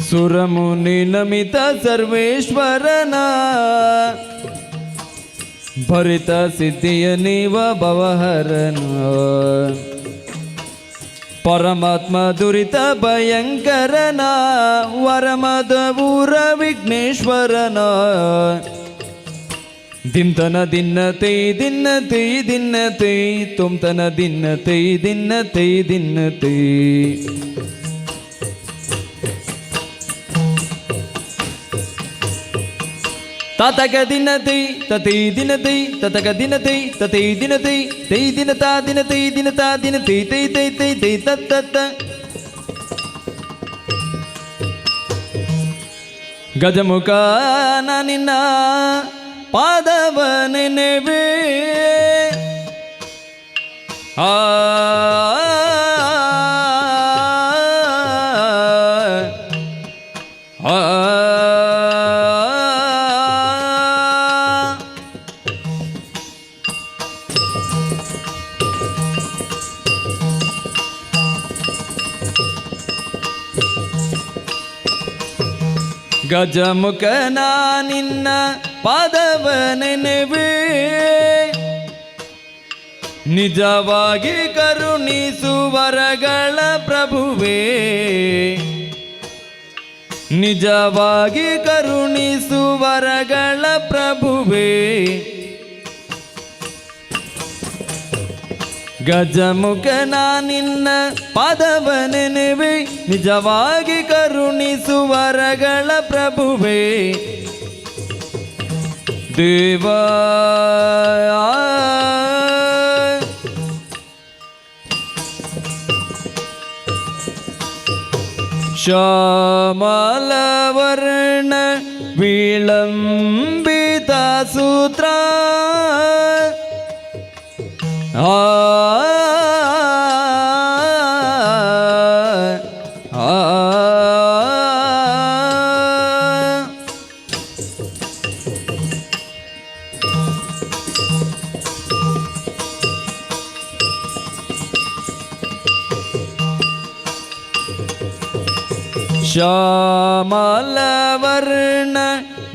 ಸುರಮುನಿ ನಮಿತ ಸರ್ವೇಶ್ವರನ ಭರಿತ ಸಿದ್ಧಿಯ ನೀವ ಭವಹರನ ಪರಮಾತ್ಮ ದುರಿತ ಭಯಂಕರನ ವರಮದ ಊರ ವಿಘ್ನೇಶ್ವರನ ದಿಮ್ತನ ದಿನ್ನತೈ ದಿನ್ನತೈ ದಿನ್ನತೈ ತುಮ್ತನ ದಿನ್ನತೈ ದಿನ್ನತೈ ದಿನ್ನತೈ ತಾತಗ ದಿನತೈ ತತೈ ದಿನತೈ ತತಗ ದಿನತೈ ತತೈ ದಿನತೈ ತೈ ದಿನತಾ ದಿನತೈ ದಿನತಾ ದಿನತೈ ತೈ ತೈ ತೈ ತೈ ತತ್ತ ಗಜಮುಖ ನಿನ್ನ ಪಾದವ ನೆನೆವೆ ಆ ಗಜಮುಖನ ನಿನ್ನ ಪಾದವ ನೆನೆವೆ ನಿಜವಾಗಿ ಕರುಣಿಸುವರಗಳ ಪ್ರಭುವೇ ನಿಜವಾಗಿ ಕರುಣಿಸುವರಗಳ ಪ್ರಭುವೇ ಗಜಮುಖನ ನಿನ್ನ ಪಾದವ ನೆನೆವೆ ನಿಜವಾಗಿ ಕರುಣಿಸುವರಗಳ ಪ್ರಭುವೇ ದೇವ ಶ್ಯಾಮಲವರ್ಣ ವಿಳಂಬಿತ ಸೂತ್ರ ಶ್ಯಾಮಲವರ್ಣ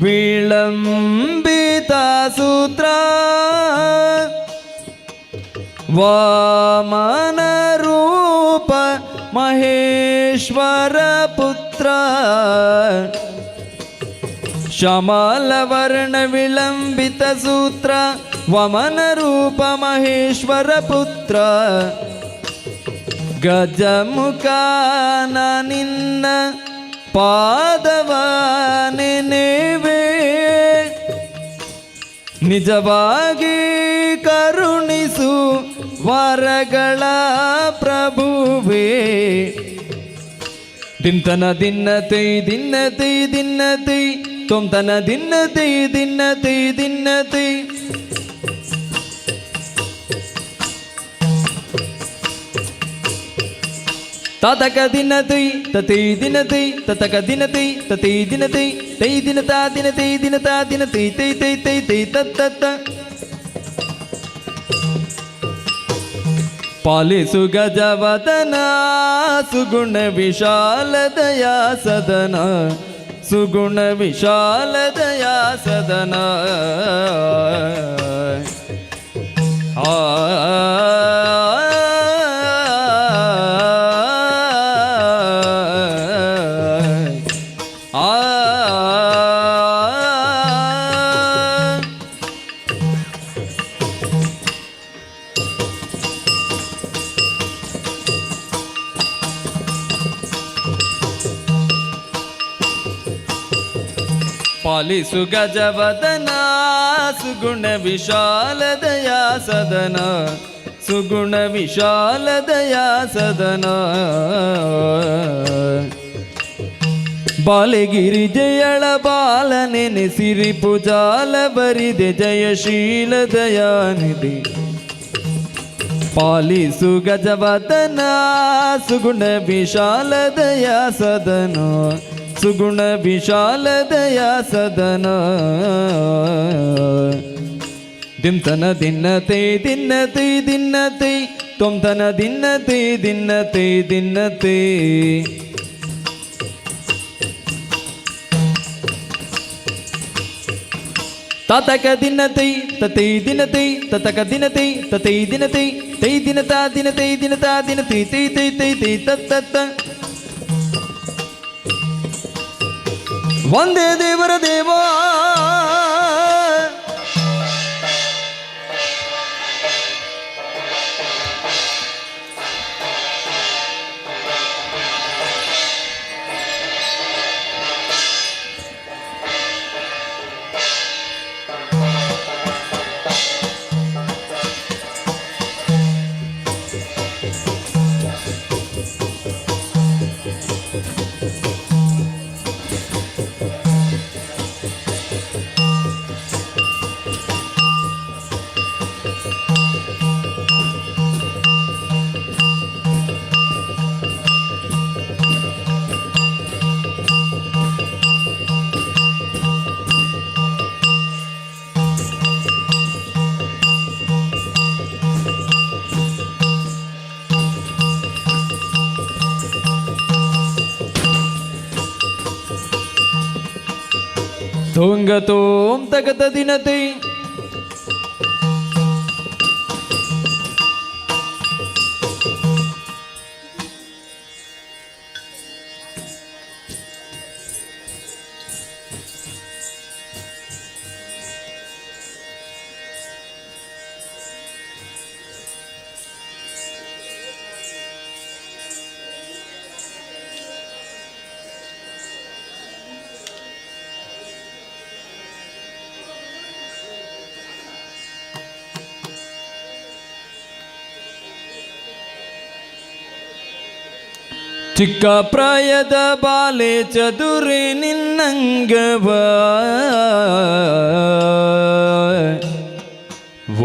ವಿಳಂಬಿತ ಸೂತ್ರ ವಾಮನ ರೂಪ ಮಹೇಶ್ವರ ಪುತ್ರ ಶ್ಯಾಮಲವರ್ಣ ವಿಳಂಬಿತ ಸೂತ್ರ ವಾಮನ ರೂಪ ಮಹೇಶ್ವರ ಪುತ್ರ ಗಜಮುಖನ ನಿನ್ನ ಪಾದವ ನೆನೆವೆ ನಿಜವಾಗಿ ಕರುಣಿಸು ವರಗಳ ಪ್ರಭುವೇ ದಿನತನ ದಿನ್ನತೈ ದಿನ್ನತೈ ದಿನ್ನತೈ ತೊಂತನ ದಿನ್ನತೈ ದಿನ್ನತೈ ದಿನ್ನತೈ ತಾತಕ ದಿನತೈ ತತೈ ದಿನತೈ ತತಕ ದಿನತೈ ತತೈ ದಿನತೈ ತೈ ದಿನತಾ ದಿನತೈ ದಿನತಾ ದಿನತೈ ತೈ ತೈ ತೈ ತೈ ತತ್ತ ಪಾಲಿಸು ಗಜವದನ ಸುಗುಣ ವಿಶಾಲ ದಯಾ ಸದನ ಸುಗುಣ ವಿಶಾಲ ದಯಾ ಸದನ ಪಾಲಿಸು ಗಜವದನ ಸುಗುಣ ವಿಶಾಲ ದಯಾ ಸದನ ಸುಗುಣ ವಿಶಾಲ ದಯಾ ಸದನ ಬಾಲಗಿರಿಜಯಳ ಬಾಲ ನೆನೆಸಿರಿ ಪುಜಾಲ ಬರಿದೆ ಜಯಶೀಲ ದಯಾನಿಧಿ ಪಾಲಿಸು ಗಜವದನ ಸುಗುಣ ವಿಶಾಲ ದಯಾ ಸದನ ಸುಗುಣ ವಿಶಾಲ ದಯಾ ಸದನ ದಿಮ್ತನ ದಿನ್ನತೈ ದಿನ್ನತೈ ದಿನ್ನತೈ ತೊಂತನ ದಿನ್ನತೈ ದಿನ್ನತೈ ದಿನ್ನತೈ ತಾತಕ ದಿನತೈ ತತೈ ದಿನತೈ ತತಕ ದಿನತೈ ತತೈ ದಿನತೈ ತೈ ದಿನತಾ ದಿನತೈ ದಿನತಾ ದಿನತೈ ತೈ ತೈ ತೈ ತೈ ತತ್ತ ವಂದೇ ದೇವರ ದೇವಾ ತುಂಗತೋಂ ತಗತ ದಿನತೈ ಚಿಕ್ಕ ಪ್ರಾಯದ ಬಾಲೆ ಚದುರೆ ನಿನ್ನಂಗವ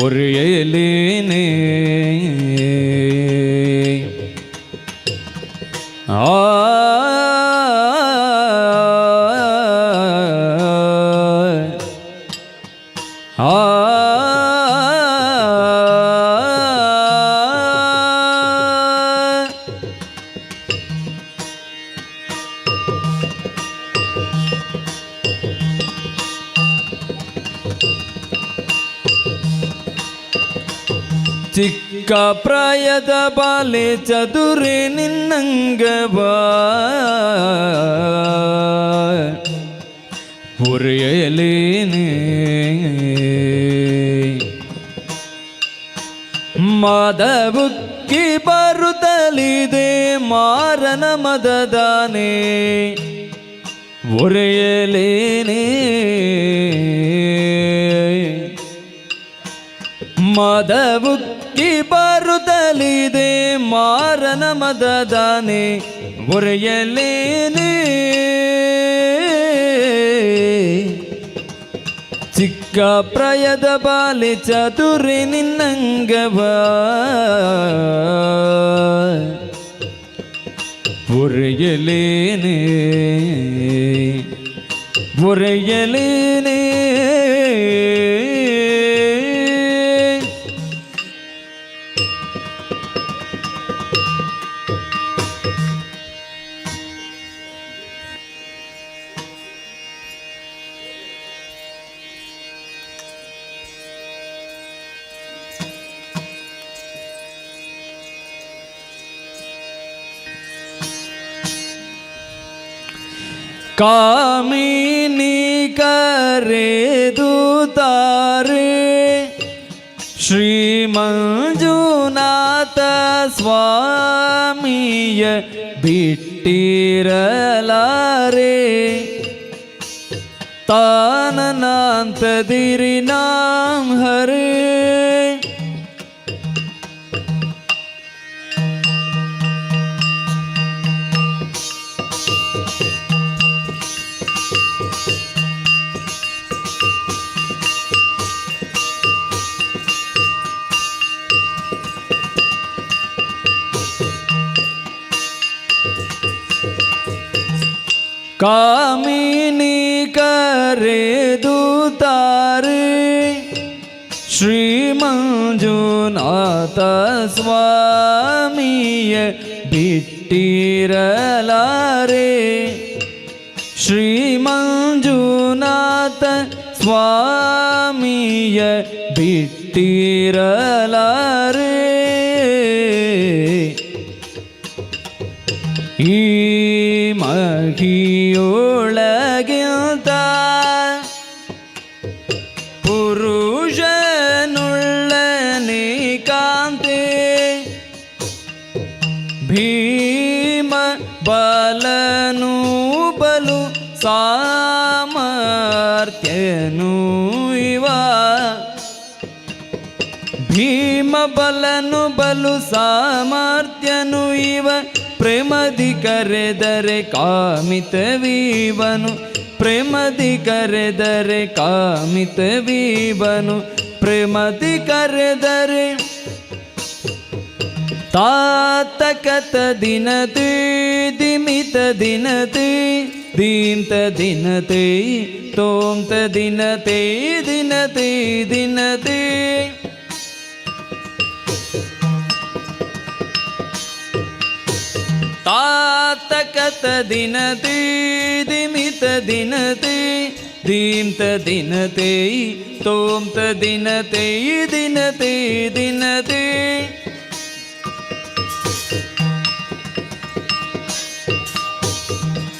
ಒರೆಯಲೇನೆ ಚಿಕ್ಕ ಪ್ರಾಯದ ಬಾಲೆ ಚದುರೆ ನಿನ್ನಂಗವ ಒರೆಯಲೇನೆ ಮಾದವುಕ್ಕಿ ಬರುತ್ತಲಿದೆ ಮಾರನ ಮದದಾನೆ ಒರೆಯಲೇನೆ ಮದವುಕ್ಕಿ ಬರುತ್ತಲಿದೆ ಮಾರನ ಮದದಾನೆ ಒರೆಯಲೇನೆ ಚಿಕ್ಕ ಪ್ರಾಯದ ಬಾಲೆ ಚತುರಿ ನಿನ್ನಂಗವ ಒರೆಯಲೇನೆ ಒರೆಯಲೇನೆ ಕಾಮಿನಿ ಕರೆದು ತಾರೆ ಶ್ರೀ ಮಂಜುನಾಥ ಸ್ವಾಮಿಯ ಬಿಟ್ಟಿರಲಾರೆ ತಾನನಾಂತದಿರಿ ನಾಂ ಹರೇ ಕಾಮಿನಿ ಕರೆದು ತಾರೆ ಶ್ರೀ ಮಂಜುನಾಥ ಸ್ವಾಮಿಯ ಬಿಟ್ಟಿರಲಾರೆ ಶ್ರೀ ಮಂಜುನಾಥ ಸ್ವಾಮಿಯ ಬಿಟ್ಟಿರಲಾರೆ ಈ ಮಹಿಯೊಳಗಿಂತ ಪುರುಷನುಳ್ಳನೆ ಕಾಂತೆ ಭೀಮ ಬಲನು ಬಲು ಸಾಮರ್ಥ್ಯನು ಇವ ಭೀಮ ಬಲನು ಬಲು ಸಾಮರ್ಥ್ಯನು ಇವ ಪ್ರೇಮದಿ ಕರೆದರೆ ಕಾಮಿತವೀವನು ಪ್ರೇಮದಿ ಕರೆದರೆ ಕಾಮಿತವೀವನು ಪ್ರೇಮದಿ ಕರೆದರೆ ತಾತಕತ ದಿನತೆ ದಿಮಿತ ದಿನತೆ ದೀಂತ ದಿನತೆ ತೋಂತ ದಿನತೆ ದಿನತೆ ದಿನತೆ ತಾತಕತ ದಿನತೆ ದಿಮಿತ ದಿನತೆ ದೀಂತ ದಿನತೆ ತೋಂತ ದಿನತೆ ದಿನತೆ ದಿನತೆ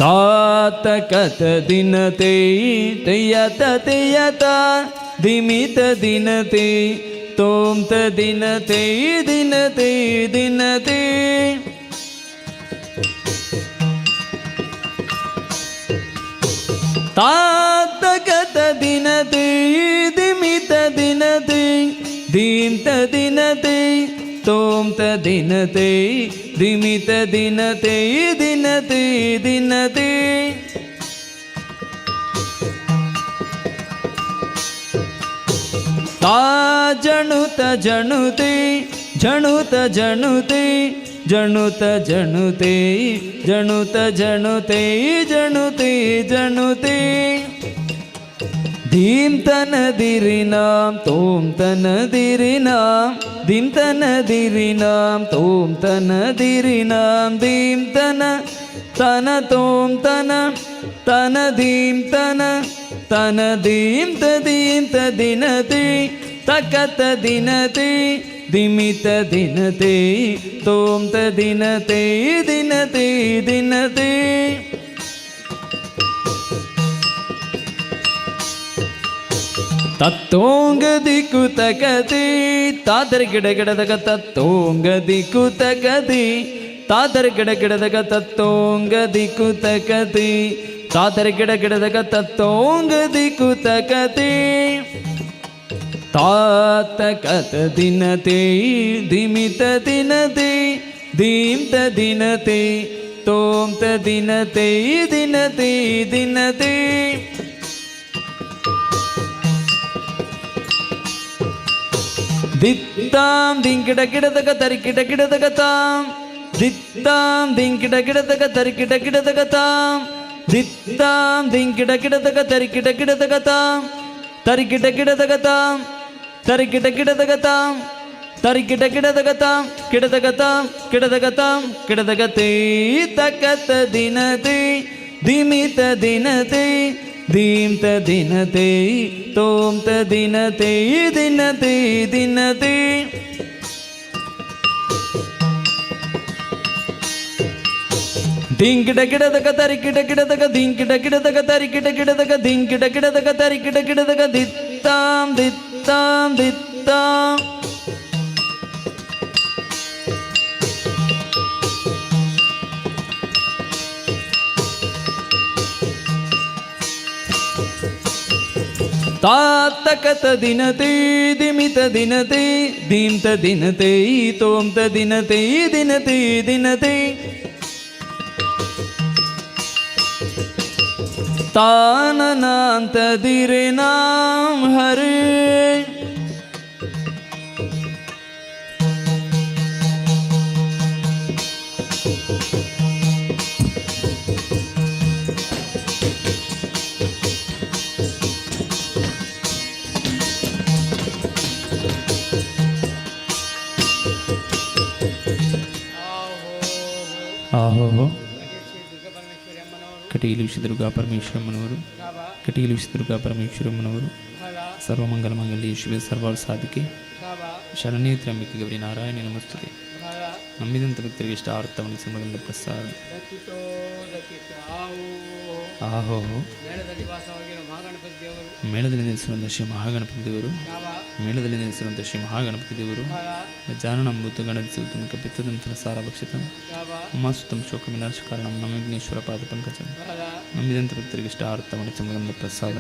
ತಾತಕತ ದಿನತೆ ತೆಯತ ತೆಯತ ದಿಮಿತ ದಿನತೆ ತೋಂತ ದಿನತೆ ದಿನತೆ ದಿನತೆ ತಾತಕತ ದಿನತೆ ದಿಮಿತ ದಿನತೆ ದೀಂತ ದಿನತೆ ತೋಂತ ದಿನತೆ ದಿಮಿತ ದಿನತೆ ದಿನತೆ ದಿನತೆ ತಾ ಜಣುತ ಜಣುತೆ ಜಣುತ ಜಣುತೆ ಜಣುತ ಜಣುತೆ ಜಣುತ ಜಣುತೆ ಜಣುತೆ ಜಣುತೆ ಧೀಂತನ ದಿರಿನಾಂ ತೋಂತನ ದಿರಿನಾಂ ಧೀಂತನ ದಿರಿನಾಂ ತೋಂತನ ದಿರಿನಾಂ ಧೀಂತನ ತನ ತೋಂತನ ತನ ಧೀಂತನ ತನ ಧೀಂತ ದೀಂತ ದಿನತೆ ತಕತ ದಿನತೆ ದಿಮಿತ ದಿನತೆ ತೋಂತ ದಿನತೆ ದಿನತೆ ದಿನತೆ ತತ್ತೋಂಗದಿ ಕುತಕದಿ ತಾದರ ಗಿಡ ಗಿಡದಗ ತತ್ತೋಂಗದಿ ಕುತಕದಿ ತಾದರ ಗಿಡ ಗಿಡದಗ ತತ್ತೋಂಗದಿ ಕುತಕದಿ ತಾತರಿ ಗಿಡ ಗಿಡದಗ ತತ್ತೋಂಗ ದಿಕ್ಕುತಕತೆ ತಾತಕತ ದಿನತೆ ದಿಮಿತ ದಿನತೆ ದೀಮ್ತ ದಿನತೆ ತೋಮ್ತ ದಿನತೆ ದಿನತೆ ದಿನತೆ ದಿತ್ತಾಂ ದಿಂಕಿಡ ಗಿಡದಗ ತರಿಕಿಡ ಗಿಡದಗ ತಾಂ ದಿತ್ತಾಂ ದಿಂಕಿಡ ಗಿಡದಗ ತರಿಕಿಡ ಗಿಡದಗ ತಾಂ ದಿತ್ತಾಂ ದಿಂಕಿಡ ಗಿಡದಗ ತರಿಕಿಡ ಗಿಡದಗ ತಾಂ ತರಿಕಿಡ ಗಿಡದಗ ತಾಂ ತರಿಕಿಡ ಗಿಡದಗ ತಾಂ ತರಿಕಿಡ ಗಿಡದಗ ತಾಂ ಗಿಡದಗ ತಾಂ ಗಿಡದಗ ತಾಂ ಗಿಡದಗ ತೇ ತಕತ ದಿನತೆ ದಿಮಿತ ದಿನತೆ ದೀಮ್ತ ದಿನತೆ ತೋಮ್ತ ದಿನತೆ ದಿನತೆ ದಿನತೆ ದಿಂಕಿಡ ಗಿಡದಗ ತರಿಕಿಡ ಗಿಡದಗ ದಿಂಕಿಡ ಗಿಡದಗ ತರಿಕಿಡ ಗಿಡದಗ ದಿಂಕಿಡ ಗಿಡದಗ ತರಿಕಿಡ ಗಿಡದಗ ದಿತ್ತಾಂ ದಿತ್ತಾಂ ದಿತ್ತಾಂ ತಾತಕತ ದಿನತೆ ದಿಮಿತ ದಿನತೆ ದೀಮ್ತ ದಿನತೆ ತೋಮ್ತ ದಿನತೆ ದಿನತೆ ದಿನತೆ ತಾನನಾಂತ ದಿರೆ ನಾಂ ಹರೇ ಆಹೋ ಕಟೀಲು ಶ್ರೀ ದುರ್ಗಾ ಪರಮೇಶ್ವರಮ್ಮನವರು ಕಟೀಲು ಶ್ರೀ ದುರ್ಗಾ ಪರಮೇಶ್ವರಮ್ಮನವರು ಸರ್ವಮಂಗಲ ಮಂಗಲ್ಯ ಶಿವ ಸರ್ವಾರ್ ಸಾಧಿಕೆ ಶರಣ್ಯ ತ್ರ್ಯಂಬಿಕೆ ಗೌರಿ ನಾರಾಯಣ ನಮಸ್ತುತೆ ನಂಬಿದಂಥ ಭಕ್ತರಿಗೆ ಇಷ್ಟ ಅರ್ಥವನ್ನು ಸಮಗಲ ಪ್ರಸಾದ ಆಹೋ ಮೇಳದಲ್ಲಿ ನೆಲೆಸಿರುವಂಥ ಶ್ರೀ ಮಹಾಗಣಪತಿ ದೇವರು ಮೇಳದಲ್ಲಿ ನೆಲೆಸಿರುವಂಥ ಶ್ರೀ ಮಹಾಗಣಪತಿ ದೇವರು ಜಾನನಂಬೂತ ಗಣರಿಸಿ ತುಮಕ ಪಿತ್ತದಂತರ ಸಾರ ಭಕ್ಷಿತ ಉಮಾಸುತಂ ಶೋಕ ವಿನಾಶ ಕಾರಣ ನಮ್ಮ ವಿಘ್ನೇಶ್ವರ ಪಾದ ಪಂಕಜ ನಂಬಿದಂಥ ಭಕ್ತರಿಗೆ ಇಷ್ಟ ಅರ್ಥವನ್ನು ಸಮಗಲ ಪ್ರಸಾದ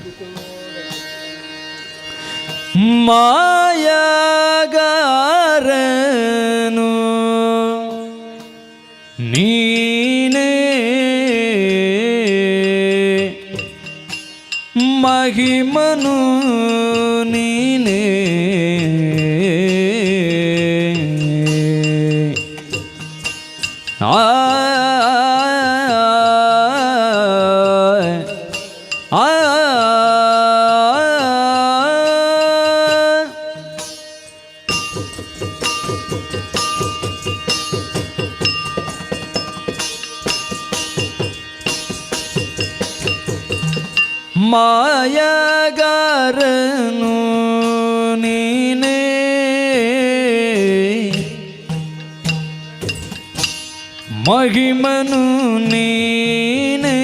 ಮಾಯಗಾರನು ನೀನೇ ಮಹಿಮನು ನೀನೇ ಮಾಯಗಾರನು ನೀನೇ ಮಹಿಮನು ನೀನೇ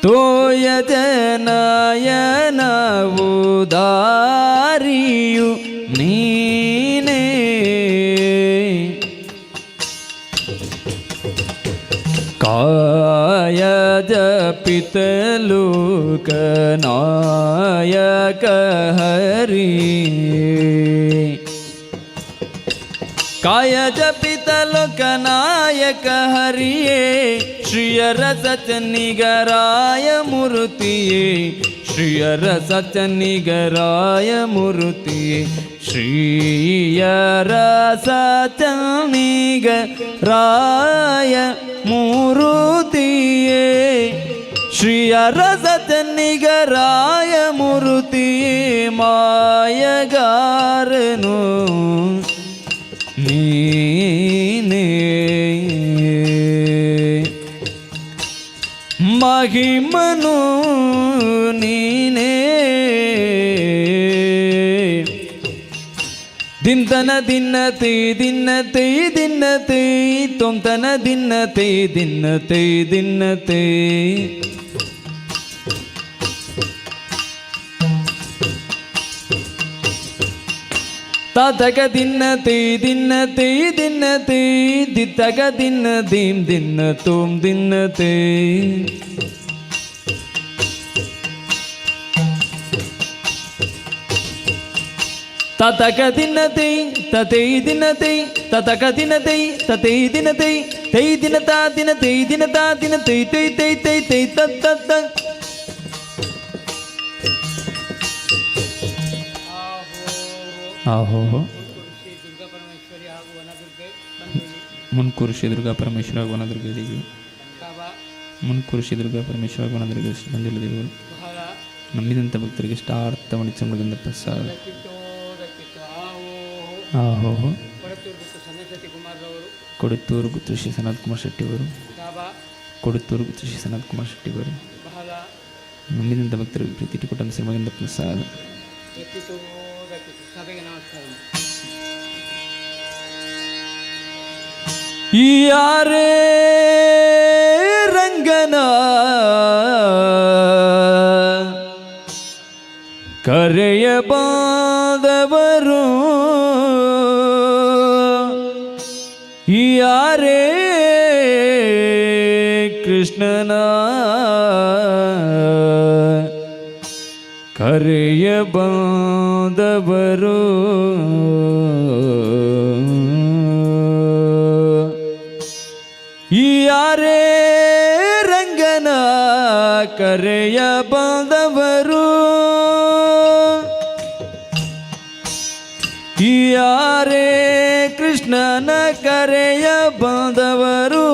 ತೋಯ ಜನಯನವು ದಾರಿಯು ನೀನೇ ಕಾಯ ಜಪಿತಲೋಕನಾಯಕ ಹರಿ ಕಾಯ ಜಪಿತಲೋಕನಾಯಕ ಹರಿಯೇ ಶ್ರೀಯರ ಸಚನಿಗರಾಯ ಮೂರ್ತಿಯೇ ಶ್ರೀಯರ ಸಚನಿಗರಾಯ ಮೂರ್ತಿಯೇ ಶ್ರೀಯರ ಸಚನಿಗರಾಯ ಮೂರ್ತಿಯೇ ಶ್ರೀಯರ ಸಚನಿಗರಾಯ ಮೂರ್ತಿಯೇ ಮಾಯಗಾರನು ನೀನೇ ಮಹಿಮನು ನೀನೇ ದಿಂತನ ದಿನ್ನತೆ ದಿನ್ನತೆ ದಿನ್ನತೆ ತೊಂತನ ದಿನ್ನತೆ ದಿನ್ನತೆ ದಿನ್ನತೆ ತತಕ ದಿನ್ನ ತೈ ದಿನ್ನ ತೈ ದಿನ್ನ ತೈ ದಿತ್ತಕ ದಿನ್ನ ದೀಂ ದಿನ್ನ ತೋಂ ದಿನ್ನ ತೈ ತತಕ ದಿನ ತೈ ತತೈ ದಿನ ತೈ ತತಕ ದಿನ ತೈ ತತೈ ದಿನ ತೈ ತೈ ದಿನ ತಾ ದಿನ ತೈ ದಿನ ತಾ ದಿನ ತೈ ತೈ ತೈ ತೈ ತೈ ತತ್ ತತ್ ತತ್ ಆಹೋ ಮುನ್ಕೂರು ಶ್ರೀ ದುರ್ಗಾ ಪರಮೇಶ್ವರ ಹಾಗೂ ವನದುರ್ಗ ದೇವಿ ಮುನ್ಕೂರು ಶ್ರೀ ದುರ್ಗಾ ಪರಮೇಶ್ವರ ಹಾಗೂ ವನದುರ್ಗ ಮಂಜುಳ ದೇವಿಗಳು ನಂಬಿದಂಥ ಭಕ್ತರಿಗೆ ಇಷ್ಟಾರ್ಥ ಮಣಿಚಂಬಳದಿಂದ ಪ್ರಸಾದ ಆಹೋ ಕೊಡುತ್ತೂರು ಗುತ್ತು ಶ್ರೀ ಸನತ್ ಕುಮಾರ್ ಶೆಟ್ಟಿಯವರು ಕೊಡುತ್ತೂರು ಗುತ್ತು ಶ್ರೀ ಸನತ್ ಕುಮಾರ್ ಶೆಟ್ಟಿಯವರು ನಂಬಿದಂಥ ಭಕ್ತರಿಗೆ ಪ್ರೀತಿ ಇಟ್ಟುಕೊಟ್ಟಂಥ ಶ್ರೀಮಗಂಧ ಪ್ರಸಾದ ಯಾರೇ ರಂಗನ ಕರೆಯ ಬಾದವರು ಯಾರೇ ಕೃಷ್ಣನ ಕರೆಯ ಬಾದವರು ಯಾರೇ ರಂಗನ ಕರೆಯ ಬಾದವರು ಯಾರೇ ಕೃಷ್ಣನ ಕರೆಯ ಬಾಂಧವರು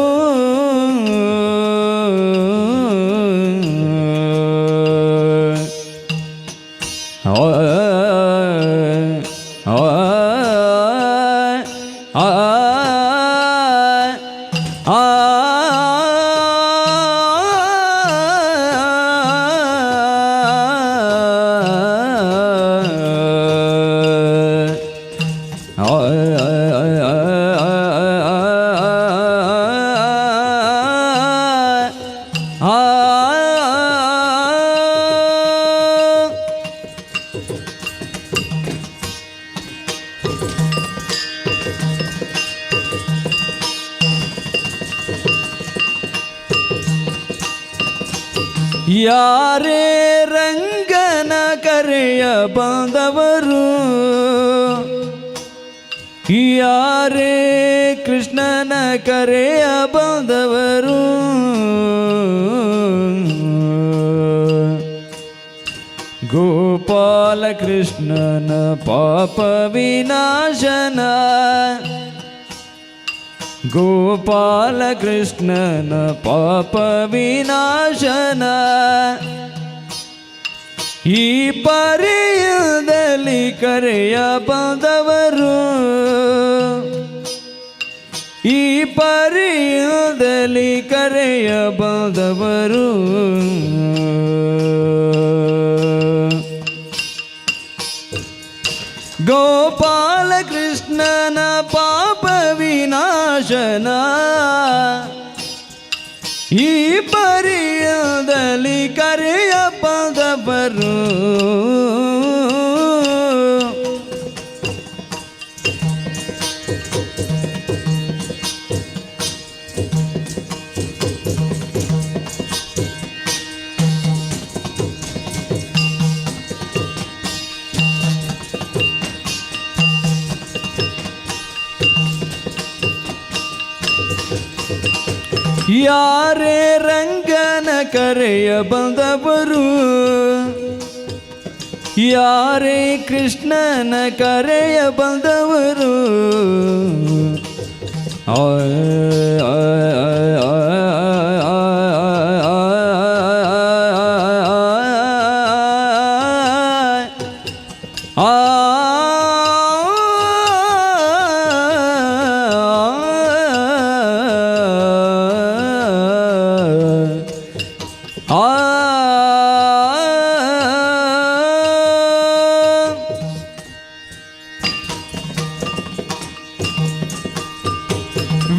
ಯಾರೇ ರಂಗನ ಕರೆಯ ಬಾಂಧವರು ಯಾರೇ ಕೃಷ್ಣನ ಕರೆಯ ಬಾಂಧವರು ಗೋಪಾಲ ಕೃಷ್ಣನ ಪಾಪ ವಿನಾಶನ ಗೋಪಾಲ ಕೃಷ್ಣನ ಪಾಪ ವಿನಾಶನ ಈ ಪರಿಯದಲ್ಲಿ ಕರೆಯ ಬಾಂಧವರು ಈ ಪರಿಯದಲ್ಲಿ ಕರೆಯ ಬಾಂಧವರು ಗೋಪಾಲ ಕೃಷ್ಣನ ಪಾಪ ವಿನಾಶನ ಈ ಪರಿಯದಲ್ಲಿ ಕರೆಯ ಬಾಂಧವರು ಯಾರೇ ರಂಗನ ಕರೆಯ ಬಂದವರು ಯಾರೇ ಕೃಷ್ಣನ ಕರೆಯ ಬಂದವರು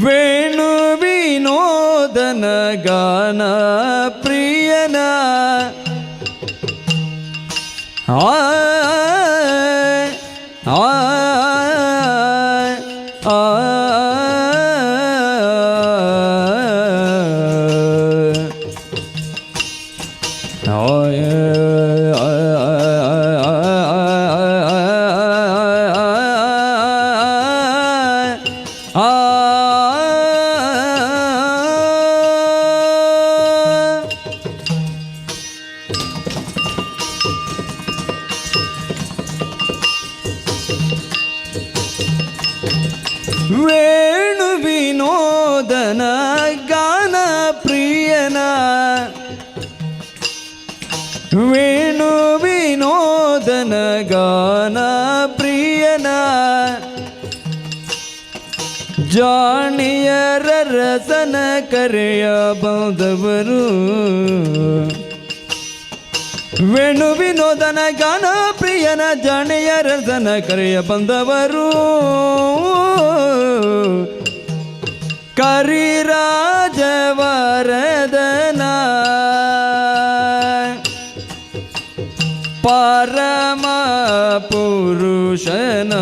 ವೇಣು ವಿನೋದನ ಗಾನ ಪ್ರಿಯನ ಆ ಜಾಣಿಯರ ರಸನ ಕರೆಯ ಬಂದವರು ವೇಣು ವಿನೋದನ ಗಾನ ಪ್ರಿಯನ ಜಾಣಿಯರ ರಸನ ಕರೆಯ ಬಂದವರು ಕರಿರಾಜವರದನ ಪರಮ ಪುರುಷನ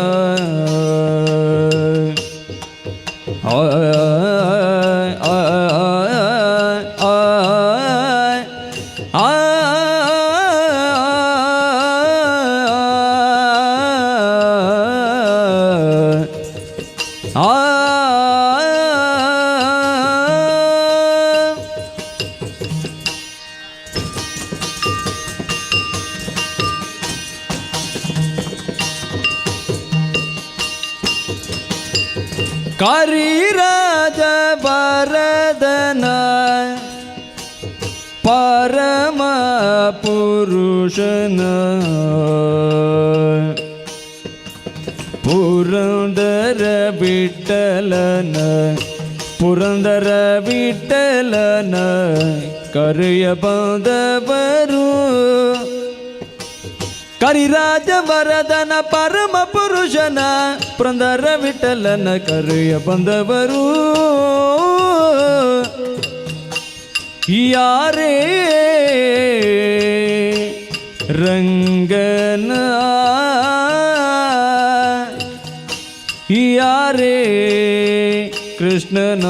ಕರಿರಾಜ ವರದನ ಪರಮ ಪುರುಷನ ಪುರಂದರ ವಿಠಲನ ಪುರಂದರ ವಿಠಲನ ಕರೆಯ ಬಂದವರು ಕರಿರಾಜ ವರದನ ಪರಮ ಪುರುಷನ ಪುರಂದರ ವಿಠಲನ ಕರೆಯ ಬಂದವರು ಯಾರೇ ರಂಗನ ಯಾರೇ ಕೃಷ್ಣನ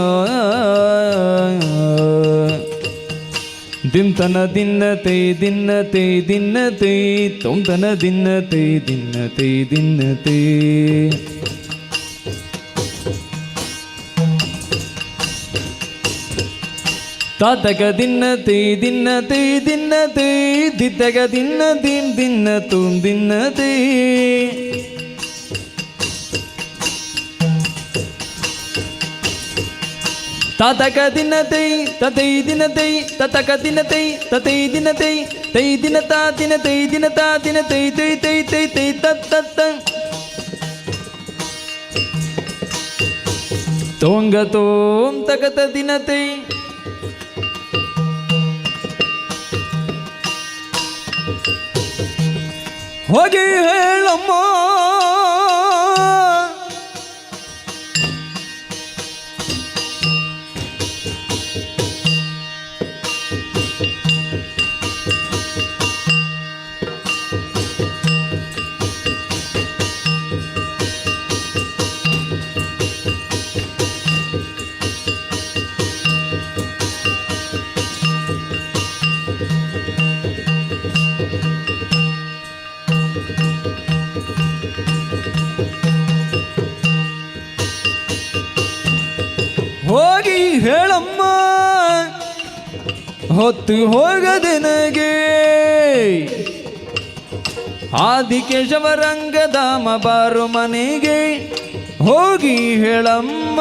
ದಿನ ದಿನ್ನತೈ ದಿನ್ನತೈ ದಿನ್ನತೈ ತೊಂದನ ದಿನ್ನತೈ ದಿನ್ನತೈ ದಿನ್ನತೈ ತಾತಗ ದಿನ್ನತೈ ದಿನ್ನತೈ ದಿನ್ನತೈ ದಿದ್ದಗ ದಿನ್ನ ದಿನ್ ದಿನ್ನ ತುಂ ದಿನ್ನತೈ ತಾತಕ ದಿನತೈ ತತೈ ದಿನತೈ ತತಕ ದಿನತೈ ತತೈ ದಿನತೈ ತೈ ದಿನತಾ ದಿನತೈ ದಿನತಾ ದಿನತೈ ತೈ ತೈ ತೈ ತೈ ತತ್ ತತ್ ತೋಂಗ ತೋಂ ತಕತ ದಿನತೈ ಹೋಗಿ ಹೇಳಮ್ಮ ಹೋಗಿ ಹೇಳಮ್ಮ ಹೊತ್ತು ಹೋಗದೆನಗೆ ಆದಿಕೇಶವರಂಗಧಾಮ ಬಾರು ಮನೆಗೆ ಹೋಗಿ ಹೇಳಮ್ಮ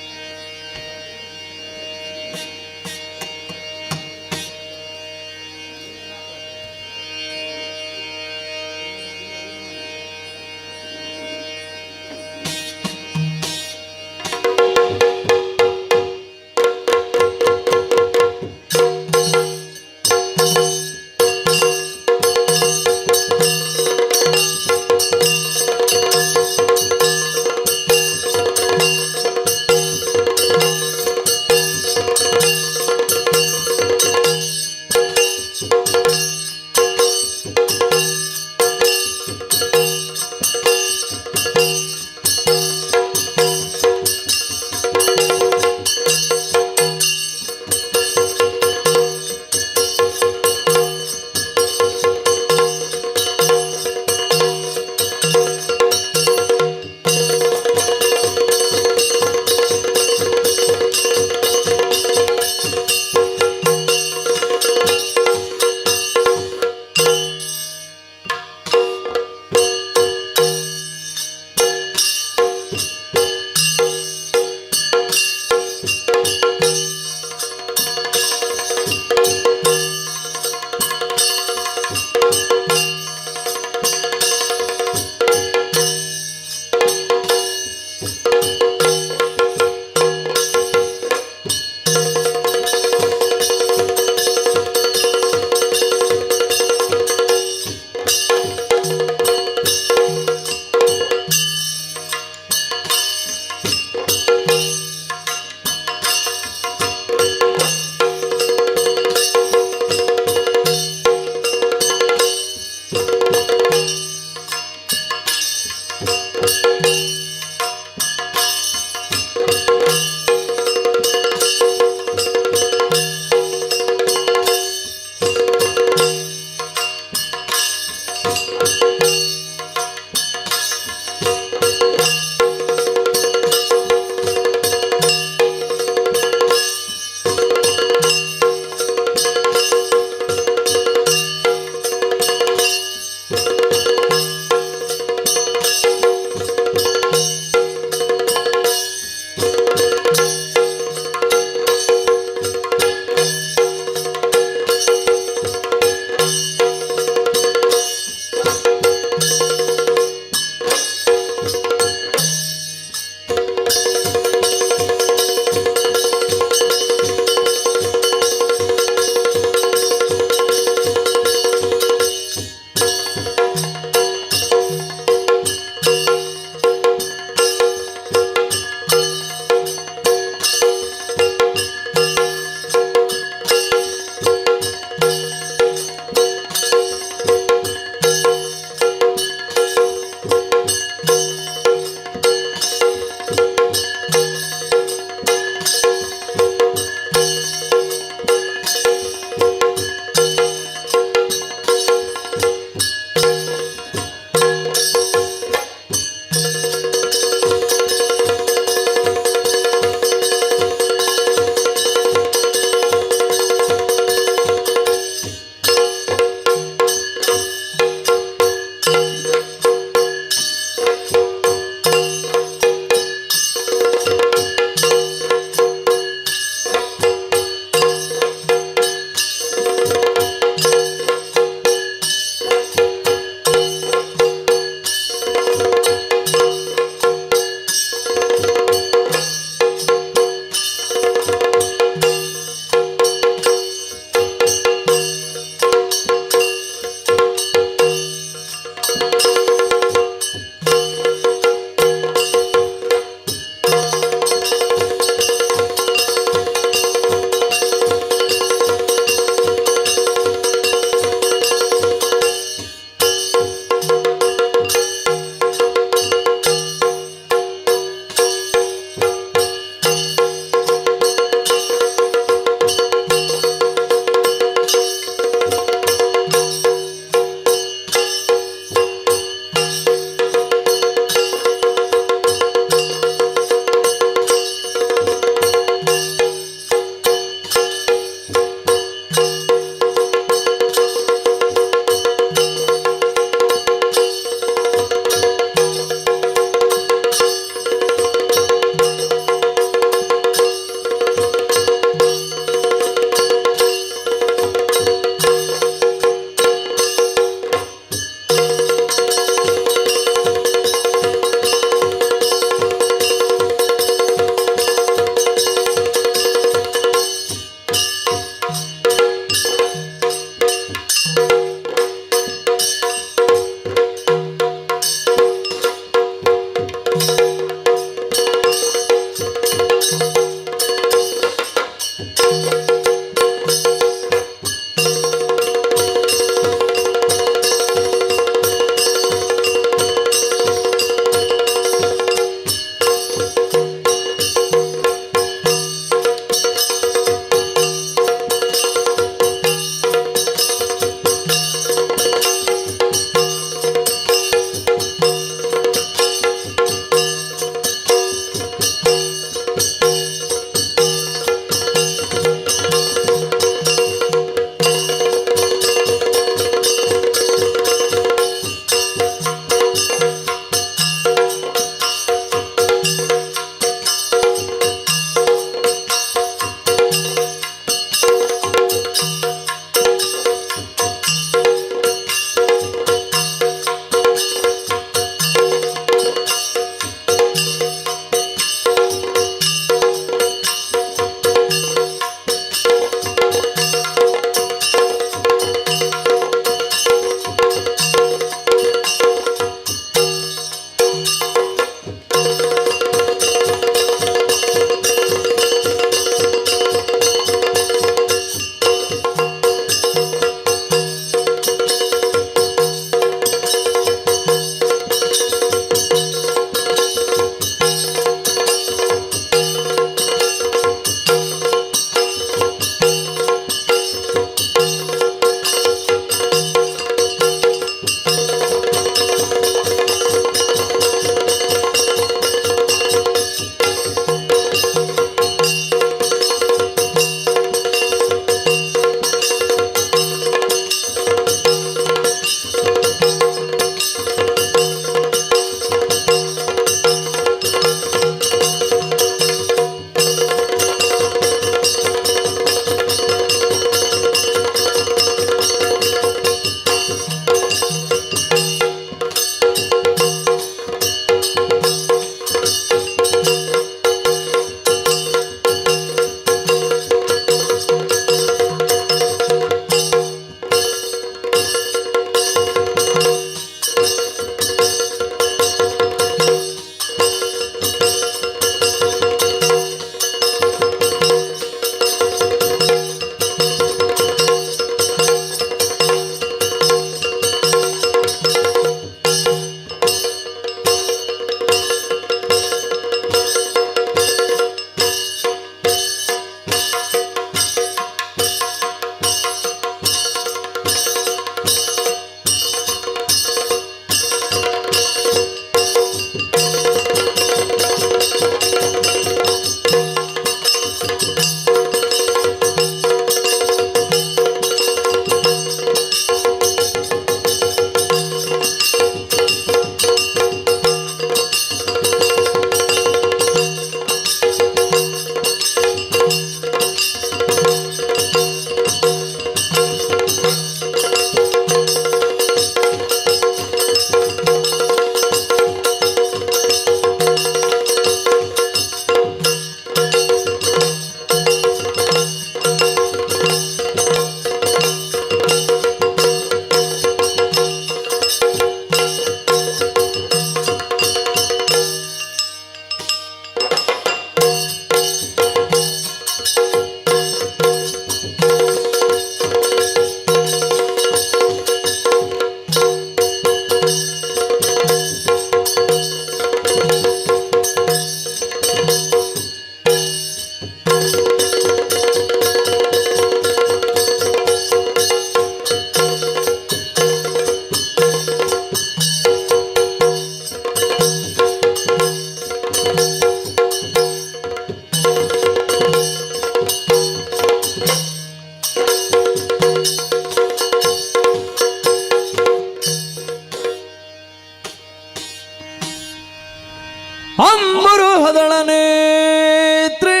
ಅಂಬರು ಹದಳನೇತ್ರೆ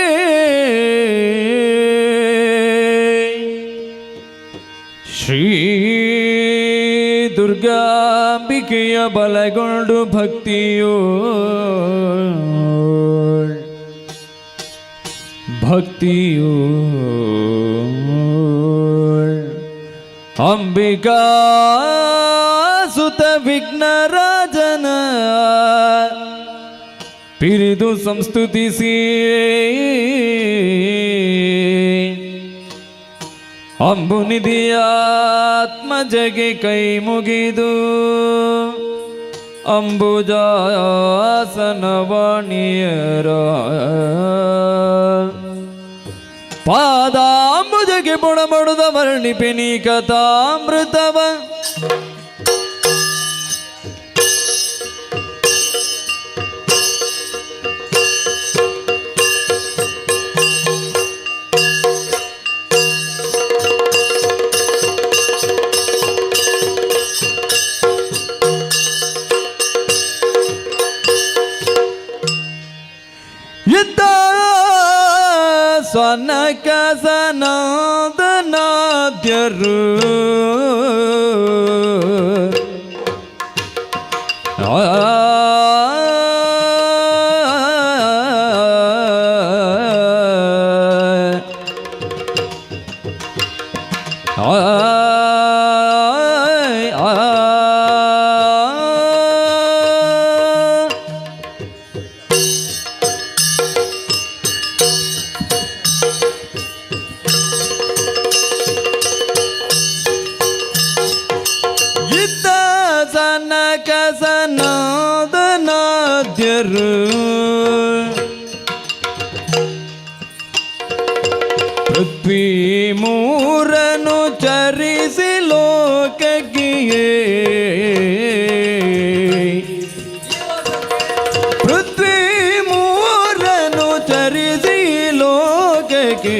ಶ್ರೀ ದುರ್ಗಾಂಬಿಕೆಯ ಬಲಗೊಂಡು ಭಕ್ತಿಯೋ ಅಂಬಿಕಾ ಸುತ ವಿಘ್ನರಾಜನ ಪಿರಿದು ಸಂಸ್ತುತಿಸಿ ಅಂಬುನಿಧಿಯಾತ್ಮಜಗೆ ಕೈ ಮುಗಿದು ಅಂಬುಜಾಸನವಾಣಿಯರ ಪಾದಾಂಬುಜಗೆ ಬುಡಬಡುದ ವರ್ಣಿಪಿನಿ ಕಥಾಮೃತವ ಸ್ವನಕ ಸನಾದನಾದ್ಯರು ಪೃಥ್ವಿ ಮೂರನು ಚರಿಸಿ ಲೋಕಕ್ಕೆ ಪೃಥ್ವಿ ಮೂರನು ಚರಿಸಿ ಲೋಕಕ್ಕೆ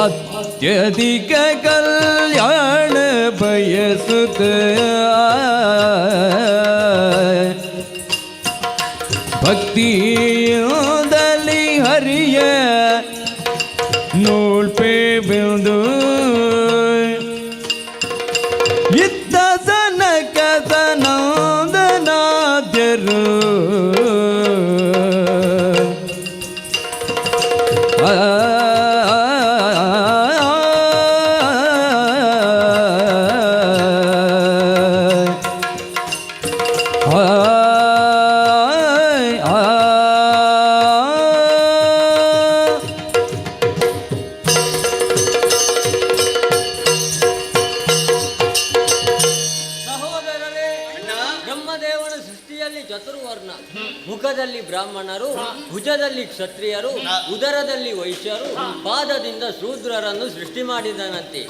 ಅತ್ಯಧಿಕ ಕಲ್ಯಾಣ ಬಯಸುತ್ತ ಭಕ್ತಿಯೋದಲ್ಲಿ ಹರಿಯ ನೋಳ್ಪೆ ಬಿಂದು ಇತ್ತ ಸನಕ ಸನಾದನಾದ್ಯರು ಚತುರ್ವರ್ಣ, ಮುಖದಲ್ಲಿ ಬ್ರಾಹ್ಮಣರು, ಭುಜದಲ್ಲಿ ಕ್ಷತ್ರಿಯರು, ಉದರದಲ್ಲಿ ವೈಶ್ಯರು, ಪಾದದಿಂದ ಶೂದ್ರರನ್ನು ಸೃಷ್ಟಿ ಮಾಡಿದನಂತೆ.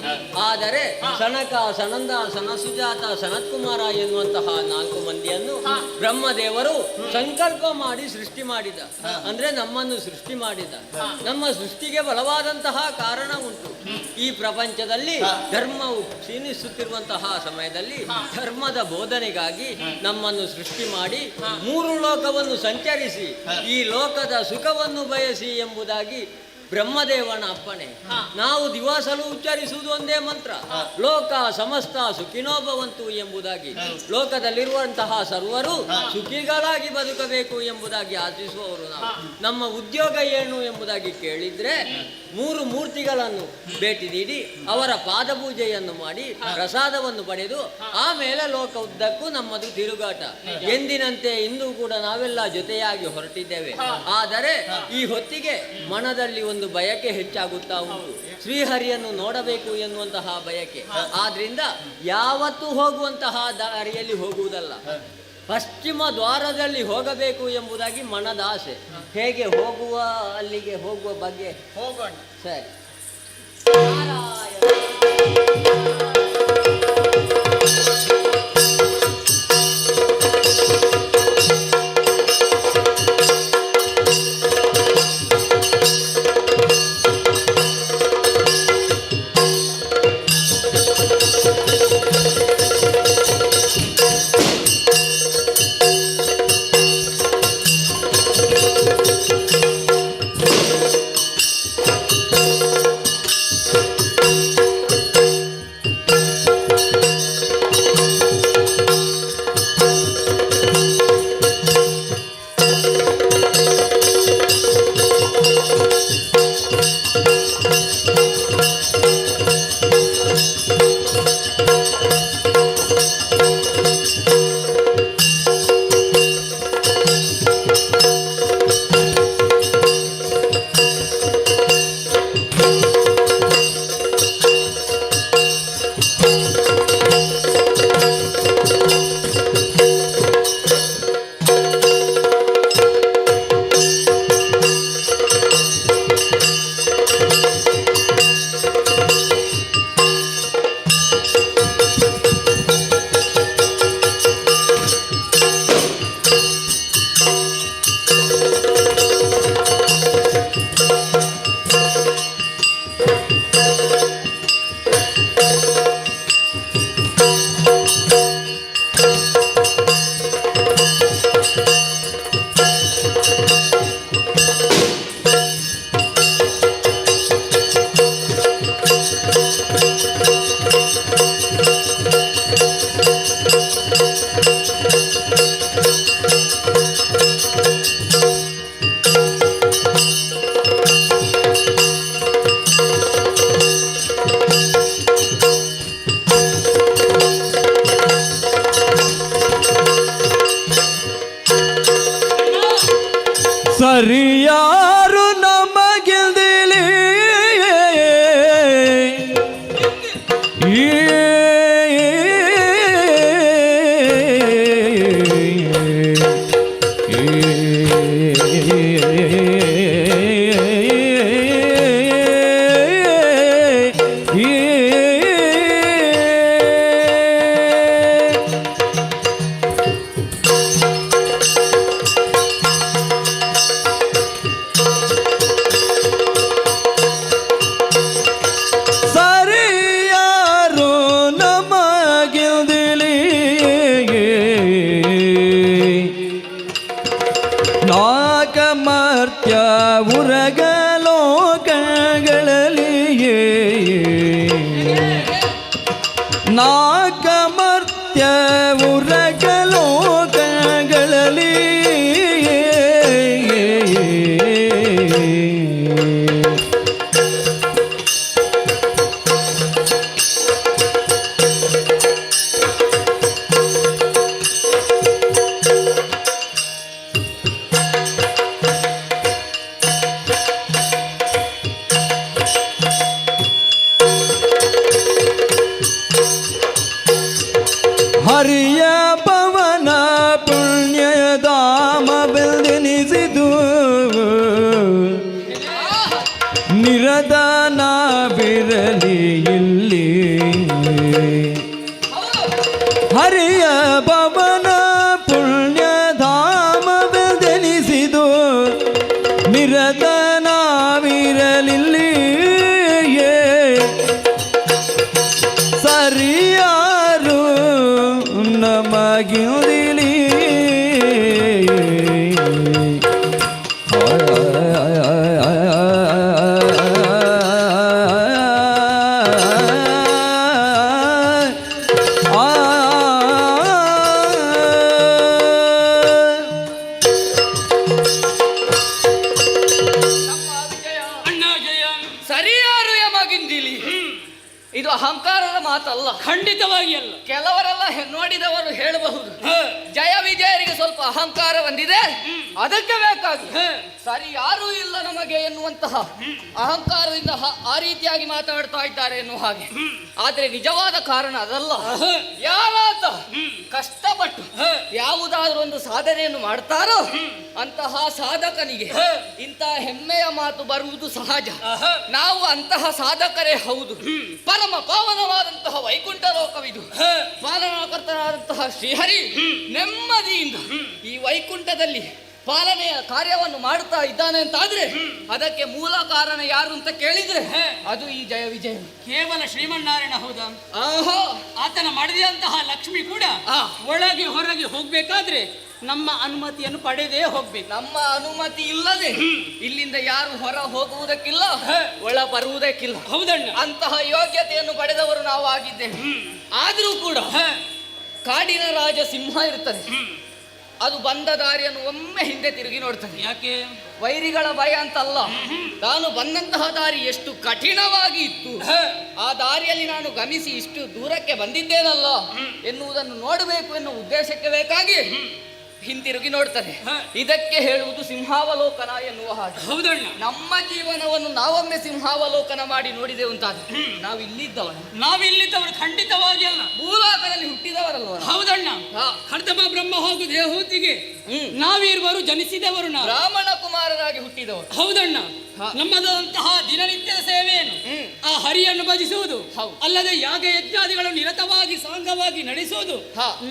ಆದರೆ ಸನಕ, ಸನಂದ, ಸನಸುಜಾತ, ಸನತ್ಕುಮಾರ ಎನ್ನುವಂತಹ 4 ಮಂದಿಯನ್ನು ಬ್ರಹ್ಮದೇವರು ಸಂಕಲ್ಪ ಮಾಡಿ ಸೃಷ್ಟಿ ಮಾಡಿದ. ಅಂದ್ರೆ ನಮ್ಮನ್ನು ಸೃಷ್ಟಿ ಮಾಡಿದ. ನಮ್ಮ ಸೃಷ್ಟಿಗೆ ಬಲವಾದಂತಹ ಕಾರಣ ಉಂಟು. ಈ ಪ್ರಪಂಚದಲ್ಲಿ ಧರ್ಮವು ಕ್ಷೀಣಿಸುತ್ತಿರುವಂತಹ ಸಮಯದಲ್ಲಿ ಧರ್ಮದ ಬೋಧನೆಗಾಗಿ ನಮ್ಮನ್ನು ಸೃಷ್ಟಿ ಮಾಡಿ 3 ಲೋಕವನ್ನು ಸಂಚರಿಸಿ ಈ ಲೋಕದ ಸುಖವನ್ನು ಬಯಸಿ ಎಂಬುದಾಗಿ ಬ್ರಹ್ಮದೇವನ ಅಪ್ಪಣೆ. ನಾವು ದಿವಸಲು ಉಚ್ಚರಿಸುವುದು ಒಂದೇ ಮಂತ್ರ, ಲೋಕ ಸಮಸ್ತ ಸುಖಿನೋ ಭವಂತು ಎಂಬುದಾಗಿ. ಲೋಕದಲ್ಲಿರುವಂತಹ ಸರ್ವರು ಸುಖಿಗಳಾಗಿ ಬದುಕಬೇಕು ಎಂಬುದಾಗಿ ಆಶಿಸುವವರು ನಾವು. ನಮ್ಮ ಉದ್ಯೋಗ ಏನು ಎಂಬುದಾಗಿ ಕೇಳಿದ್ರೆ 3 ಮೂರ್ತಿಗಳನ್ನು ಭೇಟಿ ನೀಡಿ ಅವರ ಪಾದಪೂಜೆಯನ್ನು ಮಾಡಿ ಪ್ರಸಾದವನ್ನು ಪಡೆದು ಆಮೇಲೆ ಲೋಕ ಉದ್ದಕ್ಕೂ ನಮ್ಮದು ತಿರುಗಾಟ. ಎಂದಿನಂತೆ ಇಂದು ಕೂಡ ನಾವೆಲ್ಲ ಜೊತೆಯಾಗಿ ಹೊರಟಿದ್ದೇವೆ. ಆದರೆ ಈ ಹೊತ್ತಿಗೆ ಮನದಲ್ಲಿ ಒಂದು ಬಯಕೆ ಹೆಚ್ಚಾಗುತ್ತಾ ಉಂಟು, ಶ್ರೀಹರಿಯನ್ನು ನೋಡಬೇಕು ಎನ್ನುವಂತಹ ಬಯಕೆ. ಆದ್ರಿಂದ ಯಾವತ್ತೂ ಹೋಗುವಂತಹ ದಾರಿಯಲ್ಲಿ ಹೋಗುವುದಲ್ಲ, ಪಶ್ಚಿಮ ದ್ವಾರದಲ್ಲಿ ಹೋಗಬೇಕು ಎಂಬುದಾಗಿ ಮನದ ಆಸೆ. ಹೇಗೆ ಹೋಗುವ, ಅಲ್ಲಿಗೆ ಹೋಗುವ ಬಗ್ಗೆ ಹೋಗೋಣ. ಸರಿ. ಸರಿಯಾರು ನಮಗಿಲ್ದಿಲಿ ನಾಗಮರ್ತ್ಯ ಉರಗಲೋಕಗಳಲ್ಲಿಯೇ ನಾಗಮರ್ತ್ಯ ಉರಗಲೋಕಗಳಲ್ಲಿಯೇ ಹರಿಯ ಪವನ ಪುಣ್ಯಧಾಮವೆಂದೆನಿಸಿದು ನಿರದಾನ ಬಿರಲಿ ಇಲ್ಲಿ ಹರಿಯ ಪವನ ಪುಣ್ಯಧಾಮವೆಂದೆನಿಸಿದು ನಿರದಾನ ಬಿರಲಿಲ್ಲಿ ಸರಿಯಾರು ನಮಗಿಂದಿಲಿ ಸರಿಯಾರು ಯಮಗಿಂದಿಲಿ ಇದು ಅಹಂಕಾರದ ಮಾತಲ್ಲ, ಖಂಡಿತವಾಗಿ ಅಲ್ಲ. ಕೆಲವರೆಲ್ಲ ನೋಡಿದವರು ಹೇಳಬಹುದು ಜಯ ವಿಜಯರಿಗೆ ಸ್ವಲ್ಪ ಅಹಂಕಾರ ಬಂದಿದೆ, ಅದಕ್ಕೆ ಬೇಕಾಗಿ ಸರಿ ಯಾರೂ ಇಲ್ಲ ನಮಗೆ ಎನ್ನುವಂತಹ ಅಹಂಕಾರದಿಂದ ಆ ರೀತಿಯಾಗಿ ಮಾತಾಡ್ತಾ ಇದ್ದಾರೆ ಎನ್ನುವ ಹಾಗೆ. ಆದ್ರೆ ನಿಜವಾದ ಕಾರಣ ಅದಲ್ಲ. ಯಾರಾತ ಕಷ್ಟಪಟ್ಟು ಯಾವುದಾದ್ರೂ ಒಂದು ಸಾಧನೆಯನ್ನು ಮಾಡ್ತಾರೋ ಅಂತಹ ಸಾಧಕನಿಗೆ ಇಂತಹ ಹೆಮ್ಮೆಯ ಮಾತು ಬರುವುದು ಸಹಜ. ನಾವು ಅಂತಹ ಸಾಧಕರೇ ಹೌದು. ಪರಮ ಪಾವನವಾದಂತಹ ವೈಕುಂಠ ಲೋಕವಿದು. ಪಾಲನಾಕರ್ತನಾದಂತಹ ಶ್ರೀಹರಿ ನೆಮ್ಮದಿಯಿಂದ ಈ ವೈಕುಂಠದಲ್ಲಿ ಪಾಲನೆಯ ಕಾರ್ಯವನ್ನು ಮಾಡುತ್ತಾ ಇದ್ದಾನೆ ಅಂತಾದ್ರೆ ಅದಕ್ಕೆ ಮೂಲ ಕಾರಣ ಯಾರು ಅಂತ ಕೇಳಿದ್ರೆ ಅದು ಈ ಜಯ ವಿಜಯ. ಕೇವಲ ಶ್ರೀಮನ್ನಾರಾಯಣ ಹೌದಾ? ಆಹೋ, ಆತನ ಮಾಡಿದಂತಹ ಲಕ್ಷ್ಮಿ ಕೂಡ ಒಳಗೆ ಹೊರಗೆ ಹೋಗ್ಬೇಕಾದ್ರೆ ನಮ್ಮ ಅನುಮತಿಯನ್ನು ಪಡೆದೇ ಹೋಗ್ಬೇಕು. ನಮ್ಮ ಅನುಮತಿ ಇಲ್ಲದೆ ಇಲ್ಲಿಂದ ಯಾರು ಹೊರ ಹೋಗುವುದಕ್ಕಿಲ್ಲ, ಒಳ ಬರುವುದಕ್ಕಿಲ್ಲ. ಹೌದಣ್ಣ, ಅಂತಹ ಯೋಗ್ಯತೆಯನ್ನು ಪಡೆದವರು ನಾವು ಆಗಿದ್ದೇವೆ. ಆದರೂ ಕೂಡ ಕಾಡಿನ ರಾಜ ಸಿಂಹ ಇರ್ತದೆ, ಅದು ಬಂದ ದಾರಿಯನ್ನು ಒಮ್ಮೆ ಹಿಂದೆ ತಿರುಗಿ ನೋಡ್ತದೆ. ಯಾಕೆ? ವೈರಿಗಳ ಭಯ ಅಂತಲ್ಲ, ನಾನು ಬಂದಂತಹ ದಾರಿ ಎಷ್ಟು ಕಠಿಣವಾಗಿ ಇತ್ತು, ಆ ದಾರಿಯಲ್ಲಿ ನಾನು ಗಮಿಸಿ ಇಷ್ಟು ದೂರಕ್ಕೆ ಬಂದಿದ್ದೇನಲ್ಲ ಎನ್ನುವುದನ್ನು ನೋಡಬೇಕು ಎನ್ನುವ ಉದ್ದೇಶಕ್ಕೆ ಬೇಕಾಗಿ ಹಿಂತಿರುಗಿ ನೋಡ್ತಾನೆ. ಇದಕ್ಕೆ ಹೇಳುವುದು ಸಿಂಹಾವಲೋಕನ ಎನ್ನುವ ಹಾಗೆ. ಹೌದಣ್ಣ, ನಮ್ಮ ಜೀವನವನ್ನು ನಾವೊಮ್ಮೆ ಸಿಂಹಾವಲೋಕನ ಮಾಡಿ ನೋಡಿದೆವು ಅಂತಾದ್ರೆ ನಾವಿಲ್ಲಿದ್ದವರು ಖಂಡಿತವಾಗಿ ಅಲ್ಲ, ಭೂಲೋಕದಲ್ಲಿ ಹುಟ್ಟಿದವರಲ್ವ. ಹೌದಣ್ಣ, ಕರ್ತಮ ಬ್ರಹ್ಮ ಹಾಗೂ ದೇಹೂತಿಗೆ ನಾವಿರುವರು ಜನಿಸಿದವರು, ನಾವು ಬ್ರಾಹ್ಮಣ ಕುಮಾರರಾಗಿ ಹುಟ್ಟಿದವರು. ಹೌದಣ್ಣ, ನಮ್ಮದಂತಹ ದಿನನಿತ್ಯದ ಸೇವೆಯನ್ನು ಆ ಹರಿಯನ್ನು ಭಜಿಸುವುದು ಅಲ್ಲದೆ ಯಾಗ ಯಜ್ಞಾದಿಗಳು ನಿರತವಾಗಿ ಸಾಂಗವಾಗಿ ನಡೆಸುವುದು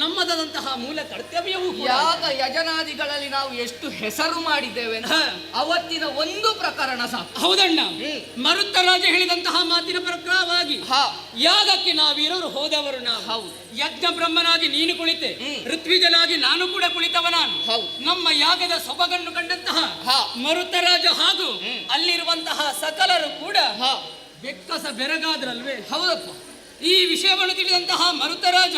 ನಮ್ಮದಂತಹ ಮೂಲ ಕರ್ತವ್ಯವೂ. ಯಾಗ ಯಜನಾದಿಗಳಲ್ಲಿ ನಾವು ಎಷ್ಟು ಹೆಸರು ಮಾಡಿದ್ದೇವೆ ಅವತ್ತಿನ ಒಂದು ಪ್ರಕರಣ ಸಾಕು. ಹೌದಣ್ಣ, ಮರುತ್ತ ರಾಜ ಹೇಳಿದಂತಹ ಮಾತಿನ ಪ್ರಕಾರವಾಗಿ ಯಾಗಕ್ಕೆ ನಾವಿರೋರು ಹೋದವರು ನಾವು. ಹೌದು, ಯಜ್ಞ ಬ್ರಹ್ಮನಾಗಿ ನೀನು ಕುಳಿತೆ, ಋತ್ವಿಜನಾಗಿ ನಾನು ಕೂಡ ಕುಳಿತವ ನಾನು. ನಮ್ಮ ಯಾಗದ ಸೊಬಗನ್ನು ಕಂಡಂತಹ ಮರುತ್ತ ರಾಜ ಹಾಗೂ ಅಲ್ಲಿರುವಂತಹ ಸಕಲರು ಕೂಡ ಬೆಕ್ಕಸ ಬೆರಗಾದ್ರಲ್ವೇ? ಹೌದಪ್ಪ. ಈ ವಿಷಯವನ್ನು ತಿಳಿದಂತಹ ಮರುತ ರಾಜ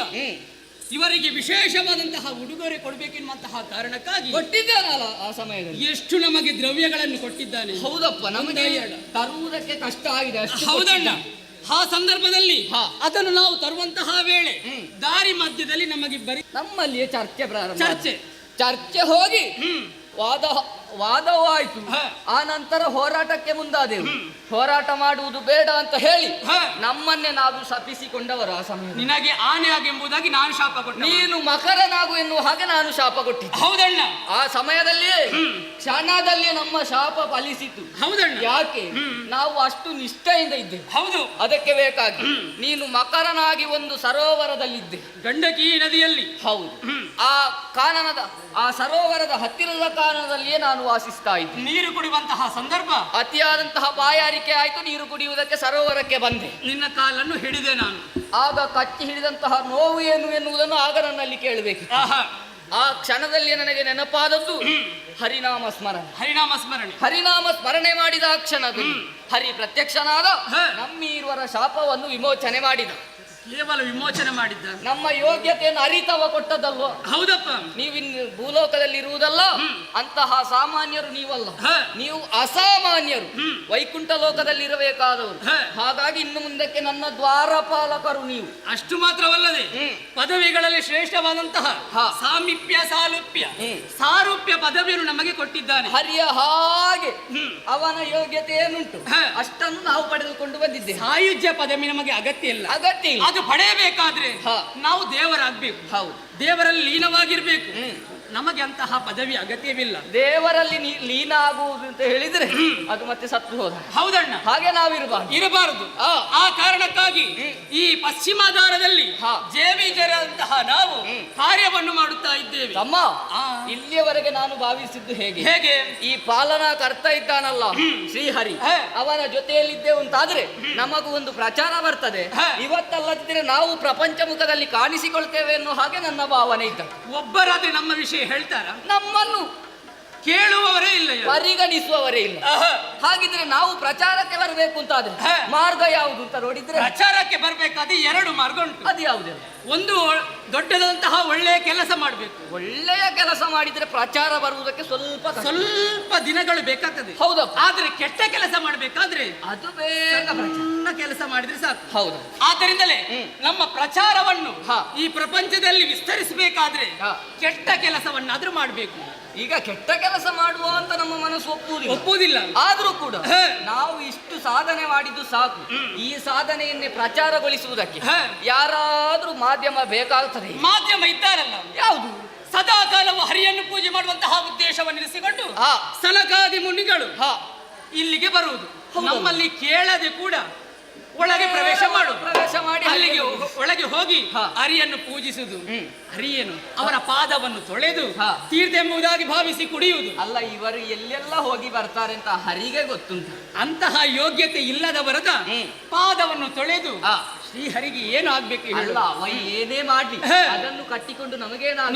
ಇವರಿಗೆ ವಿಶೇಷವಾದಂತಹ ಉಡುಗೊರೆ ಕೊಡಬೇಕೆನ್ನುವಂತಹ ಕಾರಣಕ್ಕಾಗಿ ಕೊಟ್ಟಿದ್ದಾನಲ್ಲ ಆ ಸಮಯದಲ್ಲಿ ಎಷ್ಟು ನಮಗೆ ದ್ರವ್ಯಗಳನ್ನು ಕೊಟ್ಟಿದ್ದಾನೆ. ಹೌದಪ್ಪ, ನಮಗೆ ತರುವುದಕ್ಕೆ ಕಷ್ಟ ಆಗಿದೆ. ಹೌದಣ್ಣ, ಆ ಸಂದರ್ಭದಲ್ಲಿ ಅದನ್ನು ನಾವು ತರುವಂತಹ ವೇಳೆ ದಾರಿ ಮಧ್ಯದಲ್ಲಿ ನಮಗೆ ಬರೀ ನಮ್ಮಲ್ಲಿಯೇ ಚರ್ಚೆ ಪ್ರಾರಂಭ. ಚರ್ಚೆ ಹೋಗಿ ವಾದ ವಾದವೂ ಆಯ್ತು. ಹ. ಆ ನಂತರ ಹೋರಾಟಕ್ಕೆ ಮುಂದಾದೆವು. ಹೋರಾಟ ಮಾಡುವುದು ಬೇಡ ಅಂತ ಹೇಳಿ ಹ. ನಮ್ಮನ್ನೇ ನಾವು ಶಪಿಸಿಕೊಂಡವರು ಆ ಸಮಯ. ನಿನಗೆ ಆನೆಯಾಗೆಂಬುದಾಗಿ ನಾನು ಶಾಪ ಕೊಟ್ಟೆ. ನೀನು ಮಕರನಾಗು ಎನ್ನುವ ಹಾಗೆ ನಾನು ಶಾಪ ಕೊಟ್ಟಿದ್ದೆ. ಹೌದಣ್ಣ. ಆ ಸಮಯದಲ್ಲಿಯೇ ಕ್ಷಣದಲ್ಲಿಯೇ ನಮ್ಮ ಶಾಪ ಫಲಿಸಿತು. ಹೌದಣ್ಣ. ಯಾಕೆ? ನಾವು ಅಷ್ಟು ನಿಷ್ಠೆಯಿಂದ ಇದ್ದೇವೆ. ಹೌದು. ಅದಕ್ಕೆ ಬೇಕಾಗಿ ನೀನು ಮಕರನಾಗಿ ಒಂದು ಸರೋವರದಲ್ಲಿದ್ದೆ, ಗಂಡಕಿ ನದಿಯಲ್ಲಿ. ಹೌದು. ಆ ಕಾನನದ ಆ ಸರೋವರದ ಹತ್ತಿರದ ಕಾನನದಲ್ಲಿಯೇ ನಾನು ವಾಸಿಸ್ತಾ ಇದ್ದೆ. ನೀರು ಕುಡಿಯುವಂತಹ ಸಂದರ್ಭ, ಅತಿಯಾದಂತಹ ಬಾಯಾರಿಕೆ ಆಯ್ತು, ನೀರು ಕುಡಿಯುವುದಕ್ಕೆ ಸರೋವರಕ್ಕೆ ಬಂದೆ. ನಿನ್ನ ಕಾಲನ್ನು ಹಿಡಿದೆ ನಾನು. ಆಗ ಕಚ್ಚಿ ಹಿಡಿದಂತಹ ನೋವು ಏನು ಎನ್ನುವುದನ್ನು ಆಗ ನನ್ನಲ್ಲಿ ಕೇಳಬೇಕು. ಆಹಾ. ಆ ಕ್ಷಣದಲ್ಲಿ ನನಗೆ ನೆನಪಾದದ್ದು ಹರಿನಾಮ ಸ್ಮರಣೆ. ಹರಿನಾಮ ಸ್ಮರಣೆ. ಹರಿನಾಮ ಸ್ಮರಣೆ ಮಾಡಿದ ಆ ಕ್ಷಣದಲ್ಲಿ ಹರಿ ಪ್ರತ್ಯಕ್ಷನಾದ ಹ. ನಮ್ಮೀರ್ವರ ಶಾಪವನ್ನು ವಿಮೋಚನೆ ಮಾಡಿದ. ಕೇವಲ ವಿಮೋಚನೆ ಮಾಡಿದ್ದ. ನಮ್ಮ ಯೋಗ್ಯತೆಯನ್ನು ಅರಿತವ ಕೊಟ್ಟದಲ್ವ. ಹೌದಪ್ಪ. ನೀವಿನ್ನು ಭೂಲೋಕದಲ್ಲಿ ಇರುವುದಲ್ಲ, ಅಂತಹ ಸಾಮಾನ್ಯರು ನೀವಲ್ಲ, ಹ. ನೀವು ಅಸಾಮಾನ್ಯರು, ವೈಕುಂಠ ಲೋಕದಲ್ಲಿ ಇರಬೇಕಾದವರು. ಹ. ಹಾಗಾಗಿ ಇನ್ನು ಮುಂದಕ್ಕೆ ನನ್ನ ದ್ವಾರಪಾಲಕರು ನೀವು. ಅಷ್ಟು ಮಾತ್ರವಲ್ಲದೆ ಪದವಿಗಳಲ್ಲಿ ಶ್ರೇಷ್ಠವಾದಂತಹ ಹ. ಸಾಮೀಪ್ಯ, ಸಾಲುಪ್ಯ, ಸಾರೂಪ್ಯ ಪದವಿಯನ್ನು ನಮಗೆ ಕೊಟ್ಟಿದ್ದಾನೆ. ಹರಿಯ ಹಾಗೆ ಅವನ ಯೋಗ್ಯತೆ ಏನುಂಟು ಹ. ಅಷ್ಟನ್ನು ನಾವು ಪಡೆದುಕೊಂಡು ಬಂದಿದ್ದೇವೆ. ಸಾಯುಜ್ಯ ಪದವಿ ನಮಗೆ ಅಗತ್ಯ ಇಲ್ಲ. ಅಗತ್ಯ ಇಲ್ಲ. ಅದು ಪಡೆಯಬೇಕಾದ್ರೆ ಹ. ನಾವು ದೇವರಾಗ್ಬೇಕು, ಹೌದು. ದೇವರಲ್ಲಿ ಲೀನವಾಗಿರ್ಬೇಕು. ನಮಗೆ ಅಂತಹ ಪದವಿ ಅಗತ್ಯವಿಲ್ಲ. ದೇವರಲ್ಲಿ ಲೀನ ಆಗುವುದು ಅಂತ ಹೇಳಿದ್ರೆ ಅದು ಮತ್ತೆ ಸತ್ತು ಹೋದ. ಹೌದಣ್ಣ. ಹಾಗೆ ನಾವಿರಬಾರ್ದು. ಇರಬಾರದು. ಆ ಕಾರಣಕ್ಕಾಗಿ ಈ ಪಶ್ಚಿಮಾಧಾರದಲ್ಲಿ ಹ. ಜೇವಿಜರಂತಹ ನಾವು ಕಾರ್ಯವನ್ನು ಮಾಡುತ್ತಾ ಇದ್ದೇವೆ. ತಮ್ಮ, ಇಲ್ಲಿಯವರೆಗೆ ನಾನು ಭಾವಿಸಿದ್ದು ಹೇಗೆ? ಹೇಗೆ? ಈ ಪಾಲನಾ ಕರ್ತ ಇದ್ದಾನಲ್ಲ ಶ್ರೀಹರಿ, ಹ. ಅವನ ಜೊತೆಯಲ್ಲಿದ್ದೇವೆ ಅಂತಾದ್ರೆ ನಮಗೂ ಒಂದು ಪ್ರಚಾರ ಬರ್ತದೆ. ಹ. ಇವತ್ತಲ್ಲದಿದ್ರೆ ನಾವು ಪ್ರಪಂಚ ಮುಖದಲ್ಲಿ ಕಾಣಿಸಿಕೊಳ್ತೇವೆ ಎನ್ನುವ ಹಾಗೆ ನನ್ನ ಭಾವನೆ ಇದ್ದ. ಒಬ್ಬರಾದ್ರೆ ನಮ್ಮ ವಿಷಯ ಹೇಳ್ತಾರ? ನಮ್ಮನ್ನು ಕೇಳುವವರೇ ಇಲ್ಲ, ಪರಿಗಣಿಸುವವರೇ ಇಲ್ಲ. ಹಾಗಿದ್ರೆ ನಾವು ಪ್ರಚಾರಕ್ಕೆ ಬರಬೇಕು ಅಂತಾದ್ರೆ ಹ. ಮಾರ್ಗ ಯಾವುದು ಅಂತ ನೋಡಿದ್ರೆ ಪ್ರಚಾರಕ್ಕೆ ಬರಬೇಕಾದ್ರೆ ಎರಡು ಮಾರ್ಗ ಉಂಟು. ಅದು ಯಾವುದಿಲ್ಲ. ಒಂದು ದೊಡ್ಡದಂತಹ ಒಳ್ಳೆಯ ಕೆಲಸ ಮಾಡಬೇಕು. ಒಳ್ಳೆಯ ಕೆಲಸ ಮಾಡಿದ್ರೆ ಪ್ರಚಾರ ಬರುವುದಕ್ಕೆ ಸ್ವಲ್ಪ ದಿನಗಳು ಬೇಕಾಗ್ತದೆ. ಹೌದಪ್ಪ. ಆದ್ರೆ ಕೆಟ್ಟ ಕೆಲಸ ಮಾಡಬೇಕಾದ್ರೆ ಅದು ಬೇಗ ಸಣ್ಣ ಕೆಲಸ ಮಾಡಿದ್ರೆ ಸಾಕು. ಹೌದು. ಆದ್ದರಿಂದಲೇ ನಮ್ಮ ಪ್ರಚಾರವನ್ನು ಹ. ಈ ಪ್ರಪಂಚದಲ್ಲಿ ವಿಸ್ತರಿಸಬೇಕಾದ್ರೆ ಹ. ಕೆಟ್ಟ ಕೆಲಸವನ್ನಾದ್ರೂ ಮಾಡಬೇಕು. ಈಗ ಕೆಟ್ಟ ಕೆಲಸ ಮಾಡುವ ಅಂತ ನಮ್ಮ ಮನಸ್ಸು ಒಪ್ಪುವುದಿಲ್ಲ. ಆದ್ರೂ ಕೂಡ ಹ. ನಾವು ಇಷ್ಟು ಸಾಧನೆ ಮಾಡಿದ್ದು ಸಾಕು. ಈ ಸಾಧನೆಯನ್ನೇ ಪ್ರಚಾರಗೊಳಿಸುವುದಕ್ಕೆ ಹ. ಯಾರಾದ್ರೂ ಮಾಧ್ಯಮ ಬೇಕಾಗುತ್ತದೆ. ಮಾಧ್ಯಮ ಇದ್ದಾರಲ್ಲ, ಯಾವುದು? ಸದಾ ಕಾಲವು ಹರಿಯನ್ನು ಪೂಜೆ ಮಾಡುವಂತಹ ಉದ್ದೇಶವನ್ನು ಇರಿಸಿಕೊಂಡು ಹ. ಸನಕಾದಿ ಮುನಿಗಳು ಹ. ಇಲ್ಲಿಗೆ ಬರುವುದು. ಹೌದು. ನಮ್ಮಲ್ಲಿ ಕೇಳದೆ ಕೂಡ ಒಳಗೆ ಪ್ರವೇಶ ಮಾಡಿ ಅಲ್ಲಿಗೆ ಒಳಗೆ ಹೋಗಿ ಹ. ಹರಿಯನ್ನು ಪೂಜಿಸುವುದು. ಹರಿಯೇನು ಅವರ ಪಾದವನ್ನು ತೊಳೆದು ಹ. ತೀರ್ಥ ಎಂಬುದಾಗಿ ಭಾವಿಸಿ ಕುಡಿಯುವುದು. ಅಲ್ಲ, ಇವರು ಎಲ್ಲೆಲ್ಲ ಹೋಗಿ ಬರ್ತಾರೆ ಅಂತ ಹರಿಗೆ ಗೊತ್ತುಂಟು. ಅಂತಹ ಯೋಗ್ಯತೆ ಇಲ್ಲದವರದ ಪಾದವನ್ನು ತೊಳೆದು ಹ. ಶ್ರೀಹರಿಗೆ ಏನು ಆಗ್ಬೇಕು ಹೇಳು? ಅಲ್ಲ, ಅವ ಏನೇ ಮಾಡ್ಲಿ ಹ. ಅದನ್ನು ಕಟ್ಟಿಕೊಂಡು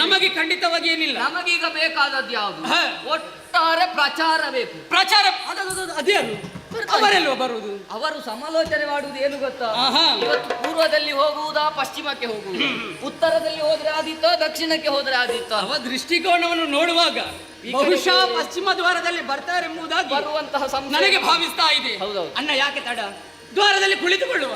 ನಮಗೆ ಖಂಡಿತವಾಗಿ ಏನಿಲ್ಲ. ನಮಗೀಗ ಬೇಕಾದದ್ದು ಯಾವುದು? ಹ. ಒಟ್ಟಾರೆ ಪ್ರಚಾರ ಬೇಕು. ಪ್ರಚಾರ ಅದೇ ಅವರೆಲ್ಲೋ ಬರುವುದು. ಅವರು ಸಮಾಲೋಚನೆ ಮಾಡುವುದು ಏನು ಗೊತ್ತಾ? ಆಹಾ. ಇವತ್ತು ಪೂರ್ವದಲ್ಲಿ ಹೋಗುವುದಾ, ಪಶ್ಚಿಮಕ್ಕೆ ಹೋಗುವುದು, ಉತ್ತರದಲ್ಲಿ ಹೋದ್ರೆ ಆದಿತ್ತೋ, ದಕ್ಷಿಣಕ್ಕೆ ಹೋದ್ರೆ ಆದಿತ್ತೋ? ಅವ ದೃಷ್ಟಿಕೋನವನ್ನು ನೋಡುವಾಗ ಬಹುಶಃ ಪಶ್ಚಿಮ ದ್ವಾರದಲ್ಲಿ ಬರ್ತಾರೆ ಎಂಬುದಾಗಿ ಬರುವಂತಹ ಸಂಶಯ ನನಗೆ ಭಾವಿಸ್ತಾ ಇದೆ. ಹೌದೌದು. ಅಣ್ಣ, ಯಾಕೆ ತಡ? ದ್ವಾರದಲ್ಲಿ ಕುಳಿತುಕೊಳ್ಳುವ.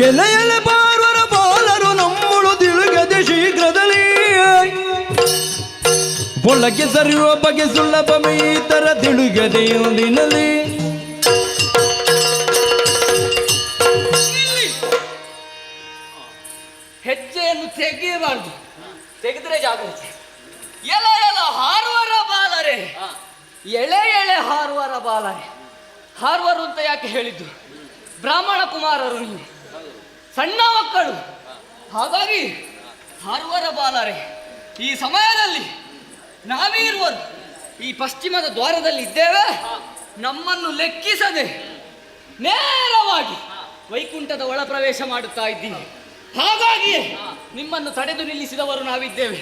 ಎಲೆ ಬಾರ್ವರ ಬಾಲರು ನಮ್ಮಳು ತಿಳುಗದೆ ಶೀಘ್ರದಲ್ಲಿ ಒಳಗೆ ಸರಿಯುವ ಬಗೆ ಸುಲಭ ಈ ತರ ತಿಳುಗದೆಯೊಂದಿನಲ್ಲಿ ಹೆಜ್ಜೆಯನ್ನು ಅದು ತೆಗೆಯಬಾರ್ದು, ತೆಗೆದ್ರೆ ಜಾಗೃತಿ. ಎಲ ಎಲ ಹಾರುವರ ಬಾಲರೆ, ಎಳೆ ಎಳೆ ಹಾರುವರ ಬಾಲರೆ. ಹಾರುವರು ಅಂತ ಯಾಕೆ ಹೇಳಿದ್ದು? ಬ್ರಾಹ್ಮಣ ಕುಮಾರರು ನೀವು, ಸಣ್ಣ ಮಕ್ಕಳು, ಹಾಗಾಗಿ ಹಾರುವರ ಬಾಲರೆ. ಈ ಸಮಯದಲ್ಲಿ ನಾವೇ ಇರುವರು ಈ ಪಶ್ಚಿಮದ ದ್ವಾರದಲ್ಲಿ ಇದ್ದೇವೆ. ನಮ್ಮನ್ನು ಲೆಕ್ಕಿಸದೆ ನೇರವಾಗಿ ವೈಕುಂಠದ ಒಳ ಪ್ರವೇಶ ಮಾಡುತ್ತಾ ಇದ್ದೀವಿ. ಹಾಗಾಗಿ ನಿಮ್ಮನ್ನು ತಡೆದು ನಿಲ್ಲಿಸಿದವರು ನಾವಿದ್ದೇವೆ.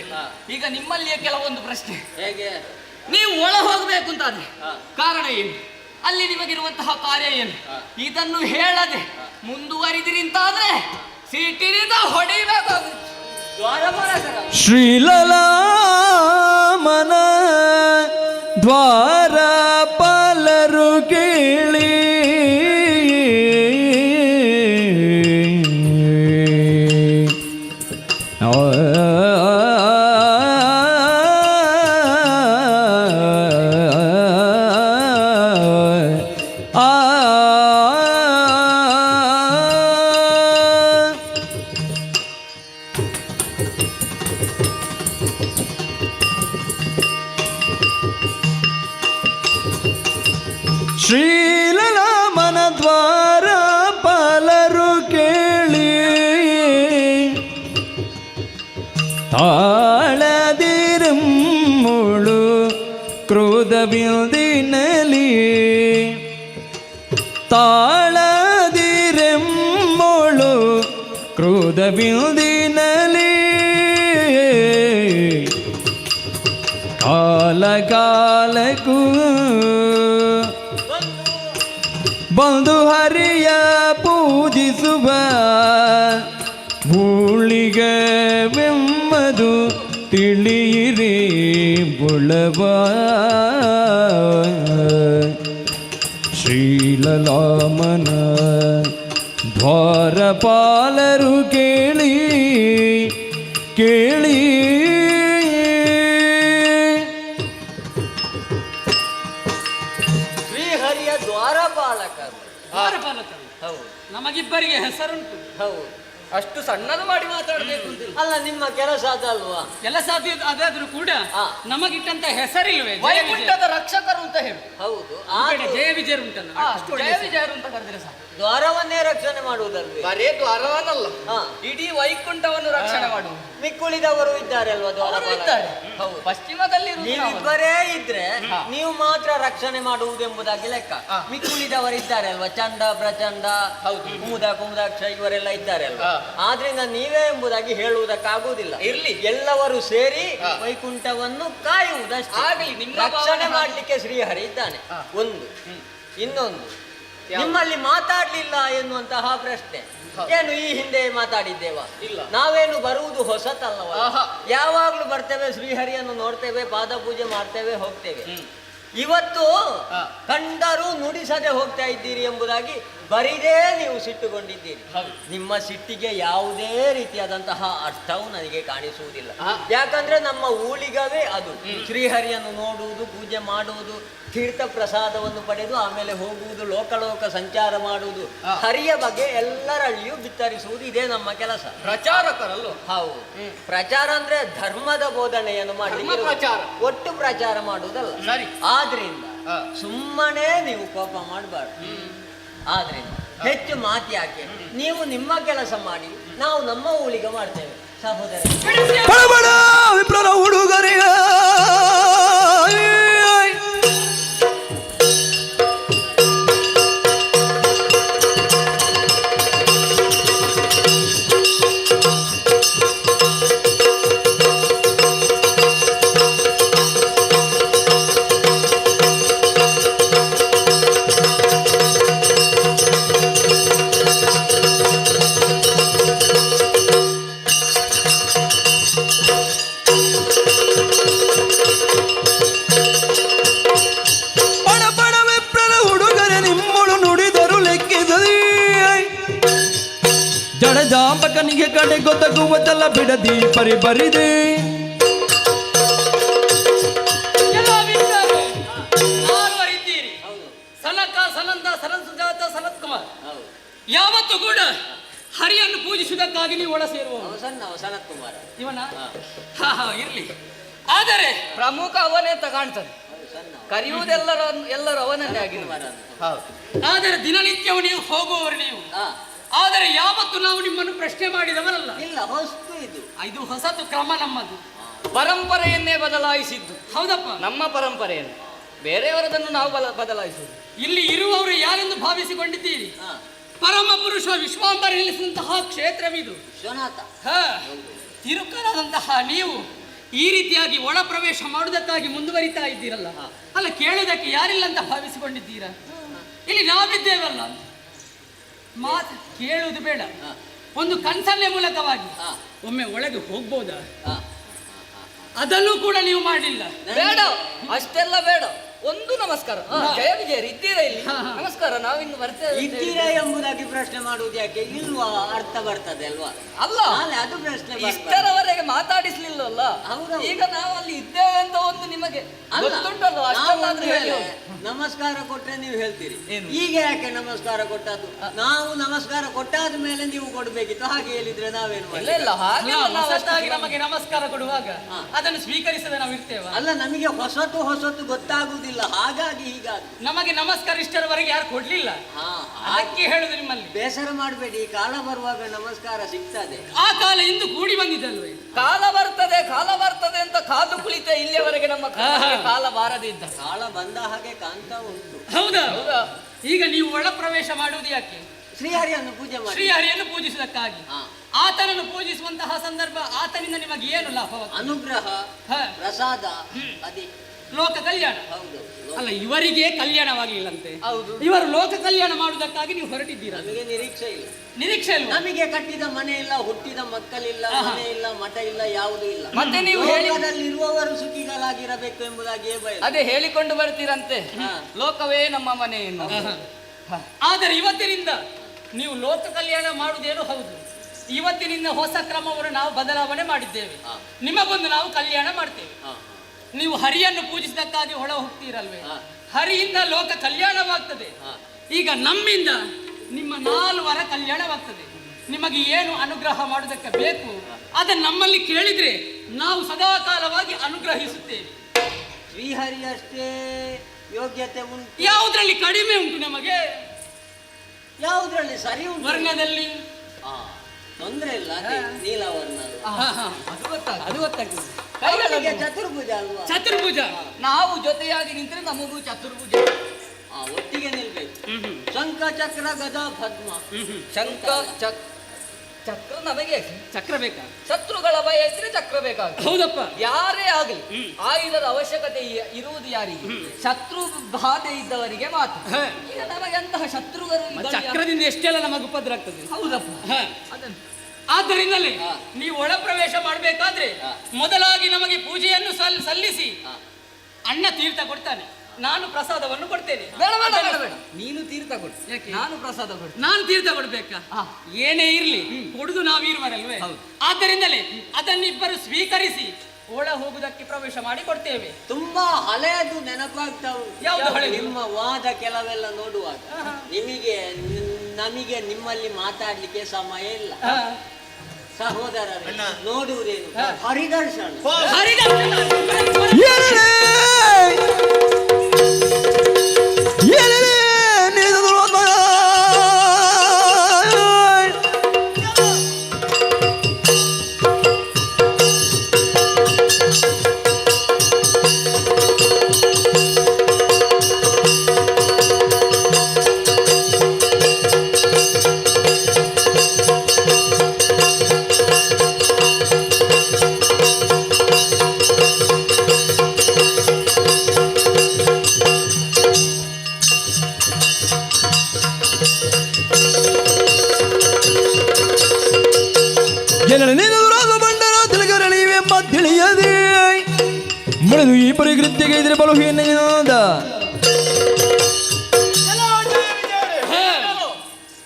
ಈಗ ನಿಮ್ಮಲ್ಲಿಯೇ ಕೆಲವೊಂದು ಪ್ರಶ್ನೆ. ಹೇಗೆ? ನೀವು ಒಳ ಹೋಗಬೇಕು ಅಂತಾದ್ರೆ ಕಾರಣ ಏನು? ಅಲ್ಲಿ ನಿಮಗಿರುವಂತಹ ಕಾರ್ಯ ಏನು? ಇದನ್ನು ಹೇಳದೆ ಮುಂದುವರಿದಿರಿ ಅಂತಾದ್ರೆ ಸಿಟ್ಟಿನಿಂದ ಹೊಡಿಬೇಕಾಗುತ್ತೆ. ಶ್ರೀಲಲಾಮನ ದ್ವಾರಪಾಲರು ಕೇಳಿ ಶ್ರೀಲಲಾಮನ ದ್ವಾರಪಾಲರು ಕೇಳಿ ತಾಳದಿರಮ್ಮುಳು ಕ್ರೋಧವಿಲ್ದಿನಲಿ, ತಾಳದಿರಮ್ಮುಳು ಕ್ರೋಧವಿಲ್ದಿನಲಿ, ಕಾಲ ಕಾಲಕ್ಕೂ ಬಂದು ಹರಿಯ ಪೂಜಿಸುವ ಊಳಿಗವೆಮ್ಮದು ತಿಳಿಯಿರಿ ಬುಳವ. ಶ್ರೀಲಲಾಮನ ದ್ವಾರಪಾಲರು ಕೇಳಿ ಕೇಳಿ ಶ್ರೀಹರಿಯ ದ್ವಾರಪಾಲಕರು. ಹೌದು, ನಮಗಿಬ್ಬರಿಗೆ ಹೆಸರುಂಟು. ಹೌದು. ಅಷ್ಟು ಸಣ್ಣದು ಮಾಡಿ ಮಾತಾಡಬೇಕು ಅಂತಿಲ್ಲ. ಅಲ್ಲ, ನಿಮ್ಮ ಕೆಲಸ ಅದಲ್ವಾ? ಕೆಲಸ ಅದಾದ್ರೂ ಕೂಡ ಹಾ. ನಮಗಿಟ್ಟಂತ ಹೆಸರಿಲ್ವೇ? ವೈಕುಂಠದ ರಕ್ಷಕರು ಅಂತ ಹೇಳಿ. ಹೌದು. ಜಯ ವಿಜಯರು ಉಂಟಲ್ಲ, ಅಷ್ಟು ಒಳ್ಳೆಯ ಜಯ ವಿಜಯರು ಅಂತ ಕರೆದ್ರೆ ಸಾಕು. ದ್ವಾರವನ್ನೇ ರಕ್ಷಣೆ ಮಾಡುವುದಲ್ವೇ? ಬರೇ ದ್ವಾರವನ್ನಲ್ಲ, ಹಾ. ಇಡೀ ವೈಕುಂಠವನ್ನು ರಕ್ಷಣೆ ಮಾಡುವ ಮಿಕ್ಕುಳಿದವರು ಇದ್ದಾರೆ ಅಲ್ವಾ ಅವರು ದ್ವಾರಪಾಲಕರು? ಇದ್ದಾರೆ. ಹೌದು. ಪಶ್ಚಿಮದಲ್ಲಿ ಇರುವುದು ನಾವು. ನೀವಿಬ್ಬರೇ ಇದ್ರೆ ನೀವು ಮಾತ್ರ ರಕ್ಷಣೆ ಮಾಡುವುದೆಂಬುದಾಗಿ ಲೆಕ್ಕ. ಮಿಕ್ಕುಳಿದವರಿದ್ದಾರೆ ಅಲ್ವಾ? ಚಂಡ ಪ್ರಚಂಡ, ಕುಮುದ ಕುಮುದಾಕ್ಷ ಇವರೆಲ್ಲ ಇದ್ದಾರೆ ಅಲ್ವಾ? ಆದ್ರಿಂದ ನೀವೇ ಎಂಬುದಾಗಿ ಹೇಳುವುದಕ್ಕಾಗುವುದಿಲ್ಲ. ಇರ್ಲಿ, ಎಲ್ಲವರು ಸೇರಿ ವೈಕುಂಠವನ್ನು ಕಾಯುವುದಷ್ಟೇ. ಆಗಲಿ, ನಿಮ್ಮ ರಕ್ಷಣೆ ಮಾಡ್ಲಿಕ್ಕೆ ಶ್ರೀಹರಿ ಇದ್ದಾನೆ. ಒಂದು. ಇನ್ನೊಂದು, ನಿಮ್ಮಲ್ಲಿ ಮಾತಾಡ್ಲಿಲ್ಲ ಎನ್ನುವಂತಹ ಪ್ರಶ್ನೆ. ಏನು ಈ ಹಿಂದೆ ಮಾತಾಡಿದ್ದೇವಾ? ಇಲ್ಲ. ನಾವೇನು ಬರುವುದು ಹೊಸತಲ್ಲವ? ಆಹಾ. ಯಾವಾಗ್ಲೂ ಬರ್ತೇವೆ, ಶ್ರೀಹರಿಯನ್ನು ನೋಡ್ತೇವೆ, ಪಾದ ಪೂಜೆ ಮಾಡ್ತೇವೆ, ಹೋಗ್ತೇವೆ. ಇವತ್ತು ಕಂಡರೂ ನುಡಿಸದೆ ಹೋಗ್ತಾ ಇದ್ದೀರಿ ಎಂಬುದಾಗಿ ಬರಿದೇ ನೀವು ಸಿಟ್ಟುಕೊಂಡಿದ್ದೀರಿ. ನಿಮ್ಮ ಸಿಟ್ಟಿಗೆ ಯಾವುದೇ ರೀತಿಯಾದಂತಹ ಅರ್ಥವು ನನಗೆ ಕಾಣಿಸುವುದಿಲ್ಲ. ಯಾಕಂದ್ರೆ ನಮ್ಮ ಊಳಿಗವೇ ಅದು. ಶ್ರೀಹರಿಯನ್ನು ನೋಡುವುದು, ಪೂಜೆ ಮಾಡುವುದು, ತೀರ್ಥ ಪ್ರಸಾದವನ್ನು ಪಡೆದು ಆಮೇಲೆ ಹೋಗುವುದು, ಲೋಕಲೋಕ ಸಂಚಾರ ಮಾಡುವುದು, ಹರಿಯ ಬಗ್ಗೆ ಎಲ್ಲರಲ್ಲಿಯೂ ಬಿತ್ತರಿಸುವುದು, ಇದೇ ನಮ್ಮ ಕೆಲಸ. ಪ್ರಚಾರಕರಲ್ಲೋ? ಹೌದು. ಪ್ರಚಾರ ಅಂದ್ರೆ ಧರ್ಮದ ಬೋಧನೆಯನ್ನು ಮಾಡಲಿಕ್ಕೆ, ಪ್ರಚಾರ, ಒಟ್ಟು ಪ್ರಚಾರ ಮಾಡುವುದಲ್ಲ. ಸರಿ. ಆದ್ರಿಂದ ಸುಮ್ಮನೆ ನೀವು ಕೋಪ ಮಾಡಬಾರ್ದು. ಆದ್ರಿಂದ ಹೆಚ್ಚು ಮಾತು ಯಾಕೆ? ನೀವು ನಿಮ್ಮ ಕೆಲಸ ಮಾಡಿ, ನಾವು ನಮ್ಮ ಊಳಿಗೆ ಮಾಡ್ತೇವೆ ಸಹೋದರ. ಬಡ ವಿಪ್ರರ ಹುಡುಗರಿಗ ಜಾಂಬಕನಿಗೆ ಕಡೆ ಗೊತ್ತಾಗುವುದೆಲ್ಲ ಬಿಡದಿ ಪರಿ ಬರಿದೆ. ಸನಕ ಸನಂದ ಸನತ್ ಸುಜಾತ ಸನತ್ ಕುಮಾರ್ ಯಾವತ್ತೂ ಕೂಡ ಹರಿಯನ್ನು ಪೂಜಿಸುವುದಕ್ಕಾಗಿ ನೀವು ಒಳ ಸೇರುವ ಸನತ್ ಕುಮಾರ ಇವನ ಇರ್ಲಿ. ಆದರೆ ಪ್ರಮುಖ ಅವನೇ ಅಂತ ಕಾಣ್ತದೆ. ಎಲ್ಲರೂ ಅವನಲ್ಲೇ ಆಗಿರುವರು. ಆದರೆ ದಿನನಿತ್ಯವೂ ನೀವು ಹೋಗುವವರು ನೀವು. ಆದರೆ ಯಾವತ್ತು ನಾವು ನಿಮ್ಮನ್ನು ಪ್ರಶ್ನೆ ಮಾಡಿದವರಲ್ಲ. ಇಲ್ಲ, ಹೊಸ್ತು ಇದು ಹೊಸತು ಕ್ರಮ ನಮ್ಮದು. ಪರಂಪರೆಯನ್ನೇ ಬದಲಾಯಿಸಿದ್ದು. ಹೌದಪ್ಪ, ನಮ್ಮ ಪರಂಪರೆಯನ್ನು. ಬೇರೆಯವರದನ್ನು ನಾವು ಬದಲಾಯಿಸುವುದು. ಇಲ್ಲಿ ಇರುವವರು ಯಾರೆಂದು ಭಾವಿಸಿಕೊಂಡಿದ್ದೀರಿ? ಪರಮ ಪುರುಷ ವಿಶ್ವಾಂಬರ ನೆಲೆಸಿದಂತಹ ಕ್ಷೇತ್ರವಿದು. ತಿರುಕರಾದಂತಹ ನೀವು ಈ ರೀತಿಯಾಗಿ ಒಳ ಪ್ರವೇಶ ಮಾಡುವುದಕ್ಕಾಗಿ ಮುಂದುವರಿತಾ ಇದ್ದೀರಲ್ಲ, ಅಲ್ಲ ಕೇಳುವುದಕ್ಕೆ ಯಾರಿಲ್ಲ ಅಂತ ಭಾವಿಸಿಕೊಂಡಿದ್ದೀರಾ? ಇಲ್ಲಿ ನಾವಿದ್ದೇವಲ್ಲ, ಮಾತು ಕೇಳುವುದು ಬೇಡ, ಒಂದು ಕನ್ಸಲ್ಲೆ ಮೂಲಕವಾಗಿ ಒಮ್ಮೆ ಒಳಗೆ ಹೋಗ್ಬೋದಾ? ಅದನ್ನು ಕೂಡ ನೀವು ಮಾಡಿಲ್ಲ. ಬೇಡ, ಅಷ್ಟೆಲ್ಲ ಬೇಡ. ಒಂದು ನಮಸ್ಕಾರ. ಜಯ ವಿಜಯರು ಇದ್ದೀರಾ ಇಲ್ಲಿ? ನಮಸ್ಕಾರ, ನಾವಿನ್ನು ಬರ್ತೇವೆ. ಇದ್ದೀರಾ ಎಂಬುದಾಗಿ ಪ್ರಶ್ನೆ ಮಾಡುವುದು ಯಾಕೆ? ಇಲ್ವಾ? ಅರ್ಥ ಬರ್ತದೆ ಅಲ್ವಾ? ಅಲ್ಲ, ಅದು ಪ್ರಶ್ನೆ. ಇಷ್ಟರವರೆಗೆ ಮಾತಾಡಿಸ್ಲಿಲ್ಲಲ್ಲ. ಈಗ ನಾವು ಅಲ್ಲಿ ಇದ್ದೇವೆ ಅಂತ ಒಂದು ನಿಮಗೆ ಗೊತ್ತುಂಟಲ್ಲ. ಅಷ್ಟೊಂದಾದ್ರೂ ಹೇಳಿ. ನಮಸ್ಕಾರ ಕೊಟ್ರೆ ನೀವು ಹೇಳ್ತೀರಿ, ಈಗ ಯಾಕೆ ನಮಸ್ಕಾರ ಕೊಟ್ಟದ್ದು? ನಾವು ನಮಸ್ಕಾರ ಕೊಟ್ಟಾದ ಮೇಲೆ ನೀವು ಕೊಡ್ಬೇಕಿತ್ತು. ಹಾಗೆ ಹೇಳಿದ್ರೆ ನಾವೇನು ಹೊಸತಾಗಿ ನಮಗೆ ನಮಸ್ಕಾರ ಕೊಡುವಾಗ ಅದನ್ನು ಸ್ವೀಕರಿಸದೆ ನಾವು ಇರ್ತೇವೆ. ಅಲ್ಲ, ನಮಗೆ ಹೊಸತು ಗೊತ್ತಾಗುವುದಿಲ್ಲ, ಹಾಗಾಗಿ ಹೀಗಾಗಿ ನಮಗೆ ನಮಸ್ಕಾರ ಇಷ್ಟರವರೆಗೆ ಯಾರು ಕೊಡ್ಲಿಲ್ಲ. ಅದಕ್ಕೆ ಹೇಳುದು ನಿಮ್ಮಲ್ಲಿ ಬೇಸರ ಮಾಡಬೇಡಿ. ಕಾಲ ಬರುವಾಗ ನಮಸ್ಕಾರ ಸಿಗ್ತದೆ. ಆ ಕಾಲ ಇಂದು ಕೂಡಿ ಬಂದಿದ್ದಲ್ವೇ? ಕಾಲ ಬರ್ತದೆ ಅಂತ ಕಾದು ಕುಳಿತ ಇಲ್ಲಿಯವರೆಗೆ ನಮ್ಮ ಕಾಲ ಬಾರದೆ ಇದ್ದ. ಕಾಲ ಬಂದ ಹಾಗೆ ಕಾಣ್ತಾ ಉಂಟು. ಹೌದಾ? ಈಗ ನೀವು ಒಳ ಪ್ರವೇಶ ಮಾಡುವುದು ಯಾಕೆ? ಶ್ರೀಹರಿಯನ್ನು ಪೂಜೆ ಮಾಡಿ. ಶ್ರೀಹರಿಯನ್ನು ಪೂಜಿಸುವುದಕ್ಕಾಗಿ. ಆತನನ್ನು ಪೂಜಿಸುವಂತಹ ಸಂದರ್ಭ, ಆತನಿಂದ ನಿಮಗೆ ಏನು ಲಾಭ? ಅನುಗ್ರಹ, ಪ್ರಸಾದ, ಅದೇ ಲೋಕ ಕಲ್ಯಾಣ. ಹೌದು. ಅಲ್ಲ, ಇವರಿಗೆ ಕಲ್ಯಾಣವಾಗಿಲ್ಲಂತೆ. ಹೌದು. ಇವರು ಲೋಕ ಕಲ್ಯಾಣ ಮಾಡುವುದಕ್ಕಾಗಿ ನೀವು ಹೊರಟಿದ್ದೀರಾ? ನಮಗೆ ನಿರೀಕ್ಷೆ ಇಲ್ಲ. ನಿರೀಕ್ಷೆ ಇಲ್ಲ. ನಮಗೆ ಕಟ್ಟಿದ ಮನೆ ಇಲ್ಲ, ಹುಟ್ಟಿದ ಮಕ್ಕಳಿಲ್ಲ, ಮನೆ ಇಲ್ಲ, ಮಠ ಇಲ್ಲ, ಯಾವುದೂ ಇಲ್ಲ. ಮತ್ತೆ ನೀವು ಇರುವವರು ಸುಖಿಗಳಾಗಿರಬೇಕು ಎಂಬುದಾಗಿಯೇ ಬಯಲು. ಅದೇ ಹೇಳಿಕೊಂಡು ಬರ್ತೀರಂತೆ, ಲೋಕವೇ ನಮ್ಮ ಮನೆ ಎನ್ನುವುದು. ಆದರೆ ಇವತ್ತಿನಿಂದ ನೀವು ಲೋಕ ಕಲ್ಯಾಣ ಮಾಡುವುದೇನು ಹೌದು. ಇವತ್ತಿನಿಂದ ಹೊಸ ಕ್ರಮವನ್ನು ನಾವು ಬದಲಾವಣೆ ಮಾಡಿದ್ದೇವೆ. ನಿಮಗೊಂದು ನಾವು ಕಲ್ಯಾಣ ಮಾಡ್ತೇವೆ. ನೀವು ಹರಿಯನ್ನು ಪೂಜಿಸಿದಕ್ಕಾಗಿ ಹೊಳ ಹೋಗ್ತೀರಲ್ವೇ? ಹರಿಯಿಂದ ಲೋಕ ಕಲ್ಯಾಣವಾಗ್ತದೆ. ಈಗ ನಮ್ಮಿಂದ ನಿಮ್ಮ 4 ಕಲ್ಯಾಣವಾಗ್ತದೆ. ನಿಮಗೆ ಏನು ಅನುಗ್ರಹ ಮಾಡುವುದಕ್ಕೆ ಬೇಕು ಅದನ್ನು ನಮ್ಮಲ್ಲಿ ಕೇಳಿದ್ರೆ ನಾವು ಸದಾಕಾಲವಾಗಿ ಅನುಗ್ರಹಿಸುತ್ತೇವೆ. ಶ್ರೀಹರಿ ಅಷ್ಟೇ ಯೋಗ್ಯತೆ ಉಂಟು. ಯಾವುದ್ರಲ್ಲಿ ಕಡಿಮೆ ಉಂಟು ನಮಗೆ? ಯಾವುದ್ರಲ್ಲಿ ಸರಿ ಉಂಟು? ವರ್ಣದಲ್ಲಿ ತೊಂದರೆ ಇಲ್ಲ. ನೀಲವರ್ಣ ಅದು ಗೊತ್ತಾಗ್ತದೆ. ಕೈಗಳಿಗೆ ಚತುರ್ಭುಜ ಅಲ್ವಾ? ಚತುರ್ಭುಜ. ನಾವು ಜೊತೆಯಾಗಿ ನಿಂತರೆ ನಮಗೂ ಚತುರ್ಭುಜ. ಒಟ್ಟಿಗೆ ನಿಲ್ಬೇಕು. ಶಂಖ, ಚಕ್ರ, ಗದ, ಪದ್ಮ. ಶಂಖ ಚಕ್ರ ನಮಗೆ ಚಕ್ರ ಬೇಕಾ? ಶತ್ರುಗಳ ಭಯ ಇದ್ರೆ ಚಕ್ರ ಬೇಕಾಗುತ್ತೆ. ಹೌದಪ್ಪ. ಯಾರೇ ಆಗಲಿ ಆಯುಧದ ಅವಶ್ಯಕತೆ ಇರುವುದು ಯಾರಿಗೆ? ಶತ್ರು ಬಾಧೆ ಇದ್ದವರಿಗೆ ಮಾತ್ರ. ಈಗ ನಮಗೆ ಅಂತಹ ಶತ್ರುಗಳು ಚಕ್ರದಿಂದ ಎಷ್ಟೆಲ್ಲ ನಮಗೆ ಉಪದ್ರ ಆಗ್ತದೆ. ಹೌದಪ್ಪ. ಅದನ್ನು ಆದ್ದರಿಂದಲೇ ನೀವು ಒಳ ಪ್ರವೇಶ ಮಾಡಬೇಕಾದ್ರೆ ಮೊದಲಾಗಿ ನಮಗೆ ಪೂಜೆಯನ್ನು ಸಲ್ಲಿಸಿ ಅಣ್ಣ ತೀರ್ಥ ಕೊಡ್ತಾನೆ, ನಾನು ಪ್ರಸಾದವನ್ನು ಕೊಡ್ತೇನೆ. ಬೇಡ ಬೇಡ ಬೇಡ ಬೇಡ, ನೀನು ತೀರ್ಥ ಕೊಡು, ನಾನು ಪ್ರಸಾದ ಕೊಡು. ನಾನು ತೀರ್ಥ ಕೊಡ್ಬೇಕಾ? ಏನೇ ಇರ್ಲಿ, ಕೊಡುದು ನಾವಿರುವರಲ್ವೇ? ಆದ್ದರಿಂದಲೇ ಅದನ್ನಿಬ್ಬರು ಸ್ವೀಕರಿಸಿ ಒಳ ಹೋಗುವುದಕ್ಕೆ ಪ್ರವೇಶ ಮಾಡಿ ಕೊಡ್ತೇವೆ. ತುಂಬಾ ಹಳೆಯದು ನೆನಪಾಗ್ತಾವು. ಯಾವುದು ಹಳೆ? ನಿಮ್ಮ ವಾದ ಕೆಲವೆಲ್ಲ ನೋಡುವಾಗ ನಮಗೆ ನಿಮ್ಮಲ್ಲಿ ಮಾತಾಡ್ಲಿಕ್ಕೆ ಸಮಯ ಇಲ್ಲ. ಸಹೋದರರೇ, ನೋಡುವುದೇನು? ಹರಿದರ್ಶನ. ಮುಳಿದು ಈ ಪರಿಕೃತ್ಯಗೆ ಇದ್ರೆ ಬಲು ಏನಾದ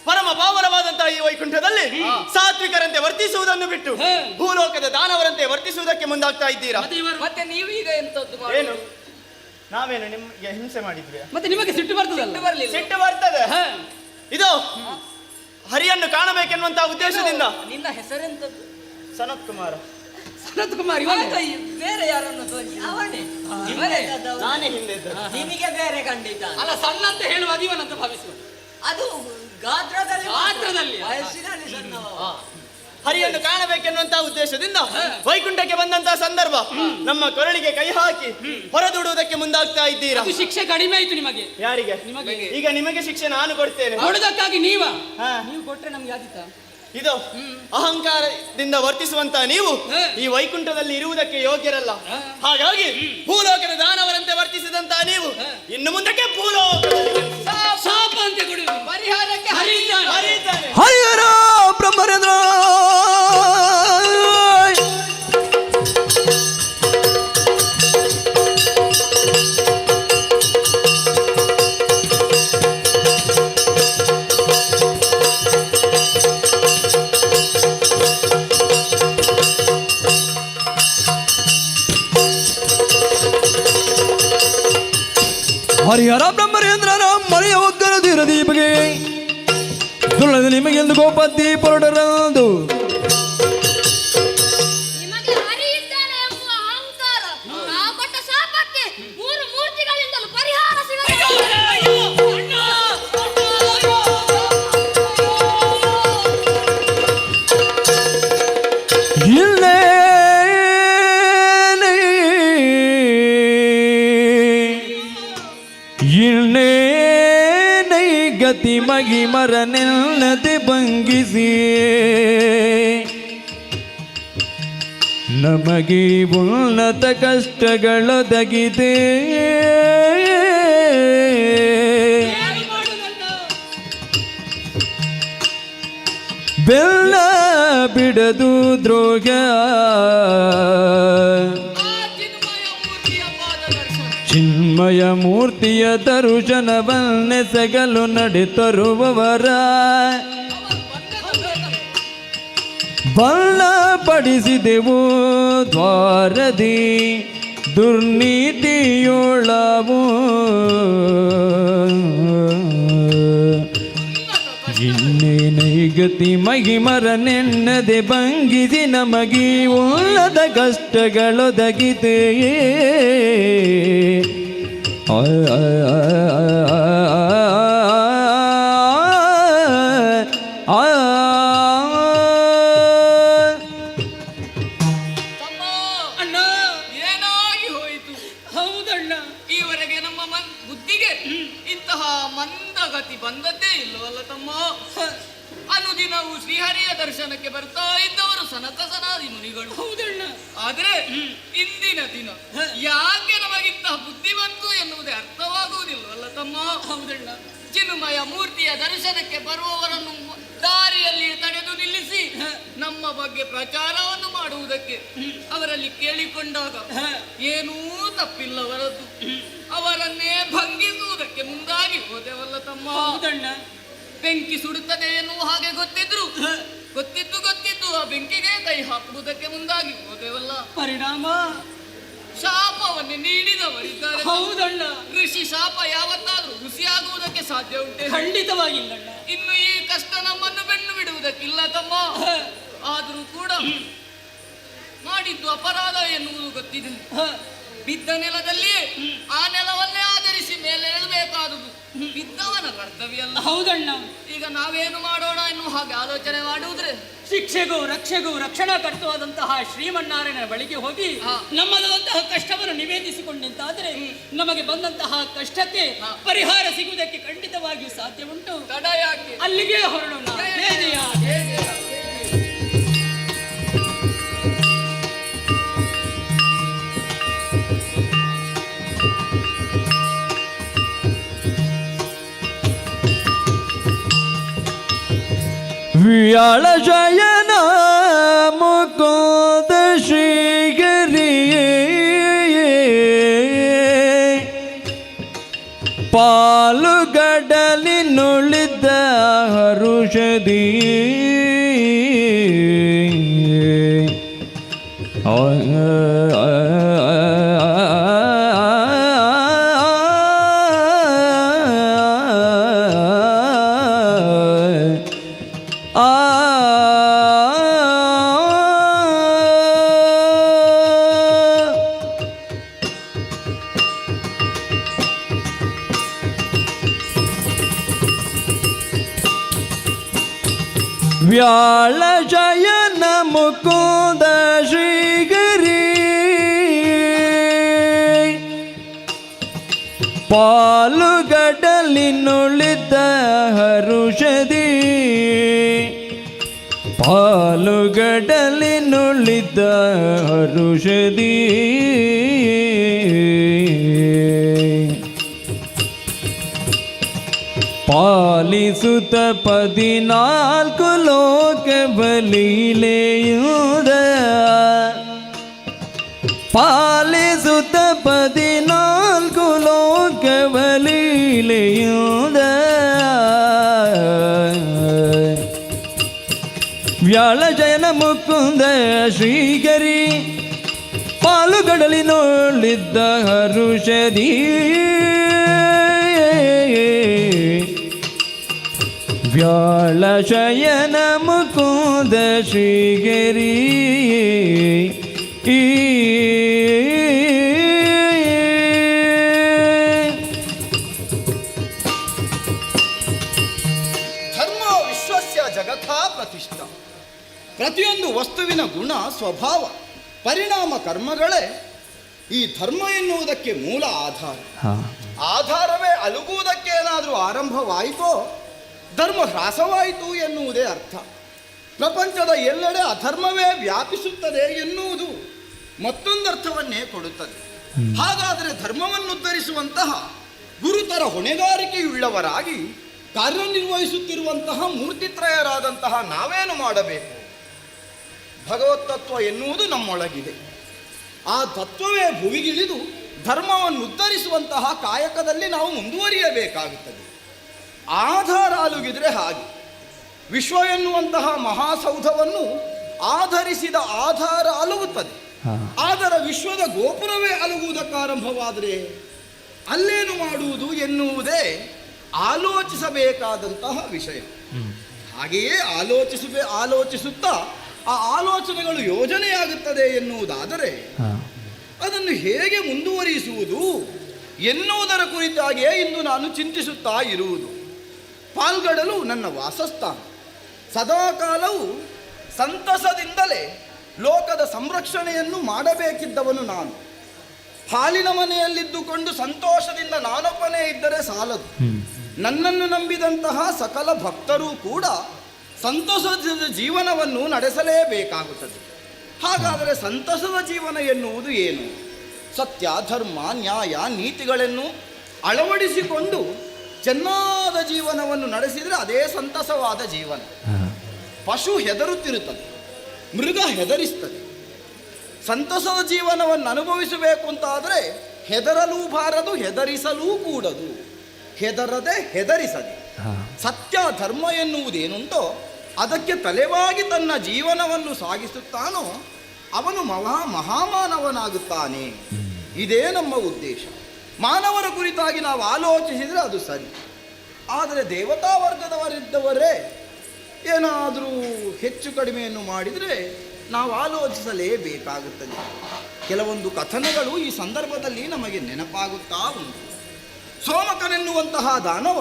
ಪರಮ ಪಾವನವಾದಂತಹ ಈ ವೈಕುಂಠದಲ್ಲಿ ಸಾತ್ವಿಕರಂತೆ ವರ್ತಿಸುವುದನ್ನು ಬಿಟ್ಟು ಭೂಲೋಕದ ದಾನವರಂತೆ ವರ್ತಿಸುವುದಕ್ಕೆ ಮುಂದಾಗ್ತಾ ಇದ್ದೀರಾ? ಮತ್ತೆ ನೀವು ಈಗ ಎಂತದ್ದು ಏನು? ನಾವೇನು ನಿಮ್ಗೆ ಹಿಂಸೆ ಮಾಡಿದ್ವಿ? ಮತ್ತೆ ನಿಮಗೆ ಸಿಟ್ಟು ಬರ್ತದಲ್ಲ? ಸಿಟ್ಟು ಬರ್ತದೆ. ಇದು ಹರಿಯನ್ನು ಕಾಣಬೇಕೆನ್ನುವಂತಹ ಉದ್ದೇಶದಿಂದ. ನಿನ್ನ ಹೆಸರೆಂತದ್ದು? ಸನತ್ ಕುಮಾರ. ಸನತ್ ಕುಮಾರ್ ಬೇರೆ ಯಾರನ್ನು ತೋರಿಸಿ? ಅವನೇ ಇವರೇ? ನಾನೇ ಹಿಂದೆ ಇದ್ದದ್ದು. ನಿಮಗೆ ಬೇರೆ ಖಂಡಿತ ಅಲ್ಲ, ಸಣ್ಣ ಅಂತ ಹೇಳುವಾಗ ಇವನಂತ ಭಾವಿಸುವ. ಅದು ಗಾತ್ರದಲ್ಲಿ ಗಾತ್ರದಲ್ಲಿ? ವಯಸ್ಸಿನಲ್ಲಿ ಸಣ್ಣವ. ಹರಿಯನ್ನು ಕಾಣಬೇಕೆನ್ನುವಂತಹ ಉದ್ದೇಶದಿಂದ ವೈಕುಂಠಕ್ಕೆ ಬಂದಂತಹ ಸಂದರ್ಭ ನಮ್ಮ ಕೊರಳಿಗೆ ಕೈ ಹಾಕಿ ಹೊರದೂಡುವುದಕ್ಕೆ ಮುಂದಾಗ್ತಾ ಇದ್ದೀರಾ. ಅದು ಶಿಕ್ಷೆ ಕಡಿಮೆ ಆಯ್ತು ನಿಮಗೆ. ಯಾರಿಗೆ? ನಿಮಗೆ. ಈಗ ನಿಮಗೆ ಶಿಕ್ಷೆ ನಾನು ಕೊಡ್ತೇನೆ. ಕೊಡುವುದಕ್ಕಾಗಿ ಹಾ. ನೀವು ಕೊಟ್ರೆ ನಮ್ಗೆ ಆದಿತ್ತ? ಇದು ಅಹಂಕಾರದಿಂದ ವರ್ತಿಸುವಂತಹ ನೀವು ಈ ವೈಕುಂಠದಲ್ಲಿ ಇರುವುದಕ್ಕೆ ಯೋಗ್ಯರಲ್ಲ. ಹಾಗಾಗಿ ಭೂಲೋಕದ ದಾನವರಂತೆ ವರ್ತಿಸಿದಂತಹ ನೀವು ಇನ್ನು ಮುಂದಕ್ಕೆ ಭೂಲೋಕದಲ್ಲಿ ಶಾಪ ಅಂತ ಕೊಡುವುದು ಪರಿಹಾರಕ್ಕೆ ಹರಿಯುತ್ತಾನೆ. ಹರಿಹರ ಬ್ರಹ್ಮರೇಂದ್ರ ಹರಿಹರ ಬ್ರಹ್ಮರೇಂದ್ರನ ಮಳೆಯ ಒಗ್ಗರ ಧೀರ ದೀಪಗೆ ಸುಳ್ಳದ ನಿಮಗೆಂದು ಗೋಪತಿ ಹೊರಡರಂದು ನಿಮಗೆ ಹರಿಯಿದ್ದಾನೆ ಎಂಬುವ ಅಹಂಕಾರ ನಾವು ಕೊಟ್ಟ ಶಾಪಕ್ಕೆ ಮೂರು ಮೂರ್ತಿಗಳಿಂದಲೂ ಪರಿಹಾರ ಇನ್ನೇನೈ ಗತಿ ಮಗಿ ಮರ ನಿಲ್ಲದೆ ಭಂಗಿಸಿ ನಮಗೆ ಉನ್ನತ ಕಷ್ಟಗಳೊದಗಿದೆ. ಬೆಲ್ಲ ಬಿಡದು ದ್ರೋಗ ಚಿನ್ಮಯ ಮೂರ್ತಿಯ ದರ್ಶನವನ್ನೆಸಗಲು ನಡೆತರುವವರ ಬಲಪಡಿಸಿದೆವು ದ್ವಾರದಿ ದುರ್ನೀತಿಯೋಳವು ಇನ್ನೇನೈ ಗತಿ ಮಹಿಮರ ನೆನ್ನದೆ ಭಂಗಿಸಿ ನಮಗಿ ಉಳ್ಳದ ಕಷ್ಟಗಳೊದಗಿದೆಯೇ. ಅಣ್ಣ, ಏನಾಗಿ ಹೋಯಿತು? ಹೌದಣ್ಣ, ಈವರೆಗೆ ನಮ್ಮ ಬುದ್ಧಿಗೆ ಇಂತಹ ಮಂದಗತಿ ಬಂದದ್ದೇ ಇಲ್ಲವಲ್ಲ ತಮ್ಮ. ಅನುದಿನವೂ ಶ್ರೀಹರಿಯ ದರ್ಶನಕ್ಕೆ ಬರ್ತಾ ಇದ್ದವರು ಸನಕ ಸನಾದಿ ಮುನಿಗಳು. ಹೌದಣ್ಣ, ಆದ್ರೆ ಇಂದಿನ ದಿನ ಯಾಕೆ ನಮಗಿಂತಹ ಬುದ್ಧಿ ಬಂತು ಎನ್ನುವುದೇ ಅರ್ಥವಾಗುವುದಿಲ್ಲವಲ್ಲ ತಮ್ಮ. ಹೌದಣ್ಣ, ಚಿನ್ಮಯ ಮೂರ್ತಿಯ ದರ್ಶನಕ್ಕೆ ಬರುವವರನ್ನು ದಾರಿಯಲ್ಲಿ ತಡೆದು ನಿಲ್ಲಿಸಿ ನಮ್ಮ ಬಗ್ಗೆ ಪ್ರಚಾರವನ್ನು ಮಾಡುವುದಕ್ಕೆ ಅವರಲ್ಲಿ ಕೇಳಿಕೊಂಡಾಗ ಏನೂ ತಪ್ಪಿಲ್ಲವರದ್ದು ಅವರನ್ನೇ ಭಂಗಿಸುವುದಕ್ಕೆ ಮುಂದಾಗಿ ಹೋದೆವಲ್ಲ ತಮ್ಮ. ಹೌದಣ್ಣ, ಬೆಂಕಿ ಸುಡುತ್ತದೆ ಎನ್ನುವ ಹಾಗೆ ಗೊತ್ತಿದ್ದು ಆ ಬೆಂಕಿಗೆ ಕೈ ಹಾಕುವುದಕ್ಕೆ ಮುಂದಾಗಿ ಹೋದೆವಲ್ಲ. ಪರಿಣಾಮ ಶಾಪವನ್ನು ನೀಡಿದವರಿದ್ದಾರೆ. ಹೌದಣ್ಣ, ಋಷಿ ಶಾಪ ಯಾವತ್ತಾದ್ರೂ ಋಷಿಯಾಗುವುದಕ್ಕೆ ಸಾಧ್ಯ ಉಂಟೆ? ಖಂಡಿತವಾಗಿಲ್ಲ. ಇನ್ನು ಈ ಕಷ್ಟ ನಮ್ಮನ್ನು ಬೆನ್ನು ಬಿಡುವುದಕ್ಕಿಲ್ಲ ತಮ್ಮ. ಆದರೂ ಕೂಡ ಮಾಡಿದ್ದು ಅಪರಾಧ ಎನ್ನುವುದು ಗೊತ್ತಿದೆ. ಬಿದ್ದ ನೆಲದಲ್ಲಿ ಆ ನೆಲವನ್ನೇ ಆಧರಿಸಿ ಮೇಲೆ ಏಳಬೇಕಾದುದು ಬಿದ್ದವನ ಕರ್ತವ್ಯ ಅಲ್ಲ. ಹೌದಣ್ಣ, ಈಗ ನಾವೇನು ಮಾಡೋಣ ಎನ್ನುವ ಹಾಗೆ ಆಲೋಚನೆ ಮಾಡುವುದ್ರೆ ಶಿಕ್ಷೆಗೂ ರಕ್ಷೆಗೂ ರಕ್ಷಣಾ ಕರ್ತವಾದಂತಹ ಶ್ರೀಮನ್ನಾರಾಯಣನ ಬಳಿಗೆ ಹೋಗಿ ನಮ್ಮದಾದಂತಹ ಕಷ್ಟವನ್ನು ನಿವೇದಿಸಿಕೊಂಡಂತಾದರೆ ನಮಗೆ ಬಂದಂತಹ ಕಷ್ಟಕ್ಕೆ ಪರಿಹಾರ ಸಿಗುವುದಕ್ಕೆ ಖಂಡಿತವಾಗಿಯೂ ಸಾಧ್ಯ ಉಂಟು. ತಡ ಯಾಕೆ? ಅಲ್ಲಿಗೆ ಹೊರಡೋಣ. ವಿಯಾಳ ಶಯನ ಮುಕುಂದ ಶ್ರೀಗರಿಯೇ ಪಾಲುಗಡಲಿನುಳಿದ ಹರುಷದಿ ವ್ಯಾಳ ಶಯನ ಮುಕುಂದ ಶ್ರೀಗರಿ ಪಾಲುಗಡಲಿನುಳಿದ ಹರುಷದಿ ಪಾಲುಗಡಲಿನುಳಿದ ಹರುಷದಿ ಪಾಲಿಸುತ್ತ 14 ಲೋಕ ಬಲೀಲೆಯುದ ಪಾಲಿಸುತ್ತ 14 ಲೋಕ ಬಲೀಲೆಯುದ ವ್ಯಾಳ ಜಯನ ಮುಕುಂದ ಶ್ರೀಗರಿ ಪಾಲುಗಡಲಿನೊಳಿದ್ದ ಹರುಷದಿ ವ್ಯಾಳ ಶಯನ ಮುಕುಂದ ಶ್ರೀಗರಿ ಧರ್ಮ ವಿಶ್ವಸ್ಯ ಜಗಥಾ ಪ್ರತಿಷ್ಠ. ಪ್ರತಿಯೊಂದು ವಸ್ತುವಿನ ಗುಣ ಸ್ವಭಾವ ಪರಿಣಾಮ ಕರ್ಮಗಳೇ ಈ ಧರ್ಮ ಎನ್ನುವುದಕ್ಕೆ ಮೂಲ ಆಧಾರ. ಆಧಾರವೇ ಅಲುಗುವುದಕ್ಕೆ ಏನಾದರೂ ಆರಂಭವಾಯಿತೋ ಧರ್ಮ ಹ್ರಾಸವಾಯಿತು ಎನ್ನುವುದೇ ಅರ್ಥ. ಪ್ರಪಂಚದ ಎಲ್ಲೆಡೆ ಅಧರ್ಮವೇ ವ್ಯಾಪಿಸುತ್ತದೆ ಎನ್ನುವುದು ಮತ್ತೊಂದರ್ಥವನ್ನೇ ಕೊಡುತ್ತದೆ. ಹಾಗಾದರೆ ಧರ್ಮವನ್ನು ಉದ್ಧರಿಸುವಂತಹ ಗುರುತರ ಹೊಣೆಗಾರಿಕೆಯುಳ್ಳವರಾಗಿ ಕಾರ್ಯನಿರ್ವಹಿಸುತ್ತಿರುವಂತಹ ಮೂರ್ತಿತ್ರಯರಾದಂತಹ ನಾವೇನು ಮಾಡಬೇಕು? ಭಗವತ್ತತ್ವ ಎನ್ನುವುದು ನಮ್ಮೊಳಗಿದೆ. ಆ ತತ್ವವೇ ಭುವಿಗಿಳಿದು ಧರ್ಮವನ್ನು ಉದ್ಧರಿಸುವಂತಹ ಕಾಯಕದಲ್ಲಿ ನಾವು ಮುಂದುವರಿಯಬೇಕಾಗುತ್ತದೆ. ಆಧಾರ ಅಲುಗಿದ್ರೆ ಹಾಗೆ ವಿಶ್ವ ಎನ್ನುವಂತಹ ಮಹಾಸೌಧವನ್ನು ಆಧರಿಸಿದ ಆಧಾರ ಅಲುಗುತ್ತದೆ. ಆದರೆ ವಿಶ್ವದ ಗೋಪುರವೇ ಅಲುಗುವುದಕ್ಕಾರಂಭವಾದರೆ ಅಲ್ಲೇನು ಮಾಡುವುದು ಎನ್ನುವುದೇ ಆಲೋಚಿಸಬೇಕಾದಂತಹ ವಿಷಯ. ಹಾಗೆಯೇ ಆಲೋಚಿಸುತ್ತಾ ಆ ಆಲೋಚನೆಗಳು ಯೋಜನೆಯಾಗುತ್ತದೆ ಎನ್ನುವುದಾದರೆ ಅದನ್ನು ಹೇಗೆ ಮುಂದುವರಿಸುವುದು ಎನ್ನುವುದರ ಕುರಿತಾಗಿಯೇ ಇಂದು ನಾನು ಚಿಂತಿಸುತ್ತಾ ಇರುವುದು. ಪಾಲ್ಗಡಲು ನನ್ನ ವಾಸಸ್ಥಾನ. ಸದಾಕಾಲವೂ ಸಂತಸದಿಂದಲೇ ಲೋಕದ ಸಂರಕ್ಷಣೆಯನ್ನು ಮಾಡಬೇಕಿದ್ದವನು ನಾನು. ಹಾಲಿನ ಮನೆಯಲ್ಲಿದ್ದುಕೊಂಡು ಸಂತೋಷದಿಂದ ನಾನೊಬ್ಬನೇ ಇದ್ದರೆ ಸಾಲದು. ನನ್ನನ್ನು ನಂಬಿದಂತಹ ಸಕಲ ಭಕ್ತರೂ ಕೂಡ ಸಂತಸದ ಜೀವನವನ್ನು ನಡೆಸಲೇಬೇಕಾಗುತ್ತದೆ. ಹಾಗಾದರೆ ಸಂತಸದ ಜೀವನ ಎನ್ನುವುದು ಏನು? ಸತ್ಯ, ಧರ್ಮ, ನ್ಯಾಯ, ನೀತಿಗಳನ್ನು ಅಳವಡಿಸಿಕೊಂಡು ಚೆನ್ನಾದ ಜೀವನವನ್ನು ನಡೆಸಿದರೆ ಅದೇ ಸಂತಸವಾದ ಜೀವನ. ಪಶು ಹೆದರುತ್ತಿರುತ್ತದೆ, ಮೃಗ ಹೆದರಿಸ್ತದೆ. ಸಂತಸದ ಜೀವನವನ್ನು ಅನುಭವಿಸಬೇಕು ಅಂತಾದರೆ ಹೆದರಲೂ ಬಾರದು, ಹೆದರಿಸಲೂ ಕೂಡದು. ಹೆದರದೆ ಹೆದರಿಸದೆ ಸತ್ಯ ಧರ್ಮ ಎನ್ನುವುದೇನುಂಟೋ ಅದಕ್ಕೆ ತಲೆವಾಗಿ ತನ್ನ ಜೀವನವನ್ನು ಸಾಗಿಸುತ್ತಾನೋ ಅವನು ಮಹಾಮಾನವನಾಗುತ್ತಾನೆ. ಇದೇ ನಮ್ಮ ಉದ್ದೇಶ. ಮಾನವರ ಕುರಿತಾಗಿ ನಾವು ಆಲೋಚಿಸಿದರೆ ಅದು ಸರಿ. ಆದರೆ ದೇವತಾ ವರ್ಗದವರಿದ್ದವರೇ ಏನಾದರೂ ಹೆಚ್ಚು ಕಡಿಮೆಯನ್ನು ಮಾಡಿದರೆ ನಾವು ಆಲೋಚಿಸಲೇಬೇಕಾಗುತ್ತದೆ. ಕೆಲವೊಂದು ಕಥನಗಳು ಈ ಸಂದರ್ಭದಲ್ಲಿ ನಮಗೆ ನೆನಪಾಗುತ್ತಾ ಉಂಟು. ಸೋಮಕನೆನ್ನುವಂತಹ ದಾನವ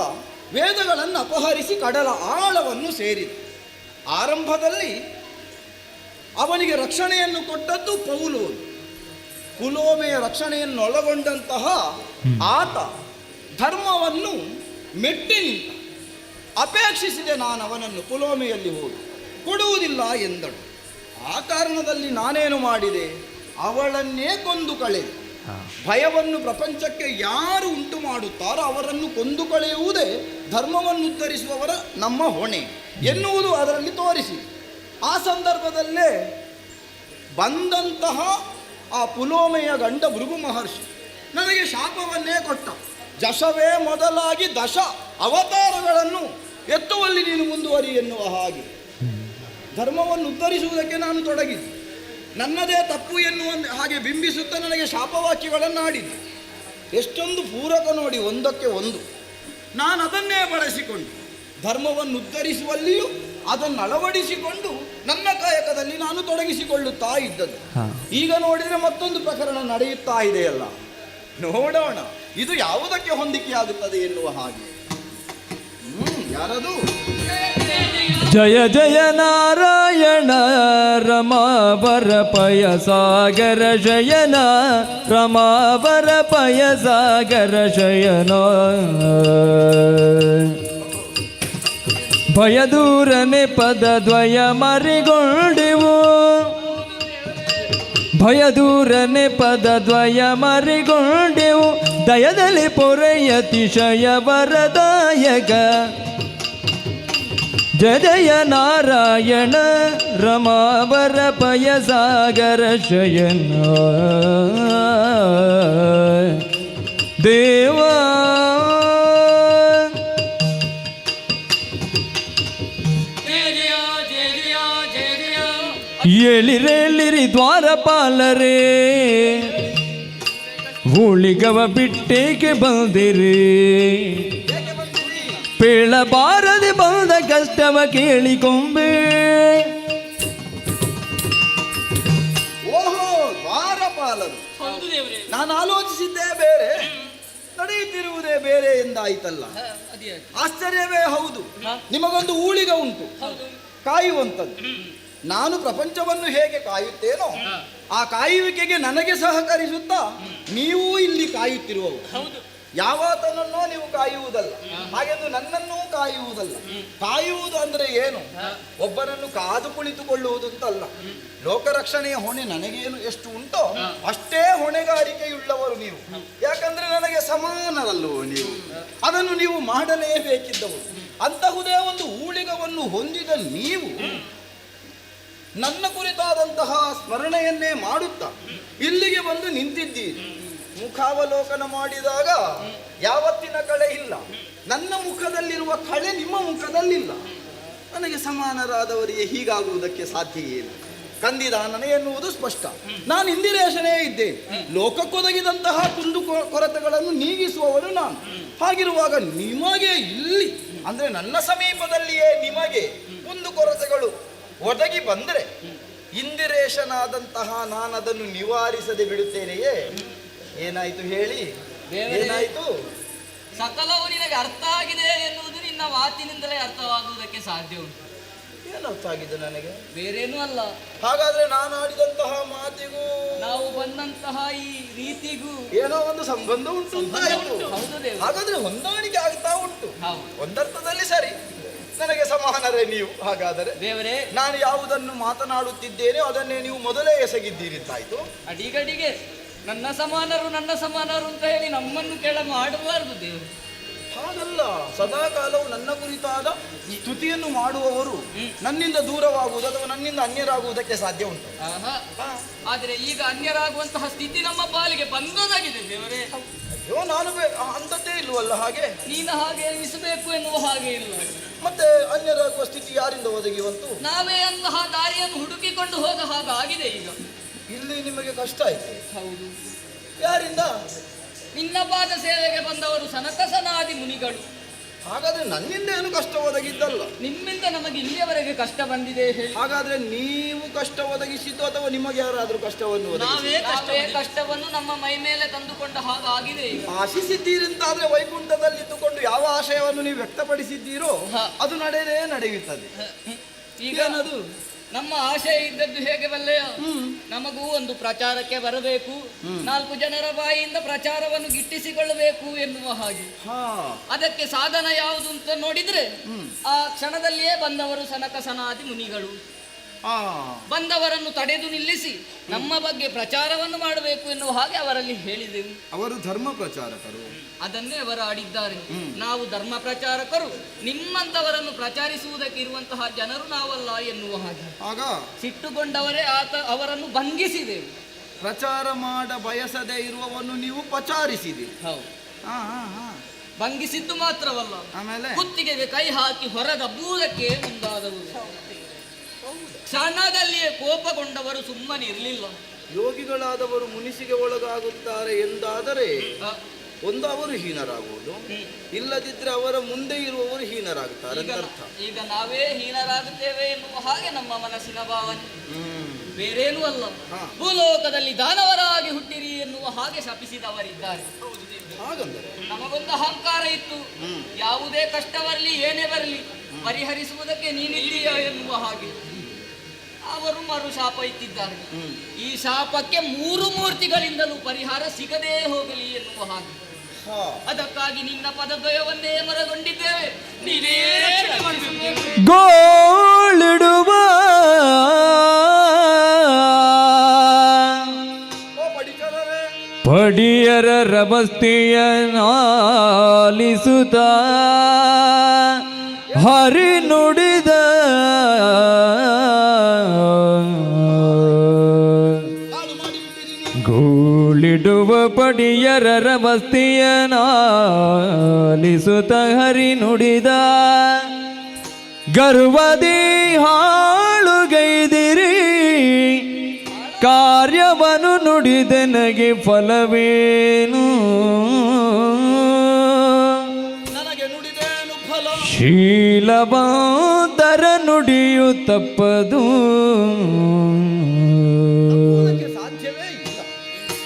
ವೇದಗಳನ್ನು ಅಪಹರಿಸಿ ಕಡಲ ಆಳವನ್ನು ಸೇರಿದ. ಆರಂಭದಲ್ಲಿ ಅವನಿಗೆ ರಕ್ಷಣೆಯನ್ನು ಕೊಟ್ಟದ್ದು ಪೌಲೋನು. ಪುಲೋಮೆಯ ರಕ್ಷಣೆಯನ್ನು ಒಳಗೊಂಡಂತಹ ಆತ ಧರ್ಮವನ್ನು ಮೆಟ್ಟಿ ನಿಂತ. ಅಪೇಕ್ಷಿಸಿದೆ ನಾನು ಅವನನ್ನು ಪುಲೋಮೆಯಲ್ಲಿ ಹೋಗಿ, ಕೊಡುವುದಿಲ್ಲ ಎಂದಳು. ಆ ಕಾರಣದಲ್ಲಿ ನಾನೇನು ಮಾಡಿದೆ? ಅವಳನ್ನೇ ಕೊಂದು ಕಳೆದೆ. ಭಯವನ್ನು ಪ್ರಪಂಚಕ್ಕೆ ಯಾರು ಉಂಟು ಮಾಡುತ್ತಾರೋ ಅವರನ್ನು ಕೊಂದು ಕಳೆಯುವುದೇ ಧರ್ಮವನ್ನು ಉದ್ಧರಿಸುವವರ ನಮ್ಮ ಹೊಣೆ ಎನ್ನುವುದು ಅದರಲ್ಲಿ ತೋರಿಸಿ. ಆ ಸಂದರ್ಭದಲ್ಲೇ ಬಂದಂತಹ ಆ ಪುಲೋಮೆಯ ಗಂಡ ಭೃಗು ಮಹರ್ಷಿ ನನಗೆ ಶಾಪವನ್ನೇ ಕೊಟ್ಟ. ಜಶವೇ ಮೊದಲಾಗಿ ದಶ ಅವತಾರಗಳನ್ನು ಎತ್ತುವಲ್ಲಿ ನೀನು ಮುಂದುವರಿ ಎನ್ನುವ ಹಾಗೆ ಧರ್ಮವನ್ನು ಉದ್ಧರಿಸುವುದಕ್ಕೆ ನಾನು ತೊಡಗಿದ್ದೆ. ನನ್ನದೇ ತಪ್ಪು ಎನ್ನುವ ಹಾಗೆ ಬಿಂಬಿಸುತ್ತಾ ನನಗೆ ಶಾಪವಾಕ್ಯಗಳನ್ನು ಆಡಿದ್ದೆ. ಎಷ್ಟೊಂದು ಪೂರಕ ನೋಡಿ, ಒಂದಕ್ಕೆ ಒಂದು. ನಾನು ಅದನ್ನೇ ಬಳಸಿಕೊಂಡು ಧರ್ಮವನ್ನು ಉದ್ಧರಿಸುವಲ್ಲಿಯೂ ಅದನ್ನು ಅಳವಡಿಸಿಕೊಂಡು ನನ್ನ ಕಾಯಕದಲ್ಲಿ ನಾನು ತೊಡಗಿಸಿಕೊಳ್ಳುತ್ತಾ ಇದ್ದದ್ದು. ಈಗ ನೋಡಿದರೆ ಮತ್ತೊಂದು ಪ್ರಕರಣ ನಡೆಯುತ್ತಾ ಇದೆಯಲ್ಲ, ನೋಡೋಣ ಇದು ಯಾವುದಕ್ಕೆ ಹೊಂದಿಕೆಯಾಗುತ್ತದೆ ಎನ್ನುವ ಹಾಗೆ. ಯಾರದು ಜಯ ಜಯ ನಾರಾಯಣ ರಮಾವರ ಪಯ ಸಾಗರ ಶಯನ ರಮಾವರ ಪಯ ಸಾಗರ ಶಯನ ಭಯದೂರನೆ ಪದದ್ವಯ ಮರಿಗೊಂಡೆವು ಭಯದೂರನೆ ಪದದ್ವಯ ಮರಿಗೊಂಡೆವು ದಯದಲ್ಲಿ ಪೊರೆಯತಿಶಯ ವರದಾಯಕ ಜಯ ಜಯ ನಾರಾಯಣ ರಮಾವರ ಪಯ ಸಾಗರ ಶಯನ ದೇವಾ ಎಳಿರೆಳಿರಿ ದ್ವಾರಪಾಲರೇ ಊಳಿಗವ ಬಿಟ್ಟೇಕೆ ಬಂದಿರಿ ಪೇಳಬಾರದೆ ಬಂದ ಕಷ್ಟವ ಕೇಳಿಕೊಂಬೆ ಓಹೋ ದ್ವಾರಪಾಲರು. ಹೌದು ದೇವ್ರೆ. ನಾನು ಆಲೋಚಿಸಿದ್ದೇ ಬೇರೆ, ನಡೆಯುತ್ತಿರುವುದೇ ಬೇರೆ ಎಂದಾಯ್ತಲ್ಲ. ಅದೇ ಆಶ್ಚರ್ಯವೇ ಹೌದು. ನಿಮಗೊಂದು ಊಳಿಗ ಉಂಟು, ಕಾಯುವಂಥದ್ದು. ನಾನು ಪ್ರಪಂಚವನ್ನು ಹೇಗೆ ಕಾಯುತ್ತೇನೋ ಆ ಕಾಯುವಿಕೆಗೆ ನನಗೆ ಸಹಕರಿಸುತ್ತಾ ನೀವು ಇಲ್ಲಿ ಕಾಯುತ್ತಿರುವವು. ಹೌದು. ಯಾವಾತನನ್ನೋ ನೀವು ಕಾಯುವುದಲ್ಲ, ಹಾಗೆಂದು ನನ್ನನ್ನೂ ಕಾಯುವುದಲ್ಲ. ಕಾಯುವುದು ಅಂದ್ರೆ ಏನು? ಒಬ್ಬನನ್ನು ಕಾದು ಕುಳಿತುಕೊಳ್ಳುವುದು ಅಂತಲ್ಲ. ಲೋಕರಕ್ಷಣೆಯ ಹೊಣೆ ನನಗೇನು ಎಷ್ಟು ಉಂಟೋ ಅಷ್ಟೇ ಹೊಣೆಗಾರಿಕೆಯುಳ್ಳವರು ನೀವು. ಯಾಕಂದ್ರೆ ನನಗೆ ಸಮಾನರಲ್ಲವೋ ನೀವು, ಅದನ್ನು ನೀವು ಮಾಡಲೇಬೇಕಿದ್ದವು. ಅಂತಹುದೇ ಒಂದು ಊಳಿಗವನ್ನು ಹೊಂದಿದ ನೀವು ನನ್ನ ಕುರಿತಾದಂತಹ ಸ್ಮರಣೆಯನ್ನೇ ಮಾಡುತ್ತಾ ಇಲ್ಲಿಗೆ ಬಂದು ನಿಂತಿದ್ದೀರಿ. ಮುಖಾವಲೋಕನ ಮಾಡಿದಾಗ ಯಾವತ್ತಿನ ಕಳೆ ಇಲ್ಲ, ನನ್ನ ಮುಖದಲ್ಲಿರುವ ಕಳೆ ನಿಮ್ಮ ಮುಖದಲ್ಲಿಲ್ಲ. ನನಗೆ ಸಮಾನರಾದವರಿಗೆ ಹೀಗಾಗುವುದಕ್ಕೆ ಸಾಧ್ಯ ಇಲ್ಲ. ಕಂದಿದಾನನ ಎನ್ನುವುದು ಸ್ಪಷ್ಟ. ನಾನು ಇಂದಿರೇಶನೇ ಇದ್ದೇನೆ. ಲೋಕಕ್ಕೊದಗಿದಂತಹ ಕುಂದು ಕೊರತೆಗಳನ್ನು ನೀಗಿಸುವವನು ನಾನು. ಹಾಗಿರುವಾಗ ನಿಮಗೆ ಇಲ್ಲಿ ಅಂದ್ರೆ ನನ್ನ ಸಮೀಪದಲ್ಲಿಯೇ ನಿಮಗೆ ಕುಂದು ಕೊರತೆಗಳು ಒದಗಿ ಬಂದರೆ ಇಂದಿರೇಶನಾದಂತಹ ನಾನದನ್ನು ನಿವಾರಿಸದೆ ಬಿಡುತ್ತೇನೆಯೇ? ಏನಾಯ್ತು ಹೇಳಿ, ಏನಾಯ್ತು? ಸಕಲವು ನಿನಗೆ ಅರ್ಥ ಆಗಿದೆ ಎನ್ನುವುದು ನಿನ್ನ ಮಾತಿನಿಂದಲೇ ಅರ್ಥವಾಗುವುದಕ್ಕೆ ಸಾಧ್ಯ ಉಂಟು. ಏನು ಅರ್ಥ ಆಗಿದೆ ನನಗೆ? ಬೇರೇನೂ ಅಲ್ಲ. ಹಾಗಾದ್ರೆ ನಾನು ಆಡಿದಂತಹ ಮಾತಿಗೂ ನಾವು ಬಂದಂತಹ ಈ ರೀತಿಗೂ ಏನೋ ಒಂದು ಸಂಬಂಧ ಉಂಟು ಅಂತಾಯ್ತು. ಹೌದು ದೇವ. ಹಾಗಾದ್ರೆ ಹೊಂದಾಣಿಕೆ ಆಗ್ತಾ ಉಂಟು. ಹೌದು. ಒಂದರ್ಥದಲ್ಲಿ ಸರಿ, ನನಗೆ ಸಮಾನರೇ ನೀವು. ಹಾಗಾದರೆ ದೇವರೇ, ನಾನು ಯಾವುದನ್ನು ಮಾತನಾಡುತ್ತಿದ್ದೇನೆ ಅದನ್ನೇ ನೀವು ಮೊದಲೇ ಎಸಗಿದ್ದೀರಿದ್ದಾಯ್ತು. ಅಡಿಗಡಿಗೆ ನನ್ನ ಸಮಾನರು ಅಂತ ಹೇಳಿ ನಮ್ಮನ್ನು ಕೆಳ ಮಾಡಬಾರದು ದೇವರು. ಹಾಗಲ್ಲ, ಸದಾ ಕಾಲವು ನನ್ನ ಕುರಿತಾದ ಸ್ತುತಿಯನ್ನು ಮಾಡುವವರು ನನ್ನಿಂದ ದೂರವಾಗುವುದು ಅಥವಾ ನನ್ನಿಂದ ಅನ್ಯರಾಗುವುದಕ್ಕೆ ಸಾಧ್ಯ ಉಂಟು. ಆದರೆ ಈಗ ಅನ್ಯರಾಗುವಂತಹ ಸ್ಥಿತಿ ನಮ್ಮ ಪಾಲಿಗೆ ಬಂದದಾಗಿದೆ ದೇವರೇ. ಅಯ್ಯೋ, ನಾನು ಅಂಥದ್ದೇ ಇಲ್ವಲ್ಲ. ಹಾಗೆ ನೀನು ಹಾಗೆ ಎನಿಸಬೇಕು ಎನ್ನುವ ಹಾಗೆ ಇಲ್ಲ. ಮತ್ತೆ ಅನ್ಯರಾಗುವ ಸ್ಥಿತಿ ಯಾರಿಂದ ಒದಗಿ ಬಂತು? ನಾವೇ ಅಂತಹ ದಾರಿಯನ್ನು ಹುಡುಕಿಕೊಂಡು ಹೋದ ಹಾಗಾಗಿದೆ ಈಗ. ಇಲ್ಲಿ ನಿಮಗೆ ಕಷ್ಟ ಆಯ್ತು. ಹೌದು. ಯಾರಿಂದ? ನಿನ್ನ ಪಾದ ಸೇವೆಗೆ ಬಂದವರು ಸನಕ ಸನಾದಿ ಮುನಿಗಳು. ಹಾಗಾದ್ರೆ ನನ್ನಿಂದ ಏನು ಕಷ್ಟ ಒದಗಿದ್ದಲ್ಲ. ನಿಮ್ಮಿಂದ ನಮಗೆ ಇಲ್ಲಿಯವರೆಗೆ ಕಷ್ಟ ಬಂದಿದೆ ಹೇಳಿ. ಹಾಗಾದ್ರೆ ನೀವು ಕಷ್ಟ ಒದಗಿಸಿದ್ದು ಅಥವಾ ನಿಮಗೆ ಯಾರಾದ್ರೂ ಕಷ್ಟವನ್ನು ನಾವೇ ಕಷ್ಟವನ್ನು ನಮ್ಮ ಮೈ ಮೇಲೆ ತಂದುಕೊಂಡ ಹಾಗಾಗಿದೆ ಈಗ. ಆಶಿಸಿದ್ದೀರಿಂತಾದ್ರೆ ವೈಕುಂಠದಲ್ಲಿದ್ದುಕೊಂಡು ಯಾವ ಆಶಯವನ್ನು ನೀವು ವ್ಯಕ್ತಪಡಿಸಿದ್ದೀರೋ ಅದು ನಡೆಯುತ್ತದೆ. ಈಗ ಅದು ನಮ್ಮ ಆಶಯ ಇದ್ದದ್ದು ಹೇಗೆ ಬಲ್ಲೆಯ? ನಮಗೂ ಒಂದು ಪ್ರಚಾರಕ್ಕೆ ಬರಬೇಕು, 4 ಜನರ ಬಾಯಿಯಿಂದ ಪ್ರಚಾರವನ್ನು ಗಿಟ್ಟಿಸಿಕೊಳ್ಳಬೇಕು ಎನ್ನುವ ಹಾಗೆ. ಅದಕ್ಕೆ ಸಾಧನ ಯಾವುದು ಅಂತ ನೋಡಿದ್ರೆ ಆ ಕ್ಷಣದಲ್ಲಿಯೇ ಬಂದವರು ಸನಕ ಸನಾದಿ ಮುನಿಗಳು. ಬಂದವರನ್ನು ತಡೆದು ನಿಲ್ಲಿಸಿ ನಮ್ಮ ಬಗ್ಗೆ ಪ್ರಚಾರವನ್ನು ಮಾಡಬೇಕು ಎನ್ನುವ ಹಾಗೆ ಅವರಲ್ಲಿ ಹೇಳಿದೆವು. ಅವರು ಧರ್ಮ ಪ್ರಚಾರಕರು, ಅದನ್ನೇ ಅವರು ಆಡಿದ್ದಾರೆ. ನಾವು ಧರ್ಮ ಪ್ರಚಾರಕರು, ನಿಮ್ಮಂತವರನ್ನು ಪ್ರಚಾರಿಸುವುದಕ್ಕೆ ಇರುವಂತಹ ಜನರು ನಾವಲ್ಲ ಎನ್ನುವ ಹಾಗೆ. ಆಗ ಸಿಟ್ಟುಗೊಂಡವರೇ ಅವರನ್ನು ಭಂಗಿಸಿದೆವು. ಪ್ರಚಾರ ಮಾಡ ಬಯಸದೇ ಇರುವವನ್ನು ನೀವು ಪಚಾರಿಸಿದೆ. ಹೌದು. ಭಂಗಿಸಿದ್ದು ಮಾತ್ರವಲ್ಲ, ಆಮೇಲೆ ಕುತ್ತಿಗೆಗೆ ಕೈ ಹಾಕಿ ಹೊರದಬ್ಬುವುದಕ್ಕೆ ಮುಂದಾದವರು. ಕ್ಷಣದಲ್ಲಿಯೇ ಕೋಪಗೊಂಡವರು ಸುಮ್ಮನಿರಲಿಲ್ಲ. ಯೋಗಿಗಳಾದವರು ಮುನಿಸಿಗೆ ಒಳಗಾಗುತ್ತಾರೆ ಎಂದಾದರೆ ಒಂದು ಅವರು ಹೀನರಾಗುವುದು, ಇಲ್ಲದಿದ್ರೆ ಅವರ ಮುಂದೆ ಇರುವವರು ಹೀನರಾಗುತ್ತಾರೆ ಅಂತ ಅರ್ಥ. ಈಗ ನಾವೇ ಹೀನರಾಗುತ್ತೇವೆ ಎನ್ನುವ ಹಾಗೆ ನಮ್ಮ ಮನಸ್ಸಿನ ಭಾವನೆ, ಬೇರೇನೂ ಅಲ್ಲ. ಭೂಲೋಕದಲ್ಲಿ ದಾನವರಾಗಿ ಹುಟ್ಟಿರಿ ಎನ್ನುವ ಹಾಗೆ ಶಪಿಸಿದವರಿದ್ದಾರೆ. ಹಾಗಂದರೆ ನಮಗೊಂದು ಅಹಂಕಾರ ಇತ್ತು, ಯಾವುದೇ ಕಷ್ಟ ಬರಲಿ ಏನೇ ಬರಲಿ ಪರಿಹರಿಸುವುದಕ್ಕೆ ನೀನಿದ್ದೀಯ ಎನ್ನುವ ಹಾಗೆ ಅವರು ಮರು ಶಾಪ ಇಟ್ಟಿದ್ದಾರೆ. ಈ ಶಾಪಕ್ಕೆ 3 ಮೂರ್ತಿಗಳಿಂದಲೂ ಪರಿಹಾರ ಸಿಗದೇ ಹೋಗಲಿ ಎನ್ನುವ ಹಾಗೆ. ಅದಕ್ಕಾಗಿ ನಿನ್ನ ಪದದ್ವಯವನ್ನೇ ಮರಗೊಂಡಿದ್ದೇವೆ. ನೀನೇ ರಕ್ಷಣೆ ಮಾಡಬೇಕು. ಗೋಳಿಡುವ ಪಡಿಯರ ರಬಸ್ತಿಯ ನಾಲಿಸುತ್ತ ಹರಿ ನುಡಿದ ಗೋಳಿಡುವ ಪಡಿಯರ ರಬಸ್ತಿಯ ನಾಲಿಸುತ್ತ ಹರಿ ನುಡಿದ ಗರ್ವದಿ ಹಾಳುಗೈದಿರಿ ಕಾರ್ಯವನ್ನು ನುಡಿದೆನಗೆ ಫಲವೇನು ನನಗೆ ನುಡಿದೇನು ಫಲ ಶೀಲವಂತರ ನುಡಿಯು ತಪ್ಪದು ಸಾಧ್ಯವೇ ಇಲ್ಲ.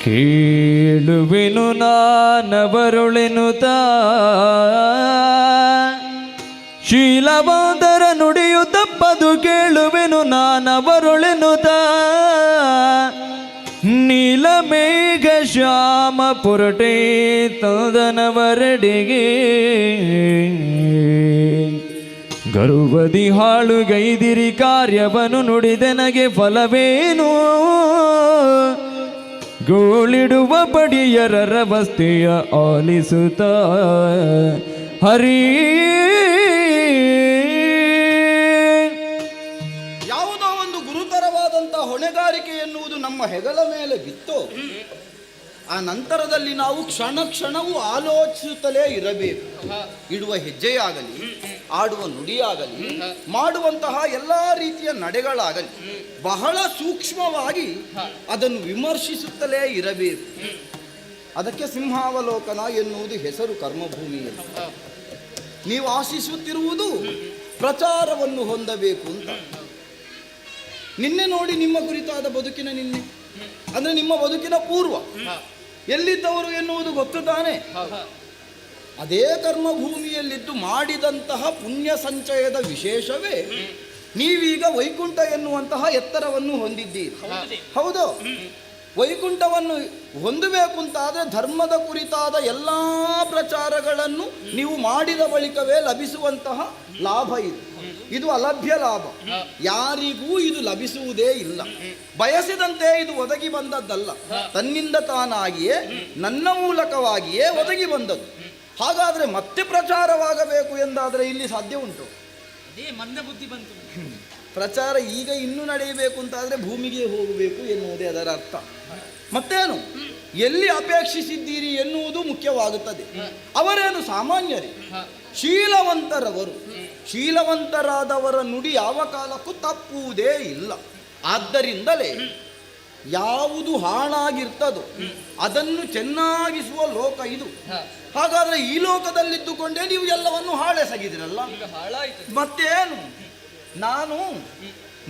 ಕೇಳುವೆನು ನಾನವರುಳೆನುತ ಶೀಲವಂತರ ನುಡಿಯು ತಪ್ಪದು ಕೇಳುವೆನು ನಾನವರುಳೆನುತ ನೀಲಮೇಘ ಶ್ಯಾಮ ಪುರಟೆ ತಂದನವರೆಡೆಗೆ ಗರುವದಿ ಹಾಳುಗೈದಿರಿ ಕಾರ್ಯವನ್ನು ನುಡಿದೆನಗೆ ಫಲವೇನು ಗೋಳಿಡುವ ಬಡಿಯರ ರವಸ್ತೆಯ ಆಲಿಸುತ್ತ ಹರಿ ಯಾವುದೋ ಒಂದು ಗುರುತರವಾದಂಥ ಹೊಣೆಗಾರಿಕೆ ಎನ್ನುವುದು ನಮ್ಮ ಹೆಗಲ ಮೇಲೆ ಬಿತ್ತು. ಆ ನಂತರದಲ್ಲಿ ನಾವು ಕ್ಷಣ ಕ್ಷಣವೂ ಆಲೋಚಿಸುತ್ತಲೇ ಇರಬೇಕು. ಇಡುವ ಹೆಜ್ಜೆಯಾಗಲಿ, ಆಡುವ ನುಡಿಯಾಗಲಿ, ಮಾಡುವಂತಹ ಎಲ್ಲ ರೀತಿಯ ನಡೆಗಳಾಗಲಿ ಬಹಳ ಸೂಕ್ಷ್ಮವಾಗಿ ಅದನ್ನು ವಿಮರ್ಶಿಸುತ್ತಲೇ ಇರಬೇಕು. ಅದಕ್ಕೆ ಸಿಂಹಾವಲೋಕನ ಎನ್ನುವುದು ಹೆಸರು ಕರ್ಮಭೂಮಿಯಲ್ಲಿ. ನೀವು ಆಶಿಸುತ್ತಿರುವುದು ಪ್ರಚಾರವನ್ನು ಹೊಂದಬೇಕು ಅಂತ. ನಿನ್ನೆ ನೋಡಿ ನಿಮ್ಮ ಕುರಿತಾದ ಬದುಕಿನ ನಿನ್ನೆ ಅಂದ್ರೆ ನಿಮ್ಮ ಬದುಕಿನ ಪೂರ್ವ ಎಲ್ಲಿದ್ದವರು ಎನ್ನುವುದು ಗೊತ್ತು ತಾನೆ. ಅದೇ ಕರ್ಮಭೂಮಿಯಲ್ಲಿದ್ದು ಮಾಡಿದಂತಹ ಪುಣ್ಯ ಸಂಚಯದ ವಿಶೇಷವೇ ನೀವೀಗ ವೈಕುಂಠ ಎನ್ನುವಂತಹ ಎತ್ತರವನ್ನು ಹೊಂದಿದ್ದೀರಿ. ಹೌದು, ವೈಕುಂಠವನ್ನು ಹೊಂದಬೇಕು ಅಂತಾದರೆ ಧರ್ಮದ ಕುರಿತಾದ ಎಲ್ಲ ಪ್ರಚಾರಗಳನ್ನು ನೀವು ಮಾಡಿದ ಬಳಿಕವೇ ಲಭಿಸುವಂತಹ ಲಾಭ ಇದು. ಇದು ಅಲಭ್ಯ ಲಾಭ, ಯಾರಿಗೂ ಇದು ಲಭಿಸುವುದೇ ಇಲ್ಲ. ಬಯಸಿದಂತೆ ಇದು ಒದಗಿ ಬಂದದ್ದಲ್ಲ, ತನ್ನಿಂದ ತಾನಾಗಿಯೇ ನನ್ನ ಮೂಲಕವಾಗಿಯೇ ಒದಗಿ ಬಂದದ್ದು. ಹಾಗಾದರೆ ಮತ್ತೆ ಪ್ರಚಾರವಾಗಬೇಕು ಎಂದಾದರೆ ಇಲ್ಲಿ ಸಾಧ್ಯ ಉಂಟು? ಮಂದ ಬುದ್ಧಿ ಬಂತು. ಪ್ರಚಾರ ಈಗ ಇನ್ನೂ ನಡೆಯಬೇಕು ಅಂತಾದರೆ ಭೂಮಿಗೆ ಹೋಗಬೇಕು ಎನ್ನುವುದೇ ಅದರ ಅರ್ಥ. ಮತ್ತೇನು, ಎಲ್ಲಿ ಅಪೇಕ್ಷಿಸಿದ್ದೀರಿ ಎನ್ನುವುದು ಮುಖ್ಯವಾಗುತ್ತದೆ. ಅವರೇನು ಸಾಮಾನ್ಯರೇ, ಶೀಲವಂತರವರು. ಶೀಲವಂತರಾದವರ ನುಡಿ ಯಾವ ಕಾಲಕ್ಕೂ ತಪ್ಪುವುದೇ ಇಲ್ಲ. ಆದ್ದರಿಂದಲೇ ಯಾವುದು ಹಾಳಾಗಿರ್ತದೋ ಅದನ್ನು ಚೆನ್ನಾಗಿಸುವ ಲೋಕ ಇದು. ಹಾಗಾದ್ರೆ ಈ ಲೋಕದಲ್ಲಿದ್ದುಕೊಂಡೇ ನೀವು ಎಲ್ಲವನ್ನು ಹಾಳೆಸಗಿದಿರಲ್ಲ, ಮತ್ತೇನು? ನಾನು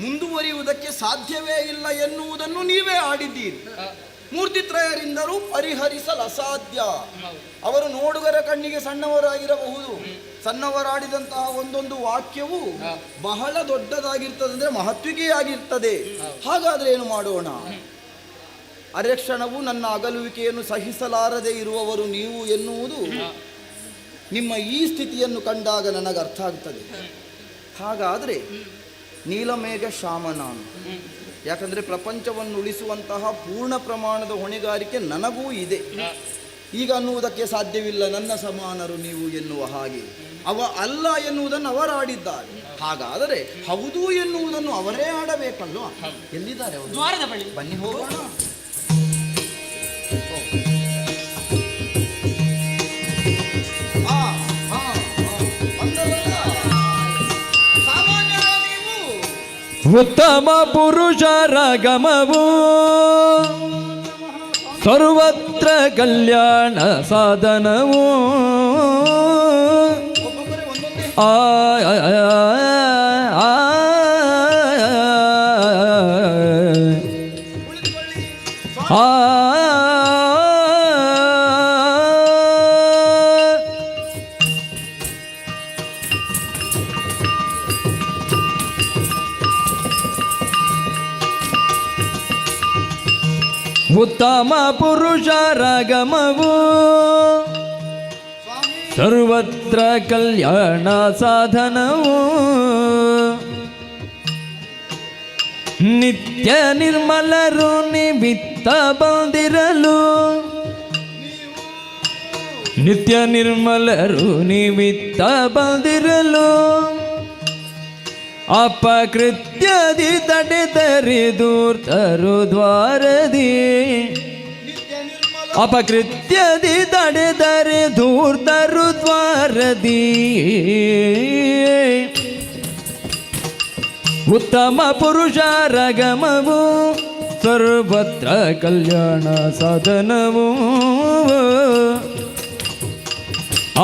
ಮುಂದುವರಿಯುವುದಕ್ಕೆ ಸಾಧ್ಯವೇ ಇಲ್ಲ ಎನ್ನುವುದನ್ನು ನೀವೇ ಆಡಿದ್ದೀರಿ. ಮೂರ್ತಿತ್ರಯರಿಂದಲೂ ಪರಿಹರಿಸಲು ಅಸಾಧ್ಯ. ಅವರು ನೋಡುಗರ ಕಣ್ಣಿಗೆ ಸಣ್ಣವರಾಗಿರಬಹುದು, ಸಣ್ಣವರಾಡಿದಂತಹ ಒಂದೊಂದು ವಾಕ್ಯವು ಬಹಳ ದೊಡ್ಡದಾಗಿರ್ತದೆ, ಅಂದರೆ ಮಹತ್ವಿಕೆಯಾಗಿರ್ತದೆ. ಹಾಗಾದ್ರೆ ಏನು ಮಾಡೋಣ? ಅರೆಕ್ಷಣವು ನನ್ನ ಅಗಲುವಿಕೆಯನ್ನು ಸಹಿಸಲಾರದೆ ಇರುವವರು ನೀವು ಎನ್ನುವುದು ನಿಮ್ಮ ಈ ಸ್ಥಿತಿಯನ್ನು ಕಂಡಾಗ ನನಗೆ ಅರ್ಥ ಆಗ್ತದೆ. ಹಾಗಾದರೆ ನೀಲಮೇಘ ಶ್ಯಾಮ ನಾನು. ಯಾಕಂದರೆ ಪ್ರಪಂಚವನ್ನು ಉಳಿಸುವಂತಹ ಪೂರ್ಣ ಪ್ರಮಾಣದ ಹೊಣೆಗಾರಿಕೆ ನನಗೂ ಇದೆ. ಈಗ ಅನ್ನುವುದಕ್ಕೆ ಸಾಧ್ಯವಿಲ್ಲ ನನ್ನ ಸಮಾನರು ನೀವು ಎನ್ನುವ ಹಾಗೆ. ಅವ ಅಲ್ಲ ಎನ್ನುವುದನ್ನು ಅವರಾಡಿದ್ದಾರೆ. ಹಾಗಾದರೆ ಹೌದು ಎನ್ನುವುದನ್ನು ಅವರೇ ಆಡಬೇಕಲ್ವ? ಎಲ್ಲಿದ್ದಾರೆ ಅವರು? ದ್ವಾರದ ಬಳಿ. ಬನ್ನಿ ಹೋಗೋಣ. ಉತ್ತಮ ಪುರುಷರ ಗಮವು ಸರ್ವತ್ರ ಕಲ್ಯಾಣ ಸಾಧನವು. ಆ ಉತ್ತಮ ಪುರುಷರಾಗಮವು ಸರ್ವತ್ರ ಕಲ್ಯಾಣ ಸಾಧನವು ನಿತ್ಯ ನಿರ್ಮಲರು ನಿಮಿತ್ತ ಬಂದಿರಲು ನಿತ್ಯ ನಿರ್ಮಲರು ನಿಮಿತ್ತ ಬಂದಿರಲು ಅಪಕೃತ್ಯದಿ ತಡೆದರೆ ದೂರ್ತರು ದ್ವಾರದಿ ಅಪಕೃತ್ಯದಿ ತಡೆದರೆ ಧೂರ್ತರು ದ್ವಾರದಿ ಉತ್ತಮ ಪುರುಷಾರಗಮವು ಸರ್ವತ್ರ ಕಲ್ಯಾಣ ಸಾಧನವು ಆ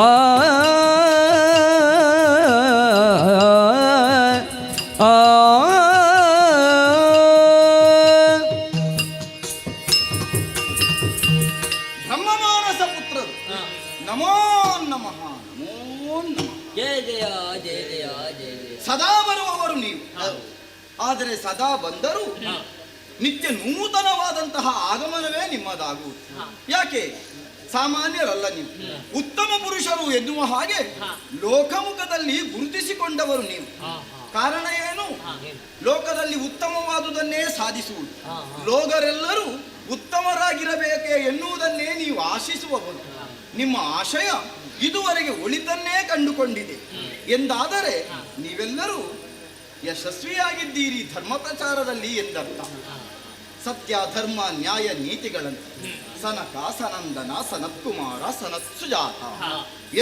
ಬ್ರಹ್ಮಮಾನಸ ಪುತ್ರರು ನಮೋ ನಮಃ ನಮೋ ನಮಃ. ಜಯ ಜಯ ಜಯ ಜಯ ಜಯ ಜಯ. ಸದಾ ಬರುವವರು ನೀವು, ಆದರೆ ಸದಾ ಬಂದರೂ ನಿತ್ಯ ನೂತನವಾದಂತಹ ಆಗಮನವೇ ನಿಮ್ಮದಾಗುವುದು. ಯಾಕೆ? ಸಾಮಾನ್ಯರಲ್ಲ ನೀವು, ಉತ್ತಮ ಪುರುಷರು ಎನ್ನುವ ಹಾಗೆ ಲೋಕಮುಖದಲ್ಲಿ ಗುರುತಿಸಿಕೊಂಡವರು ನೀವು. ಕಾರಣ ಏನು? ಲೋಕದಲ್ಲಿ ಉತ್ತಮವಾದುದನ್ನೇ ಸಾಧಿಸುವುದು. ಲೋಕರೆಲ್ಲರೂ ಉತ್ತಮರಾಗಿರಬೇಕೆ ಎನ್ನುವುದನ್ನೇ ನೀವು ಆಶಿಸುವವರು. ನಿಮ್ಮ ಆಶಯ ಇದುವರೆಗೆ ಒಳಿತನ್ನೇ ಕಂಡುಕೊಂಡಿದೆ ಎಂದಾದರೆ ನೀವೆಲ್ಲರೂ ಯಶಸ್ವಿಯಾಗಿದ್ದೀರಿ ಧರ್ಮ ಪ್ರಚಾರದಲ್ಲಿ ಎಂದರ್ಥ. ಸತ್ಯ ಧರ್ಮ ನ್ಯಾಯ ನೀತಿಗಳಂತೆ ಸನಕ ಸನಂದನ ಸನತ್ಕುಮಾರ ಸನತ್ಸುಜಾತ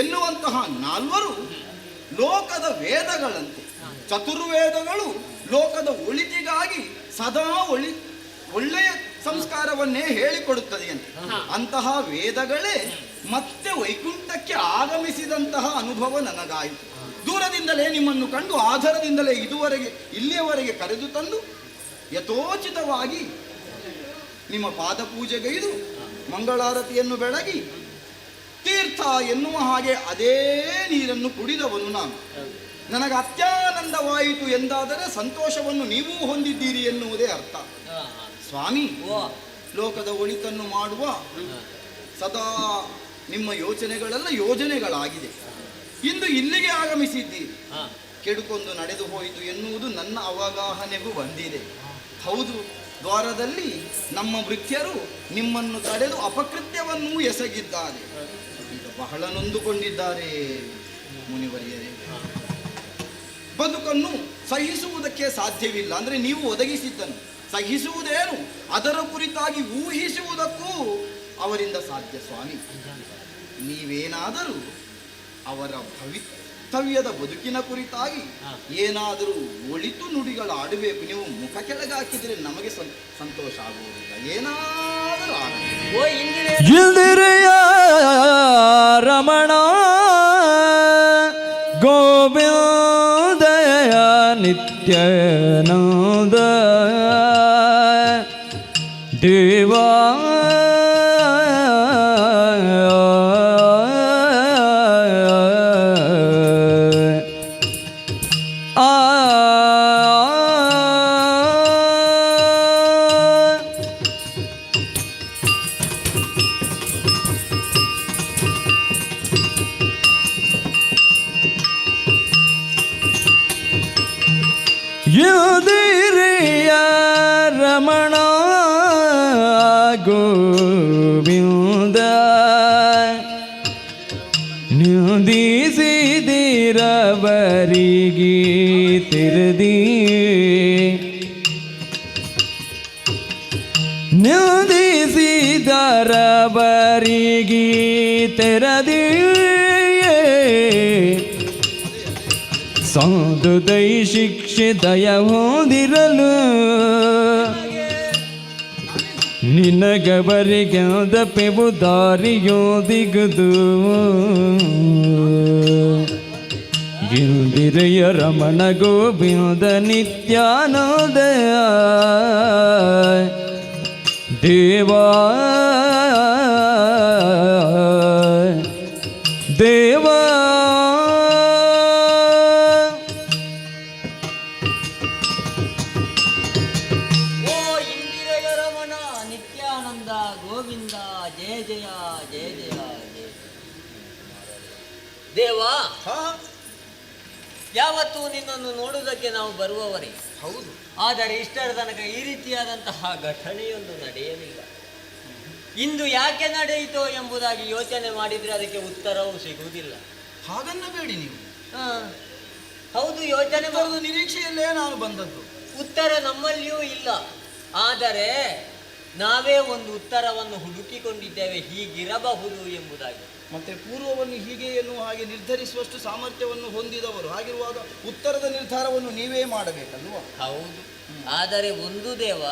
ಎನ್ನುವಂತಹ ನಾಲ್ವರು ಲೋಕದ ವೇದಗಳಂತೆ. ಚತುರ್ವೇದಗಳು ಲೋಕದ ಒಳಿತಿಗಾಗಿ ಸದಾ ಒಳ್ಳೆಯ ಸಂಸ್ಕಾರವನ್ನೇ ಹೇಳಿಕೊಡುತ್ತದೆ ಅಂತ. ಅಂತಹ ವೇದಗಳೇ ಮತ್ತೆ ವೈಕುಂಠಕ್ಕೆ ಆಗಮಿಸಿದಂತಹ ಅನುಭವ ನನಗಾಯಿತು. ದೂರದಿಂದಲೇ ನಿಮ್ಮನ್ನು ಕಂಡು ಆಧಾರದಿಂದಲೇ ಇಲ್ಲಿಯವರೆಗೆ ಕರೆದು ತಂದು ಯಥೋಚಿತವಾಗಿ ನಿಮ್ಮ ಪಾದ ಪೂಜೆಗೈದು ಮಂಗಳಾರತಿಯನ್ನು ಬೆಳಗಿ ತೀರ್ಥ ಎನ್ನುವ ಹಾಗೆ ಅದೇ ನೀರನ್ನು ಕುಡಿದವನು ನಾನು. ನನಗೆ ಅತ್ಯಾನಂದವಾಯಿತು ಎಂದಾದರೆ ಸಂತೋಷವನ್ನು ನೀವೂ ಹೊಂದಿದ್ದೀರಿ ಎನ್ನುವುದೇ ಅರ್ಥ. ಸ್ವಾಮಿ, ಲೋಕದ ಒಳಿತನ್ನು ಮಾಡುವ ಸದಾ ನಿಮ್ಮ ಯೋಚನೆಗಳೆಲ್ಲ ಯೋಜನೆಗಳಾಗಿದೆ. ಇಂದು ಇಲ್ಲಿಗೆ ಆಗಮಿಸಿದ್ದೀರಿ. ಕೆಡುಕೊಂದು ನಡೆದು ಹೋಯಿತು ಎನ್ನುವುದು ನನ್ನ ಅವಗಾಹನೆಗೂ ಬಂದಿದೆ. ಹೌದು, ದ್ವಾರದಲ್ಲಿ ನಮ್ಮ ಭೃತ್ಯರು ನಿಮ್ಮನ್ನು ತಡೆದು ಅಪಕೃತ್ಯವನ್ನೂ ಎಸಗಿದ್ದಾರೆ. ಈಗ ಬಹಳ ನೊಂದುಕೊಂಡಿದ್ದಾರೆ ಮುನಿವರಿಯರೇ. ಬದುಕನ್ನು ಸಹಿಸುವುದಕ್ಕೆ ಸಾಧ್ಯವಿಲ್ಲ. ಅಂದರೆ ನೀವು ಒದಗಿಸಿದ್ದನ್ನು ಸಹಿಸುವುದೇನು, ಅದರ ಕುರಿತಾಗಿ ಊಹಿಸುವುದಕ್ಕೂ ಅವರಿಂದ ಸಾಧ್ಯ. ಸ್ವಾಮಿ, ನೀವೇನಾದರೂ ಅವರ ಭವಿತವ್ಯದ ಬದುಕಿನ ಕುರಿತಾಗಿ ಏನಾದರೂ ಒಳಿತು ನುಡಿಗಳು ಆಡಬೇಕು. ನೀವು ಮುಖ ಕೆಳಗೆ ಹಾಕಿದರೆ ನಮಗೆ ಸಂತೋಷ ಆಗುವುದಿಲ್ಲ. ಏನಾದರೂ ಓ ಇಂದಿರೆ ಇಂದಿರೆಯ ರಮಣ ಗೋವಿಂದಯ ನಿತ್ಯಾನಂದ ದೇವಾ ಯುದಿರಿಯ ರಮಣ ಗೋವಿಂದ ನುದಿಸಿದಿರವರಿಗೆ ತಿರುದಿ ನುದಿಸಿದರವರಿಗೆ ತೆರದಿ ಸಾಧುದೈ ಶಿಕ್ಷೆ ದಯ ಹೊಂದಿರಲು ನಿನಗವರಿಗಾದ ಪೆವು ದಾರಿಯೋ ದಿಗದು ಇಂದಿರೆಯ ರಮಣ ಗೋವಿಂದ ನಿತ್ಯಾನಂದ ದೇವಾ ದೇವಾ ಓ ಇಂದಿರೆಯ ರಮಣ ನಿತ್ಯಾನಂದ ದೇವಾ, ಹಾ ಯಾವತ್ತೂ ನಿನ್ನನ್ನು ನೋಡುವುದಕ್ಕೆ ನಾವು ಬರುವವರೇ. ಹೌದು. ಆದರೆ ಇಷ್ಟರ ತನಕ ಈ ರೀತಿಯಾದಂತಹ ಘಟನೆಯೊಂದು ನಡೆಯಲಿಲ್ಲ. ಇಂದು ಯಾಕೆ ನಡೆಯಿತೋ ಎಂಬುದಾಗಿ ಯೋಚನೆ ಮಾಡಿದರೆ ಅದಕ್ಕೆ ಉತ್ತರವೂ ಸಿಗುವುದಿಲ್ಲ. ಹಾಗನ್ನಬೇಡಿ ನೀವು. ಹಾ, ಹೌದು, ಯೋಚನೆ ಬರೋದು ನಿರೀಕ್ಷೆಯಲ್ಲೇ ನಾನು ಬಂದದ್ದು. ಉತ್ತರ ನಮ್ಮಲ್ಲಿಯೂ ಇಲ್ಲ. ಆದರೆ ನಾವೇ ಒಂದು ಉತ್ತರವನ್ನು ಹುಡುಕಿಕೊಂಡಿದ್ದೇವೆ, ಹೀಗಿರಬಹುದು ಎಂಬುದಾಗಿ. ಮತ್ತೆ ಪೂರ್ವವನ್ನು ಹೀಗೆ ಎನ್ನುವ ಹಾಗೆ ನಿರ್ಧರಿಸುವಷ್ಟು ಸಾಮರ್ಥ್ಯವನ್ನು ಹೊಂದಿದವರು. ಹಾಗಿರುವಾಗ ಉತ್ತರದ ನಿರ್ಧಾರವನ್ನು ನೀವೇ ಮಾಡಬೇಕಲ್ವ? ಹೌದು. ಆದರೆ ಒಂದು ದೇವ,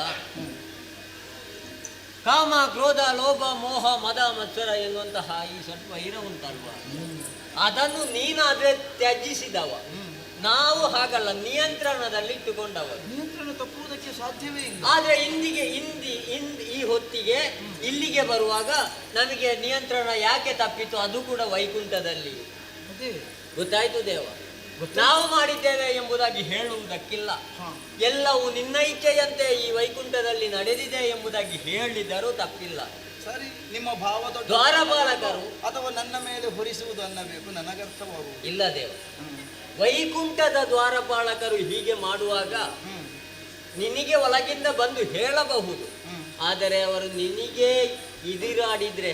ಕಾಮ, ಕ್ರೋಧ, ಲೋಭ, ಮೋಹ, ಮದ, ಮತ್ಸರ ಎನ್ನುವಂತಹ ಈ ಸ್ವಲ್ಪ ವೈರ ಉಂಟಲ್ವಾ, ಅದನ್ನು ನೀನಾದ್ರೆ ತ್ಯಜಿಸಿದವ. ನಾವು ಹಾಗಲ್ಲ, ನಿಯಂತ್ರಣದಲ್ಲಿ ಇಟ್ಟುಕೊಂಡವರು. ನಿಯಂತ್ರಣ ತಪ್ಪುವುದಕ್ಕೆ ಸಾಧ್ಯವೇ ಇಲ್ಲ. ಆದ್ರೆ ಈ ಹೊತ್ತಿಗೆ ಇಲ್ಲಿಗೆ ಬರುವಾಗ ನಮಗೆ ನಿಯಂತ್ರಣ ಯಾಕೆ ತಪ್ಪಿತು? ಅದು ಕೂಡ ವೈಕುಂಠದಲ್ಲಿ. ಅದೇ ಗೊತ್ತಾಯ್ತು ದೇವ, ನಾವು ಮಾಡಿದ್ದೇವೆ ಎಂಬುದಾಗಿ ಹೇಳುವುದಕ್ಕಿಲ್ಲ. ಎಲ್ಲವೂ ನಿನ್ನ ಇಚ್ಛೆಯಂತೆ ಈ ವೈಕುಂಠದಲ್ಲಿ ನಡೆದಿದೆ ಎಂಬುದಾಗಿ ಹೇಳಿದರೂ ತಪ್ಪಿಲ್ಲ. ಸರಿ, ನಿಮ್ಮ ಭಾವದ ದ್ವಾರಪಾಲಕರು ಅಥವಾ ನನ್ನ ಮೇಲೆ ಹೊರಿಸುವುದು ಅನ್ನಬೇಕು, ನನಗರ್ಥವಾಗುವುದು ಇಲ್ಲ ದೇವ. ವೈಕುಂಠದ ದ್ವಾರಪಾಲಕರು ಹೀಗೆ ಮಾಡುವಾಗ ನಿನಗೆ ಒಳಗಿಂದ ಬಂದು ಹೇಳಬಹುದು. ಆದರೆ ಅವರು ನಿನಗೆ ಇದಿರಾಡಿದ್ರೆ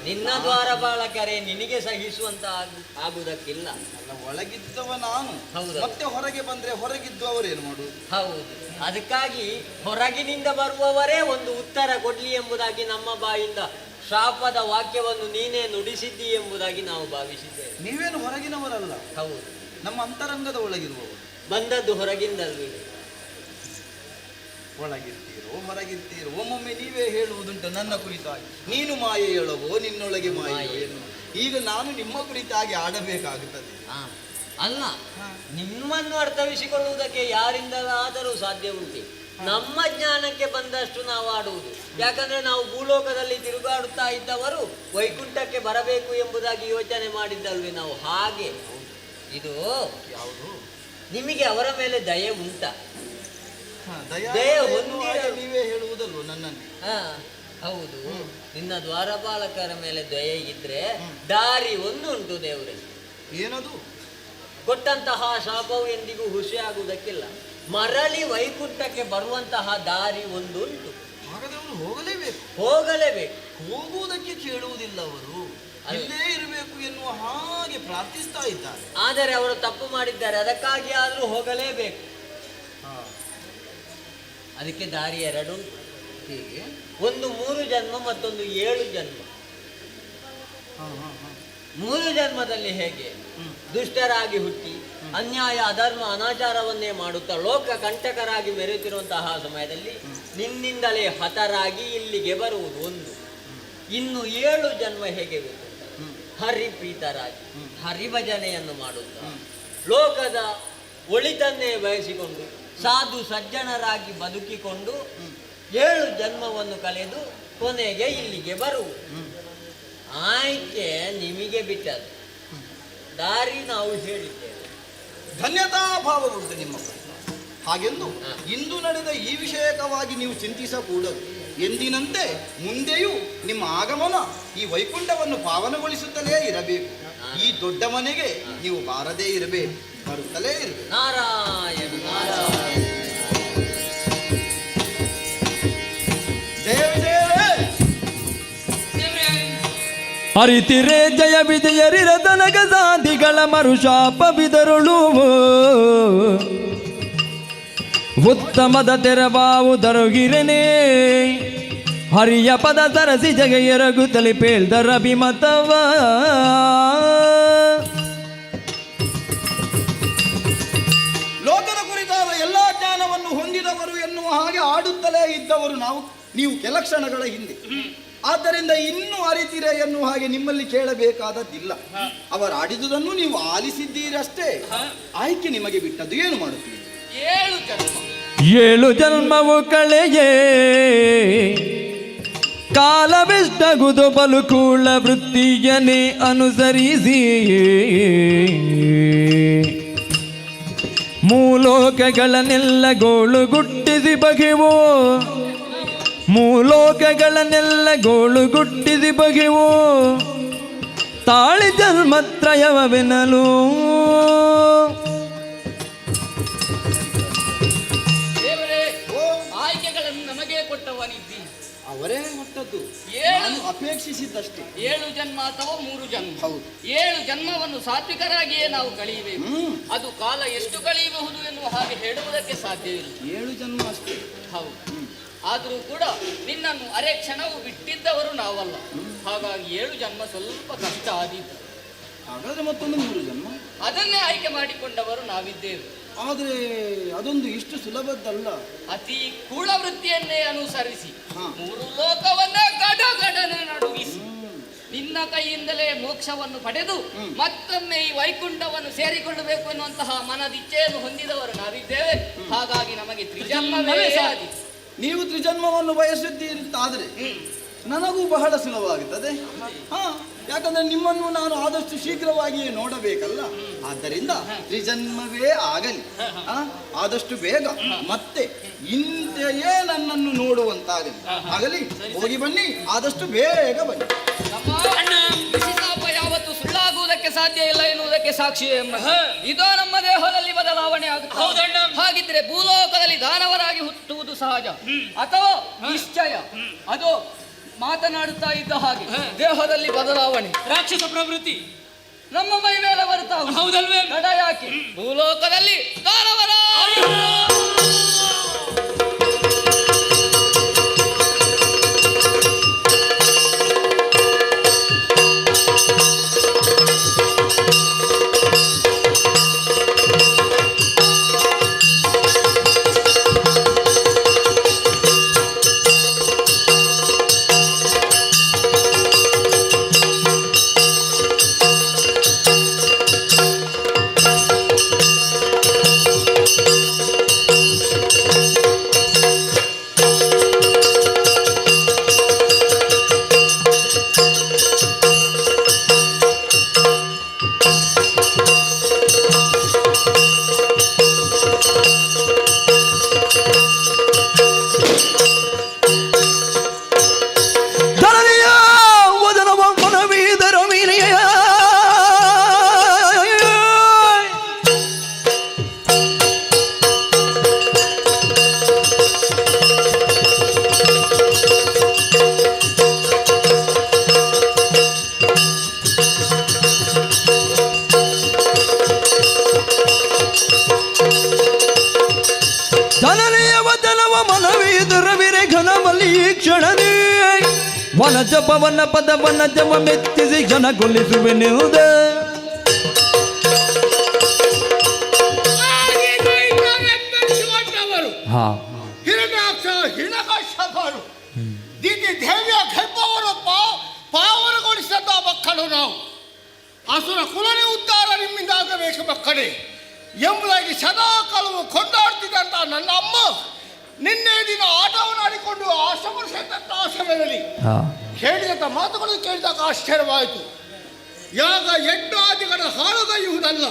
ನಿನ್ನ ದ್ವಾರಪಾಲಕರೇ ನಿನಗೆ ಸಹಿಸುವಂತ ಆಗುವುದಕ್ಕಿಲ್ಲ. ಅಲ್ಲ, ಒಳಗಿದ್ದವ ನಾನು. ಹೌದು. ಮತ್ತೆ ಹೊರಗೆ ಬಂದ್ರೆ ಹೊರಗಿದ್ದವರೇನು ಮಾಡುವುದು? ಹೌದು. ಅದಕ್ಕಾಗಿ ಹೊರಗಿನಿಂದ ಬರುವವರೇ ಒಂದು ಉತ್ತರ ಕೊಡ್ಲಿ ಎಂಬುದಾಗಿ ನಮ್ಮ ಬಾಯಿಂದ ಶಾಪದ ವಾಕ್ಯವನ್ನು ನೀನೇ ನುಡಿಸಿದ್ದಿ ಎಂಬುದಾಗಿ ನಾವು ಭಾವಿಸಿದ್ದೇವೆ. ನೀವೇನು ಹೊರಗಿನವರಲ್ಲ. ಹೌದು, ನಮ್ಮ ಅಂತರಂಗದ ಒಳಗಿರುವವರು. ಬಂದದ್ದು ಹೊರಗಿಂದಲ್ವೇ? ಒಳಗಿರ್ತೀರೋ ಹೊರಗಿರ್ತೀರೋ ಒಮ್ಮೊಮ್ಮೆ ನೀವೇ ಹೇಳುವುದುಂಟು ನನ್ನ ಕುರಿತಾಗಿ, ನೀನು ಮಾಯೆಯೊಳವೋ ನಿನ್ನೊಳಗೆ ಮಾಯೆಯೋ. ಈಗ ನಾನು ನಿಮ್ಮ ಕುರಿತಾಗಿ ಆಡಬೇಕಾಗುತ್ತದೆ. ಅಲ್ಲ, ನಿಮ್ಮನ್ನು ಅರ್ಥವಿಸಿಕೊಳ್ಳುವುದಕ್ಕೆ ಯಾರಿಂದಲಾದರೂ ಸಾಧ್ಯ ಉಂಟೆ. ನಮ್ಮ ಜ್ಞಾನಕ್ಕೆ ಬಂದಷ್ಟು ನಾವು ಆಡುವುದು. ಯಾಕಂದ್ರೆ ನಾವು ಭೂಲೋಕದಲ್ಲಿ ತಿರುಗಾಡುತ್ತಾ ಇದ್ದವರು ವೈಕುಂಠಕ್ಕೆ ಬರಬೇಕು ಎಂಬುದಾಗಿ ಯೋಚನೆ ಮಾಡಿದ್ದಲ್ವೇ ನಾವು. ಹಾಗೆ ಇದು ಯಾವುದು? ನಿಮಗೆ ಅವರ ಮೇಲೆ ದಯೆ ಉಂಟ? ದಯೆ ಹೊಂದಿರ ನೀವೇ ಹೇಳುವುದಲ್ವ ನನ್ನನ್ನು? ಹೌದು. ನಿನ್ನ ದ್ವಾರಪಾಲಕರ ಮೇಲೆ ದಯೆ ಇದ್ರೆ ದಾರಿ ಒಂದು ಉಂಟು ದೇವರೇ. ಏನದು? ಕೊಟ್ಟಂತಹ ಶಾಪವು ಎಂದಿಗೂ ಹುಸಿಯಾಗುವುದಕ್ಕಿಲ್ಲ. ಮರಳಿ ವೈಕುಂಠಕ್ಕೆ ಬರುವಂತಹ ದಾರಿ ಒಂದು ಉಂಟು. ಹಾಗಾದ್ರೆ ಅವರು ಹೋಗಲೇಬೇಕು. ಹೋಗಲೇಬೇಕು. ಹೋಗುವುದಕ್ಕೆ ಕೇಳುವುದಿಲ್ಲ, ಅವರು ಇಲ್ಲೇ ಇರಬೇಕು ಎನ್ನುವ ಹಾಗೆ ಪ್ರಾರ್ಥಿಸ್ತಾ ಇದ್ದಾರೆ. ಆದರೆ ಅವರು ತಪ್ಪು ಮಾಡಿದ್ದಾರೆ, ಅದಕ್ಕಾಗಿ ಆದರೂ ಹೋಗಲೇಬೇಕು. ಅದಕ್ಕೆ ದಾರಿ ಎರಡು. ಹೀಗೆ ಒಂದು 3 ಜನ್ಮ, ಮತ್ತೊಂದು 7 ಜನ್ಮ. 3 ಜನ್ಮದಲ್ಲಿ ಹೇಗೆ ದುಷ್ಟರಾಗಿ ಹುಟ್ಟಿ ಅನ್ಯಾಯ, ಅಧರ್ಮ, ಅನಾಚಾರವನ್ನೇ ಮಾಡುತ್ತಾ ಲೋಕ ಕಂಟಕರಾಗಿ ಮೆರೆಯುತ್ತಿರುವಂತಹ ಸಮಯದಲ್ಲಿ ನಿನ್ನಿಂದಲೇ ಹತರಾಗಿ ಇಲ್ಲಿಗೆ ಬರುವುದು ಒಂದು. ಇನ್ನು 7 ಜನ್ಮ ಹೇಗೆ ಬೇಕು? ಹರಿಪ್ರೀತರಾಗಿ ಹರಿಭಜನೆಯನ್ನು ಮಾಡುತ್ತಾ ಲೋಕದ ಒಳಿತನ್ನೇ ಬಯಸಿಕೊಂಡು ಸಾಧು ಸಜ್ಜನರಾಗಿ ಬದುಕಿಕೊಂಡು 7 ಜನ್ಮವನ್ನು ಕಳೆದು ಕೊನೆಗೆ ಇಲ್ಲಿಗೆ ಬರುವುದು. ಆಯ್ಕೆ ನಿಮಗೆ ಬಿಟ್ಟದ್ದು, ದಾರಿ ನಾವು ಹೇಳಿದ್ದೇವೆ. ಧನ್ಯತಾ ಭಾವ ಉಂಟು ನಿಮ್ಮ ಹಾಗೆಂದು ಇಂದು ನಡೆದ ಈ ವಿಷಯಕವಾಗಿ ನೀವು ಚಿಂತಿಸಕೂಡದು. ಎಂದಿನಂತೆ ಮುಂದೆಯೂ ನಿಮ್ಮ ಆಗಮನ ಈ ವೈಕುಂಠವನ್ನು ಪಾವನಗೊಳಿಸುತ್ತಲೇ ಇರಬೇಕು. ಈ ದೊಡ್ಡ ಮನೆಗೆ ನೀವು ಬಾರದೇ ಇರಬೇಕು, ಬರುತ್ತಲೇ ಇರಬೇಕು. ನಾರಾಯಣ ನಾರಾಯಣ. ಜಯ ವಿಜಯ. ಅರಿತಿರೇ ಜಯ ವಿಜಯರಿರ ತನಕ ಸಾಧಿಗಳ ಮರುಶಾಪ ಬಿದರುಳು ಉತ್ತಮದ ತೆರಬಾವು ದರುಗಿರನೇ ಹರಿಯ ಪದ ಸರಸಿ ಜಗಯರಗು ತಲಿಪೇಳ್ದರ ಅಭಿಮತವ. ಲೋಕದ ಕುರಿತಾದ ಎಲ್ಲ ಜ್ಞಾನವನ್ನು ಹೊಂದಿದವರು ಎನ್ನುವ ಹಾಗೆ ಆಡುತ್ತಲೇ ಇದ್ದವರು ನೀವು ಕೆಲ ಕ್ಷಣಗಳ ಹಿಂದೆ. ಆದ್ದರಿಂದ ಇನ್ನೂ ಅರಿತಿರೆ ಎನ್ನುವ ಹಾಗೆ ನಿಮ್ಮಲ್ಲಿ ಕೇಳಬೇಕಾದದ್ದಿಲ್ಲ. ಅವರು ಆಡಿದುದನ್ನು ನೀವು ಆಲಿಸಿದ್ದೀರಷ್ಟೇ. ಆಯ್ಕೆ ನಿಮಗೆ ಬಿಟ್ಟದ್ದು. ಏನು ಮಾಡುತ್ತೀರಿ? 7 ಜನ್ಮ. 7 ಜನ್ಮವು ಕಳೆಯೇ ಕಾಲವೆಷ್ಟಗುದು ಬಲುಕೂಳ ವೃತ್ತಿಯನೇ ಅನುಸರಿಸಿ ಮೂಲೋಕಗಳನ್ನೆಲ್ಲ ಗೋಳುಗುಟ್ಟಿಸಿ ಬಗೆವೋ ಮೂಲೋಕಗಳನ್ನೆಲ್ಲ ಗೋಳುಗುಟ್ಟಿಸಿ ಬಗೆವೋ ತಾಳಿ ಜನ್ಮತ್ರಯವವೆನಲು ದೇವರೇ, ಆಯ್ಕೆಗಳನ್ನು ನಮಗೆ ಕೊಟ್ಟವನಿದ್ದಿ. ಅವರೇ ಹೊಟ್ಟದ್ದು, ಏಳು ನಾನು ಅಪೇಕ್ಷಿಸಿದ್ದಷ್ಟೇ. 7 ಜನ್ಮ ಅಥವಾ 3 ಜನ್ಮ. ಹೌದು. 7 ಜನ್ಮವನ್ನು ಸಾತ್ವಿಕರಾಗಿಯೇ ನಾವು ಕಳೆಯಬೇಕು. ಅದು ಕಾಲ ಎಷ್ಟು ಕಳೆಯಬಹುದು ಎನ್ನುವ ಹಾಗೆ ಹೇಳುವುದಕ್ಕೆ ಸಾಧ್ಯವಿಲ್ಲ. 7 ಜನ್ಮ ಅಷ್ಟೇ. ಹೌದು. ಆದರೂ ಕೂಡ ನಿನ್ನನ್ನು ಅರೆ ಕ್ಷಣವು ಬಿಟ್ಟಿದ್ದವರು ನಾವಲ್ಲ. ಹಾಗಾಗಿ 7 ಜನ್ಮ ಸ್ವಲ್ಪ ಕಷ್ಟ ಆದೀತು. ಹಾಗಾದ್ರೆ ಮತ್ತೊಂದು 3 ಜನ್ಮ. ಅದನ್ನೇ ಆಯ್ಕೆ ಮಾಡಿಕೊಂಡವರು ನಾವಿದ್ದೇವೆ. ಆದರೆ ಅದೊಂದು ಇಷ್ಟು ಸುಲಭದ್ದಲ್ಲ. ಅತಿ ಕೂಳ ವೃತ್ತಿಯನ್ನೇ ಅನುಸರಿಸಿ ಹಾ. 3 ಲೋಕವನ್ನೇ ಗಡಗಡನೆ ನಡುಗಿಸಿ ನಿನ್ನ ಕೈಯಿಂದಲೇ ಮೋಕ್ಷವನ್ನು ಪಡೆದು ಮತ್ತೊಮ್ಮೆ ಈ ವೈಕುಂಠವನ್ನು ಸೇರಿಕೊಳ್ಳಬೇಕು ಎನ್ನುವಂತಹ ಮನದಿಚ್ಛೆಯನ್ನು ಹೊಂದಿದವರು ನಾವಿದ್ದೇವೆ. ಹಾಗಾಗಿ ನಮಗೆ ತ್ರಿಜನ್ಮವೇ ಸಾಧಿಸಿ. ನೀವು ತ್ರಿಜನ್ಮವನ್ನು ಬಯಸುತ್ತೀರಂತಾದರೆ ನನಗೂ ಬಹಳ ಸುಲಭವಾಗುತ್ತದೆ. ಹಾ, ಯಾಕಂದ್ರೆ ನಿಮ್ಮನ್ನು ನಾನು ಆದಷ್ಟು ಶೀಘ್ರವಾಗಿಯೇ ನೋಡಬೇಕಲ್ಲ. ಆದ್ದರಿಂದ ತ್ರಿಜನ್ಮವೇ ಆಗಲಿ, ಆದಷ್ಟು ಬೇಗ ಮತ್ತೆ ಇಂತೆಯೇ ನನ್ನನ್ನು ನೋಡುವಂತಾಗಲಿ. ಆಗಲಿ, ಹೋಗಿ ಬನ್ನಿ, ಆದಷ್ಟು ಬೇಗ ಬನ್ನಿ. ನಮ್ಮ ಬಿಸಿತಾಪ ಯಾವತ್ತು ಸುಳ್ಳಾಗುವುದಕ್ಕೆ ಸಾಧ್ಯ ಇಲ್ಲ ಎನ್ನುವುದಕ್ಕೆ ಸಾಕ್ಷಿ ಇದೋ ನಮ್ಮ ದೇಹದಲ್ಲಿ ಬದಲಾವಣೆ ಆಗುತ್ತೆ. ಹಾಗಿದ್ರೆ ಭೂಲೋಕದಲ್ಲಿ ದಾನವರಾಗಿ ಹುಟ್ಟುವುದು ಸಹಜ ಅಥವಾ ನಿಶ್ಚಯ. ಅದು ಮಾತನಾಡುತ್ತಾ ಇದ್ದ ಹಾಗೆ ದೇಹದಲ್ಲಿ ಬದಲಾವಣೆ, ರಾಕ್ಷಸ ಪ್ರವೃತ್ತಿ ನಮ್ಮ ಮೈ ಮೇಲೆ ಬರ್ತಾ ಉಂಟು. ಹೌದಲ್ವೇ? ತಡ ಯಾಕೆ? ಭೂಲೋಕದಲ್ಲಿ ದಾನವರ ಧರಣಿಯ ವದನವ ಮನವೀದರ ಮೀನೆಯ ಧರಣಿಯ ವದನವ ಮನವೀದರ ವಿರೆ ಘನಮಲಿ ಕ್ಷಣನೇ ವನ ಜಪವನ ಪದವನ ಜಮ ಮೆತ್ತಿಸಿ ಘನಗೊಳಿಸುವೆನೆಯುವುದ ಹಿರಣ್ಯಾಕ್ಷ ಹಿರಣ್ಯಕಶ್ಯಪರು ದಿತಿ ದೇವಿಯ ಗರ್ಭವನ್ನು ಪಾವನಗೊಳಿಸಿದ ಮಕ್ಕಳು ನಾವು. ಅಸುರ ಕುಲನೇ ಉದ್ಧಾರ ನಿಮ್ಮಿಂದ ಆಗಬೇಕು ಮಕ್ಕಳೇ ಎಂಬುದಾಗಿ ಸದಾ ಕಾಲವು ಕೊಂಡಾಡ್ತಿದ್ದಂತ ನನ್ನ ಅಮ್ಮ ನಿನ್ನೆ ದಿನ ಆಟವನ್ನು ಆಡಿಕೊಂಡು ಆಶ್ರಮ ಸೇರಿದಂತ ಸಮಯದಲ್ಲಿ ಹೇಳಿದಂತ ಮಾತುಗಳು ಕೇಳಿದಾಗ ಆಶ್ಚರ್ಯವಾಯಿತು. ಯಾಗ ಯಜ್ಞಾದಿಗಳ ಹಾಳುಗೈಯುವುದಲ್ಲ,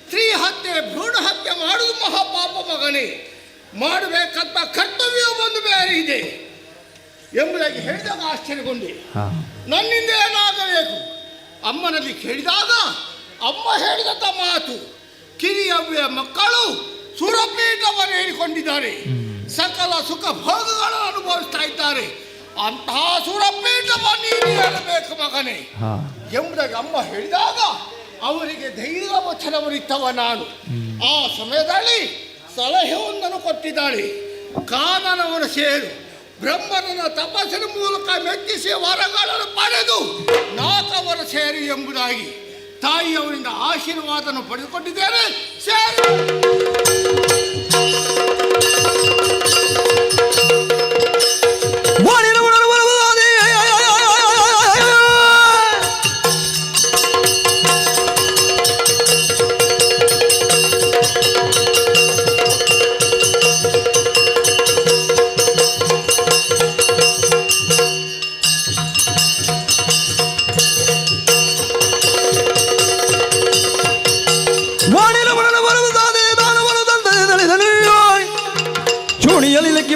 ಸ್ತ್ರೀ ಹತ್ಯೆ ಭ್ರೂಣ ಹತ್ಯೆ ಮಾಡುವುದು ಮಹಾಪಾಪ ಮಗನೇ. ಮಾಡಬೇಕಂತ ಕರ್ತವ್ಯ ಒಂದು ಬೇರೆ ಇದೆ ಎಂಬುದಾಗಿ ಹೇಳಿದಾಗ ಆಶ್ಚರ್ಯಗೊಂಡೆ. ನನ್ನಿಂದ ಏನಾಗಬೇಕು ಅಮ್ಮನಲ್ಲಿ ಕೇಳಿದಾಗ ಅಮ್ಮ ಹೇಳಿದಂತ ಮಾತು, ಕಿರಿಯವ್ಯ ಮಕ್ಕಳು ಸುರಪೀಠವನ್ನು ಹೇಳಿಕೊಂಡಿದ್ದಾರೆ, ಸಕಲ ಸುಖ ಭೋಗಗಳನ್ನು ಅನುಭವಿಸ್ತಾ ಇದ್ದಾರೆ. ಅಂತಹ ಸುರಪೀಠವನ್ನು ನೀನು ಹೇಳಬೇಕು ಮಗನೇ ಎಂಬುದಾಗಿ ಅಮ್ಮ ಹೇಳಿದಾಗ ಅವರಿಗೆ ಧೈರ್ಯ ವಚನವರಿತ್ತವ ನಾನು. ಆ ಸಮಯದಲ್ಲಿ ಸಲಹೆಯೊಂದನ್ನು ಕೊಟ್ಟಿದ್ದಾಳೆ. ಕಾನನವನ್ನು ಸೇರು, ಬ್ರಹ್ಮನ ತಪಸ್ಸಿನ ಮೂಲಕ ಮೆಚ್ಚಿಸಿ ವರಗಳನ್ನು ಪಡೆದು 4 ವರ್ಷ ಸೇರಿ ಎಂಬುದಾಗಿ ತಾಯಿಯವರಿಂದ ಆಶೀರ್ವಾದವನ್ನು ಪಡೆದುಕೊಂಡಿದ್ದೇನೆ. ಸೇರಿ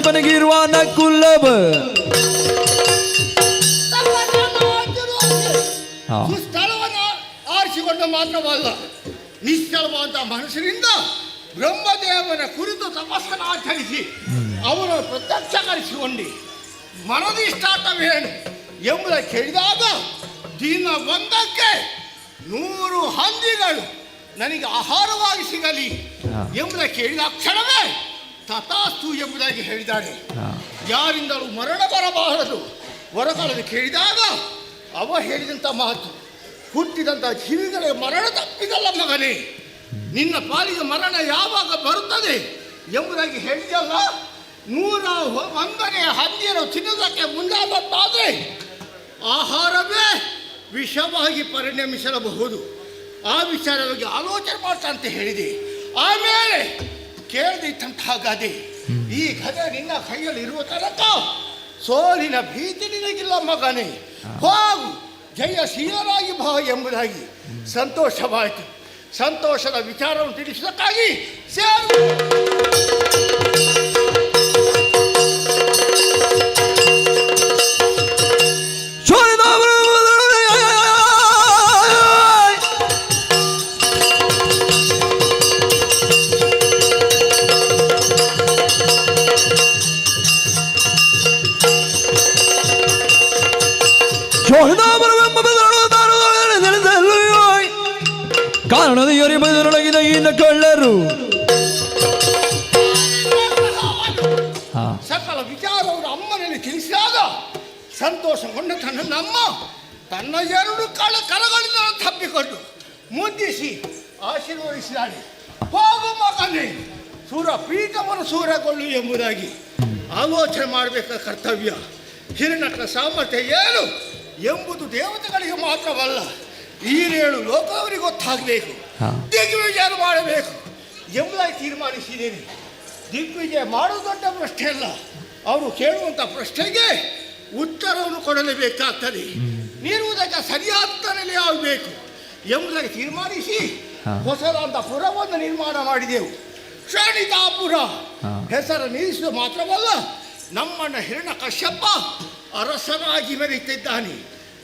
ಬನಗಿರುವ ನಕುಲಬ ಸ್ಥಳವನ್ನು ಕಾಣಿಸಿಕೊಂಡ ಮಾತ್ರವಲ್ಲ, ನಿಶ್ಚಲವಾದ ಮನಸ್ಸಿನಿಂದ ಬ್ರಹ್ಮದೇವನ ಕುರಿತು ತಪಸ್ಸನ್ನು ಆಚರಿಸಿ ಅವರನ್ನು ಪ್ರತ್ಯಕ್ಷಗೊಳಿಸಿಕೊಂಡಿ. ಮನದಿಷ್ಟಾರ್ಥವೇನು ಎಂಬುದ ಕೇಳಿದಾಗ ದಿನ ಒಂದಕ್ಕೆ 100 ಹಂದಿಗಳು ನನಗೆ ಆಹಾರವಾಗಿ ಸಿಗಲಿ ಎಂಬುದ ಕೇಳಿದ ಕ್ಷಣವೇ ತಥಾಸ್ತು ಎಂಬುದಾಗಿ ಹೇಳಿದ್ದಾನೆ. ಯಾರಿಂದಲೂ ಮರಣ ಬರಬಾರದು ಹೊರಕಾಲದ ಕೇಳಿದಾಗ ಅವ ಹೇಳಿದಂಥ ಮಾತು, ಹುಟ್ಟಿದಂಥ ಜೀವಿಗಳಿಗೆ ಮರಣ ತಪ್ಪಿದಲ್ಲ ಮಗನೇ, ನಿನ್ನ ಪಾಲಿಗೆ ಮರಣ ಯಾವಾಗ ಬರುತ್ತದೆ ಎಂಬುದಾಗಿ ಹೇಳಿದಲ್ಲ. 101ನೇ ಹಂದಿಯನ್ನು ತಿನ್ನುವುದಕ್ಕೆ ಮುಂದಾದದ್ದಾದರೆ ಆಹಾರವೇ ವಿಷವಾಗಿ ಪರಿಣಮಿಸಬಹುದು. ಆ ವಿಚಾರದ ಬಗ್ಗೆ ಆಲೋಚನೆ ಮಾಡ್ತಾ ಅಂತ ಹೇಳಿದೆ. ಆಮೇಲೆ ಕೇಳಿದಂತಹ ಗದೆ, ಈ ಗದೆ ನಿನ್ನ ಕೈಯಲ್ಲಿ ಇರುವ ತನಕ ಸೋಲಿನ ಭೀತಿ ನಿನಗಿಲ್ಲ ಮಗನೇ, ಹೋಗು ಜಯಶೀಲರಾಗಿ ಬಾ ಎಂಬುದಾಗಿ ಸಂತೋಷವಾಯಿತು. ಸಂತೋಷದ ವಿಚಾರವನ್ನು ತಿಳಿಸುವುದಕ್ಕಾಗಿ ಕಾರಣದ ಯೋರಿ ಬದಲೊಳಗಿದ ಈನ ಕಳ್ಳರು ಸಕಲ ವಿಚಾರವನ್ನು ಅಮ್ಮನಲ್ಲಿ ತಿಳಿಸಿದಾಗ ಸಂತೋಷಗೊಂಡ ತನ್ನಮ್ಮ ತನ್ನ 2 ಕರಗಳಿಂದ ತಪ್ಪಿಕೊಂಡು ಮುದ್ದಿಸಿ ಆಶೀರ್ವದಿಸಿದಾಳೆ. ಹೋಗು ಮಗನೇ, ಸೂರ ಪೀಠವನ್ನು ಸೂರಗೊಳ್ಳು ಎಂಬುದಾಗಿ ಆಲೋಚನೆ ಮಾಡಬೇಕಾದ ಕರ್ತವ್ಯ. ಹಿರಣ್ಯನ ಸಾಮರ್ಥ್ಯ ಏನು ಎಂಬುದು ದೇವತೆಗಳಿಗೆ ಮಾತ್ರವಲ್ಲ, ಈ 7 ಲೋಕದವರಿಗೆ ಗೊತ್ತಾಗಬೇಕು, ದಿಗ್ವಿಜಯ ಮಾಡಬೇಕು ಎಂಬುದಾಗಿ ತೀರ್ಮಾನಿಸಿದ್ದೇನೆ. ದಿಗ್ವಿಜಯ ಮಾಡುವುದು ದೊಡ್ಡ ಪ್ರಶ್ನೆ ಅಲ್ಲ, ಅವರು ಕೇಳುವಂಥ ಪ್ರಶ್ನೆಗೆ ಉತ್ತರವನ್ನು ಕೊಡಲೇಬೇಕಾಗ್ತದೆ. ನೀಡುವುದಕ್ಕೆ ಸರಿಯಾದ ನೆಲೆ ಆಗಬೇಕು ಎಂಬುದಾಗಿ ತೀರ್ಮಾನಿಸಿ ಹೊಸದಾದ ಪುರವನ್ನು ನಿರ್ಮಾಣ ಮಾಡಿದೆವು. ಶ್ರೇಣಿತಾಪುರ ಹೆಸರು ನಿಲ್ಲಿಸುವುದು ಮಾತ್ರವಲ್ಲ, ನಮ್ಮಣ್ಣ ಹಿರಣ್ಯ ಕಶ್ಯಪ ಅರಸನಾಗಿ ಮೆರೆಯುತ್ತಿದ್ದಾನೆ.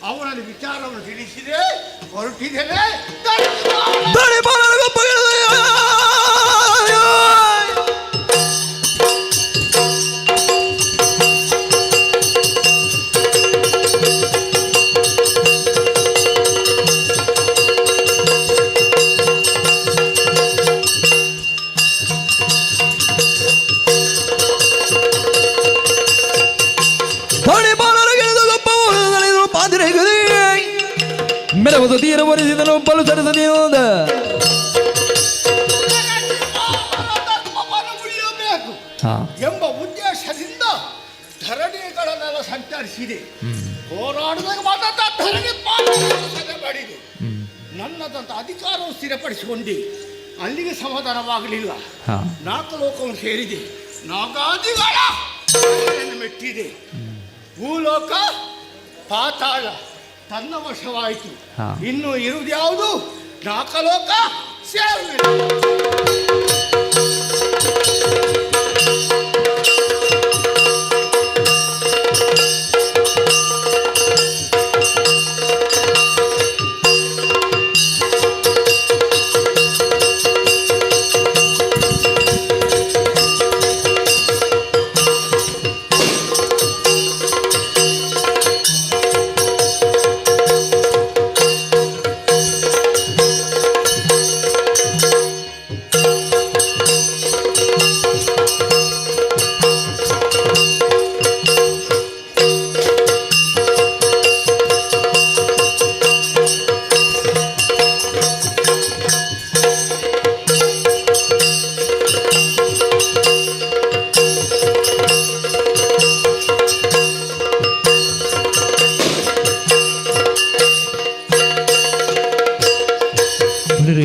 ಅವನಲ್ಲಿ ವಿಚಾರವನ್ನು ತಿಳಿಸಿದೆ, ಹೊರಟಿದ್ದೇನೆ. ಮೆರವದು ತೀರ ಒರೆಸಿದನು ಬಲು ಸರಸದಿಯೋದ ಎಂಬ ಉದ್ದೇಶದಿಂದ ಧರಣಿಗಳನ್ನೆಲ್ಲ ಸಂಚರಿಸಿದೆ. ಹೋರಾಟದಾಗ ಮಾತ್ರ ಧರಣಿ ಮಾಡಿದೆ. ನನ್ನದಂತ ಅಧಿಕಾರವನ್ನು ಸ್ಥಿರಪಡಿಸಿಕೊಂಡಿ ಅಲ್ಲಿಗೆ ಸಮಾಧಾನವಾಗಲಿಲ್ಲ. 4 ಲೋಕವನ್ನು ಸೇರಿದೆ, ನಾಗಾದಿಗಳ ಮೆಟ್ಟಿದೆ. ಭೂಲೋಕ ಪಾತಾಳ ತನ್ನ ವಶವಾಯಿತು. ಇನ್ನು ಇರುವುದು ಯಾವುದು? 4 ಲೋಕ ಸೇವೆ.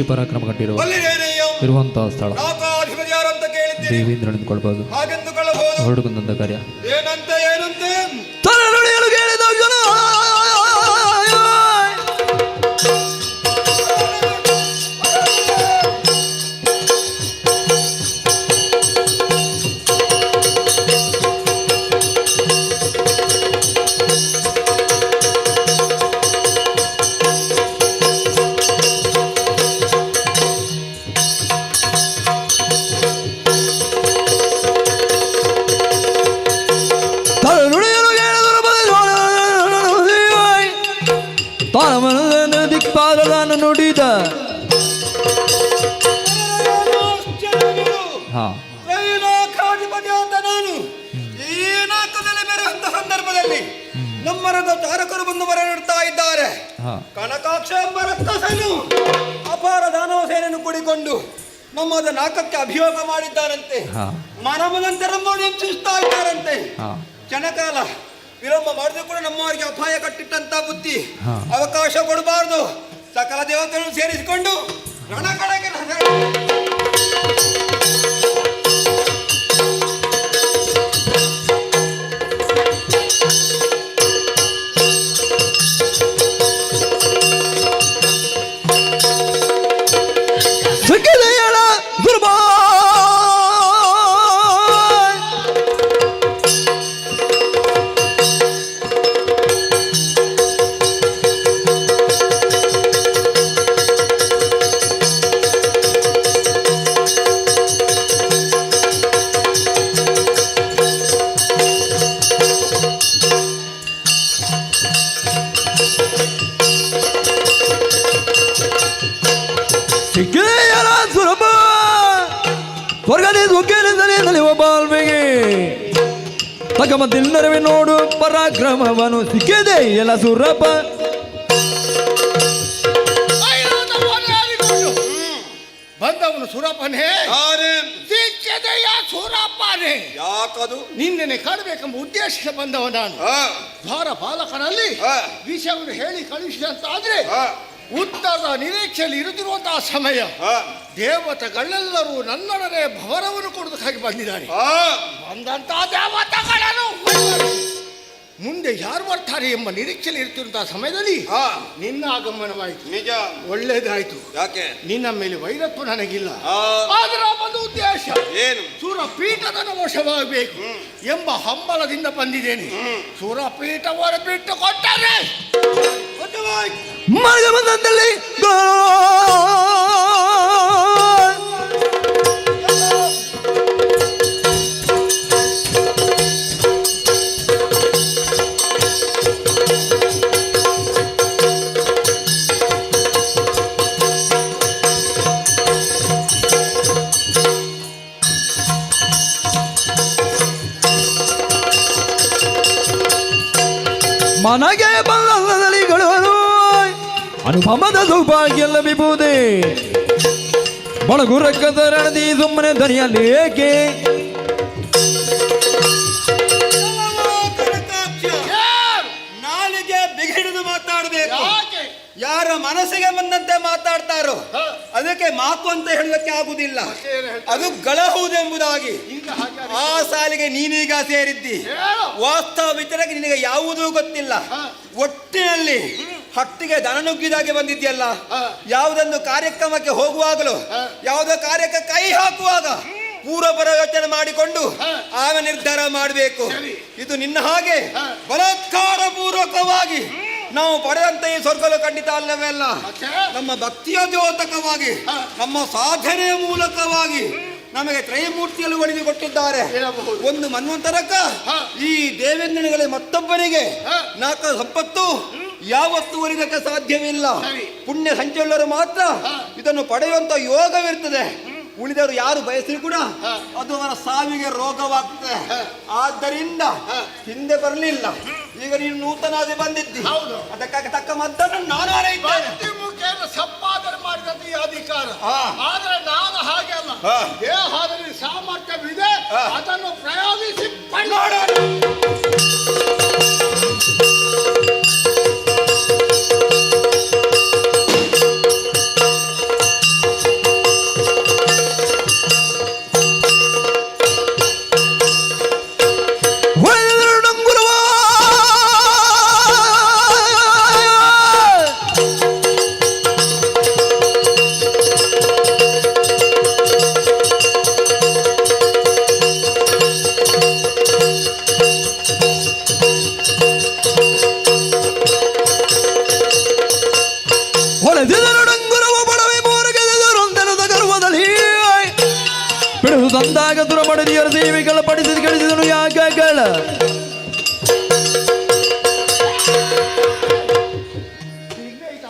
ಪರಾಕ್ರಮ ಕಂಡಿರುವ ಇರುವಂತಹ ಸ್ಥಳ ದೇವೇಂದ್ರ ನಿಂತ್ಕೊಳ್ಬಹುದು. ಹೊರಡುಕೊಂಡ ಕಾರ್ಯ ಏನಂತೆ ಸಂದರ್ಭದಲ್ಲಿ ನಮ್ಮರದ ತಾರಕರು ಬಂದು ಮರ ನೀಡ್ತಾ ಇದ್ದಾರೆ. ಹಾ ಕನಕಾಕ್ಷ ಎಂಬ ರಕ್ಕಸನು ಅಪಾರ ದಾನವ ಸೇನೆಯನ್ನು ಕೂಡಿಕೊಂಡು ನಮ್ಮದ ನಾಕಕ್ಕೆ ಅಭಿಯೋಗ ಮಾಡಿದ್ದಾರಂತೆ. ಹಾ ಮನಮದಂತೆ ನಮ್ಮನ್ನು ಹಿಂಸಿಸ್ತಾ ಇದ್ದಾರಂತೆ. ಹಾ ಕ್ಷಣಕಾಲ ವಿಳಂಬ ಮಾಡಿದ್ರು ಕೂಡ ನಮ್ಮವರಿಗೆ ಅಪಾಯ ಕಟ್ಟಿಟ್ಟಂತ ಬುದ್ಧಿ ಹಾ. ಅವಕಾಶ ಕೊಡಬಾರದು. ಸಕಲ ದೇವತೆಗಳನ್ನು ಸೇರಿಸಿಕೊಂಡು ರಣಕಳಗೆ ಸಿಕ್ಕಿದೆಯಲ್ಲ ದುರ್ಬಾ ಸಿಕ್ಕಿದೆಯಲ್ಲ ಸುಲಭ ಸ್ವರ್ಗದೇ ಸುಖೇನೆಂದರೆ ನಲಿವ ಬಾಳ್ವೆಗೆ ತಗಮ ತಿನ್ನರವೆ ನೋಡು ಪರಾಕ್ರಮವನು ಸಿಕ್ಕಿದೆ ಎಲ್ಲ ಸುರಪ ಬಂದವನು ಸುರಪನೇ ಸಿಕ್ಕಿದೆಯ ಸುರಪನೇ ಯಾಕದು ನಿನ್ನೆ ಕಾಣಬೇಕೆಂಬ ಉದ್ದೇಶ ಬಂದವ ನಾನು ದ್ವಾರ ಪಾಲಕನಲ್ಲಿ ವಿಷಯವನ್ನು ಹೇಳಿ ಕಳುಹಿಸಿದಂತಾದ್ರೆ ಉತ್ತರದ ನಿರೀಕ್ಷೆಯಲ್ಲಿ ಇರುತ್ತಿರುವಂತಹ ಸಮಯ ದೇವತೆಗಳೆಲ್ಲರೂ ನನ್ನೊಡನೆ ಭವರವನ್ನು ಕೊಡುವುದಕ್ಕಾಗಿ ಬಂದಿದ್ದಾರೆ. ಬಂದಂತಹ ದೇವತೆಗಳನ್ನು ಮುಂದೆ ಯಾರು ಬರ್ತಾರೆ ಎಂಬ ನಿರೀಕ್ಷೆಯಲ್ಲಿ ಇರುತ್ತಿರುವಂತಹ ಸಮಯದಲ್ಲಿ ನಿನ್ನ ಆಗಮನವಾಯಿತು. ನಿಜ, ಒಳ್ಳೇದಾಯ್ತು. ಯಾಕೆ? ನಿನ್ನ ಮೇಲೆ ವೈರತ್ವ ನನಗಿಲ್ಲ. ಅದರ ಒಂದು ಉದ್ದೇಶ ಏನು? ಸುರಪೀಠದ ವಶವಾಗಬೇಕು ಎಂಬ ಹಂಬಲದಿಂದ ಬಂದಿದ್ದೇನೆ. ಸುರಪೀಠವನ್ನು ಬಿಟ್ಟು ಕೊಟ್ಟರೆ ಮನೆಗೆ ಬಂದಲ್ಲಿ ಮನಗೆ ಬಂದಲಿಗಳು ಅನುಭವದ ಸೌಭಾಗ್ಯ ಲಭಿಸುವುದೇ ಬಳಗುರಕ್ಕದ ರಣದಿ ಸುಮ್ಮನೆ ದನಿಯಲ್ಲಿ ಏಕೆ ನಾಲಿಗೆ ಬಿಗಿಡಿದು ಮಾತಾಡಬೇಕು. ಯಾರ ಮನಸ್ಸಿಗೆ ಬಂದಂತೆ ಮಾತಾಡ್ತಾರೋ ಅದಕ್ಕೆ ಮಾತು ಅಂತ ಹೇಳಲಿಕ್ಕೆ ಆಗುದಿಲ್ಲ. ಅದು ಗಳಹುವುದೆಂಬುದಾಗಿ ಆ ಸಾಲಿಗೆ ನೀನೀಗ ಸೇರಿದ್ದಿ. ವಾಸ್ತವ ವಿಚಾರಕ್ಕೆ ನಿನಗೆ ಯಾವುದೂ ಗೊತ್ತಿಲ್ಲ. ಒಟ್ಟಿನಲ್ಲಿ ಹಟ್ಟಿಗೆ ದನ ನುಗ್ಗಿದಾಗೆ ಬಂದಿದ್ಯಲ್ಲ. ಯಾವುದೊಂದು ಕಾರ್ಯಕ್ರಮಕ್ಕೆ ಹೋಗುವಾಗಲೂ ಯಾವುದೋ ಕಾರ್ಯಕ್ಕೆ ಕೈ ಹಾಕುವಾಗ ಪೂರ್ವಪರ ಯೋಚನೆ ಮಾಡಿಕೊಂಡು ಆಮೇಲೆ ನಿರ್ಧಾರ ಮಾಡಬೇಕು. ಇದು ನಿನ್ನ ಹಾಗೆ ಬಲಾತ್ಕಾರ ಪೂರ್ವಕವಾಗಿ ನಾವು ಪಡೆದಂತ ಈ ಸ್ವರ್ಗಲು ಖಂಡಿತ ಅಲ್ಲವೇ ಅಲ್ಲ. ನಮ್ಮ ಭಕ್ತಿಯ ದ್ಯೋತಕವಾಗಿ ನಮ್ಮ ಸಾಧನೆಯ ಮೂಲಕವಾಗಿ ನಮಗೆ ತ್ರಯಮೂರ್ತಿಯಲ್ಲಿ ಒಡೆದು ಕೊಟ್ಟಿದ್ದಾರೆ. ಒಂದು ಮನ್ವಂತರಕ ಈ ದೇವೇಂದ್ರನಿಗೆ ಮತ್ತೊಬ್ಬರಿಗೆ ನಾಲ್ಕು ಸಂಪತ್ತು ಯಾವತ್ತೂ ಒಲಿದಕ್ಕೆ ಸಾಧ್ಯವಿಲ್ಲ. ಪುಣ್ಯ ಸಂಚಲರು ಮಾತ್ರ ಇದನ್ನು ಪಡೆಯುವಂತ ಯೋಗವಿರ್ತದೆ. ಉಳಿದವರು ಯಾರು ಬಯಸಿದ್ರು ಕೂಡ ಅದು ಅವರ ಸಾವಿಗೆ ರೋಗವಾಗ್ತದೆ. ಆದ್ದರಿಂದ ಹಿಂದೆ ಬರಲಿಲ್ಲ. ಈಗ ನೀನು ನೂತನಾಗಿ ಬಂದಿದ್ದಿ, ಅದಕ್ಕಾಗಿ ತಕ್ಕ ಮದ್ದನ್ನು ನಾನು ಸಂಪಾದನೆ ಮಾಡಿದಂತ ಈ ಅಧಿಕಾರ. ಆದ್ರೆ ನಾನು ಹಾಗೆ ಅಲ್ಲ. ದೇಹದಲ್ಲಿ ಸಾಮರ್ಥ್ಯವಿದೆ, ಅದನ್ನು ಪ್ರಯೋಗಿಸಿ ತಂದಾಗ ದುರ ಮಡದಿಯರ ದೇವಿಗಳ ಪಡಿಸಿದ ಕಳಿಸಿದನು ಯಾಕೆಗಳ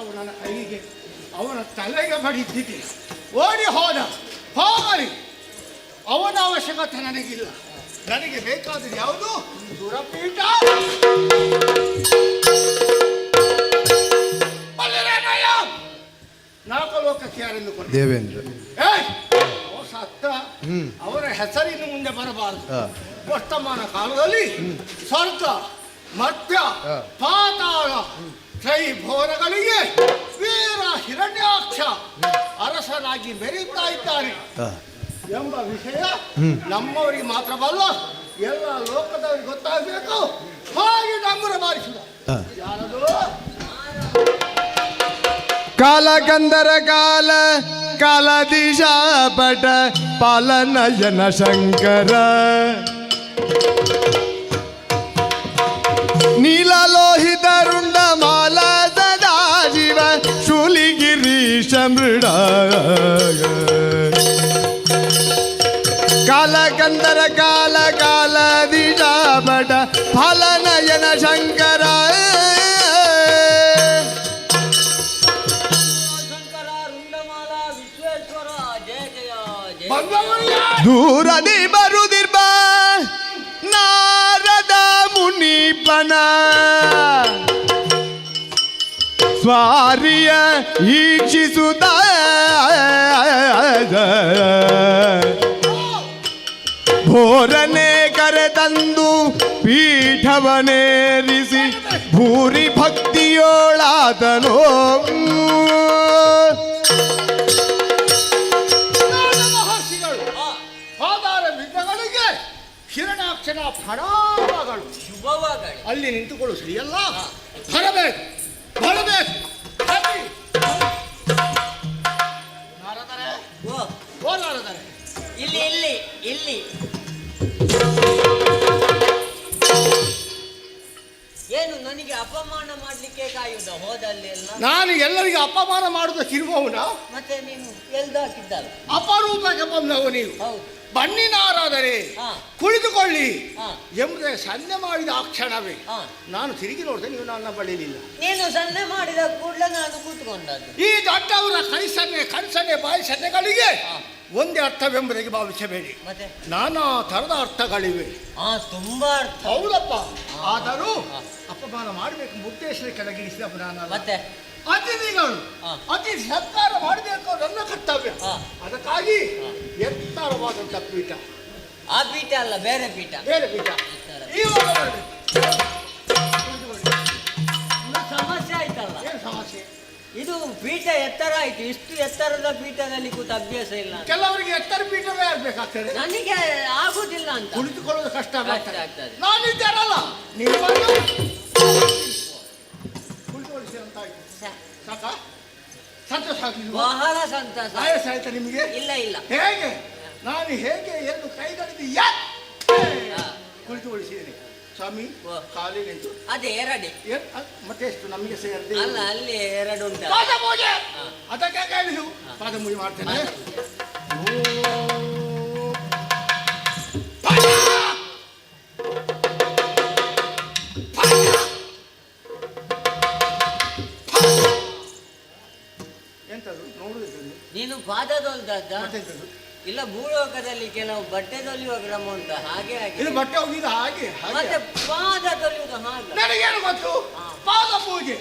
ಅವನ ಕೈಗೆ ಅವನ ತಲೆಗೆ ಬಡಿದ್ದಿದೆ. ಓಡಿ ಹೋದ, ಹೋಗಲಿ. ಅವನ ಅವಶ್ಯಕತೆ ನನಗಿಲ್ಲ. ನನಗೆ ಬೇಕಾದ್ರೆ ಯಾವುದು ಸುರಪೀಠ ನಾಲ್ಕು ಲೋಕಕ್ಕೆ ಯಾರೆಂದು ಕೊಡಿ ದೇವೇಂದ್ರ. ಸತ್ತ ಅವರ ಹೆಸರಿನ್ನು ಮುಂದೆ ಬರಬಾರದು. ವರ್ತಮಾನ ಕಾಲದಲ್ಲಿ ಸ್ವರ್ಗ ಮಧ್ಯ ಪಾತಾಳ ತ್ರೈಭೋರಗಳಿಗೆ ವೀರ ಹಿರಣ್ಯಾಕ್ಷ ಅರಸನಾಗಿ ಮೆರೀತಾ ಇದ್ದಾನೆ ಎಂಬ ವಿಷಯ ನಮ್ಮವರಿಗೆ ಮಾತ್ರವಲ್ಲ ಎಲ್ಲ ಲೋಕದವರಿಗೆ ಗೊತ್ತಾಗಬೇಕು. ಹಾಗೆ ಡಂಗುರ ಬಾರಿಸಿದ ಯಾರದು? ಕಾಲ ಕಂದರ ಕಾಲ ಕಾಲ ದಿಶಾಪಟ ಪಾಲನಯನ ಶಂಕರ ನೀಲಲೋಹಿತ ರುಂಡ ಮಾಲ ಸದಾ ಶಿವ ಶೂಲಿಗಿರೀಶ ಮೃಡ ಕಾಲ ಕಂದರ ಕಾಲ ಕಾಲ ದಿಶಾಪಟ ಪಾಲನಯನ ಶಂಕರ ದೂರದಿ ಬರುದಿರ್ಬ ನಾರದ ಮುನಿಪನ ಸ್ವಾರಿಯ ಈಕ್ಷಿಸುತ್ತ ಭೋರನೆ ಕರೆ ತಂದು ಪೀಠವನೇರಿಸಿ ಭೂರಿ ಭಕ್ತಿಯೋಳಾದನೋ ಹಿರಣ್ಯಾಕ್ಷನ ಫಣಾಗಳು ಶುಭವಾಗಲಿ. ಅಲ್ಲಿ ನಿಂತುಕೊಳ್ಳು ಸರಿಯಲ್ಲ. ಬರಬೇಕು ಬರಬೇಕು. ನಾರದರೆ ಓ ನಾರದರೆ ಇಲ್ಲಿ ಇಲ್ಲಿ ಇಲ್ಲಿ ಏನು ನನಗೆ ಅಪಮಾನ ಮಾಡ್ಲಿಕ್ಕೆ ಕಾಯುವುದ ಹೋದಲ್ಲಿ ಎಲ್ಲ? ನಾನು ಎಲ್ಲರಿಗೆ ಅಪಮಾನ ಮಾಡುವುದಕ್ಕಿರುವವನ ಮತ್ತೆ ನೀನು ಎಲ್ದಾಕಿದ್ದಲ್ಲ ಅಪರೂಪಕ್ಕೆ ಬಂದವು ನೀವು. ಹೌದು. ಬನ್ನಿನಾರಾದರೆ ಹಾ. ಕುಳಿತುಕೊಳ್ಳಿ ಹಾ. ಎಂಬುದೇ ಸನ್ನೆ ಮಾಡಿದ ಆ ಕ್ಷಣವೇ ಹಾ. ನಾನು ತಿರುಗಿ ನೋಡಿದೆ, ನೀವು ನನ್ನ ಬಳಿಲಿಲ್ಲ. ನೀನು ಸನ್ನೆ ಮಾಡಿದ ಕೂಡಲೇ ನಾನು ಕೂತ್ಕೊಂಡದ್ದು. ಈ ದೊಡ್ಡವರ ಕೈ ಸನ್ನೆ ಕಣ್ಸನ್ನೆ ಬಾಯಿ ಸನ್ನೆಗಳಿಗೆ ಹಾ. ಒಂದೇ ಅರ್ಥವೆಂಬುದಾಗಿ ಭಾವಿಸಬೇಡಿ. ಮತ್ತೆ ನಾನಾ ಥರದ ಅರ್ಥಗಳಿವೆ. ತುಂಬಾ ಅರ್ಥ. ಹೌದಪ್ಪ. ಆದರೂ ಅಪಮಾನ ಮಾಡಬೇಕು ಉದ್ದೇಶದ ಕೆಳಗಿಳಿಸಿದ ನಾನಲ್ಲ. ಮತ್ತೆ ಅತಿಥಿಗಳು ಅತಿಥಿ ಸತ್ಕಾರ ಮಾಡಬೇಕು ನನ್ನ ಕರ್ತವ್ಯ. ಅದಕ್ಕಾಗಿ ಎತ್ತರವಾದಂಥ ಪೀಠ. ಆ ಪೀಠ ಅಲ್ಲ, ಬೇರೆ ಪೀಠ. ಬೇರೆ ಪೀಠ ಇವಾಗ ಬರಬೇಕು. ಸಮಸ್ಯೆ ಆಯ್ತಲ್ಲ. ಏನು ಸಮಸ್ಯೆ? ಇದು ಪೀಠ ಎತ್ತರ ಆಯ್ತು. ಇಷ್ಟು ಎತ್ತರದ ಪೀಠದಲ್ಲಿ ಕೂತ ಅಭ್ಯಾಸ ಇಲ್ಲ. ಕೆಲವರಿಗೆ ಎತ್ತರ ಪೀಠವೇ ಆಗ್ಬೇಕಾಗ್ತದೆ. ನನಗೆ ಆಗುದಿಲ್ಲ ಅಂತ. ಕುಳಿತುಕೊಳ್ಳೋದು ಕಷ್ಟ ಆಗ್ತದೆ. ನಾನಿದ್ದಾರಲ್ಲ ನೀವು ಕುಳಿತುಕೊಳ್ಳಿಸಿ ಅಂತ ಆಯ್ತು. ಸಾಕ ಸಂತೋಷ ಆಗಿಲ್ವಾ? ಬಹಳ ಸಂತೋಷ. ಆಯಸ ಆಯ್ತಾ ನಿಮಗೆ? ಇಲ್ಲ ಇಲ್ಲ. ಹೇಗೆ ನಾನು ಹೇಗೆ ಎಂದು ಕೈಗಳಿದ್ದು ಕುಳಿತುಕೊಳ್ಳಿಸಿದ್ದೀನಿ ಸ್ವಾಮಿ. ಖಾಲಿ ನಿಂತು ಅದೇ ಎರಡಿ ಮತ್ತೆ ಎಷ್ಟು ನಮಗೆ ಸೇರಿದೆ ಅಲ್ಲ, ಅಲ್ಲಿ ಎರಡು ಉಂಟು. ಪಾದ ಪೂಜೆ ಅದಕ್ಕೆ ಕೇಳಿದ್ರು. ಪಾದ ಪೂಜೆ ಮಾಡ್ತೇನೆ. ಎಂತದು ನೋಡುದು? ನೀನು ಪಾದದೊಲ್ದದ್ದ? ಮತ್ತೆಂತದು? ಇಲ್ಲ, ಭೂಲೋಕದಲ್ಲಿ ಕೆಲವು ಬಟ್ಟೆ ತೊಲಿಯುವ ಕ್ರಮ ಉಂಟು, ಹಾಗೆ ಹಾಗೆ. ಇದು ಬಟ್ಟೆ ಹೋಗಿದ ಹಾಗೆ ಮತ್ತೆ ಪಾದ ತೊಲಿಯುವುದು ಹಾಗೆ. ನನಗೇನು ಗೊತ್ತು? ಪಾದ ಪೂಜೆ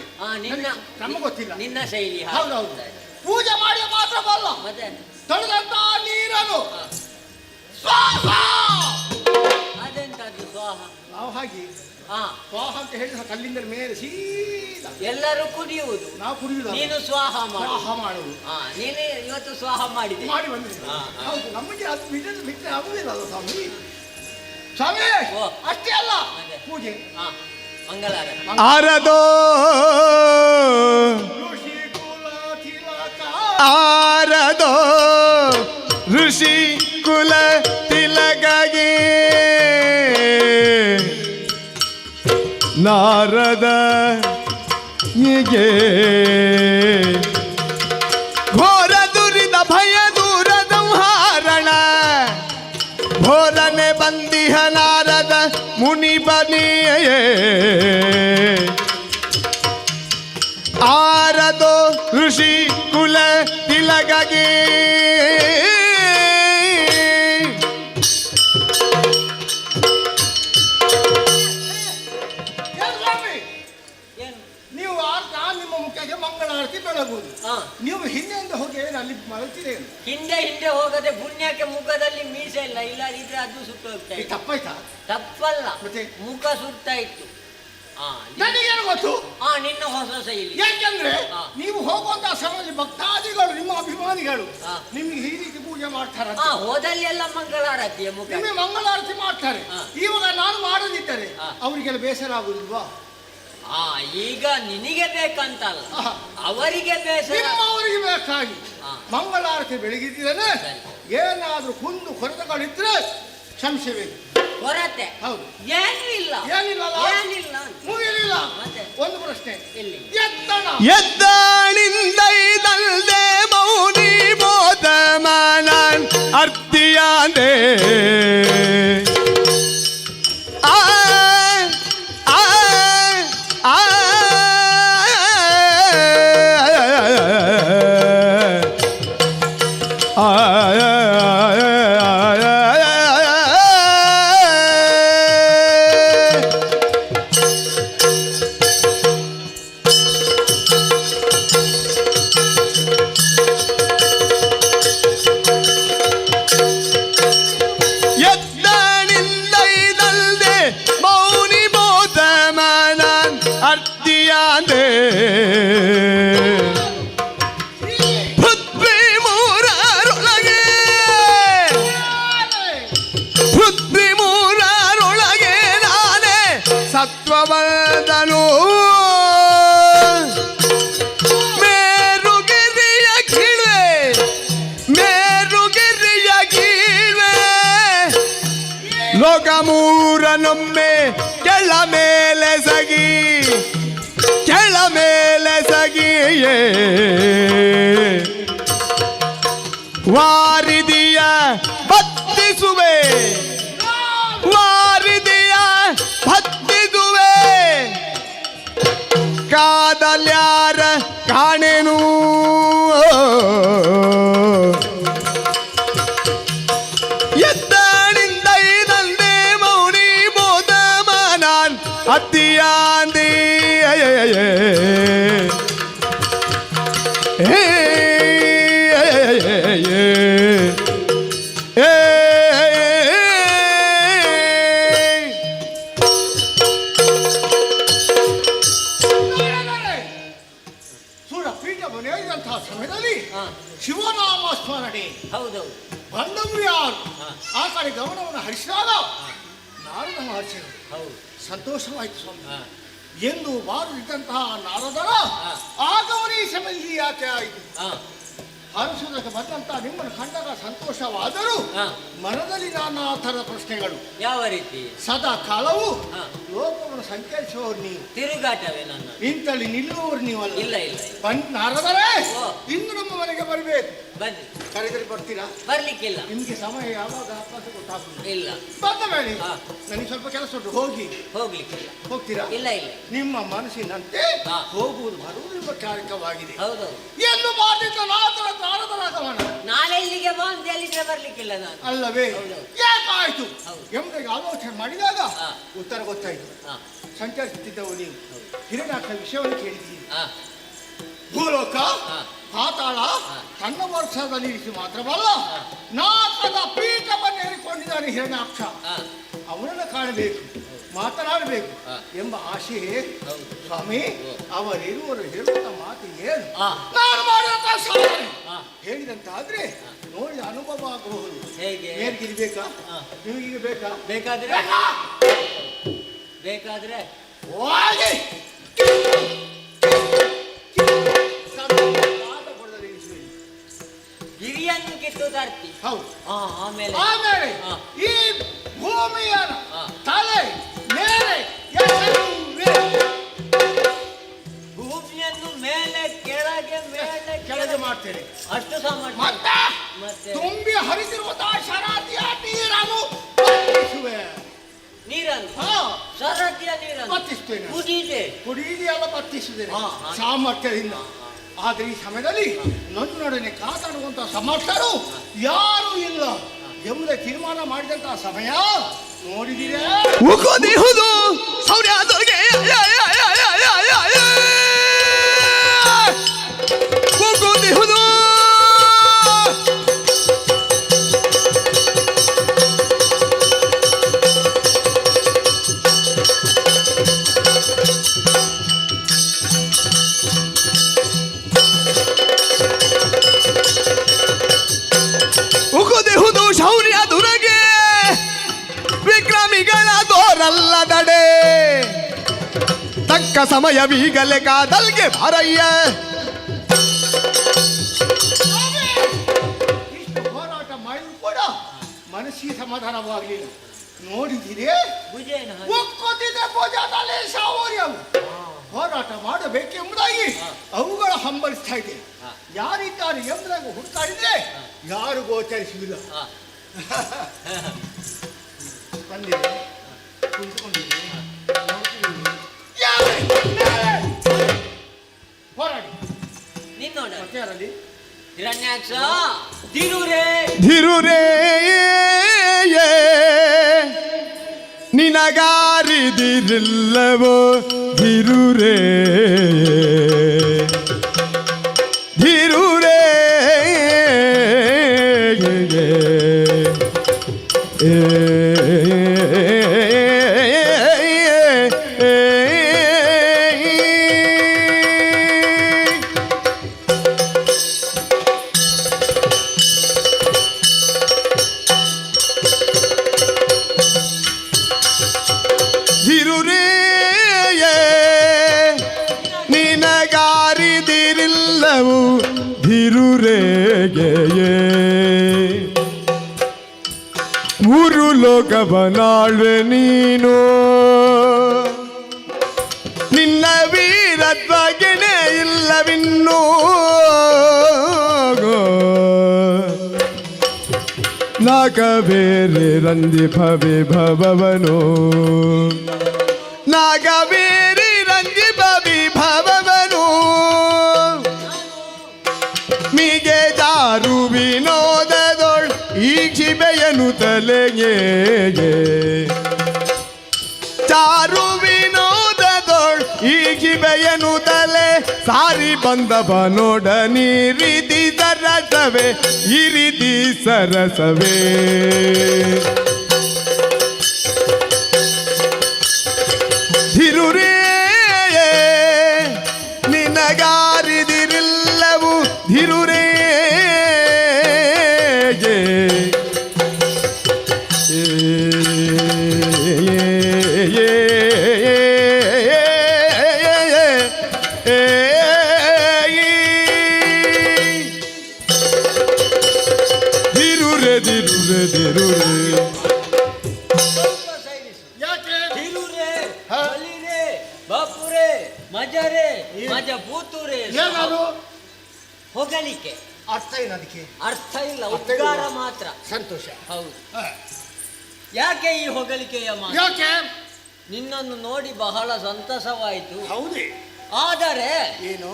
ನಿನ್ನ ನಮಗೆ ಗೊತ್ತಿಲ್ಲ. ನಿನ್ನ ಶೈಲಿ. ಹೌದೌದು. ಪೂಜೆ ಮಾಡಿ ಮಾತ್ರವಲ್ಲ, ಮತ್ತೆ ತೊಳೆದಂತ ನೀರನ್ನು ಸ್ವಾಹ. ಅದೆಂತದ್ದು ಸ್ವಾಹ? ನಾವು ಹಾಗೆ ಸ್ವಾಹ ಅಂತ ಹೇಳಿದ ಕಲ್ಲಿಂದ ಮೇಲೆ ಸೀದಾ ಎಲ್ಲರೂ ಕುಡಿಯುವುದು. ನಾವು ಕುಡಿಯುವುದು. ನೀನು ಸ್ವಾಹ ಸ್ವಾಹ ಮಾಡುವುದು. ನೀನೇ ಇವತ್ತು ಸ್ವಾಹ ಮಾಡಿದೆ. ಮಾಡಿ ಬಂದಿದೆ. ಹೌದು, ನಮಗೆ ಅದು ಬಿಟ್ಟರೆ ಆಗುದಿಲ್ಲ ಸ್ವಾಮಿ. ಸ್ವಾಮಿ ಅಷ್ಟೇ ಅಲ್ಲ, ಪೂಜೆ ಮಂಗಳಾರ ಆರದೋ ಆರದೋ ಋಷಿ ಕುಲ ತಿಲಗಗೆ ನಾರದ ಹೀಗೆ ಘೋರ ದುರಿದ ಭಯ ದೂರ ಸಂಹಾರಣ ಭೋರನೆ ಬಂದಿಹ ನಾರದ ಮುನಿ ಬನಿಯೇ ಆರದೋ ಋಷಿ ಕುಲ ತಿಲಗಗೆ ಆಗ್ಬೋದು. ಹಾ. ನೀವು ಹಿಂದೆಯಿಂದ ಹೋಗಿ ಏನು ಅಲ್ಲಿ ಮಲಗ್ತೀರಿ ಏನು? ಹಿಂದೆ ಹಿಂದೆ ಹೋಗದೆ ಪುಣ್ಯಕ್ಕೆ ಮುಖದಲ್ಲಿ ಮೀಸೆ ಇಲ್ಲ, ಇಲ್ಲದಿದ್ರೆ ಅದು ಸುಟ್ಟು ಹೋಗ್ತಾ ಈ ಇತ್ತು. ತಪ್ಪಾಯ್ತಾ? ತಪ್ಪಲ್ಲ, ಮತ್ತೆ? ಮುಖ ಸುಡ್ತಾ ಇತ್ತು. ನನಗೇನು ಗೊತ್ತು? ನಿನ್ನ ಹೊಸ ಶೈಲಿ. ಯಾಕೆಂದ್ರೆ ಹಾ. ನೀವು ಹೋಗುವಂತ ಸಮಯದಲ್ಲಿ ಭಕ್ತಾದಿಗಳು, ನಿಮ್ಮ ಅಭಿಮಾನಿಗಳು ಹಾ. ನಿಮ್ಗೆ ಈ ರೀತಿ ಪೂಜೆ ಮಾಡ್ತಾರೆ. ಹೋದಲ್ಲಿ ಎಲ್ಲ ಮಂಗಳಾರತಿಯ ಮುಖ. ನಿಮಗೆ ಮಂಗಳಾರತಿ ಮಾಡ್ತಾರೆ. ಹಾ. ಇವಾಗ ನಾನು ಮಾಡದಿದ್ದರೆ ಹಾ. ಅವರಿಗೆಲ್ಲ ಬೇಸರ ಆಗುದಿಲ್ವಾ? ಈಗ ನಿನಗೆ ಬೇಕಂತಲ್ಲ, ಹಾ. ಅವರಿಗೆ ಬೇಸರ. ನಿಮ್ಮವರಿಗೆ ಬೇಕಾಗಿ ಹಾ. ಮಂಗಳಾರತಿ ಬೆಳಗಿದ್ದೇನೆ. ಸರಿ. ಏನಾದ್ರೂ ಕುಂದು ಕೊರತೆಗಳಿದ್ರೆ ಕ್ಷಮಿಸಬೇಕು. ಕೊರತೆ ಹೌದು. ಏನೂ ಇಲ್ಲ, ಏನಿಲ್ಲಲ್ಲ? ಏನಿಲ್ಲ. ಮುಗಿಲಿಲ್ಲ. ಮತ್ತೆ? ಒಂದು ಪ್ರಶ್ನೆ, ಎಲ್ಲಿ? ಎತ್ತಣ ಎದ್ದಾಣಿಂದೈದಲ್ದೆ ಮೌನಿ ಬೋಧ ಮಾನನ್ ಅರ್ತಿಯಾದೆ ಆ ಆ ಆ ಎದ್ದಾಣಿಂದೈದಲ್ದೆ ಮೌನಿ ಬೋಧ ಮಾನನ್ ಅರ್ತಿಯಾದೆ ಪೃಥ್ವಿ ಮೂರರೊಳಗೆ ಪೃಥ್ವಿ ಮೂರರೊಳಗೆ ನಾನೇ ಸತ್ವವದನು ಮೇರುಗಿರಿಯ ಕೀಳ್ವೆ ಮೇರುಗಿರಿಯ ಕೀಳ್ವೆ ಲೋಕ ಮೂರನೊಮ್ಮೆ ಕೆಳ ಮೇಲೆ ಸಗಿ ಕೆಳ ಮೇಲೆ ಸಗಿಯೇ ವಾರಿದಿಯ ಬತ್ತಿಸುವೆ ವಾರಿದಿಯ ಬತ್ತಿಸುವೆ ಕಾದಲ್ಯಾರ ಕಾಣೆನು ಎದ್ದಾಣಿಂದೈದಲ್ದೆ ಮೌನಿ ಬೋಧ ಮಾನನ್ ಅತ್ತಿಯಾಂದಿ ಸೂರ ಪೀಠ ಮನೆಯಂತಹ ಸಮಯದಲ್ಲಿ ಹಾ. ಶಿವನಾಮ ಸ್ಮರಣೆ ಹೌದೌದು. ಬಂದವರು ಯಾರು? ಹಾ. ಆ ಕಡೆ ಗಮನವನ್ನು ಹರಿಸಿದಾಗ ನಾರದ ಮಹರ್ಷಿಗಳು ಹೌದು. ಸಂತೋಷವಾಯಿತು ಸ್ವಾಮಿ ಹಾ. ಎಂದು ಬಾರದಿದ್ದಂತಹ ನಾರದರ ಹಾ. ಆಗಮನ ಈ ಸಮಯದಲ್ಲಿ ಯಾಕೆ ಆಯಿತು? ಹಾ. ಹರಿಸುವುದಕ್ಕೆ ಬಂದಂತಹ ನಿಮ್ಮನ್ನು ಕಂಡಾಗ ಸಂತೋಷವಾದರೂ ಹಾ. ಮನದಲ್ಲಿ ನಾನಾ ಥರದ ಪ್ರಶ್ನೆಗಳು. ಯಾವ ರೀತಿ? ಸದಾ ಕಾಲವು ಹಾ. ಲೋಕವನ್ನು ಸಂಚರಿಸುವವರು ನೀವು, ತಿರುಗಾಟವೇ ನನ್ನ? ಇಂತಲ್ಲಿ ನಿಲ್ಲುವವರು ನೀವಲ್ಲ. ಇಲ್ಲ ಇಲ್ಲ ಇಲ್ಲ. ನಾರದರೇ, ಓ. ಇಂದು ನಮ್ಮ ಮನೆಗೆ ಬರಬೇಕು. ಬನ್ನಿ. ಕರೆದರೆ ಬರ್ತೀರಾ? ಬರ್ಲಿಕ್ಕಿಲ್ಲ. ನಿಮ್ಗೆ ಸಮಯ ಯಾವಾಗ ಅವಕಾಶ ಗೊತ್ತಾಗುದು? ಇಲ್ಲ. ಬಂದ ಮೇಲೆ ಹಾ. ನನಗೆ ಸ್ವಲ್ಪ ಕೆಲಸ ಉಂಟು, ಹೋಗಿ. ಹೋಗ್ಲಿಕ್ಕಿಲ್ಲ. ಹೋಗ್ತೀರಾ? ಇಲ್ಲ ಇಲ್ಲ. ನಿಮ್ಮ ಮನಸ್ಸಿನಂತೆ ಹಾ. ಹೋಗುವುದು ಬರುವುದು ನಿಮ್ಮ ಕಾರ್ಯವಾಗಿದೆ. ಹೌದೌದು. ಎಂದು ಮಾಡಿದ್ದ ನಾರದರ ಗಮನ ನಾಳೆ ಇಲ್ಲಿಗೆ ಬಾ ಅಂತ ಹೇಳಿದ್ರೆ ಬರ್ಲಿಕ್ಕಿಲ್ಲ ನಾನು. ಅಲ್ಲವೇ? ಹೌದೌದು. ಯಾಕಾಯ್ತು ಹೌದು. ಎಂಬುದಾಗಿ ಆಲೋಚನೆ ಮಾಡಿದಾಗ ಹಾ. ಉತ್ತರ ಗೊತ್ತಾಯಿತು. ಹಾ. ಸಂಚರಿಸುತ್ತಿದ್ದವು ನೀವು ಹಿರಣ್ಯಾಕ್ಷ ವಿಷಯವನ್ನು ಕೇಳಿದ್ದೀರಿ. ಹಾ. ಭೂಲೋಕ, ಹಾ. ಪಾತಾಳ ಹಾ. ತನ್ನ ವರ್ಷದಲ್ಲಿ ಇರಿಸಿ ಮಾತ್ರವಲ್ಲ, ನಾಲ್ಕದ ಪೀಠವನ್ನು ಏರಿಕೊಂಡಿದ್ದಾನೆ ಹಿರಣ್ಯಾಕ್ಷ. ಹಾ. ಅವನನ್ನು ಕಾಣಬೇಕು, ಮಾತನಾಡಬೇಕು ಹಾ. ಎಂಬ ಆಶೆ. ಹೌದು. ಸ್ವಾಮಿ, ಅವರಿರುವರು ಹೇಳುವಂತ ಮಾತು ಏನು? ಹಾ. ನಾನು ಮಾಡಿದಂತ ಸಾಧನೆ ಹಾ. ಹೇಳಿದಂತಾದ್ರೆ ನೋಡಿ ಅನುಭವ ಆಗಬಹುದು. ಹೇಗೆ? ಹೇಗಿರ್ಬೇಕಾ? ಹಾ. ನಿಮಗೀಗ ಬೇಕಾ? ಬೇಕಾದ್ರೆ ಬೇಕಾದ್ರೆ ಹೋಗಿ ಹಿರಿಯನ್ನು ಕಿತ್ತು ತರ್ತಿ. ಹೌದು. ಆಮೇಲೆ ಆಮೇಲೆ ಹಾ. ಈ ಭೂಮಿಯ ಹಾ. ತಲೆ ಮೇಲೆ ಎತ್ತುವೆ. ಭೂಮಿಯನ್ನು ಮೇಲೆ ಕೆಳಗೆ ಮೇಲೆ ಕೆಳಗೆ ಮಾಡ್ತೇನೆ. ಅಷ್ಟು ಸಾಮರ್ಥ್ಯ. ಮತ್ತೆ ಮತ್ತೆ ತುಂಬಿ ಹರಿದಿರುವಂತಹ ಶರಾತಿಯ ನೀರನ್ನು ಬತ್ತಿಸುವೆ. ನೀರನ್ನು ಹಾ. ಸರತಿಯ ನೀರನ್ನು ಬತ್ತಿಸ್ತೇನೆ. ಕುದಿದೆ. ಕುಡಿಯಲ್ಲ ಬತ್ತಿಸಿದ್ದೇನೆ ಹಾ, ಹಾ. ಸಾಮರ್ಥ್ಯದಿಂದ. ಆದ್ರೆ ಈ ಸಮಯದಲ್ಲಿ ನನ್ನೊಡನೆ ಕಾದಾಡುವಂತಹ ಸಮರ್ಥರು ಯಾರು ಇಲ್ಲ ಎಂಬುದೇ ತೀರ್ಮಾನ ಮಾಡಿದಂತಹ ಸಮಯ ನೋಡಿದಿರೇ? ಉಗೋದಿಹುದು ಸೌರ್ಯದೊಳಗೆ ತಕ್ಕ ಸಮಯವೀಗಲೇ ಕಾದಲ್ಗೆ ಬಾರಯ್ಯ. ಇಷ್ಟು ಹೋರಾಟ ಮಾಡಿದ್ರು ಕೂಡ ಮನಸ್ಸಿಗೆ ಸಮಾಧಾನವಾಗಲಿಲ್ಲ. ನೋಡಿದ್ದೀರಿ, ಒಕ್ಕೊತ್ತಿದೆ ಭುಜದಲ್ಲಿ ಶೌರ್ಯವು. ಹೋರಾಟ ಮಾಡಬೇಕೆಂಬುದಾಗಿ ಅವುಗಳ ಹಂಬಲಿಸ್ತಾ ಇದೆ. ಯಾರಿದ್ದಾರೆ ಎಂಬುದಾಗಿ ಹುಡುಕಾಡಿದ್ರೆ ಯಾರು ಗೋಚರಿಸುವುದಿಲ್ಲ. ಬಂದಿದೆ, ಕುಳಿತುಕೊಂಡಿದೆ, ಹೋರಾಡಿ ನಿನ್ನೋಡ ಮತ್ತೆ ಯಾರಲ್ಲಿ ಹಿರಣ್ಯಾಕ್ಷ ತಿರುರೇ ಧಿರುರೇ ನಿನಗಾರಿದಿರಿಲ್ಲವೋ ಧಿರುರೇ ಧಿರುರೇ ನಿನಗಾರಿದಿರಿಲ್ಲವು ಧಿರುರೇಗೆಯೇ ಮೂರು ಲೋಕವನಾಳ್ವೆ ನೀನು ನಿನ್ನ ವೀರತ್ವಗೆನೆ ಇಲ್ಲವಿನ್ನೂ ನಾಗಬೇರೆ ರಂದಿ ಭವೆ ಭವವನು ನಾಗಬೇರೆ ರಂದಿ ಭವಿ ಭವವನು ಮಿಗೆ ಜಾರು ವಿನೋದದೊಳ್ ಈ ಕ್ಷಿಬೆಯನು ತಲೆಗೆ ಚಾರು ವಿನೋದದೊಳ್ ಈ ಕ್ಷಿಬೆಯನು ತಲೆ ಸಾರಿ ಬಂದವ ನೋಡ ನೀ ರೀತಿ ಸರಸವೇ ಈ ರೀತಿ ಸರಸವೇ ಧಿರುರೇ ನಿನಗಾರಿದಿರಿಲ್ಲವು ಧಿರುರೇ ಧಿರುರೇ ಧಿರುರೇ ಧಿರುರೇ ಯಾಕೆ ತಿರುರೇ ಬಲಿರೇ ಬಾಪುರೇ ಮಜರೇ ಮಜ ಬೂತುರೇ ಏನದು ಹೊಗಳಿಕೆ ಅರ್ಥ ಏನು ಅದಕ್ಕೆ? ಅರ್ಥ ಇಲ್ಲ, ಉದ್ಗಾರ ಮಾತ್ರ. ಸಂತೋಷ. ಹೌದು. ಯಾಕೆ ಈ ಹೊಗಳಿಕೆಯ ಮಾತು? ಯಾಕೆ? ನಿನ್ನನ್ನು ನೋಡಿ ಬಹಳ ಸಂತಸವಾಯಿತು. ಹೌದೇ? ಆದರೆ ಏನು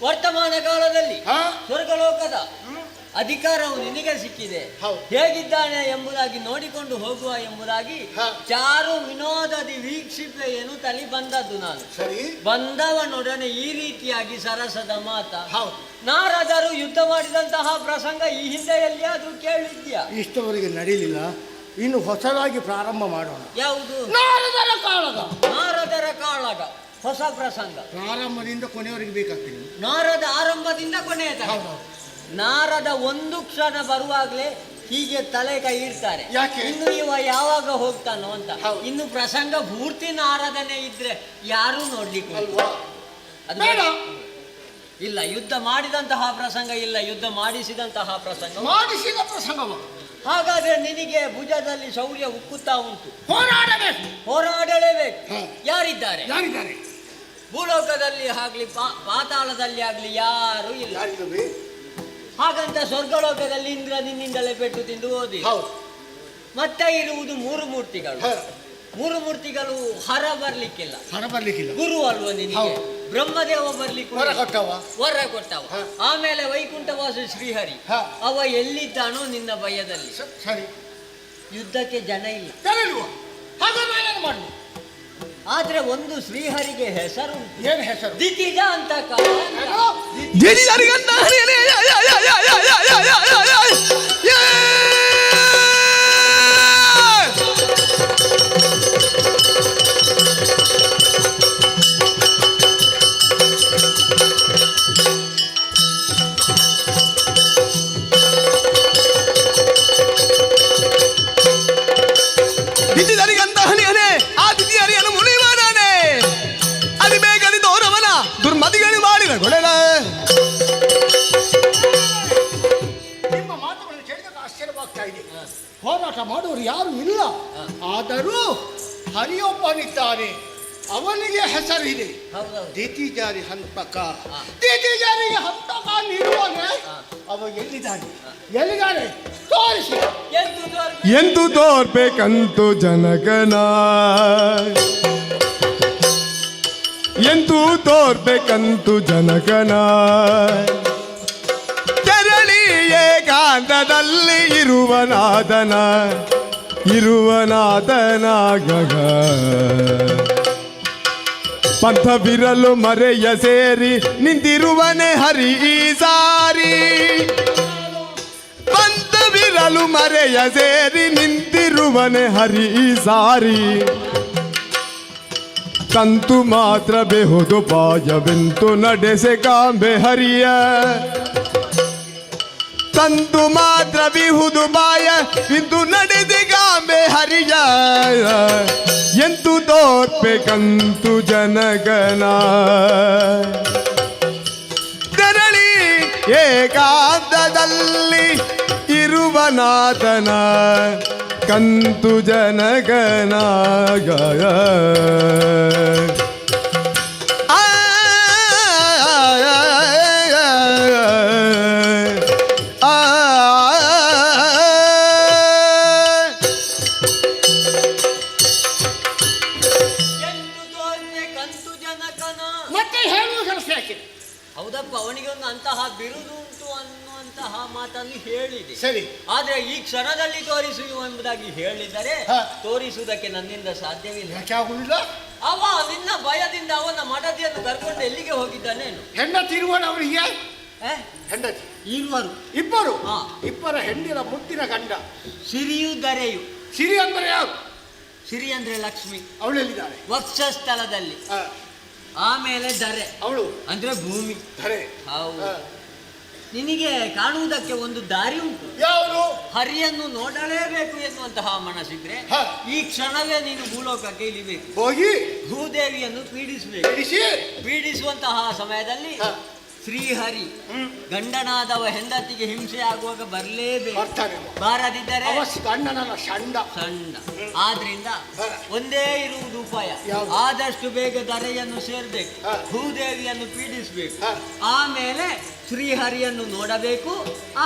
ವರ್ತಮಾನ ಕಾಲದಲ್ಲಿ ಹಾ? ಸ್ವರ್ಗಲೋಕದ ಅಧಿಕಾರವು ನಿನಗೆ ಸಿಕ್ಕಿದೆ. ಹೌದು. ಹೇಗಿದ್ದಾನೆ ಎಂಬುದಾಗಿ ನೋಡಿಕೊಂಡು ಹೋಗುವ ಎಂಬುದಾಗಿ ಹಾ. ಚಾರು ವಿನೋದದಿ ವೀಕ್ಷಿಪೆಯನ್ನು ತಲಿ ಬಂದದ್ದು ನಾನು. ಸರಿ. ಬಂದವನೊಡನೆ ಈ ರೀತಿಯಾಗಿ ಸರಸದ ಮಾತ. ಹೌದು. ನಾರದರು ಯುದ್ಧ ಮಾಡಿದಂತಹ ಪ್ರಸಂಗ ಈ ಹಿಂದೆ ಎಲ್ಲಿಯಾದ್ರೂ ಕೇಳಿದ್ಯಾ? ಇಷ್ಟವರೆಗೆ ನಡೀಲಿಲ್ಲ. ಇನ್ನು ಹೊಸದಾಗಿ ಪ್ರಾರಂಭ ಮಾಡೋಣ. ಯಾವುದು? ನಾರದರ ಕಾಳಗ. ನಾರದರ ಕಾಳಗ ಹೊಸ ಪ್ರಸಂಗ. ಪ್ರಾರಂಭದಿಂದ ಕೊನೆಯವರೆಗೆ ಬೇಕಾಗ್ತದೆ. ನಾರದ ಆರಂಭದಿಂದ ಕೊನೆಯ ತನಕ. ಹೌದು. ನಾರದ ಒಂದು ಕ್ಷಣ ಬರುವಾಗ್ಲೇ ಹೀಗೆ ತಲೆ ಕೈ ಇಡ್ತಾರೆ. ಯಾಕೆ? ಇನ್ನು ಇವ ಯಾವಾಗ ಹೋಗ್ತಾನೋ ಅಂತ. ಹೌದು. ಇನ್ನು ಪ್ರಸಂಗ ಪೂರ್ತಿ ನಾರದನೇ ಇದ್ರೆ ಯಾರು ನೋಡ್ಲಿಕ್ಕೆ ಅಲ್ವಾ? ಅದು ಬೇಡ. ಇಲ್ಲ, ಯುದ್ಧ ಮಾಡಿದಂತಹ ಪ್ರಸಂಗ ಇಲ್ಲ, ಯುದ್ಧ ಮಾಡಿಸಿದಂತಹ ಪ್ರಸಂಗ. ಮಾಡಿಸಿದ ಪ್ರಸಂಗವ. ಹಾಗಾದ್ರೆ ನಿನಗೆ ಭುಜದಲ್ಲಿ ಶೌರ್ಯ ಉಕ್ಕುತ್ತಾ ಉಂಟು. ಹೋರಾಡಬೇಕು. ಹೋರಾಡಲೇಬೇಕು. ಹಾ. ಯಾರಿದ್ದಾರೆ? ಯಾರಿದ್ದಾರೆ? ಭೂಲೋಕದಲ್ಲಿ ಆಗ್ಲಿ ಪಾತಾಳದಲ್ಲಿ ಆಗ್ಲಿ ಯಾರು ಇಲ್ಲ. ಯಾರಿಲ್ಲವೇ? ಹಾಗಂತ ಸ್ವರ್ಗಲೋಕದಲ್ಲಿ ಇಂದ್ರ ನಿನ್ನಿಂದಲೇ ಪೆಟ್ಟು ತಿಂದು ಓದಿ. ಹೌದು. ಮತ್ತೆ ಇರುವುದು ಮೂರು ಮೂರ್ತಿಗಳು. ಹ. ಮೂರು ಮೂರ್ತಿಗಳು ಹೊರ ಬರ್ಲಿಕ್ಕಿಲ್ಲ. ಹೊರ ಬರ್ಲಿಕ್ಕಿಲ್ಲ. ಗುರು ಅಲ್ವ ನಿನಗೆ? ಹೌದು. ಬ್ರಹ್ಮದೇವ ಬರ್ಲಿಕ್ಕೆ ಹೊರ ಕೊಟ್ಟವ. ವರ ಕೊಟ್ಟವ. ಹ. ಆಮೇಲೆ ವೈಕುಂಠವಾಸ ಶ್ರೀಹರಿ. ಹ. ಅವ ಎಲ್ಲಿದ್ದಾನೋ ನಿನ್ನ ಭಯದಲ್ಲಿ. ಸರಿ. ಯುದ್ಧಕ್ಕೆ ಜನ ಇಲ್ಲ. ಯಾರಿಲ್ವ? ಹಾಗಾದ್ರೆ ನಾನೇನು ಮಾಡಲಿ? ಆದ್ರೆ ಒಂದು ಶ್ರೀಹರಿಗೆ ಹೆಸರು. ಏನು ಹೆಸರು? ದಿತಿಜ ಅಂತ ಕಾಲ. ದಿತಿದರಿಗಂತ ಹನಿ ಹನೆ ಆ ದಿತಿಯರಿಯನ್ನು ಮುನಿವನೇ ಅದು ಮಾಡುವರು ಯಾರು ಇಲ್ಲ. ಆದರೂ ಹರಿಯೊಬ್ಬನಿದ್ದಾನೆ, ಅವನಿಗೆ ಹೆಸರಿದೆ, ಹೌದೌದು. ದಿತಿಜಾರಿ ಹಂತಕ. ದಿತಿಜಾರಿಗೆ ಹಂತಕ ನೀಡುವಾನೆ ಅವ ಎಲ್ಲಿದ್ದಾನೆ ತೋರಿಸಿ. ಎಂದು ತೋರ್ಬೇಕಂತು ಜನಗನ, ಎಂದು ತೋರ್ಬೇಕಂತು ಜನಗನ. ತೆರಳಿ ಏಕಾಂತದಲ್ಲಿ ಇರುವನಾದನ ಗಗ. ಪಂಥವಿರಲು ಮರೆಯ ಸೇರಿ ನಿಂತಿರುವನೆ ಹರಿ ಈ ಸಾರಿ. ಪಂಥವಿರಲು ಮರೆಯ ಸೇರಿ ನಿಂತಿರುವನೆ ಹರಿ ಈ ಸಾರಿ. ತಂತು ಮಾತ್ರ ಬೆಹುದು ಪಾಯವೆಂತು ನಡೆಸೆ ಕಾಂಬೆ ಹರಿಯ. ತಂತು ಮಾತ್ರ ಬಿಹುದು ಬಾಯ ಬಿಂದು ನಡೆಸಿ ಕಾಂಬೆ ಹರಿಯ. ಎಂತು ತೋರ್ಬೇಕಂತು ಜನಗನ, ತೆರಳಿ ಏಕಾಂತದಲ್ಲಿ ಇರುವನಾಥನ ಕಂತು ಜನಗನ. ಮತ್ತೆ ಹೇಳುವ ಕೆಲಸ ಯಾಕೆ? ಹೌದಪ್ಪ, ಅವನಿಗೆ ಒಂದು ಅಂತಹ ಬಿರುದು ಉಂಟು ಅನ್ನುವಂತಹ ಮಾತನ್ನು ಹೇಳಿದೆ. ಸರಿ, ಆದ್ರೆ ಈ ಕ್ಷಣದಲ್ಲಿ ತೋರಿಸು ಎಂಬುದಾಗಿ ಹೇಳಿದರೆ ತೋರಿಸುವುದಕ್ಕೆ ನನ್ನಿಂದ ಸಾಧ್ಯವಿಲ್ಲ. ಯಾಕೆ ಆಗುವುದಿಲ್ಲ? ಅವ ನಿನ್ನ ಭಯದಿಂದ ಅವನ ಮಡದಿಯನ್ನು ಕರ್ಕೊಂಡು ಎಲ್ಲಿಗೆ ಹೋಗಿದ್ದಾನೇನು? ಹೆಂಡತಿ ಇರುವವರಿಗೆ ಹೆಂಡತಿ ಇರುವರು ಇಬ್ಬರು, ಹಾ. ಇಬ್ಬರ ಹೆಣ್ಣಿನ ಮುದ್ದಿನ ಗಂಡ. ಸಿರಿಯು ದರೆಯು. ಸಿರಿ ಅಂದ್ರೆ ಯಾರು? ಸಿರಿ ಅಂದ್ರೆ ಲಕ್ಷ್ಮಿ, ಅವಳೆಲ್ಲಿದ್ದಾಳೆ? ವಕ್ಷಸ್ಥಳದಲ್ಲಿ. ಆಮೇಲೆ ದರೆ, ಅವಳು ಅಂದ್ರೆ ಭೂಮಿ. ಧರೆ. ಹೌದು. ನಿನಗೆ ಕಾಣುವುದಕ್ಕೆ ಒಂದು ದಾರಿ ಉಂಟು. ಯಾವುದು? ಹರಿಯನ್ನು ನೋಡಲೇಬೇಕು ಎನ್ನುವಂತಹ ಮನಸ್ಸಿದ್ರೆ ಈ ಕ್ಷಣವೇ ನೀನು ಭೂಲೋಕಕ್ಕೆ ಇಳಿಬೇಕು. ಹೋಗಿ ಭೂದೇವಿಯನ್ನು ಪೀಡಿಸಬೇಕು. ಪೀಡಿಸುವಂತಹ ಸಮಯದಲ್ಲಿ ಶ್ರೀಹರಿ ಗಂಡನಾದವ ಹೆಂಡತಿಗೆ ಹಿಂಸೆ ಆಗುವಾಗ ಬರಲೇಬೇಕು. ಬಾರದಿದ್ದರೆ ಗಂಡನ ಷಂಡ. ಆದ್ರಿಂದ ಒಂದೇ ಇರುವುದು ಉಪಾಯ. ಆದಷ್ಟು ಬೇಗ ದರೆಯನ್ನು ಸೇರ್ಬೇಕು, ಭೂದೇವಿಯನ್ನು ಪೀಡಿಸಬೇಕು, ಆಮೇಲೆ ಶ್ರೀಹರಿಯನ್ನು ನೋಡಬೇಕು,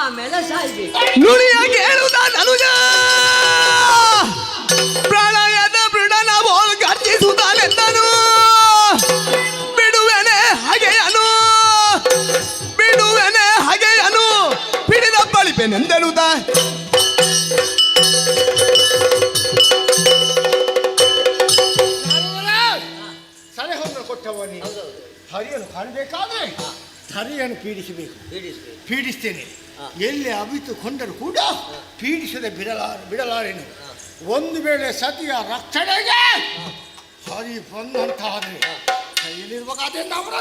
ಆಮೇಲೆ ಸಾಯ್ಬೇಕು. ನುಡಿಯ ಕೇಳುವುದ ನನುಜ ಪ್ರಾಣಯದ ಮೃಡನ ಬೋಲ್ ಗರ್ಜಿಸುತ್ತಾನೆಂದನು. ಬಿಡುವೆನೆ ಹಾಗೆಯನು, ಬಿಡುವೆನೆ ಹಾಗೆಯನು, ಬಿಡಿದ ಬಳಿಪೆನೆಂದೆನುದ. ಸಲಹೆಯನ್ನು ಕೊಟ್ಟವನಿ ಹರಿಯನ್ನು ಕಾಣಬೇಕಾದ್ರೆ ಹರಿಯನ್ನು ಪೀಡಿಸಬೇಕು. ಪೀಡಿಸ್ತೇನೆ. ಎಲ್ಲಿ ಅವಿತುಕೊಂಡರೂ ಕೂಡ ಪೀಡಿಸದೆ ಬಿಡಲಾರೆನು. ಒಂದು ವೇಳೆ ಸತಿಯ ರಕ್ಷಣೆಗೆ ಹರಿ ಬಂದಂತಾದರೆ ಕೈಯಲ್ಲಿರುವ ಅದನ್ನು ಅವರ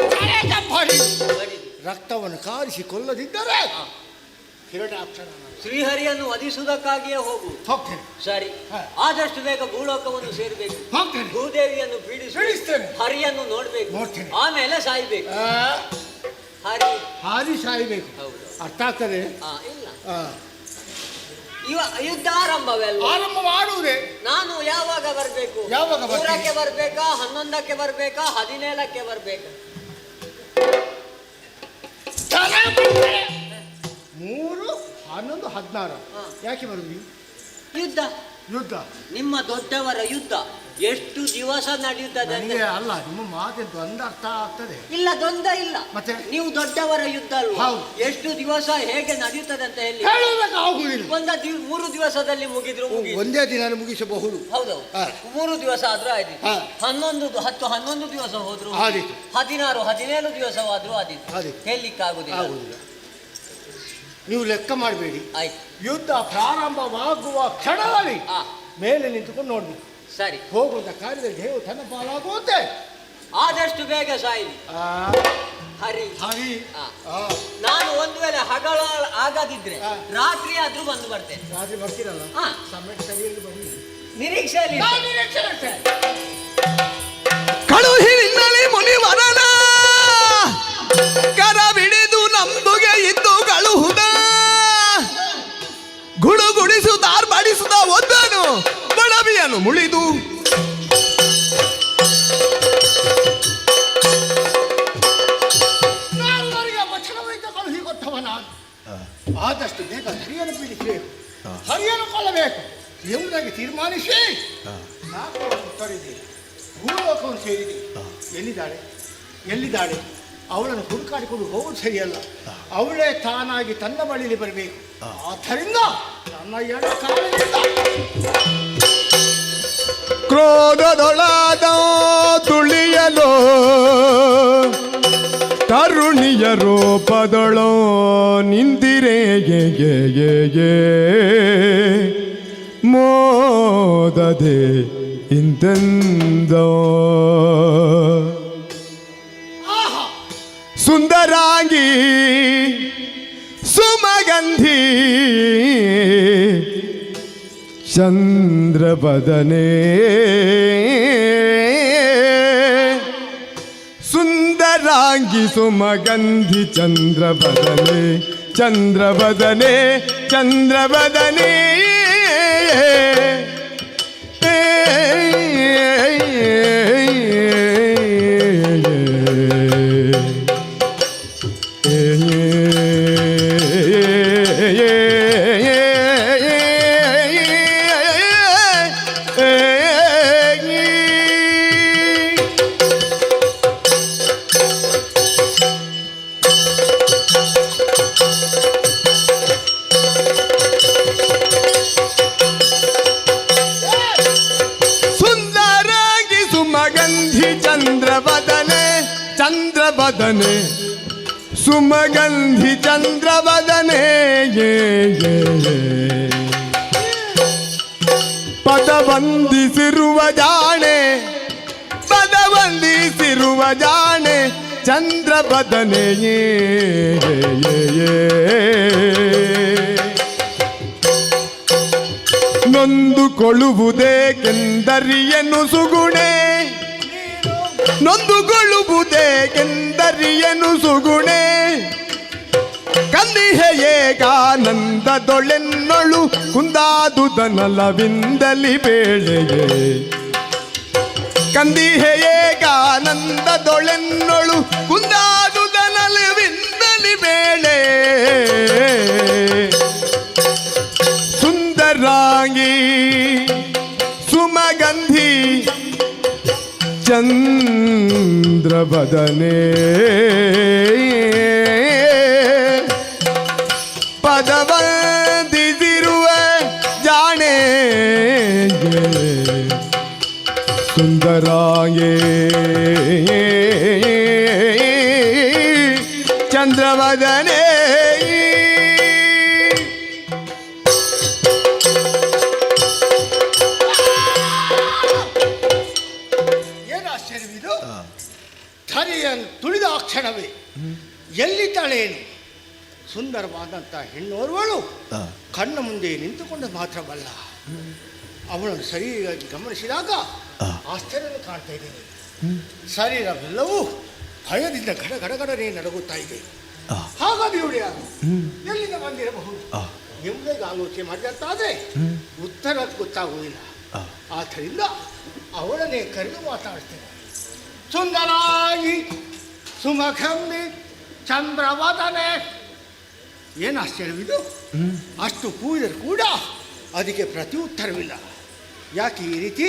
ರಕ್ತವನ್ನು ಕಾರಿಸಿ ಕೊಲ್ಲದಿದ್ದರೆ ಶ್ರೀಹರಿಯನ್ನು ವಧಿಸುವುದಕ್ಕಾಗಿಯೇ ಹೋಗ್ತೇನೆ. ಸರಿ, ಆದಷ್ಟು ಬೇಗ ಭೂಲೋಕವನ್ನು ಸೇರಬೇಕು, ಭೂದೇವಿಯನ್ನು ಪೀಡಿಸ್ತೇನೆ, ಹರಿಯನ್ನು ನೋಡ್ಬೇಕು, ಆಮೇಲೆ ಸಾಯ್ಬೇಕು. ಹಾರಿ ಸಾಯ್ಬೇಕು. ಅರ್ಥ ಆಗ್ತದೆ? ಇಲ್ಲ, ಯುದ್ಧ ಆರಂಭವಲ್ಲ. ಆರಂಭ ಮಾಡುವುದೇ. ನಾನು ಯಾವಾಗ ಬರಬೇಕು? 3ಕ್ಕೆ ಬರ್ಬೇಕಾ, 11ಕ್ಕೆ ಬರ್ಬೇಕಾ, 17ಕ್ಕೆ ಬರ್ಬೇಕಾ? 3, 11, 16 ಯಾಕೆ ಬರುವುದು? ಯುದ್ಧ ನಿಮ್ಮ ದೊಡ್ಡವರ ಯುದ್ಧ ಎಷ್ಟು ದಿವಸ ನಡೆಯುತ್ತದೆ ಅಲ್ಲ. ನಿಮ್ಮ ಮಾತಿನ ದ್ವಂದ್ವ ಅರ್ಥ ಆಗ್ತದೆ. ಇಲ್ಲ, ದ್ವಂದ್ವ ಇಲ್ಲ. ಮತ್ತೆ ನೀವು ದೊಡ್ಡವರ ಯುದ್ಧ ಅಲ್ವಾ? ಎಷ್ಟು ದಿವಸ ಹೇಗೆ ನಡೆಯುತ್ತದೆ ಅಂತ ಹೇಳಿ ಆಗುವುದಿಲ್ಲ. 3 ದಿವಸದಲ್ಲಿ ಮುಗಿದ್ರು ಒಂದೇ ದಿನ ಮುಗಿಸಬಹುದು. ಹೌದೌದು, 3 ದಿವಸ ಆದ್ರೂ ಆಯ್ತು. 11 ದಿವಸ ಹೋದ್ರು ಆದೀತು. 16, 17 ದಿವಸವಾದ್ರೂ ಆದೀತು. ಹೇಳಲಿಕ್ಕಾಗುದಿಲ್ಲ. ನೀವು ಲೆಕ್ಕ ಮಾಡಬೇಡಿ. ಆಯ್ತು. ಯುದ್ಧ ಪ್ರಾರಂಭವಾಗುವ ಕ್ಷಣದಲ್ಲಿ ಮೇಲೆ ನಿಂತುಕೊಂಡು ನೋಡ್ಬೇಕು. ಸರಿ, ಹೋಗುವಂತ ಕಾರ್ಯದಲ್ಲಿ ದೇವ ತನ್ನ ಪಾಲಾಗುವಂತೆ ಆದಷ್ಟು ಬೇಗ ಸಾಯಿಲಿ ಹರಿ. ನಾನು ಒಂದು ವೇಳೆ ಹಗಲ ಆಗದಿದ್ರೆ ರಾತ್ರಿ ಆದ್ರೂ ಬಂದು ಬರ್ತೇನೆ. ರಾತ್ರಿ ಬರ್ತೀರಲ್ಲ, ಸಮಯ ಸರಿಯಾಗಿ ಬನ್ನಿ. ನಿರೀಕ್ಷೆಯಲ್ಲಿ ಕಳುಹಿನಲ್ಲಿ ಮುನಿವರನ ಕರ ಬಿಡಿದು ನಂಬುಗೆ ಇದ್ದು ಕಳುಹುದ ಗುಡುಗುಡಿಸುತ್ತಾರ್ ಬಡಿಸುತ್ತ ಒದ್ದ ಒಳ್ಳೆಯದಾಗಿ ತೀರ್ಮಾನಿಸಿ ನಾಲ್ಕು ತೊರೆದಿ ಭೂಲೋಕವನ್ನು ಸೇರಿದೆ. ಎಲ್ಲಿದ್ದಾಳೆ ಅವಳನ್ನು ಹುಡುಕಾಡಿಕೊಂಡು ಹೋಗುವುದು ಸರಿಯಲ್ಲ. ಅವಳೇ ತಾನಾಗಿ ತನ್ನ ಬಳಿಯಲ್ಲಿ ಬರಬೇಕು. ಆದ್ದರಿಂದ ನನ್ನ ಎಡ ಕಾಲದಿಂದ ಕ್ರೋಧದೊಳಾದ ತುಳಿಯಲು ಕರುಣಿಯ ರೂಪದೊಳೋ ನಿಂದಿರೆ ಮೋದದೆ ಇಂತೆಂದೋ ಸುಂದರಾಂಗಿ ಸುಮಗಂಧಿ ಚಂದ್ರಬದನೆ ಸುಂದರಾಂಗಿ ಸುಮಗಂಧಿ ಚಂದ್ರಬದನೆ ಚಂದ್ರಬದನೆ ಚಂದ್ರಬದನೆ ಚಂದ್ರಬದನೆ ಸುಮಗಂಧಿ ಚಂದ್ರಬದನೆ ಪದವಂದಿಸಿರುವ ಜಾಣೆ ಪದವಂದಿಸಿರುವ ಜಾಣೆ ಚಂದ್ರಬದನೆ ನೊಂದುಕೊಳ್ಳುವುದೇಕೆಂದರಿಯನು ಸುಗುಣೆ ನೊಂದುಕೊಳ್ಳುವುದೇಕೆಂದರಿಯನು ಸುಗುಣೆ ಕಂದಿಹೆಯೇಗಾನಂದದೊಳೆನ್ನೊಳು ಕುಂದಾದುದನಲವಿಂದಲಿ ಬೇಳೆಯೇ ಕಂದಿಹೆಯೇಗಾನಂದದೊಳೆನ್ನೊಳು ಕುಂದಾದುದನಲವಿಂದಲಿ ಬೇಳೆ ಸುಂದರಾಂಗಿ ಸುಮಗಂಧಿ ಚಂದ್ರಬದನೆ ಪದವಂದಿಸಿರುವ ಜಾಣೆ ಸುಂದರಾಂಗೆ ಚಂದ್ರಬದನೆ ಧರೆಯನ್ನು ತುಳಿದ ಆ ಕ್ಷಣವೇ ಎಲ್ಲಿದ್ದಾಳೇನು ಸುಂದರವಾದಂಥ ಹೆಣ್ಣೋರ್ವಳು ಕಣ್ಣ ಮುಂದೆ ನಿಂತುಕೊಂಡು ಮಾತ್ರವಲ್ಲ, ಅವಳನ್ನು ಸರಿಯಾಗಿ ಗಮನಿಸಿದಾಗ ಆಶ್ಚರ್ಯವನ್ನು ಕಾಣ್ತಾ ಇದ್ದೇನೆ. ಶರೀರವೆಲ್ಲವೂ ಭಯದಿಂದ ಗಡಗಡಗಡನೆ ನಡುಗುತ್ತಾ ಇದೆ. ಹಾಗಾಗಿ ಇವಳು ಯಾರು, ಎಲ್ಲಿಂದ ಬಂದಿರಬಹುದು ಎಂಬುದಾಗಿ ಆಲೋಚನೆ ಮಾಡಿದಂತಾದ್ರೆ ಉತ್ತರ ಗೊತ್ತಾಗುವುದಿಲ್ಲ. ಆದ್ದರಿಂದ ಅವಳನ್ನೇ ಕರೆದು ಮಾತಾಡ್ತೇನೆ. ಸುಂದರಾಗಿ ಸುಮಖಂಬಿ ಚಂದ್ರವದನೆ. ಏನು ಆಶ್ಚರ್ಯವಿದು, ಅಷ್ಟು ಕೂಗಿದರೂ ಕೂಡ ಅದಕ್ಕೆ ಪ್ರತಿ ಉತ್ತರವಿಲ್ಲ. ಯಾಕೆ ಈ ರೀತಿ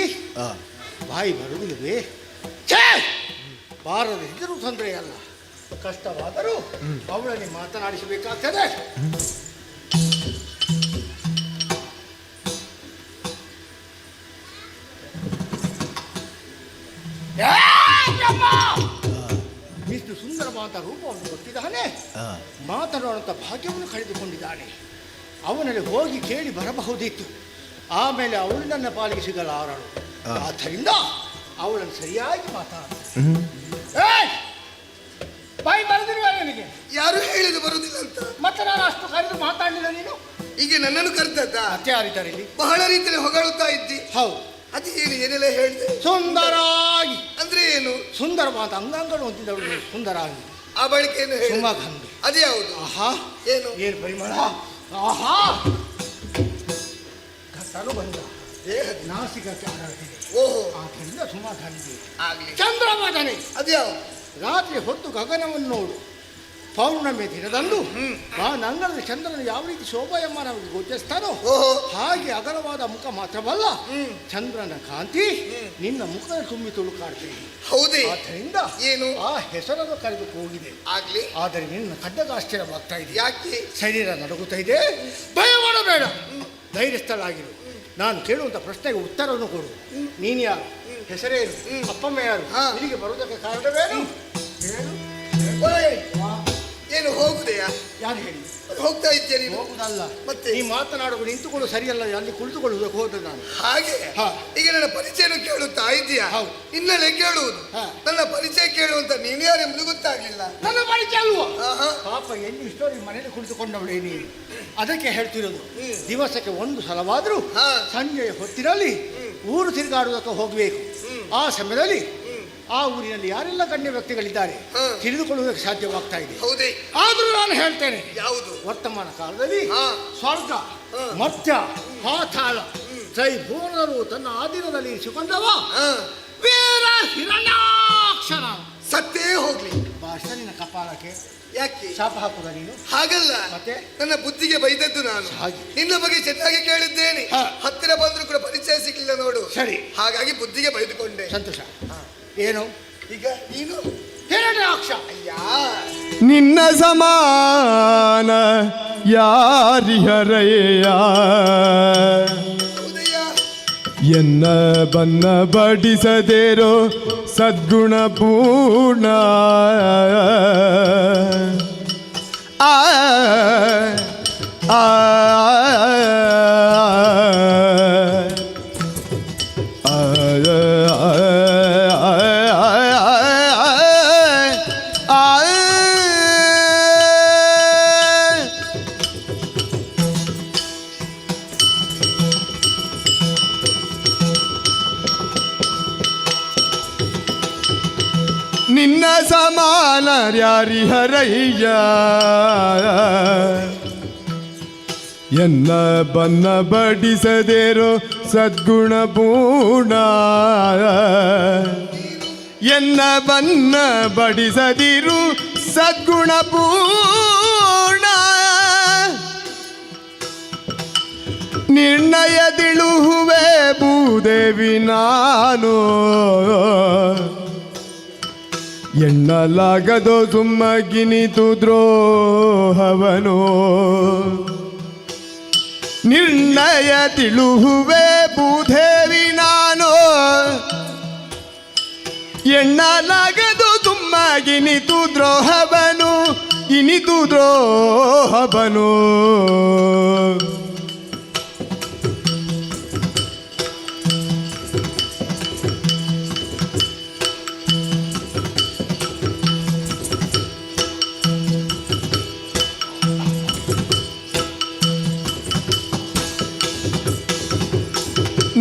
ಬಾಯಿ ಬರುವುದಿಲ್ಲವೇ? ಬಾರದಿದ್ದರೂ ತೊಂದರೆ ಅಲ್ಲ, ಕಷ್ಟವಾದರೂ ಅವಳನ್ನೇ ಮಾತನಾಡಿಸಬೇಕಾಗ್ತದೆ. ಇಷ್ಟು ಸುಂದರವಾದ ರೂಪವನ್ನು ಕೊಟ್ಟಿದ್ದಾನೆ, ಮಾತನಾಡುವಂಥ ಭಾಗ್ಯವನ್ನು ಕಳೆದುಕೊಂಡಿದ್ದಾನೆ. ಅವನಲ್ಲಿ ಹೋಗಿ ಕೇಳಿ ಬರಬಹುದಿತ್ತು, ಆಮೇಲೆ ಅವಳು ನನ್ನ ಪಾಲಿಗೆ ಸಿಗಲಾರಳು. ಆದ್ದರಿಂದ ಅವಳನ್ನು ಸರಿಯಾಗಿ ಮಾತಾಡ. ಬಾಯಿ ಬರೆದಿರುವ ನನಗೆ ಯಾರು ಹೇಳಿದ ಬರುವುದಿಲ್ಲ ಅಂತ? ಮತ್ತೆ ನಾನು ಅಷ್ಟು ಕರೆದು ಮಾತಾಡಲಿಲ್ಲ. ನೀನು ಈಗ ನನ್ನನ್ನು ಕರೆದದ್ದ? ಮತ್ತೆ ಯಾರಿದ್ದಾರೆ ಇಲ್ಲಿ? ಬಹಳ ರೀತಿಯಲ್ಲಿ ಹೊಗಳುತ್ತಾ ಇದ್ದಿ. ಹೌದು. ಅದು ಏನು, ಏನೆಲ್ಲ ಹೇಳಿದೆ? ಸುಂದರಾಗಿ ಅಂದ್ರೆ ಏನು? ಸುಂದರವಾದ ಅಂಗಾಂಗಗಳು ಹೊಂದಿದವಳು ಸುಂದರಾಗಿ. ಆ ಬಳಿಕ ಏನು? ಸುಮಗಂಧಿ. ಅದೇ ಯಾವುದು? ಆಹಾ, ಏನು ಏನು ಪರಿಮಳ! ಆಹಾ, ಕತ್ತಲು ಬಂದ ದೇಹದ ನಾಸಿಕಕ್ಕೆ ಆರಾಡ್ತಿದೆ. ಓಹೋ, ಆದ್ದರಿಂದ ಸುಮಗಂಧಿ. ಆಗ್ಲಿ. ಚಂದ್ರವದನೆ ಅದು ಯಾವ? ರಾತ್ರಿ ಹೊತ್ತು ಗಗನವನ್ನು ನೋಡು, ಪೌರ್ಣಮಿ ದಿನದಂದು ಆ ನಂಗರದ ಚಂದ್ರನು ಯಾವ ರೀತಿ ಶೋಭಾಯಮಾನವಾಗಿ ಗೋಚರಿಸ್ತಾನೋ ಹಾಗೆ ಅಗಲವಾದ ಮುಖ ಮಾತ್ರವಲ್ಲ, ಚಂದ್ರನ ಕಾಂತಿ ನಿನ್ನ ಮುಖದ ತುಂಬಿ ತುಳುಕಾಡ್ತೇನೆ. ಹೌದೇ? ಆದ್ದರಿಂದ ಏನು ಆ ಹೆಸರನ್ನು ಕರೆದು ಹೋಗಿದೆ ಆಗ್ಲಿ. ಆದರೆ ನಿನ್ನ ಖಡ್ಡಗ ಆಶ್ಚರ್ಯವಾಗ್ತಾ ಇದೆ. ಯಾಕೆ? ಶರೀರ ನಡುಗುತ್ತಾ ಇದೆ. ಭಯ ಮಾಡಬೇಡ, ಧೈರ್ಯಸ್ಥಳಾಗಿರು. ನಾನು ಕೇಳುವಂತ ಪ್ರಶ್ನೆಗೆ ಉತ್ತರವನ್ನು ಕೊಡು. ನೀನು ಯಾರು? ಹೆಸರೇನು? ಅಪ್ಪಮ್ಮ ಯಾರು? ಇಲ್ಲಿಗೆ ಬರುವುದಕ್ಕೆ ಕಾರಣವೇನು? ಏನು ಹೋಗುದೆಯಾ? ಯಾರು ಹೇಳಿ? ಹೋಗ್ತಾ ಇದ್ದೆ ನೀನು? ಹೋಗುದಲ್ಲ, ಮತ್ತೆ ಈ ಮಾತನಾಡುವ ನಿಂತುಕೊಳ್ಳು ಸರಿಯಲ್ಲ, ಅಲ್ಲಿ ಕುಳಿತುಕೊಳ್ಳುವುದಕ್ಕೆ ಹೋದ ನಾನು. ಹಾಗೆ ಈಗ ನನ್ನ ಪರಿಚಯನು ಕೇಳುತ್ತಾ ಇದೆಯಾ? ಇನ್ನಲೇ ಕೇಳುವುದು. ನನ್ನ ಪರಿಚಯ ಕೇಳುವಂತ ನೀನು ಯಾರು ಎಂಬುದು ಗೊತ್ತಾಗ್ಲಿಲ್ಲ. ನನ್ನ ಪರಿಚಯ ಅಲ್ವಾ? ಪಾಪ ಎಲ್ಲಿ ಇಷ್ಟೋ ಮನೇಲಿ ಕುಳಿತುಕೊಂಡವಳೇ ನೀನು. ಅದಕ್ಕೆ ಹೇಳ್ತಿರೋದು, ದಿವಸಕ್ಕೆ ಒಂದು ಸಲವಾದ್ರೂ ಸಂಜೆಯ ಹೊತ್ತಿನಲ್ಲಿ ಊರು ತಿರುಗಾಡುವುದಕ್ಕೆ ಹೋಗಬೇಕು. ಆ ಸಮಯದಲ್ಲಿ ಆ ಊರಿನಲ್ಲಿ ಯಾರೆಲ್ಲ ಗಣ್ಯ ವ್ಯಕ್ತಿಗಳಿದ್ದಾರೆ ತಿಳಿದುಕೊಳ್ಳುವುದಕ್ಕೆ ಸಾಧ್ಯವಾಗ್ತಾ ಇದೆ. ಹೌದೇ? ಆದ್ರೂ ನಾನು ಹೇಳ್ತೇನೆ, ಯಾವುದು? ವರ್ತಮಾನ ಕಾಲದಲ್ಲಿ ಸ್ವರ್ಗ, ಮರ್ತ್ಯ, ಪಾತಾಳ ತ್ರೈಭುವನರು ತನ್ನ ಆಧೀನದಲ್ಲಿ ಇರಿಸಿಕೊಂಡವ ವೀರ ಹಿರಣ್ಯಾಕ್ಷರ. ಸತ್ತೇ ಹೋಗ್ಲಿ ನಿನ್ನ ಕಪಾಲಕ್ಕೆ. ಯಾಕೆ ಶಾಪ ಹಾಕುದ ನೀನು? ಹಾಗಲ್ಲ, ಮತ್ತೆ ನನ್ನ ಬುದ್ಧಿಗೆ ಬೈದದ್ದು ನಾನು. ನಿನ್ನ ಬಗ್ಗೆ ಚೆನ್ನಾಗಿ ಕೇಳಿದ್ದೇನೆ, ಹತ್ತಿರ ಬಂದ್ರು ಕೂಡ ಪರಿಚಯ ಸಿಗ್ಲಿಲ್ಲ ನೋಡು. ಸರಿ, ಹಾಗಾಗಿ ಬುದ್ಧಿಗೆ ಬೈದುಕೊಂಡೆ. ಸಂತೋಷ. ಏನು ಈಗ ನೀನು? ಹಿರಣ್ಯಾಕ್ಷ. ನಿನ್ನ ಸಮಾನ ಯಾರಿಹರಯ್ಯ, ಎನ್ನ ಬನ್ನ ಬಡಿಸದೇರೋ ಸದ್ಗುಣ ಪೂರ್ಣ. ಆ ಆ ನಿನ್ನ ಸಮಾನ ಯಾರಿಹರಯ್ಯ, ಎನ್ನ ಬನ್ನ ಬಡಿಸದೇರೋ ಸದ್ಗುಣ ಪೂರ್ಣ. ಎನ್ನ ಬನ್ನ ಬಡಿಸದಿರು ಸದ್ಗುಣ ಪೂರ್ಣ. ನಿರ್ಣಯದಿಳುಹುವೆ ಭೂದೇವಿ ನಾನು, ಎಣ್ಣಲಾಗದೋ ಸುಮ್ಮಗಿನಿತು ದ್ರೋಹವನು. ನಿರ್ಣಯ ತಿಳುಹುವೆ ಭೂದೇವಿ ನಾನು, ಎಣ್ಣಲಾಗದು ಸುಮ್ಮಗಿನಿತು ದ್ರೋಹವನು, ಇನಿತು ದ್ರೋಹವನು.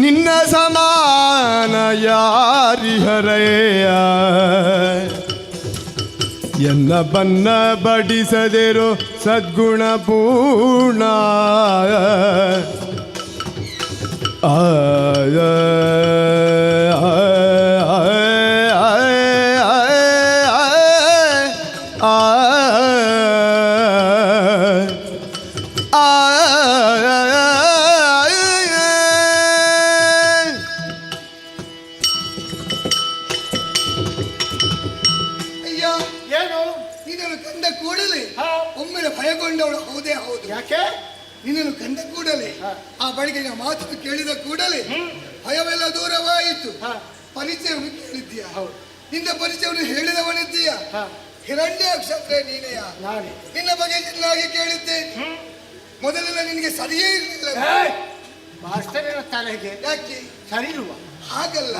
ನಿನ್ನ ಸಮಾನ ಯಾರಿಹರಯ್ಯ, ಎನ್ನ ಬನ್ನ ಬಡಿಸದಿರೋ ಸದ್ಗುಣ ಪೂರ್ಣ. ಆಯ ನಿನ್ನನ್ನು ಕಂಡ ಕೂಡಲೇ, ಆ ಬಳಿಕ ಮಾತನ್ನು ಕೇಳಿದ ಕೂಡಲೇ ಭಯವೆಲ್ಲ ದೂರವಾಯಿತು. ಪರಿಚಯವನ್ನು ಕೇಳಿದ್ದೀಯಾ? ನಿನ್ನ ಪರಿಚಯವನ್ನು ಹೇಳಿದವನಿದ್ದೀಯಾ? ಹಿರಣ್ಯಾಕ್ಷ ನೀನೆಯ? ನಿನ್ನ ಬಗ್ಗೆ ಚೆನ್ನಾಗಿ ಕೇಳಿದ್ದೇನೆ. ಮೊದಲೆಲ್ಲ ನಿನಗೆ ಸರಿಯೇ ಇರಲಿಲ್ಲ. ಯಾಕೆ ಸರಿ ಇರುವ? ಹಾಗಲ್ಲ,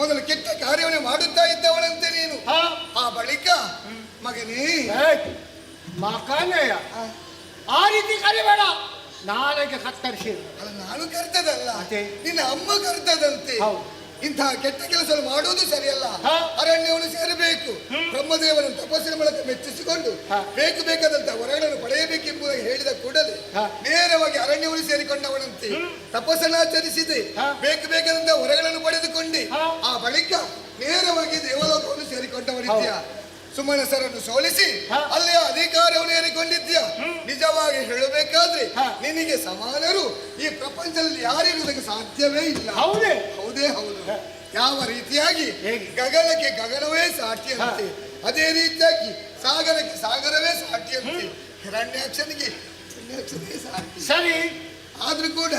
ಮೊದಲು ಕೆಟ್ಟ ಕಾರ್ಯವನ್ನು ಮಾಡುತ್ತಾ ಇದ್ದವಳಂತೆ ನೀನು. ಆ ಬಳಿಕ ಮಗನೇ ಮಾಕಾನೆಯ ಆ ರೀತಿ ಕರಿಬೇಡ, ನಾಳೆಗೆ ಕತ್ತರಿಸಿ. ಅಲ್ಲ, ನಾನು ಕರ್ತದಲ್ಲ, ನಿನ್ನ ಅಮ್ಮ ಕರ್ತದಂತೆ. ಇಂತಹ ಕೆಟ್ಟ ಕೆಲಸ ಮಾಡುವುದು ಸರಿಯಲ್ಲ. ಅರಣ್ಯವನ್ನು ಸೇರಬೇಕು, ಬ್ರಹ್ಮದೇವರನ್ನು ತಪಸ್ಸಿನ ಮೂಲಕ ಮೆಚ್ಚಿಸಿಕೊಂಡು ಬೇಕು ಬೇಕಾದಂತ ವರಗಳನ್ನು ಪಡೆಯಬೇಕೆಂಬುದಾಗಿ ಹೇಳಿದ ಕೂಡಲೇ ನೇರವಾಗಿ ಅರಣ್ಯವನ್ನು ಸೇರಿಕೊಂಡವನಂತೆ ತಪಸ್ಸನ್ನಾಚರಿಸಿದೆ. ಬೇಕು ಬೇಕಾದಂತ ವರಗಳನ್ನು ಪಡೆದುಕೊಂಡೆ. ಆ ಬಳಿಕ ನೇರವಾಗಿ ದೇವಲೋಕವನ್ನು ಸೇರಿಕೊಂಡವನಿದ್ಯಾ. ಸುಮನಸರನ್ನು ಸೋಲಿಸಿ ಅಲ್ಲಿಯ ಅಧಿಕಾರವನ್ನು ಏರಿಕೊಂಡಿದ್ಯ. ನಿಜವಾಗಿ ಹೇಳಬೇಕಾದ್ರೆ ನಿನಗೆ ಸಮಾನರು ಈ ಪ್ರಪಂಚದಲ್ಲಿ ಯಾರಿರುವುದಕ್ಕೆ ಸಾಧ್ಯವೇ ಇಲ್ಲ. ಹೌದೇ ಹೌದೇ ಹೌದು. ಯಾವ ರೀತಿಯಾಗಿ ಗಗನಕ್ಕೆ ಗಗನವೇ ಸಾಟಿಯಂತೆ, ಅದೇ ರೀತಿಯಾಗಿ ಸಾಗರಕ್ಕೆ ಸಾಗರವೇ ಸಾಟಿಯಂತೆ, ಹಿರಣ್ಯಾಕ್ಷನಿಗೆ ಹಿರಣ್ಯಾಕ್ಷನೇ ಸಾಟಿ. ಸರಿ, ಆದ್ರೂ ಕೂಡ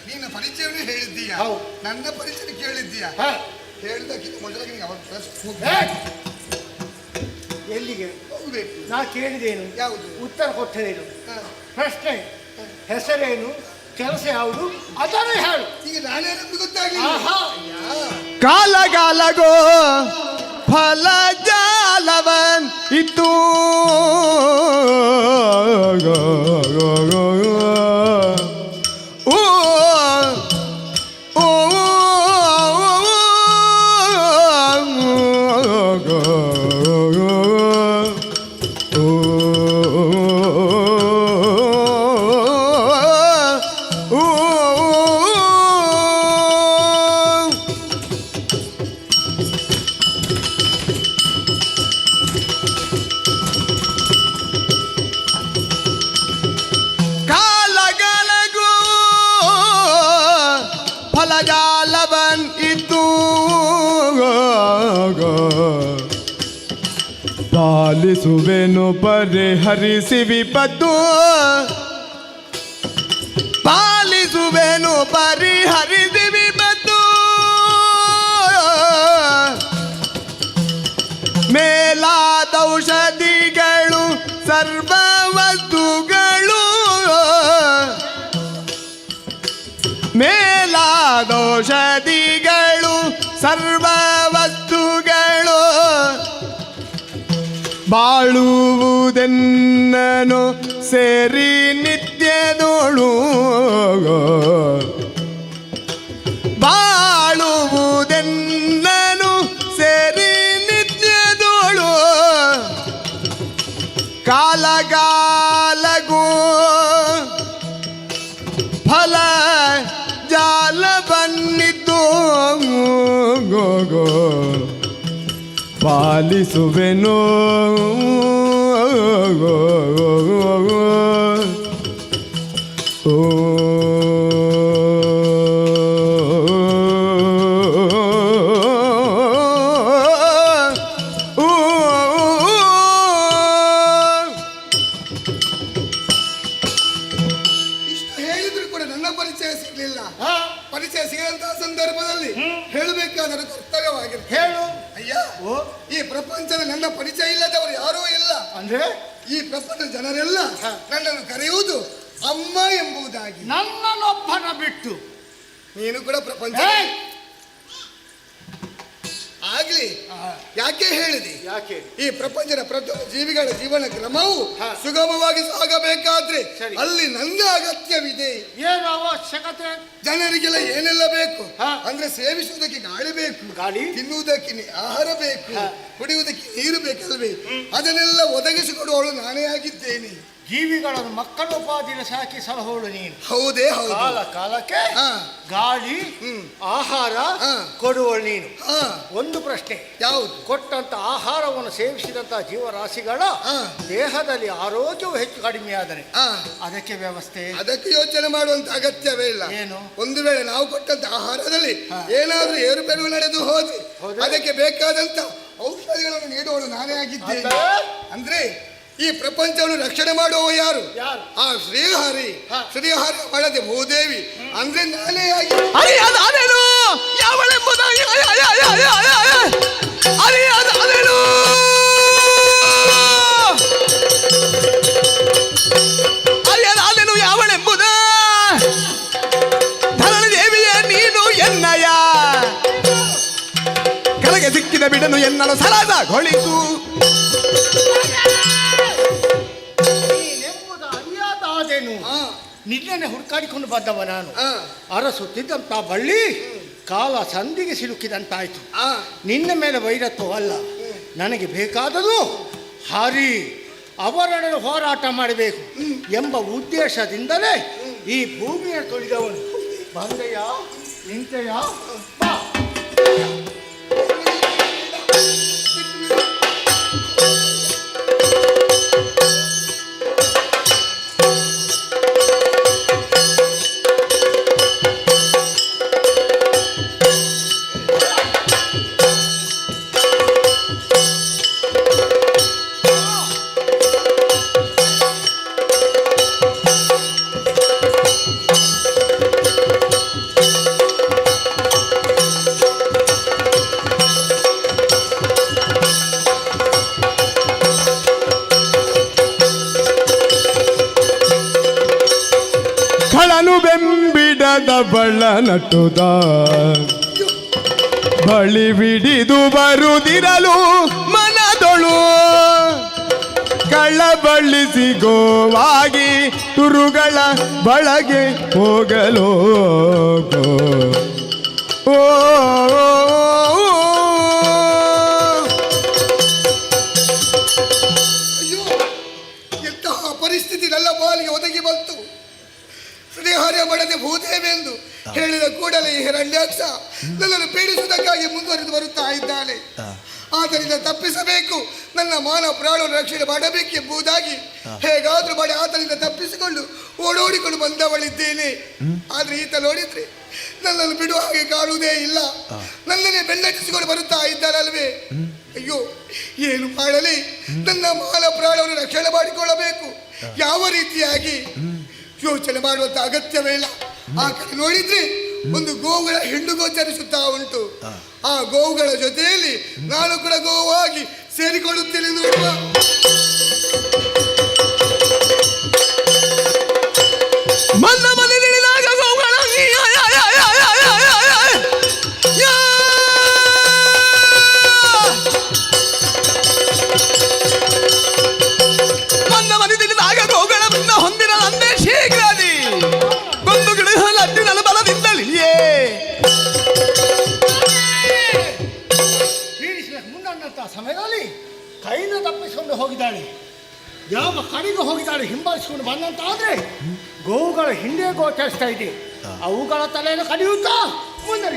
ನಿನ್ನ ಪರಿಚಯವನ್ನೇ ಹೇಳಿದ್ದೀಯ, ನನ್ನ ಪರಿಚಯ ಕೇಳಿದ್ದೀಯ. ಹೇಳಿದಕ್ಕಿಂತ ಮೊದಲಾಗಿ ನೀನು ಅವರ ಎಲ್ಲಿಗೆ ಹೋಗ್ಬೇಕು. ನಾ ಕೇಳಿದೇನು? ಯಾವುದು? ಉತ್ತರ ಕೊಟ್ಟರೇನು? ಪ್ರಶ್ನೆ ಹೆಸರೇನು, ಕೆಲಸ ಯಾವುದು ಅದನ್ನು ಹೇಳು. ಈಗ ನಾನೇನಂತ ಗೊತ್ತಾಗಲಿ. ಕಾಲಗಾಲಗೋ ಫಲ ಜಾಲವನ್ ಇತ್ತು ಫಲಜಾಲವನ್ ಇದ್ದು ಪಾಲಿಸುವೆನು ಪರಿಹರಿಸಿ ವಿಪತ್ತು, ಪಾಲಿಸುವೆನು ಪರಿಹರಿಸಿ ವಿಪತ್ತು. ಮೇಲಾದ ಔಷಧಿಗಳು ಸರ್ವ ವಸ್ತುಗಳು, ಮೇಲಾದೌಷಧಿಗಳು ಸರ್ವ ವಸ್ತುಗಳು, ಬಾಳುವುದೆನ್ನನು ಸೇರಿ ನಿತ್ಯದೋಳು, ಬಾಳುವುದೆನ್ನನು ಸೇರಿ ನಿತ್ಯದೋಳು. ಕಾಲಗಾಲಗೂ ಫಲ ಜಾಲವನ್ನಿದ್ದು ಪಾಲಿಸುವೆನು ಪರಿಚಯ ಸಿಗಂತಹ ಸಂದರ್ಭದಲ್ಲಿ ಹೇಳಬೇಕಾದರೆ ಕರ್ತವ್ಯವಾಗಿರುತ್ತೆ. ಹೇಳು. ಅಯ್ಯ, ಈ ಪ್ರಪಂಚದ ನನ್ನ ಪರಿಚಯ ಇಲ್ಲದವರು ಯಾರೂ ಇಲ್ಲ. ಅಂದ್ರೆ ಈ ಪ್ರಪಂಚದ ಜನರೆಲ್ಲ ನನ್ನನ್ನು ಕರೆಯುವುದು ಅಮ್ಮ ಎಂಬುದಾಗಿ. ನನ್ನನ್ನೊಬ್ಬನ ಬಿಟ್ಟು ನೀನು ಕೂಡ ಪ್ರಪಂಚ ಆಗ್ಲಿ. ಯಾಕೆ ಹೇಳಿದೆ? ಯಾಕೆ ಈ ಪ್ರಪಂಚದ ಪ್ರತಿಯೊಂದು ಜೀವಿಗಳ ಜೀವನ ಕ್ರಮವು ಸುಗಮವಾಗಿ ಸಾಗಬೇಕಾದ್ರೆ ಅಲ್ಲಿ ನನ್ನ ಅಗತ್ಯವಿದೆ. ಏನು ಅವಶ್ಯಕತೆ? ಜನರಿಗೆಲ್ಲ ಏನೆಲ್ಲ ಬೇಕು ಅಂದ್ರೆ ಸೇವಿಸುವುದಕ್ಕೆ ಗಾಳಿ ಬೇಕು, ಗಾಳಿ ತಿನ್ನುವುದಕ್ಕೆ ಆಹಾರ ಬೇಕು, ಕುಡಿಯುವುದಕ್ಕೆ ನೀರು ಬೇಕಲ್ವೇ? ಅದನ್ನೆಲ್ಲ ಒದಗಿಸಿಕೊಡುವವಳು ನಾನೇ ಆಗಿದ್ದೇನೆ. ಜೀವಿಗಳನ್ನು ಮಕ್ಕಳೋಪಾದಿನ ಸಾಕಿ ಸಲಹೋಳು ನೀನು. ಹೌದೇ ಹೌದು. ಕಾಲ ಕಾಲಕ್ಕೆ ಗಾಳಿ ಆಹಾರ ಕೊಡುವಳು ನೀನು. ಒಂದು ಪ್ರಶ್ನೆ, ಯಾವುದು? ಕೊಟ್ಟಂತ ಆಹಾರವನ್ನು ಸೇವಿಸಿದಂತ ಜೀವರಾಶಿಗಳ ದೇಹದಲ್ಲಿ ಆರೋಗ್ಯವು ಹೆಚ್ಚು ಕಡಿಮೆ ಆದರೆ ಅದಕ್ಕೆ ವ್ಯವಸ್ಥೆ, ಅದಕ್ಕೆ ಯೋಚನೆ ಮಾಡುವಂತ ಅಗತ್ಯವೇ ಇಲ್ಲ. ಏನು? ಒಂದು ವೇಳೆ ನಾವು ಕೊಟ್ಟಂತ ಆಹಾರದಲ್ಲಿ ಏನಾದ್ರೂ ಏರುಪೇರು ನಡೆದು ಹೋದ್ರೆ ಅದಕ್ಕೆ ಬೇಕಾದಂತ ಔಷಧಿಗಳನ್ನು ನೀಡುವಳು ನಾನೇ ಆಗಿದ್ದೇನೆ. ಅಂದ್ರೆ ಈ ಪ್ರಪಂಚವನ್ನು ರಕ್ಷಣೆ ಮಾಡುವ ಯಾರು? ಆ ಶ್ರೀಹರಿ. ಶ್ರೀಹರಿ ಮಾಡದೆ ಭೂದೇವಿ ಅಂದ್ರೆ ನಾನೇ ಆಗಿ ಯಾವಳೆಂಬುದ ಧರಣ ದೇವಿಯ ನೀನು ಎನ್ನಯ ಕೆಳಗೆ ಸಿಕ್ಕಿದ ಬಿಡನು ಎನ್ನಲು ಸಲದಗೊಳಿಸು. ನಿನ್ನೆ ಹುಡುಕಾಡಿಕೊಂಡು ಬಂದವ ನಾನು. ಅರಸುತ್ತಿದ್ದಂತ ಬಳ್ಳಿ ಕಾಲ ಸಂದಿಗೆ ಸಿಲುಕಿದಂತಾಯ್ತು. ನಿನ್ನ ಮೇಲೆ ವೈರತ್ವವಲ್ಲ, ನನಗೆ ಬೇಕಾದದು ಹಾರಿ ಅವರನ್ನು ಹೋರಾಟ ಮಾಡಬೇಕು ಎಂಬ ಉದ್ದೇಶದಿಂದಲೇ ಈ ಭೂಮಿಯ ತೊಳೆದವನು. ಬಂದೆಯ ನಿಂತೆಯ ಬಳ್ಳ ನಟ್ಟುದ ಬಳಿ ಬಿಡಿದು ಬರುದಿರಲು ಮನದೊಳು ಕಳ್ಳ ಬಳ್ಳಿಸಿ ಗೋವಾಗಿ ತುರುಗಳ ಬಳಗೆ ಹೋಗಲು ಓ ಅಯ್ಯೋ, ಎಂತಹ ಪರಿಸ್ಥಿತಿ ನನ್ನ ಪಾಲಿಗೆ ಒದಗಿ ಬಂತು. ಶ್ರೀಹರ್ಯ ಮಾಡದೆ ಭೂದೇವೆಂದು ಹೇಳಿದ ಕೂಡಲೇ ಈ ಹಿರಣ್ಯಾಕ್ಷ ನನ್ನನ್ನು ಪೀಡಿಸುವುದಕ್ಕಾಗಿ ಮುಂದುವರೆದು ಬರುತ್ತಾ ಇದ್ದಾನೆ. ಆದ್ದರಿಂದ ತಪ್ಪಿಸಬೇಕು, ನನ್ನ ಮಾನ ಪ್ರಾಣವನ್ನು ರಕ್ಷಣೆ ಮಾಡಬೇಕೆಂಬುದಾಗಿ ಹೇಗಾದ್ರೂ ಮಾಡಿ ಆತನಿಂದ ತಪ್ಪಿಸಿಕೊಂಡು ಓಡೋಡಿಕೊಂಡು ಬಂದವಳಿದ್ದೇನೆ. ಆದ್ರೆ ಈತ ನೋಡಿದ್ರೆ ನನ್ನನ್ನು ಬಿಡುವ ಹಾಗೆ ಕಾಣುವುದೇ ಇಲ್ಲ. ನನ್ನನ್ನೇ ಬೆನ್ನಟ್ಟಿಸಿಕೊಂಡು ಬರುತ್ತಾ ಇದ್ದಾರಲ್ವೇ. ಅಯ್ಯೋ, ಏನು ಮಾಡಲಿ? ನನ್ನ ಮಾನ ಪ್ರಾಣವನ್ನು ರಕ್ಷಣೆ ಮಾಡಿಕೊಳ್ಳಬೇಕು. ಯಾವ ರೀತಿಯಾಗಿ ಯೋಚನೆ ಮಾಡುವಂತ ಅಗತ್ಯವೇ ಇಲ್ಲ. ಆ ಕಡೆ ನೋಡಿದ್ರೆ ಒಂದು ಗೋವುಗಳ ಹೆಣ್ಣು ಗೋಚರಿಸುತ್ತಾ ಉಂಟು. ಆ ಗೋವುಗಳ ಜೊತೆಯಲ್ಲಿ ನಾನು ಕೂಡ ಗೋವಾಗಿ ಸೇರಿಕೊಳ್ಳುತ್ತೇನೆ. ನೋಡುವ ಮನ್ನ ಮನೆ ನಿಳಿದಾಗ ಗೋವುಗಳ ಮನ್ನ ಮನೆ ನಿಳಿದಾಗ ಗೋವುಗಳ ಹೊಂದಿರ ಅಂದೇ ಶೀಘ್ರದಿ ಗೊಂದು ಗಿಡ ಲಡ್ಡಿನ ಬಲದಿಂದಲಿಯೇ ಪೀಡಿಸಲಿಕ್ಕೆ ಮುಂದಂತ ಸಮಯದಲ್ಲಿ ಕೈನ ತಪ್ಪಿಸಿಕೊಂಡು ಹೋಗಿದ್ದಾಳೆ. ಯಾವ ಕಡೆಗೆ ಹೋಗಿದ್ದಾಳೆ ಹಿಂಬಾಲಿಸಿಕೊಂಡು ಬಂದಂತಾದ್ರೆ ಗೋವುಗಳ ಹಿಂದೆ ಗೋಚರಿಸ್ತಾ ಇದೆ. ಅವುಗಳ ತಲೆಯನ್ನು ಕಡಿಯುತ್ತಾ ಮುಂದೆ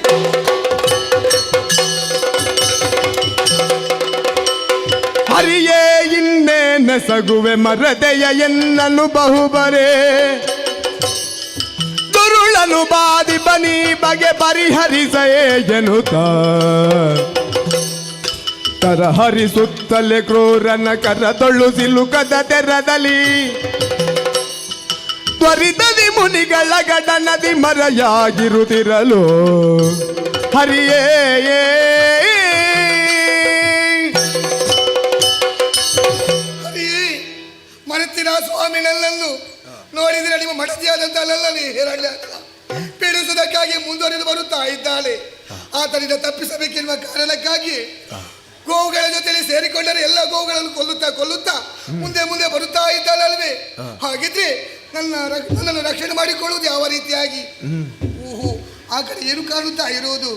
ಹರಿಯೇ ಇನ್ನೇ ನೆಸಗುವೆ ಮರದೆಯ ಎನ್ನನು ಬಹುಬರೇ ದುರುಳನು ಬಾದಿ ಬನಿ ಬಗೆ ಪರಿಹರಿಸೇ ಎನ್ನುತ್ತ ತರಹರಿಸುತ್ತಲೇ ಕ್ರೂರನ ಕರದೊಳ್ಳು ಸಿಲುಕದ ತೆರದಲ್ಲಿ ತ್ವರಿತದಿ ಮುನಿಗಳ ಗಡನದಿ ಮರೆಯಾಗಿರುತ್ತಿರಲು ಹರಿಯೇ ಮರೆತಿರ ಸ್ವಾಮಿ, ನನ್ನನ್ನು ನೋಡಿದರೆ ನಿಮ್ಮ ಮಡದಿಯಾದಂತ ನನ್ನನ್ನು ಹೇರಳ್ಳ ಪೀಡಿಸುವುದಕ್ಕಾಗಿ ಮುಂದುವರೆದು ಬರುತ್ತಾ ಇದ್ದಾಳೆ. ಆತನಿಂದ ತಪ್ಪಿಸಬೇಕೆನ್ನುವ ಕಾರಣಕ್ಕಾಗಿ ಗೋವುಗಳ ಜೊತೆಲಿ ಸೇರಿಕೊಂಡರೆ ಎಲ್ಲ ಗೋವುಗಳನ್ನು ಕೊಲ್ಲುತ್ತಾ ಮುಂದೆ ಮುಂದೆ ಬರುತ್ತಾ ಇದ್ದಾಳಲ್ವೇ. ಹಾಗಿದ್ರೆ ನನ್ನನ್ನು ರಕ್ಷಣೆ ಮಾಡಿಕೊಳ್ಳುವುದು ಯಾವ ರೀತಿಯಾಗಿ? ಓಹೋ, ಆ ಕಡೆ ಏನು ಕಾಣುತ್ತಾ ಇರುವುದು?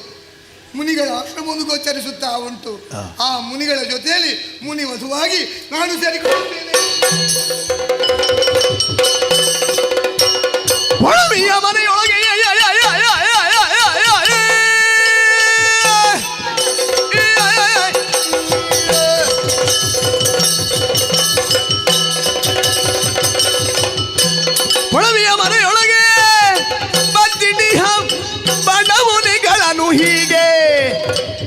ಮುನಿಗಳ ಆಶ್ರಮವನ್ನು ಗೋಚರಿಸುತ್ತಾ ಉಂಟು. ಆ ಮುನಿಗಳ ಜೊತೆಯಲ್ಲಿ ಮುನಿ ವಧುವಾಗಿ ನಾನು ಸೇರಿಕೊಳ್ಳುತ್ತೇನೆ. ಮನೆಯೊಳಗೆ ಹೊಳವಿಯ ಮನೆಯೊಳಗೆ ಬದ್ದಿಡಿ ಬಡಮುನಿಗಳನ್ನು ಹೀಗೆ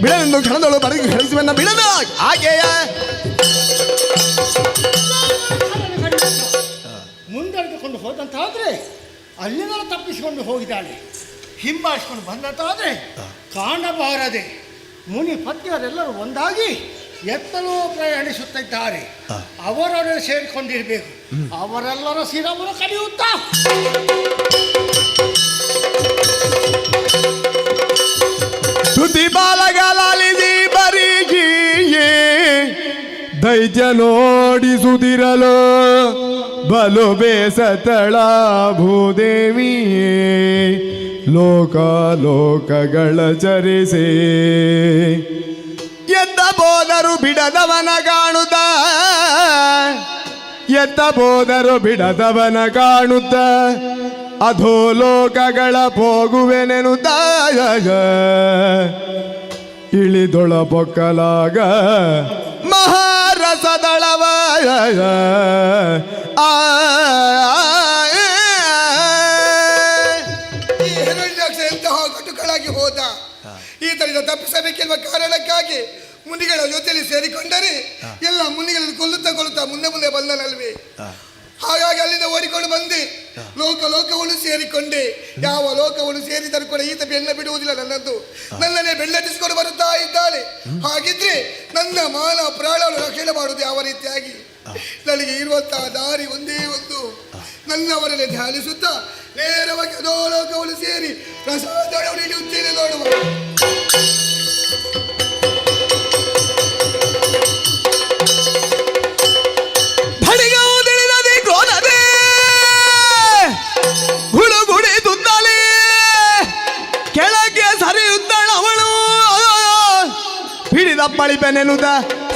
ಬಿಡಲೆಂದು ಘನದಳು ಬಡಗಿ ಹರಿಸುವನ್ನ ಬಿಡದ ಹಾಗೆಯ ಮುಂದೆರೆದುಕೊಂಡು ಹೋದಂತಾದ್ರೆ ಅಲ್ಲಿಂದ ತಪ್ಪಿಸಿಕೊಂಡು ಹೋಗಿದ್ದಾಳೆ. ಹಿಂಬಾಲಿಸಿಕೊಂಡು ಬಂದಂತಾದ್ರೆ ಕಾಣಬಾರದೆ ಮುನಿ ಪತ್ನಿಯರೆಲ್ಲರೂ ಒಂದಾಗಿ ಎತ್ತಲೂ ಪ್ರಯಾಣಿಸುತ್ತಿದ್ದಾರೆ. ಅವರವರೇ ಸೇರಿಕೊಂಡಿರಬೇಕು. ಅವರೆಲ್ಲರ ಶಿರವನ್ನು ಕಡಿಯುತ್ತಾ ತುತಿ ಬಾಲಗಾಲಿಸಿ ಬರಿಗಿಯೇ ದೈತ್ಯ ನೋಡಿಸುತ್ತಿರಲು ಬಲು ಬೇಸತಳ ಭೂದೇವಿಯೇ ಲೋಕ ಲೋಕಗಳ ಚರಿಸೆ ಎದ್ದ ಬೋದರು ಬಿಡದವನ ಕಾಣುತ್ತ ಎತ್ತ ಬೋದರು ಬಿಡದವನ ಕಾಣುತ್ತ ಅಧೋಲೋಕಗಳ ಹೋಗುವೆನೆನುತ್ತ ಇಳಿದೊಳ ಪೊಕ್ಕಲಾಗ ಮಹಾರಸದಳವ ಈ ಹಿರಣ್ಯಾಕ್ಷ ಎಂತಹ ಕಟುಕಳಾಗಿ ಹೋದ. ಈತನಿಂದ ತಪ್ಪಿಸಬೇಕೆನ್ನುವ ಕಾರಣಕ್ಕಾಗಿ ಮುನಿಗಳ ಜೊತೆಯಲ್ಲಿ ಸೇರಿಕೊಂಡರೆ ಎಲ್ಲ ಮುನಿಗಳನ್ನು ಕೊಲ್ಲುತ್ತಾ ಮುಂದೆ ಮುಂದೆ ಬಂದನಲ್ವೇ. ಹಾಗಾಗಿ ಅಲ್ಲಿಂದ ಓಡಿಕೊಂಡು ಬಂದೆ. ಲೋಕವನ್ನು ಸೇರಿಕೊಂಡೆ. ಯಾವ ಲೋಕವನ್ನು ಸೇರಿದರೂ ಕೂಡ ಈತ ಬೆನ್ನ ಬಿಡುವುದಿಲ್ಲ. ನನ್ನನ್ನೇ ಬೆನ್ನಟ್ಟಿಸಿಕೊಂಡು ಬರುತ್ತಾ ಇದ್ದಾಳೆ. ಹಾಗಿದ್ರೆ ನನ್ನ ಮಾನ ಪ್ರಾಣವನ್ನು ರಕ್ಷಣೆ ಮಾಡುವುದು ಯಾವ ರೀತಿಯಾಗಿ? ನನಗೆ ಇರುವಂತಹ ದಾರಿ ಒಂದೇ ಒಂದು. ನನ್ನವರನ್ನೇ ಧ್ಯಾನಿಸುತ್ತಾ ನೇರವಾಗಿ ಅಧೋಲೋಕವನ್ನು ಸೇರಿ ಪ್ರಸಾದವನ್ನು ನೀಡುತ್ತೇನೆ ನೋಡುವ. ಹುಳುಗುಡಿ ತುತ್ತಲೇ ಕೆಳಗೆ ಸರಿಯುತ್ತಳವಳು ಹಿಡಿದ ಪಳಿಪೆನೆನುದ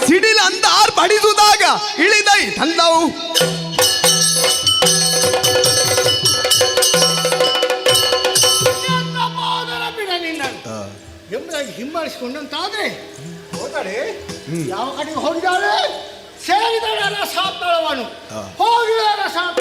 ಸಿಡಿಲಂದಾರ್ ಬಡಿಸುವಾಗ ಇಳಿದೈ ತಂದವು. ಎಂಬುದಾಗಿ ಹಿಂಬಾಲಿಸಿಕೊಂಡಂತಾದ್ರೆ ಹೋದರೆ ಯಾವ ಕಡೆಗೆ ಹೋಗಿದ್ದಾಳೆ? ಸೇರಿದಳ ರಸಾಪ್ತಳವನು ಹೋಗಿದ ರಸಾಪ್ತ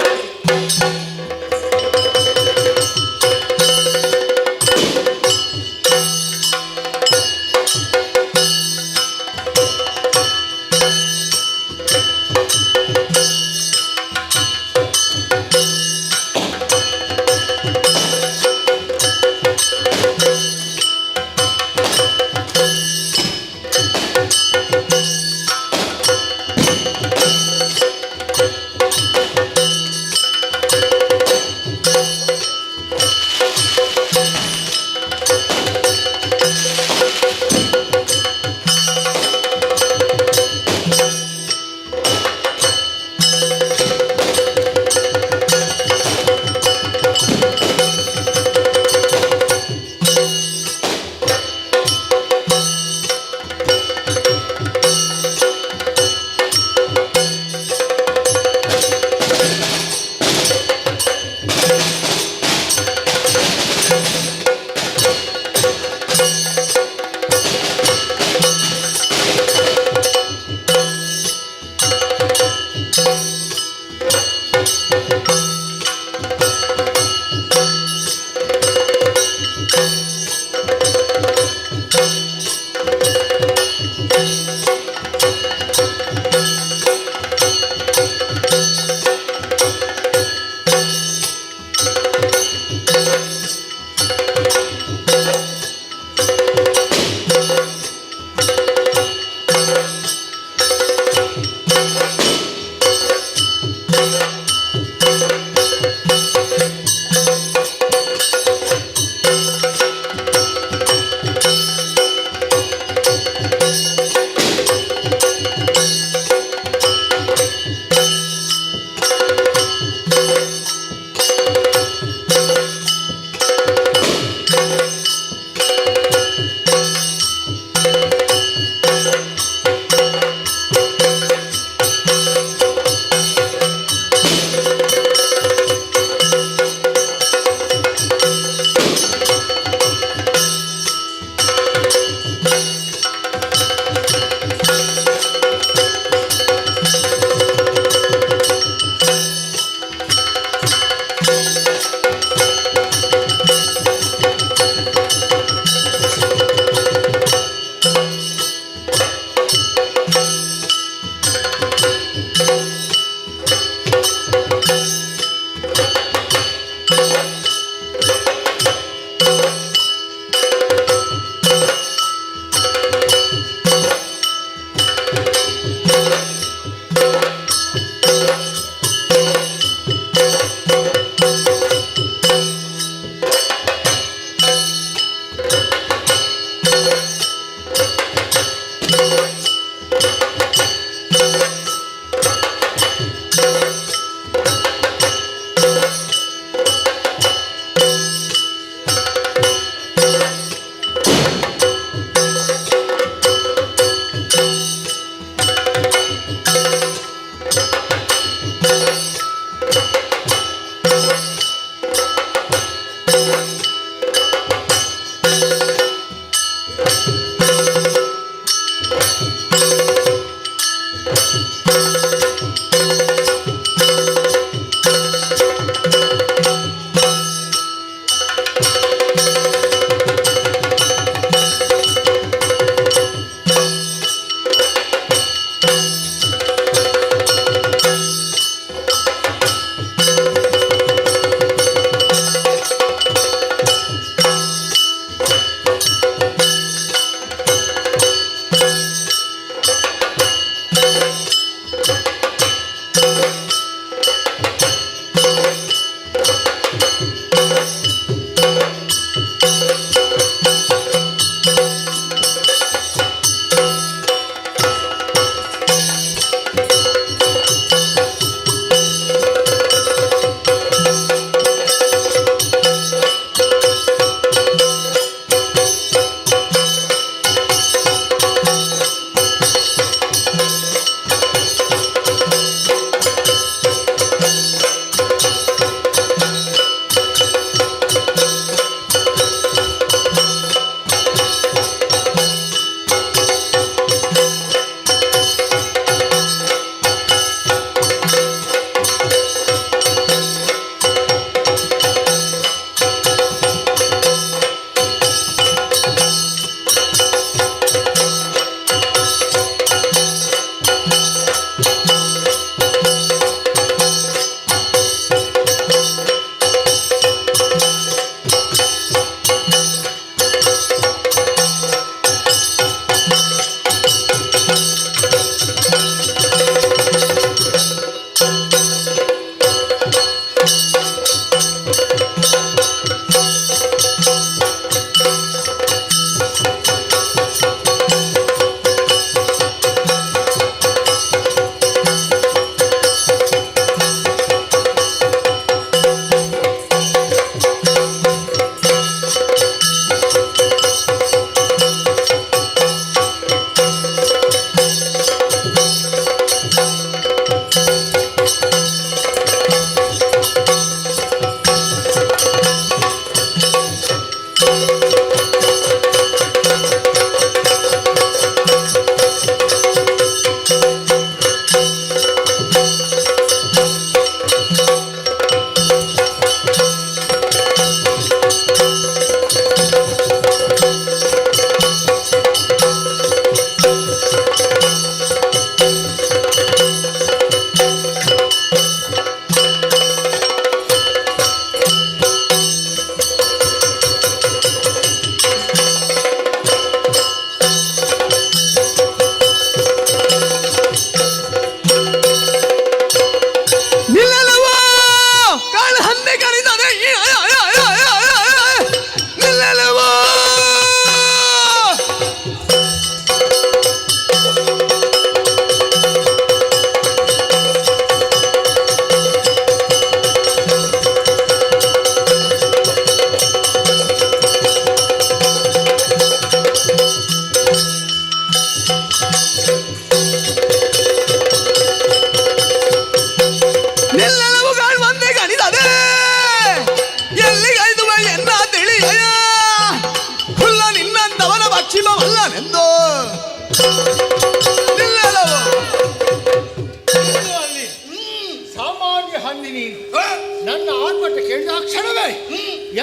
ಕ್ಷಣವೇ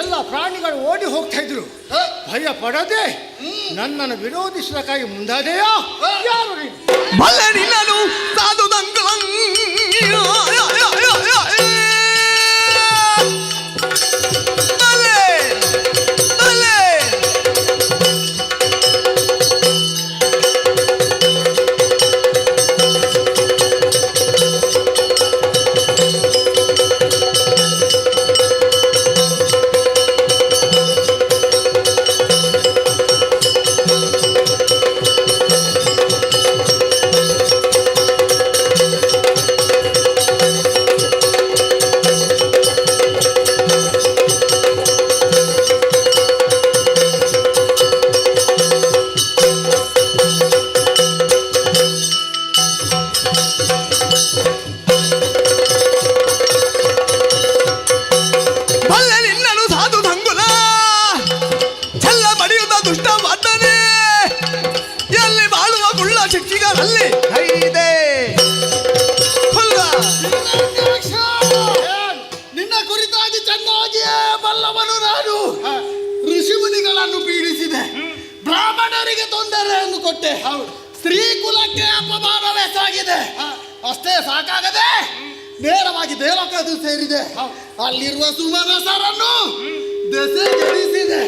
ಎಲ್ಲ ಪ್ರಾಣಿಗಳು ಓಡಿ ಹೋಗ್ತಾ ಇದ್ರು. ಭಯ ಪಡದೆ ನನ್ನನ್ನು ವಿರೋಧಿಸುವುದಕ್ಕಾಗಿ ಮುಂದಾದೆಯಾ? ಯಾರು ನೀನು? ಬಲ್ಲೆ ನಿನ್ನನು ಸಾಧು ದಂಗುಲ ಚೆಲ್ಲ ಬಡಿಯುತ್ತ ದುಷ್ಟ ಮಾತನೆ ಎಲ್ಲಿ ಬಾಳುವ ಗುಳ್ಳ ಶಿಕ್ಷಿಗರಲ್ಲಿ ಐದೆ ನಿನ್ನ ಕುರಿತಾಗಿ ಚೆನ್ನಾಗಿಯೇ ಬಲ್ಲವನು ನಾನು. ಋಷಿಮುನಿಗಳನ್ನು ಪೀಡಿಸಿದೆ, ಬ್ರಾಹ್ಮಣರಿಗೆ ತೊಂದರೆಯನ್ನು ಕೊಟ್ಟೆ, ಸ್ತ್ರೀ ಕುಲಕ್ಕೆ ಅಪಮಾನವೆಸಾಗಿದೆ. ಅಷ್ಟೇ ಸಾಕಾಗದೆ ನೇರವಾಗಿ ದೇವಕದು ಸೇರಿದೆ. ಅಲ್ಲಿರುವ ಸುಮನಸರನ್ನು ದೆಸೆಗೆಡಿಸಿದೆ.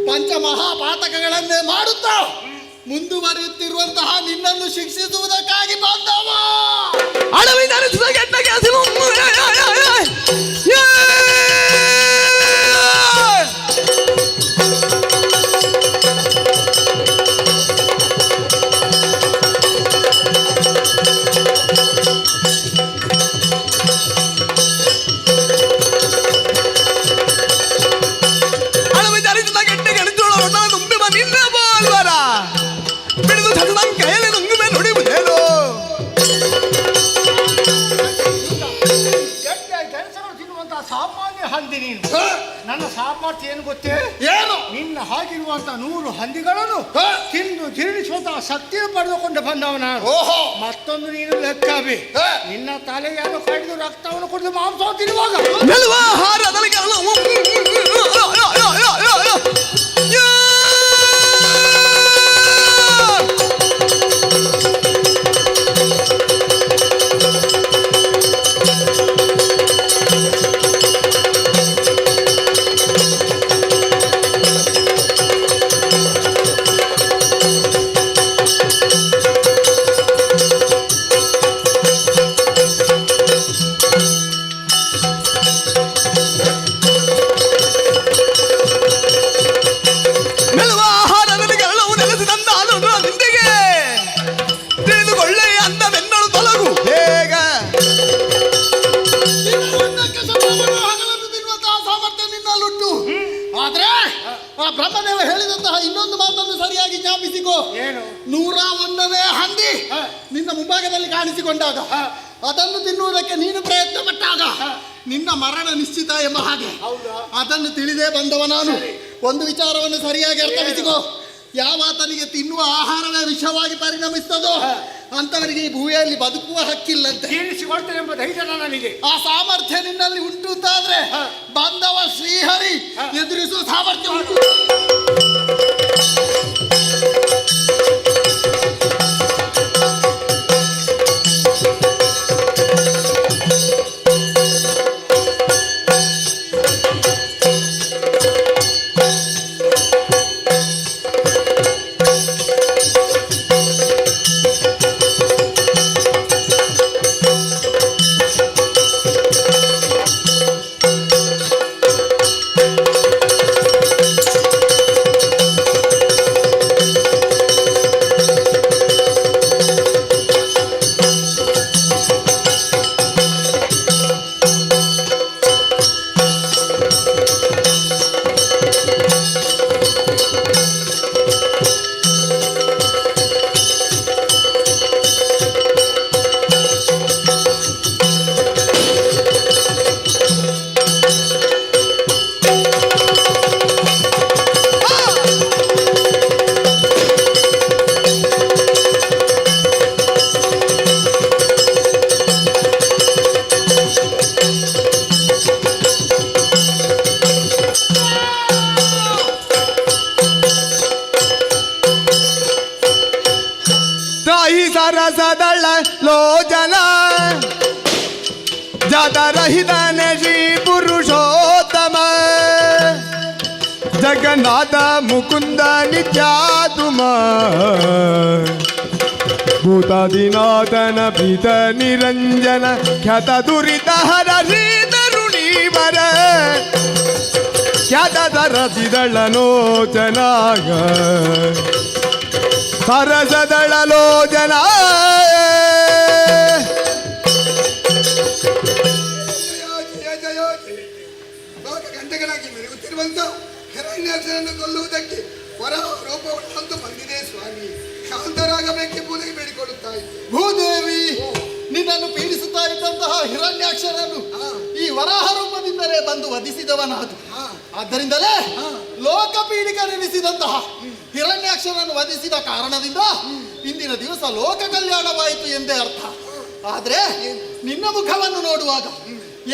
ಪಂಚಮಹಾಪಾತಕಗಳನ್ನೇ ಮಾಡುತ್ತಾ ಮುಂದುವರಿಯುತ್ತಿರುವಂತಹ ನಿನ್ನನ್ನು ಶಿಕ್ಷಿಸುವುದಕ್ಕಾಗಿ ಬಂದವ. ಅಡವಿ ಧರಿಸಿದ ಕೆಟ್ಟ ಕೆಲಸ ಸಾಮಾನ್ಯ ಹಂದಿ ನೀನು. ನನ್ನ ಸಾಮರ್ಥ್ಯ ಏನು ಗೊತ್ತೇ? ಏನು? ನಿನ್ನ ಹಾಗಿರುವಂತ 100 ಹಂದಿಗಳನ್ನು ತಿಂದು ಜೀರ್ಣಿಸುವಂತಹ ಶಕ್ತಿಯನ್ನು ಪಡೆದುಕೊಂಡು ಬಂದವ ನಾನು. ಮತ್ತೊಂದು ನೀನು ಲೆಕ್ಕಬಿ. ನಿನ್ನ ತಲೆಯನ್ನು ಕಡಿದು ರಕ್ತವನ್ನು ಕುಡಿದು ಮಾಂಸ ತಿನ್ನುವಾಗ ಬ್ರಹ್ಮದೇವ ಹೇಳಿದಂತಹ ಇನ್ನೊಂದು ಮಾತನ್ನು ಸರಿಯಾಗಿ ಜ್ಞಾಪಿಸಿಕೋ. ಏನು? 101ನೇ ಹಂದಿ ನಿನ್ನ ಮುಂಭಾಗದಲ್ಲಿ ಕಾಣಿಸಿಕೊಂಡಾಗ ಅದನ್ನು ತಿನ್ನುವುದಕ್ಕೆ ನೀನು ಪ್ರಯತ್ನ ಪಟ್ಟಾಗ ನಿನ್ನ ಮರಣ ನಿಶ್ಚಿತ ಎಂಬ ಹಾಗೆ ಅದನ್ನು ತಿಳಿದೇ ಬಂದವ ನಾನು. ಒಂದು ವಿಚಾರವನ್ನು ಸರಿಯಾಗಿ ಅರ್ಥವಿಸಿಕೋ. ಯಾವಾತನಿಗೆ ತಿನ್ನುವ ಆಹಾರವೇ ವಿಷವಾಗಿ ಪರಿಣಮಿಸ್ತದೋ ಅಂತವರಿಗೆ ಈ ಭೂಮಿಯಲ್ಲಿ ಬದುಕುವ ಹಕ್ಕಿಲ್ಲಂತೆ. ಜೀರ್ಣಿಸಿಕೊಳ್ತೇನೆ ಎಂಬ ಧೈರ್ಯ ನನಗೆ. ಆ ಸಾಮರ್ಥ್ಯ ನಿನ್ನಲ್ಲಿ ಉಂಟು ಅಂತಾದ್ರೆ ಬಂದವ ಶ್ರೀಹರಿ ಎದುರಿಸುವ ಸಾಮರ್ಥ್ಯ ಉಂಟು. ಸರಸದಳ ಲೋಚನ ಜಾತರಹಿತನೆ ಶ್ರೀ ಪುರುಷೋತ್ತಮ ಜಗನ್ನಾಥ ಮುಕುಂದ ನಿತ್ಯಾತುಮ ಭೂತಾದಿನಾಥನ ಭೀತ ನಿರಂಜನ ಖ್ಯಾತ ದುರಿತ ಹರ ಶ್ರೀ ತರುಣೀವರ ಖ್ಯಾತ ಸರಸಿದಳ ಲೋಚನಾಗ ಸರಸದಳ ಲೋಚನ ಗಂಟೆಗಳಾಗಿ ಮೆರುಗುತ್ತಿರುವಂತ ಹಿರಣ್ಯಾಕ್ಷರನ್ನು ಕೊಲ್ಲುವುದಕ್ಕೆ ವರಹ ರೂಪವನ್ನು ಅಂತೂ ಬಂದಿದೆ ಸ್ವಾಮಿ. ಶಾಂತರಾಗಬೇಕೆಂಬುದಾಗಿ ಬೇಡಿಕೊಳ್ಳುತ್ತಾ ಇದ್ದೆ. ಭೂದೇವಿ, ನಿನ್ನನ್ನು ಪೀಡಿಸುತ್ತಾ ಇದ್ದಂತಹ ಹಿರಣ್ಯಾಕ್ಷರನು ಈ ವರಾಹ ರೂಪದಿಂದಲೇ ಬಂದು ವಧಿಸಿದವನಾದು. ಆದ್ದರಿಂದಲೇ ಲೋಕ ಪೀಡಿಕನೆನಿಸಿದಂತಹ ಹಿರಣ್ಯಾಕ್ಷರನ್ನು ವಧಿಸಿದ ಕಾರಣದಿಂದ ಇಂದಿನ ದಿವಸ ಲೋಕ ಕಲ್ಯಾಣವಾಯಿತು ಎಂದೇ ಅರ್ಥ. ಆದ್ರೆ ನಿನ್ನ ಮುಖವನ್ನು ನೋಡುವಾಗ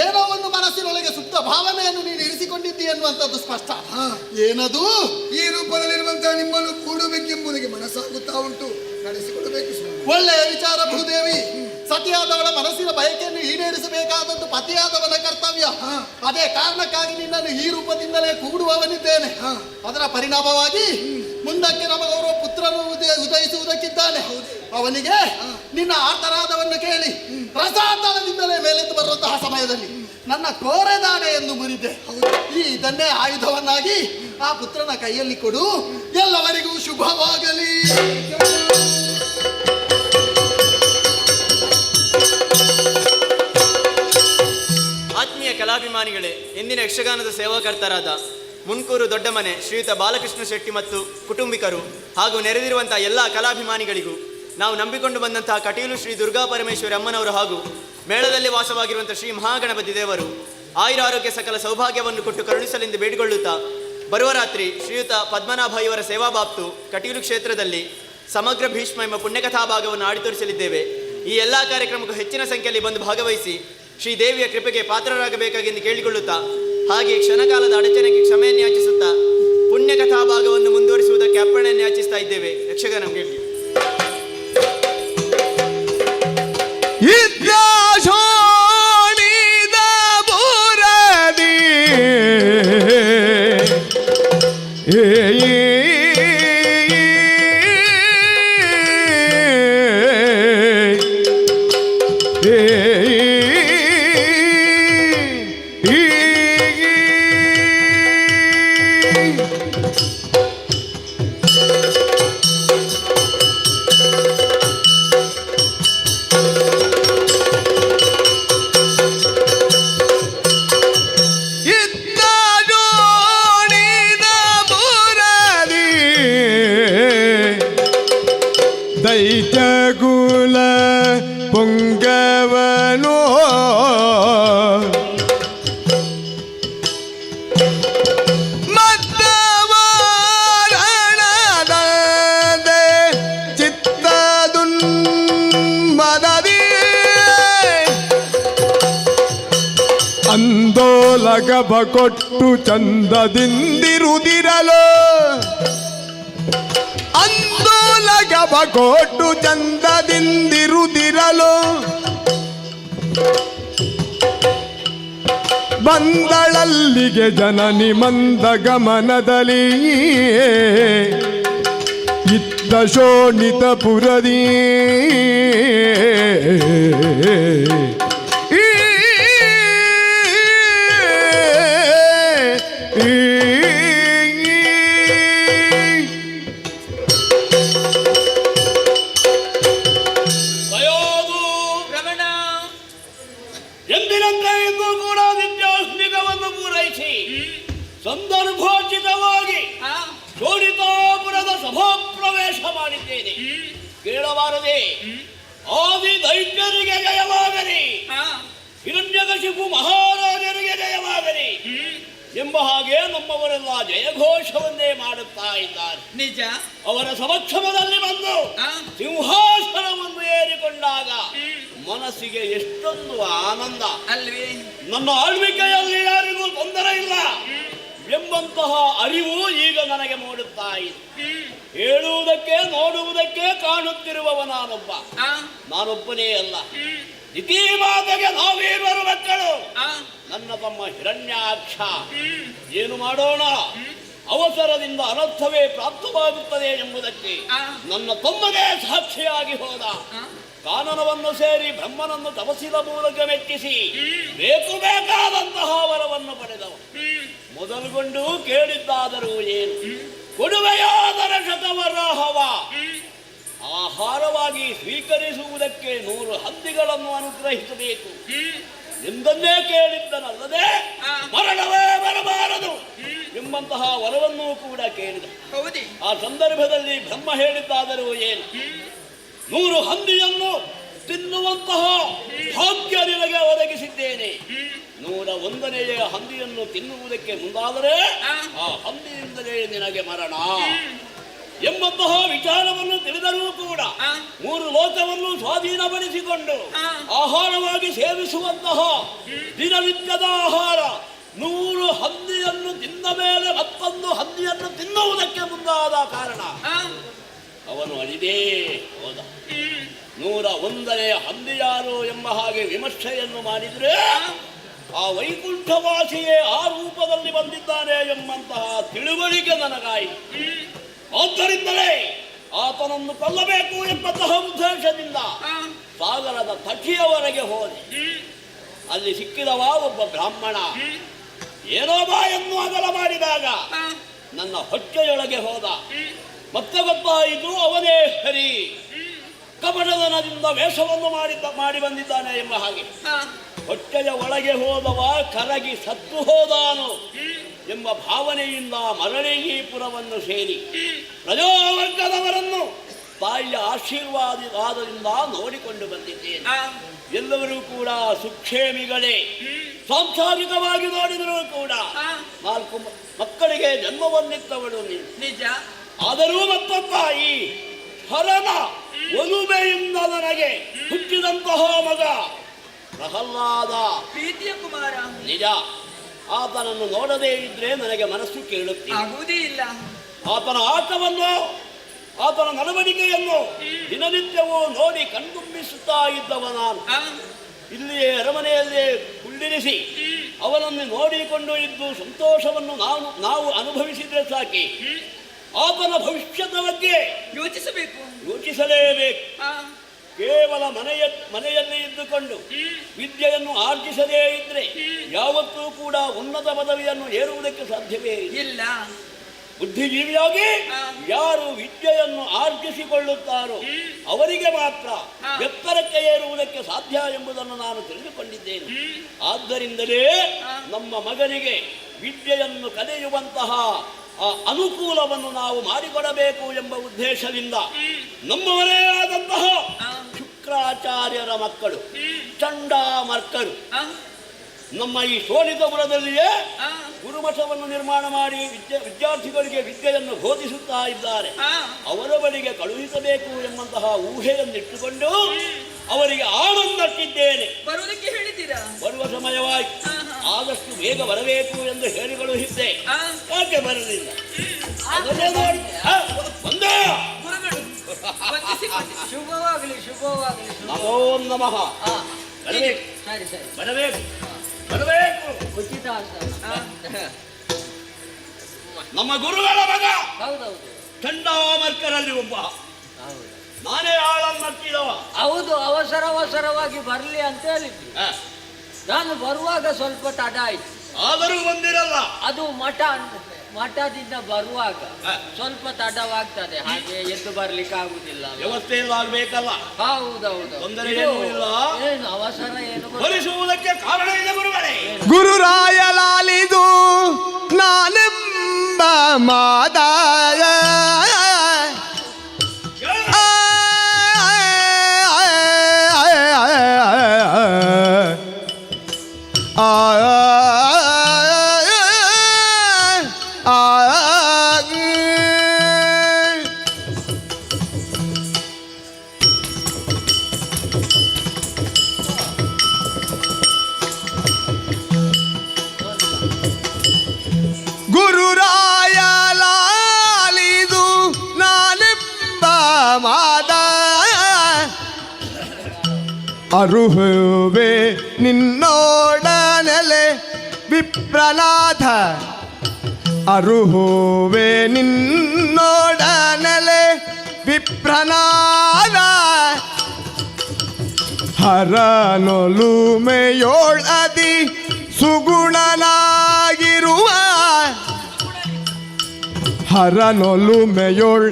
ಏನೋ ಒಂದು ಮನಸ್ಸಿನೊಳಗೆ ಸುಪ್ತ ಭಾವನೆಯನ್ನು ನೀನು ಇರಿಸಿಕೊಂಡಿದ್ದಿ ಎನ್ನುವಂಥದ್ದು ಸ್ಪಷ್ಟ. ಏನದು? ಈ ರೂಪದಲ್ಲಿರುವಂತಹ ನಿಮ್ಮನ್ನು ಕೂಡಬೇಕೆಂಬುದಕ್ಕೆ ಮನಸ್ಸಾಗುತ್ತಾ ಉಂಟು, ನಡೆಸಿಕೊಡಬೇಕು ಸ್ವಾಮಿ. ಒಳ್ಳೆಯ ವಿಚಾರ ಭೂದೇವಿ. ಸತಿಯಾದವಳ ಮನಸ್ಸಿನ ಬಯಕೆಯನ್ನು ಈಡೇರಿಸಬೇಕಾದದ್ದು ಪತಿಯಾದವನ ಕರ್ತವ್ಯ. ಅದೇ ಕಾರಣಕ್ಕಾಗಿ ನಿನ್ನನ್ನು ಈ ರೂಪದಿಂದಲೇ ಕೂಡುವವನಿದ್ದೇನೆ. ಅದರ ಪರಿಣಾಮವಾಗಿ ಮುಂದಕ್ಕೆ ನಮಗವರು ಪುತ್ರನು ಉದಯಿಸುವುದಕ್ಕಿದ್ದಾನೆ. ಅವನಿಗೆ ನಿನ್ನ ಆತರಾದವನ್ನು ಕೇಳಿ ರಸಾತಳದಿಂದಲೇ ಮೇಲೆದ್ದು ಬರುವಂತಹ ಸಮಯದಲ್ಲಿ ನನ್ನ ಕೋರೆದಾಡೆಯನ್ನು ಮುರಿದೆ. ಇದನ್ನೇ ಆಯುಧವನ್ನಾಗಿ ಆ ಪುತ್ರನ ಕೈಯಲ್ಲಿ ಕೊಡು. ಎಲ್ಲವರಿಗೂ ಶುಭವಾಗಲಿ. ಆತ್ಮೀಯ ಕಲಾಭಿಮಾನಿಗಳೇ, ಎಂದಿನ ಯಕ್ಷಗಾನದ ಸೇವಾಕರ್ತರಾದ ಮುನ್ಕೂರು ದೊಡ್ಡಮನೆ ಶ್ರೀಯುತ ಬಾಲಕೃಷ್ಣ ಶೆಟ್ಟಿ ಮತ್ತು ಕುಟುಂಬಿಕರು ಹಾಗೂ ನೆರೆದಿರುವಂತಹ ಎಲ್ಲ ಕಲಾಭಿಮಾನಿಗಳಿಗೂ, ನಾವು ನಂಬಿಕೊಂಡು ಬಂದಂತಹ ಕಟೀಲು ಶ್ರೀ ದುರ್ಗಾ ಪರಮೇಶ್ವರಿ ಅಮ್ಮನವರು ಹಾಗೂ ಮೇಳದಲ್ಲಿ ವಾಸವಾಗಿರುವಂಥ ಶ್ರೀ ಮಹಾಗಣಪತಿ ದೇವರು ಆಯುರಾರೋಗ್ಯ ಸಕಲ ಸೌಭಾಗ್ಯವನ್ನು ಕೊಟ್ಟು ಕರುಣಿಸಲೆಂದು ಬೇಡಿಕೊಳ್ಳುತ್ತಾ, ಬರುವ ರಾತ್ರಿ ಶ್ರೀಯುತ ಪದ್ಮನಾಭ ಇವರ ಸೇವಾಬಾಪ್ತು ಕಟೀಲು ಕ್ಷೇತ್ರದಲ್ಲಿ ಸಮಗ್ರ ಭೀಷ್ಮ ಎಂಬ ಪುಣ್ಯಕಥಾ ಭಾಗವನ್ನು ಆಡಿ ತೋರಿಸಲಿದ್ದೇವೆ. ಈ ಎಲ್ಲ ಕಾರ್ಯಕ್ರಮಕ್ಕೂ ಹೆಚ್ಚಿನ ಸಂಖ್ಯೆಯಲ್ಲಿ ಬಂದು ಭಾಗವಹಿಸಿ ಶ್ರೀ ದೇವಿಯ ಕೃಪೆಗೆ ಪಾತ್ರರಾಗಬೇಕಾಗೆಂದು ಕೇಳಿಕೊಳ್ಳುತ್ತಾ, ಹಾಗೆ ಕ್ಷಣಕಾಲದ ಅಡಚಣೆಗೆ ಕ್ಷಮೆಯನ್ನು ಯಾಚಿಸುತ್ತಾ ಪುಣ್ಯಕಥಾ ಭಾಗವನ್ನು ಮುಂದುವರಿಸುವುದಕ್ಕೆ ಅಪ್ಪಣೆಯನ್ನು ಯಾಚಿಸ್ತಾ ಇದ್ದೇವೆ. ಯಕ್ಷಗಾನ ಕೇಳಿ. ದೈತ್ಯಕುಲ ಪುಂಗವನೋ ಮದ್ದವಾರಣದೇ ಚಿತ್ತದುನ್ಮದದಿ ಅಂದೋಲಗಬ ಕೊಟ್ಟು ಚಂದದಿಂದಿರುದಿರಲು ಅಂದೋಲಗಬ ಕೊಟ್ಟು ಚಂದದಿಂದಿರುದಿರಲು ಬಂದಳಲ್ಲಿಗೆ ಜನನಿ ಮಂದ ಗಮನದಲ್ಲಿ ಇತ್ತ ಶೋಣಿತ ಪುರದಿ ಸಂದರ್ಭೋಚಿತವಾಗಿ ಶೋಣಿತಾಪುರದ ಸಭಾಪ್ರವೇಶ ಮಾಡಿದ್ದೇನೆ. ಕೇಳಬಾರದೆ ಆದಿ ದೈತ್ಯರಿಗೆ ಜಯವಾಗಲಿ, ಹಿರಣ್ಯಕಶಿಪು ಮಹಾರಾಜರಿಗೆ ಜಯವಾಗಲಿ ಎಂಬ ಹಾಗೆ ನಮ್ಮವರೆಲ್ಲ ಜಯಘೋಷವನ್ನೇ ಮಾಡುತ್ತಾ ಇದ್ದಾರೆ. ನಿಜ. ಅವರ ಸಮಕ್ಷಮದಲ್ಲಿ ಬಂದು ಸಿಂಹಾಸನವನ್ನು ಏರಿಕೊಂಡಾಗ ಮನಸ್ಸಿಗೆ ಎಷ್ಟೊಂದು ಆನಂದ ಅಲ್ವೇ. ನನ್ನ ಆಳ್ವಿಕೆಯಲ್ಲಿ ಯಾರಿಗೂ ತೊಂದರೆ ಇಲ್ಲ ಎಂಬಂತಹ ಅರಿವು ಈಗ ನನಗೆ ಮೂಡುತ್ತಾ ಇದೆ. ಹೇಳುವುದಕ್ಕೆ ನೋಡುವುದಕ್ಕೆ ಕಾಣುತ್ತಿರುವವ ನಾನೊಬ್ಬ. ನಾನೊಬ್ಬನೇ ಅಲ್ಲ, ಇತಿಮಾತೆಗೆ ನಾವೀರ್ವರು ಮಕ್ಕಳು. ನನ್ನ ತಮ್ಮ ಹಿರಣ್ಯಾಕ್ಷ. ಏನು ಮಾಡೋಣ, ಅವಸರದಿಂದ ಅನರ್ಥವೇ ಪ್ರಾಪ್ತವಾಗುತ್ತದೆ ಎಂಬುದಕ್ಕೆ ನನ್ನ ತಮ್ಮನೇ ಸಾಕ್ಷಿಯಾಗಿ ಹೋದ. ಕಾನನವನ್ನು ಸೇರಿ ಬ್ರಹ್ಮನನ್ನು ತಪಸ್ಸಿದ ಮೂಲಕ ಮೆಚ್ಚಿಸಿ ಬೇಕಾದಂತಹ ವರವನ್ನು ಪಡೆದವ. ಮೊದಲುಗೊಂಡು ಕೇಳಿದ್ದಾದರೂ ಏನು, ಕೊಡುವೆಯಾದರ ಶತವರಾಹವ ಆಹಾರವಾಗಿ ಸ್ವೀಕರಿಸುವುದಕ್ಕೆ 100 ಹಂದಿಗಳನ್ನು ಅನುಗ್ರಹಿಸಬೇಕು ಎಂದನ್ನೇ ಕೇಳಿದ್ದನಲ್ಲದೆ ಮರಣವೇ ಬರಬಾರದು ಎಂಬಂತಹ ವರವನ್ನೂ ಕೂಡ ಕೇಳಿದ. ಆ ಸಂದರ್ಭದಲ್ಲಿ ಬ್ರಹ್ಮ ಹೇಳಿದ್ದಾದರೂ ಏನು, 100 ಹಂದಿಯನ್ನು ತಿನ್ನುವಂತಹ ಭಾಗ್ಯ ನಿನಗೆ ಒದಗಿಸಿದ್ದೇನೆ. 101ನೇ ಹಂದಿಯನ್ನು ತಿನ್ನುವುದಕ್ಕೆ ಮುಂದಾದರೆ ಆ ಹಂದಿಯಿಂದಲೇ ನಿನಗೆ ಮರಣ ಎಂಬಂತಹ ವಿಚಾರವನ್ನು ತಿಳಿದರೂ ಕೂಡ 3 ಲೋಕವನ್ನು ಸ್ವಾಧೀನಪಡಿಸಿಕೊಂಡು ಆಹಾರವಾಗಿ ಸೇವಿಸುವಂತಹ ದಿನನಿತ್ಯದ ಆಹಾರ 100 ಹಂದಿಯನ್ನು ತಿಂದ ಮೇಲೆ ಮತ್ತೊಂದು ಹಂದಿಯನ್ನು ತಿನ್ನುವುದಕ್ಕೆ ಮುಂದಾದ ಕಾರಣ ಅವನು ಅಳಿದೇ ಹೋದ. 101ನೇ ಹಂದಿ ಯಾರು ಎಂಬ ಹಾಗೆ ವಿಮರ್ಶೆಯನ್ನು ಮಾಡಿದರೆ ಆ ವೈಕುಂಠವಾಸಿಯೇ ಆ ರೂಪದಲ್ಲಿ ಬಂದಿದ್ದಾನೆ ಎಂಬಂತಹ ತಿಳುವಳಿಕೆ ನನಗಾಯಿತು. ಆದ್ದರಿಂದಲೇ ಆತನನ್ನು ಕೊಲ್ಲಬೇಕು ಎಂಬಂತಹ ಉದ್ದೇಶದಿಂದ ಸಾಗರದ ತಟಿಯವರೆಗೆ ಹೋದೆ. ಅಲ್ಲಿ ಸಿಕ್ಕಿದವ ಒಬ್ಬ ಬ್ರಾಹ್ಮಣ. ಏನೋ ಬಾಯನ್ನು ಅಗಲ ಮಾಡಿದಾಗ ನನ್ನ ಹೊಟ್ಟೆಯೊಳಗೆ ಹೋದ. ಮತ್ತೆ ಗೊತ್ತಾಯಿತು ಅವನೇ ಹರಿ ಕಪಟದನದಿಂದ ವೇಷವನ್ನು ಮಾಡಿ ಬಂದಿದ್ದಾನೆ ಎಂಬ ಹಾಗೆ. ಹೊಟ್ಟೆಯ ಒಳಗೆ ಹೋದವ ಕರಗಿ ಸತ್ತು ಹೋದಾನು ಎಂಬ ಭಾವನೆಯಿಂದ ಮರಳಿ ಈ ಪುರವನ್ನು ಸೇರಿ ಪ್ರಜಾವರ್ಗದವರನ್ನು ತಾಯಿಯ ಆಶೀರ್ವಾದದಿಂದ ನೋಡಿಕೊಂಡು ಬಂದಿದ್ದೇನೆ. ಎಲ್ಲರೂ ಕೂಡ ಸುಕ್ಷೇಮಿಗಳೇ. ಸಾಂಸಾರಿಕವಾಗಿ ನೋಡಿದರೂ ಕೂಡ 4 ಮಕ್ಕಳಿಗೆ ಜನ್ಮವನ್ನಿತ್ತವಳು ನಿಜ. ಆದರೂ ಮತ್ತೊಬ್ಬ ಈ ಹರನ ಒಲುಮೆಯಿಂದ ನನಗೆ ಹುಟ್ಟಿದಂತಹ ಮಗ ಪ್ರಹ್ಲಾದ ಪ್ರೀತಿಯ ಕುಮಾರ ನಿಜ. ಆತನನ್ನು ನೋಡದೇ ಇದ್ರೆ ನನಗೆ ಮನಸ್ಸು ಕೇಳುತ್ತಿಲ್ಲ. ಆತನ ಆಟವನ್ನು, ಆತನ ನಡವಳಿಕೆಯನ್ನು ದಿನನಿತ್ಯವೂ ನೋಡಿ ಕಣ್ತುಂಬಿಸುತ್ತಾ ಇದ್ದವ ನಾನು. ಇಲ್ಲಿಯೇ ಅರಮನೆಯಲ್ಲೇ ಕುಳ್ಳಿರಿಸಿ ಅವನನ್ನು ನೋಡಿಕೊಂಡು ಇದ್ದು ಸಂತೋಷವನ್ನು ನಾವು ಅನುಭವಿಸಿದ್ರೆ ಸಾಕಿ. ಆತನ ಭವಿಷ್ಯದ ಬಗ್ಗೆ ಯೋಚಿಸಲೇಬೇಕು. ಕೇವಲ ಮನೆಯಲ್ಲಿ ಇದ್ದುಕೊಂಡು ವಿದ್ಯೆಯನ್ನು ಆರ್ಜಿಸದೇ ಇದ್ರೆ ಯಾವತ್ತೂ ಕೂಡ ಉನ್ನತ ಪದವಿಯನ್ನು ಏರುವುದಕ್ಕೆ ಸಾಧ್ಯವೇ ಇಲ್ಲ. ಬುದ್ಧಿಜೀವಿಯಾಗಿ ಯಾರು ವಿದ್ಯೆಯನ್ನು ಆರ್ಜಿಸಿಕೊಳ್ಳುತ್ತಾರೋ ಅವರಿಗೆ ಮಾತ್ರ ಎತ್ತರಕ್ಕೆ ಏರುವುದಕ್ಕೆ ಸಾಧ್ಯ ಎಂಬುದನ್ನು ನಾನು ತಿಳಿದುಕೊಂಡಿದ್ದೇನೆ. ಆದ್ದರಿಂದಲೇ ನಮ್ಮ ಮಗನಿಗೆ ವಿದ್ಯೆಯನ್ನು ಕಲಿಯುವಂತಹ ಅನುಕೂಲವನ್ನು ನಾವು ಮಾಡಿಕೊಡಬೇಕು ಎಂಬ ಉದ್ದೇಶದಿಂದ ನಮ್ಮವರೇ ಆದಂತಹ ಶುಕ್ರಾಚಾರ್ಯರ ಮಕ್ಕಳು ಚಂಡಾಮರ್ಕರು ನಮ್ಮ ಈ ಶೋಣಿತಪುರದಲ್ಲಿಯೇ ಗುರುಮಠವನ್ನು ನಿರ್ಮಾಣ ಮಾಡಿ ವಿದ್ಯಾರ್ಥಿಗಳಿಗೆ ವಿದ್ಯೆಯನ್ನು ಬೋಧಿಸುತ್ತಾ ಇದ್ದಾರೆ. ಅವರ ಬಳಿಗೆ ಕಳುಹಿಸಬೇಕು ಎಂಬಂತಹ ಊಹೆಯನ್ನಿಟ್ಟುಕೊಂಡು ಅವರಿಗೆ ಆನಂದಟ್ಟಿದ್ದೇನೆ. ಬರುವುದಕ್ಕೆ ಹೇಳಿದ್ದೀರಾ? ಬರುವ ಸಮಯವಾಯಿತು, ಆದಷ್ಟು ಬೇಗ ಬರಬೇಕು ಎಂದು ಹೇಳಿ ಕಳುಹಿದ್ದೆ. ಯಾಕೆ ಬರಲಿಲ್ಲ? ಅದನ್ನೇ ನೋಡಿ ಬಂದೆ. ಶುಭವಾಗಲಿ ಶುಭವಾಗಲಿ. ನಮೋ ನಮಃ. ಬರಬೇಕು ಬರಬೇಕು ಬರಬೇಕು. ಉಚಿತ ನಮ್ಮ ಗುರುಗಳ ಮಗ ಹೌದೌದು. ಚಂಡಾಮರ್ಕರಲ್ಲಿ ಒಬ್ಬ. ನಾನೇ ಆಳನ್ನಟ್ಟಿದವ. ಹೌದು, ಅವಸರವಾಗಿ ಬರಲಿ ಅಂತ ಹೇಳಿದ್ವಿ. ನಾನು ಬರುವಾಗ ಸ್ವಲ್ಪ ತಡ ಆಯ್ತು. ಆದರೂ ಬಂದಿರಲ್ಲ. ಅದು ಮಠದಿಂದ ಬರುವಾಗ ಸ್ವಲ್ಪ ತಡವಾಗ್ತದೆ, ಹಾಗೆ ಎದ್ದು ಬರ್ಲಿಕ್ಕೆ ಆಗುದಿಲ್ಲ. ವ್ಯವಸ್ಥೆ ಆಗ್ಬೇಕಲ್ಲ. ಹೌದೌದು, ತೊಂದರೆ ಏನೂ ಇಲ್ಲ. ಏನು ಅವಸರ ಏನು ಬರಿಸುವುದಕ್ಕೆ ಕಾರಣ ಇದೆ ಗುರುಗಳೇ. ಗುರುರಾಯಲಾಲಿದು ನಾನೆಂಬ ಮಾದಾಯ ಗುರುರಾಯಲಾಲಿದು ಅರುಹುವೆ ನಿನ್ನೋಡನೆಲೆ ವಿಪ್ರನಾಥ ಅರುಹುವೆ ನಿನ್ನೋಡನೆಲೆ ವಿಪ್ರನಾಥ ಹರನೊಲುಮೆಯೋಳದಿ ಸುಗುಣನಾಗಿರುವ ಹರನೊಲುಮೆಯೋಳ್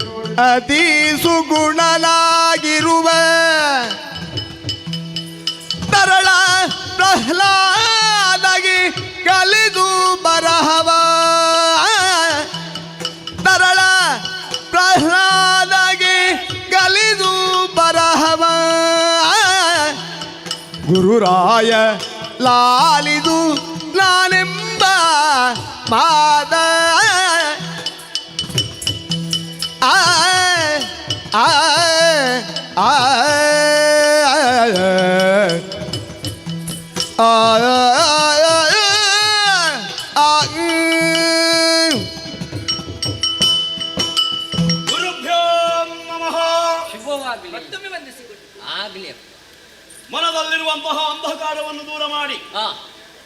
ಅತಿ ಸುಗುಣನಾಗಿರುವ ತರಳ ಪ್ರಹ್ಲಾದಗಿ ಕಲಿದು ಬರಹವ ತರಳ ಪ್ರಹ್ಲಾದಗಿ ಕಲಿದು ಬರಹವ ಗುರುರಾಯ ಲಾಲಿದು ನಾನೆಂಬ ಮಾದ ಆ ಆ ಆ ಗುರುಭ್ಯೋ ನಮಃ. ಶುಭವಾಗಲಿ. ಮತ್ತೊಮ್ಮೆ ವಂದಿಸಿಕೊಳ್ಳಿ. ಆಗ್ಲಿ ಮನದಲ್ಲಿರುವಂತಹ ಅಂಧಕಾರವನ್ನು ದೂರ ಮಾಡಿ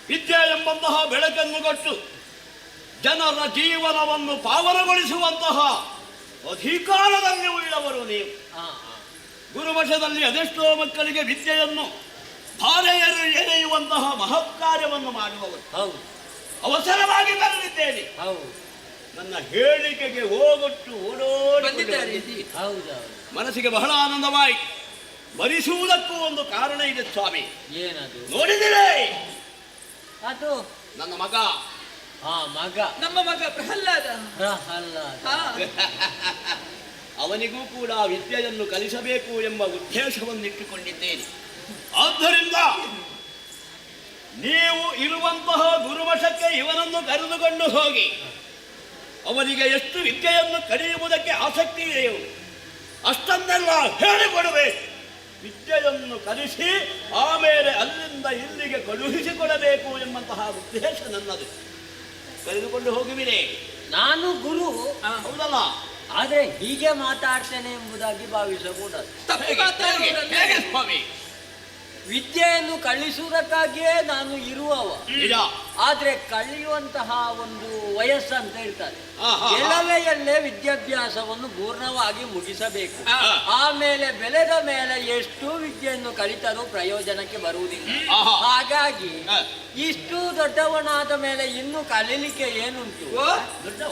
ವಿದ್ಯೆ ಎಂಬಂತಹ ಬೆಳಕನ್ನು ಕೊಟ್ಟು ಜನರ ಜೀವನವನ್ನು ಪಾವನಗೊಳಿಸುವಂತಹ ಅಧಿಕಾರದಲ್ಲಿ ಉಳ್ಳವರು ನೀವು. ಗುರುಮಠದಲ್ಲಿ ಅದೆಷ್ಟೋ ಮಕ್ಕಳಿಗೆ ವಿದ್ಯೆಯನ್ನು ಧಾರೆ ಎರೆಯುವಂತಹ ಮಹತ್ ಕಾರ್ಯವನ್ನು ಮಾಡುವವರು. ಅವಸರವಾಗಿ ಬರಲಿದ್ದೇನೆ. ನನ್ನ ಹೇಳಿಕೆಗೆ ಹೋಗೊಟ್ಟು ಓಡೋಡಿ ಮನಸ್ಸಿಗೆ ಬಹಳ ಆನಂದವಾಯಿತು. ಮರಿಸುವುದಕ್ಕೂ ಒಂದು ಕಾರಣ ಇದೆ ಸ್ವಾಮಿ. ಏನದು? ನೋಡಿದಿರೇ ಅದು ನನ್ನ ಮಗ. ಮಗ, ನಮ್ಮ ಮಗ ಪ್ರಹ್ಲಾದ. ಅವನಿಗೂ ಕೂಡ ವಿದ್ಯೆಯನ್ನು ಕಲಿಸಬೇಕು ಎಂಬ ಉದ್ದೇಶವನ್ನು ಇಟ್ಟುಕೊಂಡಿದ್ದೇನೆ. ಆದ್ದರಿಂದ ನೀವು ಇರುವಂತಹ ಗುರುಮಠಕ್ಕೆ ಇವನನ್ನು ಕರೆದುಕೊಂಡು ಹೋಗಿ ಅವನಿಗೆ ಎಷ್ಟು ವಿದ್ಯೆಯನ್ನು ಕಲಿಯುವುದಕ್ಕೆ ಆಸಕ್ತಿ ಇದೆಯೋ ಅಷ್ಟನ್ನೆಲ್ಲ ಹೇಳಿಕೊಡಬೇಕು. ವಿದ್ಯೆಯನ್ನು ಕಲಿಸಿ ಆಮೇಲೆ ಅಲ್ಲಿಂದ ಇಲ್ಲಿಗೆ ಕಳುಹಿಸಿಕೊಡಬೇಕು ಎಂಬಂತಹ ಉದ್ದೇಶ ನನ್ನದು. ಕರೆದುಕೊಂಡು ಹೋಗುವಿರೇ? ನಾನು ಗುರು ಹೌದಲ್ಲ, ಆದ್ರೆ ಹೀಗೆ ಮಾತಾಡ್ತೇನೆ ಎಂಬುದಾಗಿ ಭಾವಿಸಕೂಡದು. ಸ್ವಾಮಿ, ವಿದ್ಯೆಯನ್ನು ಕಲಿಸುವುದಕ್ಕಾಗಿಯೇ ನಾನು ಇರುವವ. ನಿಜ. ಆದ್ರೆ ಕಲಿಯುವಂತಹ ಒಂದು ವಯಸ್ಸಂತ ಇರ್ತಾರೆ. ಎಳವೆಯಲ್ಲೇ ವಿದ್ಯಾಭ್ಯಾಸವನ್ನು ಪೂರ್ಣವಾಗಿ ಮುಗಿಸಬೇಕು. ಆಮೇಲೆ ಬೆಳೆದ ಮೇಲೆ ಎಷ್ಟು ವಿದ್ಯೆಯನ್ನು ಕಲಿತರೂ ಪ್ರಯೋಜನಕ್ಕೆ ಬರುವುದಿಲ್ಲ. ಹಾಗಾಗಿ ಇಷ್ಟು ದೊಡ್ಡವನಾದ ಮೇಲೆ ಇನ್ನು ಕಲೀಲಿಕ್ಕೆ ಏನುಂಟು? ದೊಡ್ಡವ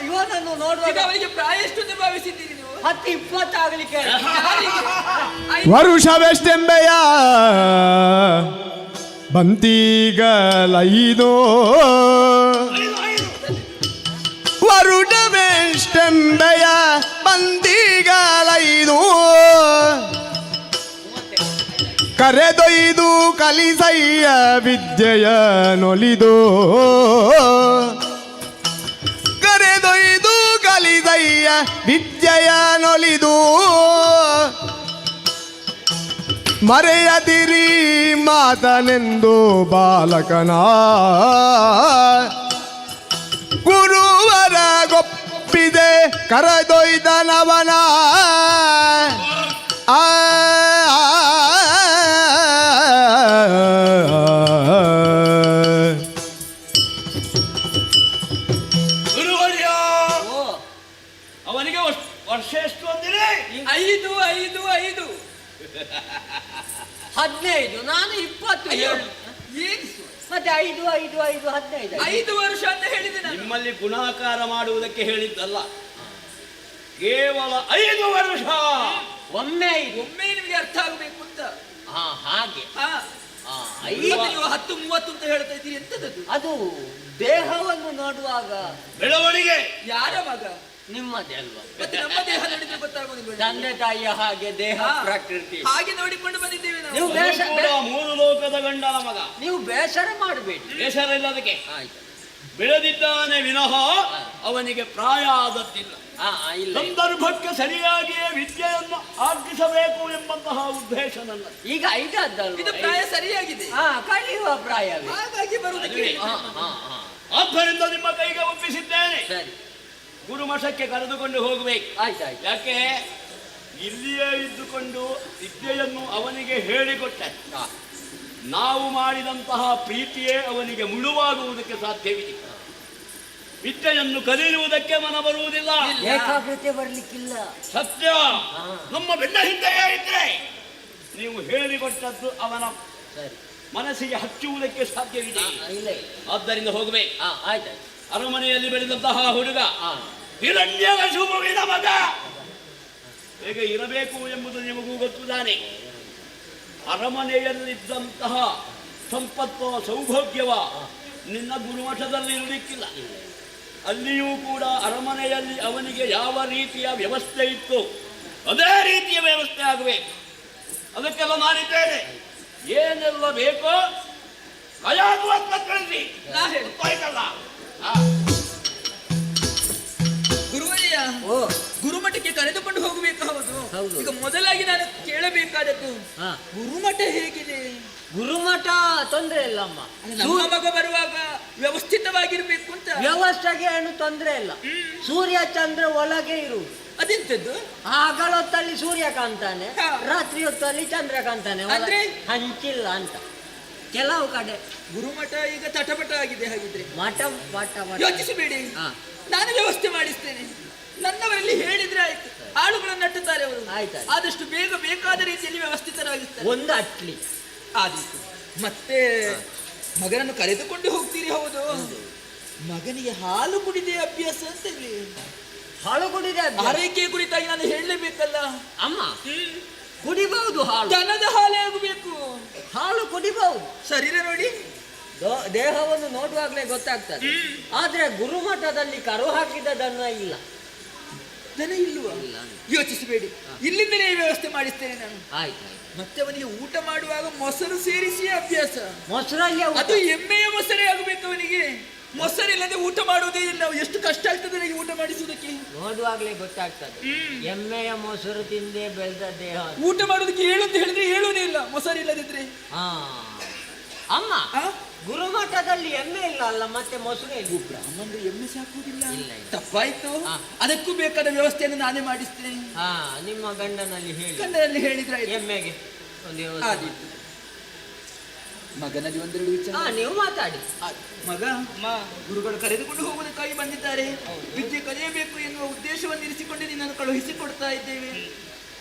ಇವನನ್ನು ನೋಡುವಾಗ ಅವರಿಗೆ ಪ್ರಾಯ ಎಷ್ಟು ಭಾವಿಸಿದ್ದೀರಿ ನೀವು? 10-20 ಆಗ್ಲಿಕ್ಕೆ ವರುಷವೆಷ್ಟೆಂಬೆಯ ಬಂತಿಗಲೈದೋ ವರುಷವೆಷ್ಟೆಂಬೆಯ ಬಂತಿಗಲೈದೋ ಕರೆದೊಯ್ದು ಕಲಿಸಯ್ಯ ವಿದ್ಯೆಯ ನೊಲಿದೋ ಕರೆದೊಯ್ದು ಕಲಿಸಯ್ಯ ವಿದ್ಯೆಯ ನೊಲಿದು ಮರೆಯದಿರಿ ಮಾತನೆಂದು ಬಾಲಕನ ಗುರುವರ ಗೊಪ್ಪಿದೆ ಕರೆದೊಯ್ದನವನ ಗುರುವರ್ಯ, ಅವನಿಗೆ ವರ್ಷ ಎಷ್ಟು ಅಂದಿರಿ? 5 15. ನಾನು 20 ಹೇಳು. ಮತ್ತೆ 5 15. 5 ವರ್ಷ ಅಂತ ಹೇಳಿದೆ ನಾನು. ನಿಮ್ಮಲ್ಲಿ ಗುಣಾಕಾರ ಮಾಡುವುದಕ್ಕೆ ಹೇಳಿದ್ದಲ್ಲ, ಕೇವಲ 5 ವರ್ಷ. ಒಮ್ಮೆ ನಿಮಗೆ ಅರ್ಥ ಆಗಬೇಕು ಅಂತ. ಹಾಗೆ ನೀವು 10 30 ಅಂತ ಹೇಳ್ತಾ ಇದ್ದೀರಿ. ಎಂತದದು? ಅದು ದೇಹವನ್ನು ನೋಡುವಾಗ ಬೆಳವಣಿಗೆ. ಯಾರ ಮಗ? ನಿಮ್ಮದೇ ಅಲ್ವಾ? ಮತ್ತೆ ನಮ್ಮ ದೇಹ ನೋಡಿದ್ರೆ ಗೊತ್ತಾಗೋದಿಲ್ಲ. ತಂದೆ ತಾಯಿಯ ಹಾಗೆ ದೇಹ ಪ್ರಕೃತಿ ಹಾಗೆ ನೋಡಿಕೊಂಡು ಬಂದಿದ್ದೇವೆ ನಾವು. ನೀವು ಮೂರು ಲೋಕದ ಗಂಡನ ಮಗ. ನೀವು ಬೇಸರ ಮಾಡಬೇಡಿ. ಬೇಸರ ಇಲ್ಲ ಅದಕ್ಕೆ. ಆಯ್ತು. ಬೆಳೆದಿದ್ದಾನೆ ವಿನಃ ಅವನಿಗೆ ಪ್ರಾಯ ಆದದ್ದಿಲ್ಲ. ಸಂದರ್ಭಕ್ಕೆ ಸರಿಯಾಗಿಯೇ ವಿದ್ಯೆಯನ್ನು ಆರ್ಜಿಸಬೇಕು ಎಂಬಂತಹ ಉದ್ದೇಶ ನನ್ನ. ಈಗ 5 ಆದ್ದಲ್ವಾ? ಇದು ಪ್ರಾಯ ಸರಿಯಾಗಿದೆ. ಕಲಿಯುವ ಪ್ರಾಯವೇ. ಹಾಗಾಗಿ ಬರುವುದಕ್ಕೆ. ಆದ್ದರಿಂದ ನಿಮ್ಮ ಕೈಗೆ ಒಪ್ಪಿಸಿದ್ದೇನೆ. ಸರಿ, ಗುರುಮಠಕ್ಕೆ ಕರೆದುಕೊಂಡು ಹೋಗಬೇಕು. ಆಯ್ತಾಯ್ತು. ಯಾಕೆ ಇಲ್ಲಿಯೇ ಇದ್ದುಕೊಂಡು ವಿದ್ಯೆಯನ್ನು ಅವನಿಗೆ ಹೇಳಿಕೊಟ್ಟೆ. ನಾವು ಮಾಡಿದಂತಹ ಪ್ರೀತಿಯೇ ಅವನಿಗೆ ಮುಳುವಾಗುವುದಕ್ಕೆ ಸಾಧ್ಯವಿದೆ. ವಿದ್ಯೆಯನ್ನು ಕಲಿಯುವುದಕ್ಕೆ ಮನ ಬರುವುದಿಲ್ಲ, ಏಕಾಗ್ರತೆ ಬರ್ಲಿಕ್ಕಿಲ್ಲ. ಸತ್ಯ. ನಮ್ಮ ಬೆನ್ನ ಹಿಂದೆಯೇ ಇದ್ರೆ ನೀವು ಹೇಳಿಕೊಟ್ಟದ್ದು ಅವನ ಮನಸ್ಸಿಗೆ ಹಚ್ಚುವುದಕ್ಕೆ ಸಾಧ್ಯವಿದೆ. ಆದ್ದರಿಂದ ಹೋಗಬೇಕು. ಅರಮನೆಯಲ್ಲಿ ಬೆಳೆದಂತಹ ಹುಡುಗ ಹಿರಣ್ಯಕಶಿಪುವಿನ ಮಗ ಹೇಗೆ ಇರಬೇಕು ಎಂಬುದು ನಿಮಗೂ ಗೊತ್ತುತ್ತಾನೆ. ಅರಮನೆಯಲ್ಲಿದ್ದಂತಹ ಸಂಪತ್ತು ಸೌಭಾಗ್ಯವ ನಿನ್ನ ಗುರುಮಠದಲ್ಲಿ ಇರಲಿಕ್ಕಿಲ್ಲ. ಅಲ್ಲಿಯೂ ಕೂಡ ಅರಮನೆಯಲ್ಲಿ ಅವನಿಗೆ ಯಾವ ರೀತಿಯ ವ್ಯವಸ್ಥೆ ಇತ್ತು ಅದೇ ರೀತಿಯ ವ್ಯವಸ್ಥೆ ಆಗಬೇಕು. ಅದಕ್ಕೆಲ್ಲ ನಾನಿದ್ದೇನೆ. ಏನೆಲ್ಲ ಬೇಕೋ ಕಯಾಗುವಂತ ಕಳಿಸಿ ಆಯ್ತಲ್ಲ. ಗುರುವರಿಯ ಗುರುಮಠಕ್ಕೆ ಕರೆದುಕೊಂಡು ಹೋಗಬೇಕು. ಹೌದು. ಈಗ ಮೊದಲಾಗಿ ನಾನು ಕೇಳಬೇಕಾದದ್ದು ಗುರುಮಠ ಹೇಗಿದೆ? ಗುರುಮಠ ತೊಂದ್ರೆ ಇಲ್ಲಮ್ಮ. ನಮ್ಮ ಮಗ ಬರುವಾಗ ವ್ಯವಸ್ಥಿತವಾಗಿರ್ಬೇಕು ಅಂತ. ವ್ಯವಸ್ಥೆಗೆ ಏನು ತೊಂದ್ರೆ ಇಲ್ಲ. ಸೂರ್ಯ ಚಂದ್ರ ಒಳಗೆ ಇರುವುದು. ಅದೆಂತದ್ದು? ಹಗಲೊತ್ತಲ್ಲಿ ಸೂರ್ಯ ಕಾಣ್ತಾನೆ, ರಾತ್ರಿ ಹೊತ್ತಲ್ಲಿ ಚಂದ್ರ ಕಾಣ್ತಾನೆ. ಅಂದ್ರೆ ಹಂಚಿಲ್ಲ ಅಂತ ಕೆಲವು ಕಡೆ. ಗುರುಮಠ ಈಗ ತಟಪಟ ಆಗಿದೆ. ಹಾಗಿದ್ರೆ ಮಠ ಯೋಚಿಸಬೇಡಿ, ನಾನು ವ್ಯವಸ್ಥೆ ಮಾಡಿಸ್ತೇನೆ. ನನ್ನವರಲ್ಲಿ ಹೇಳಿದ್ರೆ ಆಯ್ತು. ಆಳುಗಳನ್ನು ನಟ್ಟುತ್ತಾರೆ ಅವರು. ಆದಷ್ಟು ಬೇಗ ಬೇಕಾದ ರೀತಿಯಲ್ಲಿ ವ್ಯವಸ್ಥಿತರಾಗಿರ್ತಾರೆ. ಒಂದು ಅಟ್ಲಿ ಆದೀತು. ಮತ್ತೆ ಮಗನನ್ನು ಕರೆದುಕೊಂಡು ಹೋಗ್ತೀರಿ. ಹೌದು. ಮಗನಿಗೆ ಹಾಲು ಕುಡಿದೇ ಅಭ್ಯಾಸ ಅಂತ ಇಲ್ಲಿ. ಹಾಲು ಕುಡಿದೆ ಆರೈಕೆ ಕುರಿತಾಗಿ ನಾನು ಹೇಳಲೇಬೇಕಲ್ಲ ಅಮ್ಮ. ಕುಡಿಬಹುದು ಹಾಲು, ದನದ ಹಾಲೇ ಆಗಬೇಕು. ಹಾಲು ಕುಡಿಬಹುದು. ಶರೀರ ನೋಡಿ, ದೇಹವನ್ನು ನೋಡುವಾಗಲೇ ಗೊತ್ತಾಗ್ತದೆ. ಆದ್ರೆ ಗುರುಮಠದಲ್ಲಿ ಕರು ಹಾಕಿದ ದನ ಇಲ್ಲ. ದನ ಇಲ್ವ? ಯೋಚಿಸಬೇಡಿ, ಇಲ್ಲಿಂದಲೇ ವ್ಯವಸ್ಥೆ ಮಾಡಿಸ್ತೇನೆ ನಾನು. ಆಯ್ತು. ಮತ್ತೆ ಅವನಿಗೆ ಊಟ ಮಾಡುವಾಗ ಮೊಸರು ಸೇರಿಸಿ ಅಭ್ಯಾಸ. ಮೊಸರಲ್ಲಿ ಅದು ಎಮ್ಮೆಯ ಮೊಸರೇ ಆಗಬೇಕು ಅವನಿಗೆ. ಮೊಸರಿಲ್ಲದೆ ಊಟ ಮಾಡುವುದೇ ಇಲ್ಲ. ಎಷ್ಟು ಕಷ್ಟ ಆಗ್ತದೆ ನನಗೆ ಊಟ ಮಾಡಿಸುವುದಕ್ಕೆ. ನೋಡುವಾಗಲೇ ಗೊತ್ತಾಗ್ತದೆ. ಎಮ್ಮೆಯ ಮೊಸರು ತಿಂದೇ ಬೆಳೆದ ದೇಹ. ಊಟ ಮಾಡೋದಕ್ಕೆ ಹೇಳು ಅಂತ ಹೇಳಿದ್ರೆ ಹೇಳುವುದೇ ಇಲ್ಲ ಮೊಸರಿಲ್ಲದಿದ್ರೆ. ಅಮ್ಮ, ಗುರುಮಠದಲ್ಲಿ ಎಮ್ಮೆ ಇಲ್ಲ ಅಲ್ಲ, ಮತ್ತೆ ಮೊಸರು ಇಲ್ಲ. ಬ್ರಾಹ್ಮಣರು ಎಮ್ಮೆ ಸಾಕುವುದಿಲ್ಲ. ತಪ್ಪಾಯ್ತು. ಅದಕ್ಕೂ ಬೇಕಾದ ವ್ಯವಸ್ಥೆಯನ್ನು ನಾನೇ ಮಾಡಿಸ್ತೇನೆ. ನಿಮ್ಮ ಗಂಡನಲ್ಲಿ ಹೇಳಿದ್ರೆ ಎಮ್ಮೆಗೆ ಆದೀತು. ಮಗನಲ್ಲಿ ಒಂದೆರಡು ವಿಚಾರ ನೀವು ಮಾತಾಡಿ. ಮಗ, ಗುರುಗಳು ಕರೆದುಕೊಂಡು ಹೋಗುವುದಕ್ಕಾಗಿ ಬಂದಿದ್ದಾರೆ. ವಿದ್ಯೆ ಕಲಿಯಬೇಕು ಎನ್ನುವ ಉದ್ದೇಶವನ್ನು ಇರಿಸಿಕೊಂಡು ನಿನ್ನನ್ನು ಕಳುಹಿಸಿಕೊಡ್ತಾ ಇದ್ದೇವೆ.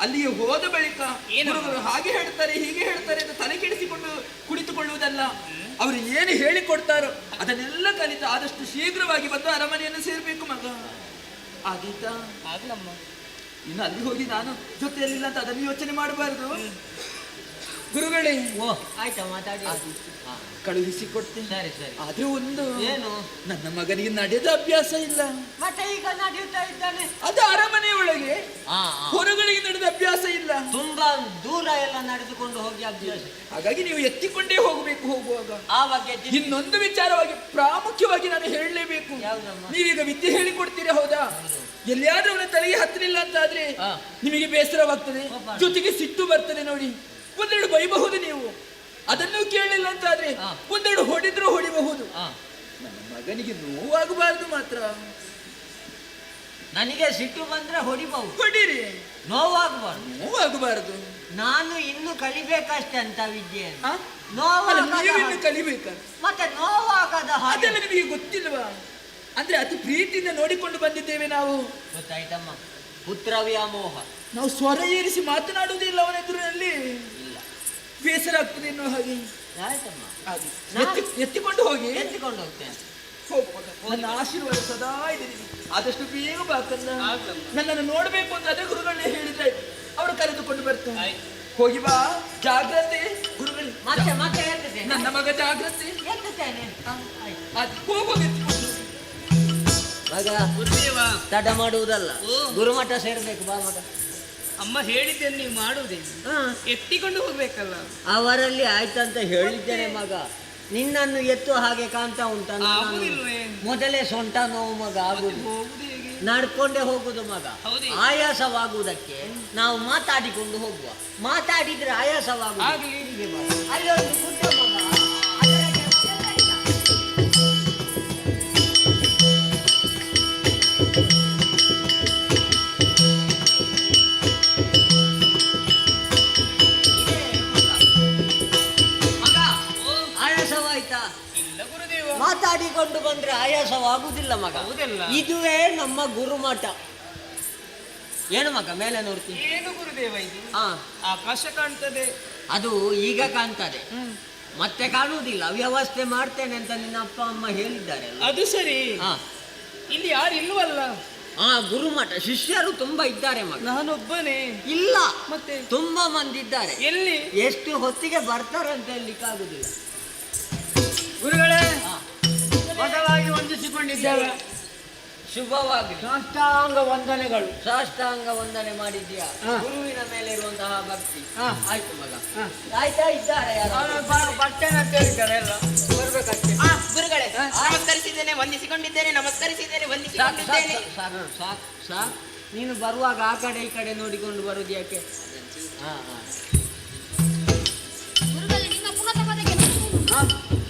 ಅಲ್ಲಿಗೆ ಹೋದ ಬಳಿಕ ಗುರುಗಳು ಹಾಗೆ ಹೇಳ್ತಾರೆ ಹೀಗೆ ಹೇಳ್ತಾರೆ ಅಂತ ತಲೆ ಕೆಡಿಸಿಕೊಂಡು ಕುಳಿತುಕೊಳ್ಳುವುದಲ್ಲ. ಅವರು ಏನು ಹೇಳಿಕೊಡ್ತಾರೋ ಅದನ್ನೆಲ್ಲ ಕಲಿತು ಆದಷ್ಟು ಶೀಘ್ರವಾಗಿ ಬಂದು ಅರಮನೆಯನ್ನು ಸೇರ್ಬೇಕು ಮಗ. ಆದೀತಾ? ಆಗ್ಲಮ್ಮ. ಇನ್ನು ಅಲ್ಲಿ ಹೋಗಿ ನಾನು ಜೊತೆಯಲ್ಲಿಲ್ಲ ಅಂತ ಅದನ್ನು ಯೋಚನೆ ಮಾಡಬಾರದು. ಗುರುಗಳೇ, ಆಯ್ತಾ ಮಾತಾಡಿ ಕಳುಹಿಸಿಕೊಡ್ತೇನೆ. ಸರಿ ಸರಿ. ಆದ್ರೆ ಒಂದು ಏನು? ನನ್ನ ಮಗನಿಗೆ ನಡೆದ ಅಭ್ಯಾಸ ಇಲ್ಲ. ಮತ್ತೆ ಈಗ ನಡೆಯುತ್ತಾ ಇದ್ದಾನೆ. ಅದು ಅರಮನೆ ಒಳಗೆ, ಹೊರಗಳಿಗೆ ನಡೆದ ಅಭ್ಯಾಸ ಇಲ್ಲ. ತುಂಬಾ ದೂರ ಎಲ್ಲ ನಡೆದುಕೊಂಡು ಹೋಗಿ ಅಭ್ಯಾಸ. ಹಾಗಾಗಿ ನೀವು ಎತ್ತಿಕೊಂಡೇ ಹೋಗಬೇಕು ಹೋಗುವಾಗ. ಆ ಬಗ್ಗೆ ಇನ್ನೊಂದು ವಿಚಾರವಾಗಿ ಪ್ರಾಮುಖ್ಯವಾಗಿ ನಾನು ಹೇಳಲೇಬೇಕು. ನೀವೀಗ ವಿದ್ಯೆ ಹೇಳಿಕೊಡ್ತೀರಾ, ಹೌದಾ? ಎಲ್ಲಿಯಾದ್ರೂ ಅವನ ತಲೆಗೆ ಹತ್ತಲಿಲ್ಲ ಅಂತ ಆದ್ರೆ ನಿಮಗೆ ಬೇಸರವಾಗ್ತದೆ, ಜೊತೆಗೆ ಸಿಟ್ಟು ಬರ್ತದೆ. ನೋಡಿ, ಒಂದೆರಡು ಬೈಬಹುದು ನೀವು. ಅದನ್ನು ಕೇಳಲಿಲ್ಲ ಅಂತ ಆದ್ರೆ ಒಂದೆರಡು ಹೊಡೆದ್ರು ಹೊಡಿಬಹುದು. ನನ್ನ ಮಗನಿಗೆ ನೋವಾಗಬಾರದು ಮಾತ್ರ. ನನಗೆ ಸಿಟ್ಟು ಬಂದ್ರೆ ಹೊಡಿಬಹುದು, ಹೊಡಿರಿ. ನೋವಾಗಬಾರದು. ನಾನು ಇನ್ನು ಕಲಿಬೇಕಷ್ಟೇ ಅಂತ ವಿದ್ಯೆ. ನೀವಿನ್ನು ಕಲಿಬೇಕ? ಮತ್ತೆ ನೋವಾಗದ ಅದೆಲ್ಲ ನಿಮಗೆ ಗೊತ್ತಿಲ್ವಾ? ಅಂದ್ರೆ ಅತಿ ಪ್ರೀತಿಯಿಂದ ನೋಡಿಕೊಂಡು ಬಂದಿದ್ದೇವೆ ನಾವು. ಗೊತ್ತಾಯ್ತಮ್ಮ. ಪುತ್ರ ವ್ಯಾಮೋಹ. ನಾವು ಸ್ವರ ಏರಿಸಿ ಮಾತನಾಡುವುದಿಲ್ಲ ಅವನ ಎದುರಿನಲ್ಲಿ. ಬೇಸರ ಆಗ್ತದೆ ಎನ್ನುವ ಹಾಗೆ. ಎತ್ತಿಕೊಂಡು ಹೋಗಿ. ಎತ್ತಿಕೊಂಡು ಹೋಗ್ತೇನೆ. ನನ್ನ ಆಶೀರ್ವಾದ ಸದಾ ಇದೆ. ಆದಷ್ಟು ಬೇಗ ಬಾಕಲ್ಲ. ನನ್ನನ್ನು ನೋಡಬೇಕು ಅಂತ ಅದೇ ಗುರುಗಳನ್ನೇ ಹೇಳಿದ್ರೆ ಅವರು ಕರೆದುಕೊಂಡು ಬರ್ತಾರೆ. ಹೋಗಿ ಬಾ, ಜಾಗ್ರತೆ. ಗುರುಗಳು ಮತ್ತೆ ಹೇಳ್ತೇನೆ. ನನ್ನ ಮಗ ಜಾಗ್ರತೆ. ಹೋಗೋದು ಮಗ, ತಡ ಮಾಡುವುದಲ್ಲ, ಗುರುಮಠ ಸೇರ್ಬೇಕು ಬಾ ಮಗ. ಅಮ್ಮ ಹೇಳಿದ್ದೇನೆ, ನೀವು ಮಾಡುವುದೇ ಎತ್ತಿಕೊಂಡು ಹೋಗ್ಬೇಕಲ್ಲ. ಅವರಲ್ಲಿ ಆಯ್ತಂತ ಹೇಳಿದ್ದೇನೆ ಮಗ. ನಿನ್ನನ್ನು ಎತ್ತು ಹಾಗೆ ಕಾಣ್ತಾ ಉಂಟ. ಮೊದಲೇ ಸೊಂಟ ನೋವು ಮಗ ಆಗುದು. ನಡ್ಕೊಂಡೇ ಹೋಗುದು ಮಗ. ಆಯಾಸವಾಗುವುದಕ್ಕೆ ನಾವು ಮಾತಾಡಿಕೊಂಡು ಹೋಗುವ. ಮಾತಾಡಿದ್ರೆ ಆಯಾಸವಾಗುವುದು. ಅಲ್ಲಿ ಒಂದು ಗುಡ್ಡ ಮಗ. ಮಾಡಿಕೊಂಡು ಬಂದ್ರೆ ಆಯಾಸವಾಗುವುದಿಲ್ಲ ಮಗ. ಇದುವೇ ನಮ್ಮ ಗುರುಮಠ. ಏನು ಮಗ ಮೇಲೆ ನೋಡ್ತೀನಿ? ಏನು ಗುರುದೇವ ಇದು? ಹಾ, ಆಕಾಶ ಕಾಣ್ತದೆ. ಅದು ಈಗ ಕಾಣ್ತದೆ, ಮತ್ತೆ ಕಾಣುವುದಿಲ್ಲ. ವ್ಯವಸ್ಥೆ ಮಾಡ್ತೇನೆ ಅಂತ ನಿನ್ನ ಅಪ್ಪ ಅಮ್ಮ ಹೇಳಿದ್ದಾರೆ. ಅದು ಸರಿ. ಹಾ, ಇಲ್ಲಿ ಯಾರು ಇಲ್ವಲ್ಲ? ಹಾ, ಗುರುಮಠ ಶಿಷ್ಯರು ತುಂಬಾ ಇದ್ದಾರೆ ಮಗ. ನಾನೊಬ್ಬನೇ ಇಲ್ಲ, ಮತ್ತೆ ತುಂಬಾ ಮಂದಿ ಇದ್ದಾರೆ. ಎಲ್ಲಿ ಎಷ್ಟು ಹೊತ್ತಿಗೆ ಬರ್ತಾರೆ ಅಂತ ಹೇಳಲಿಕ್ಕಾಗುದಿಲ್ಲ. ಗುರುಗಳೇ, ಹಾ, ಬದಲಾಗಿ ವಂದಿಸಿಕೊಂಡಿದ್ದೇವೆ. ಶುಭವಾಗಲಿ. ಸಾಷ್ಟಾಂಗ ವಂದನೆಗಳು. ಸಾಷ್ಟಾಂಗ ವಂದನೆ ಮಾಡಿದ್ಯಾ? ಗುರುವಿನ ಮೇಲೆ ಇರುವಂತಹ ಭಕ್ತಿ. ಆಯ್ತು ಮಗ. ಹಾ. ಆಯ್ತಾ? ಇದ್ದಾರೆ ಯಾರು? ಬರ್ತೇನೆ ಅಂತ ಹೇಳಿದ್ದಾರೆ ಎಲ್ಲ. ಬರ್ಬೇಕಷ್ಟೇ. ಗುರುಗಳೇ, ನಮಸ್ಕರಿಸಿದ್ದೇನೆ, ವಂದಿಸಿಕೊಂಡಿದ್ದೇನೆ, ನಮಸ್ಕರಿಸಿದ್ದೇನೆ, ವಂದಿಸಿಕೊಂಡಿದ್ದೇನೆ. ಸಾಕು ಸಾಕು ಸಾಕು. ನೀನು ಬರುವಾಗ ಆ ಕಡೆ ಈ ಕಡೆ ನೋಡಿಕೊಂಡು ಬರುದು ಯಾಕೆ? ಹಾ ಹಾ. ಗುರುಗಳೇ, ನಿಮ್ಮ ಪುನಃ ಪದಕ್ಕೆ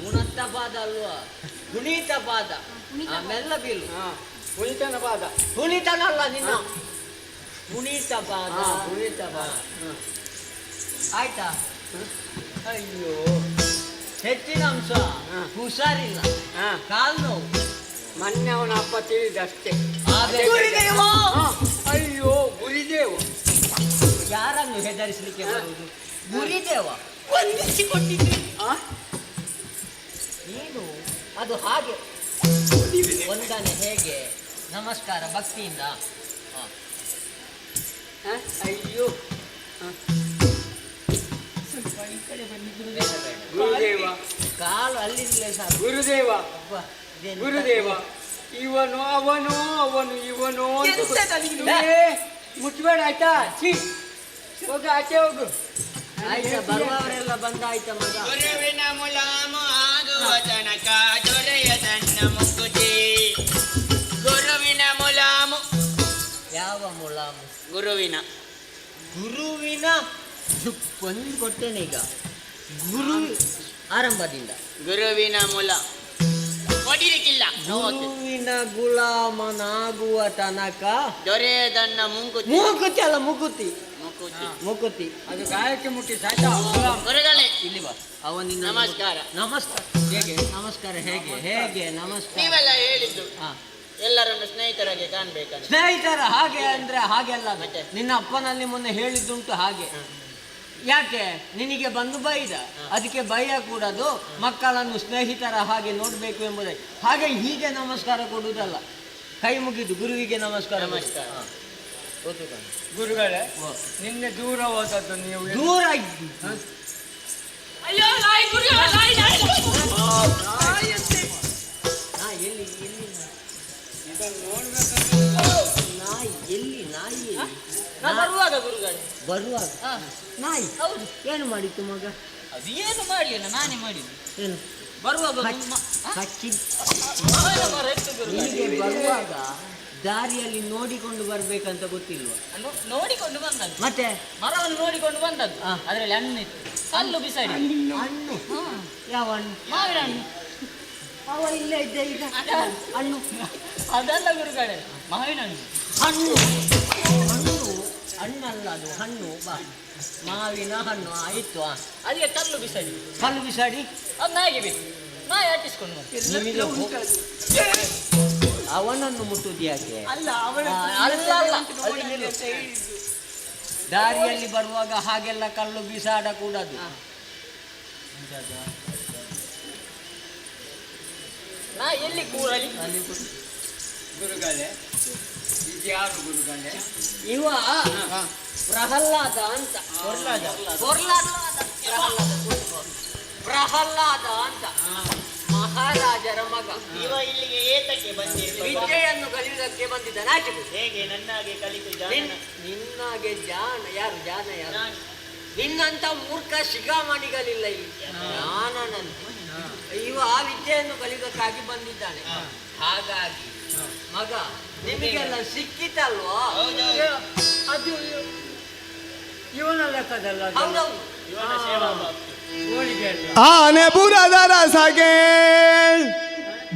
ಗುಣತ್ತ ಪಾದ ಅಲ್ವಾ, ಗುಣಿತ ಪಾದ. ಮೆಲ್ಲ ಬೀಳು. ಕುಳಿತನ ಪಾದ. ಗುಣಿತನಲ್ಲ ನಿನ್ನ, ಗುಣಿತ ಪಾದ. ಗುಣಿತ ಪಾದ. ಆಯ್ತಾ? ಅಯ್ಯೋ, ಹೆಚ್ಚಿನ ಅಂಶ, ಹುಷಾರಿಲ್ಲ, ಕಾಲು ನೋವು. ಮೊನ್ನೆ ಅವನ ಅಪ್ಪ ತಿಳಿದಷ್ಟೇ. ಗುರುದೇವ! ಅಯ್ಯೋ ಗುರುದೇವ, ಯಾರನ್ನು ಹೆದರಿಸಲಿಕ್ಕೆ ಬರುವುದು? ಗುರುದೇವ ವಂದಿಸಿಕೊಂಡಿದ್ದೇನೆ. ನೀನು ಅದು ಹಾಗೆ ವಂದನೆ ಹೇಗೆ? ನಮಸ್ಕಾರ ಭಕ್ತಿಯಿಂದ. ಅಯ್ಯೋ ಸ್ವಲ್ಪ ಈ ಕಡೆ ಬನ್ನಿ ಗುರುದೇವ. ಕಾಲು ಅಲ್ಲಿಂದಲೇ ಸಾಕು. ಗುರುದೇವ, ಅಬ್ಬ, ಇದೇನು ಗುರುದೇವ, ಇವನು ಅವನು ಅವನು ಇವನು ಅಂತ ಮುಟ್ಬೇಡ ಆಯ್ತಾ? ಛೀ, ಹೋಗು ಆಚೆ ಹೋಗು. ಆಯ್ತಾ? ಬರುವವರೆಲ್ಲ ಬಂದಾಯ್ತಾ ಮಗ? ಗುರುವಿನ ಮುಲಾಮು ಆಗುವ ತನಕ ದೊರೆಯದನ್ನ ಮುಕ್ಕುತಿ. ಗುರುವಿನ ಮುಲಾಮು. ಯಾವ ಮುಲಾಮು? ಗುರುವಿನ. ಗುರುವಿನ ಒಂದು ಕೊಟ್ಟೇನೆ ಈಗ. ಗುರು ಆರಂಭದಿಂದ ಗುರುವಿನ ಮುಲ ಹೊಡಿಲಿಕ್ಕಿಲ್ಲ. ಗುರುವಿನ ಗುಲಾಮನಾಗುವ ತನಕ ದೊರೆಯದನ್ನ ಮುಂಕುತಿ. ಮೂಕುತಿ ಅಲ್ಲ, ಮುಕುತಿ. ಮುಕ್ಕುತಿ. ಮುಕುತಿ. ಅದು ಗಾಯಕ್ಕೆ ಮುಟ್ಟಿ ಸಾಯ್ತಾ? ಗುರುಗಳೇ, ಇಲ್ಲಿ ಬಾ. ಅವನಿಂದ ನಮಸ್ಕಾರ. ನಮಸ್ಕಾರ ಹೇಗೆ? ನಮಸ್ಕಾರ ಹೇಗೆ? ಹೇಗೆ ನಮಸ್ಕಾರ? ನೀವೆಲ್ಲ ಹೇಳಿದ್ದು ಹಾ, ಎಲ್ಲರನ್ನು ಸ್ನೇಹಿತರಾಗಿ ಕಾಣ್ಬೇಕಂತ. ಸ್ನೇಹಿತರ ಹಾಗೆ ಅಂದ್ರೆ ಹಾಗೆಲ್ಲ ಅದು. ಮತ್ತೆ? ನಿನ್ನ ಅಪ್ಪನಲ್ಲಿ ಮೊನ್ನೆ ಹೇಳಿದ್ದುಂಟು ಹಾಗೆ. ಯಾಕೆ? ನಿನಗೆ ಬಂದು ಬೈದ, ಅದಕ್ಕೆ ಭಯ ಕೂಡದು. ಮಕ್ಕಳನ್ನು ಸ್ನೇಹಿತರ ಹಾಗೆ ನೋಡ್ಬೇಕು ಎಂಬುದಾಗಿ. ಹಾಗೆ ಹೀಗೆ ನಮಸ್ಕಾರ ಕೊಡುವುದಲ್ಲ, ಕೈ ಮುಗಿದು ಗುರುವಿಗೆ ನಮಸ್ಕಾರ. ನಮಸ್ಕಾರ. ಗುರುಗಳೇ, ನಿನ್ನೆ ದೂರ ಹೋದದ್ದು ನೀವು ದೂರ ಇದ್ದು. ಅಯ್ಯೋ ನಾಯಿ ಗುರುಗಳ ನಾಯಿ ನಾಯಿ. ಎಲ್ಲಿ ಎಲ್ಲಿ ನಾಯಿ? ಎಲ್ಲಿ ನಾಯಿ? ಬರುವಾಗ ಗುರುಗಳೇ, ಬರುವಾಗ ನಾಯಿ? ಹೌದು. ಏನು ಮಾಡಿತ್ತು ಮಗ? ಅದು ಏನು ಮಾಡಲಿಲ್ಲ, ನಾನೇ ಮಾಡಿದ್ದು. ಏನು ಬರುವಾಗ ಹೀಗೆ ಬರುವಾಗ ದಾರಿಯಲ್ಲಿ ನೋಡಿಕೊಂಡು ಬರ್ಬೇಕಂತ ಗೊತ್ತಿಲ್ವ? ನೋಡಿಕೊಂಡು ಬಂದದ್ದು. ಮತ್ತೆ ಮರವನ್ನು ನೋಡಿಕೊಂಡು ಬಂದದ್ದು. ಅದರಲ್ಲಿ ಹಣ್ಣಿತ್ತು, ಕಲ್ಲು ಬಿಸಾಡಿ. ಹಣ್ಣು? ಯಾವ ಹಣ್ಣು? ಮಾವಿನ ಹಣ್ಣು. ಅವ ಇಲ್ಲೇ ಇದ್ದ ಈಗ. ಹಣ್ಣು ಅದಲ್ಲ ಗುರುಗಳೇ, ಮಾವಿನ ಹಣ್ಣು. ಹಣ್ಣು ಹಣ್ಣು ಹಣ್ಣಲ್ಲ ಅದು, ಹಣ್ಣು. ಬಾ, ಮಾವಿನ ಹಣ್ಣು. ಆಯಿತು. ಅದಕ್ಕೆ ಕಲ್ಲು ಬಿಸಾಡಿ. ಕಲ್ಲು ಬಿಸಾಡಿ ಅದು ನಾಯಿಗೆ ಬೇಕು. ನಾಯಿ ಆಟಿಸ್ಕೊಂಡು ಬಂತು. ನಿಮಗೆ ಅವನನ್ನು ಮುಟ್ಟುದು ಯಾಕೆ? ಅಲ್ಲ, ಅಲ್ಲ ಅಲ್ಲ, ಅಲ್ಲಿ ನಿಲ್ಲು. ದಾರಿಯಲ್ಲಿ ಬರುವಾಗ ಹಾಗೆಲ್ಲ ಕಲ್ಲು ಬಿಸಾಡ ಕೂಡದು. ನಾ ಎಲ್ಲಿ ಕೂರಲಿ? ಗುರುಗಳೇ, ಇದ್ಯಾರು ಗುರುಗಳೇ? ಇವ ಪ್ರಹ್ಲಾದ ಅಂತ. ಪ್ರಹ್ಲಾದ ಅಂತ ಮಹಾರಾಜರ ಮಗ. ಇವ ಇಲ್ಲಿಗೆ ಏತಕ್ಕೆ ಬಂದಿರಬೇಕು? ವಿದ್ಯೆಯನ್ನು ಕಲಿಯುವುದಕ್ಕೆ ಬಂದಿದ್ದಾನೆ. ಆಚೆ ಬಿಡು. ಹೇಗೆ ನನ್ನಾಗೆ ಕಲಿತು ನಿನ್ನಾಗೆ ಜಾಣ ಯಾರು? ಜಾಣ ಯಾರು? ನಿನ್ನಂತ ಮೂರ್ಖ ಶಿಖಾಮಣಿಗಳಿಲ್ಲ ಇಲ್ಲಿ. ಜಾನನಂತೆ ಇವ ವಿದ್ಯೆಯನ್ನು ಕಲಿಯುವುದಕ್ಕಾಗಿ ಬಂದಿದ್ದಾನೆ. ಹಾಗಾಗಿ ಮಗ ನಿಮಗೆಲ್ಲ ಸಿಕ್ಕಿತಲ್ವಾ? ಅದು ಇವನ ಲೆಕ್ಕದಲ್ಲ. ಹೌದೌದು. ಇವನ ಸೇವಾ ಹೋಳಿಗೆ ಆನೆ ಬುರದ ರಸಗೆ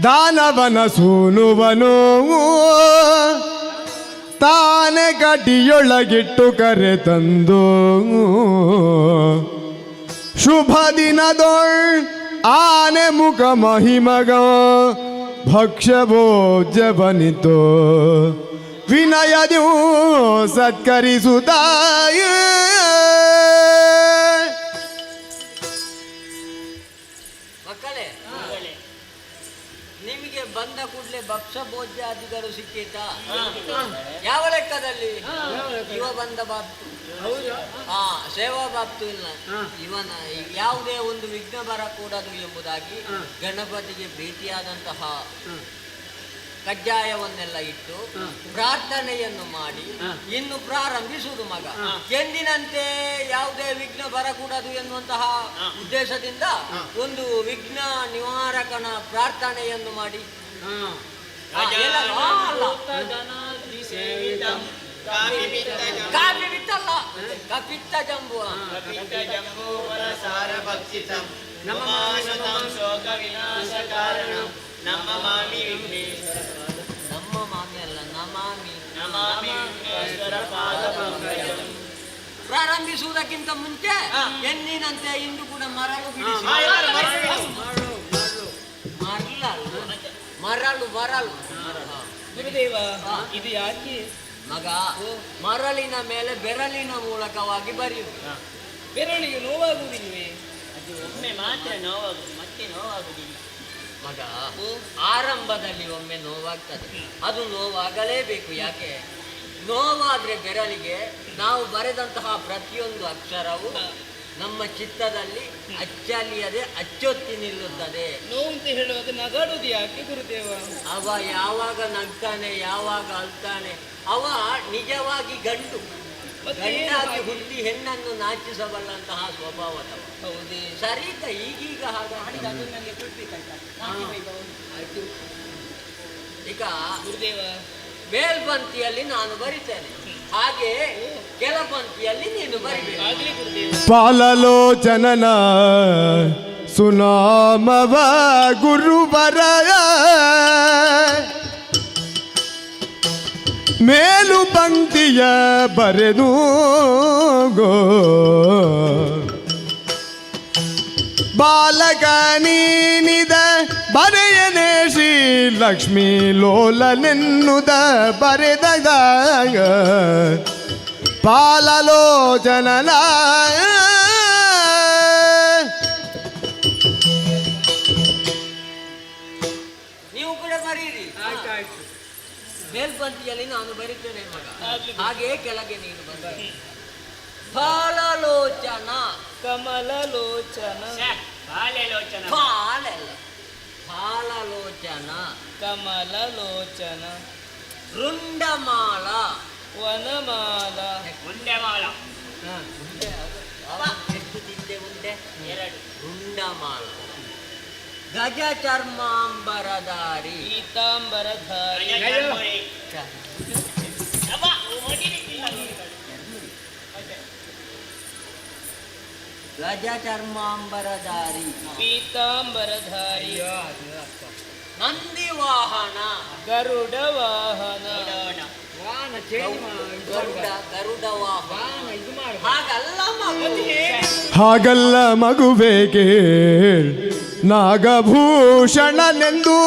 ದಾನವನ ಸೂನುವನು ತಾನೆ ಗಡಿಯೊಳಗಿಟ್ಟು ಕರೆ ತಂದು ಶುಭ ದಿನದೊಳ್ ಆನೆ ಮುಖ ಮಹಿಮಗ ಭಕ್ಷ್ಯಭೋಜ್ಯ ಬನಿತೋ ವಿನಯದ್ಯೂ ಸತ್ಕರಿಸುತ್ತಾಯ. ಮಕ್ಕಳೇ, ನಿಮಗೆ ಬಂದ ಕೂಡಲೇ ಭಕ್ಷ್ಯ ಭೋಜ್ಯಾದಿಗಳು ಸಿಕ್ಕಿತಾ? ಯಾವ ಲೆಕ್ಕದಲ್ಲಿ? ಇವ ಬಂದ ಬಾಪ್ತು, ಸೇವಾ ಬಾಪ್ತು ಇಲ್ಲ. ಇವನ ಯಾವುದೇ ಒಂದು ವಿಘ್ನ ಬರಕೂಡದು ಎಂಬುದಾಗಿ ಗಣಪತಿಗೆ ಪ್ರೀತಿಯಾದಂತಹ ಕಜ್ಜಾಯವನ್ನೆಲ್ಲ ಇಟ್ಟು ಪ್ರಾರ್ಥನೆಯನ್ನು ಮಾಡಿ ಇನ್ನು ಪ್ರಾರಂಭಿಸುವುದು ಮಗ. ಎಂದಿನಂತೆ ಯಾವುದೇ ವಿಘ್ನ ಬರಕೂಡದು ಎನ್ನುವಂತಹ ಉದ್ದೇಶದಿಂದ ಒಂದು ವಿಘ್ನ ನಿವಾರಕನ ಪ್ರಾರ್ಥನೆಯನ್ನು ಮಾಡಿ ಕಾಪಿ ಬಿತ್ತಲ್ಲ, ಕಪಿತ್ತ ಜಂಬು ನಮ್ಮ ಮಾಮಿ ಅಲ್ಲ, ನಮಾಮಿ ಪ್ರಾರಂಭಿಸುವುದಕ್ಕಿಂತ ಮುಂಚೆ ಎಂದಿನಂತೆ ಇಂದು ಕೂಡ ಮರಳು ಬಿಡಿಸಿ ಮರಳು ಇದು ಯಾಕೆ ಮಗ? ಮರಳಿನ ಮೇಲೆ ಬೆರಳಿನ ಮೂಲಕವಾಗಿ ಬರೆಯುವುದು. ಬೆರಳಿಗೆ ನೋವಾಗುವುದಿಲ್ವೇ? ಅದು ಒಮ್ಮೆ ಮಾತ್ರ ನೋವಾಗುದು, ಮತ್ತೆ ನೋವಾಗುದಿಲ್ಲ ಮಗ. ಆರಂಭದಲ್ಲಿ ಒಮ್ಮೆ ನೋವಾಗ್ತದೆ, ಅದು ನೋವಾಗಲೇಬೇಕು. ಯಾಕೆ? ನೋವಾದ್ರೆ ಬೆರಳಿಗೆ ನಾವು ಬರೆದಂತಹ ಪ್ರತಿಯೊಂದು ಅಕ್ಷರವು ನಮ್ಮ ಚಿತ್ತದಲ್ಲಿ ಅಚ್ಚಲಿಯದೆ ಅಚ್ಚೊತ್ತಿ ನಿಲ್ಲುತ್ತದೆ. ನೋವು ಅಂತ ಹೇಳುವಾಗ ನಗಾಡುವುದು ಯಾಕೆ ಗುರುದೇವ? ಅವ ಯಾವಾಗ ನಗ್ತಾನೆ, ಯಾವಾಗ ಅಳ್ತಾನೆ, ಅವ ನಿಜವಾಗಿ ಗಂಡಾಗಿ ಹುಟ್ಟಿ ಹೆಣ್ಣನ್ನು ನಾಚಿಸಬಲ್ಲಂತಹ ಸ್ವಭಾವದವ. ಹೌದೇ? ಸರಿತ ಈಗೀಗ ಹಾಗಾಗಿ ಈಗ ಗುರುದೇವ ಮೇಲ್ಪಂಕ್ತಿಯಲ್ಲಿ ನಾನು ಬರಿತೇನೆ, ಹಾಗೆ ಕೆಳಪಂಕ್ತಿಯಲ್ಲಿ ನೀನು ಬರಿಬೇಕು. ಪಾಲಲೋಚನನ ಸುನಾಮವ ಗುರುಬರಯ ಮೇಲು ಪಂಕ್ತಿಯ ಬರೆದು ಗೋ ಬಾಲಕ ನೀನಿದ ಬರೆಯನೆ ಶ್ರೀ ಲಕ್ಷ್ಮೀ ಲೋಲನೆನ್ನುದ ಬರೆದಾಗ ಪಾಲಲೋಚನನ ನೀವು ಕೂಡ ಬರೀರಿ. ಮೇಲ್ಪಂಕ್ತಿಯಲ್ಲಿ ನಾನು ಬರೀತೇನೆ ಮಗ, ಹಾಗೆ ಕೆಳಗೆ ನೀನು ಬಂದ. ಫಾಲಲೋಚನ, ಕಮಲಲೋಚನ, ಫಾಲಲೋಚನ, ಕಮಲಲೋಚನ, ರುಂಡಮಾಲ, ವನಮಾಲ, ಎಷ್ಟು ತಿಂದೆ ಉಂಡೆ? 2. ರುಂಡಮಾಲ, ಗಜ ಚರ್ಮಾಂಬರಧಾರಿ, ಪೀತಾಂಬರಧಾರಿ, ಗಜ ಚರ್ಮಾಂಬರಧಾರಿ, ಪೀತಾಂಬರಧಾರಿ, ನಂದಿ ವಾಹನ, ಗರುಡ ವಾಹನ, ಗರುಡ ವಾಹನ. ಹಾಗಲ್ಲ ಹಾಗಲ್ಲ ಮಗುವೇಗೆ ನಾಗಭೂಷಣನೆಂದು,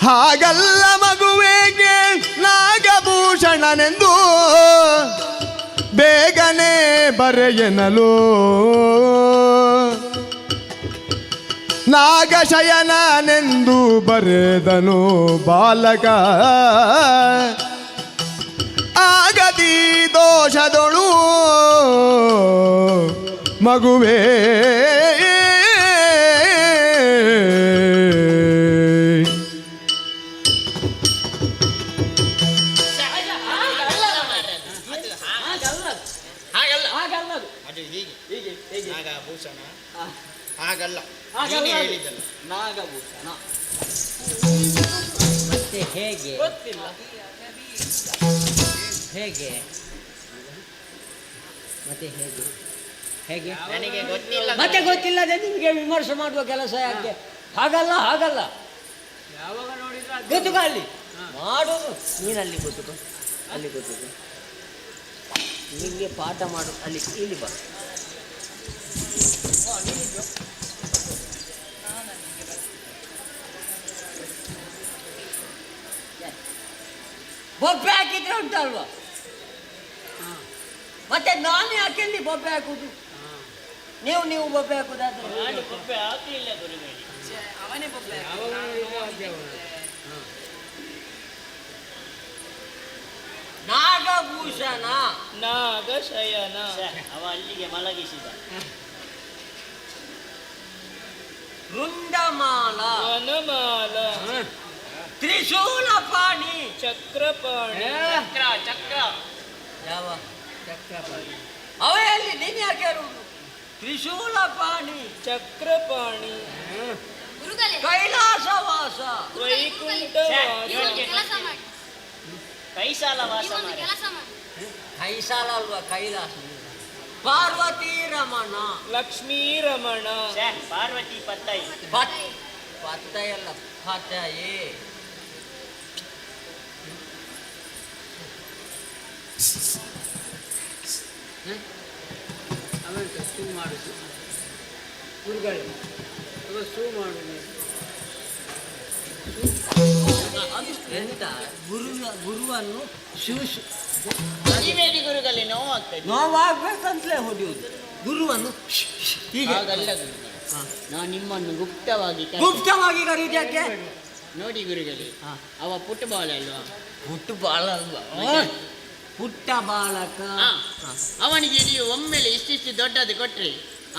ಹಾಗಲ್ಲ ಮಗುವೇಗೆ ನಾಗಭೂಷಣನೆಂದು ಬೇಗನೆ ಬರೆಯನಲು ನಾಗಶಯನನೆಂದು ಬರೆದನು ಬಾಲಕ. ಆಗದಿ ದೋಷದೊಳು ಮಗುವೇ ಹಾಗಲ್ಲ ನಾಗಭೂಷಣ. ಮತ್ತೆ ಹೇಗೆ? ಗೊತ್ತಿಲ್ಲ. ಹೇಗೆ? ಮತ್ತೆ ಹೇಗೆ? ಹೇಗೆ? ನನಗೆ ಗೊತ್ತಿಲ್ಲ. ಮತ್ತೆ ಗೊತ್ತಿಲ್ಲದೆ ನಿಮಗೆ ವಿಮರ್ಶೆ ಮಾಡುವ ಕೆಲಸ ಯಾಕೆ? ಹಾಗಲ್ಲ ಹಾಗಲ್ಲ, ಯಾವಾಗ ನೋಡಿದ್ರೆ ಗೊತ್ತುಕ ಅಲ್ಲಿ ಮಾಡೋದು. ನೀನಲ್ಲಿ ಗೊತ್ತುಕ, ಅಲ್ಲಿ ಗೊತ್ತುಕ, ನಿಮಗೆ ಪಾಠ ಮಾಡು. ಅಲ್ಲಿ ಇಲ್ಲಿ ಬಾ. ಬೊಬ್ಬೆ ಹಾಕಿದ್ರೆ ಉಂಟಲ್ವಾ? ಮತ್ತೆ ನಾನು ಯಾಕೆಲ್ಲಿ ಬೊಬ್ಬೆ ಹಾಕುದು? ನೀವು ಬೊಬ್ಬೆ ಹಾಕುದಾದ್ರೆ ನಾನು ಬೊಬ್ಬೆ ಹಾಕಲಿಲ್ಲ ಗುರುಗಳೇ. ಅವನೇ ಬೊಬ್ಬೆ ನಾಗಭೂಷಣ ನಾಗಶಯನ. ಅವ ಅಲ್ಲಿಗೆ ಮಲಗಿಸಿದ. ವೃಂದಮಾಲ ವನಮಾಲ. ತ್ರಿಶೂಲಪಾಣಿ ಚಕ್ರಪಾಣಿ. ಚಕ್ರ ಯಾವ ಅವೆಯಲ್ಲಿ ನೀನು ಯಾಕೆ ಹೇಳುವುದು? ತ್ರಿಶೂಲಪಾಣಿ ಚಕ್ರಪಾಣಿ. ಗುರುಗಳೇ ಕೈಲಾಸವಾಸ ವೈಕುಂಠವಾಸ. ನೀವೊಂದು ಕೆಲಸ ಮಾಡಿ, ಕೈಸಾಲ ವಾಸ ನೀವೊಂದು ಮಾಡ. ಕೆಲಸ ಮಾಡಿ. ಕೈಸಾಲ ಅಲ್ವಾ ಕೈಲಾಸ. ಪಾರ್ವತಿ ರಮಣ ಲಕ್ಷ್ಮೀ ರಮಣ. ಪಾರ್ವತಿ ಪತ್ತೈ. ಪತ್ತಯಲ್ಲ ಪತಯೇ. ಅವಂತ ಶೂ ಮಾಡುದು ಗುರುಗಳೇ, ಶೂ ಮಾಡುದು. ಎಂತ ಗುರುವನ್ನು ಶಿವಸು ಮರಿಬೇಡಿ ಗುರುಗಳೇ, ನೋವಾಗ್ತದೆ. ನೋವಾಗ್ಬೇಕಂತಲೇ ಹೊಡೆಯುವುದು. ಗುರುವನ್ನು ಹೀಗೆ ಹಾಗಲ್ಲ ಗುರುಗಳೇ, ನಾನು ನಿಮ್ಮನ್ನು ಗುಪ್ತವಾಗಿ ಗುಪ್ತವಾಗಿ ಕರೀದ್ಯಾಕೆ? ನೋಡಿ ಗುರುಗಳೇ, ಅವ ಫುಟ್ಬಾಲ್ ಅಲ್ವಾ? ಫುಟ್ಬಾಲ್ ಅಲ್ವಾ? ಪುಟ್ಟ ಬಾಲಕ. ಅವನಿಗೆ ನೀವು ಒಮ್ಮೆಲೆ ಇಷ್ಟಿಷ್ಟು ದೊಡ್ಡದು ಕೊಟ್ರೆ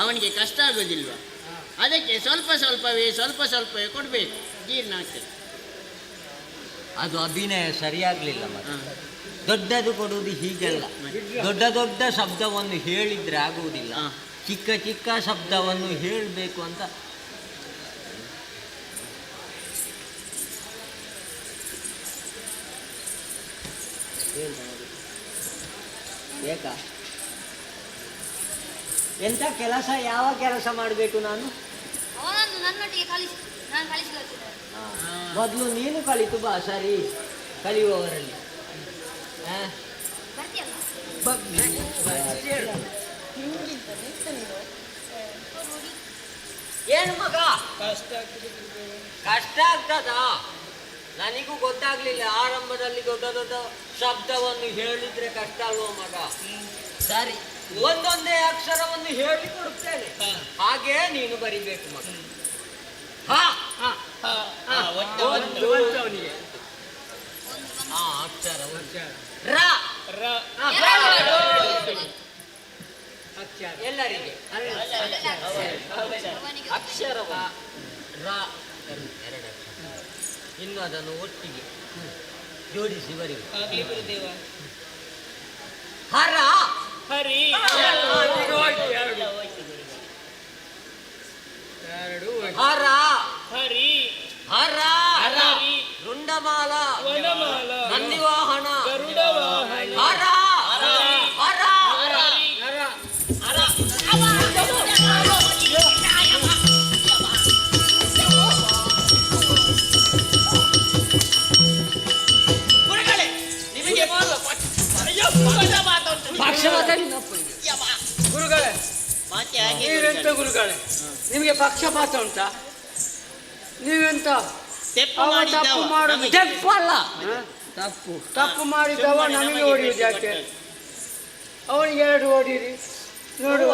ಅವನಿಗೆ ಕಷ್ಟ ಆಗೋದಿಲ್ವಾ? ಅದಕ್ಕೆ ಸ್ವಲ್ಪ ಸ್ವಲ್ಪವೇ ಕೊಡಬೇಕು, ಜೀರ್ಣ ಆಗ್ತದೆ. ಅದು ಅಭಿನಯ ಸರಿಯಾಗ್ಲಿಲ್ಲ. ಮತ್ತೆ ದೊಡ್ಡದು ಕೊಡುವುದು ಹೀಗೆಲ್ಲ. ದೊಡ್ಡ ಶಬ್ದವನ್ನು ಹೇಳಿದ್ರೆ ಆಗುವುದಿಲ್ಲ. ಚಿಕ್ಕ ಶಬ್ದವನ್ನು ಹೇಳಬೇಕು ಅಂತ. ಬೇಕಾ? ಎಂತ ಕೆಲಸ? ಯಾವ ಕೆಲಸ ಮಾಡಬೇಕು ನಾನು? ಅವನನ್ನು ನನ್ನೊಟ್ಟಿಗೆ ಕಳಿಸಿ, ನಾನು ಕಳಿಸಿಕೊಳ್ತೇನೆ. ಮೊದಲು ನೀನು ಕಲಿತು ಬಾ. ಸರಿ, ಕಲಿಯುವವರಲ್ಲಿ ಬರ್ತೀಯಲ್ಲ? ಏನು ಮಗ ಕಷ್ಟ ಆಗ್ತದ? ನನಗೂ ಗೊತ್ತಾಗ್ಲಿಲ್ಲ ಆರಂಭದಲ್ಲಿ. ದೊಡ್ಡ ಶಬ್ದವನ್ನು ಹೇಳಿದ್ರೆ ಕಷ್ಟ ಅಲ್ವ ಮಗ? ಸರಿ, ಒಂದೊಂದೇ ಅಕ್ಷರವನ್ನು ಹೇಳಿಕೊಡುತ್ತೇನೆ, ಹಾಗೆ ನೀನು ಬರಿಬೇಕು ಮಗ. ಅಕ್ಷರ ಎಲ್ಲರಿಗೆ ಅಕ್ಷರ ಇನ್ನು ಅದನ್ನು ಒಟ್ಟಿಗೆ ಜೋಡಿಸಿ ಬರಿ. ಹರ ಹರಿ. ಹರ ಹರಿ. ಹರ ಹರಿ. ರುಂಡಮಾಲ ವನಮಾಲ. ನಂದಿವಾಹನ ಗರುಡವಾಹನ. ಹರ ಹರ ಗುರುಗಳೇ, ನೀವೆಂತ ಗುರುಗಳೇ, ನಿಮಗೆ ಪಕ್ಷಪಾತ ಉಂಟಾ? ನೀವೆಂತ ತಪ್ಪು ಮಾಡುದು? ತೆಪ್ಪಲ್ಲ, ತಪ್ಪು ಮಾಡಿದವ ನಮಗೆ ಹೊಡೆಯುವುದು ಯಾಕೆ? ಅವನಿಗೆ 2 ಹೊಡೀರಿ ನೋಡು.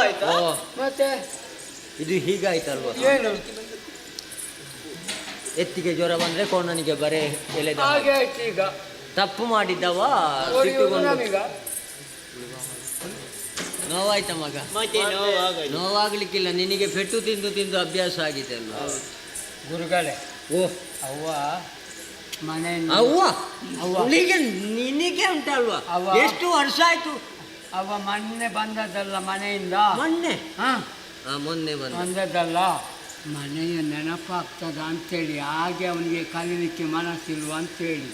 ಮತ್ತೆ ಇದು ಹೀಗಾಯ್ತಲ್ವ? ಏನು ಎತ್ತಿಗೆ ಜ್ವರ ಬಂದ್ರೆ ಕೋಣನಿಗೆ ಬರೆ ಎಲೆ ಹಾಗೆ ಆಯ್ತು. ಈಗ ತಪ್ಪು ಮಾಡಿದ್ದವ ಹೊಡೆಯುವುದು ನಮೀಗ ನೋವಾಯ್ತ ಮಗ? ನೋವಾಗ್ಲಿಕ್ಕಿಲ್ಲ, ನಿನಗೆ ಪೆಟ್ಟು ತಿಂದು ಅಭ್ಯಾಸ ಆಗಿದೆ ಅಲ್ವಾ? ಗುರುಗಳೇ, ಓ ಅವ್ವ ಮನೆಯಿಂದ ನಿನಗೆ ಉಂಟಲ್ವಾ? ಎಷ್ಟು ವರ್ಷ ಆಯ್ತು? ಅವ ಮೊನ್ನೆ ಬಂದದ್ದಲ್ಲ ಮನೆಯಿಂದ. ಮೊನ್ನೆ? ಮೊನ್ನೆ ಬಂದದ್ದಲ್ಲ, ಮನೆಯ ನೆನಪಾಗ್ತದ ಅಂತೇಳಿ ಹಾಗೆ ಅವನಿಗೆ ಕಲೀಲಿಕ್ಕೆ ಮನಸ್ಸಿಲ್ವ ಅಂತೇಳಿ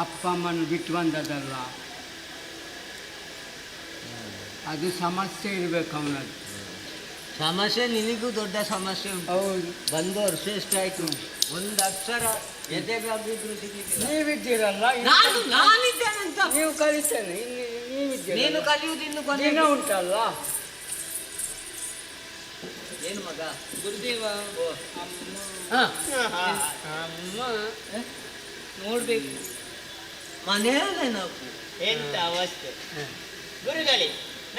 ಅಪ್ಪ ಅಮ್ಮನ ಬಿಟ್ಟು ಬಂದದ್ದಲ್ಲ. ಅದು ಸಮಸ್ಯೆ ಇರಬೇಕು ಅವನದು. ಸಮಸ್ಯೆ ನಿನಗೂ ದೊಡ್ಡ ಸಮಸ್ಯೆ ಉಂಟು. ಹೌದು. ಬಂದು ವರ್ಷ ಎಷ್ಟಾಯ್ತು? ಒಂದು ಅಕ್ಷರ ಎದೆಗಾಗಿದ್ರು ಸಿಗಲಿಲ್ಲ. ನೀವಿದ್ದೀರಲ್ಲ, ನಾನಿದ್ದೇನಂತ ನೀವು ಕಲಿತೇನೆ. ನೀವಿದ್ದೀರಿ, ನೀನು ಕಲಿಯುವುದು ಇನ್ನು ದಿನ ಉಂಟಲ್ಲ. ಏನು ಮಗ? ಗುರುದೇವ, ಅಮ್ಮ ನೋಡ್ಬೇಕು. ಮನೆಯಲ್ಲೇ ನಾವು ಎಂತ ಅವಸ್ಥೆ ಗುರುಗಳೇ,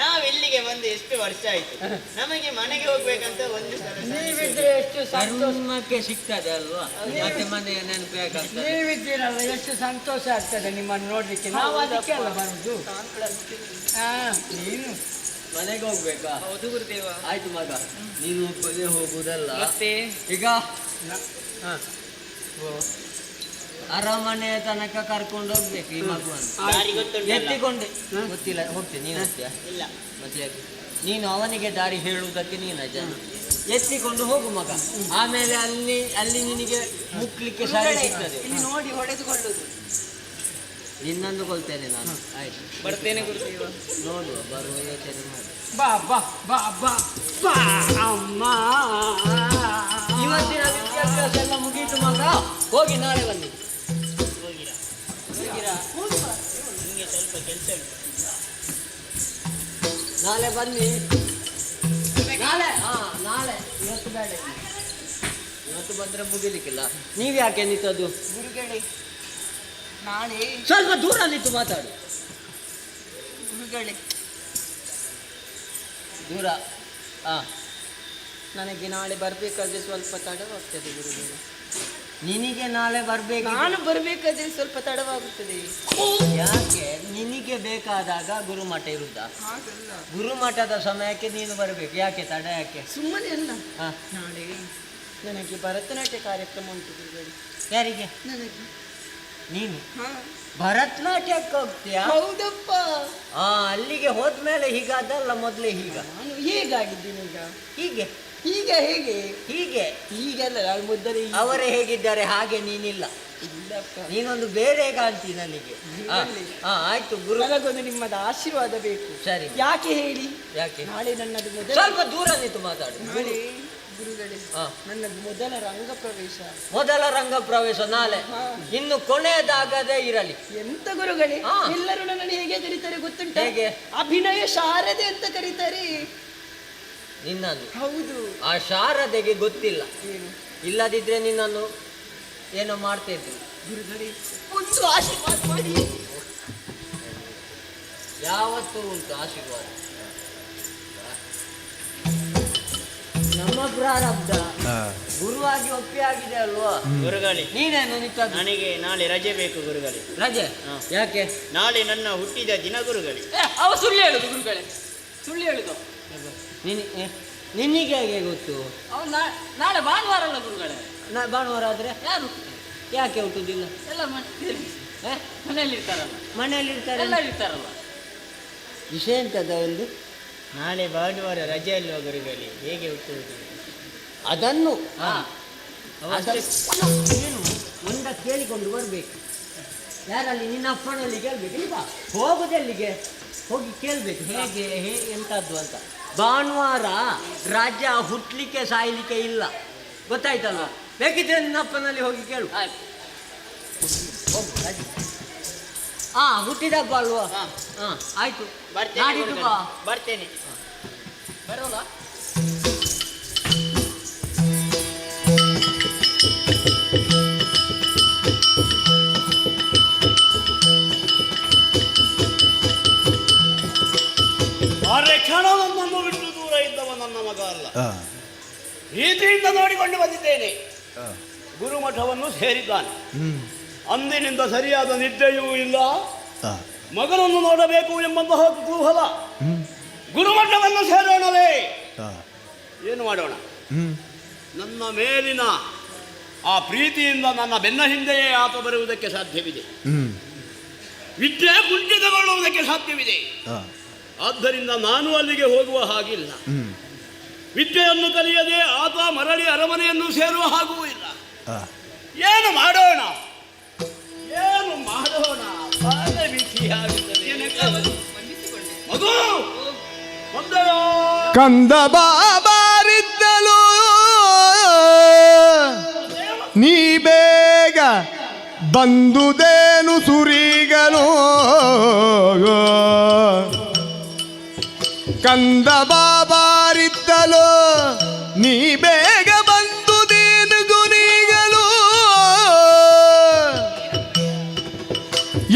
ನಾವಿಲ್ಲಿಗೆ ಬಂದು ಎಷ್ಟು ವರ್ಷ ಆಯ್ತು, ನಮಗೆ ಮನೆಗೆ ಹೋಗ್ಬೇಕಂತ ಒಂದು ಸಲ ನೀವಿದ್ರೆ ಎಷ್ಟು ಸಂತೋಷ. ಕರ್ಮಕ್ಕೆ ಸಿಗ್ತದೆ ಅಲ್ವಾ, ಮತ್ತೆ ಮನೆಯ ನೆನಪಾಗ್ತದೆ. ನೀವಿದ್ದೀರಲ್ಲ, ಎಷ್ಟು ಸಂತೋಷ ಆಗ್ತದೆ ನಿಮ್ಮನ್ನು ನೋಡ್ಲಿಕ್ಕೆ. ನಾವು ಅದಕ್ಕೆ ಅಲ್ಲ ಬರುದು. ನೀನು ಮನೆಗೆ ಹೋಗ್ಬೇಕಾ? ಹೌದು ಗುರುದೇವ. ಆಯ್ತು ಮಗ, ನೀನು ಒಬ್ಬನೇ ಹೋಗುದಲ್ಲ. ಮತ್ತೆ ಈಗ ಅರಮನೆಯ ತನಕ ಕರ್ಕೊಂಡು ಹೋಗ್ಬೇಕು ಈ ಮಗುವನ್ನು. ದಾರಿ ಗೊತ್ತುಂಟಲ್ಲ? ಎತ್ತಿಕೊಂಡೆ ಗೊತ್ತಿಲ್ಲ, ಹೋಗ್ತೇನೆ. ನೀನು ಹೋಗ್ತೀಯಾ? ಇಲ್ಲ. ಮತ್ತೆ ಯಾಕೆ? ನೀನು ಅವನಿಗೆ ದಾರಿ ಹೇಳುವುದಕ್ಕೆ ನೀನ ಜನ. ಎತ್ತಿಕೊಂಡು ಹೋಗು ಮಗ, ಆಮೇಲೆ ಅಲ್ಲಿ ನಿನಗೆ ಮುಕ್ಲಿಕ್ಕೆ ಸರಿ ಸಿಗ್ತದೆ. ಇಲ್ಲಿ ನೋಡಿ ಹೊಡೆದುಕೊಳ್ಳುದು. ನಿನ್ನಂದು ಕೊಳ್ತೇನೆ ನಾನು. ಆಯ್ತು, ಬರ್ತೇನೆ ಗುರುದೇವ. ನೋಡುವ, ಬರುವ ಯೋಚನೆ ಮಾಡಿ. ಬಾ ಬಾ ಬಾ ಬಾ ಬಾ ಅಮ್ಮ. ಇವತ್ತಿನ ವಿದ್ಯಾಭ್ಯಾಸ ಎಲ್ಲ ಮುಗೀತು ಮಗ, ಹೋಗಿ ನಾಳೆ ಬನ್ನಿ. ನಿಮಗೆ ಸ್ವಲ್ಪ ಕೆಲಸ ಉಂಟು. ನಾಳೆ ಬನ್ನಿ. ನಾಳೆ ಇವತ್ತು ಬೇಡ. ಇವತ್ತು ಬಂದ್ರೆ ಮುಗಿಲಿಕ್ಕಿಲ್ಲ. ನೀವು ಯಾಕೆ ನಿಂತದ್ದು? ಗುರುಗಳೇ, ನಾಳೆ ಸ್ವಲ್ಪ ದೂರ ನಿಂತು ಮಾತಾಡು. ಗುರುಗಳೇ, ದೂರ. ನನಗೆ ನಾಳೆ ಬರಬೇಕಾದ್ರೆ ಸ್ವಲ್ಪ ತಡವಾಗ್ತದೆ ಗುರುಗಳೇ. ನಿನಗೆ ನಾಳೆ ಬರಬೇಕು? ನಾನು ಬರಬೇಕಾದ್ರೆ ಸ್ವಲ್ಪ ತಡವಾಗುತ್ತದೆ. ಯಾಕೆ? ನಿನಗೆ ಬೇಕಾದಾಗ ಗುರುಮಠ ಇರುವುದಾ? ಹಾಗಲ್ಲ, ಗುರುಮಠದ ಸಮಯಕ್ಕೆ ನೀನು ಬರಬೇಕು. ಯಾಕೆ ತಡ? ಯಾಕೆ? ಸುಮ್ಮನೆ ಅಲ್ಲ. ಹಾ, ನಾಳೆ ನನಗೆ ಭರತನಾಟ್ಯ ಕಾರ್ಯಕ್ರಮ ಉಂಟು ಗುರುಗಳೇ. ಯಾರಿಗೆ? ನನಗೆ. ನೀನು ಹಾ, ಭರತನಾಟ್ಯಕ್ಕೆ ಹೋಗ್ತೀಯಾ? ಹೌದಪ್ಪ. ಅಲ್ಲಿಗೆ ಹೋದ್ಮೇಲೆ ಹೀಗಾದಲ್ಲ, ಮೊದಲೇ ಹೀಗ. ನಾನು ಹೇಗಾಗಿದ್ದೀನಿ ಈಗ? ಹೀಗೆ ಈಗ ಹೇಗೆ? ಹೀಗೆ ಹೀಗೆಲ್ಲ ನಾನು ಮುದ್ದರೆ ಅವರೇ ಹೇಗಿದ್ದಾರೆ ಹಾಗೆ ನೀನಿಲ್ಲ. ಇಲ್ಲಪ್ಪ. ನೀನೊಂದು ಬೇರೆ ಕಾಣ್ತಿ ನನಗೆ. ಆಯ್ತು ಗುರು, ನನಗೊಂದು ನಿಮ್ಮದ ಆಶೀರ್ವಾದ ಬೇಕು. ಸರಿ. ಯಾಕೆ ಹೇಳಿ? ಯಾಕೆ? ನಾಳೆ ನನ್ನದು ಮೊದಲ. ಸ್ವಲ್ಪ ದೂರ ನಿಂತು ಮಾತಾಡು. ನಾಳೆ ಗುರುಗಳೇ, ಹಾ. ನನ್ನದು ಮೊದಲ ರಂಗ ಪ್ರವೇಶ. ಮೊದಲ ರಂಗ ಪ್ರವೇಶ ನಾಳೆ. ಹಾ. ಇನ್ನು ಕೊನೆಯದಾಗದೇ ಇರಲಿ. ಎಂತ ಗುರುಗಳೇ, ಹಾ. ಎಲ್ಲರೂ ನನ್ನನ್ನು ಹೇಗೆ ಕರೀತಾರೆ ಗೊತ್ತುಂಟ? ಹೇಗೆ? ಅಭಿನಯ ಶಾರದೆ ಅಂತ ಕರೀತಾರೆ. ನಿನ್ನನ್ನು? ಹೌದು. ಆ ಶಾರದೆಗೆ ಗೊತ್ತಿಲ್ಲ. ಏನು? ಇಲ್ಲದಿದ್ರೆ ನಿನ್ನನ್ನು ಏನೋ ಮಾಡ್ತಾ ಇದ್ವಿ. ಗುರುಗಳೇ, ಒಂದು ಆಶೀರ್ವಾದ ಮಾಡಿ. ಯಾವತ್ತೂ ಉಂಟು ಆಶೀರ್ವಾದ. ನಮ್ಮ ಪ್ರಾರಬ್ಧ ಗುರುವಾಗಿ ಒಪ್ಪಿ ಆಗಿದೆ ಅಲ್ವಾ? ಗುರುಗಳೇ, ನೀನೇನು ನಿಂತದ್ದು? ನನಗೆ ನಾಳೆ ರಜೆ ಬೇಕು ಗುರುಗಳೇ. ರಜೆ? ಯಾಕೆ? ನಾಳೆ ನನ್ನ ಹುಟ್ಟಿದ ದಿನ ಗುರುಗಳೇ. ಅವ ಸುಳ್ಳು ಹೇಳುದು ಗುರುಗಳೇ, ಸುಳ್ಳು ಹೇಳುದು. ನಿನಗೆ ಹೇಗೆ ಗೊತ್ತು? ಅವ ನಾಳೆ ಭಾನುವಾರ ಅಲ್ಲ ಗುರುಗಳೇ. ಭಾನುವಾರ ಆದ್ರೆ ಯಾರು? ಯಾಕೆ ಹುಟ್ಟುದಿಲ್ಲ? ಎಲ್ಲ ಮನೆಯಲ್ಲಿ ಇರ್ತಾರಲ್ಲ. ಮನೆಯಲ್ಲಿ ಇರ್ತಾರೆ. ಎಲ್ಲ ಇರ್ತಾರಲ್ಲ. ವಿಷಯ ಎಂತದ ಒಂದು? ನಾಳೆ ಭಾನುವಾರ ರಜೆ ಅಲ್ವಾ ಗುರುಗಳೇ, ಹೇಗೆ ಹುಟ್ಟುವುದು? ಅದನ್ನು ಅವಶ್ಯ ಏನು ಒಂದ ಕೇಳಿಕೊಂಡು ಬರಬೇಕು. ಯಾರಲ್ಲಿ? ನಿನ್ನ ಅಪ್ಪನಲ್ಲಿ ಕೇಳಬೇಕು. ಇಲ್ಲ, ಹೋಗುದೆಲ್ಲಿಗೆ? ಹೋಗಿ ಕೇಳಬೇಕು ಹೇಗೆ ಎಂತದ್ದು ಅಂತ. ಭಾನುವಾರ ರಜೆ, ಹುಟ್ಟಲಿಕ್ಕೆ ಸಾಯ್ಲಿಕ್ಕೆ ಇಲ್ಲ, ಗೊತ್ತಾಯ್ತಲ್ವ? ಬೇಕಿದ್ರೆ ನಿನ್ನ ಅಪ್ಪನಲ್ಲಿ ಹೋಗಿ ಕೇಳು. ಹುಟ್ಟಿದ ಹಬ್ಬ ಅಲ್ವಾ? ಆಯ್ತು, ನಾಡಿದ್ದು ಬಾ. ಬರ್ತೇನೆ. ಬರೋಲ್ಲ? ಅರೆ ಕ್ಷಣ ನನ್ನನ್ನು ಬಿಟ್ಟು ದೂರ ಇದ್ದವ ನನ್ನ ಮಗ ಅಲ್ಲ. ರೀತಿಯಿಂದ ನೋಡಿಕೊಂಡು ಬಂದಿದ್ದೇನೆ. ಗುರುಮಠವನ್ನು ಸೇರಿದ್ದಾನೆ. ಅಂದಿನಿಂದ ಸರಿಯಾದ ನಿದ್ದೆಯೂ ಇಲ್ಲ. ಮಗನನ್ನು ನೋಡಬೇಕು ಎಂಬಂತಹ ಕುತೂಹಲ. ಗುರುಮಠವನ್ನು ಸೇರೋಣವೇ? ಏನು ಮಾಡೋಣ? ನನ್ನ ಮೇಲಿನ ಆ ಪ್ರೀತಿಯಿಂದ ನನ್ನ ಬೆನ್ನ ಹಿಂದೆಯೇ ಆತ ಬರುವುದಕ್ಕೆ ಸಾಧ್ಯವಿದೆ. ವಿದ್ಯೆ ಕುಂಠಿತಗೊಳ್ಳುವುದಕ್ಕೆ ಸಾಧ್ಯವಿದೆ. ಆದ್ದರಿಂದ ನಾನು ಅಲ್ಲಿಗೆ ಹೋಗುವ ಹಾಗಿಲ್ಲ. ವಿದ್ಯೆಯನ್ನು ಕಲಿಯದೆ ಆತ ಮರಳಿ ಅರಮನೆಯನ್ನು ಸೇರುವ ಹಾಗೂ ಇಲ್ಲ. ಏನು ಮಾಡೋಣ? ಏನು ಮಾಡೋಣ? ಬಹಳ ಬಿಸಿಯಾಗುತ್ತದೆ. ಮಗು ಬಂದೆಯೋ? ಕಂದ ಬಾರಿದ್ದಲು ನೀ ಬೇಗ ಬಂದುದೇನು ಸುರಿಗಲು. ಕಂದ ಬಾರಿದ್ದಲು ನೀ ಬೇಗ ಬಂದುದೇನು ಗುರಿಗಲು.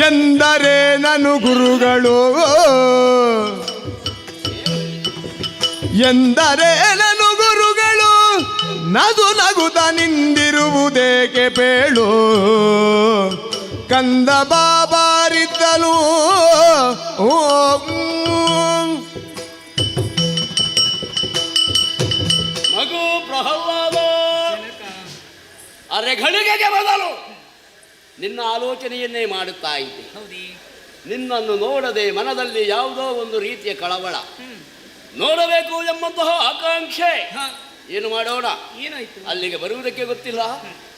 ಎಂದರೆ ನನು ಗುರುಗಳು ಎಂದರೆ ನನು ಗುರುಗಳು ನಗು ನಗುತ ನಿಂದಿರುವುದೇಕೆ ಬೇಳು ಕಂದ ಬಾಬಾರಿದ್ದಲು ಮಗು ಪ್ರಹ್ಲಾದ ಅರೆಗಳಿಗೆಗೆ ಬದಲು ನಿನ್ನ ಆಲೋಚನೆಯನ್ನೇ ಮಾಡುತ್ತಾ ಇದ್ದೆ. ನಿನ್ನನ್ನು ನೋಡದೆ ಮನದಲ್ಲಿ ಯಾವುದೋ ಒಂದು ರೀತಿಯ ಕಳವಳ, ನೋಡಬೇಕು ಎಂಬಂತಹ ಆಕಾಂಕ್ಷೆ. ಏನು ಮಾಡೋಣ, ಅಲ್ಲಿಗೆ ಬರುವುದಕ್ಕೆ ಗೊತ್ತಿಲ್ಲ,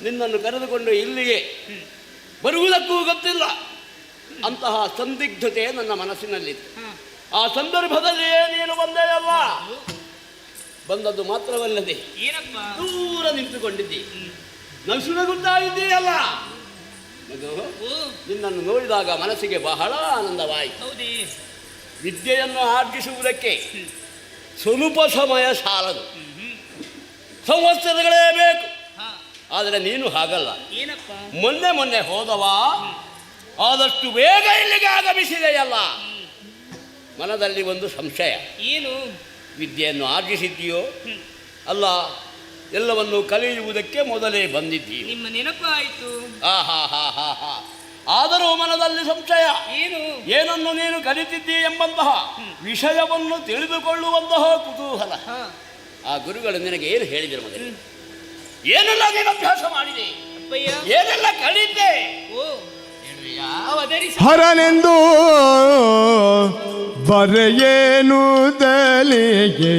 ನಿನ್ನನ್ನು ಕರೆದುಕೊಂಡು ಇಲ್ಲಿಗೆ ಬರುವುದಕ್ಕೂ ಗೊತ್ತಿಲ್ಲ. ಅಂತಹ ಸಂದಿಗ್ಧತೆ ನನ್ನ ಮನಸ್ಸಿನಲ್ಲಿತ್ತು. ಆ ಸಂದರ್ಭದಲ್ಲಿಯೇ ನೀನು ಬಂದೆಯಲ್ಲ. ಬಂದದ್ದು ಮಾತ್ರವಲ್ಲದೆ ದೂರ ನಿಂತುಕೊಂಡಿದ್ದಿ, ನಸುನಗುತ್ತಾ ಇದ್ದೀಯಲ್ಲ. ನಿನ್ನನ್ನು ನೋಡಿದಾಗ ಮನಸ್ಸಿಗೆ ಬಹಳ ಆನಂದವಾಯಿತು. ವಿದ್ಯೆಯನ್ನು ಆರ್ಜಿಸುವುದಕ್ಕೆ ಸ್ವಲ್ಪ ಸಮಯ ಸಾಲದು, ಸಂವತ್ಸರಗಳೇ ಬೇಕು. ಆದರೆ ನೀನು ಹಾಗಲ್ಲ. ಮೊನ್ನೆ ಹೋದವ ಆದಷ್ಟು ಬೇಗ ಇಲ್ಲಿಗೆ ಆಗಮಿಸಿದೆಯಲ್ಲ. ಮನದಲ್ಲಿ ಒಂದು ಸಂಶಯ, ಏನು ವಿದ್ಯೆಯನ್ನು ಆರ್ಜಿಸಿದ್ದೀಯೋ ಅಲ್ಲ, ಎಲ್ಲವನ್ನು ಕಲಿಯುವುದಕ್ಕೆ ಮೊದಲೇ ಬಂದಿದ್ದೀವಿ. ನಿಮ್ಮ ನೆನಪಾಯಿತು. ಆದರೂ ಮನದಲ್ಲಿ ಸಂಶಯ, ಏನನ್ನು ನೀನು ಕಲಿತಿದ್ದೀ ಎಂಬಂತಹ ವಿಷಯವನ್ನು ತಿಳಿದುಕೊಳ್ಳುವಂತಹ ಕುತೂಹಲ. ಆ ಗುರುಗಳು ನಿನಗೆ ಏನು ಹೇಳಿದರು ಮಗನೇ? ಏನೆಲ್ಲ ನೀನು ಅಭ್ಯಾಸ ಮಾಡಿದೆ, ಏನೆಲ್ಲ ಕಲಿತೆ? ಹರನೆಂದು ಬರೆಯೇನು ತಲೆಗೆ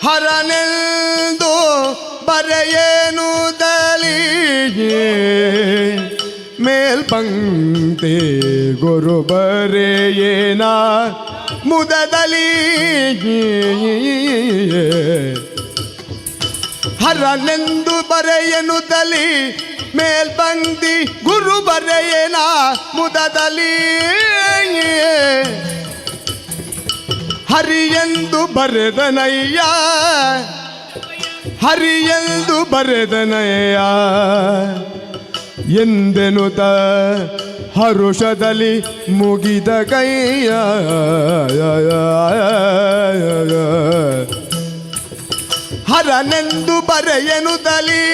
ಹರನೆಂದು ಬರೆಯೇನು ದಲಿಗೆ ಮೇಲ್ಪಂಕ್ತಿ ಗುರು ಬರೆಯೇನ ಮುದದಲಿ. ಹರನೆಂದು ಬರೆಯನು ದಲಿ ಮೇಲ್ಪಂಕ್ತಿ ಗುರು ಬರೆಯೇನ ಮುದದಲಿ. ಹರಿಯೆಂದು ಬರೆದನಯ್ಯ, ಹರಿಯೆಂದು ಬರೆದನಯ್ಯ ಎಂದೆನುತ ಹರುಷದಲ್ಲಿ ಮುಗಿದ ಕೈಯ. ಹರನೆಂದು ಬರೆಯನು ತಲಿ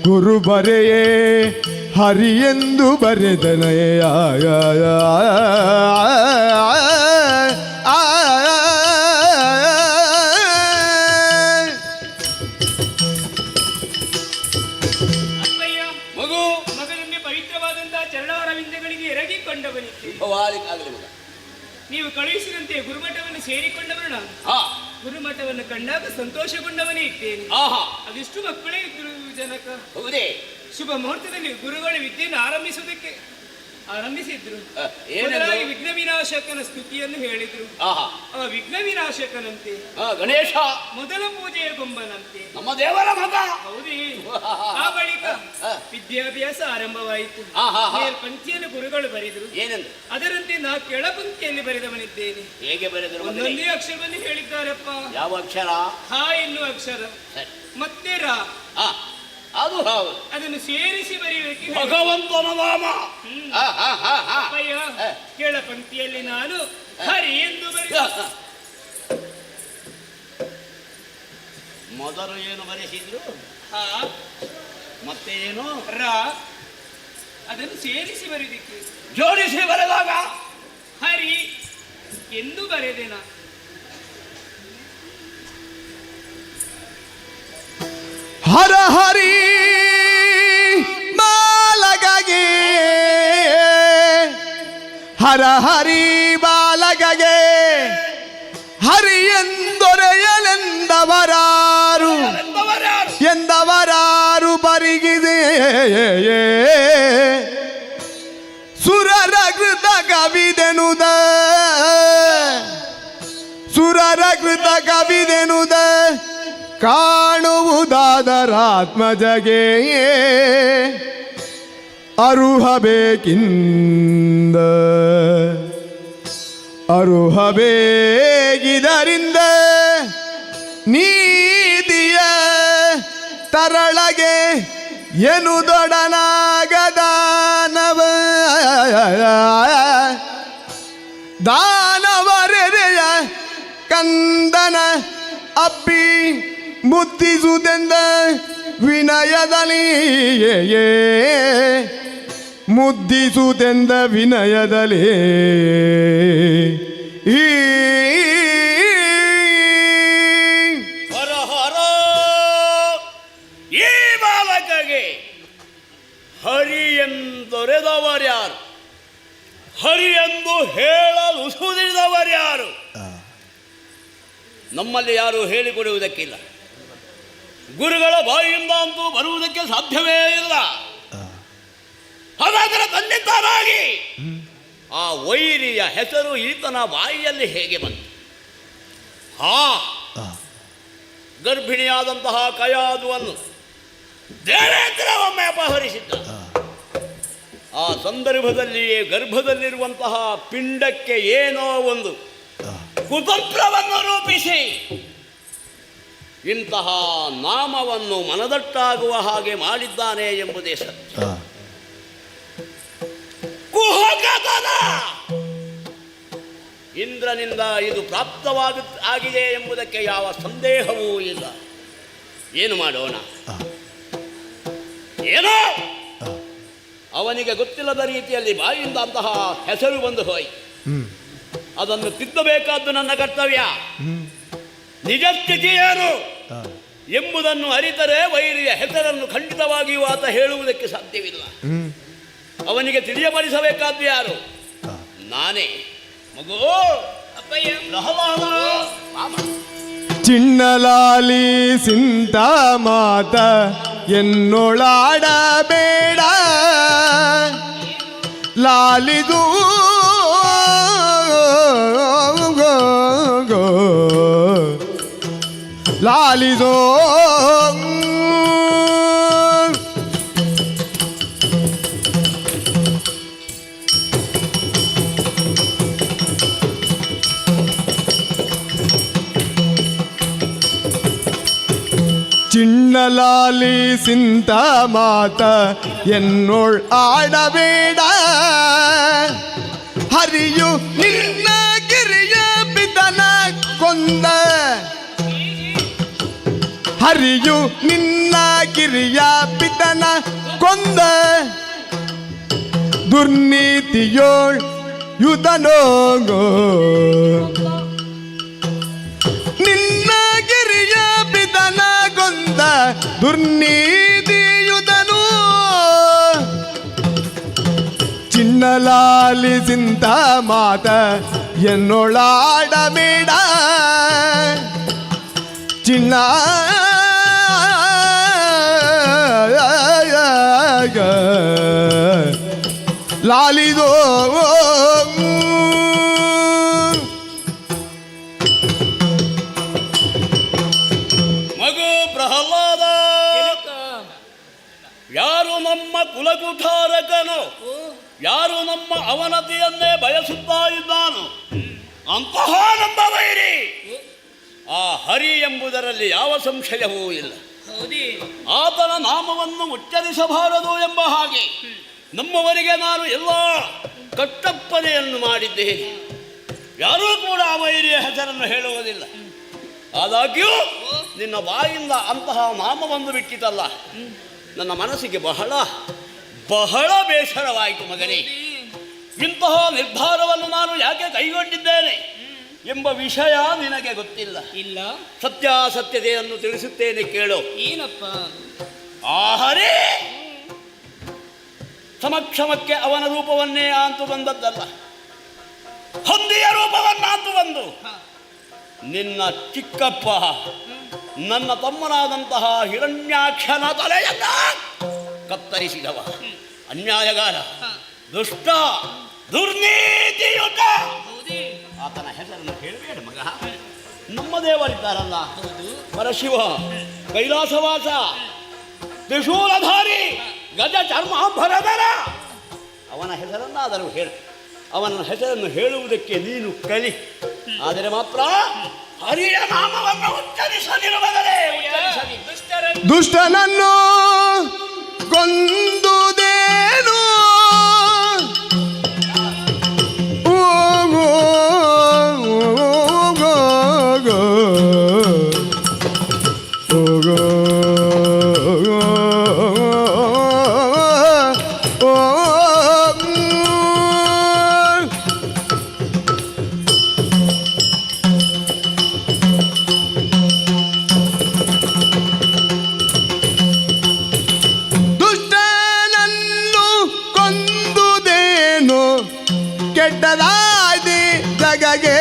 ಗುರು ಬರೆಯೇ ಹರಿಯೆಂದು ಬರೆದನಯ್ಯ. ನೀವು ಕಳುಹಿಸಿದಂತೆ ಗುರುಮಠವನ್ನು ಸೇರಿಕೊಂಡವರು ನಾನು. ಗುರುಮಠವನ್ನು ಕಂಡಾಗ ಸಂತೋಷಗೊಂಡವನೇ ಇದ್ದೇನೆ. ಅದಿಷ್ಟು ಮಕ್ಕಳೇ ಇದ್ರು ಜನಕ. ಹೌದೇ? ಶುಭ ಮುಹೂರ್ತದಲ್ಲಿ ಗುರುಗಳು ವಿದ್ಯೆಯನ್ನು ಆರಂಭಿಸಿದ್ರು. ಮೊದಲಾಗಿ ವಿಘ್ನ ವಿನಾಶಕನ ಸ್ತುತಿಯನ್ನು ಹೇಳಿದ್ರು. ಆ ವಿಘ್ನ ವಿನಾಶಕನಂತೆ ಗಣೇಶ ಮೊದಲ ಪೂಜೆಯ ಗೊಂಬನಂತೆ ನಮ್ಮ ದೇವರ ಮಗ. ಹೌದೇ? ಆ ಬಳಿಕ ವಿದ್ಯಾಭ್ಯಾಸ ಆರಂಭವಾಯಿತು. ಪಂಕ್ತಿಯನ್ನು ಗುರುಗಳು ಬರೆದರು. ಅದರಂತೆ ನಾ ಕೆಳ ಪಂಕ್ತಿಯಲ್ಲಿ ಬರೆದವನಿದ್ದೇನೆ. ಹೇಗೆ ಬರೆದರು? ಒಂದೊಂದೇ ಅಕ್ಷರವನ್ನು ಹೇಳಿದ್ದಾರಪ್ಪ. ಯಾವ ಅಕ್ಷರ? ಹಾ ಎನ್ನುವ ಅಕ್ಷರ, ಮತ್ತೆ ರಾ, ಅದು ಹೌದು. ಅದನ್ನು ಸೇರಿಸಿ ಬರೆಯಬೇಕು. ಭಗವಂತನ ನಾಮ. ಕೆಳ ಪಂಕ್ತಿಯಲ್ಲಿ ನಾನು ಹರಿ ಎಂದು ಬರೆದ. ಮೊದಲು ಏನು ಬರೆಸಿದ್ರು? ಮತ್ತೆ ಏನು? ರಾ. ಅದನ್ನು ಸೇರಿಸಿ ಬರೆದಿಕ್ಕೆ ಜೋಡಿಸಿ ಬರೆದಾಗ ಹರಿ ಎಂದು ಬರೆದೆನ. ಹರ ಹರಿ ಬಾಲಗಗೆ, ಹರ ಹರಿ ಬಾಲಗಗೆ ಹರಿ ಎಂದೊರೆಯಲೆಂದವರಾರು ಎಂದವರಾರು ಬರಿಗಿದೆ. ಸುರರ ಕೃತ ಕವಿದೆನುದ ಕಾಣುವುದಾದರಾತ್ಮಜಗೆ ಅರುಹಬೇಕಿಂದ ಅರುಹಬೇಗಿದರಿಂದ ನೀತಿಯ ತರಳಗೆ ಎನುದೊಡನಾಗದಾನವ ದಾನವರೆಯ ಕಂದನ ಅಪ್ಪಿ ಮುದ್ದಿಸುವುದೆಂದ ವಿನಯದಲ್ಲಿ ಮುದ್ದಿಸುವುದೆಂದ ವಿನಯದಲ್ಲಿ ಹರ ಹರ ಈ ಬಾಲಕಗೆ ಹರಿ ಎಂದೊರೆದವರ್ಯಾರು, ಹರಿ ಎಂದು ಹೇಳಲು ಸುರಿದವರ್ಯಾರು? ನಮ್ಮಲ್ಲಿ ಯಾರು ಹೇಳಿಕೊಡುವುದಕ್ಕಿಲ್ಲ. ಗುರುಗಳ ಬಾಯಿಯಿಂದ ಅಂತೂ ಬರುವುದಕ್ಕೆ ಸಾಧ್ಯವೇ ಇಲ್ಲ. ಹಾಗಾದರೆ ಖಂಡಿತರಾಗಿ ಆ ವೈರಿಯ ಹೆಸರು ಈತನ ಬಾಯಿಯಲ್ಲಿ ಹೇಗೆ ಬಂತು? ಗರ್ಭಿಣಿಯಾದಂತಹ ಕಯಾದುವನ್ನು ದೇವೇಂದ್ರ ಒಮ್ಮೆ ಅಪಹರಿಸಿದ್ದ. ಆ ಸಂದರ್ಭದಲ್ಲಿಯೇ ಗರ್ಭದಲ್ಲಿರುವಂತಹ ಪಿಂಡಕ್ಕೆ ಏನೋ ಒಂದು ಕುತಂತ್ರವನ್ನು ರೂಪಿಸಿ ಇಂತಹ ನಾಮವನ್ನು ಮನದಟ್ಟಾಗುವ ಹಾಗೆ ಮಾಡಿದ್ದಾನೆ ಎಂಬುದೇ ಸತ್ಯ. ಕುಹಕತನ ಇಂದ್ರನಿಂದ ಇದು ಆಗಿದೆ ಎಂಬುದಕ್ಕೆ ಯಾವ ಸಂದೇಹವೂ ಇಲ್ಲ. ಏನು ಮಾಡೋಣ? ಏನೋ ಅವನಿಗೆ ಗೊತ್ತಿಲ್ಲದ ರೀತಿಯಲ್ಲಿ ಬಾಯಿಂದ ಅಂತಹ ಹೆಸರು ಬಂದು ಹೋಯಿತು. ಅದನ್ನು ತಿದ್ದಬೇಕಾದ್ದು ನನ್ನ ಕರ್ತವ್ಯ. ನಿಜ ಸ್ಥಿತಿ ಏನು ಎಂಬುದನ್ನು ಅರಿತರೆ ವೈರಿಯ ಹೆಸರನ್ನು ಖಂಡಿತವಾಗಿಯೂ ಆತ ಹೇಳುವುದಕ್ಕೆ ಸಾಧ್ಯವಿಲ್ಲ. ಅವನಿಗೆ ತಿಳಿಯಪಡಿಸಬೇಕಾದ್ದು ಯಾರು? ನಾನೇ. ಮಗು ಚಿಣ್ಣಲಾಲಿ ಸಿಂತ ಮಾತ ಎನ್ನೊಳಾಡಬೇಡ ಲಾಲಿದು ಲಾಲಿದೋ ಚಿಣ್ಣಲಾಲಿ ಸಿಂತ ಮಾತ ಎನ್ನೋಳ್ ಆಡಬೇಡ ಹರಿಯು ನಿನ್ನ ಗಿರಿಯ ಬಿದನ ಕೊಂದ ಹರಿಯು ನಿನ್ನ ಗಿರಿಯ ಬಿದನ ಕೊಂದ ದುರ್ನೀತಿಯೋಳ್ ಯುಧನೋಗೋ ನಿನ್ನ ಗಿರಿಯ ಬಿದನ ಗೊಂದ ದುರ್ನೀತಿಯುಧನು ಚಿನ್ನಲಾಲಿ ಸಿಂತ ಮಾತ ಎನ್ನೊಳಾಡಬೇಡ ಚಿನ್ನ ಲಾಲಿದೋ ಮಗು ಪ್ರಹ್ಲಾದ, ಯಾರು ನಮ್ಮ ಕುಲಕುಠಾರಕನು, ಯಾರು ನಮ್ಮ ಅವನತಿಯನ್ನೇ ಬಯಸುತ್ತಾ ಇದ್ದಾನೋ ಅಂತಹ ನಮ್ಮ ವೈರಿ ಆ ಹರಿ ಎಂಬುದರಲ್ಲಿ ಯಾವ ಸಂಶಯವೂ ಇಲ್ಲ. ಆತನ ನಾಮವನ್ನು ಉಚ್ಚರಿಸಬಾರದು ಎಂಬ ಹಾಗೆ ನಮ್ಮವರಿಗೆ ನಾನು ಎಲ್ಲ ಕಟ್ಟಪ್ಪನೆಯನ್ನು ಮಾಡಿದ್ದೇನೆ. ಯಾರೂ ಕೂಡ ಆ ವೈರಿಯ ಹೆಸರನ್ನು ಹೇಳುವುದಿಲ್ಲ. ಆದಾಗ್ಯೂ ನಿನ್ನ ಬಾಯಿಂದ ಅಂತಹ ನಾಮವನ್ನು ಬಿಟ್ಟಿತಲ್ಲ, ನನ್ನ ಮನಸ್ಸಿಗೆ ಬಹಳ ಬಹಳ ಬೇಸರವಾಯಿತು ಮಗನೇ. ಇಂತಹ ನಿರ್ಧಾರವನ್ನು ನಾನು ಯಾಕೆ ಕೈಗೊಂಡಿದ್ದೇನೆ ಎಂಬ ವಿಷಯ ನಿನಗೆ ಗೊತ್ತಿಲ್ಲ. ಇಲ್ಲ. ಸತ್ಯಾಸತ್ಯತೆಯನ್ನು ತಿಳಿಸುತ್ತೇನೆ ಕೇಳು. ಏನಪ್ಪ? ಆಹರೇ ಸಮಕ್ಷಮಕ್ಕೆ ಅವನ ರೂಪವನ್ನೇ ಆಂತು ಬಂದದ್ದಲ್ಲ, ಹೊಂದಿಯ ರೂಪವನ್ನಾಂತು ಬಂದು ನಿನ್ನ ಚಿಕ್ಕಪ್ಪ ನನ್ನ ತಮ್ಮನಾದಂತಹ ಹಿರಣ್ಯಾಕ್ಷನ ತಲೆಯನ್ನ ಕತ್ತರಿಸಿದವ ಅನ್ಯಾಯಗಾರ, ದುಷ್ಟ, ದುರ್ನೀತಿಯುತ. ಆತನ ಹೆಸರನ್ನು ಹೇಳಬೇಡ ಮಗ. ನಮ್ಮ ದೇವರಿದ್ದಾರಲ್ಲ, ಪರಶಿವ, ಕೈಲಾಸವಾಸ, ತ್ರಿಶೂಲಧಾರಿ, ಗಜ ಚರ್ಮಾಂಬರಧರ, ಅವನ ಹೆಸರನ್ನಾದರೂ ಹೇಳು. ಅವನ ಹೆಸರನ್ನು ಹೇಳುವುದಕ್ಕೆ ನೀನು ಕಲಿ. ಆದರೆ ಮಾತ್ರ ಹರಿಯ ನಾಮವನ್ನು ಉಚ್ಚರಿಸದಿರುವುದರೆ ದುಷ್ಟನನ್ನು ಕೊಂದುದೇನು ಕೆಟ್ಟದಾದಿ ಜಗಗೆ,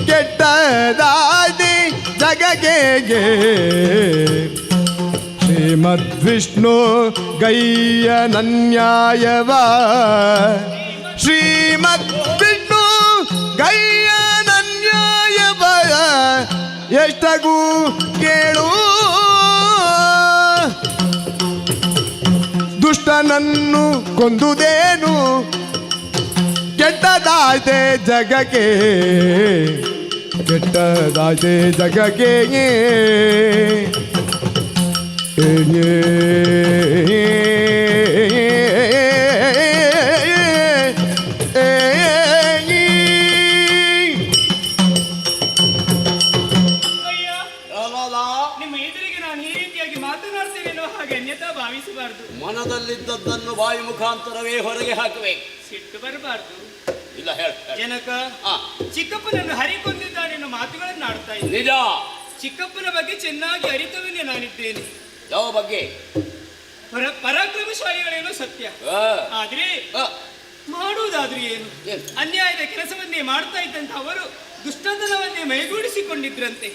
ಕೆಟ್ಟದಾದಿ ಜಗಗೆ. ಶ್ರೀಮದ್ವಿಷ್ಣು ಗಯ್ಯನನ್ಯಾಯವ, ಶ್ರೀಮದ್ವಿಷ್ಣು ಗಯ್ಯನನ್ಯಾಯವ ಎಷ್ಟಗೂ ಕೇಳು. ದುಷ್ಟನನ್ನು ಕೊಂದುದೇನು, ಕೆಟ್ಟದಾಯ್ತೆ ಜಗಕ್ಕೆ, ಕೆಟ್ಟದಾಯ್ತೆ ಜಗಕ್ಕೆ. ನಿಮ್ಮ ಎದುರಿಗೆ ನಾನು ಈ ರೀತಿಯಾಗಿ ಮಾತನಾಡ್ತೇನೆ ಅನ್ನೋ ಹಾಗೆ ಅನ್ಯತಾ ಭಾವಿಸಬಾರದು. ಮನದಲ್ಲಿದ್ದದ್ದನ್ನು ಬಾಯಿ ಮುಖಾಂತರವೇ ಹೊರಗೆ ಹಾಕಬೇಕು. ಸಿಟ್ಟು ಬರಬಾರ್ದು. ಇಲ್ಲ ಹೇಳ ಜನಕ, ಚಿಕ್ಕಪ್ಪನನ್ನು ಹರಿಕೊಂದಿದ್ದಾನೆ ಅನ್ನೋ ಮಾತುಗಳನ್ನು ಆಡ್ತಾ ಇದ್ದೆ. ನಿಜ. ಚಿಕ್ಕಪ್ಪನ ಬಗ್ಗೆ ಚೆನ್ನಾಗಿ ಅರಿತವನೇ ನಾನಿದ್ದೇನೆ. ಯಾವ ಬಗ್ಗೆ? ಪರಾಕ್ರಮಶಾಲಿಗಳೇನೋ ಸತ್ಯ, ಆದ್ರೆ ಮಾಡುವುದಾದ್ರೂ ಏನು? ಅನ್ಯಾಯದ ಕೆಲಸವನ್ನೇ ಮಾಡ್ತಾ ಇದ್ದಂತ ಅವರು ದುಷ್ಟತನವನ್ನೇ ಮೈಗೂಡಿಸಿಕೊಂಡಿದ್ರಂತೆ.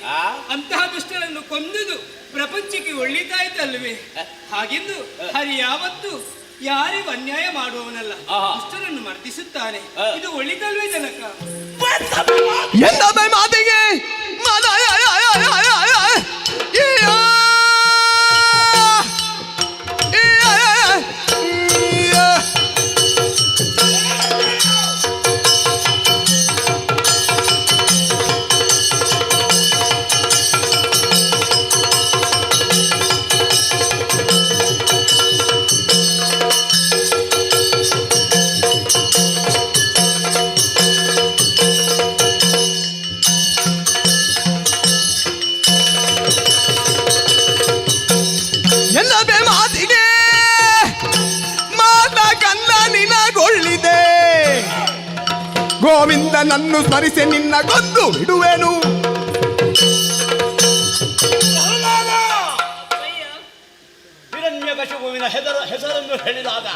ಅಂತಹ ದುಷ್ಟರನ್ನು ಕೊಂದುದು ಪ್ರಪಂಚಕ್ಕೆ ಒಳ್ಳಿತಾಯ್ತಲ್ವೇ? ಹಾಗೆಂದು ಹರಿ ಯಾವತ್ತು ಯಾರಿಗೂ ಅನ್ಯಾಯ ಮಾಡುವವನಲ್ಲ, ದುಷ್ಟರನ್ನು ಮರ್ದಿಸುತ್ತಾನೆ. ಇದು ಒಳ್ಳಿತಲ್ವೇ ಜನಕ? ಮಾತಿಗೆ ಗೋವಿಂದ ನನ್ನು ಸ್ಮರಿಸಿ ನಿನ್ನ ಕೊಂದು ಬಿಡುವೆನು. ಹಿರಣ್ಯಕಶಿಪುವಿನ ಹೆಸರನ್ನು ಹೇಳಿದಾಗ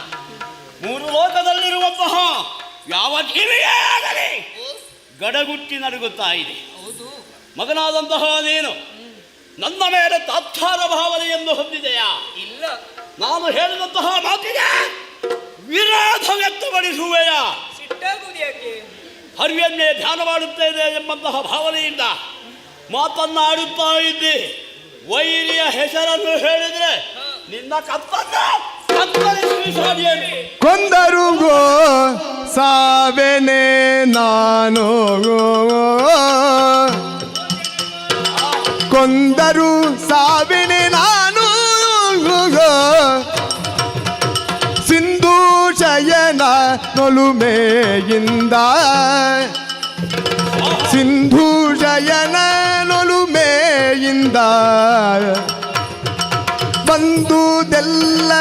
ಮೂರು ಲೋಕದಲ್ಲಿರುವಂತಹ ಯಾವ ಜೀವಿಯೇ ಆಗಲಿ ಗಡಗುಟ್ಟಿ ನಡುಗುತ್ತಾ ಇದೆ. ಮಗನಾದಂತಹ ನೀನು ನನ್ನ ಮೇಲೆ ತಾತ್ಸಾರ ಭಾವನೆಯನ್ನು ಹೊಂದಿದೆಯಾ? ಇಲ್ಲ. ನಾನು ಹೇಳಿದಂತಹ ಮಾತಿಗೆ ವಿರೋಧ ವ್ಯಕ್ತಪಡಿಸುವೆಯಾ? ಸಿಟ್ಟಾಗುವುದು ಯಾಕೆ? ಹರಿಯನ್ನೇ ಧ್ಯಾನ ಮಾಡುತ್ತೇನೆ ಎಂಬಂತಹ ಭಾವನೆಯಿಂದ ಮಾತನ್ನಾಡುತ್ತಾ ಇದ್ದೆ. ವೈರಿಯ ಹೆಸರನ್ನು ಹೇಳಿದ್ರೆ ನಿನ್ನ ಕೊಂದರು ಸಾವೆನೆ ನಾನು, ಕೊಂದರು ಸಾವಿನೆ ನಾನು. ಸಿಂಧು ಶಯನ ನೊಲುಮೆಯಿಂದ, ಸಿಂಧು ಶಯನ ನೊಲುಮೆಯಿಂದ ಬಂದುದೆಲ್ಲ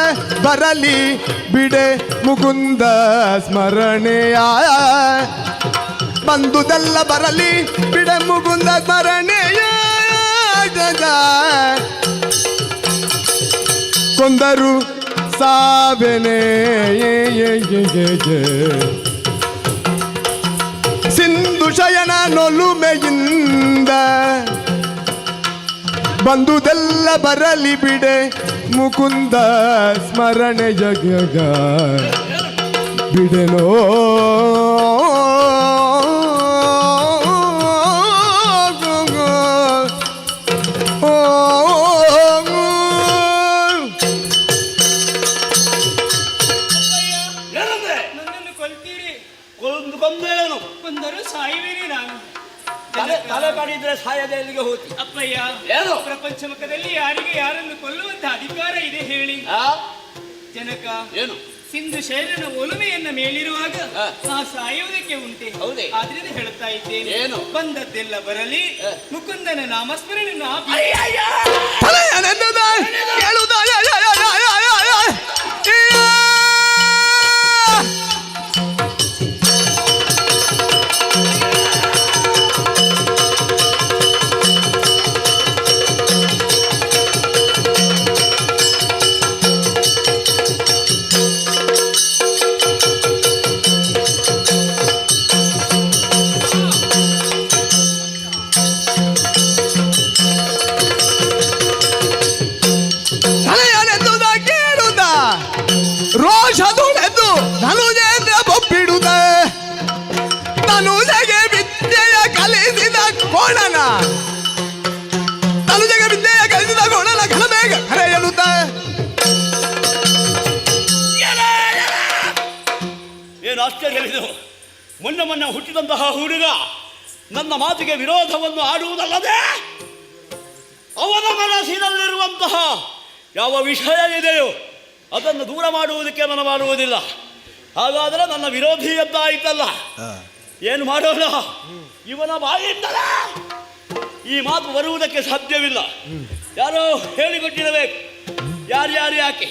ಬರಲಿ ಬಿಡೆ ಮುಕುಂದ ಸ್ಮರಣೆಯ, ಬಂದುದೆಲ್ಲ ಬರಲಿ ಬಿಡೆ ಮುಕುಂದ ಸ್ಮರಣೆಯ. ಕೊಂದರು ಸಾವೆನೆ ಸಿಂಧು ಶಯನ ನೊಲುಮೆಯಿಂದ ಬಂದುದೆಲ್ಲ ಬರಲಿ ಬಿಡೆ ಮುಕುಂದ ಸ್ಮರಣೆ ಜಗ ಬಿಡೆನೋ. ಕೊಡ್ತಿ. ಅಪ್ಪಯ್ಯ, ಏನು? ಪ್ರಪಂಚ ಮುಖದಲ್ಲಿ ಯಾರಿಗೆ ಯಾರನ್ನು ಕೊಲ್ಲುವಂತ ಅಧಿಕಾರ ಇದೆ ಹೇಳಿ? ಜನಕ ಏನು? ಸಿಂಧು ಶೈಲನ ಒಲುಮೆಯನ್ನ ಮೇಲಿರುವಾಗ ಆ ಸಾಯುವುದಕ್ಕೆ ಉಂಟೆ. ಹೌದೇ? ಆದ್ರಿಂದ ಹೇಳುತ್ತಾ ಇದ್ದೇನೆ, ಏನು? ಬಂದದ್ದೆಲ್ಲ ಬರಲಿ, ಮುಕುಂದನ ನಾಮಸ್ಮರಣೆಯನ್ನು ರೋಷದುಳೆದು ಧನುಜೇಂದ್ರ ಬೊಬ್ಬಿಡುದ ತನುಜಗೆ ವಿದ್ಯೆಯ ಕಲಿಸಿದ ಕೋಣನ ತನುಜಗೆ ವಿದ್ಯೆಯ ಕಲಿಸಿದ ಕೋಣನ ಘನಬೇಗ ಕರೆಯಲುತ್ತ ಏನು ಆಶ್ಚರ್ಯವಿದು! ಮೊನ್ನೆ ಹುಟ್ಟಿದಂತಹ ಹುಡುಗ ನನ್ನ ಮಾತಿಗೆ ವಿರೋಧವನ್ನು ಆಡುವುದಲ್ಲದೆ ಅವನ ಮನಸ್ಸಿನಲ್ಲಿರುವಂತಹ ಯಾವ ವಿಷಯ ಇದೆಯೋ ಅದನ್ನು ದೂರ ಮಾಡುವುದಕ್ಕೆ ಮನ ಮಾಡುವುದಿಲ್ಲ. ಹಾಗಾದರೆ ನನ್ನ ವಿರೋಧಿ ಅಂತ ಆಯ್ತಲ್ಲ, ಏನು ಮಾಡೋಣ? ಇವನ ಬಾಯಿಂದಲ ಈ ಮಾತು ಬರುವುದಕ್ಕೆ ಸಾಧ್ಯವಿಲ್ಲ. ಯಾರೋ ಹೇಳಿಕೊಟ್ಟಿರಬೇಕು. ಯಾರ್ಯಾರು ಯಾಕೆ?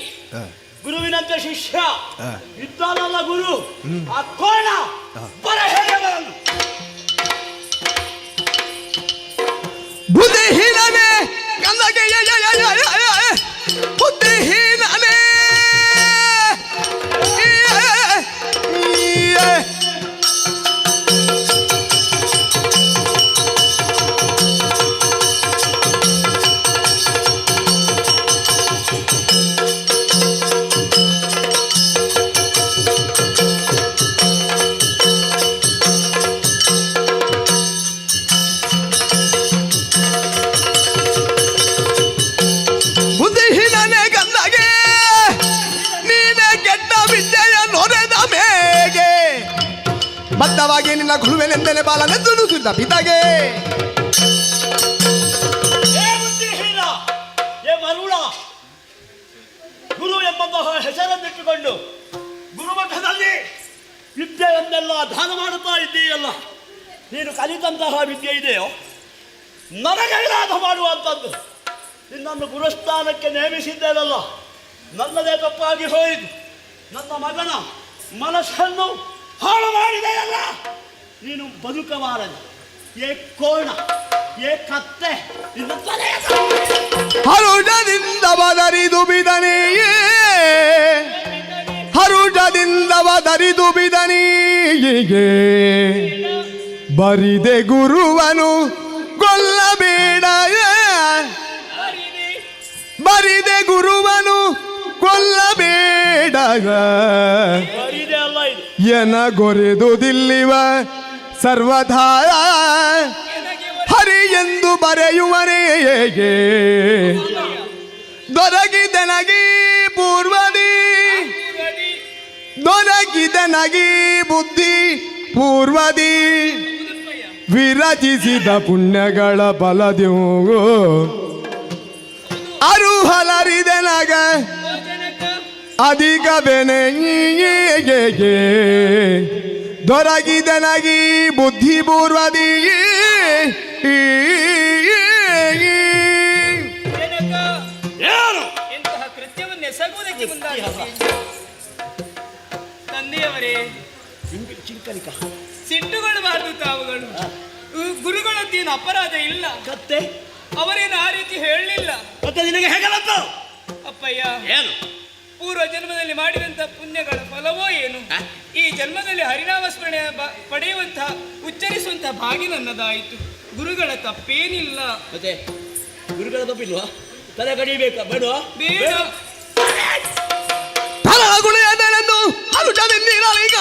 ಗುರುವಿನಂತೆ ಶಿಷ್ಯ ಇದ್ದಾನಲ್ಲ ಗುರು, ಆ ಕೋಣ ಬರ ಹೇಗೆ ಬರಲು? ಬುದ್ಧಿಹೀನನೇ ಕಂದಗೆ ಬುದ್ಧಿಹೀನನೇ ಬದ್ಧವಾಗಿ ನಿನ್ನ ಗುರುವೆನೆಂದನೆ ಬಾಲನೆಂದುನುತ್ತಿದ್ದ ಪಿತಾಗೆ ಗುರು ಎಂಬಂತಹ ಹೆಸರನ್ನಿಟ್ಟುಕೊಂಡು ಗುರುಮಠದಲ್ಲಿ ವಿದ್ಯೆಯನ್ನೆಲ್ಲ ದಾನ ಮಾಡುತ್ತಾ ಇದ್ದೀಯಲ್ಲ, ನೀನು ಕಲಿತಂತಹ ವಿದ್ಯೆ ಇದೆಯೋ ನನಗೆ ವಿರೋಧ ಮಾಡುವಂಥದ್ದು. ನಿನ್ನನ್ನು ಗುರುಸ್ಥಾನಕ್ಕೆ ನೇಮಿಸಿದ್ದೇನಲ್ಲ, ನನ್ನದೇ ತಪ್ಪಾಗಿ ಹೋಯಿತು. ನನ್ನ ಮಗನ ಮನಸ್ಸನ್ನು ಹಾಳು ಮಾಡಿದೆಯಲ್ಲ, ನೀನು ಬದುಕಬಾರದು. ಏ ಕೋಣ, ಏ ಕತ್ತೆ, ನಿನ್ನ ತಲೆಯ ಹರುಷದಿಂದ ಬದರಿದು ಬಿದನಿಯೇ, ಹರುಷದಿಂದ ಬದರಿದು ಬಿದನಿಗೆ ಬರಿದೆ ಗುರುವನು ಕೊಲ್ಲಬೇಡ, ಬರಿದೆ ಗುರುವನು ಕೊಲ್ಲಬೇಡ, ಎನ ಗೊರೆದುದಿಲ್ಲಿವ ಸರ್ವಥಾ ಹರಿ ಎಂದು ಬರೆಯುವನೇಗೆ ದೊರಕಿದೆನಗಿ ಪೂರ್ವದಿ, ದೊರಕಿದೆನಗಿ ಬುದ್ಧಿ ಪೂರ್ವದಿ, ವಿರಚಿಸಿದ ಪುಣ್ಯಗಳ ಫಲದಿವು ಅರುಹಲರಿದೆನಗ ಅಧಿಕ ಬೆನೆಗೆ ದೊರಕಿದೆನಗಿ ಬುದ್ಧಿ ಪೂರ್ವದಿ, ಎಂತಹ ಕೃತ್ಯವನ್ನು ಎಸಗುವುದಕ್ಕೆ ಮುಂದಾಗಿದೆ. ತಂದೆಯವರೇ, ಸಿಟ್ಟುಗೊಳ್ಳಬಾರದು ತಾವುಗಳು. ಗುರುಗಳದ್ದೇನು ಅಪರಾಧ ಇಲ್ಲ. ಕತ್ತೆ ಅವರೇನು ಆ ರೀತಿ ಹೇಳಲಿಲ್ಲ. ಮತ್ತೆ ನಿನಗೆ ಹೇಗೆ ಬಂತು? ಅಪ್ಪಯ್ಯ, ಏನು ಪೂರ್ವ ಜನ್ಮದಲ್ಲಿ ಮಾಡಿದಂತ ಪುಣ್ಯಗಳ ಫಲವೋ ಏನು, ಈ ಜನ್ಮದಲ್ಲಿ ಹರಿನಾಮ ಸ್ಮರಣೆ ಪಡೆಯುವಂತಹ ಉಚ್ಚರಿಸುವಂತಹ ಭಾಗ್ಯ ನನ್ನದಾಯಿತು. ಗುರುಗಳ ತಪ್ಪೇನಿಲ್ಲ. ಮತ್ತೆ ಗುರುಗಳ ತಪ್ಪಿಲ್ವಾ? ತಲೆ ಕಡಿಬೇಕಾ? ಬೇಡವಾ? ಬೇಡ. ತಲಗುಳಿಯದೆಂದು ಅನುಜದಿಂದಿರಲಿಗ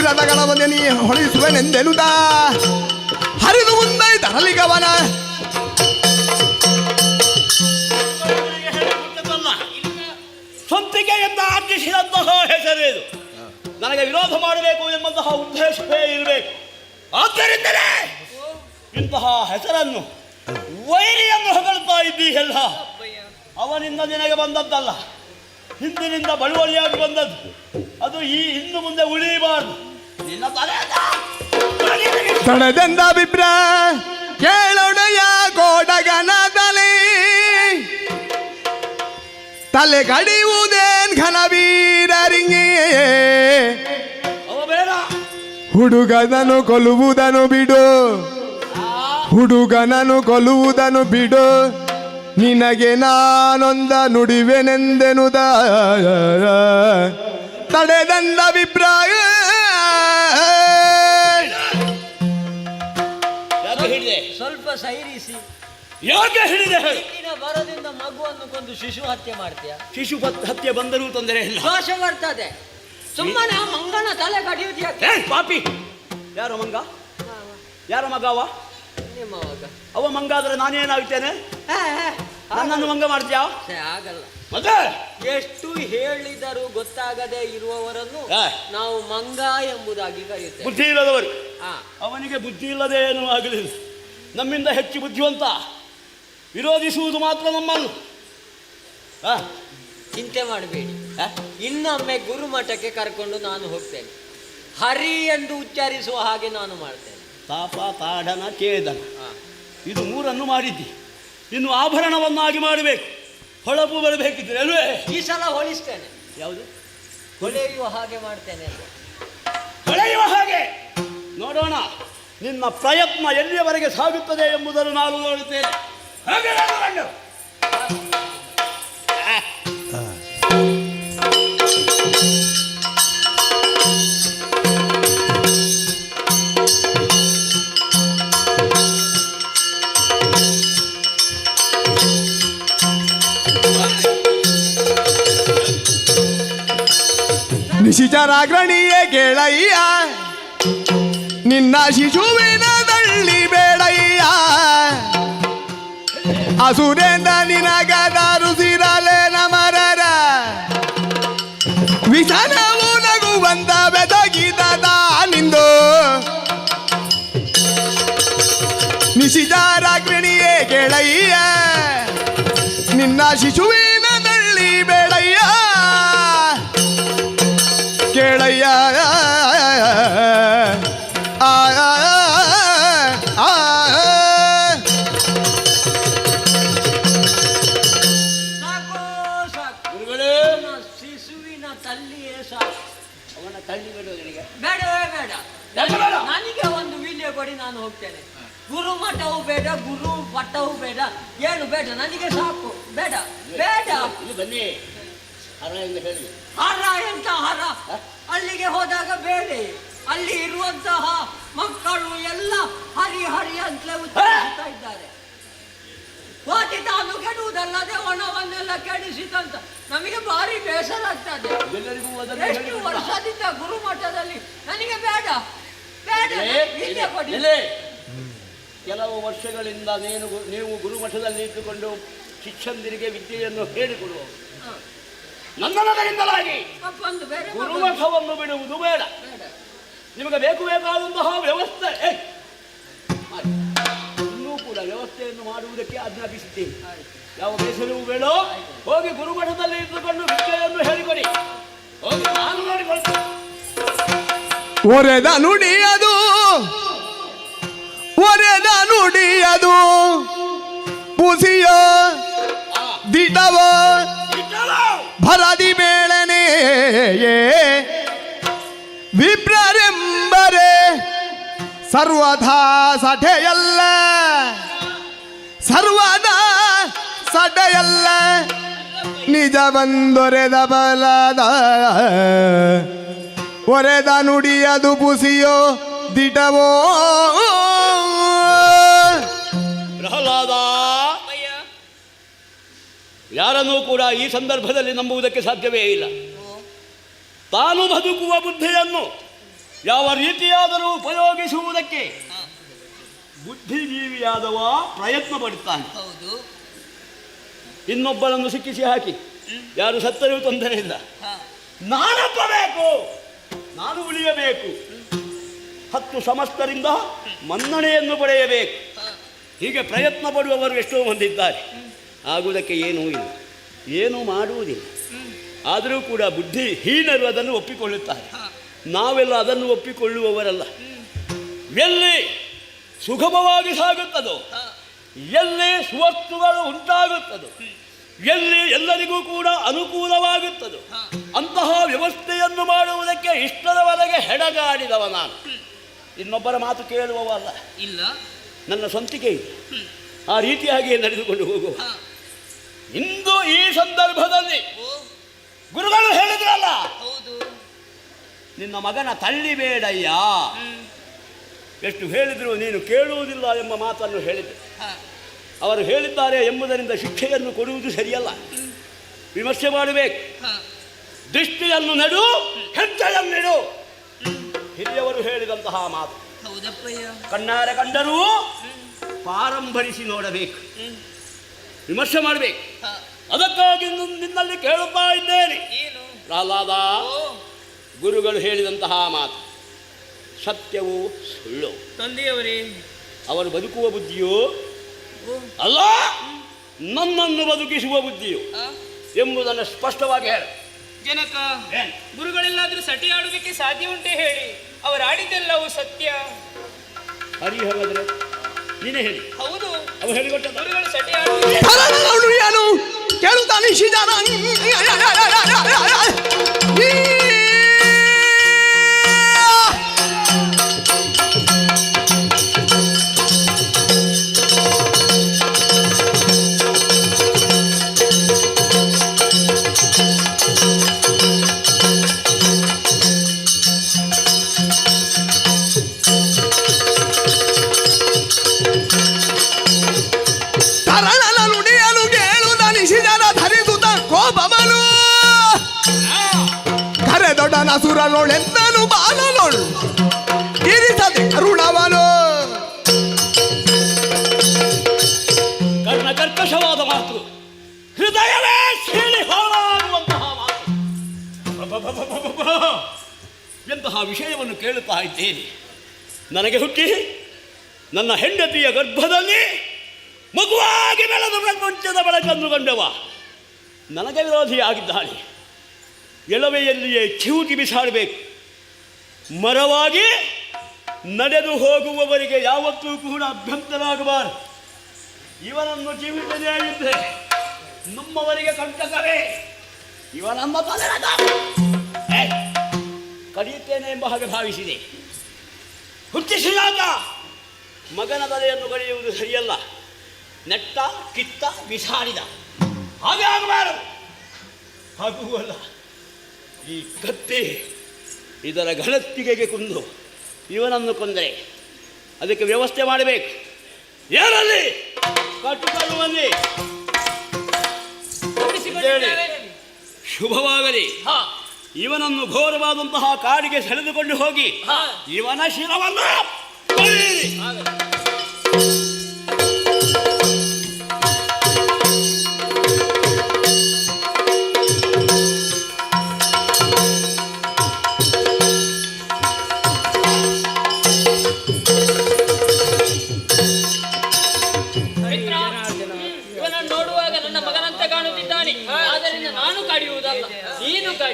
ರಥಗಳವನೆ ನೀ ಹೊಳಿಸುವೆನೆಂದೆನುದ ಹರಿದು ಮುಂದೆ ತರಲಿಗವನ ಸ್ವಂತಿಕೆ ಎಂದು ಆರ್ಜಿಸಿದಂತಹ ಹೆಸರೇನು? ನನಗೆ ವಿರೋಧ ಮಾಡಬೇಕು ಎಂಬಂತಹ ಉದ್ದೇಶವೇ ಇರಬೇಕು. ಆದ್ದರಿಂದಲೇ ಇಂತಹ ಹೆಸರನ್ನು ವೈರಿಯನ್ನು ಹೊಗಳ್ತಾ ಇದ್ದೀಯಲ್ಲ, ಅವನಿಂದ ನಿನಗೆ ಬಂದದ್ದಲ್ಲ, ಹಿಂದಿನಿಂದ ಬಳುವಳಿಯಾಗಿ ಬಂದದ್ದು. ಅದು ಇನ್ನು ಮುಂದೆ ಉಳಿಯಬಾರದು. ನಿನ್ನ ತಡೆದಂದ ಬಿಬ್ರ ಕೇಳೊಡೆಯ ಕೋಡಗನದಲ್ಲಿ ತಲೆ ಕಡಿಯುವುದೇನ್ ಘನವೀರರಿಂಗೆ ಹುಡುಗನನು ಕೊಲ್ಲುವುದನ್ನು ಬಿಡು, ಹುಡುಗನನು ಕೊಲ್ಲುವುದನ್ನು ಬಿಡು, ನಿನಗೆ ನಾನೊಂದ ನುಡಿವೆನೆಂದೆನುದ ತಡೆದಂದ ಅಭಿಪ್ರಾಯ. ಸ್ವಲ್ಪ ಸೈರಿಸಿ. ಯಾಕೆ ಹಿಡಿದೆ ಹೇಳು? ಬರದಿಂದ ಮಗುವನ್ನು ಕೊಂದು ಶಿಶು ಹತ್ಯೆ ಮಾಡ್ತೀಯ? ಶಿಶು ಹತ್ಯೆ ಬಂದರೂ ತೊಂದರೆ ಇಲ್ಲ, ದೋಷ ಬರ್ತದೆ. ಸುಮ್ಮನೆ ಆ ಮಂಗನ ತಲೆ ಕಡಿಯುತ್ತೀಯ. ಪಾಪಿ. ಯಾರು ಮಂಗ? ಯಾರ ಮಗ ಅವ? ನಿಮ್ಮ ಮಗ. ಅವ ಮಂಗ ಆದ್ರೆ ನಾನೇನಾಗ್ತೇನೆ? ನನ್ನನ್ನು ಮಂಗ ಮಾಡ್ತೀಯಾ? ಆಗಲ್ಲ. ಮತ್ತೆ ಎಷ್ಟು ಹೇಳಿದರೂ ಗೊತ್ತಾಗದೆ ಇರುವವರನ್ನು ನಾವು ಮಂಗ ಎಂಬುದಾಗಿ ಕರೆಯುತ್ತೇವೆ. ಬುದ್ಧಿ ಇಲ್ಲದವರು. ಅವನಿಗೆ ಬುದ್ಧಿ ಇಲ್ಲದೆ ಏನೂ ಆಗಲಿಲ್ಲ. ನಮ್ಮಿಂದ ಹೆಚ್ಚು ಬುದ್ಧಿವಂತ. ವಿರೋಧಿಸುವುದು ಮಾತ್ರ ನಮ್ಮನ್ನು. ಚಿಂತೆ ಮಾಡಬೇಡಿ, ಇನ್ನೊಮ್ಮೆ ಗುರುಮಠಕ್ಕೆ ಕರ್ಕೊಂಡು ನಾನು ಹೋಗ್ತೇನೆ. ಹರಿ ಎಂದು ಉಚ್ಚರಿಸುವ ಹಾಗೆ ನಾನು ಮಾಡ್ತೇನೆ. ತಾಪ, ತಾಡನ, ಕೇದನ, ಇದು ಮೂರನ್ನು ಮಾಡಿದ್ದಿ. ಇನ್ನು ಆಭರಣವನ್ನಾಗಿ ಮಾಡಬೇಕು. ಹೊಳಪು ಬರಬೇಕಿದ್ರೆ ಅಲ್ವೇ? ಈ ಸಲ ಹೊಳಿಸ್ತೇನೆ. ಯಾವುದು? ಹೊಳೆಯುವ ಹಾಗೆ ಮಾಡ್ತೇನೆ. ಹೊಳೆಯುವ ಹಾಗೆ ನೋಡೋಣ. ನಿನ್ನ ಪ್ರಯತ್ನ ಎಲ್ಲಿಯವರೆಗೆ ಸಾಗುತ್ತದೆ ಎಂಬುದನ್ನು ನಾನು ನೋಡುತ್ತೇನೆ. ಹಾಗೆ ನಿಶಿಚರಾಗ್ರಣಿಯೇ ಕೇಳಯ್ಯ, ನಿನ್ನ ಶಿಶುವಿನ ದಳ್ಳಿ ಬೇಡಯ್ಯ, ಅಸುರೇಂದ್ರ ನಿನಗದಾರುಸಿರಲೇ ನಮರರ ವಿಷನವು ನಗುವಂತ ಬೆದಗಿದ ನಿಂದು ನಿಶಿಚರಾಗ್ರಣಿಯೇ ಕೇಳಯ್ಯ, ನಿನ್ನ ಶಿಶುವಿನ ದಳ್ಳಿ ಬೇಡಯ್ಯ, ಕೇಳಯ್ಯ. ಶಿಶುವಿನ ತಲ್ಲಿಯೇ ಸಾಕು. ಅವನ ತಳ್ಳಿ ಬಿಡುವುದು ನಿನಗೆ ಬೇಡವೇ ಬೇಡ. ನನಗೆ ಒಂದು ವಿಲಿಯ ಕೊಡಿ, ನಾನು ಹೋಗ್ತೇನೆ. ಗುರು ಮಠವೂ ಬೇಡ, ಗುರು ಪಟ್ಟವೂ ಬೇಡ, ಏನು ಬೇಡ, ನನಗೆ ಸಾಕು. ಬೇಡ ಬೇಡ. ಬನ್ನಿ. ಹರ ಎಂದು ಹೇಳಿ. ಹರ ಎಂತ ಹರ? ಅಲ್ಲಿಗೆ ಹೋದಾಗ ಬೇರೆ, ಅಲ್ಲಿ ಇರುವಂತಹ ಮಕ್ಕಳು ಎಲ್ಲ ಹರಿ ಹರಿ ಅಂತಲೇ ಉತ್ತರಿಸ್ತಾ ಇದ್ದಾರೆ. ಹೋಗಿ ತಾನು ಕೆಡುವುದಲ್ಲದೆ ಒಣವನ್ನೆಲ್ಲ ಕೆಡಿಸಿದಂತ ನಮಗೆ ಭಾರಿ ಬೇಸರ ಆಗ್ತದೆ. ಎಷ್ಟು ವರ್ಷದಿಂದ ಗುರುಮಠದಲ್ಲಿ ನನಗೆ ಬೇಡ ಬೇಡ. ಕೆಲವು ವರ್ಷಗಳಿಂದ ನೀವು ಗುರುಮಠದಲ್ಲಿ ಇಟ್ಟುಕೊಂಡು ಶಿಕ್ಷಣರಿಗೆ ವಿದ್ಯೆಯನ್ನು ಹೇಳಿಕೊಡುವ ನನ್ನ ಮಗನಿಂದಲಾಗಿ ಗುರುಮಠವನ್ನು ಬಿಡುವುದು ಬೇಡ. ನಿಮಗೆ ಬೇಕಾದಂತಹ ವ್ಯವಸ್ಥೆ ಇನ್ನೂ ಕೂಡ ವ್ಯವಸ್ಥೆಯನ್ನು ಮಾಡುವುದಕ್ಕೆ ಆಜ್ಞಾಪಿಸುತ್ತೇನೆ. ಯಾವ ಬೇಸರವೂ ಬೇಡ. ಹೋಗಿ ಗುರುಮಠದಲ್ಲಿ ಇದ್ದುಕೊಂಡು ವಿದ್ಯೆಯನ್ನು ಹೇಳಿಕೊಡಿ. ಹೋಗಿ ನಾನು ನೋಡಿಕೊಳ್ತೇನೆ. ಒರೆದ ನುಡಿಯದು, ಒರೆದ ನುಡಿಯದು, ಪುಸಿಯ ದಿಟವ ಭರದಿ ಬೇಳನೆ ವಿಪ್ರರೆಂಬರೆ ಸರ್ವದಾ ಸಠೆಯಲ್ಲ, ಸರ್ವದಾ ಸಠೆಯಲ್ಲ, ನಿಜ ಬಂದೊರೆದ ಬಲದ ಒರೆದ ನುಡಿಯದು ಪುಸಿಯೋ ದಿಟವೋ. ಪ್ರಹ್ಲಾದ, ಯಾರನ್ನೂ ಕೂಡ ಈ ಸಂದರ್ಭದಲ್ಲಿ ನಂಬುವುದಕ್ಕೆ ಸಾಧ್ಯವೇ ಇಲ್ಲ. ತಾನು ಬದುಕುವ ಬುದ್ಧಿಯನ್ನು ಯಾವ ರೀತಿಯಾದರೂ ಉಪಯೋಗಿಸುವುದಕ್ಕೆ ಬುದ್ಧಿಜೀವಿಯಾದವ ಪ್ರಯತ್ನ ಪಡುತ್ತಾನೆ. ಹೌದು. ಇನ್ನೊಬ್ಬರನ್ನು ಸಿಕ್ಕಿಸಿ ಹಾಕಿ ಯಾರು ಸತ್ತರೂ ತೊಂದರೆ ಇಲ್ಲ, ನಾನೊಪ್ಪಬೇಕು, ನಾನು ಉಳಿಯಬೇಕು, 10 ಸಮಸ್ತರಿಂದ ಮನ್ನಣೆಯನ್ನು ಪಡೆಯಬೇಕು, ಹೀಗೆ ಪ್ರಯತ್ನ ಪಡುವವರು ಎಷ್ಟೋ ಮಂದಿದ್ದಾರೆ. ಆಗುವುದಕ್ಕೆ ಏನೂ ಇಲ್ಲ, ಏನೂ ಮಾಡುವುದಿಲ್ಲ. ಆದರೂ ಕೂಡ ಬುದ್ಧಿಹೀನರು ಅದನ್ನು ಒಪ್ಪಿಕೊಳ್ಳುತ್ತಾರೆ. ನಾವೆಲ್ಲ ಅದನ್ನು ಒಪ್ಪಿಕೊಳ್ಳುವವರಲ್ಲ. ಎಲ್ಲಿ ಸುಗಮವಾಗಿ ಸಾಗುತ್ತದೋ, ಎಲ್ಲಿ ಸುವಸ್ತುಗಳು ಉಂಟಾಗುತ್ತದೋ, ಎಲ್ಲಿ ಎಲ್ಲರಿಗೂ ಕೂಡ ಅನುಕೂಲವಾಗುತ್ತದೋ ಅಂತಹ ವ್ಯವಸ್ಥೆಯನ್ನು ಮಾಡುವುದಕ್ಕೆ ಇಷ್ಟದವರೆಗೆ ಹೆಡಗಾಡಿದವ ನಾನು. ಇನ್ನೊಬ್ಬರ ಮಾತು ಕೇಳುವವಲ್ಲ, ಇಲ್ಲ, ನನ್ನ ಸ್ವಂತಿಕೆ ಇದೆ. ಆ ರೀತಿಯಾಗಿ ನಡೆದುಕೊಂಡು ಹೋಗುವ. ಇಂದು ಈ ಸಂದರ್ಭದಲ್ಲಿ ಗುರುಗಳು ಹೇಳಿದ್ರಲ್ಲ, ನಿನ್ನ ಮಗನ ತಳ್ಳಿಬೇಡಯ್ಯ, ಎಷ್ಟು ಹೇಳಿದ್ರು ನೀನು ಕೇಳುವುದಿಲ್ಲ ಎಂಬ ಮಾತನ್ನು ಹೇಳಿದರು. ಅವರು ಹೇಳಿದ್ದಾರೆ ಎಂಬುದರಿಂದ ಶಿಕ್ಷೆಯನ್ನು ಕೊಡುವುದು ಸರಿಯಲ್ಲ. ವಿಮರ್ಶೆ ಮಾಡಬೇಕು. ದೃಷ್ಟಿಯನ್ನು ನೆಡು, ಹೆಜ್ಜೆಯನ್ನಿಡು, ಹಿರಿಯವರು ಹೇಳಿದಂತಹ ಮಾತು. ಕಣ್ಣಾರೆ ಕಂಡರೂ ಪಾರಂಭರಿಸಿ ನೋಡಬೇಕು, ವಿಮರ್ಶೆ ಮಾಡಬೇಕು. ಅದಕ್ಕಾಗಿ ನಿನ್ನಲ್ಲಿ ಕೇಳುತ್ತಾ ಇದ್ದೇನೆ, ಪ್ರಹ್ಲಾದ, ಗುರುಗಳು ಹೇಳಿದಂತಹ ಮಾತು ಸತ್ಯವೂ ಸುಳ್ಳು, ತಂದೆಯವರೇ, ಅವರು ಬದುಕುವ ಬುದ್ಧಿಯೋ ಅಲ್ಲ, ನನ್ನನ್ನು ಬದುಕಿಸುವ ಬುದ್ಧಿಯೋ ಎಂಬುದನ್ನು ಸ್ಪಷ್ಟವಾಗಿ ಹೇಳ. ಜನಕ, ಗುರುಗಳೆಲ್ಲಾದ್ರೂ ಸಟಿ ಆಡುವುದಕ್ಕೆ ಸಾಧ್ಯ ಉಂಟೆ ಹೇಳಿ? ಅವರು ಆಡಿದ್ದೆಲ್ಲವೂ ಸತ್ಯ. ಹರಿ ಹಾಗಾದ್ರೆ ನೀನೇ ಹೇಳಿ. ಹೌದು, ಅವರು ಹೇಳಿಕೊಟ್ಟ ಗುರುಗಳು ಸಟಿ ಆಡುವುದು ಏನು ಕೇಳುತ್ತಾನೆ ಶಿಜಾನ. ನಸುರನೊಳೆಂದನು ಬಾಲನೊಳು ಇರಿಸದೆ ಕರುಣವನು. ಕರ್ಕಶವಾದ ಮಾತು, ಹೃದಯವೇ ಸೀಳಿ ಹಾಳಾಗುವಂತಹ ಮಾತು. ಎಂತಹ ವಿಷಯವನ್ನು ಕೇಳುತ್ತಾ ಇದ್ದೇನೆ. ನನಗೆ ಹುಟ್ಟಿ ನನ್ನ ಹೆಂಡತಿಯ ಗರ್ಭದಲ್ಲಿ ಮಗುವಾಗಿ ಬೆಳೆದ ಪ್ರಪಂಚದ ಬೆಳಕನ್ನು ಕಂಡವ ನನಗೆ ವಿರೋಧಿಯಾಗಿದ್ದಾಳೆ. ಎಳವೆಯಲ್ಲಿಯೇ ಚಿವುಟಿ ಬಿಸಾಡಬೇಕು. ಮರವಾಗಿ ನಡೆದು ಹೋಗುವವರಿಗೆ ಯಾವತ್ತೂ ಕೂಡ ಅಭ್ಯಂತರ ಆಗಬಾರದು. ಇವನನ್ನು ಚಿವುಟನೇ ಇದ್ದರೆ ನಮ್ಮವರಿಗೆ ಕಂಟಕವೇ. ಇವನಮ್ಮ ಕಡಿಯುತ್ತೇನೆ ಎಂಬ ಹಾಗೆ ಭಾವಿಸಿದೆ. ಹುಟ್ಟಿಸಿದಾಗ ಮಗನ ತಲೆಯನ್ನು ಕಡಿಯುವುದು ಸರಿಯಲ್ಲ. ನೆಟ್ಟ, ಕಿತ್ತ, ಬಿಸಾಡಿದ, ಹಾಗೆ ಆಗಬಾರದು. ಆಗುವಲ್ಲ, ಈ ಕತ್ತಿ ಇದರ ಘನತ್ತಿಗೆಗೆ ಕುಂದು ಇವನನ್ನು ಕೊಂದರೆ ಅದಕ್ಕೆ ವ್ಯವಸ್ಥೆ ಮಾಡಬೇಕು. ಯಾರಲ್ಲಿ ಕಟ್ಟುಕೊಳ್ಳುವಲ್ಲಿ ಶುಭವಾಗಲಿ. ಇವನನ್ನು ಘೋರವಾದಂತಹ ಕಾಡಿಗೆ ಸೆಳೆದುಕೊಂಡು ಹೋಗಿ ಇವನ ಶಿರವನ್ನು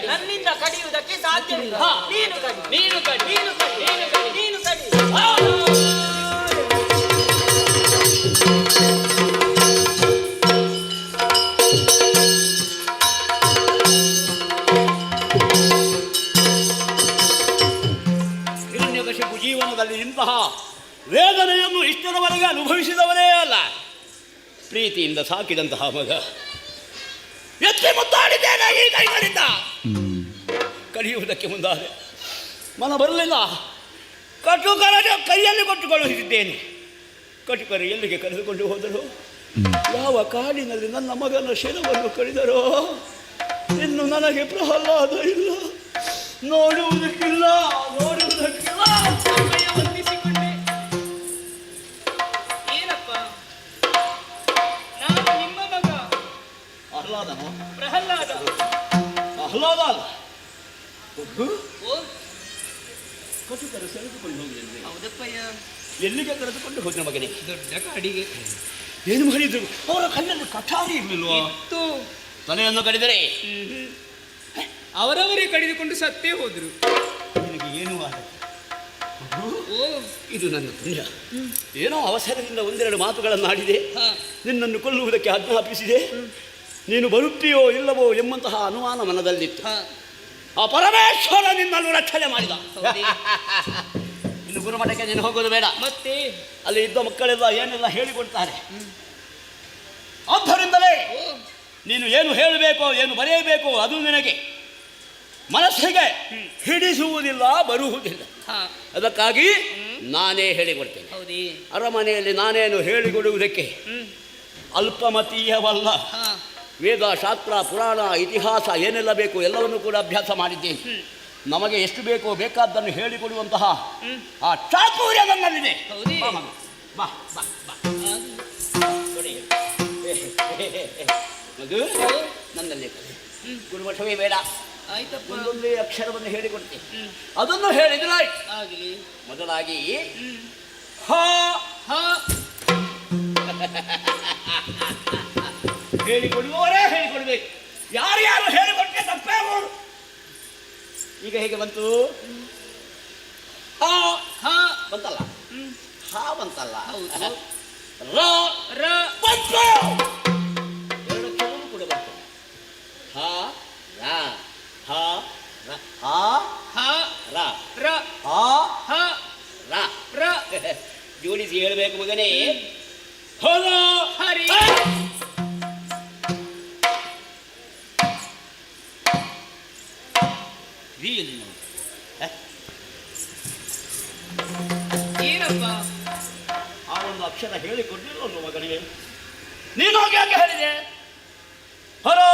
ನನ್ನಿಂದ ಕಡಿಯುವುದಕ್ಕೆ ಸಾಧ್ಯವಿಲ್ಲ. ನೀನು ಕಡಿ, ನೀನು ಕಡಿ, ನೀನು ಕಡಿ, ನೀನು ಕಡಿ, ನೀನು ಕಡಿ. ಹಿರಣ್ಯಕಶಿಪು ಜೀವನದಲ್ಲಿ ಇಂತಹ ವೇದನೆಯನ್ನು ಇಷ್ಟರವರೆಗೆ ಅನುಭವಿಸಿದವನೇ ಅಲ್ಲ. ಪ್ರೀತಿಯಿಂದ ಸಾಕಿದಂತಹ ಮಗ ಎತ್ತಿ ಮುದ್ದಾಡಿದ್ದೇನೆ ಈ ಕೈಗಳಿಂದ. ಕಡಿಯುವುದಕ್ಕೆ ಮುಂದಾದೆ ಮನ ಬರಲಿಲ್ಲ. ಕಟುಕರ ಕೈಯಲ್ಲಿ ಕೊಟ್ಟು ಕಳುಹಿಸಿದ್ದೇನೆ. ಕಟುಕರು ಎಲ್ಲಿಗೆ ಕರೆದುಕೊಂಡು ಹೋದರು? ಯಾವ ಕಾಡಿನಲ್ಲಿ ನನ್ನ ಮಗನ ಶಿರವನ್ನು ಕಡಿದರೋ? ಇನ್ನು ನನಗೆ ಪ್ರಹ್ಲಾದ ಇಲ್ಲ, ನೋಡುವುದಕ್ಕಿಲ್ಲ, ನೋಡುವುದಕ್ಕೆ ಪ್ರಹ್ಲಾದನೋ? ಪ್ರಹ್ಲಾದ. ಪ್ರಹ್ಲಾದ ಅಲ್ಲ, ಓ ಕಟುಕರು ಸೆಳೆದುಕೊಂಡು ಹೋಗಿದ್ದೇನೆ. ಹೌದಪ್ಪಯ್ಯ. ಎಲ್ಲಿಗೆ ಕರೆದುಕೊಂಡು ಹೋದ ಮಗನೇ? ದೊಡ್ಡ ಕಾಡಿಗೆ. ಏನು ಮಾಡಿದ್ರು? ಅವರ ಕಣ್ಣಲ್ಲಿ ಕಠಾರಿ ಇರಲಿಲ್ವಾ? ಇತ್ತು. ತಲೆಯನ್ನು ಕಡಿದರೆ ಅವರವರೇ ಕಡಿದುಕೊಂಡು ಸತ್ತೇ ಹೋದ್ರು. ನಿನಗೆ ಏನು ಆದ? ಓ ಇದು ನನ್ನ ಪುಣ್ಯ. ಏನೋ ಅವಸರದಿಂದ ಒಂದೆರಡು ಮಾತುಗಳನ್ನು ಆಡಿದೆ, ನಿನ್ನನ್ನು ಕೊಲ್ಲುವುದಕ್ಕೆ ಆಜ್ಞಾಪಿಸಿದೆ. ನೀನು ಬರುತ್ತೀಯೋ ಇಲ್ಲವೋ ಎಂಬಂತಹ ಅನುಮಾನ ಮನದಲ್ಲಿತ್ತು. ಆ ಪರಮೇಶ್ವರ ನಿನ್ನನ್ನು ರಕ್ಷಣೆ ಮಾಡಿದ. ಇನ್ನು ಗುರುಮಠಕ್ಕೆ ನೀನು ಹೋಗೋದು ಬೇಡ. ಮತ್ತೆ ಅಲ್ಲಿ ಇದ್ದ ಮಕ್ಕಳೆಲ್ಲ ಏನೆಲ್ಲ ಹೇಳಿಕೊಡ್ತಾರೆ. ಆದ್ದರಿಂದಲೇ ನೀನು ಏನು ಹೇಳಬೇಕೋ ಏನು ಬರೆಯಬೇಕೋ ಅದು ನಿನಗೆ ಮನಸ್ಸಿಗೆ ಹಿಡಿಸುವುದಿಲ್ಲ, ಬರುವುದಿಲ್ಲ. ಅದಕ್ಕಾಗಿ ನಾನೇ ಹೇಳಿಕೊಡ್ತೇನೆ. ಅರಮನೆಯಲ್ಲಿ ನಾನೇನು ಹೇಳಿಕೊಡುವುದಕ್ಕೆ ಅಲ್ಪಮತೀಯವಲ್ಲ. ವೇದ, ಶಾಸ್ತ್ರ, ಪುರಾಣ, ಇತಿಹಾಸ ಏನೆಲ್ಲ ಬೇಕು ಎಲ್ಲವನ್ನೂ ಕೂಡ ಅಭ್ಯಾಸ ಮಾಡಿದ್ದೇನೆ. ನಮಗೆ ಎಷ್ಟು ಬೇಕೋ ಬೇಕಾದ್ದನ್ನು ಹೇಳಿಕೊಡುವಂತಹ ಆ ಚಾತುರ್ಯ ನನ್ನಲ್ಲಿದೆ. ಬಾ ಬಾ ಬಾ ಮಗು, ನನ್ನಲ್ಲಿ ಗುರುಮಠವೇ ಬೇಡ. ಆಯ್ತಪ್ಪ. ಒಂದೊಂದೇ ಅಕ್ಷರವನ್ನು ಹೇಳಿಕೊಡ್ತೇನೆ. ಅದನ್ನು ಹೇಳಿದ್ರೆ ಆಗಲಿ. ಮೊದಲಾಗಿ ಹೇಳಿಕೊಡುವವರೇ ಹೇಳಿಕೊಡ್ಬೇಕು. ಯಾರ್ಯಾರು ಹೇಳಿಕೊಟ್ಟೆ ತಪ್ಪೇ ಅವರು. ಈಗ ಹೇಗೆ ಬಂತು? ಬಂತಲ್ಲ, ಹಾ ಬಂತಲ್ಲ, ಬಂತು. ಎರಡು ಅಕ್ಷರವೂ ಕೂಡ ಬಂತು. ಹ ರ ಹ ರ ಹ ರ ರ ಹ ರ ರ ಜೋಡಿಸಿ ಹೇಳಬೇಕು ಮಗನೇ. ಹೋದ ಹರಿ ಏನಪ್ಪ ಆ ಒಂದು ಅಕ್ಷರ ಹೇಳಿಕೊಡ್ಲಿಲ್ಲ ಒಂದು ಮಗನಿಗೆ. ನೀನು ಹೋಗಿ ಯಾಕೆ ಹೇಳಿದೆ? ಹರೋ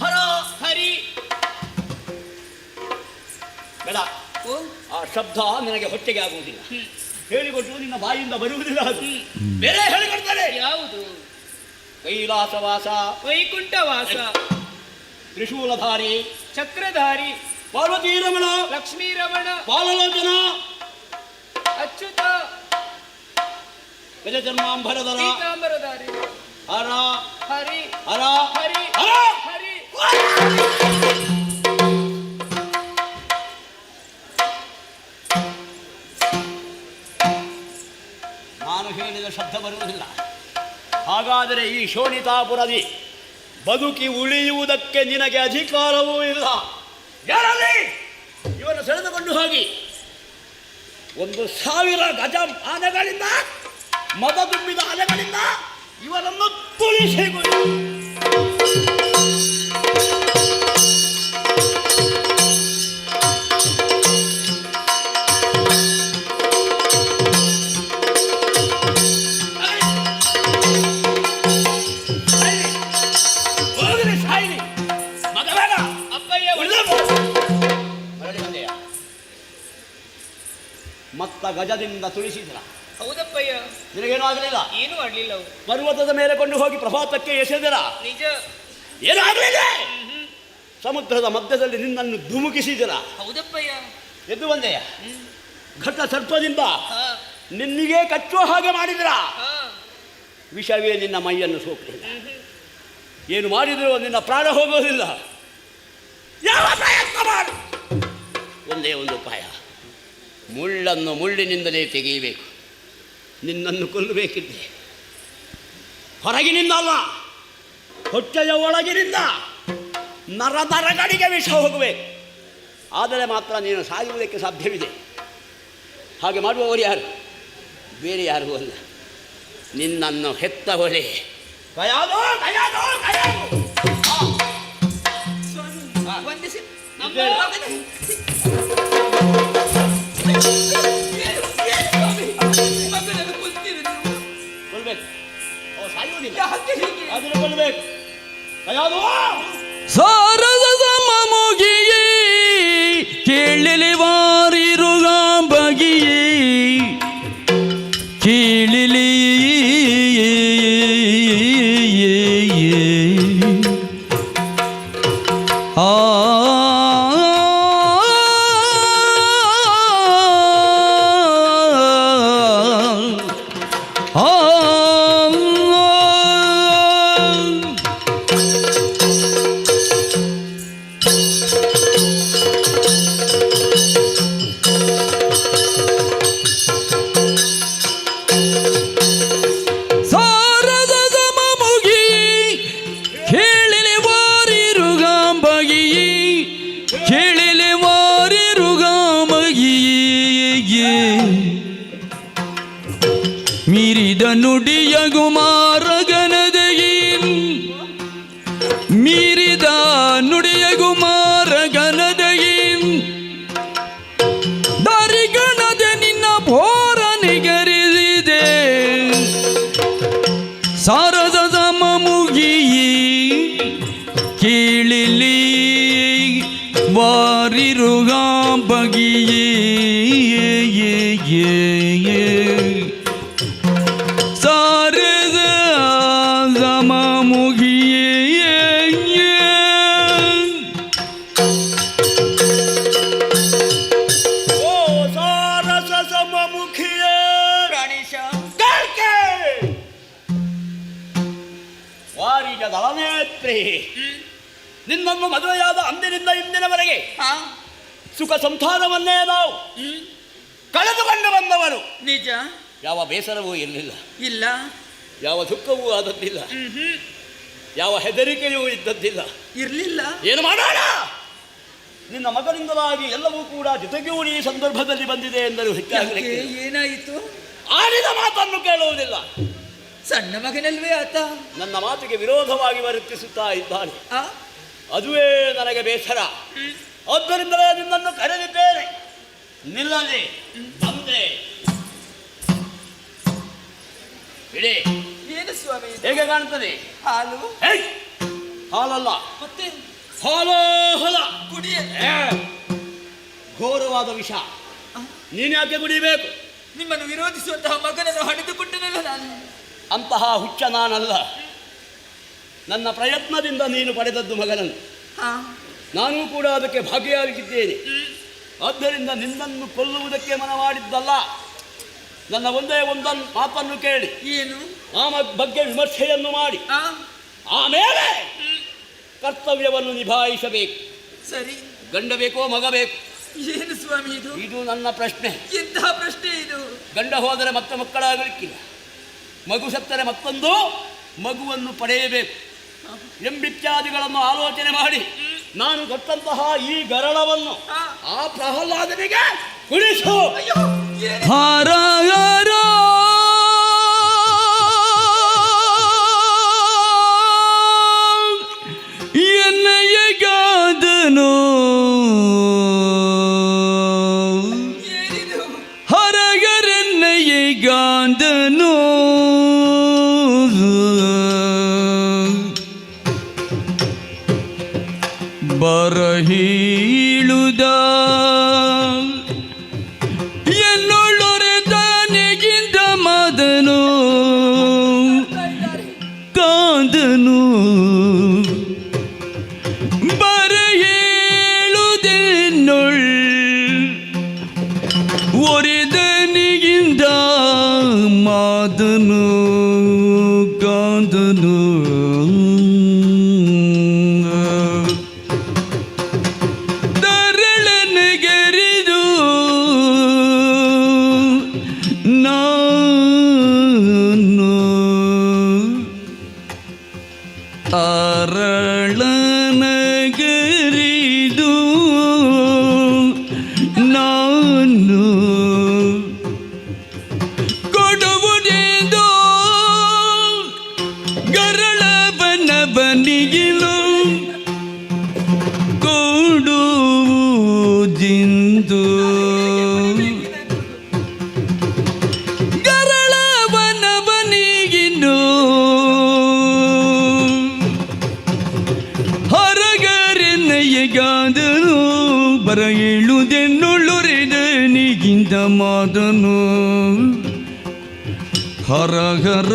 ಹರೋ ಹರಿ ಬೇಡ. ಆ ಶಬ್ದ ನಿನಗೆ ಹೊಟ್ಟೆಗೆ ಆಗುವುದಿಲ್ಲ. ಹೇಳಿಕೊಟ್ಟು ನಿನ್ನ ಬಾಯಿಂದ ಬರುವುದಿಲ್ಲ. ಅದು ಬೇರೆ ಹೇಳಿಕೊಡ್ತಾರೆ. ಯಾವುದು? ಕೈಲಾಸವಾಸ, ವೈಕುಂಠವಾಸ, ತ್ರಿಶೂಲಧಾರಿ, ಚಕ್ರಧಾರಿ, ಪಾರ್ವತೀ ರಮಣ, ಲಕ್ಷ್ಮೀ ರಮಣ, ಬಾಲಲೋಚನ, ಅಚ್ಯುತ, ಗಜಚರ್ಮಾಂಬರಧರ, ಪೀತಾಂಬರಧಾರಿ, ಹರ ಹರಿ ಹರ ಹರಿ ಹರ ಹರಿ. ನಾನು ಹೇಳಿದ ಶಬ್ದ ಬರುವುದಿಲ್ಲ. ಹಾಗಾದರೆ ಈ ಶೋಣಿತಾಪುರದಿ ಬದುಕಿ ಉಳಿಯುವುದಕ್ಕೆ ನಿನಗೆ ಅಧಿಕಾರವೂ ಇಲ್ಲ. ಯಾರಲ್ಲಿ ಇವನು ಸೆಳೆದುಕೊಂಡು ಹೋಗಿ 1,000 ಗಜ ಆನೆಗಳಿಂದ, ಮದ ತುಂಬಿದ ಆನೆಗಳಿಂದ ಇವನನ್ನು ತುಳಿಸಿಕೊಳ್ಳಿ. ಮತ್ತ ಗಜದಿಂದ ತುಳಿಸಿದ್ರ. ಹೌದಪ್ಪಯ್ಯ. ನಿನಗೇನು ಆಗಲಿಲ್ಲ? ಏನು ಮಾಡಲಿಲ್ಲ. ಪರ್ವತದ ಮೇಲೆ ಕೊಂಡು ಹೋಗಿ ಪ್ರಭಾತಕ್ಕೆ ಎಸೆದಿರ. ನಿಜ. ಏನು ಆಗಲಿಲ್ಲ? ಸಮುದ್ರದ ಮಧ್ಯದಲ್ಲಿ ನಿನ್ನನ್ನು ಧುಮುಕಿಸಿದಿರ. ಹೌದಪ್ಪಯ್ಯ. ಎದ್ದು ಬಂದೆಯ. ಘಟ ಸರ್ಪದಿಂದ ನಿನ್ನಿಗೆ ಕಚ್ಚುವ ಹಾಗೆ ಮಾಡಿದಿರ. ವಿಷವೇ ನಿನ್ನ ಮೈಯನ್ನು ಸೋಕಲಿಲ್ಲ. ಏನು ಮಾಡಿದರೂ ನಿನ್ನ ಪ್ರಾಣ ಹೋಗೋದಿಲ್ಲ. ಯಾವ ಪ್ರಯತ್ನ ಮಾಡು, ಒಂದೇ ಒಂದು ಉಪಾಯ. ಮುಳ್ಳನ್ನು ಮುಳ್ಳಿನಿಂದಲೇ ತೆಗೆಯಬೇಕು. ನಿನ್ನನ್ನು ಕೊಲ್ಲಬೇಕಿದ್ದೆ ಹೊರಗಿನಿಂದ ಅಲ್ಲ, ಹೊಟ್ಟೆಯ ಒಳಗಿನಿಂದ ನರನರಗಳಿಗೆ ವಿಷ ಹೋಗಬೇಕು. ಆದರೆ ಮಾತ್ರ ನೀನು ಸಾಯುವುದಕ್ಕೆ ಸಾಧ್ಯವಿದೆ. ಹಾಗೆ ಮಾಡುವವರು ಯಾರು? ಬೇರೆ ಯಾರು ಅಲ್ಲ, ನಿನ್ನನ್ನು ಹೆತ್ತವಳೆ. ವಂದಿಸಿ. ಕೊಲ್ಬೇಕು. ಸಾಯುವುದಿಲ್ಲ, ಅದನ್ನು ಕೊಲ್ಬೇಕು. ಸಾರದ ಸಮುಗಿಯೇ ಕೇಳಿಲಿ ವಾರಿರುಗ ಬಗಿಯೇ ಕೇಳಿಲಿ ಆ ಮೀರಿದ ನುಡಿಯ ಗುಮಾರಗನದೆಯಿನ್ ಮೀರಿದ ನುಡಿಯ ಗುಮಾರಗನದೆಯಿನ್ ದಾರಿಗಣದ ನಿನ್ನ ಭೋರ ನಿಗರಿಸಿದೆ ಸಾರದ ಸಮ ಮುಗಿಯಿ ಕೀಳಿಲಿ ವಾರಿರುಗ ಬಗಿಯೇ ನಿನ್ನನ್ನು ಮದುವೆಯಾದ ಅಂದಿನಿಂದ ಇಂದಿನವರೆಗೆ ಸುಖ ಸಂಸಾರವನ್ನೇ ನಾವು ಕಳೆದುಕೊಂಡು ಬಂದವರು. ನಿಜ. ಯಾವ ಬೇಸರವೂ ಇರಲಿಲ್ಲ, ಇಲ್ಲ. ಯಾವ ದುಃಖವೂ ಆದದ್ದಿಲ್ಲ, ಯಾವ ಹೆದರಿಕೆಯೂ ಇದ್ದದ್ದಿಲ್ಲ, ಇರಲಿಲ್ಲ. ಏನು ಮಾಡೋಣ, ನಿನ್ನ ಮಗನಿಂದಲಾಗಿ ಎಲ್ಲವೂ ಕೂಡ ಜೊತೆಗೂಡಿ ಈ ಸಂದರ್ಭದಲ್ಲಿ ಬಂದಿದೆ ಎಂದರೂ ಹೆಚ್ಚಾಗಲಿಕ್ಕೆ. ಏನಾಯಿತು? ಆಡಿದ ಮಾತನ್ನು ಕೇಳುವುದಿಲ್ಲ. ಸಣ್ಣ ಮಗನಲ್ವೇ ಆತ ನನ್ನ ಮಾತಿಗೆ ವಿರೋಧವಾಗಿ ವರ್ತಿಸುತ್ತಾ ಇದ್ದಾನೆ. ಅದುವೇ ನನಗೆ ಬೇಸರ. ಆದ್ದರಿಂದಲೇ ನಿನ್ನನ್ನು ಕರೆದಿದ್ದೇನೆ. ನಿಲ್ಲದೆ ಬಂದೆ ಇಡೀ. ಏನು ಸ್ವಾಮಿ? ಹೇಗೆ ಕಾಣ್ತದೆ? ಹಾಲು. ಹಾಲಲ್ಲ, ಮತ್ತೆ ಹಾಲು ಹೊಲ ಕುಡಿಯ. ಘೋರವಾದ ವಿಷ. ನೀನು ಯಾಕೆ ಕುಡಿಬೇಕು? ನಿಮ್ಮನ್ನು ವಿರೋಧಿಸುವಂತಹ ಮಗನನ್ನು ಹಡೆದುಕೊಟ್ಟನಲ್ಲ ನಾನು. ಅಂತಹ ಹುಚ್ಚ ನಾನಲ್ಲ. ನನ್ನ ಪ್ರಯತ್ನದಿಂದ ನೀನು ಪಡೆದದ್ದು ಮಗನನ್ನು. ನಾನೂ ಕೂಡ ಅದಕ್ಕೆ ಭಾಗಿಯಾಗಿದ್ದೇನೆ. ಆದ್ದರಿಂದ ನಿನ್ನನ್ನು ಕೊಲ್ಲುವುದಕ್ಕೆ ಮನ ಮಾಡಿದ್ದಲ್ಲ. ನನ್ನ ಒಂದೇ ಒಂದನ್ನು ಮಾತನ್ನು ಕೇಳಿ, ಏನು ಆ ಬಗ್ಗೆ ವಿಮರ್ಶೆಯನ್ನು ಮಾಡಿ ಆಮೇಲೆ ಕರ್ತವ್ಯವನ್ನು ನಿಭಾಯಿಸಬೇಕು. ಸರಿ. ಗಂಡ ಬೇಕೋ ಮಗ ಬೇಕು? ಏನು ಸ್ವಾಮಿ ಇದು? ಇದು ನನ್ನ ಪ್ರಶ್ನೆ. ಎಂತಹ ಪ್ರಶ್ನೆ ಇದು? ಗಂಡ ಹೋದರೆ ಮತ್ತೆ ಮಕ್ಕಳಾಗಲಿಕ್ಕಿಲ್ಲ, ಮಗು ಸತ್ತರೆ ಮತ್ತೊಂದು ಮಗುವನ್ನು ಪಡೆಯಬೇಕು ಎಂಬಿತ್ಯಾದಿಗಳನ್ನು ಆಲೋಚನೆ ಮಾಡಿ ನಾನು ಕೊಟ್ಟಂತಹ ಈ ಗರಳವನ್ನು ಆ ಪ್ರಹ್ಲಾದನಿಗೆ ಕುಡಿಸು. ಹಾರ ಎನ್ನಯಗಾದನು ಹರಗರೆನ್ನಯಗಾದನು ಬರಹೀಳುದ ಎನ್ನೊಳ್ಳೊರೆದ ನೆಗಿಂದ ಮದನು ಕಾದನು ಬರಹೇಳುದೆನ್ನೊಳ್ ಒರೆದನಿಗಿಂದ ಮಾದನು ಕಾದನು ಅರಳನಗರಿದು ನಾನು ಕೊಡುವುದೇಂದು ಗರಳವನ ಬನಿಗಿಲು ಕೊಡುವುದಿಂದು ಗರಳವನ ಬನಿಗಿನು ಹರಗರೆನ್ನಯಗಾದನು ಬರ ಏಳುದೆನ್ನುಳ್ಳೊರೆದನಿಗಿಂತ ಮಾದನು ಹರಹರ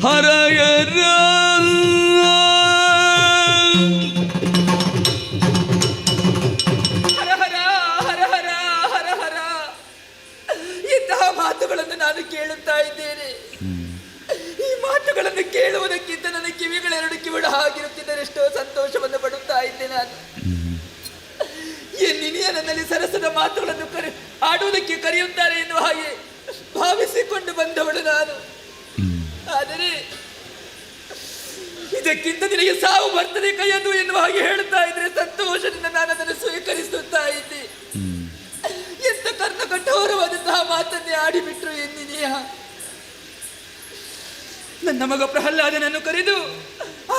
ಹರಯರ ಹರ ಹರ ಹರ ಹರ ಹರ. ಇಂತಹ ಮಾತುಗಳನ್ನು ನಾನು ಕೇಳುತ್ತಾ ಇದ್ದೇನೆ. ಈ ಮಾತುಗಳನ್ನು ಕೇಳುವುದಕ್ಕಿಂತ ನನ್ನ ಕಿವಿಗಳೆರಡು ಕಿವಿಡ ಆಗಿರುತ್ತಿದ್ದರೆ ಎಷ್ಟೋ ಸಂತೋಷವನ್ನು ಪಡುತ್ತಾ ಇದ್ದೆ ನಾನು. ಎನ್ನಿನಿಯ ನನ್ನಲ್ಲಿ ಸರಸದ ಮಾತುಗಳನ್ನು ಆಡುವುದಕ್ಕೆ ಕರೆಯುತ್ತಾರೆ ಎನ್ನುವ ಹಾಗೆ ಭಾವಿಸಿಕೊಂಡು ಬಂದವಳು ನಾನು. ಆದರೆ ಇದಕ್ಕಿಂತ ನಿನಗೆ ಸಾವು ಬರ್ತದೆ ಕೈಯದು ಎನ್ನುವ ಹಾಗೆ ಹೇಳುತ್ತಾ ಇದ್ರೆ ಸಂತೋಷದಿಂದ ನಾನು ಅದನ್ನು ಸ್ವೀಕರಿಸುತ್ತಾ ಇದ್ದೆ. ಎಂತ ಕರ್ಣ ಕಠೋರವಾದಂತಹ ಮಾತನ್ನೇ ಆಡಿಬಿಟ್ರು ಎನ್ನಿನಿಯ. ನನ್ನ ಮಗ ಪ್ರಹ್ಲಾದನನ್ನು ಕರೆದು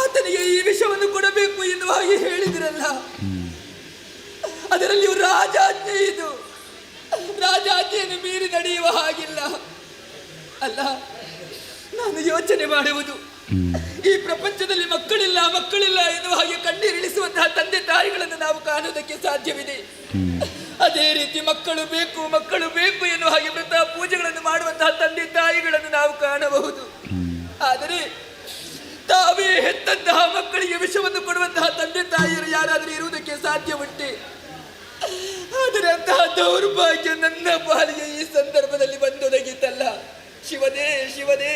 ಆತನಿಗೆ ಈ ವಿಷವನ್ನು ಕೊಡಬೇಕು ಎನ್ನುವ ಹಾಗೆ ಹೇಳಿದಿರಲ್ಲ, ಅದರಲ್ಲಿಯೂ ರಾಜಾಜ್ಞೆ ಇದು. ರಾಜಾಜ್ಞೆಯನ್ನು ಮೀರಿ ನಡೆಯುವ ಹಾಗಿಲ್ಲ. ಅಲ್ಲ, ನಾನು ಯೋಚನೆ ಮಾಡುವುದು, ಈ ಪ್ರಪಂಚದಲ್ಲಿ ಮಕ್ಕಳಿಲ್ಲ ಮಕ್ಕಳಿಲ್ಲ ಎನ್ನುವ ಹಾಗೆ ಕಣ್ಣೀರಿಳಿಸುವಂತಹ ತಂದೆ ತಾಯಿಗಳನ್ನು ನಾವು ಕಾಣುವುದಕ್ಕೆ ಸಾಧ್ಯವಿದೆ. ಅದೇ ರೀತಿ ಮಕ್ಕಳು ಬೇಕು ಮಕ್ಕಳು ಬೇಕು ಎನ್ನುವ ಹಾಗೆ ವ್ರತ ಪೂಜೆಗಳನ್ನು ಮಾಡುವಂತಹ ತಂದೆ ತಾಯಿಗಳನ್ನು ನಾವು ಕಾಣಬಹುದು. ಆದರೆ ತಾವೇ ಹೆತ್ತಂತಹ ಮಕ್ಕಳಿಗೆ ವಿಷವನ್ನು ಕೊಡುವಂತಹ ತಂದೆ ತಾಯಿಯರು ಯಾರಾದರೂ ಇರುವುದಕ್ಕೆ ಸಾಧ್ಯ ಉಂಟೆ? ಆದರೆ ಅಂತಹ ದೌರ್ಭಾಗ್ಯ ನನ್ನ ಪಾಲಿಗೆ ಈ ಸಂದರ್ಭದಲ್ಲಿ ಬಂದೊದಗಿತ್ತಲ್ಲ. ಶಿವನೇ ಶಿವನೇ,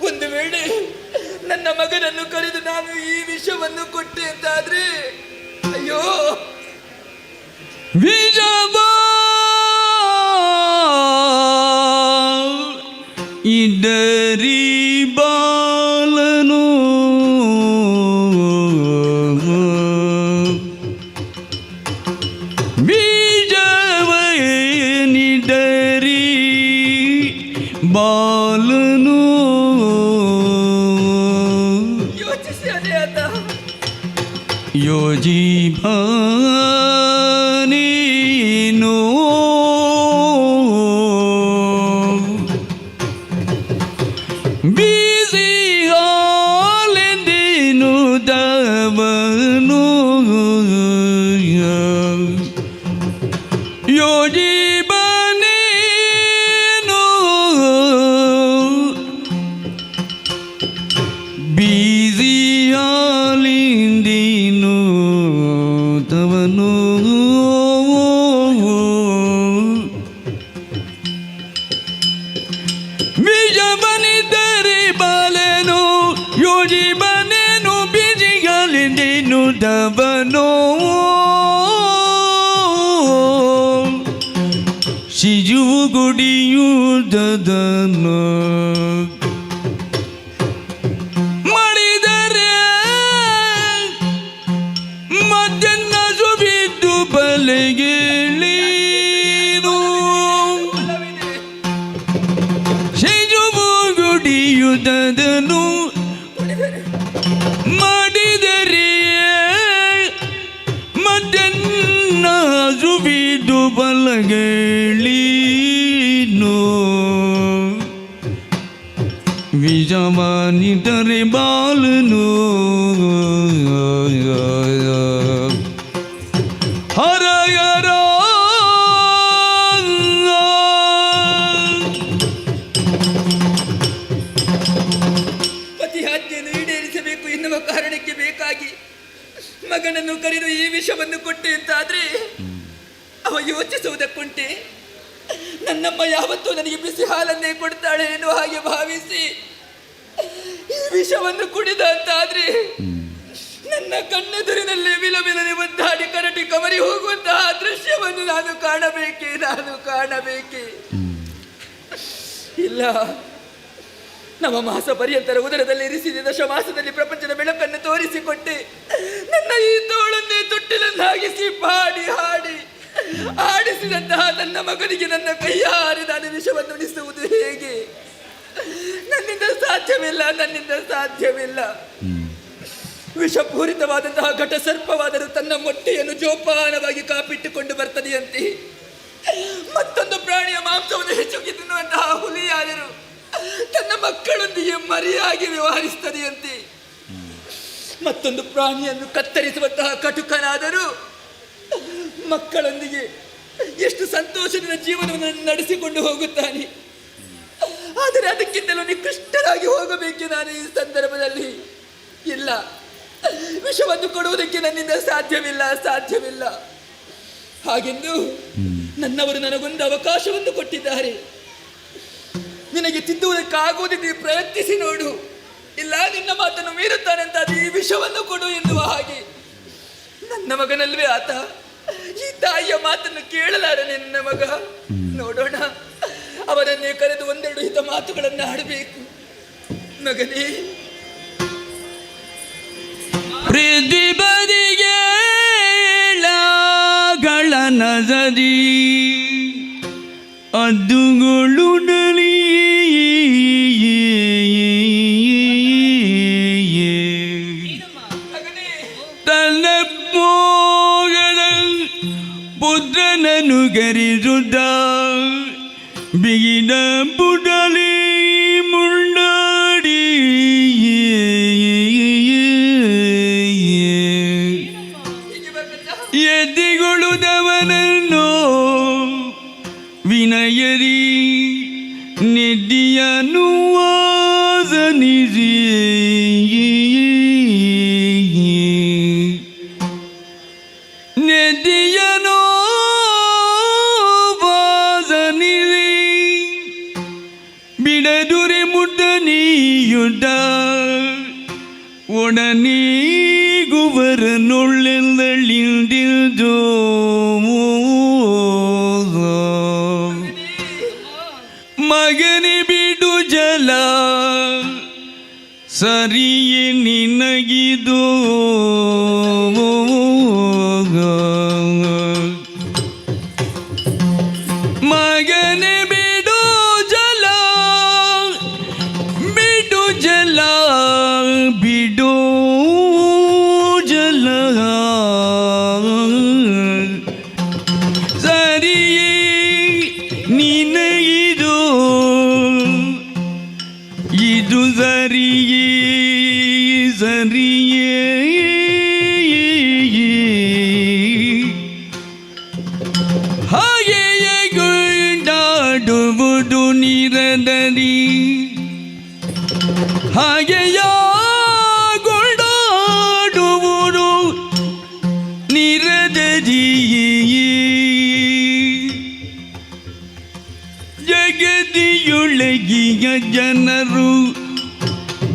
ಒಂದು ವೇಳೆ ನನ್ನ ಮಗನನ್ನು ಕರೆದು ನಾನು ಈ ವಿಷವನ್ನು ಕೊಟ್ಟೆ ಅಂತಾದ್ರೆ, ಅಯ್ಯೋ ವಿಜವ ಇದರಿ ಬಾಲನು ಬೀಜವನಿಡರಿ ಬಾಲನು. ಯೋಚಿಸಿ ಅದೇ ಆತ ಯೋಜಿಭ ದವನೋ ಶಿಜುವು ಗುಡಿಯುವುದನ್ನು ಮಾಡಿದರೆ ಮದ್ದನ್ನಸು ಬಿದ್ದು ಬಲೆಗೇಳೀನು. ಶಿಜುವು ಗುಡಿಯುವುದನ್ನು ಮಾಡಿದರೆ ಜುಬಿದು ಬಲಗೇಳೀನು. ವಿಜವಾನಿದರೆ ಬಾಲನು ಹರಯರ ಪತಿಯಾಜ್ಞೆಯನ್ನು ಈಡೇರಿಸಬೇಕು ಎನ್ನುವ ಕಾರಣಕ್ಕೆ ಬೇಕಾಗಿ ಮಗನನ್ನು ಕರೆದು ಈ ವಿಷವನ್ನು ಕೊಟ್ಟೆ ಅಂತಾದ್ರೆ ಅವ ಯೋಚಿಸುವುದಕ್ಕುಂಟೆ. ನನ್ನಮ್ಮ ಯಾವತ್ತೂ ನನಗೆ ಬಿಸಿ ಹಾಲನ್ನೇ ಕೊಡ್ತಾಳೆ ಎನ್ನುವ ಹಾಗೆ ಭಾವಿಸಿ ಈ ವಿಷವನ್ನು ಕುಡಿದ ಅಂತಾದ್ರೆ ನನ್ನ ಕಣ್ಣೆದುರಿನಲ್ಲೇ ವಿಲವಿಲನೆ ಒದ್ದಾಡಿ ಕರಟಿ ಕವರಿ ಹೋಗುವಂತಹ ದೃಶ್ಯವನ್ನು ನಾನು ಕಾಣಬೇಕೆ. ಇಲ್ಲ, ನವಮಾಸ ಪರ್ಯಂತರ ಉದರದಲ್ಲಿ ಇರಿಸಿದ ದಶಮಾಸದಲ್ಲಿ ಪ್ರಪಂಚದ ಬೆಳಕನ್ನು ತೋರಿಸಿಕೊಟ್ಟೆ. ನನ್ನ ಈ ತೋಳನ್ನೇ ತೊಟ್ಟಿಲನ್ನಾಗಿಸಿ ಪಾಡಿ ಹಾಡಿ ಆಡಿಸಿದಂತಹ ನನ್ನ ಮಗನಿಗೆ ನನ್ನ ಕೈಯಾರೆ ನಾನು ವಿಷವನ್ನು ಉಣಿಸುವುದು ಹೇಗೆ? ನನ್ನಿಂದ ಸಾಧ್ಯವಿಲ್ಲ. ವಿಷಪೂರಿತವಾದಂತಹ ಘಟ ಸರ್ಪವಾದರೂ ತನ್ನ ಮೊಟ್ಟೆಯನ್ನು ಜೋಪಾನವಾಗಿ ಕಾಪಿಟ್ಟುಕೊಂಡು ಬರ್ತದೆಯಂತೆ. ಮತ್ತೊಂದು ಪ್ರಾಣಿಯ ಮಾಂಸವನ್ನು ಹೆಚ್ಚುಗೆ ತಿನ್ನುವಂತಹ ಹುಲಿಯಾದರೂ ತನ್ನ ಮಕ್ಕಳೊಂದಿಗೆ ಮರಿಯಾಗಿ ವ್ಯವಹರಿಸ್ತದೆಯಂತೆ. ಮತ್ತೊಂದು ಪ್ರಾಣಿಯನ್ನು ಕತ್ತರಿಸುವಂತಹ ಕಟುಕನಾದರೂ ಮಕ್ಕಳೊಂದಿಗೆ ಎಷ್ಟು ಸಂತೋಷದಿಂದ ಜೀವನವನ್ನು ನಡೆಸಿಕೊಂಡು ಹೋಗುತ್ತಾನೆ. ಆದರೆ ಅದಕ್ಕಿಂತಲೂ ನಿಕೃಷ್ಟರಾಗಿ ಹೋಗಬೇಕು ನಾನು ಈ ಸಂದರ್ಭದಲ್ಲಿ. ಇಲ್ಲ, ವಿಷವನ್ನು ಕೊಡುವುದಕ್ಕೆ ನನ್ನಿಂದ ಸಾಧ್ಯವಿಲ್ಲ. ಹಾಗೆಂದು ನನ್ನವರು ನನಗೊಂದು ಅವಕಾಶವನ್ನು ಕೊಟ್ಟಿದ್ದಾರೆ. ನಿನಗೆ ತಿದ್ದುವುದಕ್ಕಾಗುವುದೇ ನೀನು ಪ್ರಯತ್ನಿಸಿ ನೋಡು. ಇಲ್ಲ, ನಿನ್ನ ಮಾತನ್ನು ಮೀರುತ್ತಾನಂತ ಅದು ಈ ವಿಷವನ್ನು ಕೊಡು ಎನ್ನುವ ಹಾಗೆ. ನನ್ನ ಮಗನಲ್ವೇ ಆತ, ಈ ತಾಯಿಯ ಮಾತನ್ನು ಕೇಳಲಾರ ನಿನ್ನ ಮಗ. ನೋಡೋಣ, ಅವರನ್ನೇ ಕರೆದು ಒಂದೆರಡು ಹಿತ ಮಾತುಗಳನ್ನು ಆಡಬೇಕು. ಮಗನೇ, ಪ್ರತಿಬದಿಗೆ ನಜದಿ ಅದ್ದುಗೊಳ್ಳುಡಲಿ ತನ್ನ ಮೋಗದ ಪುತ್ರನನ್ನು ಗರಿಸುತ್ತ ಬಿಗಿದ ಪುಡಲಿ ಮುಂಡಾಡಿ ಎದ್ದಿಗೊಳ್ಳುವುದವನನ್ನು ವಿನಯರಿ ನಿದ್ದಿಯನ್ನು ವಾಸನಿಸಿ ನಿದ್ದಿಯನೋ ವಾಸನಿಸಿ ಬಿಡದುರೆ ಮುಟ್ಟನಿಯುಡ ಒಡನೆ ಗುವರನೊಳ್ಳೆಂದಳಿಂದಿಲ್ದೋ ಮಗನಿ ಬಿಡು ಜಲ ಸರಿಯೇ ನಿನಗಿದೋ ಮಗನೆ ಬಿಡು ಜಲ ಬಿಡು ಜಲ ಬಿಡು ಜಲ ಸರಿಯೇ ನಿನಗಿದು ಇದು ಸರಿಯೇ ಸರಿಯೇ ಹಾಗೆಯೇ ಗುಂಡಾಡುವುದು ನಿರದರಿ ಹಾಗೆಯ ಗುಂಡಾಡುವುದು ನಿರದರಿ ಜಗದಿಯೊಳಗಿಯ ಜನರು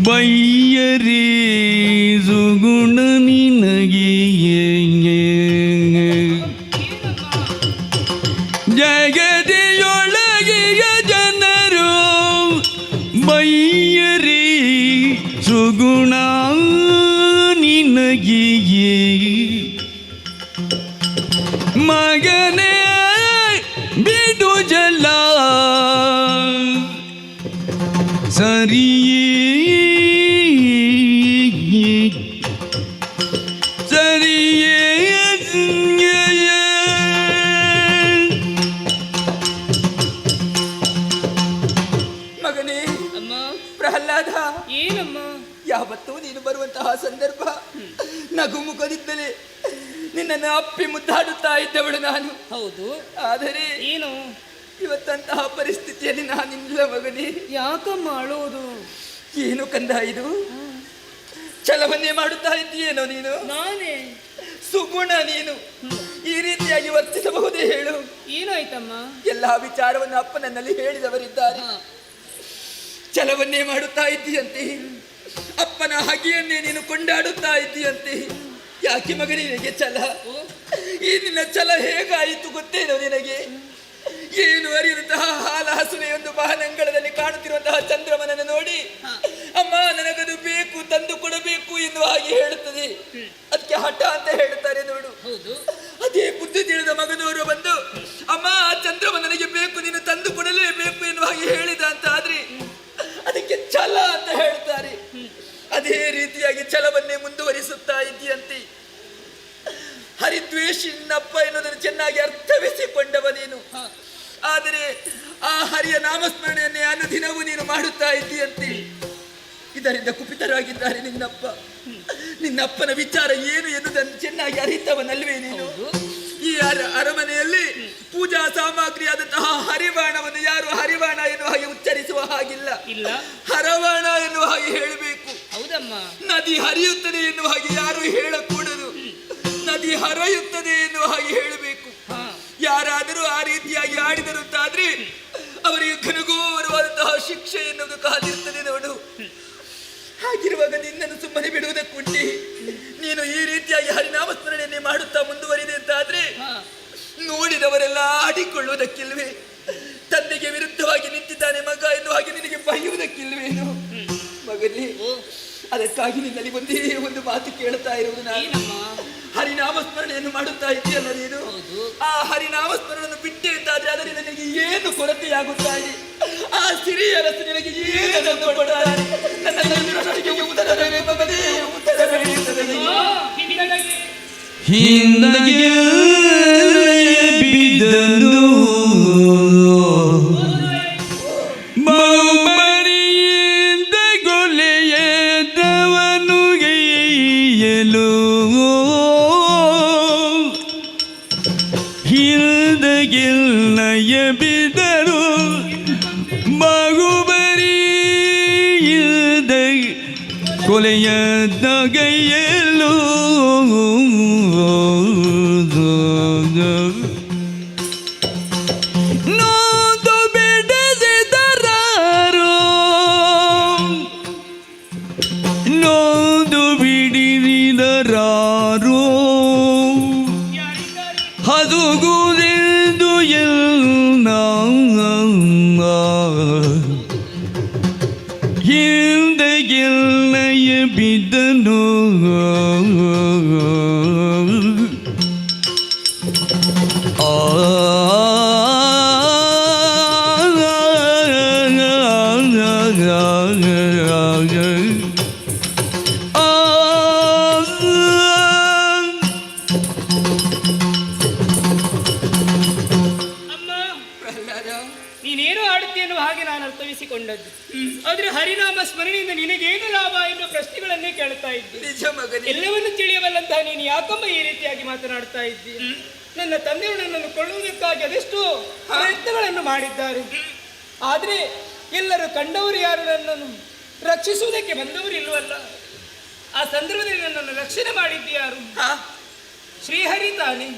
ಬಯ್ಯರೇ ಸುಗುಣ ನಿನಗೆ ಜಗದಿಯೊಳಗಿಯ ಜನರು ಬಯ್ಯರೇ ಸುಗುಣ ನಿನಗೆ ಮಗನೇ ಬಿಡು ಜಲ ಸರಿಯೇ ಸರಿಯೇ ಮಗನೇ. ಅಮ್ಮ, ಪ್ರಹ್ಲಾದ, ಏನಮ್ಮ? ಯಾವತ್ತೂ ನೀನು ಬರುವಂತಹ ಸಂದರ್ಭ ನಗುಮುಖದಿದ್ದಲೇ ನಿನ್ನನ್ನು ಅಪ್ಪಿ ಮುದ್ದಾಡುತ್ತಾ ಇದ್ದವಳು ನಾನು. ಹೌದು, ಆದರೆ ಏನು ಇವತ್ತಂತಹ ಪರಿಸ್ಥಿತಿಯಲ್ಲಿ ನಾನಿಲ್ಲ ಮಗನೇ. ಯಾಕಮ್ಮ ಅಳೋದು? ಏನು ಕಂದ ಇದು? ಛಲವನ್ನೇ ಮಾಡುತ್ತಾ ಇದ್ದೀಯೇನೋ ನೀನು? ನಾನೇ ಸುಗುಣ ನೀನು ಈ ರೀತಿಯಾಗಿ ವರ್ತಿಸಬಹುದೇ ಹೇಳು? ಏನಾಯ್ತಮ್ಮ? ಎಲ್ಲಾ ವಿಚಾರವನ್ನು ಅಪ್ಪ ನನ್ನಲ್ಲಿ ಹೇಳಿದವರಿದ್ದಾರೆ. ಛಲವನ್ನೇ ಮಾಡುತ್ತಾ ಇದ್ದೀಯಂತೆ, ಅಪ್ಪನ ಹಗೆಯನ್ನೇ ನೀನು ಕೊಂಡಾಡುತ್ತಾ ಇದ್ದೀಯಂತೆ. ಯಾಕೆ ಮಗನೇ ನಿನಗೆ ಛಲ? ಈ ನಿನ್ನ ಛಲ ಹೇಗಾಯಿತು ಗೊತ್ತೇನೋ ನಿನಗೆ? ಏನು ಅರಿಯದಂತಹ ಹಾಲ ಹಸುವೆ ಒಂದು ಮಹಾನಂಗಳದಲ್ಲಿ ಕಾಣುತ್ತಿರುವಂತಹ ಚಂದ್ರಮನನ್ನು ನೋಡಿ ಅಮ್ಮ ನನಗದು ಬೇಕು, ತಂದು ಕೊಡಬೇಕು ಎನ್ನುವ ಹಾಗೆ ಹೇಳುತ್ತದೆ. ಅದಕ್ಕೆ ಹಠ ಅಂತ ಹೇಳುತ್ತಾರೆ ನೋಡು. ಅದೇ ಬುದ್ಧಿ ತಿಳಿದ ಮಗನವರು ಬಂದು ಅಮ್ಮ ಆ ಚಂದ್ರಮ ನನಗೆ ಬೇಕು, ನೀನು ತಂದು ಕೊಡಲೇಬೇಕು ಎನ್ನುವ ಹಾಗೆ ಹೇಳಿದ ಅಂತ ಆದ್ರೆ ಅದಕ್ಕೆ ಛಲ ಅಂತ ಹೇಳ್ತಾರೆ. ಅದೇ ರೀತಿಯಾಗಿ ಛಲವನ್ನೇ ಮುಂದುವರಿಸುತ್ತಾ ಇದ್ದೀಯಂತೆ. ಹರಿದ್ವೇಷಿನಪ್ಪ ಎನ್ನುವುದನ್ನು ಚೆನ್ನಾಗಿ ಅರ್ಥವಿಸಿಕೊಂಡವ ನೀನು. ಆದರೆ ಆ ಹರಿಯ ನಾಮಸ್ಮರಣೆಯನ್ನೇ ಅನುದಿನವೂ ನೀನು ಮಾಡುತ್ತಾ ಇದ್ದೀಯಂತೆ. ಇದರಿಂದ ಕುಪಿತರಾಗಿದ್ದಾರೆ ನಿನ್ನಪ್ಪನ ವಿಚಾರ ಏನು ಎನ್ನುವುದನ್ನು ಚೆನ್ನಾಗಿ ಅರಿತವನಲ್ವೇ ನೀನು? ಈ ಅರಮನೆಯಲ್ಲಿ ಪೂಜಾ ಸಾಮಗ್ರಿಯಾದಂತಹ ಹರಿವಾಣವನ್ನು ಯಾರು ಹರಿವಾಣ ಎನ್ನುವ ಹಾಗೆ ಉಚ್ಚರಿಸುವ ಹಾಗಿಲ್ಲ, ಇಲ್ಲ ಹರವಾಣ ಎನ್ನುವ ಹಾಗೆ ಹೇಳಬೇಕು. ಹೌದಮ್ಮ. ನದಿ ಹರಿಯುತ್ತದೆ ಎನ್ನುವ ಹಾಗೆ ಯಾರು ಹೇಳಕೂಡದು, ನದಿ ಹರಿಯುತ್ತದೆ ಎನ್ನುವ ಹಾಗೆ ಹೇಳಬೇಕು. ಯಾರಾದರೂ ಆ ರೀತಿಯಾಗಿ ಆಡಿದರಂತಾದ್ರೆ ಅವರಿಗೆ ಘನಘೋರವಾದಂತಹ ಶಿಕ್ಷೆ ಎನ್ನುವುದು ಕಾದಿರ್ತದೆ ನೋಡು. ಹಾಗಿರುವಾಗ ನಿನ್ನನ್ನು ಸುಮ್ಮನೆ ಬಿಡುವುದಕ್ಕುಂಟೆ? ನೀನು ಈ ರೀತಿಯಾಗಿ ಹರಿನಾಮಸ್ಮರಣೆಯನ್ನೇ ಮಾಡುತ್ತಾ ಮುಂದುವರಿದೆ ಅಂತಾದ್ರೆ ನೋಡಿದವರೆಲ್ಲ ಆಡಿಕೊಳ್ಳುವುದಕ್ಕಿಲ್ವೇ? ತಂದೆಗೆ ವಿರುದ್ಧವಾಗಿ ನಿಂತಿದ್ದಾನೆ ಮಗ ಎನ್ನುವ ಹಾಗೆ ನಿನಗೆ ಬೈಯುವುದಕ್ಕಿಲ್ವೇನು? ಮಗನೇ, ಅದಕ್ಕಾಗಿ ನಿನ್ನಲ್ಲಿ ಒಂದೇ ಒಂದು ಮಾತು ಕೇಳ್ತಾ ಇರುವುದು ನಾನು. ಹರಿನಾಮಸ್ಮರಣೆಯನ್ನು ಮಾಡುತ್ತಾ ಇದೆಯಲ್ಲ ನೀನು, ಆ ಹರಿನಾಮಸ್ಮರಣೆಯನ್ನು ಬಿಟ್ಟೆ ಅಂತಾದ್ರೆ ಅದರಿಂದ ನಿನಗೆ ಏನು ಕೊರತೆಯಾಗುತ್ತಾ ಇದೆ? ಆ ಸಿರಿಯ ರಸ ನಿನಗೆ ಏನು ಕೊಡುತ್ತಾರೆ? ಹಿಂದಗೆ ಬಿದ್ದನು ಮರಿಯಿಂದ ಗೊಲೆಯದವನು ಗೈಯಲು ಹಿಂದಗೆಲ್ಲಯ ಬಿದ್ದರು ಬಾಗುಬರಿಯಿಂದ ಕೊಲೆಯದ ಗೈಯಲು ನೋದು ಬಿಡಿಸಿದರಾರೋ ನೋದು ಬಿಡಿಸಿದರಾರೋ ಹದುಗುದೆಂದು ಎಲ್ಲ ಹಿಂದೆಗೆಲ್ಲಯ ಬಿದ್ದನು ನೀನೇನು ಆಡುತ್ತೆ ಎನ್ನುವ ಹಾಗೆ ನಾನು ಅರ್ಥವಿಸಿಕೊಂಡದ್ದು. ಆದ್ರೆ ಹರಿನಾಮ ಸ್ಮರಣೆಯಿಂದ ನಿನಗೇನು ಲಾಭ ಎನ್ನುವ ಪ್ರಶ್ನೆಗಳನ್ನೇ ಕೇಳ್ತಾ ಇದ್ದೆ. ಎಲ್ಲವನ್ನು ತಿಳಿಯಬಲ್ಲಂತಹ ನೀನು ಯಾಕಮ್ಮ ಈ ರೀತಿಯಾಗಿ ಮಾತನಾಡ್ತಾ ಇದ್ದಿ? ನನ್ನ ತಂದೆಯವರು ನನ್ನನ್ನು ಕೊಳ್ಳುವುದಕ್ಕಾಗಿ ಅದೆಷ್ಟೋ ಪ್ರಯತ್ನಗಳನ್ನು ಮಾಡಿದ್ದಾರೆ. ಆದ್ರೆ ಎಲ್ಲರೂ ಕಂಡವರು ಯಾರು ನನ್ನನ್ನು ರಕ್ಷಿಸುವುದಕ್ಕೆ ಬಂದವರು ಇಲ್ವಲ್ಲ. ಆ ಸಂದರ್ಭದಲ್ಲಿ ನನ್ನನ್ನು ರಕ್ಷಣೆ ಮಾಡಿದ್ದು ಯಾರು? ಶ್ರೀಹರಿ ತಾನೆ.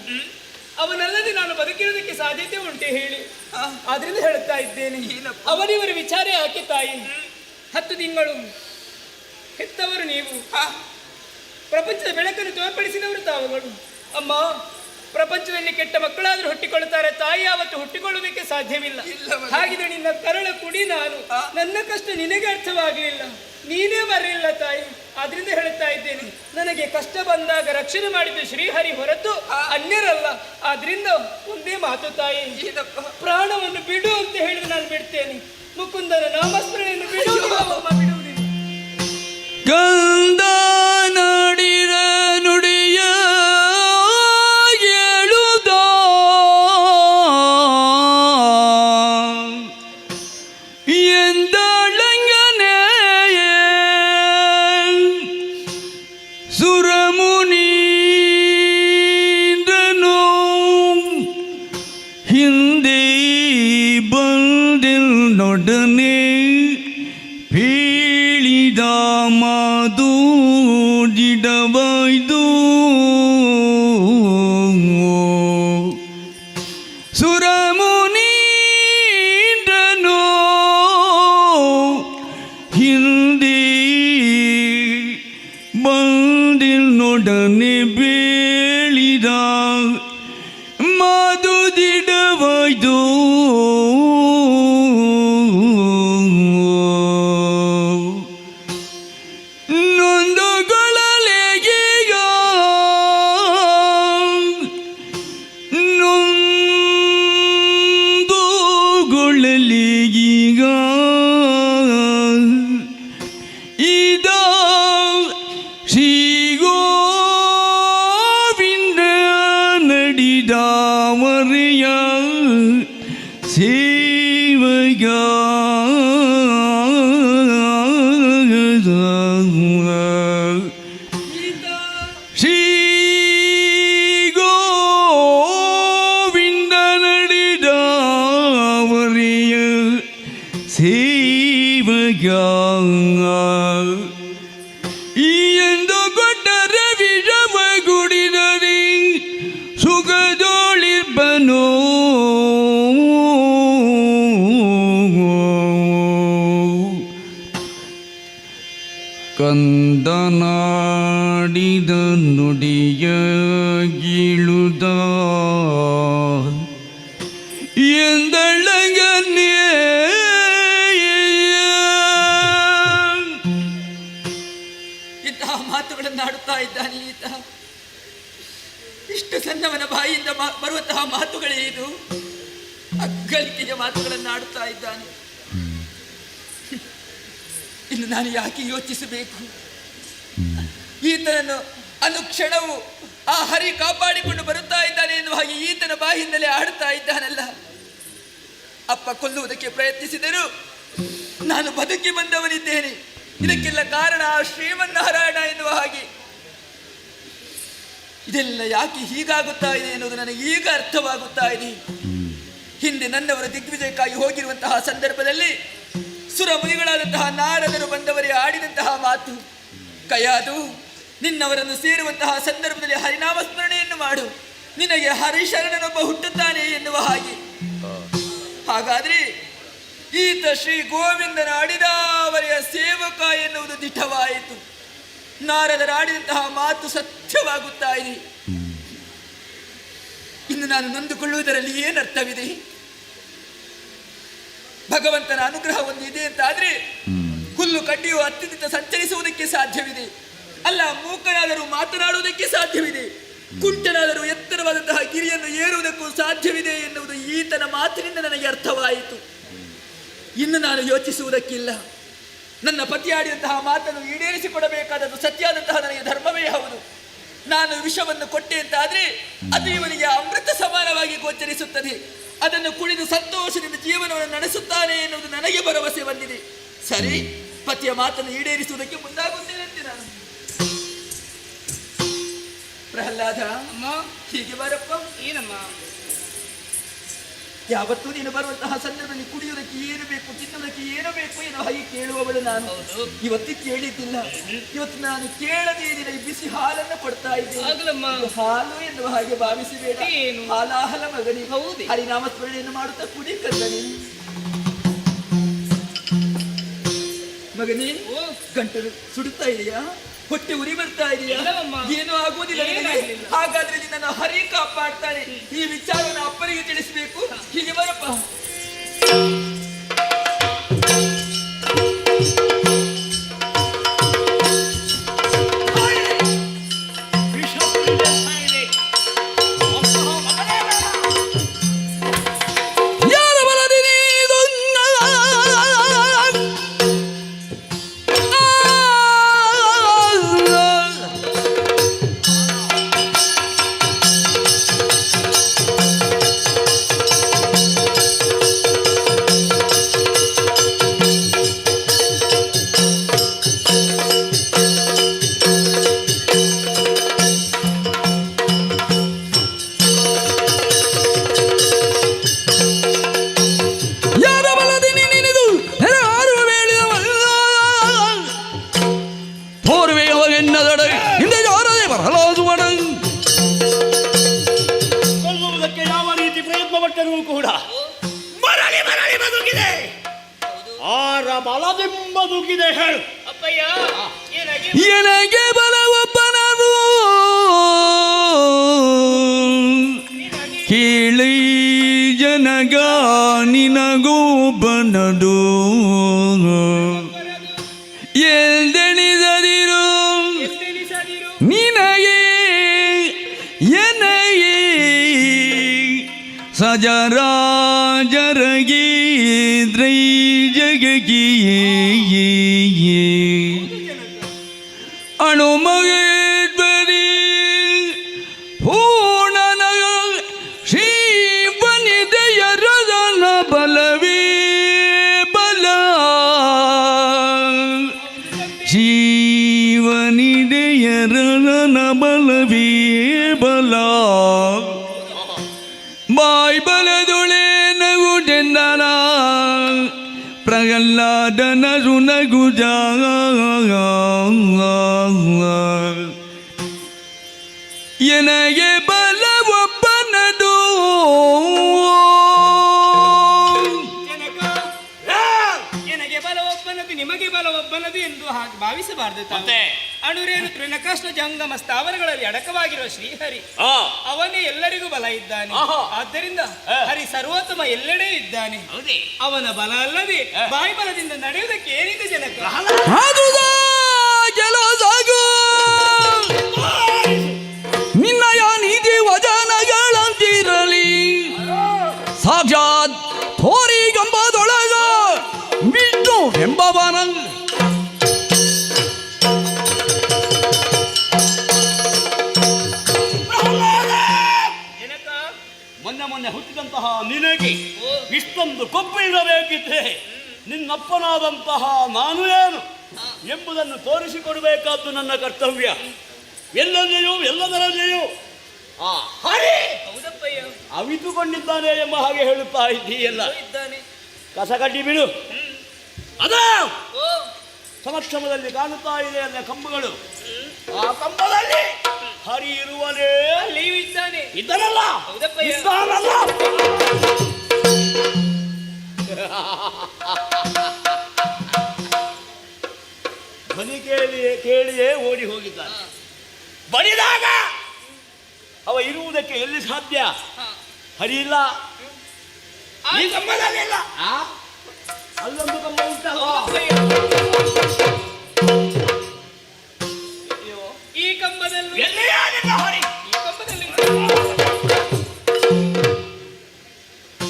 ಅವನಲ್ಲದೆ ನಾನು ಬದುಕಿರೋದಕ್ಕೆ ಸಾಧ್ಯತೆ ಉಂಟೆ ಹೇಳಿ? ಆದ್ರಿಂದ ಹೇಳುತ್ತಾ ಇದ್ದೇನೆ, ಅವರಿವರ ವಿಚಾರ ಯಾಕೆ ತಾಯಿ? 10 ತಿಂಗಳು ಹೆತ್ತವರು ನೀವು, ಪ್ರಪಂಚದ ಬೆಳಕನ್ನು ತೋರ್ಪಡಿಸಿದವರು ತಾವುಗಳು. ಅಮ್ಮ, ಪ್ರಪಂಚದಲ್ಲಿ ಕೆಟ್ಟ ಮಕ್ಕಳಾದ್ರೂ ಹುಟ್ಟಿಕೊಳ್ಳುತ್ತಾರೆ, ತಾಯಿ ಯಾವತ್ತು ಹುಟ್ಟಿಕೊಳ್ಳುವುದಕ್ಕೆ ಸಾಧ್ಯವಿಲ್ಲ. ಹಾಗಿದ್ರೆ ನಿನ್ನ ಕರಳ ಕುಡಿ ನಾನು. ನನ್ನ ಕಷ್ಟ ನಿನಗೆ ಅರ್ಥವಾಗಲಿಲ್ಲ, ನೀನೇ ಬರಲಿಲ್ಲ ತಾಯಿ. ಆದ್ರಿಂದ ಹೇಳುತ್ತಾ ಇದ್ದೇನೆ, ನನಗೆ ಕಷ್ಟ ಬಂದಾಗ ರಕ್ಷಣೆ ಮಾಡಿದ್ದು ಶ್ರೀಹರಿ ಹೊರತು ಅನ್ಯರಲ್ಲ. ಆದ್ರಿಂದ ಒಂದೇ ಮಾತು ತಾಯಿ, ಪ್ರಾಣವನ್ನು ಬಿಡು ಅಂತ ಹೇಳಿದ್ರೆ ನಾನು ಬಿಡ್ತೇನೆ. ಮುಕುಂದನ ನಾಮಸ್ಮರಣೆಯನ್ನು ಬಿಡುವುದಿಲ್ಲ, ಬಿಡುವುದಿಲ್ಲ. ಕಂದ ನಾಡಿರ ನುಡಿಯ ಹೇಳುದ ಎಂದಳಂಗನೆ ಸುರಮುನೀಂದ್ರನು ಹಿಂದೆ ಬಂದಿಲ್ಲೊಡನೆ ಹೇಳಿದ ಮಾತು ಜಿಡವಾಯ್ದು. ಸುರಮುನೀಂದ್ರನು ಹಿಂದೆ ಬಂದಿಲ್ಲೊಡನೆ ಬೇಳಿದ ಮಾತು ಜಿಡವಾಯ್ದು. ಶ್ರೀಗೋ ಎಂದು ಕೊಟ್ಟರೆ ವಿಷಮ ಗುಡಿದರೆ ಸುಖದೋಳಿರ್ಬನೋ ಕಂದನಾಡಿದ ನುಡಿಯ ಗೀಳುದ ಎಂದಳಗನ್ನೇ ಇಂತಹ ಮಾತುಗಳನ್ನಾಡುತ್ತಾ ಇದ್ದಾನೆ ಈತ. ಇಷ್ಟು ಸಣ್ಣವನ ಬಾಯಿಯಿಂದ ಬರುವಂತಹ ಮಾತುಗಳೇ ಇದು. ಅಗ್ಗಳಿಕೆಯ ಮಾತುಗಳನ್ನಾಡುತ್ತಾ ಇದ್ದಾನೆ. ಇನ್ನು ನಾನು ಯಾಕೆ ಯೋಚಿಸಬೇಕು? ಈತನನ್ನು ಅನುಕ್ಷಣವು ಆ ಹರಿ ಕಾಪಾಡಿಕೊಂಡು ಬರುತ್ತಾ ಇದ್ದಾನೆ ಎನ್ನುವ ಹಾಗೆ ಈತನ ಬಾಯಿಂದಲೇ ಆಡುತ್ತಾ ಇದ್ದಾನಲ್ಲ. ಅಪ್ಪ ಕೊಲ್ಲುವುದಕ್ಕೆ ಪ್ರಯತ್ನಿಸಿದರು, ನಾನು ಬದುಕಿ ಬಂದವನಿದ್ದೇನೆ, ಇದಕ್ಕೆಲ್ಲ ಕಾರಣ ಆ ಶ್ರೀಮನ್ನಾರಾಯಣ ಎನ್ನುವ ಹಾಗೆ. ಇದೆಲ್ಲ ಯಾಕೆ ಹೀಗಾಗುತ್ತಾ ಇದೆ ಎನ್ನುವುದು ನನಗೆ ಈಗ ಅರ್ಥವಾಗುತ್ತಾ ಇದೆ. ಹಿಂದೆ ನನ್ನವರ ದಿಗ್ವಿಜಯಕ್ಕಾಗಿ ಹೋಗಿರುವಂತಹ ಸಂದರ್ಭದಲ್ಲಿ ಸುರ ಮುನಿಗಳಾದಂತಹ ನಾರದರು ಬಂದವರೇ ಆಡಿದಂತಹ ಮಾತು, ಕಯಾದು ನಿನ್ನವರನ್ನು ಸೇರುವಂತಹ ಸಂದರ್ಭದಲ್ಲಿ ಹರಿನಾಮ ಸ್ಮರಣೆಯನ್ನು ಮಾಡು, ನಿನಗೆ ಹರಿಶರಣನೊಬ್ಬ ಹುಟ್ಟುತ್ತಾನೆ ಎನ್ನುವ ಹಾಗೆ. ಹಾಗಾದ್ರೆ ಈತ ಶ್ರೀ ಗೋವಿಂದನ ಆಡಿದಾವರೆಯ ಸೇವಕ ಎನ್ನುವುದು ದಿಟವಾಯಿತು. ನಾರದರು ಆಡಿದಂತಹ ಮಾತು ಸತ್ಯವಾಗುತ್ತಾ ಇದೆ. ಇನ್ನು ನಾನು ನೊಂದುಕೊಳ್ಳುವುದರಲ್ಲಿ ಏನರ್ಥವಿದೆ? ಭಗವಂತನ ಅನುಗ್ರಹ ಒಂದು ಇದೆ ಅಂತಾದ್ರೆ ಹುಲ್ಲು ಕಡ್ಡಿಯು ಅತ್ಯಂತ ಸಂಚರಿಸುವುದಕ್ಕೆ ಸಾಧ್ಯವಿದೆ, ಅಲ್ಲ ಮೂಕನಾದರೂ ಮಾತನಾಡುವುದಕ್ಕೆ ಸಾಧ್ಯವಿದೆ, ಕುಂಟನಾದರೂ ಎತ್ತರವಾದಂತಹ ಗಿರಿಯನ್ನು ಏರುವುದಕ್ಕೂ ಸಾಧ್ಯವಿದೆ ಎನ್ನುವುದು ಈತನ ಮಾತಿನಿಂದ ನನಗೆ ಅರ್ಥವಾಯಿತು. ಇನ್ನು ನಾನು ಯೋಚಿಸುವುದಕ್ಕಿಲ್ಲ. ನನ್ನ ಪತಿ ಆಡಿದಂತಹ ಮಾತನ್ನು ಈಡೇರಿಸಿಕೊಡಬೇಕಾದದ್ದು ಸತ್ಯಾದಂತಹ ನನಗೆ ಧರ್ಮವೇ ಹೌದು. ನಾನು ವಿಷವನ್ನು ಕೊಟ್ಟೆ ಅಂತಾದ್ರೆ ಅದು ಇವನಿಗೆ ಅಮೃತ ಸಮಾನವಾಗಿ ಗೋಚರಿಸುತ್ತದೆ. ಅದನ್ನು ಕುಡಿದು ಸಂತೋಷದಿಂದ ಜೀವನವನ್ನು ನಡೆಸುತ್ತಾನೆ ಎನ್ನುವುದು ನನಗೆ ಭರವಸೆ ಬಂದಿದೆ. ಸರಿ, ಪತಿಯ ಮಾತನ್ನು ಈಡೇರಿಸುವುದಕ್ಕೆ ಮುಂದಾಗುತ್ತೇನಂತೆ ನಾನು. ಪ್ರಹ್ಲಾದ, ಹೀಗೆ ಬಾರಪ್ಪ. ಏನಮ್ಮ? ಯಾವತ್ತೂ ನೀನು ಬರುವಂತಹ ಸಂದರ್ಭದಲ್ಲಿ ಕುಡಿಯುವುದಕ್ಕೆ ಏನು ಬೇಕು, ತಿನ್ನುವುದಕ್ಕೆ ಏನು ಬೇಕು ಎನ್ನುವ ಹಾಗೆ ಕೇಳುವವಳು ನಾನು. ಇವತ್ತು ಕೇಳಿದ್ದಿಲ್ಲ. ಇವತ್ತು ನಾನು ಕೇಳದೇ ಈ ಬಿಸಿ ಹಾಲನ್ನು ಕೊಡ್ತಾ ಇದ್ದೇನೆ. ಹಾಲು ಎನ್ನುವ ಹಾಗೆ ಭಾವಿಸಬೇಡ. ಹಾಲಾಹಲ ಮಗನಿ. ಹರಿನಾಮ ಸ್ಮರಣೆಯನ್ನು ಮಾಡುತ್ತಾ ಕುಡಿ ಕಂದನಿ. ಮಗನೇ, ಗಂಟಲು ಸುಡುತ್ತಾ ಇದೆಯಾ? ಹೊಟ್ಟೆ ಉರಿ ಬರ್ತಾ ಇದೆಯಾ? ಏನೂ ಆಗುವುದಿಲ್ಲ. ಹಾಗಾದ್ರೆ ನಿನ್ನನ್ನು ಹರಿ ಕಾಪಾಡ್ತಾನೆ. ಈ ವಿಚಾರವನ್ನು ಅಪ್ಪನಿಗೆ ತಿಳಿಸಬೇಕು. ಹೀಗೆ ಬರಪ್ಪ. ಕೊಲ್ಲುವುದಕ್ಕೆ ಯಾವ ರೀತಿ ಪ್ರಯತ್ನ ಪಟ್ಟರೂ ಕೂಡ ಮರಳಿ ಮರಳಿ ಬದುಕಿದೆ. ಆರ ಬಲದಿಂದ ಬದುಕಿದೆ ಹೇಳು. ನನಗೆ ಬಲವೊಬ್ಬನರು ಕೇಳಿ ಜನಗ ನಿನಗೊಬ್ಬನದು ಎಲ್ದೆಣಿಸದಿರು ನಿನಗೆ ಎನಗೆ ಸಜರಾಜರಗಿ ದ್ರೈ ಜಗಗಿಯೇ ಅಣುಮಗೇಶ್ವರಿ ಪೂರ್ಣನ ಶ್ರೀವನಿದೆಯರದನ ಬಲವೇ ಬಲ ಜೀವನಿದೆಯರದನ ಬಲವೇ ಬಲ ಬಾಯ್ ಬಲದುಳೆ ನಗುಟೆಂದನ ಪ್ರಹ್ಲಾದ ಮದನ ರುನಗುಜ ಎನಗೆ ಬಲ ಒಬ್ಬನದು ನನಗೆ ಬಲ ಒಬ್ಬನದು ನಿಮಗೆ ಬಲ ಒಬ್ಬನದು ಎಂದು ಹಾಗೆ ಭಾವಿಸಬಾರದು ತಾನೆ. ಅಣುರೇನು ತೃಣಕಾಷ್ಟ ಜಂಗಮ ಸ್ಥಾವರಗಳಲ್ಲಿ ಅಡಕವಾಗಿರುವ ಶ್ರೀಹರಿ ಅವನೇ ಎಲ್ಲರಿಗೂ ಬಲ ಇದ್ದಾನೆ. ಆದ್ದರಿಂದ ಹರಿ ಸರ್ವೋತ್ತಮ ಎಲ್ಲೆಡೆ ಇದ್ದಾನೆ. ಅವನ ಬಲ ಅಲ್ಲದೆ ಬಾಯಿ ಬಲದಿಂದ ನಡೆಯುವುದಕ್ಕೆ ಏನಿದೆ ಜನಕ? ನಿನ್ನಯ ನೀತಿ ವಚನಗಳಂತಿರಲಿ ಸಾಕ್ಷಾತ್ ಥೋರಿ ಗಂಬದೊಳಗ ವಿಷ್ಣು ಎಂಬವನ ಮೊನ್ನೆ ಹುಟ್ಟಿದಂತಹ ನಿನಗೆ ಇಷ್ಟೊಂದು ಕೊಬ್ಬು ಇರಬೇಕಿದ್ರೆ ನಿನ್ನಪ್ಪನಾದಂತಹ ನಾನು ಏನು ಎಂಬುದನ್ನು ತೋರಿಸಿಕೊಡಬೇಕಾದ್ದು ನನ್ನ ಕರ್ತವ್ಯ. ಎಲ್ಲೆಲ್ಲಿಯೂ ಎಲ್ಲದರಲ್ಲಿಯೂ ಆ ಹರಿ ಅವಿತುಕೊಂಡಿದ್ದಾನೆ ಎಂಬ ಹಾಗೆ ಹೇಳುತ್ತಾ ಇದ್ದೀಯಲ್ಲ. ಕಸಗಡ್ಡಿ ಬಿಡು. ಅದ ಸಮಕ್ಷಮದಲ್ಲಿ ಕಾಣುತ್ತಾ ಇದೆ ಅಲ್ಲ ಕಂಬಗಳು. ಆ ಕಂಬದಲ್ಲಿ ಹರಿ ಇರುವನೇ ಇದ್ದಾನಲ್ಲ. ಧ್ವನಿ ಕೇಳಿಯೇ ಓಡಿ ಹೋಗಿದ್ದಾನೆ. ಬಡಿದಾಗ ಅವ ಇರುವುದಕ್ಕೆ ಎಲ್ಲಿ ಸಾಧ್ಯ? ಹರಿ ಇಲ್ಲ, ಈ ಕಂಬದಲ್ಲಿಲ್ಲ. ಅಲ್ಲೊಂದು ಕಂಬ ಉಂಟಲ್ಲ, ಈ ಕಂಬದಲ್ಲಿ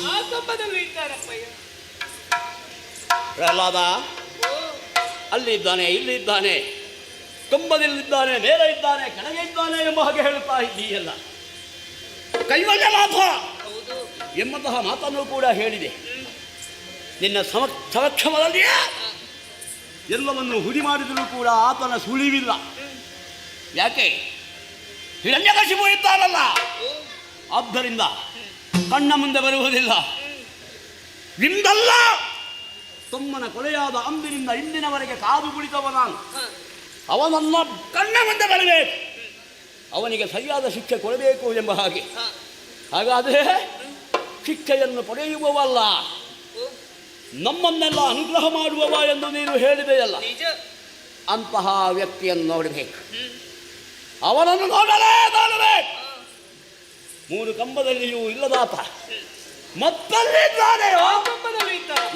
ಆ ಕಂಬದಲ್ಲಿ ಇದ್ದಾರಪ್ಪಯ್ಯ. ಪ್ರಹ್ಲಾದ ಅಲ್ಲಿದ್ದಾನೆ, ಇಲ್ಲಿದ್ದಾನೆ, ಕಂಬದಲ್ಲಿದ್ದಾನೆ, ಮೇಲೆ ಇದ್ದಾನೆ, ಕೆಳಗೆ ಇದ್ದಾನೆ ಎಂಬ ಹಾಗೆ ಹೇಳುತ್ತಾ ಇದ್ದೀಯಲ್ಲ. ಕೈವಲ್ಯನಾಥ ಎಂಬಂತಹ ಮಾತನ್ನು ಕೂಡ ಹೇಳಿದೆ. ನಿನ್ನ ಸಮಕ್ಷಮದಲ್ಲಿಯೇ ಎಲ್ಲವನ್ನು ಹುಡಿ ಮಾಡಿದರೂ ಕೂಡ ಆತನ ಸುಳಿವಿಲ್ಲ. ಯಾಕೆ? ಹಿರಣ್ಯಕಶಿಪು ಇದ್ದಾನಲ್ಲ, ಆದ್ದರಿಂದ ಕಣ್ಣ ಮುಂದೆ ಬರುವುದಿಲ್ಲ. ಇಂದಲ್ಲ ತಮ್ಮನ ಕೊಲೆಯಾದ ಅಂದಿನಿಂದ ಇಂದಿನವರೆಗೆ ಕಾದು ಕುಳಿತವ ನಾನು. ಅವನನ್ನ ಕಣ್ಣ ಮುಂದೆ ಬರಬೇಕು, ಅವನಿಗೆ ಸರಿಯಾದ ಶಿಕ್ಷೆ ಕೊಡಬೇಕು ಎಂಬ ಹಾಗೆ. ಹಾಗಾದರೆ ಶಿಕ್ಷೆಯನ್ನು ಪಡೆಯುವವಲ್ಲ, ನಮ್ಮನ್ನೆಲ್ಲ ಅನುಗ್ರಹ ಮಾಡುವವ ಎಂದು ನೀನು ಹೇಳಿದೆಯಲ್ಲ. ಅಂತಹ ವ್ಯಕ್ತಿಯನ್ನು ನೋಡಬೇಕು, ಅವನನ್ನು ನೋಡಬೇಕು. ಮೂರು ಕಂಬದಲ್ಲಿಯೂ ಇಲ್ಲದಾತ ಮತ್ತಲ್ಲಿದ್ದಾನೆ. ಆ ಕಂಬದಲ್ಲಿ ಇದ್ದಾನೆ.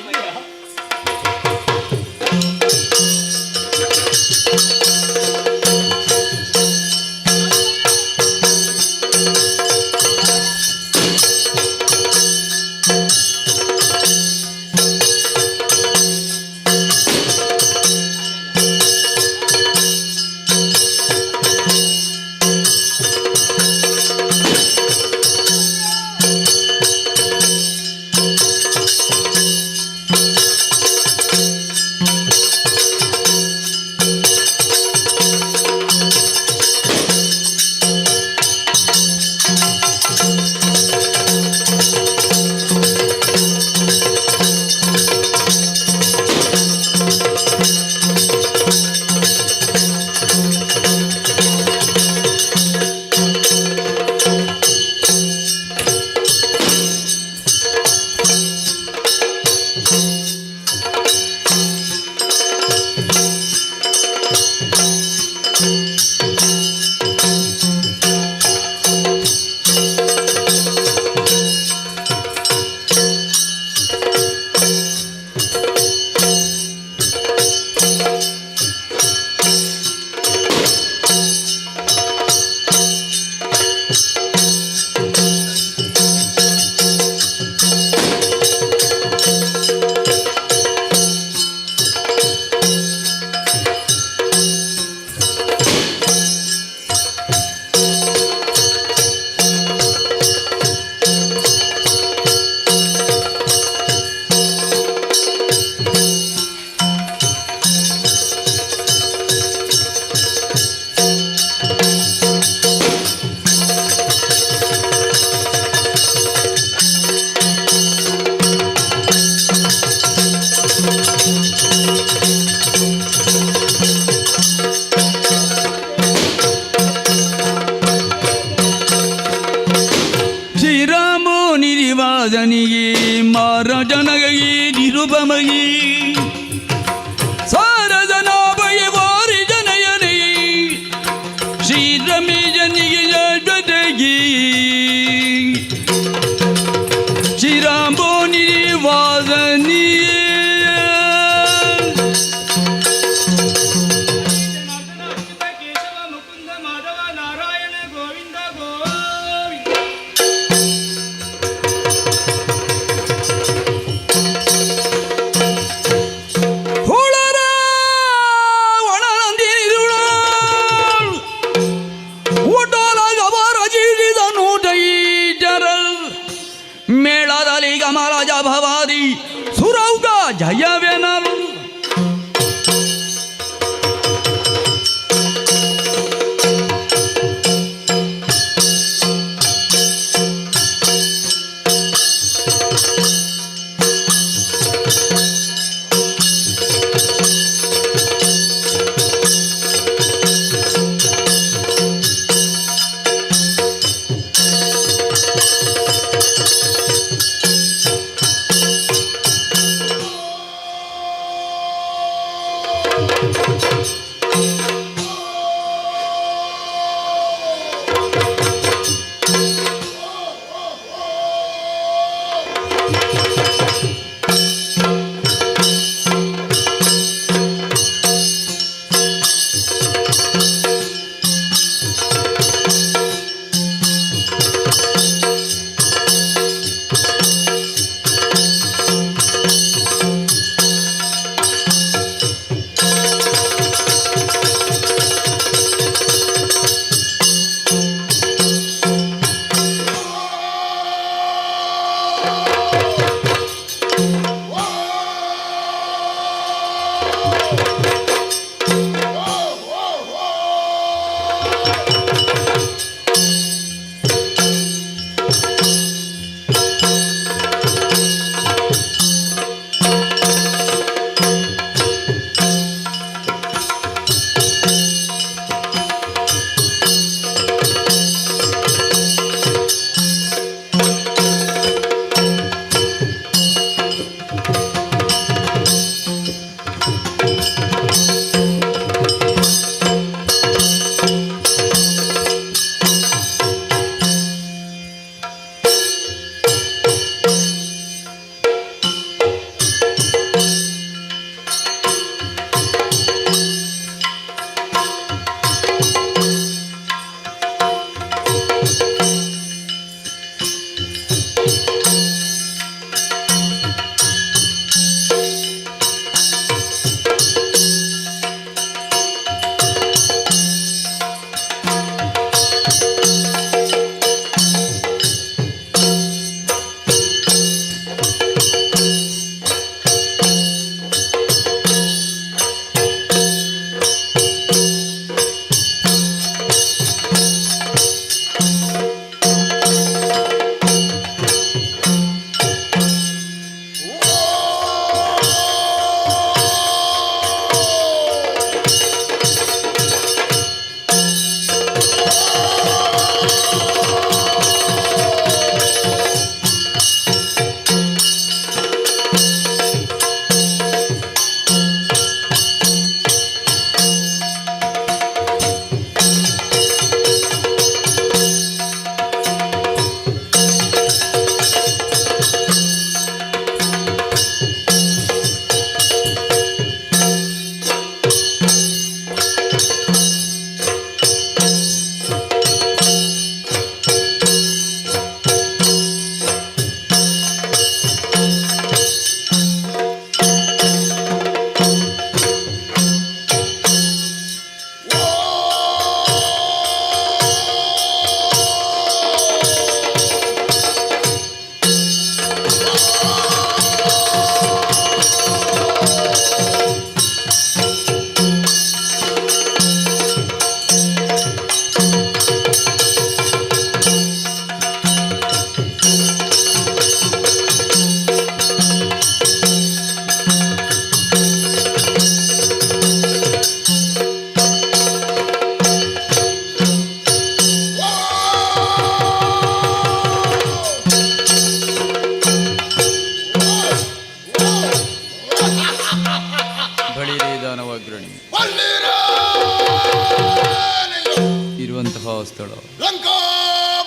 ಇರುವಂತಹ ಸ್ಥಳ ಲಂಕಾ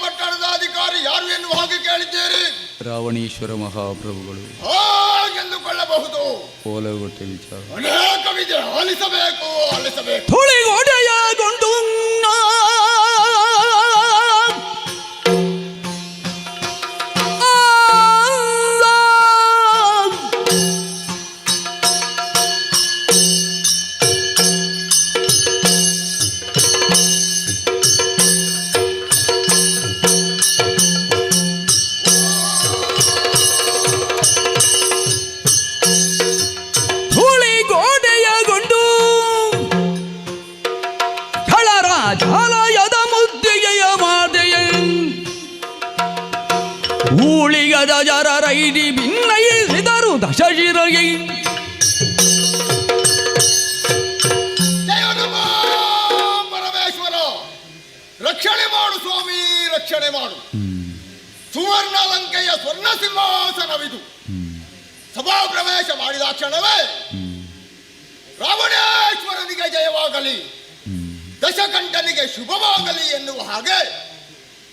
ಪಟ್ಟಣದ ಅಧಿಕಾರಿ ಯಾರು ಎನ್ನುವ ಹಾಗೆ ಕೇಳಿದ್ದೀರಿ? ರಾವಣೇಶ್ವರ ಮಹಾಪ್ರಭುಗಳು ಹಾಗೆಂದುಕೊಳ್ಳಬಹುದು. ಕೋಲಗೊಟ್ಟೆ ವಿಚಾರ ಅನೇಕ ವಿಧಿ ಆಲಿಸಬೇಕು ಆಲಿಸಬೇಕು. ತುಳಿಗೊಡೆಯಗೊಂಡು ಊಳಿಗದ ಜರರೈಡಿ ಭಿನ್ನಯಿಸಿದರು ದಶಶಿರಗಿ ಪರಮೇಶ್ವರ ರಕ್ಷಣೆ ಮಾಡು ಸ್ವಾಮಿ, ರಕ್ಷಣೆ ಮಾಡು. ಸುವರ್ಣ ಲಂಕೆಯ ಸ್ವರ್ಣ ಸಿಂಹಾಸನವಿದು. ಸಭಾ ಪ್ರವೇಶ ಮಾಡಿದ ಕ್ಷಣವೇ ರಾವಣೇಶ್ವರನಿಗೆ ಜಯವಾಗಲಿ, ದಶಕಂಠನಿಗೆ ಶುಭವಾಗಲಿ ಎನ್ನುವ ಹಾಗೆ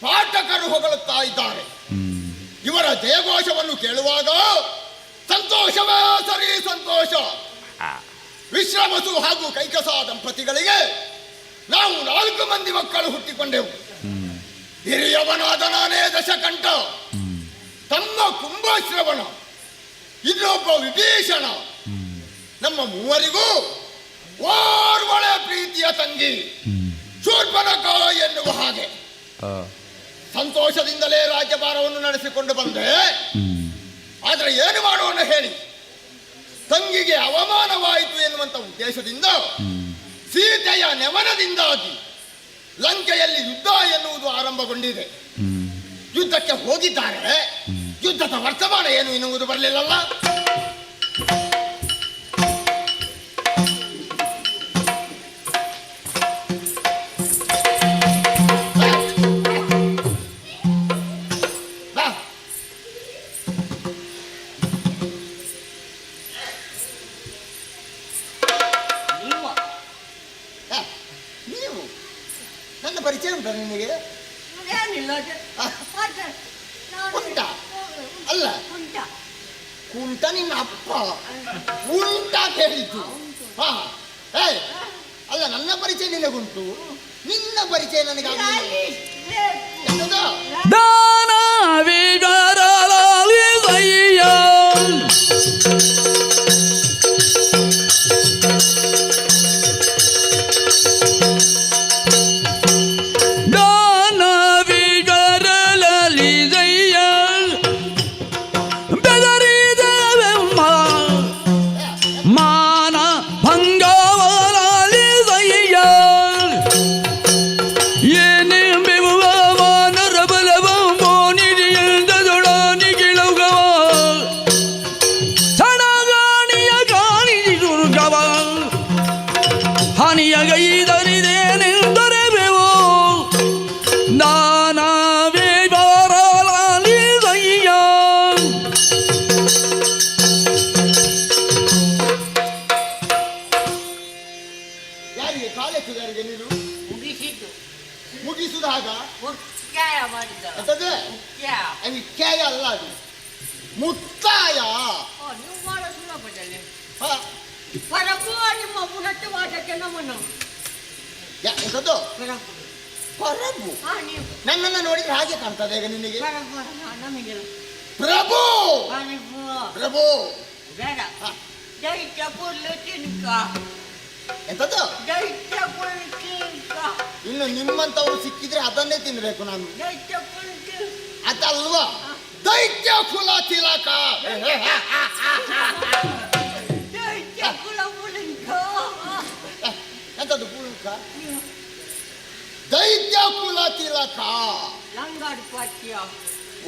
ಪಾಠಕರು ಹೊಗಳುತ್ತಾ ಇದ್ದಾರೆ. ಇವರ ಜಯಘೋಷವನ್ನು ಕೇಳುವಾಗ ಸಂತೋಷವೇ ಸರಿ ಸಂತೋಷ. ವಿಶ್ರಮಸು ಹಾಗೂ ಕೈಕಸ ದಂಪತಿಗಳಿಗೆ ನಾವು 4 ಮಂದಿ ಮಕ್ಕಳು ಹುಟ್ಟಿಕೊಂಡೆವು. ಹಿರಿಯವನಾದ ನಾನೇ ದಶಕಂಠ, ತಮ್ಮ ಕುಂಭಶ್ರವಣ, ಇನ್ನೊಬ್ಬ ವಿಭೀಷಣ. ನಮ್ಮ ಮೂವರಿಗೂ ಓರ್ವಳೆ ಪ್ರೀತಿಯ ತಂಗಿ ಶೂರ್ಪನಖ ಎನ್ನುವ ಹಾಗೆ ಸಂತೋಷದಿಂದಲೇ ರಾಜ್ಯಭಾರವನ್ನು ನಡೆಸಿಕೊಂಡು ಬಂದೆ. ಆದರೆ ಏನು ಮಾಡೋಣ ಹೇಳಿ, ತಂಗಿಗೆ ಅವಮಾನವಾಯಿತು ಎನ್ನುವಂತ ಉದ್ದೇಶದಿಂದ ಸೀತೆಯ ನೆವನದಿಂದಾಗಿ ಲಂಕೆಯಲ್ಲಿ ಯುದ್ಧ ಎನ್ನುವುದು ಆರಂಭಗೊಂಡಿದೆ. ಯುದ್ಧಕ್ಕೆ ಹೋಗಿದ್ದಾರೆ, ಯುದ್ಧದ ವರ್ತಮಾನ ಏನು ಎನ್ನುವುದು ಬರಲಿಲ್ಲಲ್ಲ. ನೀವು ನನ್ನ ಪರಿಚಯ ಉಂಟಾ ನಿನಗೆ? ಉಂಟ ಅಲ್ಲ, ಕುಂಟ ನಿನ್ನ ಅಪ್ಪ ಉಂಟ ಕೇಳಿದ್ದು. ಹಾ ಅಲ್ಲ, ನನ್ನ ಪರಿಚಯ ನಿನಗುಂಟು, ನಿನ್ನ ಪರಿಚಯ ನನಗೆ ಮುಗಿಸುದಾಗ ಕ್ಯಾಯ ಅಲ್ಲ, ಅದು ಮುಕ್ತಾಯ. ಎಂಥದ್ದು ಪ್ರಭು? ನನ್ನನ್ನು ನೋಡಿದ್ರೆ ಹಾಗೆ ಕಾಣ್ತದೆ ಈಗ ನಿನಗೆ? ಪ್ರಭು ಪ್ರಭು ಎಂಥದ್ದು? ಇನ್ನು ನಿಮ್ಮಂತವರು ಸಿಕ್ಕಿದ್ರೆ ಅದನ್ನೇ ತಿನ್ಬೇಕು ನಾನು. ಅದಲ್ವಾ ದೈತ್ಯ ಕುಲ ತಿಲಕ. ಎಂಥದ್ದು ಪುಲಕ? ದೈತ್ಯ ಕುಲ ತಿಲಕ.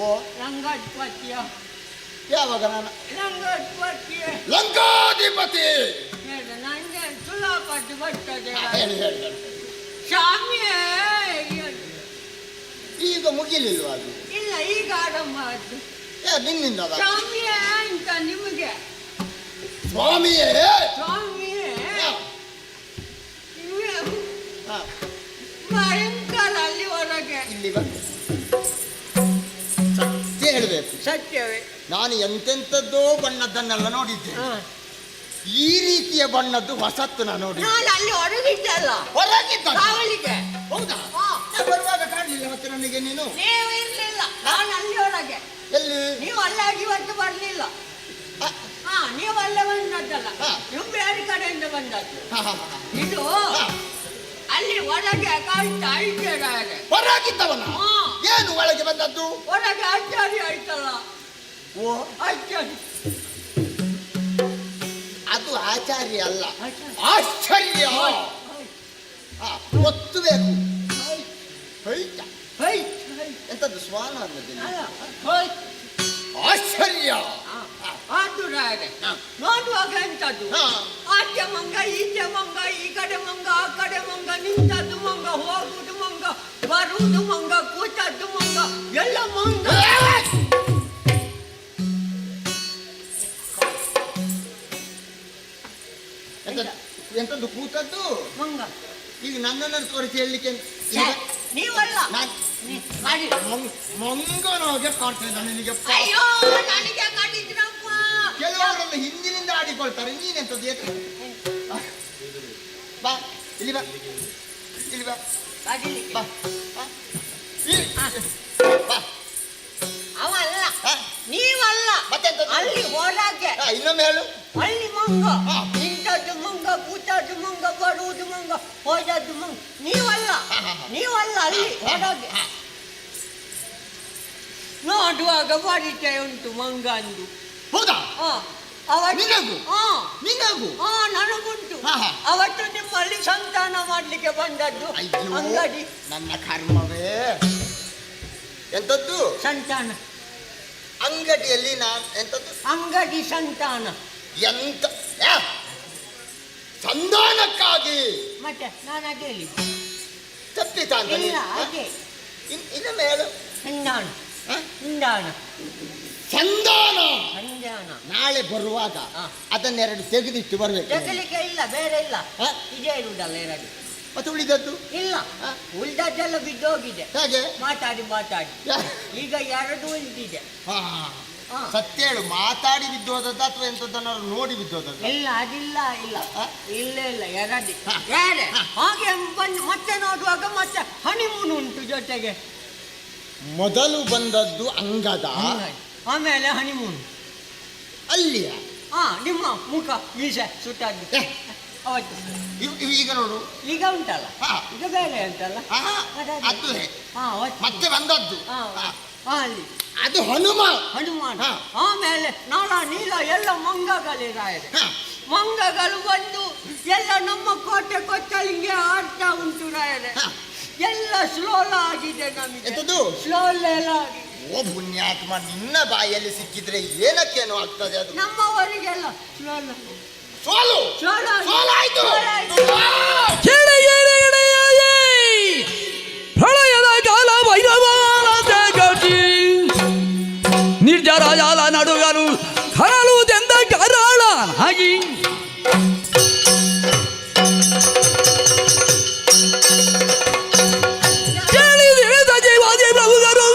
ಓ ಯಾವಾಗ ನಾನು ಲಂಕಾಧಿಪತಿ ಹೇಳಿ ಹೇಳಿ. ಈಗ ಮುಗಿಲಿಲ್ವಾ ಅದು? ಇಲ್ಲ, ಈಗ ಆರಂಭ ಆಯ್ತು. ನಿನ್ನಿಂದ ನಿಮಗೆ ಸ್ವಾಮಿಯೇ ಸ್ವಾಮಿಯೇ ಭಯಂಕರ ಅಲ್ಲಿ ಹೊರಗೆ. ಇಲ್ಲಿ ಬಾ. ಸತ್ಯ ಹೇಳಬೇಕು, ಸತ್ಯವೇ. ನಾನು ಎಂತೆಂಥದ್ದೋ ಬಣ್ಣದ್ದನ್ನೆಲ್ಲ ನೋಡಿದ್ದೆ. ಈ ರೀತಿಯ ಬಣ್ಣದ್ದು ಹೊಸತ್ತು ನಾನು ನೋಡಿ. ನಾನು ಅಲ್ಲಿ ಹೊರಗಿದ್ದಲ್ಲ. ಹೊರಗಿದ್ದ ಕಾವಲಿಗೆ. ಹೌದಾ? ಬರುವಾಗ ಕಾಣಲಿಲ್ಲ ಮತ್ತೆ ನನಗೆ ನೀನು? ನೀವು ಇರ್ಲಿಲ್ಲ, ನಾನು ಅಲ್ಲಿ ಒಳಗೆ. ಎಲ್ಲಿ? ನೀವು ಅಲ್ಲಾಗಿ ಇವತ್ತು ಬರ್ಲಿಲ್ಲ. ನೀವು ಅಲ್ಲೇ ಬಂದದ್ದಲ್ಲ, ನೀವು ಬೇರೆ ಕಡೆಯಿಂದ ಬಂದದ್ದು. ಇದು ಅಲ್ಲಿ ಒಳಗೆ ಕಾಣ್ತಾ ಇದ್ದೇನೆ. ಹೊರಗಿದ್ದವನ ಏನು ಒಳಗೆ ಬಂದದ್ದು? ಒಳಗೆ ಆಚಾರ್ಯ ಆಯ್ತಲ್ಲ. ಓ ಆಚಾರ್ಯ. ಅದು ಆಚಾರ್ಯ ಅಲ್ಲ, ಆಶ್ಚರ್ಯ. ಗೊತ್ತು ಬೇಕು. ಎಂತದ್ದು ಶ್ವಾನ ಆಶ್ಚರ್ಯ. ಅದು ನೋಡುವಾಗ ಎಂತದ್ದು? ಆಚೆ ಮಂಗ, ಈಚೆ ಮಂಗ, ಈ ಕಡೆ ಮಂಗ, ಆ ಕಡೆ ಮಂಗ, ನಿಂತದ್ದು ಮಂಗ, ಹೋಗುದು ಮಂಗ, ಬರುವುದು ಮಂಗ, ಕೂತದ್ದು ಮಂಗ, ಎಲ್ಲ ಮಂಗ. ಎಂತದ್ದು ಕೂತದ್ದು ಮಂಗ? ಈಗ ನನ್ನನ್ನು ತೋರಿಸಿ ಹೇಳಲಿಕ್ಕೆ ನೀವಲ್ಲ. ಮಂಗನೋಗೆ ಕಾಣ್ತೇನೆ ನಿನಗೆ. ಅಯ್ಯೋ ನನಗೆ ಕಾಣಿದ್ರಪ್ಪ. ಕೆಲವರೆಲ್ಲ ಹಿಂದಿನಿಂದ ಆಡಿಕೊಳ್ತಾರೆ, ನೀನೆಂತದ್ದು? ಬಾ ಇಲ್ಲಿ ಬಾ, ಇಲ್ಲಿ ಬಾ, ಬಾ. ಅವಲ್ಲ, ನೀವಲ್ಲ. ಅಲ್ಲಿ ಹೊರಗೆ. ಇನ್ನೊಮ್ಮೆ ಹೇಳು. ಅಲ್ಲಿ ಮಂಗ, ನಿಂತದ್ದು ಮಂಗ, ಕೂತದ್ದು ಮಂಗ, ಬರುವುದು ಮಂಗ, ಹೋದದ್ದು ಮಂಗ. ನೀವಲ್ಲ, ನೀವಲ್ಲ. ಅಲ್ಲಿ ಹೊರಗೆ ನೋಡುವಾಗ ಪರಿಚಯ ಉಂಟು ಮಂಗ ಅಂದು. ಹೌದಾ? ನಿನಗೂ? ನನಗುಂಟು. ಅವತ್ತು ನಿಮ್ಮಲ್ಲಿ ಸಂತಾನ ಮಾಡ್ಲಿಕ್ಕೆ ಬಂದದ್ದು ಅಂಗಡಿ. ನನ್ನ ಕರ್ಮವೇ. ಎಂತದ್ದು ಸಂತಾನ? ಅಂಗಡಿಯಲ್ಲಿ ನಾನು ಎಂತದ್ದು? ಅಂಗಡಿ ಸಂತಾನ. ಎಂತ ಸಂಧಾನಕ್ಕಾಗಿ? ಮತ್ತೆ ನಾನು ಅದೇ ಹೇಳಿ ತಪ್ಪಿತ ಅಂತ? ಇಲ್ಲ, ಅದೇ. ಇನ್ನೊಮ್ಮೆ ಹೇಳು. ಸಂಧಾನ. ಸಂಧಾನ. ಸಂಧಾನ. ಸಂಧಾನ. ನಾಳೆ ಬರುವಾಗ ಅದನ್ನೆರಡು ತೆಗೆದಿಟ್ಟು ಬರ್ಬೇಕು. ತೆಗಲಿಕ್ಕೆ ಇಲ್ಲ, ಬೇರೆ ಇಲ್ಲ, ಇದೇ ಇರುವುದಲ್ಲ ಎರಡು. ಮತ್ತೆ ಉಳಿದದ್ದು ಇಲ್ಲ, ಉಳಿದದ್ದೆಲ್ಲ ಬಿದ್ದೋಗಿದೆ. ಹೇಗೆ? ಮಾತಾಡಿ ಮಾತಾಡಿ ಈಗ ಎರಡು ಉಳಿದಿದೆ. ಸತ್ಯ ಹೇಳು, ಮಾತಾಡಿ ಬಿದ್ದೋದದ್ದು ಅಥವಾ ಎಂತದನ್ನಾರು ನೋಡಿ ಬಿದ್ದೋದದ್ದು? ಇಲ್ಲ, ಅದಿಲ್ಲ. ಇಲ್ಲ ಇಲ್ಲ ಇಲ್ಲ, ಎರಡಿ ಬೇರೆ. ಹಾಗೆ ಬಂದು ಮತ್ತೆ ನೋಡುವಾಗ ಮತ್ತೆ ಹನಿಮೂನ್ ಉಂಟು ಜೊತೆಗೆ. ಮೊದಲು ಬಂದದ್ದು ಅಂಗದ, ಆಮೇಲೆ ಹನಿಮೂನ್. ಅಲ್ಲಿಯ ನಿಮ್ಮ ಮುಖ ಮೀಸೆ ಸುಟ್ಟದ್ದು ಅವತ್ತು. ಈಗ ನೋಡು, ಈಗ ಉಂಟಲ್ಲ, ಈಗ ಬೇರೆ ಉಂಟಲ್ಲ. ಅದು ಮತ್ತೆ ಬಂದದ್ದು ಅಲ್ಲಿ ಅದು ಹನುಮಾನ್. ಆಮೇಲೆ ನಾಳ ನೀಲ ಎಲ್ಲ ಮಂಗಗಳಿರಾಯಿದೆ. ಮಂಗಗಳು ಬಂದು ಎಲ್ಲ ನಮ್ಮ ಕೋಟೆ ಕೊಚ್ಚಲಿಗೆ ಆಡ್ತಾ ಉಂಟು ರಾಯರೆ. ಎಲ್ಲ ಸ್ಲೋಲ ಆಗಿದೆ ನಮಗೆ. ಸ್ಲೋಲ ಎಲ್ಲ ಆಗಿದೆ. ಓ ಪುಣ್ಯಾತ್ಮ, ನಿನ್ನ ಬಾಯಲ್ಲಿ ಸಿಕ್ಕಿದ್ರೆ ಏನಕ್ಕೇನೋ ಆಗ್ತದೆ ಅದು. ನಮ್ಮವರಿಗೆಲ್ಲ ಸ್ಲೋಲ ಸೋಲು ಸೋಲಾಯ್ತು. ಪ್ರಳಯದ ಕಾಲ ವೈರವಾದ ಗತಿ ನಿರ್ಜರ ಜಾಲ ನಡುಗರು ಕರಳುದೆಂದ ಕರಾಳನಾಗಿ ಕೇಳಿದ ಜೀವಾದಿ ಪ್ರಭುಗರು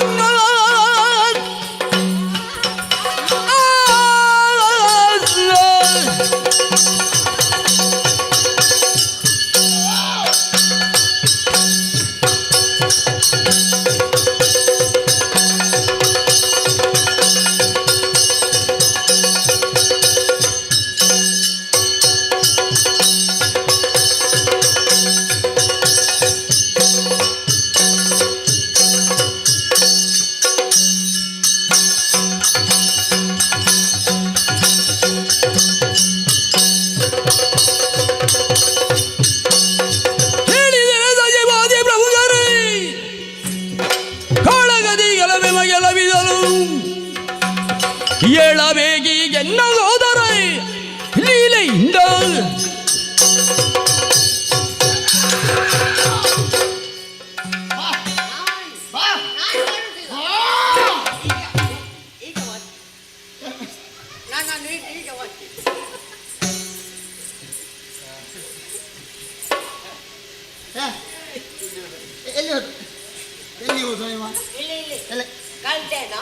ಸ್ವಯಂ ಇಲ್ಲಿ ಎಲ್ಲ ಕಲ್ತೇನಾ?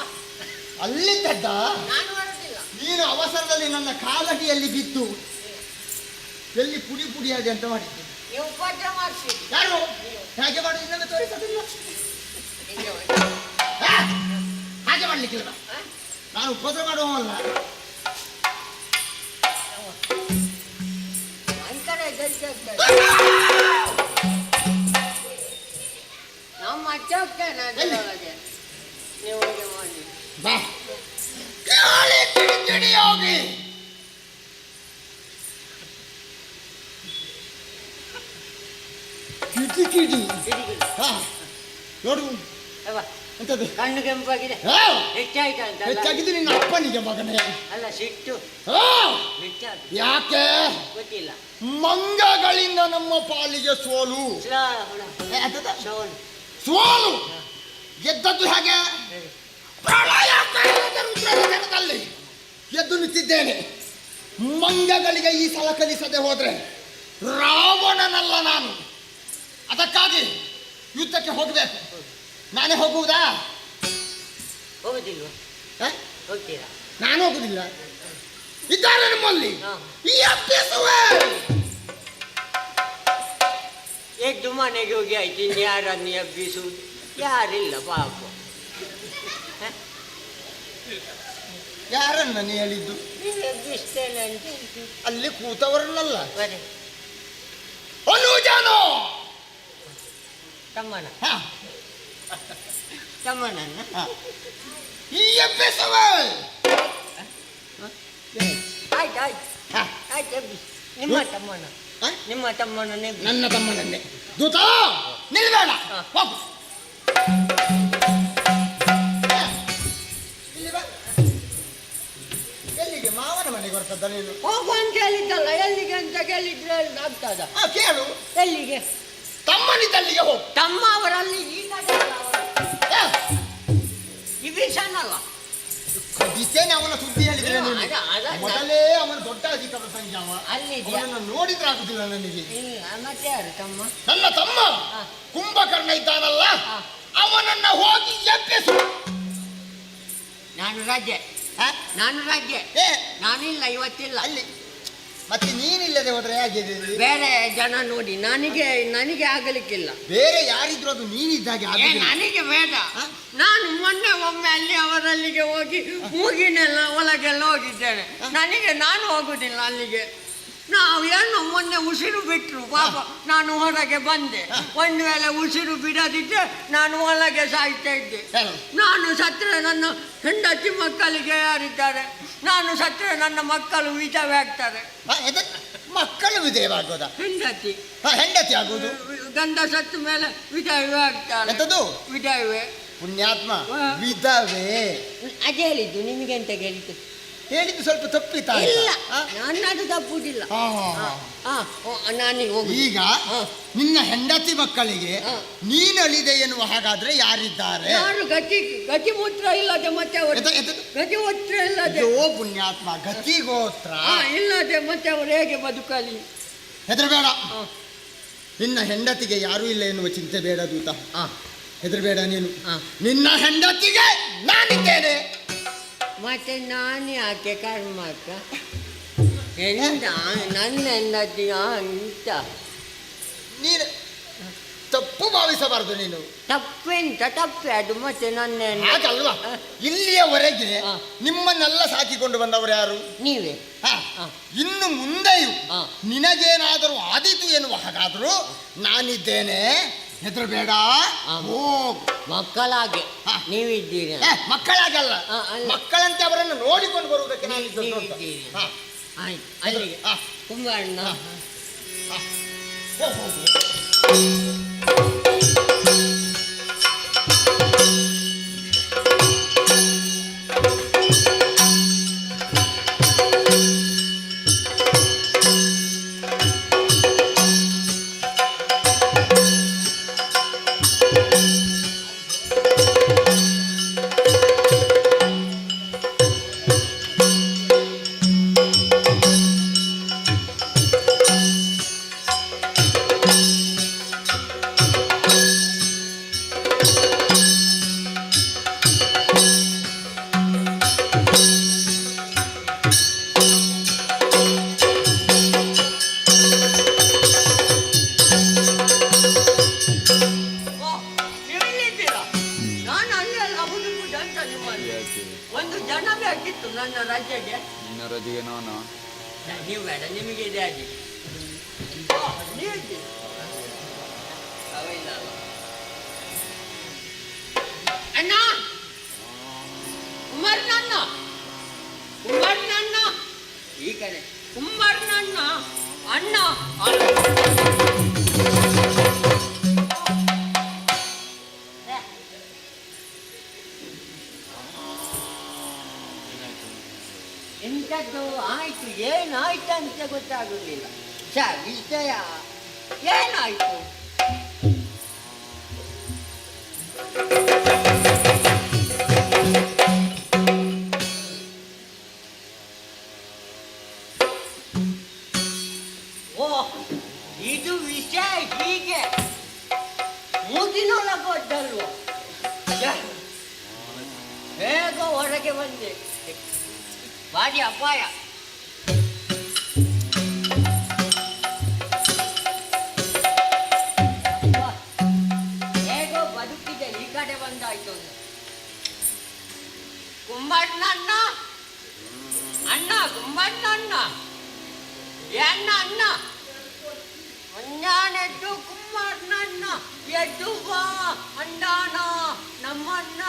ಅಲ್ಲಿದ್ದದ್ದ ನಾನು ಬರುದಿಲ್ಲ. ನೀನು ಅವಸರದಲ್ಲಿ ನನ್ನ ಕಾಲಡಿಯಲ್ಲಿ ಬಿದ್ದು ಎಲ್ಲಿ ಪುಡಿ ಪುಡಿಯಾದೆ ಅಂತ ಮಾಡಿದ್ದೆ. ನೀವು ಉಪದ್ರ ಮಾಡಿಸಿ. ಯಾರು ಹಾಗೆ ಮಾಡುದು ಇನ್ನೊಮ್ಮೆ ತೋರಿಸೋದಿಲ್ಲ. ಹಾಗೆ ಮಾಡ್ಲಿಕ್ಕಿಲ್ಲ, ನಾನು ಉಪದ್ರ ಮಾಡುವವಲ್ಲ. ಅಂಕಡೆ ಗಟ್ಟಿ ಆಗ್ತದೆ. ನಮ್ಮ ಅಜ್ಜ ಹೋಗ್ತೇನೆ ಅದರೊಳಗೆ. ನೀವು ಹೋಗಿ ಮಾಡಿ. ಬಾ ಗಾಳಿ ಕಿಡಿ ಹೋಗಿ ಕಿಡಿ ಹಾ ನೋಡು ಎಂತದ್ದು ಕಣ್ಣು ಕೆಂಪಾಗಿದೆ. ಹೆಚ್ಚಾಯ್ತಂತ. ಹೆಚ್ಚಾಗಿದ್ದು ನಿನ್ನ ಅಪ್ಪನಿಗೆ ಮಗನೇ. ಅಲ್ಲ ಸಿಟ್ಟು ಹೆಚ್ಚಾದ. ಯಾಕೆ ಗೊತ್ತಿಲ್ಲ. ಮಂಗಗಳಿಂದ ನಮ್ಮ ಪಾಲಿಗೆ ಸೋಲು. ಸೋಲು ಗೆದ್ದದ್ದು ಹೇಗೆ? ಪ್ರಳಯ ರುದ್ರದಲ್ಲಿ ಎದ್ದು ನಿಂತಿದ್ದೇನೆ. ಮಂಗಗಳಿಗೆ ಈ ಸಲ ಕಲಿಸದೆ ಹೋದ್ರೆ ರಾವಣನಲ್ಲ ನಾನು. ಅದಕ್ಕಾಗಿ ಯುದ್ಧಕ್ಕೆ ಹೋಗಬೇಕು. ನಾನೇ ಹೋಗುವುದಾ? ಹೋಗುದಿಲ್ವಾ? ಹೋಗ್ತೀರಾ? ನಾನು ಹೋಗುದಿಲ್ಲ. ಇದ್ದಾರೆ ನಮ್ಮಲ್ಲಿ ಈ ಅಭ್ಯಾಸವೇ. ಎದ್ದು ಮನೆಗೆ ಹೋಗಿ ಆಯ್ತು. ಇನ್ನು ಯಾರನ್ನು ಎಬ್ಬಿಸುವುದು? ಯಾರಿಲ್ಲ ಪಾಪ. ಯಾರನ್ನ ನೀ ಹೇಳಿದ್ದು? ನೀನು ಎಬ್ಬಿಸ್ತೇನೆ ಅಂತ ಅಲ್ಲಿ ಕೂತವರನ್ನಲ್ಲ. ಬರೀ ಅನುಜಾನು ತಮ್ಮನ ತಮ್ಮನನ್ನ ಈ ಅಭ್ಯಾಸವೇ. ಆಯ್ತು ಆಯ್ತು ಆಯ್ತು ಎಬ್ಬಿಸಿ. ನಿಮ್ಮ ತಮ್ಮನ ನಿಮ್ಮ ತಮ್ಮನನ್ನೇ. ನನ್ನ ತಮ್ಮನನ್ನೇ. ದೂತ ನಿಲ್ಬೇಡ, ಹೋಗು. ಎಲ್ಲಿಗೆ? ಮಾವನ ಮನೆಗೆ ಬರ್ತದ ನೀನು? ಹೋಗು ಅಂತ ಹೇಳಿದ್ದಲ್ಲ. ಎಲ್ಲಿಗೆ ಅಂತ ಕೇಳಿದ್ರೆ ಆಗ್ತದ? ಕೇಳು. ಎಲ್ಲಿಗೆ? ತಮ್ಮನಿದ್ದಲ್ಲಿಗೆ ಹೋಗು. ತಮ್ಮ ಅವರಲ್ಲಿ ಈಗ ವಿಭೀಷಣಲ್ಲ. ಖಂಡಿತೇನೆ ಅವನ ಸುದ್ದಿ ಹೇಳಿದ್ರೆ ಮೊದಲೇ ಅವನ ದೊಡ್ಡ ಅಧಿಕಾರ ಸಂಖ್ಯಾವ. ಅವನನ್ನು ನೋಡಿದ್ರೆ ಆಗುದಿಲ್ಲ ನನಗೆ. ಮತ್ತೆ ಯಾರು ತಮ್ಮ? ನನ್ನ ತಮ್ಮ ಕುಂಭಕರ್ಣ ಇದ್ದಾನಲ್ಲ, ಅವನನ್ನ ಹೋಗಿ ಎಬ್ಬಿಸು. ನಾನು ರಾಜ್ಯ ನಾನಿಲ್ಲ ಇವತ್ತಿಲ್ಲ. ಅಲ್ಲಿ ಮತ್ತೆ ನೀನಿಲ್ಲದೆ ಹೋದ್ರೆ ಹೇಗಿದೆ? ಬೇರೆ ಜನ ನೋಡಿ ನನಗೆ ಆಗಲಿಕ್ಕಿಲ್ಲ. ಬೇರೆ ಯಾರಿದ್ರು ಅದು ನೀನಿದ್ದಾಗೆ ನನಗೆ ಬೇಡ. ನಾನು ಮೊನ್ನೆ ಒಮ್ಮೆ ಅಲ್ಲಿ ಅವರಲ್ಲಿಗೆ ಹೋಗಿ ಮೂಗಿನೆಲ್ಲ ಒಳಗೆಲ್ಲ ಹೋಗಿದ್ದೇನೆ. ನಾನು ಹೋಗುದಿಲ್ಲ ಅಲ್ಲಿಗೆ. ನಾವು ಏನು ಮೊನ್ನೆ ಉಸಿರು ಬಿಟ್ರು ಪಾಪ. ನಾನು ಹೊರಗೆ ಬಂದೆ. ಒಂದು ವೇಳೆ ಉಸಿರು ಬಿಡದಿದ್ದೆ ನಾನು ಒಳಗೆ ಸಾಯ್ತಾ ಇದ್ದೆ. ನಾನು ಸತ್ತರೆ ನನ್ನ ಹೆಂಡತಿ ಮಕ್ಕಳಿಗೆ ಯಾರಿದ್ದಾರೆ? ನಾನು ಸತ್ತರೆ ನನ್ನ ಮಕ್ಕಳು ವಿಧವೆ ಆಗ್ತಾರೆ. ಮಕ್ಕಳು ವಿಧೇಯವಾಗೋದ? ಹೆಂಡತಿ ಆಗುವುದು. ಗಂಡ ಸತ್ತ ಮೇಲೆ ವಿಧವೆ ಆಗ್ತಾರೆ. ವಿಧವೆ ಪುಣ್ಯಾತ್ಮ ವಿಧವೆ ಅದೇ ಹೇಳಿದ್ದು. ನಿಮಗೆ ಎಂತ ಹೇಳಿದ್ದು? ಹೇಳಿದ್ದು ಸ್ವಲ್ಪ ತಪ್ಪಿತಾ? ಇಲ್ಲ, ನನ್ನದು ತಪ್ಪುದಿಲ್ಲ. ಈಗ ನಿನ್ನ ಹೆಂಡತಿ ಮಕ್ಕಳಿಗೆ ನೀನು ಅಳಿದೆ ಎನ್ನುವ ಹಾಗಾದ್ರೆ ಯಾರಿದ್ದಾರೆ? ಯಾರು ಗತಿಮೂತ್ರ ಇಲ್ಲದೆ ಮತ್ತೆ ಗತಿಮೂತ್ರ ಇಲ್ಲದೆ. ಓ ಪುಣ್ಯಾತ್ಮ, ಗತಿಗೋತ್ರ ಇಲ್ಲದೆ ಮತ್ತೆ ಅವರು ಹೇಗೆ ಬದುಕಲಿ? ಹೆದರಬೇಡ. ನಿನ್ನ ಹೆಂಡತಿಗೆ ಯಾರೂ ಇಲ್ಲ ಎನ್ನುವ ಚಿಂತೆ ಬೇಡ ದೂತ. ಹೆದರಬೇಡ ನೀನು. ನಿನ್ನ ಹೆಂಡತಿಗೆ ನಾನಿದ್ದೇನೆ. ಮತ್ತೆ ನಾನು ಯಾಕೆ ಕರ್ಮಕ್ಕ? ನನ್ನ ಹೆಂಡತಿ ಅಂತ ನೀನು ತಪ್ಪು ಭಾವಿಸಬಾರದು. ನೀನು ತಪ್ಪೆ ಅದು. ಮತ್ತೆ ನನ್ನ ಹಾಗಲ್ವಾ? ಇಲ್ಲಿಯವರೆಗೆ ನಿಮ್ಮನ್ನೆಲ್ಲ ಸಾಕಿಕೊಂಡು ಬಂದವರು ಯಾರು? ನೀವೇ. ಇನ್ನು ಮುಂದೆಯೂ ನಿನಗೇನಾದರೂ ಆದೀತು ಎನ್ನುವ ಹಾಗಾದರೂ ನಾನಿದ್ದೇನೆ. ಹೆದರಬೇಡ. ಮಕ್ಕಳಾಗೆ ನೀವಿದ್ದೀರಿ. ಮಕ್ಕಳಾಗಲ್ಲ, ಮಕ್ಕಳಂತೆ ಅವರನ್ನು ನೋಡಿಕೊಂಡು ಬರುವುದಕ್ಕೆ ನಾನಿದ್ದೇನೆ. ಅಲ್ಲಿಗೆ ಕುಂಬಣ್ಣ. ನನ್ನ ರಜೆಗೆ ನಿನ್ನ ರಜೆಗೆ ನಾನು ನೀವು ಬೇಡ, ನಿಮಗೆ ಇದೆ ಆಗಿ ಅಣ್ಣ ಕುಮಾರನಣ್ಣ, ಕುಮಾರನಣ್ಣ ಈ ಕಡೆ ಕುಮಾರನಣ್ಣ ಅಣ್ಣ. ಎಂಥದ್ದು ಆಯ್ತು, ಏನಾಯ್ತು ಅಂತ ಗೊತ್ತಾಗುದಿಲ್ಲ. ವಿಷಯ ಏನಾಯ್ತು? ಓ, ಇದು ವಿಷಯ ಹೀಗೆ ಮೂಗಿನೊಳಗೊದ್ದಲ್ವ? ಬೇಗ ಹೊರಗೆ ಬಂದೆ, ಭಾರಿ ಅಪಾಯ. ಹೇಗೋ ಬದುಕಿದೆ, ಈ ಕಡೆ ಬಂದಾಯ್ತು. ಕುಂಬಣ್ಣಣ್ಣ ಅಣ್ಣ, ಕುಂಬಣ್ಣಣ್ಣ ಅಣ್ಣ ಅಣ್ಣ ಅಣ್ಣನೆದ್ದು ಕುಂಬಣ್ಣಣ್ಣ ಎದ್ದು ಬಾ ಅಣ್ಣನ ನಮ್ಮಣ್ಣ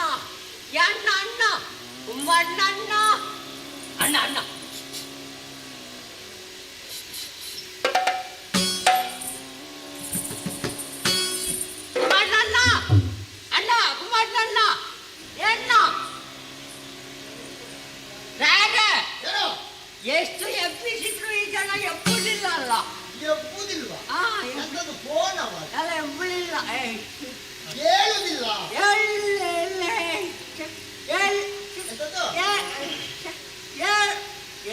ಅಣ್ಣ ಅಣ್ಣ ಕುಂಬಣ್ಣಣ್ಣ ಅಣ್ಣ ಅಣ್ಣ. ಕುಮಾರಣ್ಣ ಅಣ್ಣ, ಕುಮಾರಣ್ಣ ಅಣ್ಣ. ಎಷ್ಟು ಎಬ್ಬಿಸಿದ್ರು ಈ ಜನ ಎಬ್ಬುದಿಲ್ಲ ಅಲ್ಲ? ಎಬ್ಬುದಿಲ್ವಾ? ಫೋನ್ ಅಲ್ಲ, ಎಬ್ಬುದಿಲ್ಲ, ಹೇಳುದಿಲ್ಲ.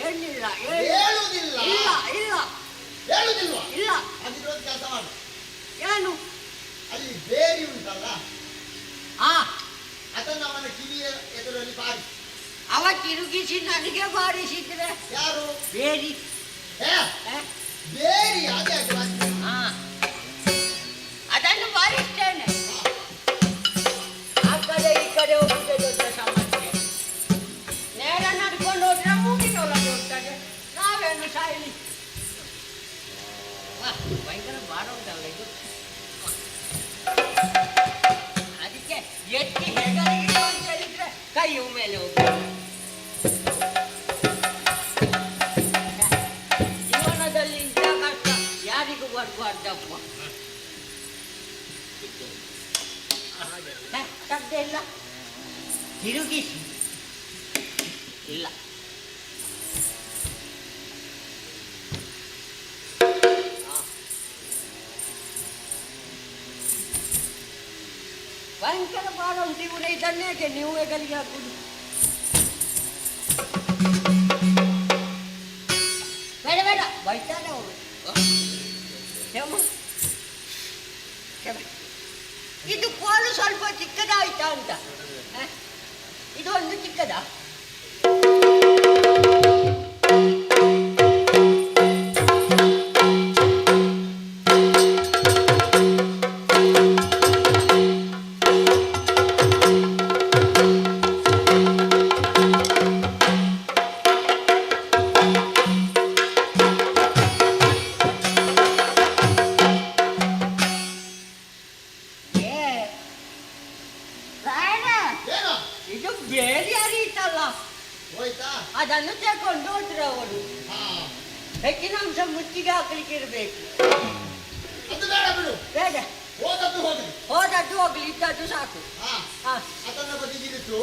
ಏನಿಲ್ಲ, ಹೇಳುದಿಲ್ಲ. ಇಲ್ಲ ಇಲ್ಲ ಹೇಳುದಿಲ್ವಾ? ಇಲ್ಲ. ಅದಿರೋದು ಕೆಲಸ ಮಾಡು. ಏನು? ಅಲ್ಲಿ ಬೇರಿ ಉಂಟಲ್ಲ, ಅದನ್ನು ಅವನ ಕಿವಿಯ ಎದುರಲ್ಲಿ ಬಾರಿ. ಅವ ತಿರುಗಿಸಿ ನನಗೆ ಬಾರಿಸಿದ್ರೆ ಯಾರು? ಬೇರಿ. ಬೇರಿ ಅದೇ ಅದನ್ನು ಬಾರಿಸ್ತೇನೆ. ಆ ಕಡೆ ಈ ಕಡೆ ಹೋಗುದೇ ದೊಡ್ಡ ಸಮಸ್ಯೆ. ನೇರ ನಡ್ಕೊಂಡು ಹೋದ್ರೆ ಮೂಗಿನೊಳಗೆ ಹೋಗ್ತದೆ, ನಾವೇನು ಸಾಯಲಿ. ಭಯಂಕರ ಭಾರ ಉಂಟಲ್ಲ ಇದು. ಅದಕ್ಕೆ ಎತ್ತಿ ಹೆಗಲಿಗೆ ಅಂತ ಹೇಳಿದ್ರೆ ಕೈಯು ಮೇಲೆ ಹೋಗ್ತದೆ. ಜೀವನದಲ್ಲಿ ಇಂಥ ಕಷ್ಟ ಯಾರಿಗೂ ಬರಬಾರ್ದಪ್ಪ. ಶಬ್ದ ಇಲ್ಲ, ತಿರುಗಿಸಿ ಇಲ್ಲ. ಭಯಂಕರ ಭಾರ ಉಂಟು ಇವರ. ಇದನ್ನೇಕೆ ನೀವು ಹೆಗಲಿಗೆ ಹಾಕುದು? ಬೇಡ ಬೇಡ, ಬೈತಾನೆ ಅವರು. ಇದು ಕೋಲು ಸ್ವಲ್ಪ ಚಿಕ್ಕದಾಯ್ತಾ ಅಂತ? ಇದು ಒಂದು ಚಿಕ್ಕದ. ಇದು ಬೇರೆ ಅರಿತಲ್ಲ, ಅದನ್ನು ತಕೊಂಡು ಹೋದ್ರು ಅವರು. ಹೆಚ್ಚಿನ ಅಂಶ ಮುಚ್ಚಿಗೆ ಹಾಕ್ಲಿಕ್ಕೆ ಇರಬೇಕು. ಬೇಡ, ಹೋದದ್ದು ಹೋಗ್ಲಿ, ಇದ್ದದ್ದು ಸಾಕು. ಅದನ್ನು ಬದಿಗಿರಿಸು.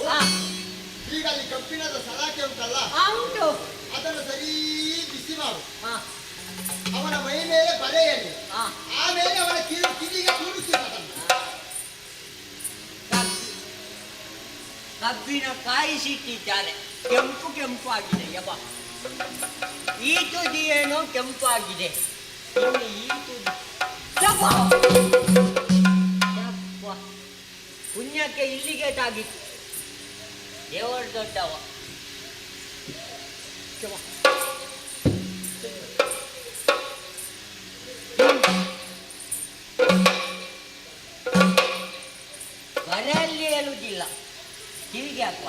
ಈಗ ಅಲ್ಲಿ ಕಬ್ಬಿಣದ ಸಲಾಕೆ ಉಂಟಲ್ಲ, ಉಂಟು, ಅದನ್ನು ಸರಿ ಬಿಸಿ ಮಾಡು. ಅವನ ಮೈ ಮೇಲೆ ಬರೆಯಲ್ಲಿ, ಆಮೇಲೆ ಅವನ ಕಿವಿಗೆ ಕೂಡಿಸಿ. ಕಬ್ಬಿನ ಕಾಯಿಸಿಟ್ಟಿದ್ದಾರೆ, ಕೆಂಪು ಕೆಂಪು ಆಗಿದೆ. ಯಬ್ಬ, ಈ ತುದಿ ಏನೋ ಕೆಂಪಾಗಿದೆ, ಇನ್ನು ಈ ತುದಿ ಪುಣ್ಯಕ್ಕೆ ಇಲ್ಲಿಗೆ ತಾಗಿತ್ತು. ದೇವರ ದೊಡ್ಡವ. ಬರೆಯಲ್ಲಿ ಹೇಳುವುದಿಲ್ಲ, ಕಿವಿಗೆ ಹಾಕುವ.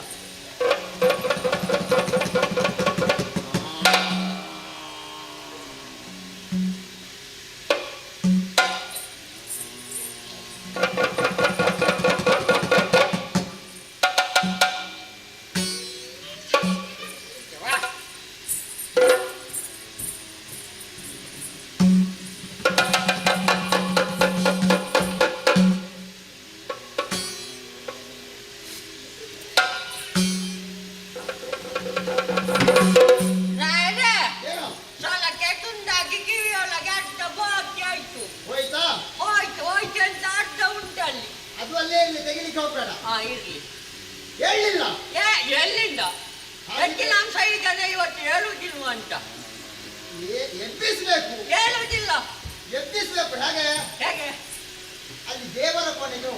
ಇರ್ಲಿ. ಹೇಳಿಲ್ಲ ಎಲ್ಲಿಂದ ಹೆಚ್ಚಿನ ಅಂಶ ಇದ್ದಾನೆ ಇವತ್ತು ಹೇಳುವುದಿಲ್ವ ಅಂತ. ಎಬ್ಬಿಸ್ಬೇಕು. ಹೇಳುವುದಿಲ್ಲ. ಎಬ್ಬಿಸ್ಬೇಕು. ಹೇಗೆ ಹೇಗೆ? ಅಲ್ಲಿ ದೇವರ ಕೊನೆಗೆ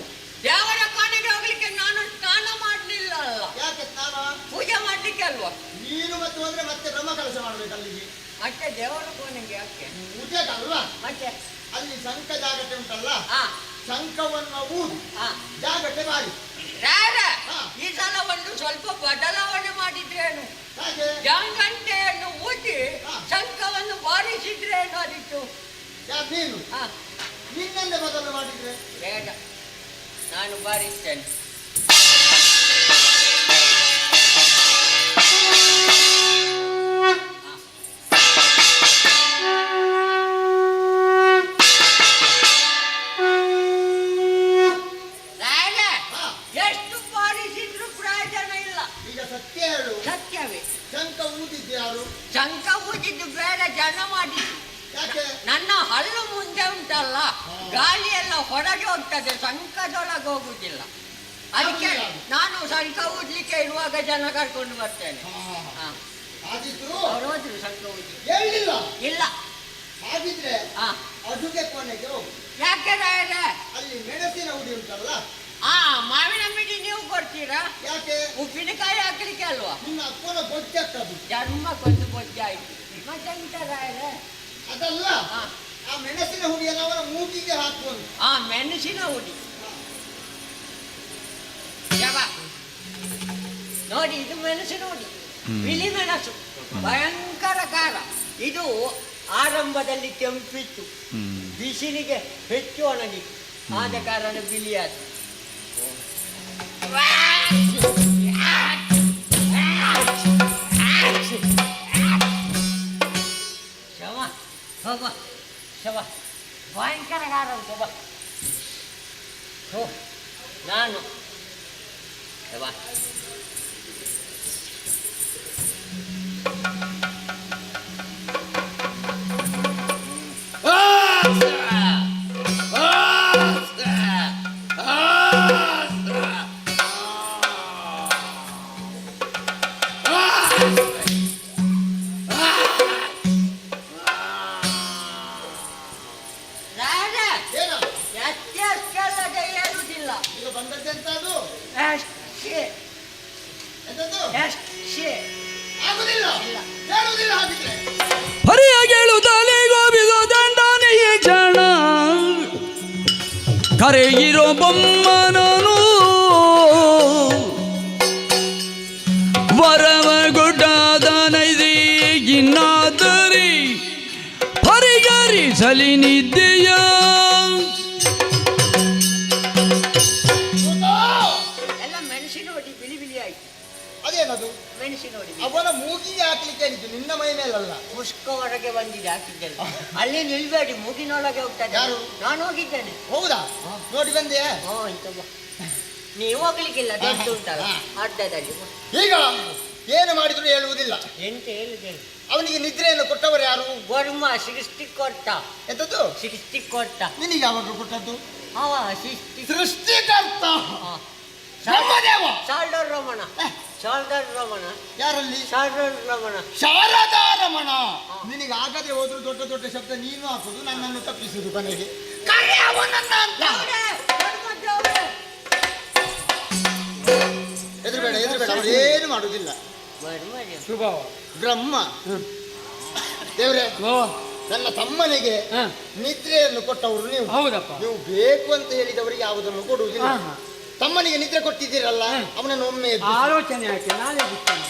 ದೇವರ ಕೊನೆಗೆ ಹೋಗ್ಲಿಕ್ಕೆ ನಾನು ಸ್ನಾನ ಮಾಡ್ಲಿಲ್ಲ ಅಲ್ಲ. ಯಾಕೆ ಸ್ನಾನ? ಪೂಜೆ ಮಾಡ್ಲಿಕ್ಕೆ ಅಲ್ವಾ? ನೀನು ಮತ್ತು ಹೋದ್ರೆ ಮತ್ತೆ ಬ್ರಹ್ಮ ಕೆಲಸ ಮಾಡ್ಬೇಕು ಅಲ್ಲಿಗೆ. ಮತ್ತೆ ದೇವರ ಕೊನೆಗೆ ಯಾಕೆ? ಪೂಜೆಗಲ್ವಾ? ಮತ್ತೆ ಅಲ್ಲಿ ಶಂಖ ಜಾಗಟೆ ಉಂಟಲ್ಲ, ಹಾ, ಶಂಖವನ್ನು ಊದಿ ಜಾಗಟೆ ಮಾಡಿ. ಈ ಸಲ ಒಂದು ಸ್ವಲ್ಪ ಬದಲಾವಣೆ ಮಾಡಿದ್ರೇನು? ಹಾಗೆ ಜಾಂಗಂಟೆಯನ್ನು ಊದಿ ಶಂಖವನ್ನು ಬಾರಿಸಿದ್ರೇನು ಅದಿತ್ತು? ಯಾಕೆ ನೀನು ನಿನ್ನೆಂದೇ ಬದಲು ಮಾಡಿದ್ರೆ? ಬೇಡ, ನಾನು ಬಾರಿಸ್ತೇನೆ. ಎಷ್ಟು ಬಾರಿಸಿದ್ರು ಪ್ರಯೋಜನ ಇಲ್ಲ. ಈಗ ಸತ್ಯ ಹೇಳು. ಸತ್ಯವೇ. ಶಂಖ ಊದಿದ್ದು ಯಾರು? ಶಂಖ ಊದಿದ್ದು ಬೇಡ, ಜನ ಮಾಡಿದ್ದು. ಯಾಕೆ? ನನ್ನ ಹಲ್ಲು ಮುಂದೆ ಉಂಟಲ್ಲ, ಗಾಳಿ ಎಲ್ಲ ಹೊರಗೆ ಹೋಗ್ತದೆ, ಶಂಖದೊಳಗೆ ಹೋಗುದಿಲ್ಲ. ಅದಕ್ಕೆ ನಾನು ಶಂಖ ಊದ್ಲಿಕ್ಕೆ ಇರುವಾಗ ಜನ ಕರ್ಕೊಂಡು ಬರ್ತೇನೆ. ಅವ್ರು ಹೋದ್ರು ಶಂಖ ಊದಿ. ಹೇಳಿಲ್ಲ. ಇಲ್ಲ. ಹಾಗಿದ್ರೆ ಅಡುಗೆ ಕೊನೆಗೆ ಹೋಗು. ಯಾಕೆ ರಾಯರೇ? ಅಲ್ಲಿ ಮೆಣಸಿನ ಹುಡಿ ಉಂಟಲ್ಲ, ಮಾವಿನ ಮಿಡಿ ನೀವು ಕೊಡ್ತೀರಾ? ಯಾಕೆ? ಉಪ್ಪಿನಕಾಯಿ ಹಾಕ್ಲಿಕ್ಕೆ ಅಲ್ವಾ? ನಿನ್ನ ಅಪ್ಪನ ಬೊಜ್ಜಕ್ಕದು. ಜನ್ಮಕ್ಕೊಂದು ಬೊಜ್ಜಾಯ್ತು. ಮತ್ತೆಂತ ರಾಯರೇ? ಅದಲ್ಲ, ಆ ಮೆಣಸಿನ ಹುಡಿಯನ್ನು ಅವರ ಮೂಗಿಗೆ ಹಾಕುವುದು. ಮೆಣಸಿನ ಹುಡಿ ನೋಡಿ, ಇದು ಮೆಣಸಿನ ಹುಡಿ, ಬಿಳಿ ಮೆಣಸು, ಭಯಂಕರ ಖಾರ. ಇದು ಆರಂಭದಲ್ಲಿ ಕೆಂಪಿತ್ತು, ಬಿಸಿಲಿಗೆ ಹೆಚ್ಚು ಒಣಗಿತ್ತು, ಆದ ಕಾರಣ ಬಿಳಿಯಾದ. ಶವ ಭಯಂಕರ ಖಾರ ಉಂಟು. ನಾನು ಹೇಳುವುದಿಲ್ಲ. ಈಗ ಬಂದದ್ದೆಂತದು? ಆಗುದಿಲ್ಲ, ಹೇಳುವುದಿಲ್ಲ. ಹಾಗಿದ್ರೆ ಹರಿಯಾಗಿ ಹೇಳುತ್ತಾನೆ ಗೋಬಿದು ದಂಡನೆಯ ಕ್ಷಣ ಕರೆಗಿರೋ ಬೊಮ್ಮನನು ವರವ ಗುಡ್ಡದ ನೈದಿಗಿನ್ನಾದರಿ ಪರಿಗರಿಸಲಿ ನಿದ್ದೆಯ ಎಲ್ಲ ಮೆಣಸಿನ ಹೊಡಿ ಬಿಳಿ ಬಿಳಿ ಆಯ್ತು. ಅದೇನದು? ಮೆಣಸಿನ ಹೊಡಿ ಅವನ ಮೂಗಿಗೆ ಹಾಕ್ಲಿಕ್ಕೆ ಹೇಳಿದ್ದು, ನಿನ್ನ ಮೈ ಮೇಲಲ್ಲ. ಮುಷ್ಕ ಹೊರಗೆ ಬಂದಿದೆ, ಹಾಕಿದ್ದೇನೆ. ಅಲ್ಲಿ ನಿಲ್ಬೇಡಿ, ಮೂಗಿನೊಳಗೆ ಹೋಗ್ತದೆ. ಯಾರು? ನಾನು ಹೋಗಿದ್ದೇನೆ. ಹೌದಾ? ನೋಡಿ ಬಂದೆ. ನೀವು ಹೋಗ್ಲಿಕ್ಕಿಲ್ಲ, ದೊಡ್ಡ ಉಂಟಲ್ಲ ಅರ್ಧದಲ್ಲಿ. ಈಗ ಏನು ಮಾಡಿದ್ರು ಹೇಳುವುದಿಲ್ಲ. ಎಂತ ಹೇಳುದೇನು? ಅವನಿಗೆ ನಿದ್ರೆಯನ್ನು ಕೊಟ್ಟವರು ಯಾರು? ಬರ್ಮ ಸೃಷ್ಟಿ ಕೊಟ್ಟ. ಎಂತದ್ದು? ಸೃಷ್ಟಿ ಕೊಟ್ಟ. ನಿನಗೆ ಯಾವಾಗ ಕೊಟ್ಟದ್ದು? ಸೃಷ್ಟಿಕರ್ತ. ಶಾಲ್ಡರ್ ರಮಣ. ಶಾಲ್ಡರ್ ರಮಣ. ಯಾರಲ್ಲಿ? ಶಾಲ್ಡರ್ ರಮಣ. ಶಾರದಾ ರಮಣ. ನಿನಗೆ ಆಗದೆ ಹೋದ್ರು ದೊಡ್ಡ ದೊಡ್ಡ ಶಬ್ದ ನೀನು ಹಾಕುದು, ನನ್ನನ್ನು ತಪ್ಪಿಸುದು. ಕೊನೆಗೆ ಎದುರುಬೇಡ, ಎದುರುಬೇಡ, ಅವ್ರು ಏನು ಮಾಡುವುದಿಲ್ಲ. ಶುಭ ಬ್ರಹ್ಮ ದೇವ್ರೆ, ನನ್ನ ತಮ್ಮನಿಗೆ ನಿದ್ರೆಯನ್ನು ಕೊಟ್ಟವರು ನೀವು. ಹೌದಪ್ಪ. ನೀವು ಬೇಕು ಅಂತ ಹೇಳಿದವರಿಗೆ ಯಾವುದನ್ನು ಕೊಡುವುದಿಲ್ಲ. ತಮ್ಮನಿಗೆ ನಿದ್ರೆ ಕೊಟ್ಟಿದ್ದೀರಲ್ಲ, ಅವನನ್ನು ಒಮ್ಮೆ ಆಲೋಚನೆ ಹಾಕಿ ನಾಳೆ ಬಿಡ್ತೇನೆ.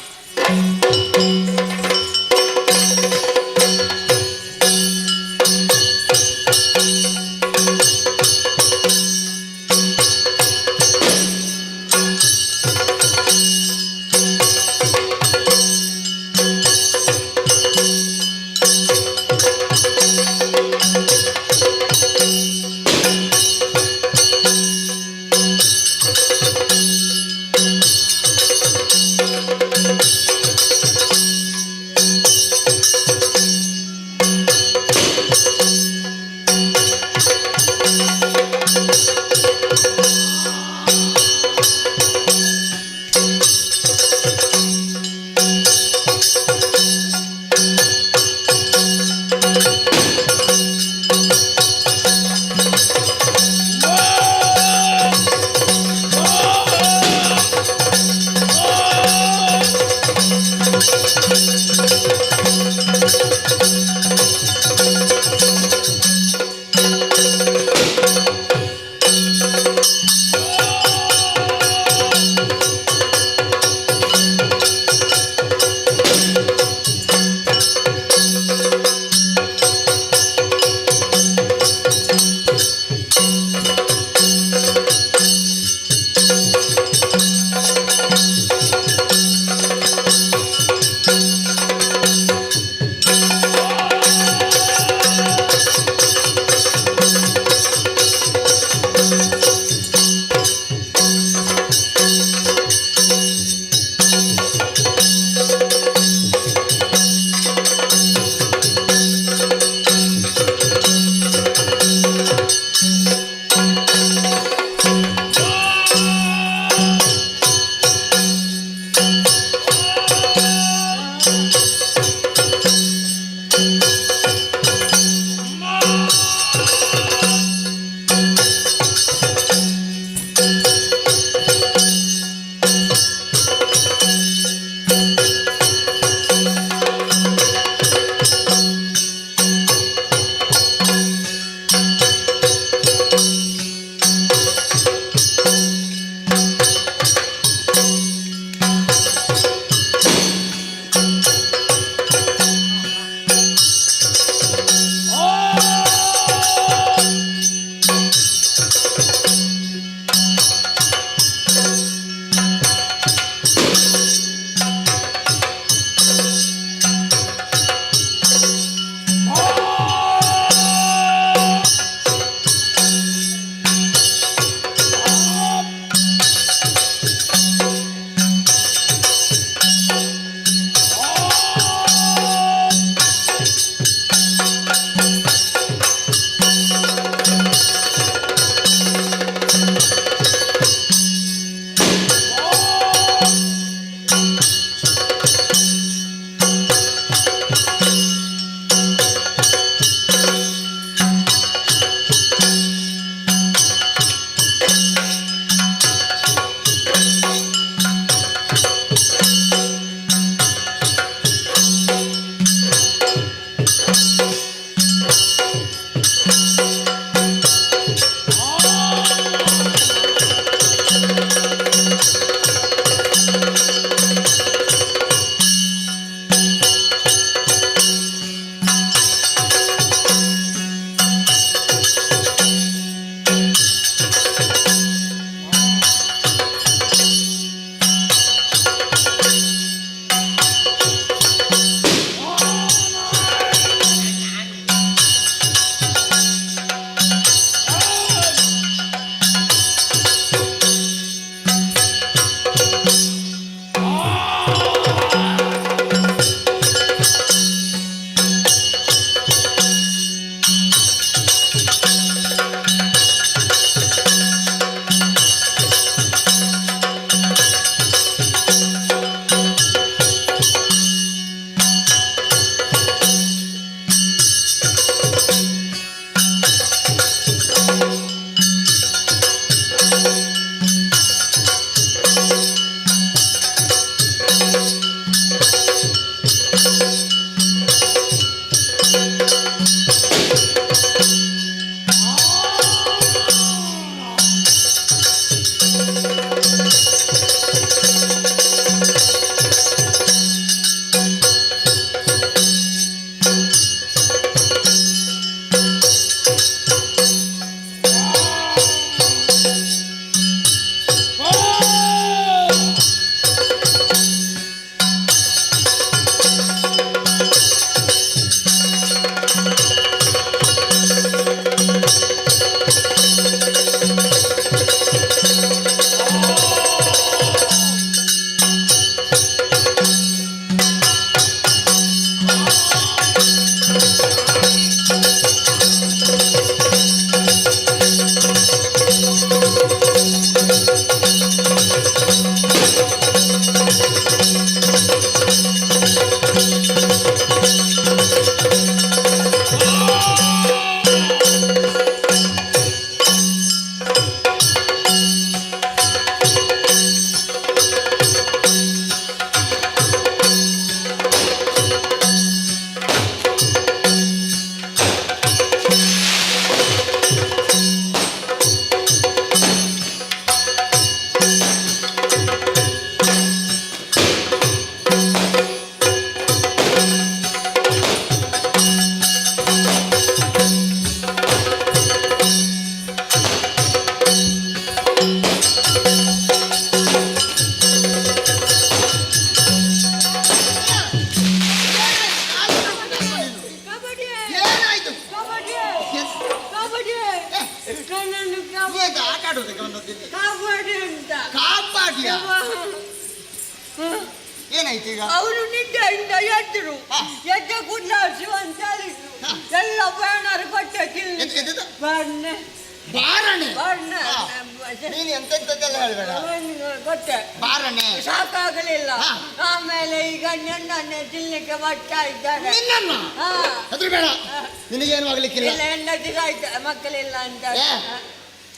ನನ್ನನ್ನು ಆಟ ಆಡುವುದಕ್ಕೆ ಬಂದದ್ದಿಲ್ಲಿ ಕಾಪಾಡಿ ಅಂತ. ಕಾಪಾಡಿಯ ಏನಾಯ್ತು ಈಗ? ಅವರು ನಿದ್ದೆಯಿಂದ ಎದ್ರು. ಎದ್ದ ಕೂಡಲೇ ಶಿವ ಅಂತ ಹೇಳಿದ್ರು. ಎಲ್ಲ ಬ್ಯಾನರ್ ಕೊಟ್ಟೆ ಬಾರಣೆ ಬಾರಣೆ ನೀನು ಎಂತೆಂತದ್ದೆಲ್ಲ ಹೇಳ್ಬೇಡ. ಕೊಟ್ಟೆ ಬಾರಣೆ ಸಾಕಾಗಲಿಲ್ಲ. ಆಮೇಲೆ ಈಗ ನನ್ನನ್ನೇ ತಿನ್ಲಿಕ್ಕೆ ಬರ್ತಾ ಇದ್ದಾರೆ. ಹೆದರ್ಬೇಡ, ನಿನಗೇನು ಆಗ್ಲಿಕ್ಕಿಲ್ಲ. ಹೆಂಡತಿ ಮಕ್ಕಳಿಲ್ಲ ಅಂತ.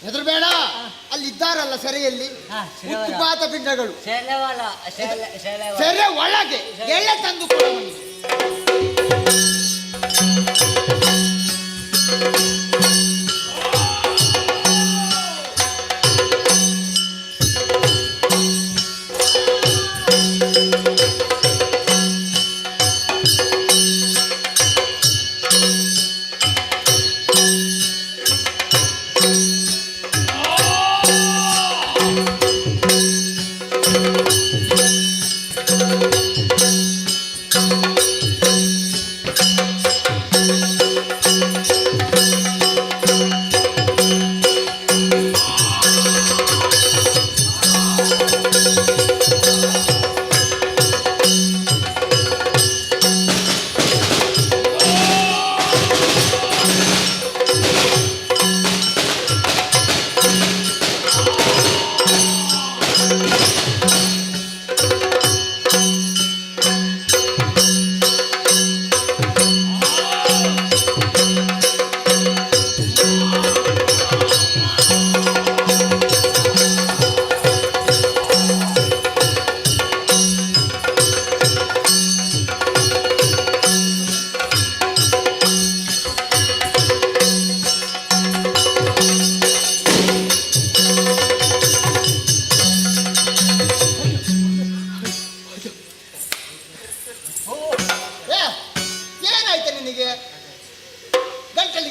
ಹೆದರ್ಬೇಡ, ಅಲ್ಲಿ ಇದ್ದಾರಲ್ಲ ಸೆರೆಯಲ್ಲಿ ಉತ್ಪಾತ ಪಿಂಡಗಳು. ಸೆರೆ ಒಳಗೆ ಎಳ್ಳೆ ತಂದು ಕೊಡ.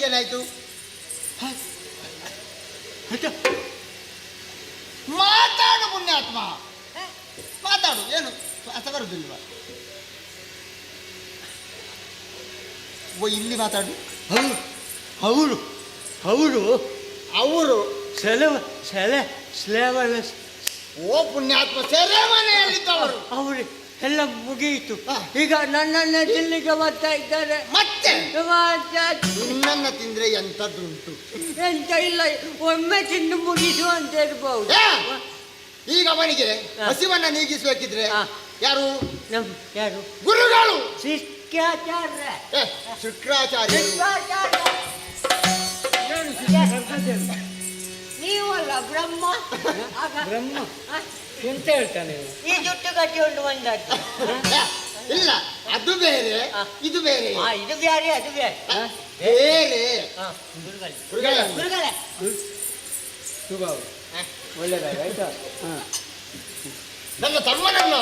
ಏನಾಯ್ತು? ಮಾತಾಡು ಪುಣ್ಯಾತ್ಮ, ಮಾತಾಡು. ಏನು ಅರ್ಥ ಬರುದಿಲ್ವಾ? ಓ ಇಲ್ಲಿ ಮಾತಾಡು. ಅವರು ಅವರು ಅವರು ಸ್ಲೇವರ್ ಓ ಪುಣ್ಯಾತ್ಮ, ಸೆರೆಮನೆಯಲ್ಲಿದ್ದವರು ಅವರು ಎಲ್ಲ ಮುಗಿಯಿತು. ಈಗ ನನ್ನನ್ನೇ ತಿನ್ಲಿಕ್ಕೆ ಬರ್ತಾ ಇದ್ದಾರೆ. ಮತ್ತೆ ನಿನ್ನನ್ನ ತಿಂದ್ರೆ ಎಂತದ್ದುಂಟು? ಎಂತ ಇಲ್ಲ, ಒಮ್ಮೆ ತಿಂದು ಮುಗಿಸು ಅಂತ ಇರ್ಬಹುದು. ಈಗ ಅವನಿಗೆ ಹಸಿವನ್ನ ನೀಗಿಸ್ಬೇಕಿದ್ರೆ ಯಾರು? ಯಾರು? ಗುರುಗಳು. ಶಿಷ್ಟಾಚಾರ್ಯ. ಶುಕ್ರಾಚಾರ್ಯ. ನೀವಲ್ಲ ಬ್ರಹ್ಮ. ಬ್ರಹ್ಮ ಎಂತ ಹೇಳ್ತಾನೆ? ಈ ಜುಟ್ಟು ಕಟ್ಟಿಕೊಂಡು ಬಂದದ್ದು. ಇಲ್ಲ, ಅದು ಬೇರೆ ಇದು ಬೇರೆ. ಇದು ಬೇರೆ ಅದು ಬೇರೆ ಬೇರೆ. ಒಳ್ಳೆದಾಯ್ತಾ? ನನ್ನ ತಮ್ಮನನ್ನ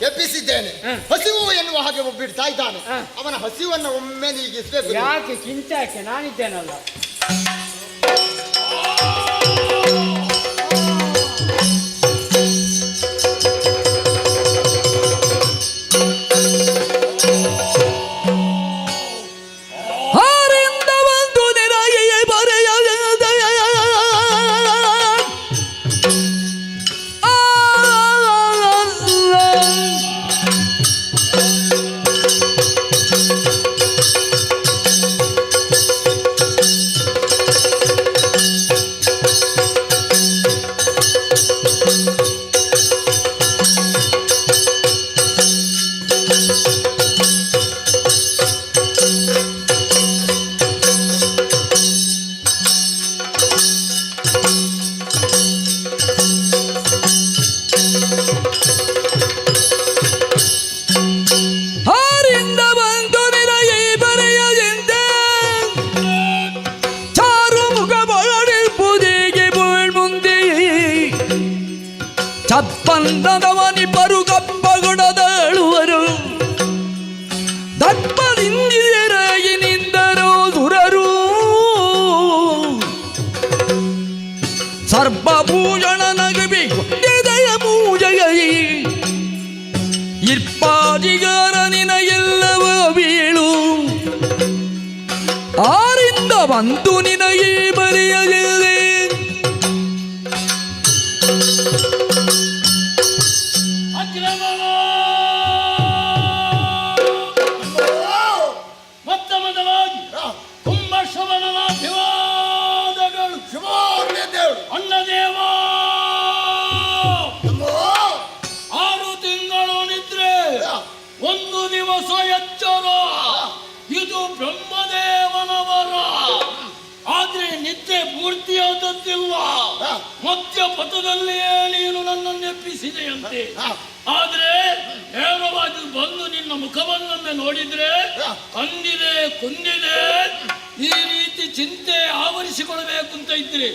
ಎಬ್ಬಿಸಿದ್ದೇನೆ. ಹಸಿವು ಎನ್ನುವ ಹಾಗೆ ಒಬ್ಬಿಡ್ತಾ ಇದ್ದಾನೆ. ಅವನ ಹಸಿವನ್ನ ಒಮ್ಮೆ ನೀಗಿಸ್ಬೇಕು. ಯಾಕೆ ಚಿಂತೆ? ನಾನಿದ್ದೇನಲ್ಲ. ಚಪ್ಪಂದವನಿ ಬರುಗಪ್ಪಗೊಡದಳುವರು ದಪ್ಪದಿಂದಿರಾಗಿ ನಿಂದರು ಸುರರು ಸರ್ವಭೂಷಣ ನಗುಬಿ ಹೃದಯ ಮೂಜಗೈ ಇರ್ಪಾದಿಗಾರನಿನ ಎಲ್ಲವ ಬೀಳು ಆರಿಂದ ಬಂತು ನಿನಗೆ ಬರೆಯಲಿದೆ ಪೂರ್ತಿಯಾದದ್ದಿಲ್ಲ. ಮಧ್ಯ ಪಥದಲ್ಲಿಯೇ ನೀನು ನನ್ನನ್ನು ಎಪ್ಪಿಸಿದೆಯಂತೆ. ಆದ್ರೆ ನೇರವಾಗಿ ಬಂದು ನಿನ್ನ ಮುಖವನ್ನೊಮ್ಮೆ ನೋಡಿದ್ರೆ ಕಂದಿದೆ ಕುಂದಿದೆ ಈ ರೀತಿ ಚಿಂತೆ ಆವರಿಸಿಕೊಳ್ಬೇಕು ಅಂತ ಇದ್ರೆ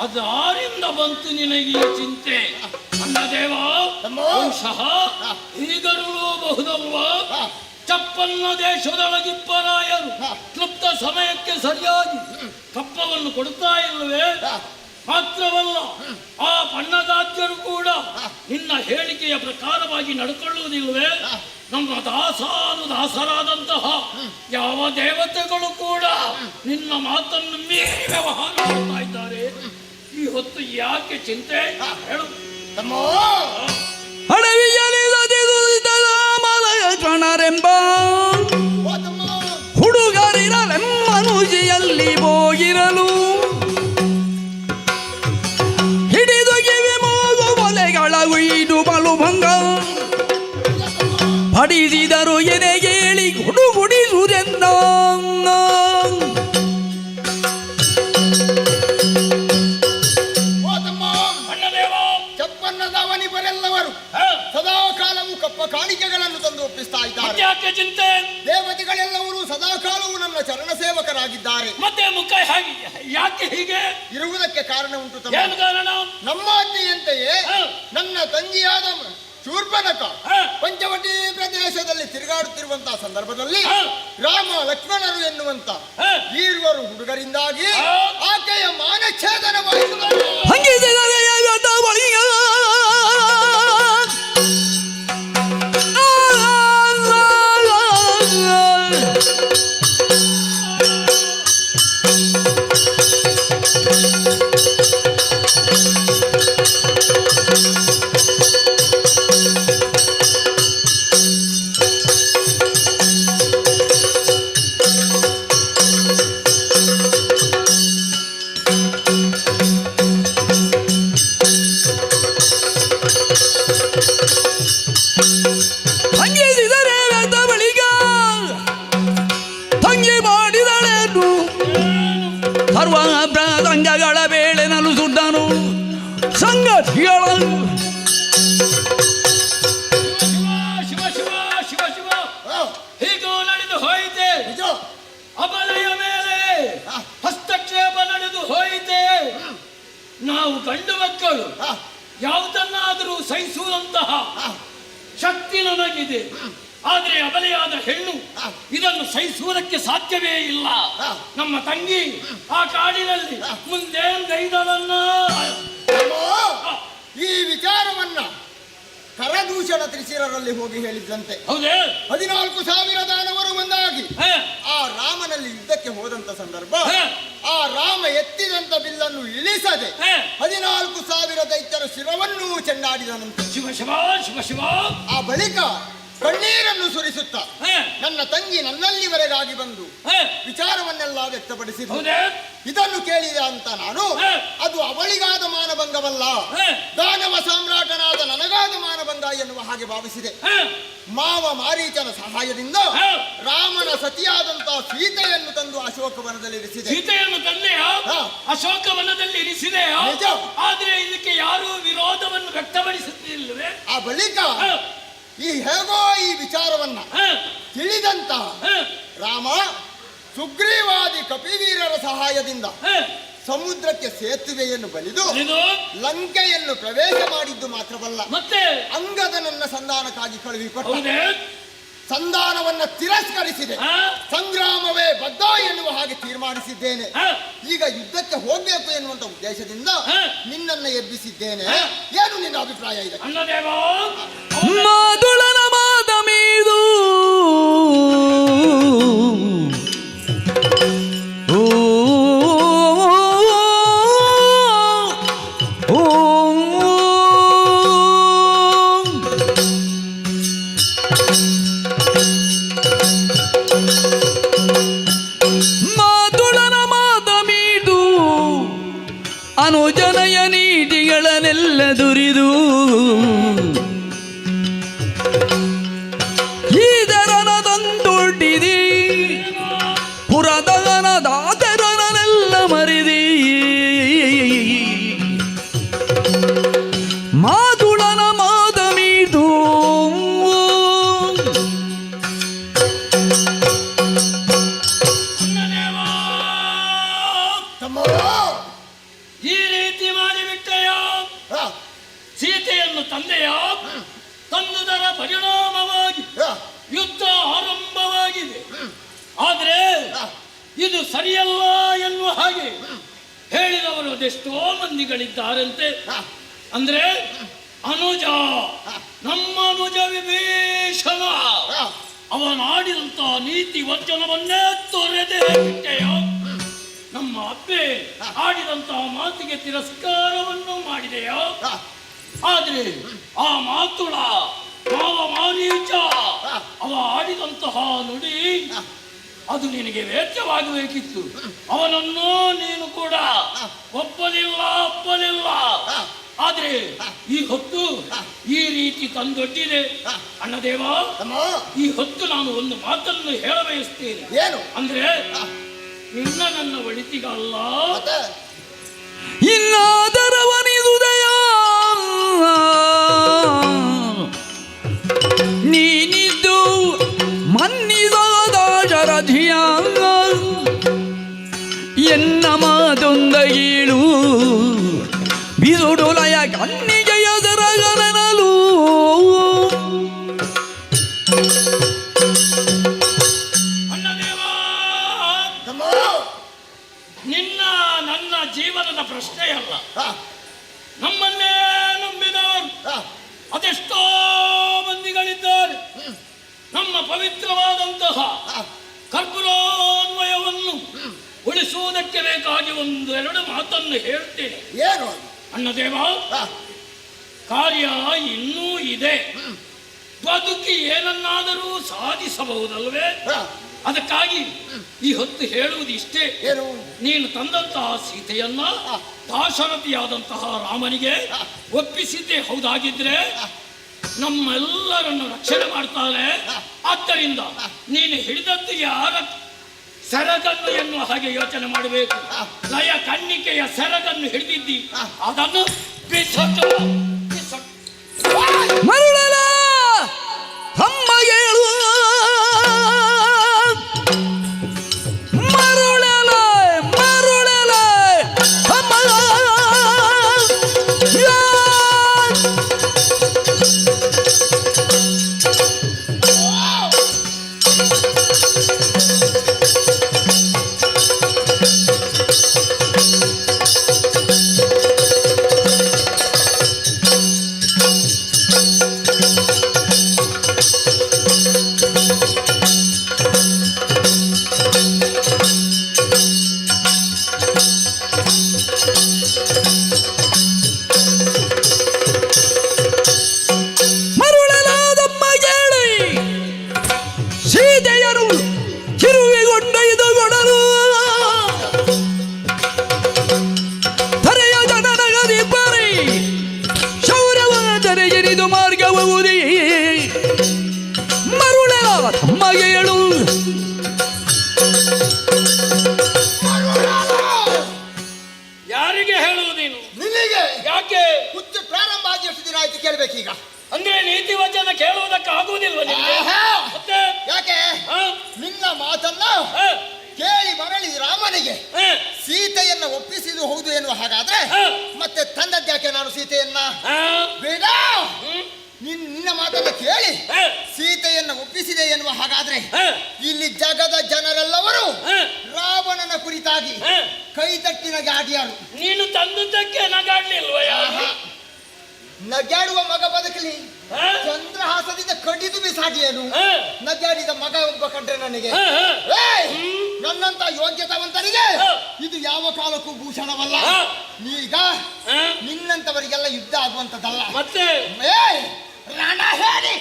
ಅದು ಆರಿಂದ ಬಂತು ನಿನಗೆ ಈ ಚಿಂತೆ? ನನ್ನ ದೇವ, ಬಹುಶಃ ಹೀಗರಬಹುದಲ್ವಾ? ಚಪ್ಪನ್ನ ದೇಶದೊಳಗಿಪ್ಪರಾಯರು ಕ್ಲುಪ್ತ ಸಮಯಕ್ಕೆ ಸರಿಯಾಗಿ ಕಪ್ಪವನ್ನು ಕೊಡ್ತಾ ಇಲ್ಲವೇ? ಮಾತ್ರವಲ್ಲ, ಆ ಪಣ್ಣದಾದ್ಯರು ಕೂಡ ನಿನ್ನ ಹೇಳಿಕೆಯ ಪ್ರಕಾರವಾಗಿ ನಡ್ಕೊಳ್ಳುವುದಿಲ್ವೇ? ನಮ್ಮ ದಾಸರಾದಂತಹ ಯಾವ ದೇವತೆಗಳು ಕೂಡ ನಿನ್ನ ಮಾತನ್ನು ಮೀರಿ ವ್ಯವಹಾರ ಮಾಡ್ತಾ ಇದ್ದಾರೆ. ಈ ಹೊತ್ತು ಯಾಕೆ ಚಿಂತೆ ಹೇಳು? ಮಲಯಣರೆಂಬ ಹುಡುಗರಿರಲೆಮ್ಮನುಜಿಯಲ್ಲಿ ಹೋಗಿರಲು ಹಿಡಿದು ಕಿವಿ ಮೂಗು ಮೊಲೆಗಳ ಉಯ್ದು ಬಲುಭಂಗ ಪಡಿಸಿದರು ಎನೆಗೇಳಿ ಗುಡುಗುಡಿಸುವುದೆಂದ. ಚಪ್ಪನ್ನದವನಿವರೆಲ್ಲವರು ಸದಾ ಕಾಲವು ಕಪ್ಪ ಕಾಣಿಕೆಗಳನ್ನು ತಂದು ಒಪ್ಪಿಸ್ತಾ ಇದ್ದಾರೆ. ಯಾಕೆ ಚಿಂತೆ? ದೇವತೆಗಳೆಲ್ಲವರು ಸದಾ ಕಾಲವು ನನ್ನ ಚರಣ ಸೇವಕರಾಗಿದ್ದಾರೆ. ಮತ್ತೆ ಮುಖ ಯಾಕೆ ಹೀಗೆ ಇರುವುದಕ್ಕೆ ಕಾರಣ ಉಂಟು. ಏನು ಕಾರಣ? ನಮ್ಮ ಅಜ್ಜಿಯಂತೆಯೇ ನನ್ನ ತಂಗಿಯಾದ ಶೂರ್ಪನಖ ಪಂಚವಟಿ ಪ್ರದೇಶದಲ್ಲಿ ತಿರುಗಾಡುತ್ತಿರುವಂತಹ ಸಂದರ್ಭದಲ್ಲಿ ರಾಮ ಲಕ್ಷ್ಮಣರು ಎನ್ನುವಂತ ಈರುವರು ಹುಡುಗರಿಂದಾಗಿ ಆಕೆಯ ಮಾನಚ್ಛೇದನವಾಯಿತು. ಸರ್ವಪ್ರಸಂಗಗಳ ವೇಳೆನಲು ಸುದ್ದನು ಸಂಗತಿಗಳನ್ನು. ಶಿವ ಶಿವ ಶಿವ ಶಿವ ಹೀಗೂ ನಡೆದು ಹೋಯಿತೆ. ಅಬಲೆಯ ಮೇಲೆ ಹಸ್ತಕ್ಷೇಪ ನಡೆದು ಹೋಯಿತೆ. ನಾವು ಗಂಡು ಮಕ್ಕಳು ಯಾವುದನ್ನಾದರೂ ಸಹಿಸುವಂತಹ ಶಕ್ತಿ ನಮಗಿದೆ. ಆದರೆ ಅಬಲೆಯಾದ ಹೆಣ್ಣು ಇದನ್ನು ಸಹಿಸುವುದಕ್ಕೆ ಸಾಧ್ಯವೇ ಇಲ್ಲ. ನಮ್ಮ ತಂಗಿ ಆ ಕಾಡಿನಲ್ಲಿ ಮುಂದೇನು ಈ ವಿಚಾರವನ್ನ ಕರದೂಷಣ ತ್ರಿಶಿರರಲ್ಲಿ ಹೋಗಿ ಹೇಳಿದ್ದಂತೆ. ಹೌದೇ? 14,000 ದಾನವರು ಒಂದಾಗಿ ಆ ರಾಮನಲ್ಲಿ ಯುದ್ಧಕ್ಕೆ ಹೋದಂತ ಸಂದರ್ಭ ಆ ರಾಮ ಎತ್ತಿದಂತ ಬಿಲ್ಲನ್ನು ಇಳಿಸದೆ 14,000 ದೈತ್ಯರ ಶಿರವನ್ನು ಚೆಂಡಾಡಿದನಂತೆ. ಶಿವ ಶಿವ ಶಿವ ಶಿವ. ಆ ಬಳಿಕ ಕಣ್ಣೀರನ್ನು ಸುರಿಸುತ್ತಾ ನನ್ನ ತಂಗಿ ನನ್ನಲ್ಲಿವರೆಗಾಗಿ ಬಂದು ವಿಚಾರವನ್ನೆಲ್ಲ ವ್ಯಕ್ತಪಡಿಸಿದ. ಇದನ್ನು ಕೇಳಿದ ಅಂತ ನಾನು ಅದು ಅವಳಿಗಾದ ಮಾನಭಂಗವಲ್ಲ, ದಾನವ ಸಾಮ್ರಾಟನಾದ ನನಗಾದ ಮಾನಭಂಗ ಎನ್ನುವ ಹಾಗೆ ಭಾವಿಸಿದೆ. ಮಾವ ಮಾರೀಚನ ಸಹಾಯದಿಂದ ರಾಮನ ಸತಿಯಾದಂತಹ ಸೀತೆಯನ್ನು ತಂದು ಅಶೋಕವನದಲ್ಲಿ ಇರಿಸಿದೆ. ಸೀತೆಯನ್ನು ತಂದೆ ಅಶೋಕವನದಲ್ಲಿ ಇರಿಸಿದೆ. ಆದ್ರೆ ಇದಕ್ಕೆ ಯಾರೂ ವಿರೋಧವನ್ನು ವ್ಯಕ್ತಪಡಿಸುತ್ತಿಲ್ಲವೇ? ಆ ಬಳಿಕ ಈ ಹೇಗೋ ಈ ವಿಚಾರವನ್ನ ತಿಳಿದಂತ ರಾಮ ಸುಗ್ರೀವಾದಿ ಕಪಿವೀರರ ಸಹಾಯದಿಂದ ಸಮುದ್ರಕ್ಕೆ ಸೇತುವೆಯನ್ನು ಬಲಿದು ಲಂಕೆಯನ್ನು ಪ್ರವೇಶ ಮಾಡಿದ್ದು ಮಾತ್ರವಲ್ಲ, ಮತ್ತೆ ಅಂಗದನನ್ನ ಸಂಧಾನಕ್ಕಾಗಿ ಕಳುಹಿಕೊಟ್ಟ. ಸಂಧಾನವನ್ನ ತಿರಸ್ಕರಿಸಿದೆ. ಸಂಗ್ರಾಮವೇ ಬದ್ಧ ಎನ್ನುವ ಹಾಗೆ ತೀರ್ಮಾನಿಸಿದ್ದೇನೆ. ಈಗ ಯುದ್ಧಕ್ಕೆ ಹೋಗ್ಬೇಕು ಎನ್ನುವಂತ ಉದ್ದೇಶದಿಂದ ನಿನ್ನನ್ನು ಎಬ್ಬಿಸಿದ್ದೇನೆ. ಏನು ನಿನ್ನ ಅಭಿಪ್ರಾಯ ಇದೆ? ಮಾದುಳನ ಮಾದ ಮೀದು ಅನುಜನಯ ನೀತಿಗಳನ್ನೆಲ್ಲ ದುರಿದು ಈದರನ ತಂದೊಡ್ಡಿದಿ ಪುರದಗನ ದಾತರನೆಲ್ಲ ಮರಿದಿ ಸರಿಯಲ್ಲ ಎನ್ನುವ ಹಾಗೆ ಹೇಳಿದವರು ಅದೆಷ್ಟೋ ಮಂದಿಗಳಿದ್ದಾರಂತೆ. ಅಂದ್ರೆ ಅನುಜ, ನಮ್ಮ ಅನುಜ ವಿಭೀಷಣ ಅವನಾಡಿದಂತ ನೀತಿ ವಚನವನ್ನೇ ತೊರೆದೇ ಬಿಟ್ಟೆಯೋ, ನಮ್ಮ ಅಪ್ಪೆ ಆಡಿದಂತ ಮಾತಿಗೆ ತಿರಸ್ಕಾರವನ್ನು ಮಾಡಿದೆಯೋ. ಆದ್ರೆ ಆ ಮಾತುಳ ಮಾವ ಮಾರೀಚ ಅವ ಆಡಿದಂತಹ ನುಡಿ ಅದು ನಿನಗೆ ವೇದ್ಯವಾಗಬೇಕಿತ್ತು. ಅವನನ್ನು ನೀನು ಕೂಡ ಒಪ್ಪಲಿಲ್ಲ. ಆದ್ರೆ ಈ ಹೊತ್ತು ಈ ರೀತಿ ತಂದೊಡ್ಡಿದೆ. ಅಣ್ಣದೇವ, ಈ ಹೊತ್ತು ನಾನು ಒಂದು ಮಾತನ್ನು ಹೇಳಬಯಸ್ತೇನೆ. ಏನು ಅಂದ್ರೆ ನಿನ್ನ ನನ್ನ ಒಳಿತಿಗಲ್ಲ, ಇನ್ನಾದರವನಿದುದಯ ನೀನಿದ್ದು ಮನ್ನಿದಾದ ಶರಧಿಯ ಎನ್ನ ಮಾತೊಂದಗೀಳು ಬಿದುಡುಲಯ ಕಣ್ಣಿಗೆಯ ಸರಗನಲು ನಿನ್ನ ನನ್ನ ಜೀವನದ ಪ್ರಶ್ನೆಯಲ್ಲ. ನಮ್ಮನ್ನೇ ನಂಬಿದವರು ಅದೆಷ್ಟೋ ಮಂದಿಗಳಿದ್ದಾರೆ. ನಮ್ಮ ಪವಿತ್ರವಾದಂತಹ ಕರ್ಪೂರೋನ್ವಯವನ್ನು ಉಳಿಸುವುದಕ್ಕೆ ಬೇಕಾಗಿ ಒಂದೆರಡು ಮಾತನ್ನು ಹೇಳ್ತೇನೆ. ಏನು ಅಣ್ಣದೇವ, ಕಾರ್ಯ ಇನ್ನೂ ಇದೆ. ಬದುಕಿ ಏನನ್ನಾದರೂ ಸಾಧಿಸಬಹುದಲ್ವೇ? ಅದಕ್ಕಾಗಿ ಈ ಹೊತ್ತು ಹೇಳುವುದು ಇಷ್ಟೇ. ನೀನು ತಂದಂತಹ ಸೀತೆಯನ್ನ ದಾಶರಥಿಯಾದಂತಹ ರಾಮನಿಗೆ ಒಪ್ಪಿಸಿದ್ದೇ ಹೌದಾಗಿದ್ರೆ ನಮ್ಮೆಲ್ಲರನ್ನು ರಕ್ಷಣೆ ಮಾಡ್ತಾರೆ. ಆದ್ದರಿಂದ ನೀನು ಹಿಡಿದದ್ದು ಯಾರ ಸೆರಗನ್ನು ಎನ್ನುವ ಹಾಗೆ ಯೋಚನೆ ಮಾಡಬೇಕು. ಲಯ ಕಣ್ಣಿಕೆಯ ಸೆರಗನ್ನು ಹಿಡಿದಿದ್ದಿ, ಅದನ್ನು ಮರುಳಲ ತಮ್ಮಗೆ ಯಾರಿಗೆ ಹೇಳುವುದೇನು? ನಿನಗೆ. ಯಾಕೆ ಹುಚ್ಚು ಪ್ರಾರಂಭ ಆಗಿ ಎಷ್ಟು ದಿನ ಆಯ್ತು ಕೇಳ್ಬೇಕೀಗ? ಅಂದ್ರೆ ನೀತಿ ವಚನ ಕೇಳುವುದಕ್ಕೆ ಆಗುವುದಿಲ್ವ ನಿಮಗೆ? ಮತ್ತೆ ಯಾಕೆ ನಿನ್ನ ಮಾತನ್ನ ಕೇಳಿ ಮರಳಿ ರಾಮನಿಗೆ ಸೀತೆಯನ್ನ ಒಪ್ಪಿಸಿದು ಹೌದು ಎನ್ನುವ ಹಾಗಾದ್ರೆ ಮತ್ತೆ ತಂದದ್ಯಾಕೆ ನಾನು ಸೀತೆಯನ್ನ? ಬೇಡ, ನಿನ್ನ ಮಾತನ್ನ ಕೇಳಿ ಸೀತೆಯನ್ನ ಒಪ್ಪಿಸಿದೆ ಎನ್ನುವ ಹಾಗಾದ್ರೆ ಇಲ್ಲಿ ಜಗದ ಜನರೆಲ್ಲವರು ರಾವಣನ ಕುರಿತಾಗಿ ಕೈ ತಟ್ಟಿ ನಗಾಡ್ಯಾರು. ನೀನು ತಂದದ್ದಕ್ಕೆ ನಗಾಡ್ಲಿಲ್ವ? ನಗಾಡುವ ಮಗ ಬದುಕಲಿ, ಚಂದ್ರಹಾಸದಿಂದ ಕಡಿದು ಬಿಸಾಡಿಯೇನು? ನಗಾಡಿದ ಮಗ ಒಬ್ಬ ಕಂಡ್ರೆ ನನಗೆ, ನನ್ನಂತ ಯೋಗ್ಯತವಂತರಿಗೆ ಇದು ಯಾವ ಕಾಲಕ್ಕೂ ಭೂಷಣವಲ್ಲ. ಈಗ ನಿನ್ನಂತವರಿಗೆಲ್ಲ ಯುದ್ಧ ಆಗುವಂತದ್ದಲ್ಲ. ಮತ್ತೆ ರಣ ಹೇಳಿ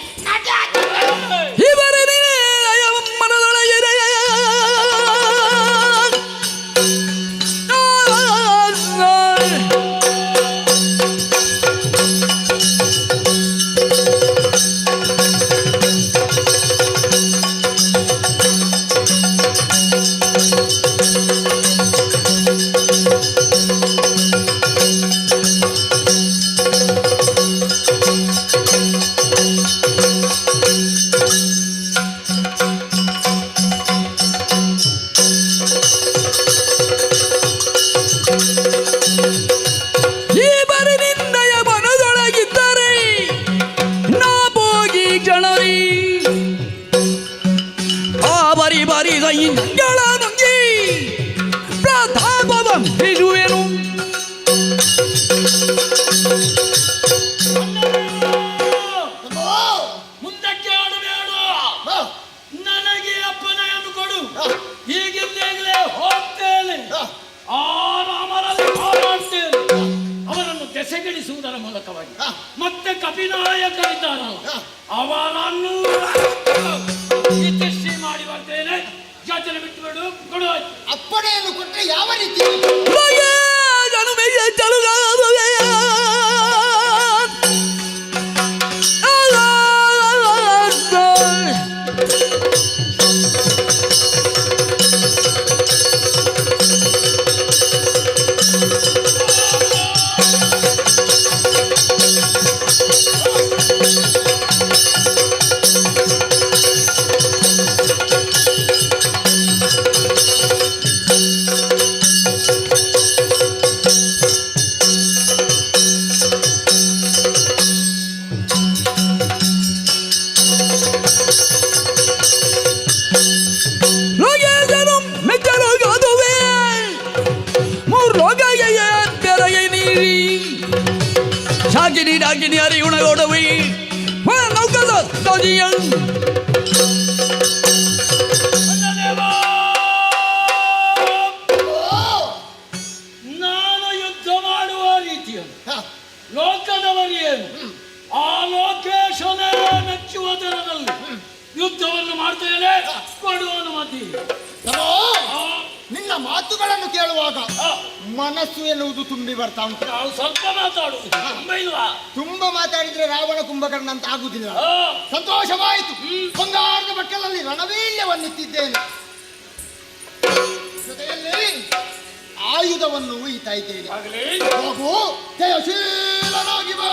ನಡೆಸುವುದರ ಮೂಲಕವಾಗಿ ಮತ್ತೆ ಕಪಿನಾಯಕರಿದ್ದಾರಲ್ಲ ಅವರನ್ನು ಹಿತಶ್ರೀ ಮಾಡಿ ಬರ್ತೇನೆ. ಜಾತ್ರೆ ಬಿಟ್ಟುಬಿಡು, ಕೊಡು. ಅಪ್ಪಣೆಯನ್ನು ಕೊಟ್ಟರೆ ಯಾವ ರೀತಿ? Dagini hari una godawi, wah naukasa tajian. ನಾನು ಯುದ್ಧ ಮಾಡುವ ರೀತಿಯನ್ನು ಲೋಕದವರಿಯೇನು ಆ ಲೋಕೇಶನೇ ಮೆಚ್ಚುವ ದರದಲ್ಲಿ ಯುದ್ಧವನ್ನು ಮಾಡ್ತೇನೆ. ಕೊಡುವ ಅನುಮತಿ. ನಿನ್ನ ಮಾತುಗಳನ್ನು ಕೇಳುವಾಗ ಮನಸ್ಸು ಎನ್ನುವುದು ತುಂಬಿ ಬರ್ತಾ ಉಂಟು. ನಾವು ಸ್ವಲ್ಪ ಮಾತಾಡುವುದು ತುಂಬಾ ಮಾತಾಡಿದ್ರೆ ರಾವಣ ಕುಂಭಕರ್ಣ ಅಂತ ಆಗುದಿಲ್ಲ. ಸಂತೋಷವಾಯಿತು. ಬಂಗಾರದ ಬಟ್ಟಲಲ್ಲಿ ರಣವೀರ್ಯವನ್ನಿತ್ತಿದ್ದೇನೆ, ಜೊತೆಯಲ್ಲಿ ಆಯುಧವನ್ನು ಈತಾ ಇದ್ದೇನೆ. ಹೋಗು, ಜಯಶೀಲನಾಗಿ ಬಾ.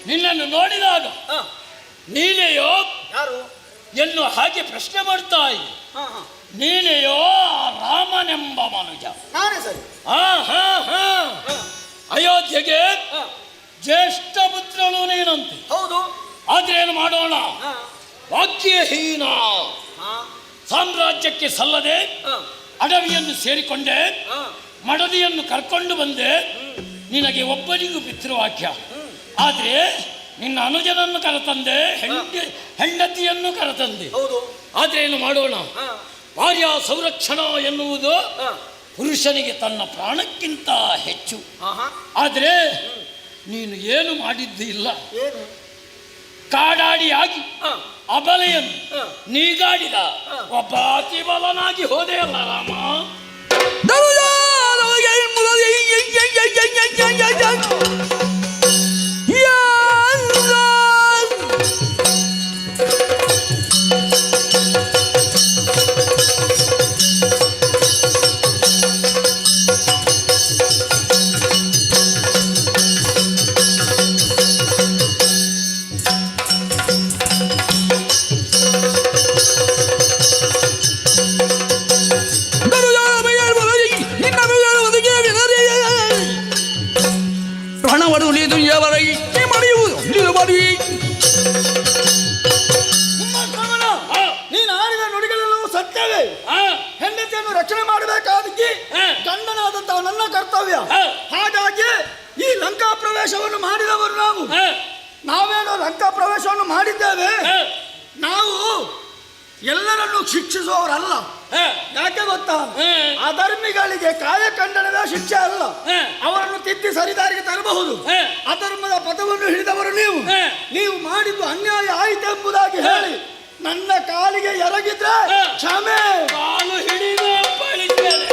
ನಿನ್ನನ್ನು ನೋಡಿದಾಗ ನೀನೆಯೋ ಎನ್ನು ಹಾಗೆ ಪ್ರಶ್ನೆ ಮಾಡ್ತಾ ಇದ್ದೆ. ನೀನೆಯೋ ರಾಮನೆಂಬ ಮನುಜ. ಅಯೋಧ್ಯೆಗೆ ಜ್ಯೇಷ್ಠ ಪುತ್ರನು ನೀನಂತೆ. ಹೌದು. ಆದ್ರೆ ಏನು ಮಾಡೋಣ, ವಾಕ್ಯಹೀನ ಸಾಮ್ರಾಜ್ಯಕ್ಕೆ ಸಲ್ಲದೆ ಅಡವಿಯನ್ನು ಸೇರಿಕೊಂಡೆ, ಮಡದಿಯನ್ನು ಕರ್ಕೊಂಡು ಬಂದೆ. ನಿನಗೆ ಒಬ್ಬನಿಗೂ ಪಿತೃವಾಕ್ಯ. ಆದ್ರೆ ನಿನ್ನ ಅನುಜನನ್ನು ಕರೆತಂದೆ, ಹೆಂಡತಿಯನ್ನು ಕರೆತಂದೆ. ಆದ್ರೆ ಏನು ಮಾಡೋಣ, ಭಾರ್ಯ ಸಂರಕ್ಷಣಾ ಎನ್ನುವುದು ಪುರುಷನಿಗೆ ತನ್ನ ಪ್ರಾಣಕ್ಕಿಂತ ಹೆಚ್ಚು. ಆದ್ರೆ ನೀನು ಏನು ಮಾಡಿದ್ದು ಇಲ್ಲ. ಕಾಡಾಡಿಯಾಗಿ ಅಬಲೆಯನ್ನು ನೀಗಾಡಿದ ಒಬ್ಬ ಅತಿಬಲನಾಗಿ ಹೋದೆಯಲ್ಲ ರಾಮ. ನೀನು ಆಡಿದ ನುಡಿಗಳೆಲ್ಲವೂ ಸತ್ಯವೇ. ಹೆಂಡತಿಯನ್ನು ರಕ್ಷಣೆ ಮಾಡಬೇಕಾದಕ್ಕೆ ಗಂಡನಾದಂತಹ ನನ್ನ ಕರ್ತವ್ಯ. ಹಾಗಾಗಿ ಈ ಲಂಕಾ ಪ್ರವೇಶವನ್ನು ಮಾಡಿದವರು ನಾವೇನೋ ಲಂಕಾ ಪ್ರವೇಶವನ್ನು ಮಾಡಿದ್ದೇವೆ. ನಾವು ಎಲ್ಲರನ್ನು ಶಿಕ್ಷಿಸುವವರಲ್ಲ. ಯಾಕೆ ಗೊತ್ತಾ, ಅಧರ್ಮಿಗಳಿಗೆ ಕಾಯಕಂಡನದ ಶಿಕ್ಷೆ ಅಲ್ಲ, ಅವರನ್ನು ತಿದ್ದಿ ಸರಿದಾರಿಗೆ ತರುವ ಇರಬಹುದು. ಅಧರ್ಮದ ಪಥವನ್ನು ಹಿಡಿದವರು ನೀವು ಮಾಡಿದ್ದು ಅನ್ಯಾಯ ಆಯಿತು ಎಂಬುದಾಗಿ ಹೇಳಿ ನನ್ನ ಕಾಲಿಗೆ ಎರಗಿದ್ರೆ ಕ್ಷಮೆ. ಕಾಲು ಹಿಡಿದು ಅಪ್ಪಳಿಸ್ತೇನೆ.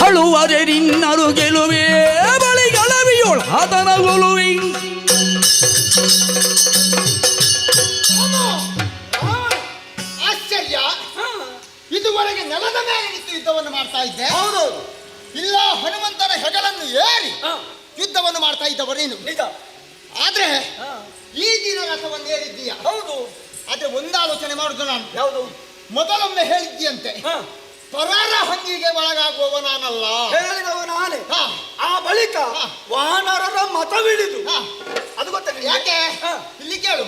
ಹಳುವರೆ ನಿನ್ನರು ಗೆಲುವೆ ಬಳಿ ಗಳವಿಯೋಳು ಅದನ ಗೊಲುವಿ. ಆಶ್ಚರ್ಯ, ಇದುವರೆಗೆ ನೆಲದ ಮೇಲೆ ನಿಂತು ಯುದ್ಧವನ್ನು ಮಾಡ್ತಾ ಇದ್ದೆ. ಹೌದೌದು. ಇಲ್ಲ ಹನುಮಂತನ ಹೆಗಲನ್ನು ಏರಿ ಯುದ್ಧವನ್ನು ಮಾಡ್ತಾ ಇದ್ದವ ನೀನು. ನಿಜ. ಆದ್ರೆ ಈ ದಿನ ರಥವನ್ನು ಏರಿದ್ದೀಯ. ಹೌದು. ಆದ್ರೆ ಒಂದಾಲೋಚನೆ ಮಾಡುದು ನಾನು. ಯಾವುದು? ಮೊದಲೊಮ್ಮೆ ಹೇಳಿದ್ದೀಯಂತೆ ಪರಾರ ಹಂಗಿಗೆ ಒಳಗಾಗುವವ ನಾನಲ್ಲ. ಹೇಳಿದವ ನಾನೇ. ಆ ಬಳಿಕ ವಾನರರ ಮತವಿಳಿದು ಅದು ಗೊತ್ತಿಲ್ಲ. ಯಾಕೆ ಇಲ್ಲಿ ಕೇಳು.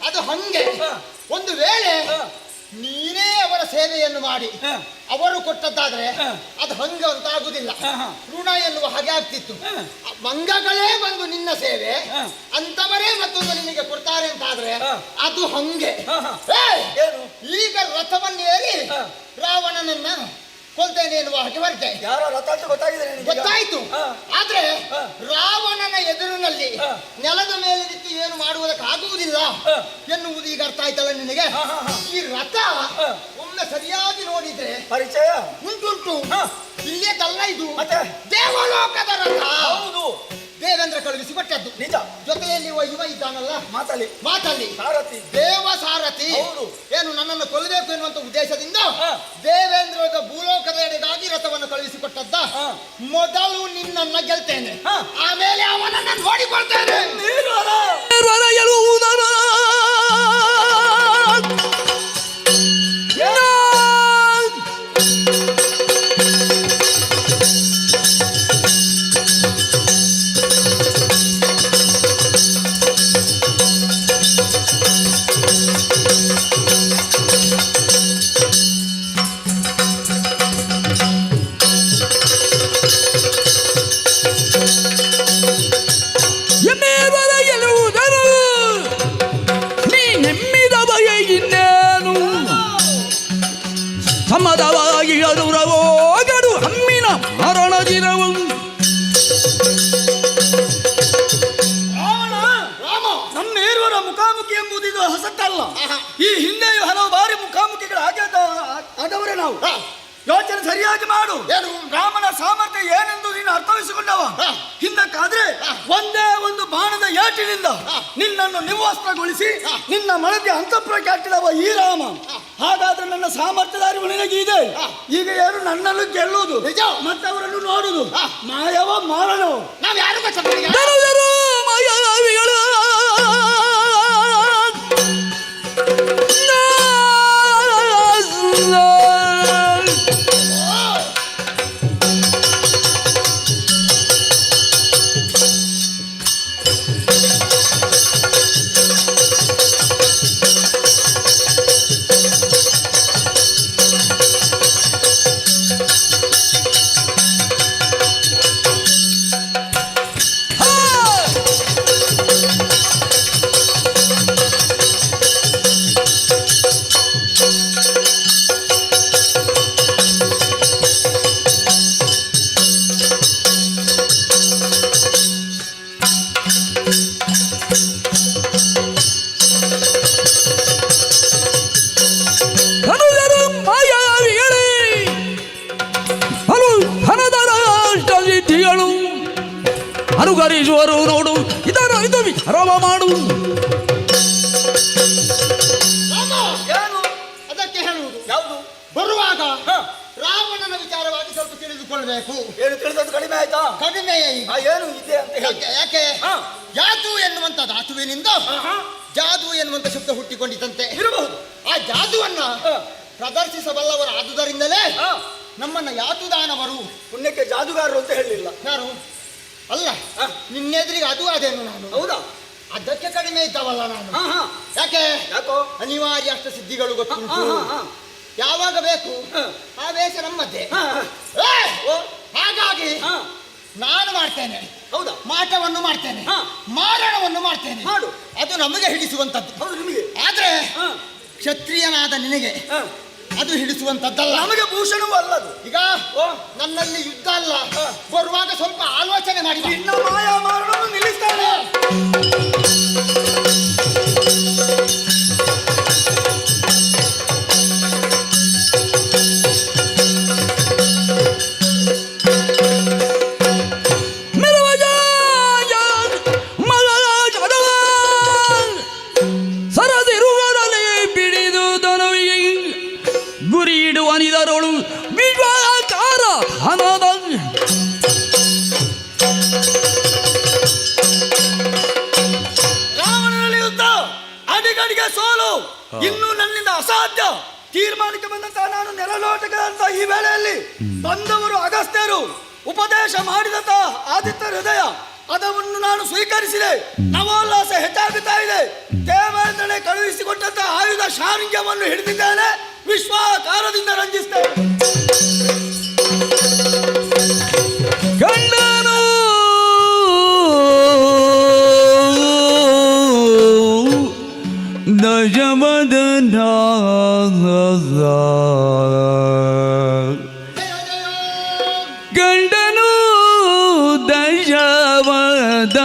ಅದು ಹಂಗೆ ಒಂದು ವೇಳೆ ನೀನೇ ಅವರ ಸೇವೆಯನ್ನು ಮಾಡಿ ಅವರು ಕೊಟ್ಟದ್ದಾದ್ರೆ ಅದು ಹಂಗ ಅಂತ ಆಗುದಿಲ್ಲ. ಋಣ ಎನ್ನುವ ಹಾಗೆ ಆಗ್ತಿತ್ತು. ಮಂಗಗಳೇ ಬಂದು ನಿನ್ನ ಸೇವೆ ಅಂತವರೇ ಮತ್ತೊಂದು ನಿನಗೆ ಕೊಡ್ತಾರೆ ಅಂತಾದ್ರೆ ಅದು ಹಂಗೆ. ಈಗ ರಥವನ್ನೇರಿ ರಾವಣನನ್ನ ಕೊಲ್ತೇನೆ ಎನ್ನುವ ಹಾಗೆ ಹೊರಟೆ. ಯಾರ ರಥ ಅಂತ ಗೊತ್ತಾಗಿದೆ? ಗೊತ್ತಾಯ್ತು. ಆದ್ರೆ ರಾವಣನ ಎದುರಿನಲ್ಲಿ ನೆಲದ ಮೇಲೆ ನಿಂತು ಏನು ಮಾಡುವುದಕ್ಕೆ ಆಗುವುದಿಲ್ಲ ಎನ್ನುವುದು ಈಗ ಅರ್ಥ ಆಯ್ತಲ್ಲ ನಿನಗೆ. ಈ ರಥ ಒಮ್ಮೆ ಸರಿಯಾಗಿ ನೋಡಿದ್ರೆ ಪರಿಚಯ ಉಂಟುಂಟು. ಇಲ್ಲೇದಲ್ಲ, ಇದು ದೇವಲೋಕದ ರಥ. ಹೌದು. ದೇವೇಂದ್ರ ಕಳುಹಿಸಿ ಕೊಟ್ಟದ್ದು. ನಿಜ. ಜೊತೆಯಲ್ಲಿ ಇವ ಇದ್ದಾನಲ್ಲ ಮಾತಲ್ಲಿ ಸಾರಥಿ, ದೇವ ಸಾರಥಿ. ಹೌದು. ಏನು ನನ್ನನ್ನು ಕೊಲ್ಲಬೇಕು ಎನ್ನುವಂತ ಉದ್ದೇಶದಿಂದ ದೇವೇಂದ್ರದ ಭೂಲೋಕದ ಎಡೆಗಾಗಿ ರಥವನ್ನು ಕಳುಹಿಸಿಕೊಟ್ಟದ್ದ. ಮೊದಲು ನಿನ್ನನ್ನ ಗೆಲ್ತೇನೆ, ಆಮೇಲೆ ಅವನನ್ನ ನೋಡಿಕೊಳ್ತೇನೆ. ಸಮದವಾಗಿ ಅದುರವೋಗಡು ಹಮ್ಮಿನ ಮರಣದಿರವು. ನಮ್ಮೇರುವರ ಮುಖಾಮುಖಿ ಎಂಬುದು ಇದು ಹೊಸತಲ್ಲ. ಈ ಹಿಂದೆಯೂ ಹಲವು ಬಾರಿ ಮುಖಾಮುಖಿಗಳು ಆಗವರೇ ನಾವು. ಯೋಚನೆ ಸರಿಯಾಗಿ ಮಾಡು. ರಾಮನ ಸಾಮರ್ಥ್ಯ ಏನೆಂದು ನೀನು ಅರ್ಥವಿಸಿಕೊಂಡವ. ಹಿಂದಕ್ಕಾದ್ರೆ ಒಂದೇ ಒಂದು ಬಾಣದ ಏಟಿನಿಂದ ನಿನ್ನನ್ನು ನಿವಸ್ತ್ರಗೊಳಿಸಿ ನಿನ್ನ ಮಳದಿ ಅಂತಃಪುರಕ್ಕೆ ಹಾಕಿದವ ಈ ರಾಮ. ಹಾಗಾದ್ರೆ ನನ್ನ ಸಾಮರ್ಥ್ಯದ ಅರಿವು ನಿನಗೆ ಇದೆ. ಈಗ ಯಾರು ನನ್ನನ್ನು ಗೆಲ್ಲುವುದು ಮತ್ತೆ ಅವರನ್ನು ನೋಡುವುದು ಮಾಯವ ಮಾರಣವು. ನಾವು ಯಾರು ಮಾಯಾವಿಗಳು ಅನುಕರಿಸುವರು ನೋಡು ಇದು ವಿಚಾರವ ಮಾಡು. ಏನು ಅದಕ್ಕೆ ಹೇಳುವುದು ಯಾವುದು? ಬರುವಾಗ ರಾವಣನ ವಿಚಾರವಾಗಿ ಸ್ವಲ್ಪ ತಿಳಿದುಕೊಳ್ಬೇಕು. ಏನು ತಿಳಿದದ್ದು ಕಡಿಮೆ ಆಯ್ತಾ? ಕಡಿಮೆಯೇ ಈಗ. ಏನು ಇದೆ ಅಂತ ಹೇಳಿ. ಯಾಕೆ ಜಾದು ಎನ್ನುವಂತ ಧಾತುವಿನಿಂದ ಜಾದು ಎನ್ನುವಂತ ಶಬ್ದ ಹುಟ್ಟಿಕೊಂಡಿತಂತೆ ಇರಬಹುದು. ಆ ಜಾದುವನ್ನ ಪ್ರದರ್ಶಿಸಬಲ್ಲವರು ಆದುದರಿಂದಲೇ ನಮ್ಮನ್ನ ಯಾತುದಾನವರು. ಪುಣ್ಯಕ್ಕೆ ಜಾದುಗಾರರು ಅಂತ ಹೇಳಲಿಲ್ಲ ಯಾರು? ಅಲ್ಲ, ನಿನ್ನೆದ್ರಿಗೆ ಅದು ಅದೇನು ನಾನು. ಹೌದಾ? ಅದಕ್ಕೆ ಕಡಿಮೆ ಇದ್ದವಲ್ಲ ನಾನು. ಯಾಕೆ? ಯಾಕೋ? ಅನಿವಾರ್ಯ ಅಷ್ಟ ಸಿದ್ಧಿಗಳು ಗೊತ್ತುಂಟು. ಯಾವಾಗ ಬೇಕು ಆ ವೇಷ ನಮ್ಮದ್ದೇ. ಹಾಗಾಗಿ ನಾನು ಮಾಡ್ತೇನೆ. ಹೌದಾ? ಮಾಟವನ್ನು ಮಾಡ್ತೇನೆ, ಮಾರಣವನ್ನು ಮಾಡ್ತೇನೆ. ಮಾಡು. ಅದು ನಮಗೆ ಹಿಡಿಸುವಂತದ್ದು. ಹೌದು, ನಿಮಗೆ. ಆದ್ರೆ ಕ್ಷತ್ರಿಯನಾದ ನಿನಗೆ ಅದು ಹಿಡಿಸುವಂತದ್ದಲ್ಲ. ನಮಗೆ ಭೂಷಣವೂ ಅಲ್ಲದು. ಈಗ ನನ್ನಲ್ಲಿ ಯುದ್ಧ ಅಲ್ಲ, ಬರುವಾಗ ಸ್ವಲ್ಪ ಆಲೋಚನೆ ಮಾಡಿ. ಇನ್ನ ಮಾಯಾ ಮಾರಣವನ್ನು ನಿಲ್ಲಿಸ್ತಾನೆ. ಸರದಿರುವರಲ್ಲಿ ಬಿಡಿದು ದನವಿಗೆ ಗುರಿ ಇಡುವನಿದರೋಳು ವಿಶ್ವಾಕಾರ ಹನದ ರಾವಣನಲ್ಲಿ ಯುದ್ಧ, ಅಡಿಗಡಿಗೆ ಸೋಲು, ಇನ್ನು ನನ್ನಿಂದ ಅಸಾಧ್ಯ ತೀರ್ಮಾನಕ್ಕೆ ಬಂದಂತಹ ನಾನು ನೆರಳೋಟಗಳಂತ ಈ ವೇಳೆಯಲ್ಲಿ ಬಂದವರು ಅಗಸ್ತ್ಯರು ಉಪದೇಶ ಮಾಡಿದಂತ ಆದಿತ್ಯ ಹೃದಯ ಅದನ್ನು ನಾನು ಸ್ವೀಕರಿಸಿದೆ. ನವೋಲ್ಲಾಸ ಹೆಚ್ಚಾಗುತ್ತಾ ಇದೆ. ದೇವೇಂದ್ರನೇ ಕಳುಹಿಸಿಕೊಟ್ಟಂತ ಆಯುಧ ಶಾರ್ಂಗ್ಯವನ್ನು ಹಿಡಿದಿದ್ದೇನೆ. ವಿಶ್ವಾಕಾರದಿಂದ ರಂಜಿಸ್ತೇನೆ. ಗಂಡನು ದಶವದನ ಗಂಡನು ದಶವದನ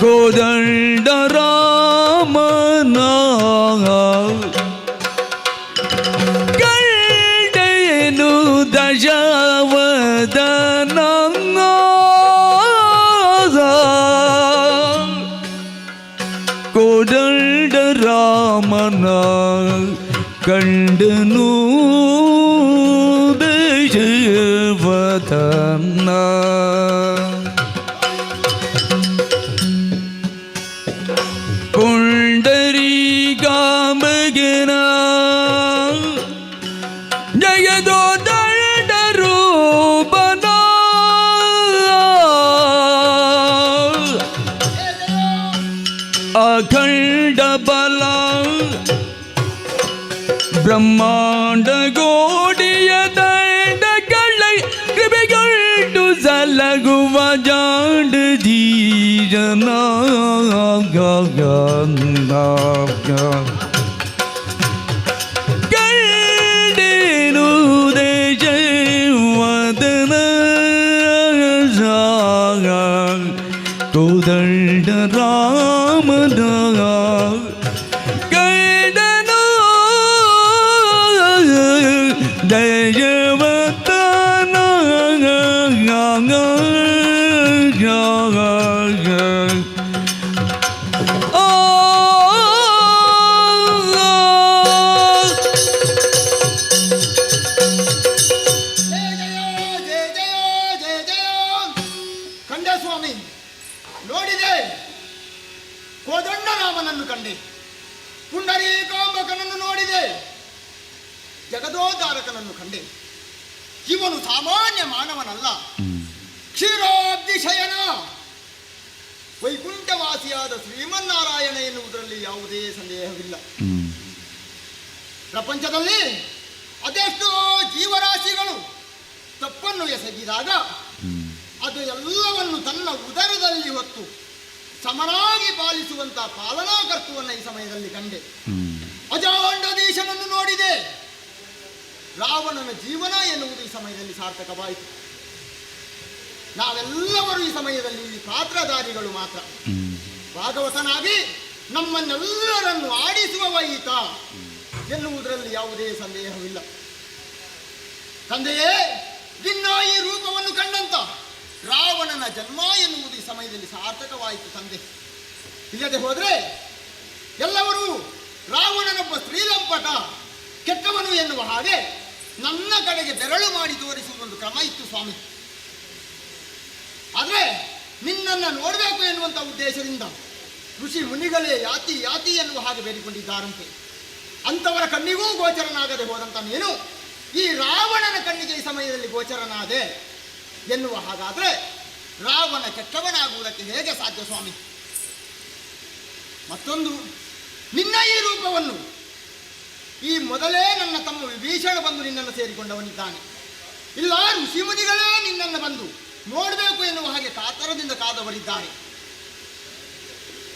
ಕೋದಂಡ ರಾಮನ ಗಂಡನು ದಶವದನ ಕೋದಂಡ ರಾಮನ ಕಂಡನು ದಶವದನ ಪುಂಡರೀಕಾಮಗನ ಜಯದೋ ದಂಡ ರೂಪನ ಅಖಂಡ ಬಲ ಬ್ರಹ್ಮಾಂಡ ಗೋಡಿಯ ದಂಡಗಳ ಕೃಪೆಗೊಂಡು ಸಲಗುವ ಜಾಂಡ ಜೀಜನ ಗಂಡೇನು ದೇಶವದನ ಕೋದಂಡ ರಾಮನ ಗಂಡನು ದಶವದನ ಕಂಡೆ ಸ್ವಾಮಿ, ನೋಡಿದೆ. ಕೋದಂಡರಾಮನನ್ನು ಕಂಡೆ, ಪುಂಡರೀಕಾಂಬಕನನ್ನು ನೋಡಿದೆ, ಜಗದೋದ್ಧಾರಕನನ್ನು ಕಂಡೆ. ಇವನು ಸಾಮಾನ್ಯ ಮಾನವನಲ್ಲ, ಕ್ಷೀರಾಬ್ಧಿಶಯನ ವೈಕುಂಠವಾಸಿಯಾದ ಶ್ರೀಮನ್ನಾರಾಯಣ ಎನ್ನುವುದರಲ್ಲಿ ಯಾವುದೇ ಸಂದೇಹವಿಲ್ಲ. ಪ್ರಪಂಚದಲ್ಲಿ ಅದೆಷ್ಟೋ ಜೀವರಾಶಿಗಳು ತಪ್ಪನ್ನು ಎಸಗಿದಾಗ ಅದು ಎಲ್ಲವನ್ನು ತನ್ನ ಉದರದಲ್ಲಿ ಹೊತ್ತು ಸಮನಾಗಿ ಪಾಲಿಸುವಂತ ಪಾಲನಾಕರ್ತುವನ್ನು ಈ ಸಮಯದಲ್ಲಿ ಕಂಡೆ. ಅಜಾಂಡದೀಶನನ್ನು ನೋಡಿದೆ. ರಾವಣನ ಜೀವನ ಎನ್ನುವುದು ಈ ಸಮಯದಲ್ಲಿ ಸಾರ್ಥಕವಾಯಿತು. ನಾವೆಲ್ಲವರು ಈ ಸಮಯದಲ್ಲಿ ಪಾತ್ರಧಾರಿಗಳು ಮಾತ್ರ. ಭಾಗವತನಾಗಿ ನಮ್ಮನ್ನೆಲ್ಲರನ್ನು ಆಡಿಸುವ ಈತ ಎನ್ನುವುದರಲ್ಲಿ ಯಾವುದೇ ಸಂದೇಹವಿಲ್ಲ. ತಂದೆಯೇ, ನಿನ್ನ ಈ ರೂಪವನ್ನು ಕಂಡಂತ ರಾವಣನ ಜನ್ಮ ಎನ್ನುವುದು ಈ ಸಮಯದಲ್ಲಿ ಸಾರ್ಥಕವಾಯಿತು ತಂದೆ. ಇಲ್ಲದೆ ಹೋದರೆ ಎಲ್ಲರೂ ರಾವಣನೊಬ್ಬ ಸ್ತ್ರೀಲಂಪಟ ಕೆಟ್ಟವನು ಎನ್ನುವ ಹಾಗೆ ನನ್ನ ಕಡೆಗೆ ಬೆರಳು ಮಾಡಿ ತೋರಿಸುವುದೊಂದು ಕ್ರಮ ಇತ್ತು ಸ್ವಾಮಿ. ಆದರೆ ನಿನ್ನನ್ನು ನೋಡಬೇಕು ಎನ್ನುವಂಥ ಉದ್ದೇಶದಿಂದ ಋಷಿ ಮುನಿಗಳೇ ಯಾತಿ ಯಾತಿ ಎನ್ನುವ ಹಾಗೆ ಬೇಡಿಕೊಂಡಿದ್ದಾರಂತೆ. ಅಂಥವರ ಕಣ್ಣಿಗೂ ಗೋಚರನಾಗದೆ ಹೋದಂತ ನೀನು ಈ ರಾವಣನ ಕಣ್ಣಿಗೆ ಈ ಸಮಯದಲ್ಲಿ ಗೋಚರನಾದೆ ಎನ್ನುವ ಹಾಗಾದರೆ ರಾವಣ ಕೆಟ್ಟವನಾಗುವುದಕ್ಕೆ ಹೇಗೆ ಸಾಧ್ಯ ಸ್ವಾಮಿ? ಮತ್ತೊಂದು, ನಿನ್ನ ಈ ರೂಪವನ್ನು ಈ ಮೊದಲೇ ನನ್ನ ತಮ್ಮ ವಿಭೀಷಣ ಬಂದು ನಿನ್ನನ್ನು ಸೇರಿಕೊಂಡವನಿದ್ದಾನೆ. ಇಲ್ಲ, ಋಷಿಮುನಿಗಳೇ ನಿನ್ನನ್ನು ಬಂದು ನೋಡಬೇಕು ಎನ್ನುವ ಹಾಗೆ ಕಾತರದಿಂದ ಕಾದವರಿದ್ದಾರೆ.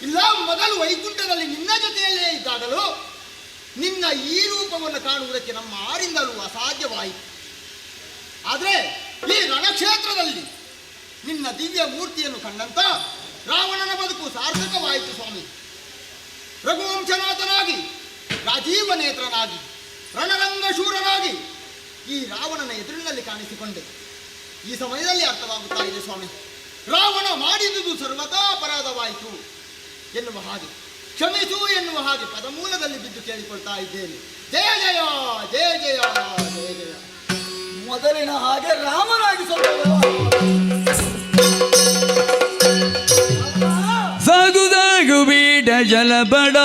ಇಲ್ಲ, ಮೊದಲು ವೈಕುಂಠದಲ್ಲಿ ನಿನ್ನ ಜೊತೆಯಲ್ಲೇ ಇದ್ದಾಗಲೂ ನಿನ್ನ ಈ ರೂಪವನ್ನು ಕಾಣುವುದಕ್ಕೆ ನಮ್ಮ ಆರಿಂದಲೂ ಅಸಾಧ್ಯವಾಯಿತು. ಆದರೆ ಈ ರಣಕ್ಷೇತ್ರದಲ್ಲಿ ನಿನ್ನ ದಿವ್ಯ ಮೂರ್ತಿಯನ್ನು ಕಂಡಂತ ರಾವಣನ ಬದುಕು ಸಾರ್ಥಕವಾಯಿತು ಸ್ವಾಮಿ. ರಘುವಂಶನಾಥನಾಗಿ, ರಾಜೀವ ನೇತ್ರನಾಗಿ, ರಣರಂಗಶೂರನಾಗಿ ಈ ರಾವಣನ ಎದುರಿನಲ್ಲಿ ಕಾಣಿಸಿಕೊಂಡೆ. ಈ ಸಮಯದಲ್ಲಿ ಅರ್ಥವಾಗುತ್ತಾ ಇದೆ ಸ್ವಾಮಿ, ರಾವಣ ಮಾಡಿದುದು ಸರ್ವತಾ ಅಪರಾಧವಾಯಿತು ಎನ್ನುವ ಹಾಗೆ, ಕ್ಷಮಿಸು ಎನ್ನುವ ಹಾಗೆ ಪದಮೂಲದಲ್ಲಿ ಬಿದ್ದು ಕೇಳಿಕೊಳ್ತಾ ಇದ್ದೇನೆ. ಜಯ ಜಯ ಜಯ ಜಯ ಜಯ ಜಯ. ಮೊದಲಿನ ಹಾಗೆ ರಾಮನಾಗಿ ಸಾಗುದಾಗು ಬೀಡ ಜಲಬಡ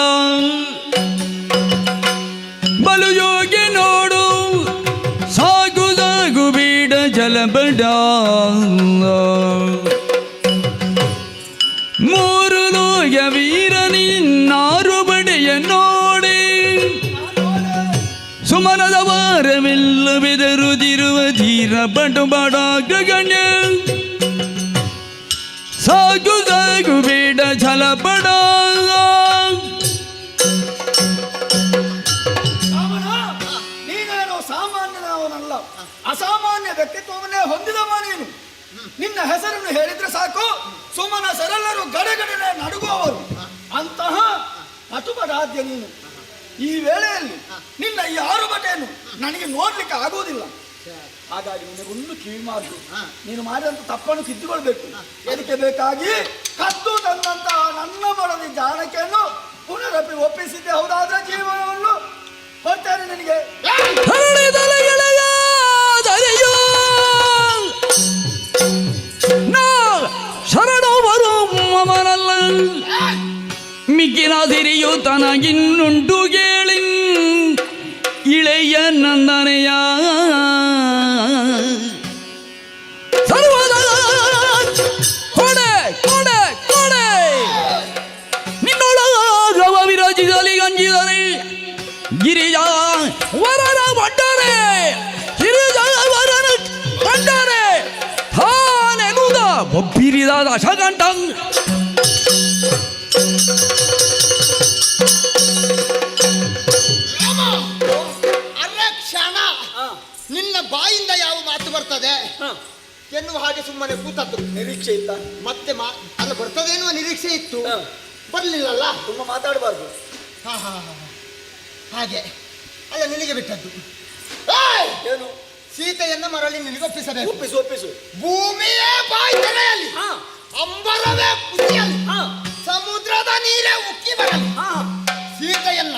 ಬಲು ಯೋಗ್ಯ ನೋಡು, ಸಾಗುದಾಗು ಬೀಡ ಜಲಬಡ ಮೂರು ಲೋಯ ವೀರನಿನ್ನಾರು ಬಡೆಯ ನೋಡಿ ಸುಮನದ ವಾರವೆಲ್ಲ ಬೆದರುದಿರುವ ಧೀರ ಬಡ ಗಗಣ್ಯ ಸಾಗು ಸಾಗು ಬೇಡ ಛಲಬಡ. ನೀನೇನೋ ಸಾಮಾನ್ಯನವನಲ್ಲ, ಅಸಾಮಾನ್ಯ ವ್ಯಕ್ತಿತ್ವವನ್ನೇ ಹೊಂದಿದವ ನೀನು. ನಿನ್ನ ಹೆಸರನ್ನು ಹೇಳಿದ್ರೆ ಸಾಕು, ಸುಮನ ಸರೆಲ್ಲರೂ ಗಡಗಡನೆ ನಡುಗುವವರು. ಅಂತಹ ಕಟುಬರಾಧ್ಯ ನೀನು. ಈ ವೇಳೆಯಲ್ಲಿ ನಿನ್ನ ಈ ಆರುಬಟೆಯನ್ನು ನನಗೆ ನೋಡ್ಲಿಕ್ಕೆ ಆಗುವುದಿಲ್ಲ. ಹಾಗಾಗಿ ನಿನಗೊಂದು ಕಿವಿ ಮಾತು, ನೀನು ಮಾಡಿದಂತ ತಪ್ಪನ್ನು ತಿದ್ದುಕೊಳ್ಬೇಕು. ಅದಕ್ಕೆ ಬೇಕಾಗಿ ಕದ್ದು ತಂದಂತಹ ನನ್ನ ಮಡದಿ ಜಾನಕಿಯನ್ನು ಪುನರಪಿ ಒಪ್ಪಿಸಿದ್ದೆ ಹೌದಾದ್ರೆ ಜೀವನವನ್ನು ಕೊಡ್ತೇನೆ ನಿನಗೆ. ಶರಣ ಬರು ಮಮನಲ್ಲ ಮಿಕ್ಕಿನ ಸಿರಿಯು ತನಗಿನ್ನುಂಟು ಕೇಳಿ ಇಳೆಯ ನಂದನೆಯ ಸರ್ವದ ಕೊಡೆ ಕೊಡೆ ಕೊಡೆ ನಿನ್ನೊಳಗವ ವಿರಚಿಸಲಿ ಗಂಜಿದರೆ ಗಿರಿಜ ವರನ ಬಂಡರೆ ಗಿರಿಜ ವರನ ಬಂಡರೆ ಹಾನೆನುದ ಒಬ್ಬಿರಿದ ದಶಗಂಟ ನಿನ್ನ ಬಾಯಿಂದ ಯಾವ ಮಾತು ಬರ್ತದೆ ಎನ್ನುವ ಹಾಗೆ ಸುಮ್ಮನೆ ಕೂತದ್ದು. ನಿರೀಕ್ಷೆ ಇತ್ತ? ಮತ್ತೆ ಅಲ್ಲ, ಬರ್ತದೆ ಎನ್ನುವ ನಿರೀಕ್ಷೆ ಇತ್ತು, ಬರ್ಲಿಲ್ಲಲ್ಲ. ತುಂಬ ಮಾತಾಡಬಾರ್ದು. ಹಾಗೆ ಅಲ್ಲ, ನಿನಗೆ ಬಿಟ್ಟದ್ದು. ಏನು? ಸೀತೆಯನ್ನ ಮರಳಿ ನಿನಗೊಪ್ಪಿಸಬೇಕು. ಒಪ್ಪಿಸು ಒಪ್ಪಿಸು. ಭೂಮಿಯೇ ಬಾಯಿ ತೆರೆಯಲಿ, ಅಂಬರವೇ ಕುಸಿಯಲಿ, ಸಮುದ್ರದ ನೀರೇ ಉಕ್ಕಿ ಬರಲಿ, ಸೀತೆಯನ್ನ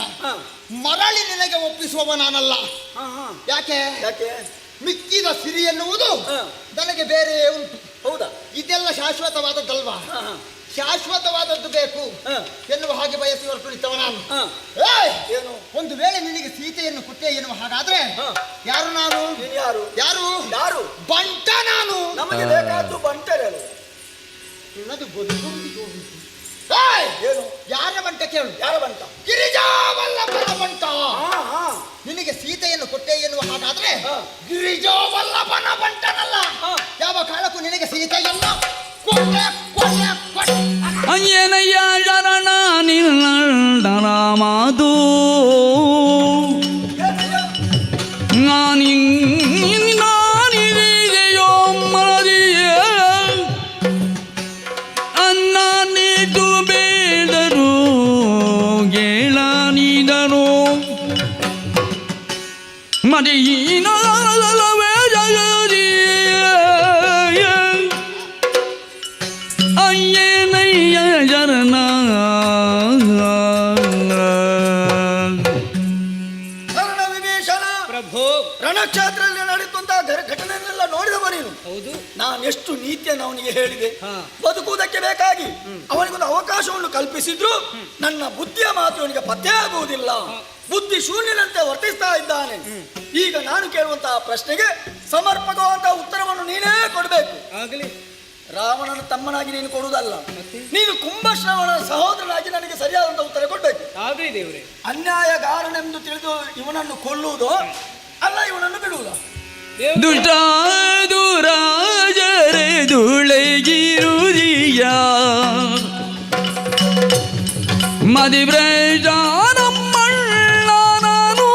ಮರಳಿ ನಿನಗೆ ಒಪ್ಪಿಸುವವ ನಾನಲ್ಲ. ಯಾಕೆ? ಯಾಕೆ? ಮಿಕ್ಕಿದ ಸಿರಿ ಎನ್ನುವುದು ನನಗೆ ಬೇರೆ ಉಂಟು. ಹೌದಾ? ಇದೆಲ್ಲ ಶಾಶ್ವತವಾದದ್ದಲ್ವಾ? ಶಾಶ್ವತವಾದದ್ದು ಬೇಕು ಎನ್ನುವ ಹಾಗೆ ಬಯಸಿ ಹೊರಟುಳಿತವ ನಾನು. ಏನು? ಒಂದು ವೇಳೆ ನಿನಗೆ ಸೀತೆಯನ್ನು ಕೊಟ್ಟೆ ಎನ್ನುವ ಹಾಗಾದ್ರೆ ಯಾರು ನಾನು? ಯಾರು? ಯಾರು? ಯಾರು? ಬಂಟ ನಾನು. ನಮಗೆ ಬೇಕಾದ್ದು ಬಂಟರೇ. ನಿನ್ನದು ಬದುಕು. ಏನು? ಯಾರ ಬಂಟ ಕೇಳು? ಯಾರ ಬಂಟ? ಗಿರಿಜಾವಲ್ಲಭನ ಬಂಟ. ನಿನಗೆ ಸೀತೆಯನ್ನು ಕೊಟ್ಟೆ ಎನ್ನುವ ಹಾಗಾದ್ರೆ ಗಿರಿಜಾವಲ್ಲಭನ ಬಂಟನಲ್ಲ. ಯಾವ ಕಾಲಕ್ಕೂ ನಿನಗೆ ಸೀತೆಯಲ್ಲ ಕೊಟ್ಟೆ ಕೊಟ್ಟೆ ಕೊಟ್ಟೆ. ಅಯ್ಯನಯ್ಯ ಶರಣ ನಿನ್ನ ಮಾತು ನಾನಿದೆಯೋ ಮರದಿಯ ಅನ್ನ ನೀತು ಬೇಡರು ಗೇಳನಿದನು ಮದಿಯಿನವೇ ನಾನೆಷ್ಟು ನೀತಿಯನ್ನು ಅವನಿಗೆ ಹೇಳಿದೆ. ಬದುಕುವುದಕ್ಕೆ ಬೇಕಾಗಿ ಅವನಿಗೊಂದು ಅವಕಾಶವನ್ನು ಕಲ್ಪಿಸಿದ್ರು ನನ್ನ ಬುದ್ಧಿಯ ಮಾತು ಅವನಿಗೆ ಪತ್ತೆ ಆಗುವುದಿಲ್ಲ. ಬುದ್ಧಿ ಶೂನ್ಯನಂತೆ ವರ್ತಿಸ್ತಾ ಇದ್ದಾನೆ. ಈಗ ನಾನು ಕೇಳುವಂತಹ ಪ್ರಶ್ನೆಗೆ ಸಮರ್ಪಕವಾದಂತಹ ಉತ್ತರವನ್ನು ನೀನೇ ಕೊಡಬೇಕು. ಆಗಲಿ. ರಾವಣನ ತಮ್ಮನಾಗಿ ನೀನು ಕೊಡುವುದಲ್ಲ, ನೀನು ಕುಂಭಶ್ರವಣನ ಸಹೋದರನಾಗಿ ನನಗೆ ಸರಿಯಾದಂತಹ ಉತ್ತರ ಕೊಡ್ಬೇಕು. ಆಗಲಿ ದೇವರೇ. ಅನ್ಯಾಯಗಾರನೆಂದು ತಿಳಿದು ಇವನನ್ನು ಕೊಲ್ಲುವುದು ಅಲ್ಲ, ಇವನನ್ನು ಬಿಡುವುದ? ದುಷ್ಟ ದುರಾಜರೆ ದುಳಗಿರುದಿಯ ಮದಿವ್ರಜ ನಮ್ಮಣ್ಣನನು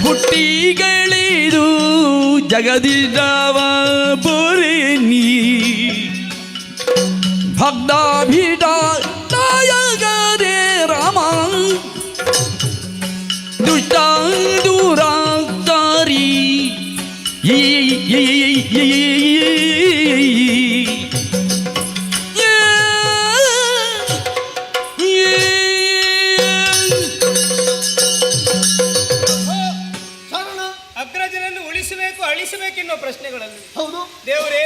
ಹುಟ್ಟಿಗಳಿದು ಜಗದಿದ್ದವ ಬುರಿನಿ ಭಕ್ತಾಭಿಡ ನಾಯಕರೇ ರಾಮ ದುಷ್ಟ ದುರಾಚಾರಿ ಅಗ್ರಜನನ್ನು ಉಳಿಸಬೇಕು ಅಳಿಸಬೇಕೆನ್ನುವ ಪ್ರಶ್ನೆಗಳಲ್ಲಿ ಹೌದು ದೇವರೇ,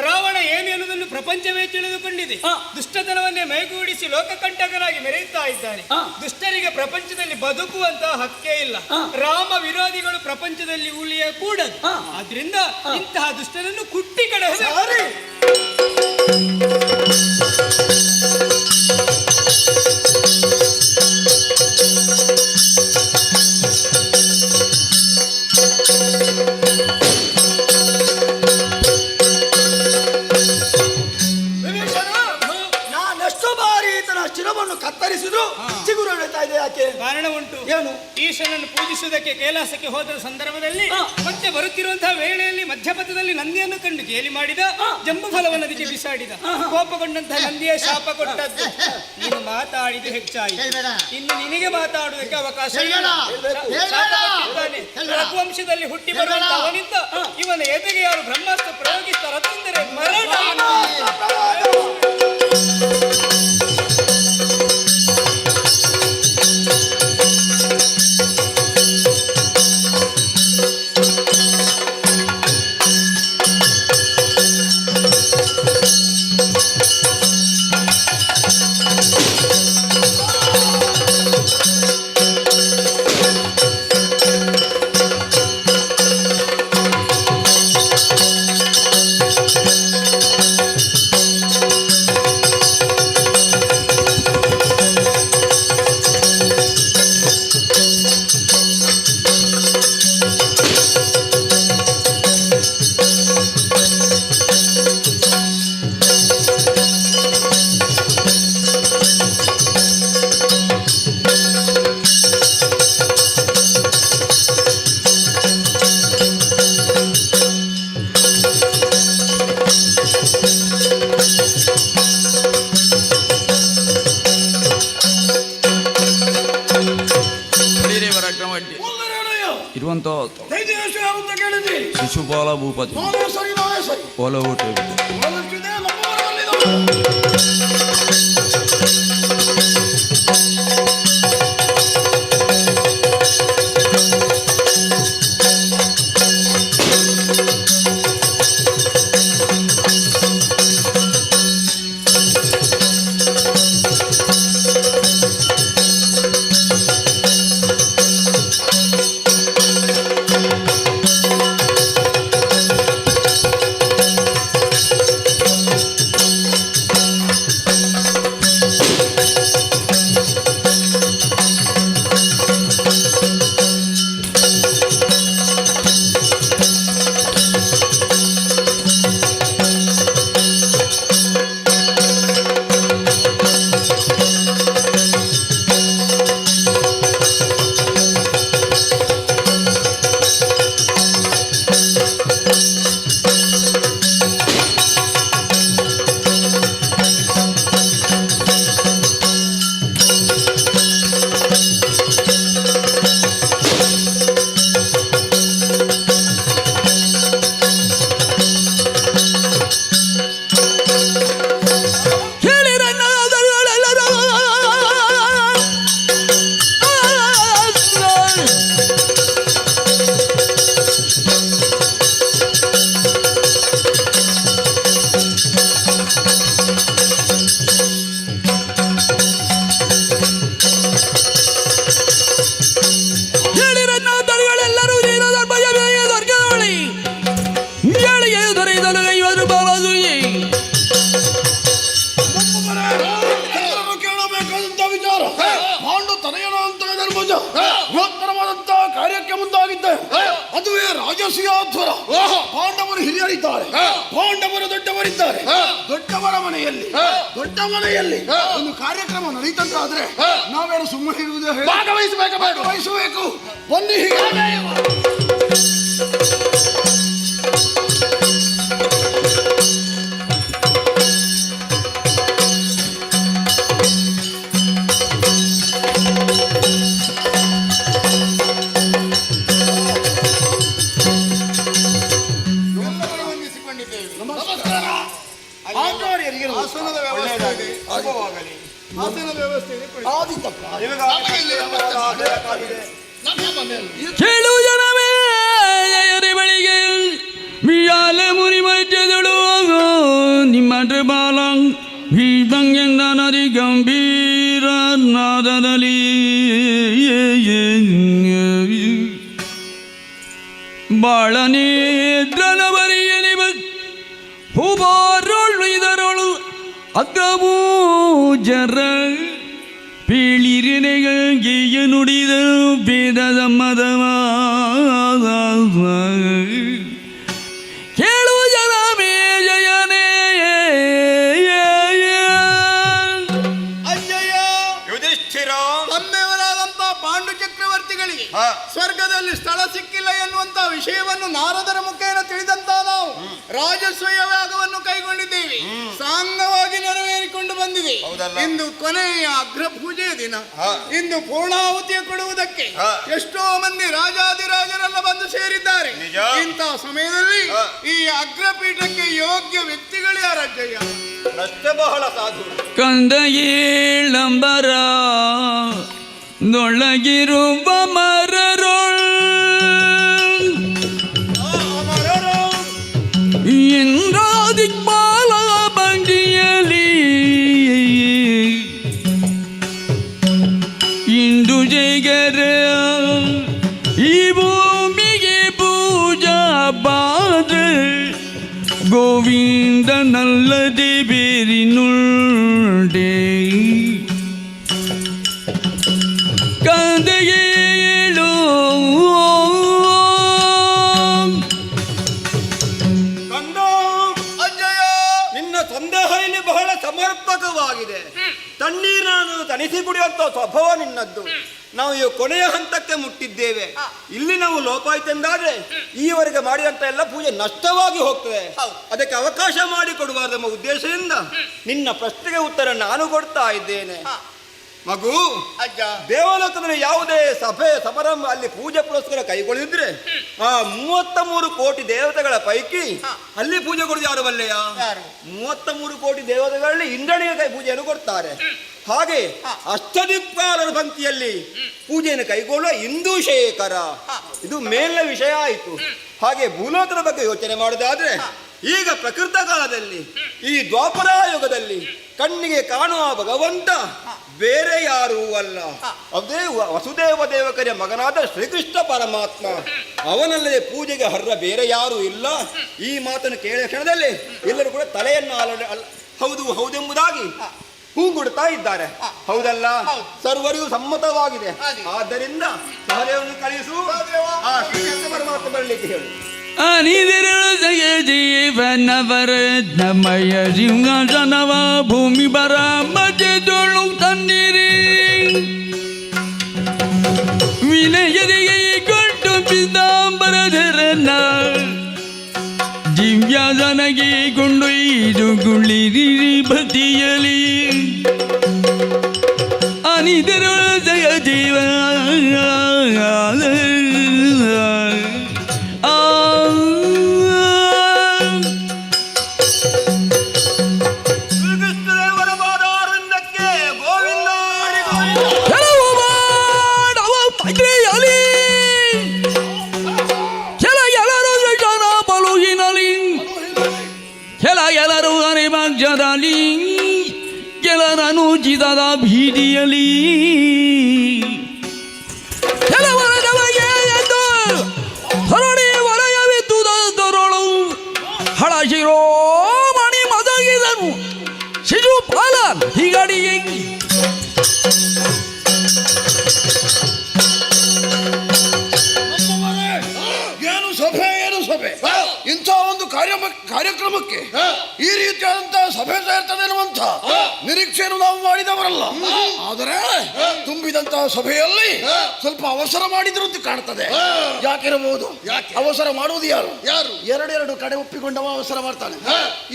ರಾವಣ ಏನು ಎನ್ನುವುದನ್ನು ಪ್ರಪಂಚವೇ ತಿಳಿದುಕೊಂಡಿದೆ. ದುಷ್ಟತನವನ್ನೇ ಮೈಗೂಡಿಸಿ ಲೋಕಕಂಟಕನಾಗಿ ಮೆರೆಯುತ್ತಾ ಇದ್ದಾನೆ. ದುಷ್ಟರಿಗೆ ಪ್ರಪಂಚದಲ್ಲಿ ಬದುಕುವಂತಹ ಹಕ್ಕೇ ಇಲ್ಲ. ರಾಮ ವಿರೋಧಿಗಳು ಪ್ರಪಂಚದಲ್ಲಿ ಉಳಿಯಕೂಡದು. ಆದ್ರಿಂದ ಇಂತಹ ದುಷ್ಟನನ್ನು ಕುಟ್ಟಿ ಕಡಹಬೇಕು. ಶಿರವನ್ನು ಕತ್ತರಿಸಿದ್ರು ಚಿಗುರು ಹೊಡೆತಾ ಇದೆ. ಯಾಕೆ? ಕಾರಣ ಉಂಟು. ಏನು? ಈಶನನ್ನು ಪೂಜಿಸುವುದಕ್ಕೆ ಕೈಲಾಸಕ್ಕೆ ಹೋದ ಸಂದರ್ಭದಲ್ಲಿ ಮತ್ತೆ ಬರುತ್ತಿರುವಂತಹ ವೇಳೆಯಲ್ಲಿ ಮಧ್ಯಪಥದಲ್ಲಿ ನಂದಿಯನ್ನು ಕಂಡು ಗೇಲಿ ಮಾಡಿದ, ಜಂಬು ಫಲವನ್ನು ನದಿಗೆ ಬಿಸಾಡಿದ. ಕೋಪಗೊಂಡಂತಹ ನಂದಿಯ ಶಾಪ ಕೊಟ್ಟದ್ದು. ನೀನು ಮಾತಾಡಿದು ಹೆಚ್ಚಾಯಿತು, ಇನ್ನು ನಿನಗೆ ಮಾತಾಡುವುದಕ್ಕೆ ಅವಕಾಶ ಇಲ್ಲ. ರಘುವಂಶದಲ್ಲಿ ಹುಟ್ಟಿ ಬರುವಂತಹ ಅವನಿಂದ ಇವನ ಎದೆಗೆ ಯಾರು ಬ್ರಹ್ಮಾಸ್ತ್ರ ಪ್ರಯೋಗಿಸ್ತಾರಂದರೆ ಮರಣ. ಇರುವಂತ ಶಿಶುಪಾಲ ಭೂಪತಿ ಒಲವು ರಾಜ ಬೃಹತ್ತರವಾದಂತಹ ಕಾರ್ಯಕ್ಕೆ ಮುಂದಾಗಿದ್ದೆ. ಅದುವೇ ರಾಜಸೂಯಾಧ್ವರ. ಪಾಂಡವರು ಹಿರಿಯರಿದ್ದಾರೆ, ಪಾಂಡವರು ದೊಡ್ಡವರಿದ್ದಾರೆ. ದೊಡ್ಡ ಮನೆಯಲ್ಲಿ ಒಂದು ಕಾರ್ಯಕ್ರಮ ನಡೀತಂತಾದ್ರೆ ನಾವೇನು ಸುಮ್ಮನೆ ಇರುವುದೇ? ಭಾಗವಹಿಸಬೇಕು. ಬನ್ನಿ ಹೀಗೆ ಕೇಳು ಜನವೇ ಬಳಿಗೆ ವಿಯಾಲ ಮುನಿ ಮಧ್ಯದಳು ನಿಮ್ಮ ಬಾಲ ಭೀಭಂಗೆಂದ ನದಿ ಗಂಭೀರ ನಾದದಲ್ಲಿ ಬಾಳನೇದ್ರನ ಬರಿಯಲಿ ಹೂಬಾರೊಳ್ಳು ಇದರೊಳು ಅಗ್ರವೂ ಜರ ಪೀಳಿರಿನೆಗೆಯ ನುಡಿದ ವೇದದ ಮದವ ಕೇಳು ಜನಮೇ ಜಯನೇ ಅಜ್ಜಯ್ಯ ಯುಧಿಷ್ಠಿರ ತಮ್ಮೆಯವರಾದಂತ ಪಾಂಡು ಚಕ್ರವರ್ತಿಗಳಿಗೆ ಸ್ವರ್ಗದಲ್ಲಿ ಸ್ಥಳ ಸಿಕ್ಕಿಲ್ಲ ಎನ್ನುವಂತ ವಿಷಯವನ್ನು ನಾರದರ ಮುಖೇನ ತಿಳಿದಂತ ನಾವು ರಾಜಸ್ವಯ ಯಾಗವನ್ನು ಕೈಗೊಂಡಿದ್ದೇವೆ. ಸಾಂಗವಾಗಿ ನೆರವೇರಿಕೊಂಡು ಬಂದಿದೆ. ಇಂದು ಕೊನೆಯ ಅಗ್ರ ಪೂಜೆಯ ದಿನ. ಇಂದು ಪೂರ್ಣಾಹುತಿಯ ಕೊಡುವುದಕ್ಕೆ ಎಷ್ಟೋ ಮಂದಿ ರಾಜಾದಿರಾಜರೆಲ್ಲ ಬಂದು ಸೇರಿದ್ದಾರೆ. ಇಂಥ ಸಮಯದಲ್ಲಿ ಈ ಅಗ್ರಪೀಠಕ್ಕೆ ಯೋಗ್ಯ ವ್ಯಕ್ತಿಗಳು ಯಾರಜ್ಜಯ್ಯ? ಬಹಳ ಸಾಧು. ಕಂದ ಏಳಂಬರ ನೊಳಗಿರುವ ಮರರೊಳ್ ಇಂದ್ರಾದಿಕ್ಪಾಲ ಬಂಡಿಯಲಿ ಇಂದು ಜಗರ ಈ ಭೂಮಿಗೆ ಪೂಜಾ ಬಾದ ಗೋವಿಂದನಲ್ಲದೆ ಬೇರಿನುಳ್ಳೆ ಕಂದಗೇಳು ನಿನ್ನ ಸಂದೇಹ ಇಲ್ಲಿ ಬಹಳ ಸಮರ್ಪಕವಾಗಿದೆ. ತಣ್ಣೀರನ್ನು ತಣಿಸಿ ಕುಡಿಯುವಂತ ಸ್ವಭಾವ ನಿನ್ನದ್ದು. ನಾವು ಈ ಕೊನೆಯ ಹಂತಕ್ಕೆ ಮುಟ್ಟಿದ್ದೇವೆ. ಇಲ್ಲಿ ನಾವು ಲೋಪಾಯಿತೆಂದಾದ್ರೆ ಈವರೆಗೆ ಮಾಡಿದಂತ ಎಲ್ಲ ಪೂಜೆ ನಷ್ಟವಾಗಿ ಹೋಗ್ತದೆ. ಅದಕ್ಕೆ ಅವಕಾಶ ಮಾಡಿಕೊಡುವ ಉದ್ದೇಶದಿಂದ ನಿನ್ನ ಪ್ರಶ್ನೆಗೆ ಉತ್ತರ ನಾನು ಕೊಡ್ತಾ ಇದ್ದೇನೆ. ಮಗು, ದೇವಲೋಕದಲ್ಲಿ ಯಾವುದೇ ಸಭೆ ಸಮಾರಂಭ ಅಲ್ಲಿ ಪೂಜೆ ಪುರಸ್ಕಾರ ಕೈಗೊಳ್ಳಿದ್ರೆ ಆ 33 ಕೋಟಿ ದೇವತೆಗಳ ಪೈಕಿ ಅಲ್ಲಿ ಪೂಜೆ ಕೊಡುದು ಯಾರು ಬಲ್ಲೆಯ? 33 ಕೋಟಿ ದೇವತೆಗಳಲ್ಲಿ ಇಂದ್ರನಿಗೆ ಕೈ ಪೂಜೆಯನ್ನು ಕೊಡ್ತಾರೆ. ಹಾಗೆ ಅಷ್ಟದಿಕ್ಪಾಲರ ಪಂಕ್ತಿಯಲ್ಲಿ ಪೂಜೆಯನ್ನು ಕೈಗೊಳ್ಳುವ ಇಂದುಶೇಖರ, ಇದು ಮೇಲಿನ ವಿಷಯ ಆಯಿತು. ಹಾಗೆ ಭೂಲೋಕದ ಬಗ್ಗೆ ಯೋಚನೆ ಮಾಡುವುದಾದ್ರೆ ಈಗ ಪ್ರಕೃತ ಕಾಲದಲ್ಲಿ ಈ ದ್ವಾಪರ ಯುಗದಲ್ಲಿ ಕಣ್ಣಿಗೆ ಕಾಣುವ ಭಗವಂತ ಬೇರೆ ಯಾರೂ ಅಲ್ಲ, ಅದೇ ವಸುದೇವ ದೇವಕರಿಯ ಮಗನಾದ ಶ್ರೀಕೃಷ್ಣ ಪರಮಾತ್ಮ. ಅವನಲ್ಲದೆ ಪೂಜೆಗೆ ಹರ್ರ ಬೇರೆ ಯಾರೂ ಇಲ್ಲ. ಈ ಮಾತನ್ನು ಕೇಳಿದ ಕ್ಷಣದಲ್ಲಿ ಎಲ್ಲರೂ ಕೂಡ ತಲೆಯನ್ನು ಹೌದು ಹೌದೆಂಬುದಾಗಿ ಹೂಗುಡ್ತಾ ಇದ್ದಾರೆ. ಹೌದಲ್ಲ? ಸರ್ವರಿಗೂ ಸಮ್ಮತವಾಗಿದೆ. ಆದ್ದರಿಂದ ಸಹದೇವನು ಕಳಿಸು, ಆ ಶ್ರೀಕೃಷ್ಣ ಪರಮಾತ್ಮ ಬರಲಿಕ್ಕೆ ಹೇಳು. ಅನಿದಿರಳ ಜಯ ಜೀವನವರತ್ನಮಯ ಸಿಂಹಾಸನವ ಭೂಮಿ ಬರ ಮಧ್ಯದೊಳು ತನ್ನಿರಿ ವಿನಯದಿಗೆ ಕೊಟ್ಟು ಪಿತಾಂಬರಧರನ ದಿವ್ಯಾಸನಗೆ ಕೊಂಡೊಯ್ದು ಗುಳಿರಿ ಬದಿಯಲಿ ಅನಿದಿರಳ ಜಯ ಜೀವ ಕೆಲರನುಚಿತದ ಭೀತಿಯಲಿ ಕೆಲವರ ನಮಗೆ ಎಂದು ಹೊರಡಿ ವಲಯವಿದ್ದುದರೊಳು ಹಳಶಿರೋಮಣಿ ಮದಗಿದನು ಶಿಶುಪಾಲ ಹೀಗಡಿಗೆ ಕಾರ್ಯಕ್ರಮಕ್ಕೆ ಈ ರೀತಿಯಾದಂತಹ ಸಭೆ ಸೇರ್ತದೆ ಎನ್ನುವಂತ ನಿರೀಕ್ಷೆಯನ್ನು ನಾವು ಮಾಡಿದವರಲ್ಲ. ಆದರೆ ತುಂಬಿದಂತಹ ಸಭೆಯಲ್ಲಿ ಸ್ವಲ್ಪ ಅವಸರ ಮಾಡಿದ್ರು ಅಂತ ಕಾಣ್ತದೆ. ಯಾಕಿರಬಹುದು? ಅವಸರ ಮಾಡುವುದು ಯಾರು? ಎರಡೆರಡು ಕಡೆ ಒಪ್ಪಿಕೊಂಡವ ಅವಸರ ಮಾಡ್ತಾನೆ.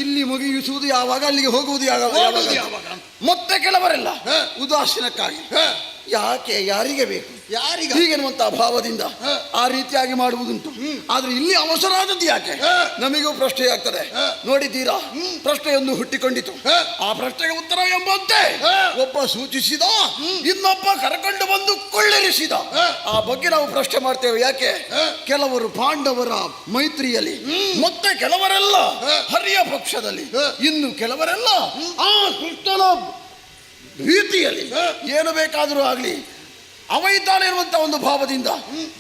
ಇಲ್ಲಿ ಮುಗಿಸುವುದು ಯಾವಾಗ, ಅಲ್ಲಿಗೆ ಹೋಗುವುದು ಯಾವಾಗ. ಮತ್ತೆ ಕೆಲವರೆಲ್ಲ ಉದಾಸೀನಕ್ಕಾಗಿ ಯಾಕೆ, ಯಾರಿಗೆ ಬೇಕು, ಯಾರಿಗೆ ಹೀಗೆನ್ನುವಂತಹ ಭಾವದಿಂದ ಆ ರೀತಿಯಾಗಿ ಮಾಡುವುದುಂಟು. ಆದ್ರೆ ಇಲ್ಲಿ ಅವಸರ ಆದದ್ದು ಯಾಕೆ ನಮಗೂ ಪ್ರಶ್ನೆ ಆಗ್ತದೆ. ನೋಡಿದ್ದೀರಾ, ಪ್ರಶ್ನೆಯೊಂದು ಹುಟ್ಟಿಕೊಂಡಿತು. ಆ ಪ್ರಶ್ನೆಗೆ ಉತ್ತರ ಎಂಬಂತೆ ಒಬ್ಬ ಸೂಚಿಸಿದ, ಇನ್ನೊಬ್ಬ ಕರಕೊಂಡು ಬಂದು ಕೊಳ್ಳಿರಿಸಿದ. ಆ ಬಗ್ಗೆ ನಾವು ಪ್ರಶ್ನೆ ಮಾಡ್ತೇವೆ. ಯಾಕೆ? ಕೆಲವರು ಪಾಂಡವರ ಮೈತ್ರಿಯಲ್ಲಿ, ಮತ್ತೆ ಕೆಲವರೆಲ್ಲ ಹರಿಯ ಪಕ್ಷದಲ್ಲಿ, ಇನ್ನು ಕೆಲವರೆಲ್ಲ ಆ ಕೃಷ್ಣನ ರೀತಿಯಲ್ಲಿ ಏನು ಬೇಕಾದರೂ ಆಗಲಿ ಅವ ಇದ್ದಾನೆ ಇರುವಂತ ಒಂದು ಭಾವದಿಂದ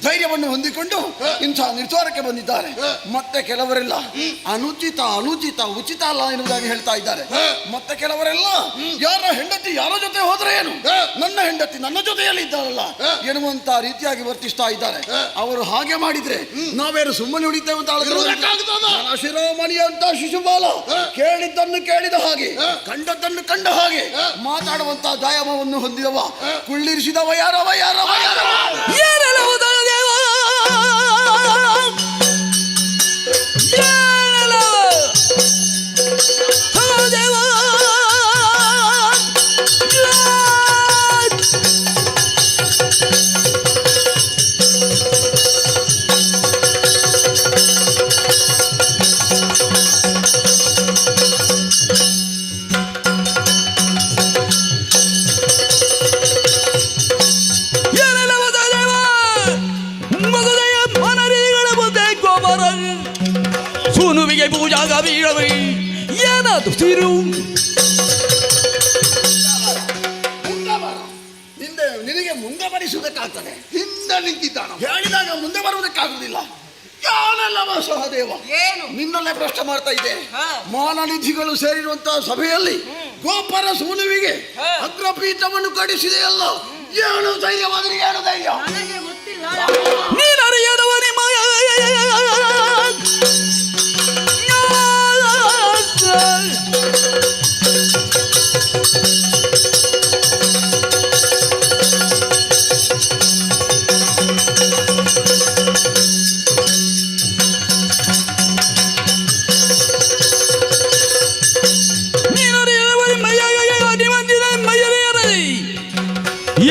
ಧೈರ್ಯವನ್ನು ಹೊಂದಿಕೊಂಡು ಇಂಥ ನಿರ್ಧಾರಕ್ಕೆ ಬಂದಿದ್ದಾರೆ. ಮತ್ತೆ ಕೆಲವರೆಲ್ಲ ಅನುಚಿತ ಉಚಿತ ಅಲ್ಲ ಎನ್ನುವುದಾಗಿ ಹೇಳ್ತಾ ಇದ್ದಾರೆ. ಮತ್ತೆ ಕೆಲವರೆಲ್ಲ ಯಾರ ಹೆಂಡತಿ ಯಾರ ಜೊತೆ ಹೋದ್ರೆ ಏನು, ನನ್ನ ಹೆಂಡತಿ ನನ್ನ ಜೊತೆಯಲ್ಲಿ ಇದ್ದಾರಲ್ಲ ಎನ್ನುವಂತ ರೀತಿಯಾಗಿ ವರ್ತಿಸ್ತಾ ಇದ್ದಾರೆ. ಅವರು ಹಾಗೆ ಮಾಡಿದ್ರೆ ನಾವೇನು ಸುಮ್ಮನೆ ಉಳಿತೇವೆ ಅಂತ ಶಿರೋಮಣಿ ಅಂತ ಶಿಶುಪಾಲ ಕೇಳಿದ್ದನ್ನು ಕೇಳಿದ ಹಾಗೆ, ಕಂಡದ್ದನ್ನು ಕಂಡ ಹಾಗೆ ಮಾತಾಡುವಂತ ದಾಯಾಮವನ್ನು ಹೊಂದಿದವ, ಕುಳ್ಳಿರಿಸಿದವ ಯಾರವ ಪೂಜಾಗ ಬೀಳವೇ ಏನಾದ್ರು ಸಿರು ನಿನಗೆ ಮುಂದೆ ಬರಿಸುವುದಕ್ಕಾಗ್ತದೆ. ಹಿಂದೆ ನಿಂತಿದ್ದಾನ ಹೇಳಿದಾಗ ಮುಂದೆ ಬರುವುದಕ್ಕಾಗುವುದಿಲ್ಲ. ಯಾನಲ್ಲವ ಸಹದೇವ, ನಿನ್ನಲ್ಲೇ ಪ್ರಶ್ನೆ ಮಾಡ್ತಾ ಇದ್ದೆ. ಮಾನನಿಧಿಗಳು ಸೇರಿರುವಂತಹ ಸಭೆಯಲ್ಲಿ ಗೋಪರ ಸೂನುವಿಗೆ ಅಗ್ರಪೀಠವನ್ನು ಕಡಿಸಿದೆಯಲ್ಲ, ಏನು ಧೈರ್ಯವಾದರೆ ಏನು ಧೈರ್ಯ? ನೀನರಿಯದವ ನಿಮ್ಮ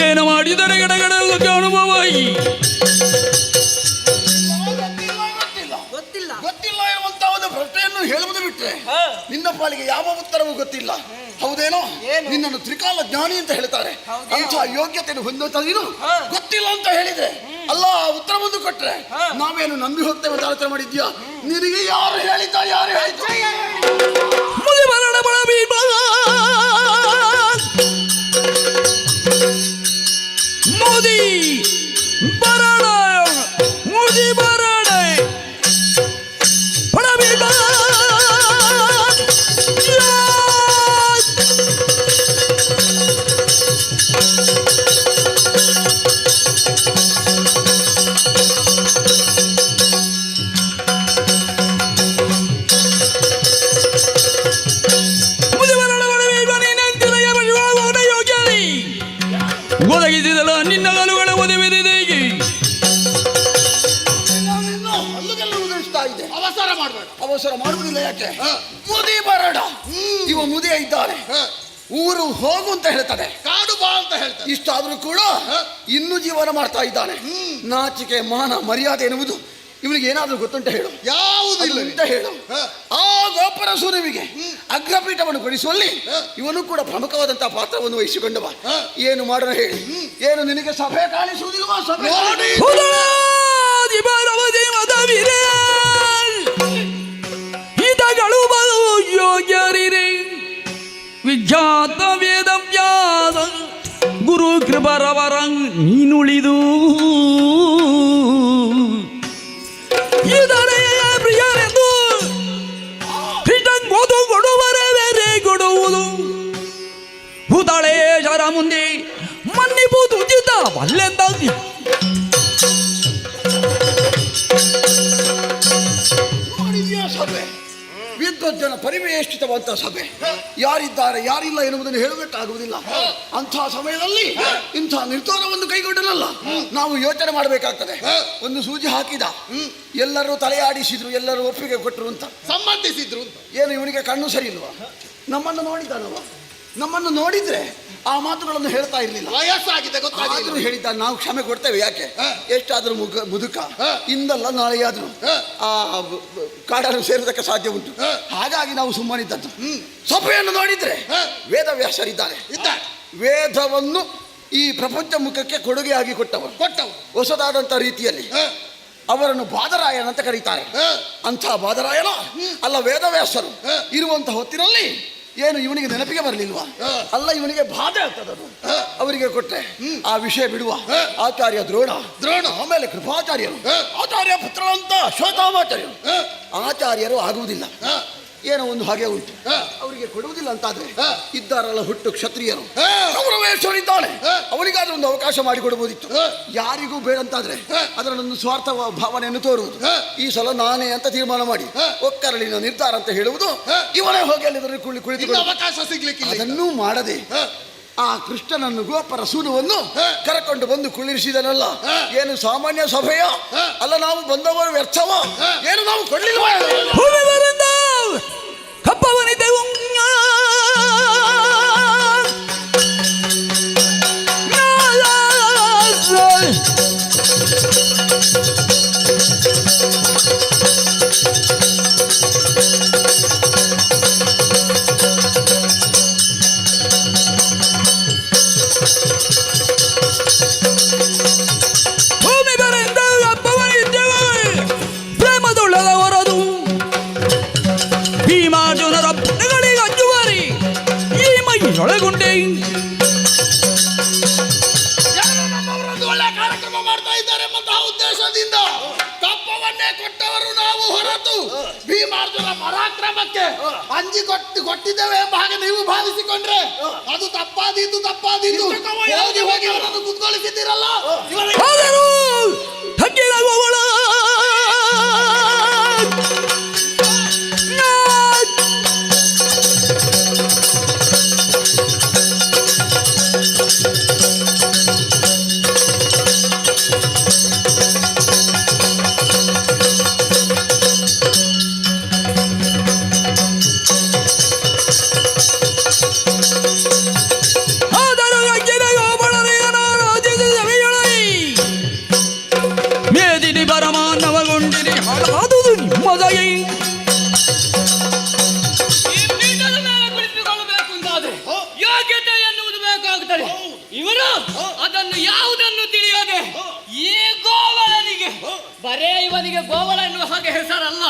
ಏನು ಮಾಡಿದರೆ ಗಡಗಡಕ್ಕೆ ಅನುಭವ ಗೊತ್ತಿಲ್ಲ ಇರುವಂತ ಒಂದು ಪ್ರಶ್ನೆಯನ್ನು ಹೇಳುವುದು ಬಿಟ್ರೆ ನಿನ್ನ ಪಾಲಿಗೆ ಯಾವ ಉತ್ತರವೂ ಗೊತ್ತಿಲ್ಲ. ಹೌದೇನೋ? ನಿನ್ನನ್ನು ತ್ರಿಕಾಲ ಜ್ಞಾನಿ ಅಂತ ಹೇಳ್ತಾರೆ. ಅಂಥ ಯೋಗ್ಯತೆಯನ್ನು ಹೊಂದುವಂತ ನೀನು ಗೊತ್ತಿಲ್ಲ ಅಂತ ಹೇಳಿದ್ರೆ ಅಲ್ಲ, ಉತ್ತರ ಬಂದು ಕೊಟ್ರೆ ನಾವೇನು ನಂಬಿ ಹೋಗ್ತೇವೆ ಅಂತ ಆಲೋಚನೆ ಮಾಡಿದ್ಯಾ? ನಿನಗೆ ಯಾರು ಹೇಳಿದ್ದ? ಯಾರು ಹೇಳಿದ್ದ? ಮೋದಿ ಬರಣ ಮೋದಿ ಬರಣ ಪಡಬೇಕ ಒದಗಿಸಿದಲ್ಲ ನಿನ್ನ ಕಾಲುಗಳ ಒದೆವಿದೆ. ಅವಸರ ಮಾಡುವುದಿಲ್ಲ. ಯಾಕೆ? ಮುದಿ ಬರಡ, ಇವ ಮುದಿಯ ಇದ್ದಾನೆ. ಊರು ಹೋಗು ಅಂತ ಹೇಳ್ತದೆ, ಕಾಡು ಬಾ ಅಂತ ಹೇಳ್ತಾರೆ. ಇಷ್ಟಾದ್ರೂ ಕೂಡ ಇನ್ನೂ ಜೀವನ ಮಾಡ್ತಾ ಇದ್ದಾನೆ. ನಾಚಿಕೆ ಮಾನ ಮರ್ಯಾದೆ ಎನ್ನುವುದು ಇವನಿಗೆ ಏನಾದ್ರೂ ಗೊತ್ತುಂಟ ಹೇಳು? ಯಾವುದಿಲ್ಲ ಅಂತ ಹೇಳು. ಆ ಗೋಪರ ಸೂರ್ಯವಿಗೆ ಅಗ್ರಪೀಠವನ್ನು ಕೊಡಿಸುವಲ್ಲಿ ಇವನು ಕೂಡ ಪ್ರಮುಖವಾದಂತಹ ಪಾತ್ರವನ್ನು ವಹಿಸಿಕೊಂಡವ. ಏನು ಮಾಡೋಣ ಹೇಳಿ? ಏನು ನಿನಗೆ ಸಭೆ ಕಾಣಿಸುವುದಿಲ್ವಾ? ಸಭೆ ಇದಗಳು ಬಲು ಯೋಗ್ಯರಿರೆ ವಿಖ್ಯಾತ ವೇದ ವ್ಯಾಸ ಗುರು ಕೃಪರವರ ನೀನುಳಿದು ಇದರೆಯ ಪ್ರಿಯರೆಂದು ಕೃಷ್ಣಂಗೋದು ಕೊಡುವರೆ ಬೇರೆ ಕೊಡುವುದು ಭೂತಾಳೇಶರ ಮುಂದೆ ಮನ್ನಿಬುದು ಉಚಿತ ಬಲ್ಲೆಂದಾಗಿ ಸಭೆ ಜನ ಪರಿವೇಷ್ಟಿತವಂತ ಸಭೆ, ಯಾರಿದ್ದಾರೆ ಯಾರಿಲ್ಲ ಎನ್ನುವುದನ್ನು ಹೇಳಬೇಕಾಗುವುದಿಲ್ಲ. ಅಂಥ ಸಮಯದಲ್ಲಿ ಇಂಥ ನಿರ್ಧಾರವನ್ನು ಕೈಗೊಂಡಲ್ಲ ನಾವು ಯೋಚನೆ ಮಾಡಬೇಕಾಗ್ತದೆ. ಒಂದು ಸೂಜಿ ಹಾಕಿದ, ಎಲ್ಲರೂ ತಲೆಯಾಡಿಸಿದ್ರು, ಎಲ್ಲರೂ ಒಪ್ಪಿಗೆ ಕೊಟ್ಟರು ಅಂತ ಸಂಬಂಧಿಸಿದ್ರು. ಏನು ಇವನಿಗೆ ಕಣ್ಣು ಸರಿ ಇಲ್ವಾ? ನಮ್ಮನ್ನು ನೋಡಿದ್ದಾನವ, ನಮ್ಮನ್ನು ನೋಡಿದ್ರೆ ಆ ಮಾತುಗಳನ್ನು ಹೇಳ್ತಾ ಇರ್ಲಿಲ್ಲ. ವಯಸ್ಸಾಗಿದೆ ಆದ್ರೂ ಹೇಳಿದ್ದ, ನಾವು ಕ್ಷಮೆ ಕೊಡ್ತೇವೆ. ಯಾಕೆ? ಎಷ್ಟಾದ್ರೂ ಮುದುಕ, ಇಂದಲ್ಲ ನಾಳೆಯಾದ್ರೂ ಆ ಕಾಡನ್ನು ಸೇರುವುದಕ್ಕೆ ಸಾಧ್ಯ ಉಂಟು. ಹಾಗಾಗಿ ನಾವು ಸುಮ್ಮನಿದ್ದದ್ದು. ಸಭೆಯನ್ನು ನೋಡಿದ್ರೆ ವೇದವ್ಯಾಸರಿದ್ದಾರೆ, ವೇದವನ್ನು ಈ ಪ್ರಪಂಚ ಮುಖಕ್ಕೆ ಕೊಡುಗೆಯಾಗಿ ಕೊಟ್ಟವರು, ಹೊಸದಾದಂಥ ರೀತಿಯಲ್ಲಿ ಅವರನ್ನು ಬಾದರಾಯನ ಅಂತ ಕರೀತಾರೆ. ಅಂಥ ಬಾದರಾಯನ ಅಲ್ಲ ವೇದವ್ಯಾಸರು ಇರುವಂಥ ಹೊತ್ತಿನಲ್ಲಿ ಏನು ಇವನಿಗೆ ನೆನಪಿಗೆ ಬರಲಿಲ್ವಾ? ಅಲ್ಲ, ಇವನಿಗೆ ಬಾಧೆ ಆಗ್ತದದು. ಅವರಿಗೆ ಕೊಟ್ಟೆ ಆ ವಿಷಯ ಬಿಡುವ. ಆಚಾರ್ಯ ದ್ರೋಣ, ಆಮೇಲೆ ಕೃಪಾಚಾರ್ಯರು, ಆಚಾರ್ಯ ಪುತ್ರ ಅಂತ ಶ್ವೇತಾಮಾಚಾರ್ಯರು, ಆಚಾರ್ಯರು ಆಗುವುದಿಲ್ಲ. ಏನೋ ಒಂದು ಹಾಗೆ ಉಂಟು, ಅವರಿಗೆ ಕೊಡುವುದಿಲ್ಲ ಅಂತಾದ್ರೆ ಇದ್ದಾರಲ್ಲ ಹುಟ್ಟು ಕ್ಷತ್ರಿಯರು, ಕೌರವೇಶ್ವರಿದ್ದಾನೆ, ಅವನಿಗಾದ್ರೂ ಒಂದು ಅವಕಾಶ ಮಾಡಿಕೊಡ್ಬೋದಿತ್ತು. ಯಾರಿಗೂ ಬೇಡ ಅಂತಾದ್ರೆ ಅದರಲ್ಲೊಂದು ಸ್ವಾರ್ಥ ಭಾವನೆಯನ್ನು ತೋರುವುದು. ಈ ಸಲ ನಾನೇ ಅಂತ ತೀರ್ಮಾನ ಮಾಡಿ ಒಕ್ಕರಳಿನ ನಿರ್ಧಾರ ಅಂತ ಹೇಳುವುದು, ಇವನೇ ಹೋಗಿ ಅಲ್ಲಿ ಕುಳಿತುಕೊಂಡು ಅವಕಾಶ ಸಿಗ್ಲಿಕ್ಕೆ ಅದನ್ನೂ ಮಾಡದೆ ಆ ಕೃಷ್ಣನನ್ನು ಗೋಪರ ಸೂನುವನ್ನು ಕರಕೊಂಡು ಬಂದು ಕುಳ್ಳಿರಿಸಿದನಲ್ಲ. ಏನು ಸಾಮಾನ್ಯ ಸಭೆಯ ಅಲ್ಲ, ನಾವು ಬಂದವರು ವ್ಯರ್ಥವ, ಏನು ನಾವು ಕೊಡ್ಲಿಲ್ಲ. ಕಪ್ಪವನಿದೆ ಒಳಗುಂಟೆ ಒಳ್ಳೆ ಕಾರ್ಯಕ್ರಮ ಮಾಡ್ತಾ ಇದ್ದಾರೆ ಎಂಬಂತಹ ಉದ್ದೇಶದಿಂದ ತಪ್ಪವನ್ನೇ ಕೊಟ್ಟವರು ನಾವು ಹೊರತು ಭೀಮಾರ್ಜುನ ಪರಾಕ್ರಮಕ್ಕೆ ಅಂಜಿ ಕೊಟ್ಟಿದ್ದೇವೆ ಎಂಬ ಹಾಗೆ ನೀವು ಭಾವಿಸಿಕೊಂಡ್ರೆ ಅದು ತಪ್ಪಾದೀತು. ಹೋಗಿ ಹೋಗಿ ಅವರನ್ನು ಕುತ್ಕೊಳಿಸಿದ್ದೀರಲ್ಲ. ಇವರು ಅದನ್ನು ಯಾವುದನ್ನು ತಿಳಿಯೋದೆ ಈ ಗೋವಳನಿಗೆ, ಬರೇ ಇವನಿಗೆ ಗೋವಳ ಎನ್ನುವ ಹಾಗೆ ಹೆಸರಲ್ಲ,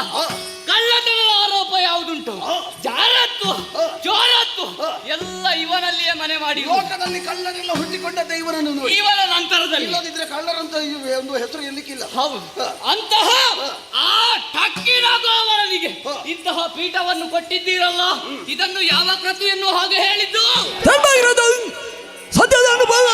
ಕಳ್ಳತನದ ಆರೋಪ ಯಾವುದುಂಟು, ಜಾರತ್ತು, ಚೋರತ್ತು ಎಲ್ಲ ಇವನಲ್ಲಿಯೇ ಮನೆ ಮಾಡಿ. ಲೋಕದಲ್ಲಿ ಕಳ್ಳರೆಲ್ಲ ಹುಟ್ಟಿಕೊಂಡದ್ದೇ ಇವನನ್ನು ನೋಡಿ. ಇವನ ನಂತರದಲ್ಲಿ ಇಲ್ಲದಿದ್ರೆ ಕಳ್ಳರಂತ ಒಂದು ಹೆಸರು ಎಲ್ಲಿಕ್ಕಿಲ್ಲ. ಹೌದು, ಅಂತಹ ಆ ಟಕ್ಕಿನ ಗೋವಳನಿಗೆ ಇಂತಹ ಪೀಠವನ್ನು ಕೊಟ್ಟಿದ್ದೀರಲ್ಲ, ಇದನ್ನು ಯಾವ ಕೃತಿಯನ್ನು ಹಾಗೆ ಹೇಳಿದ್ದು? ಸದ್ಯದ ಅನುಭವ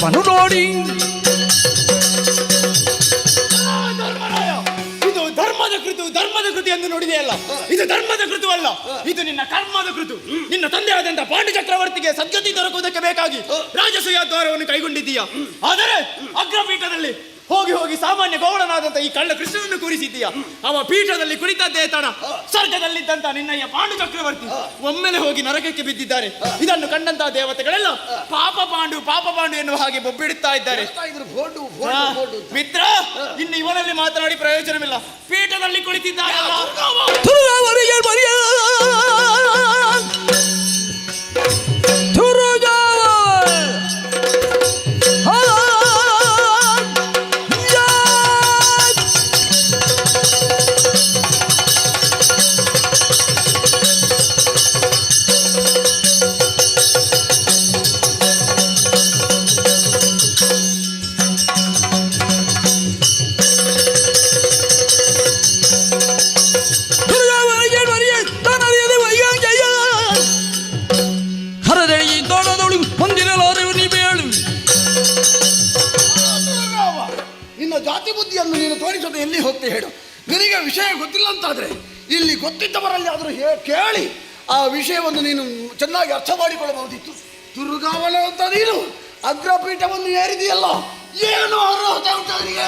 ಅವನು ನೋಡಿ ಇದು ಧರ್ಮದ ಕೃತಿ ಎಂದು ನೋಡಿದೆಯಲ್ಲ, ಇದು ಧರ್ಮದ ಕೃತು ಅಲ್ಲ, ಇದು ನಿನ್ನ ಕರ್ಮದ ಕೃತು. ನಿನ್ನ ತಂದೆಯಾದಂತಹ ಪಾಂಡು ಚಕ್ರವರ್ತಿಗೆ ಸದ್ಗತಿ ದೊರಕುವುದಕ್ಕೆ ಬೇಕಾಗಿ ರಾಜಸೂಯ ದ್ವಾರವನ್ನು ಕೈಗೊಂಡಿದ್ದೀಯ. ಆದರೆ ಅಗ್ರಪೀಠದಲ್ಲಿ ಹೋಗಿ ಹೋಗಿ ಸಾಮಾನ್ಯ ಗೌಡನಾದಂತ ಈ ಕಳ್ಳ ಕೃಷ್ಣನನ್ನು ಕೂರಿಸಿದ್ದೀಯ. ಅವ ಪೀಠದಲ್ಲಿ ಕುಳಿತದ್ದೇ ತಡ ಸ್ವರ್ಗದಲ್ಲಿದ್ದಂತ ನಿನ್ನಯ್ಯ ಪಾಂಡು ಚಕ್ರವರ್ತಿ ಒಮ್ಮೆಲೆ ಹೋಗಿ ನರಕಕ್ಕೆ ಬಿದ್ದಿದ್ದಾರೆ. ಇದನ್ನು ಕಂಡಂತಹ ದೇವತೆಗಳೆಲ್ಲ ಪಾಪ ಪಾಂಡು ಎನ್ನುವ ಹಾಗೆ ಬೊಬ್ಬಿಡುತ್ತಾ ಇದ್ದಾರೆ. ಮಿತ್ರ, ಇನ್ನು ಇವನಲ್ಲಿ ಮಾತನಾಡಿ ಪ್ರಯೋಜನವಿಲ್ಲ. ಪೀಠದಲ್ಲಿ ಕುಳಿತಿದ್ದಾರಲ್ಲ ಹೋಗ್ತೇ ಹೇಳು. ನಿನಗೆ ವಿಷಯ ಗೊತ್ತಿಲ್ಲ ಅಂತಾದ್ರೆ ಇಲ್ಲಿ ಗೊತ್ತಿದ್ದವರಲ್ಲಿ ಆದರೂ ಕೇಳಿ ಆ ವಿಷಯವನ್ನು ನೀನು ಚೆನ್ನಾಗಿ ಅರ್ಥ ಮಾಡಿಕೊಳ್ಳಬಹುದಿತ್ತು. ದುರ್ಗಾವನ ಅಂತ ನೀನು ಅಗ್ರಪೀಠವನ್ನು ಏರಿದೆಯಲ್ಲ, ಏನು ಅರ್ಹತೆ ಉಂಟು ಅವನಿಗೆ?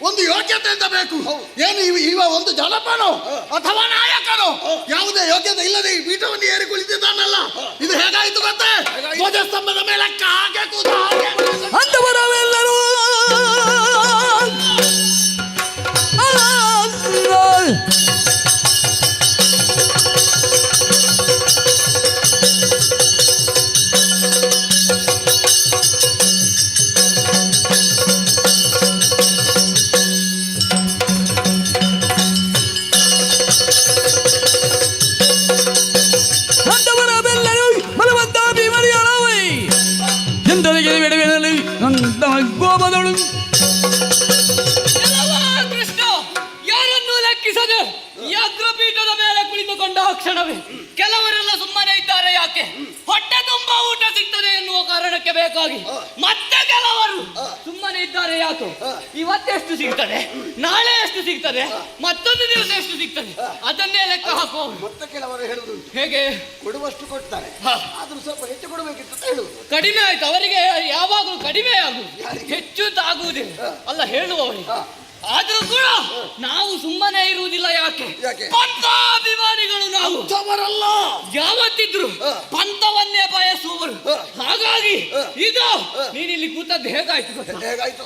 ಒಂದು ಯೋಗ್ಯತೆ ಅಂತ ಬೇಕು. ಏನು ಇವ ಒಂದು ಜನಪನೋ ಅಥವಾ ನಾಯಕನೋ ಯಾವುದೇ ಯೋಗ್ಯತೆ ಇಲ್ಲದೆ ಈ ಪೀಠವನ್ನು ಏರಿ ಕುಳಿತಿದ್ದಾನಲ್ಲ, ಇದು ಹೇಗಾಯ್ತು ಗೊತ್ತೇ? ಧ್ವಜಸ್ತಂಭದ ಮೇಲೆ ಹಾಗೆ ಕೂತ ಅಂತವರವೆಲ್ಲರೂ ಕೃಷ್ಣ ಯಾರನ್ನೂ ಲೆಕ್ಕಿಸದೆ ಈ ಅಗ್ರಪೀಠದ ಮೇಲೆ ಕುಳಿತುಕೊಂಡ ಕ್ಷಣವೇ ಕೆಲವರೆಲ್ಲ ಸುಮ್ಮನೆ ಇದ್ದಾರೆ. ಯಾಕೆ? ಹೊಟ್ಟೆ ತುಂಬಾ ಊಟ ಸಿಗ್ತದೆ ಎನ್ನುವ ಕಾರಣಕ್ಕೆ ಬೇಕಾಗಿ. ಮತ್ತೆ ಕೆಲವರು ಸುಮ್ಮನೆ ಇದ್ದಾರೆ. ಯಾಕೆ? ಇವತ್ತೆಷ್ಟು ಸಿಗ್ತದೆ, ನಾಳೆ ಎಷ್ಟು ಸಿಗ್ತದೆ, ಮತ್ತೊಂದು ದಿವಸ ಎಷ್ಟು ಸಿಗ್ತದೆ, ಅದನ್ನೇ ಲೆಕ್ಕ ಹಾಕುವ. ಮತ್ತೆ ಕೆಲವರು ಹೇಳುವುದು ಹೇಗೆ? ಕೊಡುವಷ್ಟು ಕೊಡ್ತಾರೆ, ಆದ್ರೂ ಸ್ವಲ್ಪ ಹೆಚ್ಚು ಕೊಡಬೇಕಿತ್ತು ಅಂತ ಹೇಳುವುದು. ಕಡಿಮೆ ಆಯ್ತು ಅವರಿಗೆ, ಯಾವಾಗಲೂ ಕಡಿಮೆ ಆಗುವುದು, ಹೆಚ್ಚು ಅಂತ ಆಗುವುದಿಲ್ಲ ಅಲ್ಲ ಹೇಳುವವರಿಗೆ. ಆದ್ರೂ ಕೂಡ ನಾವು ಸುಮ್ಮನೆ ಇರುವುದಿಲ್ಲ. ಯಾಕೆ? ಪಂಥಾಭಿಮಾನಿಗಳು ನಾವು ಅವರಲ್ಲ, ಯಾವತ್ತಿದ್ರು ಪಂಥವನ್ನೇ ಬಯಸುವವರು. ಹಾಗಾಗಿ ಇದು ನೀನಿಲ್ಲಿ ಕೂತದ್ದು ಹೇಗಾಯ್ತು? ಹೇಗಾಯ್ತು?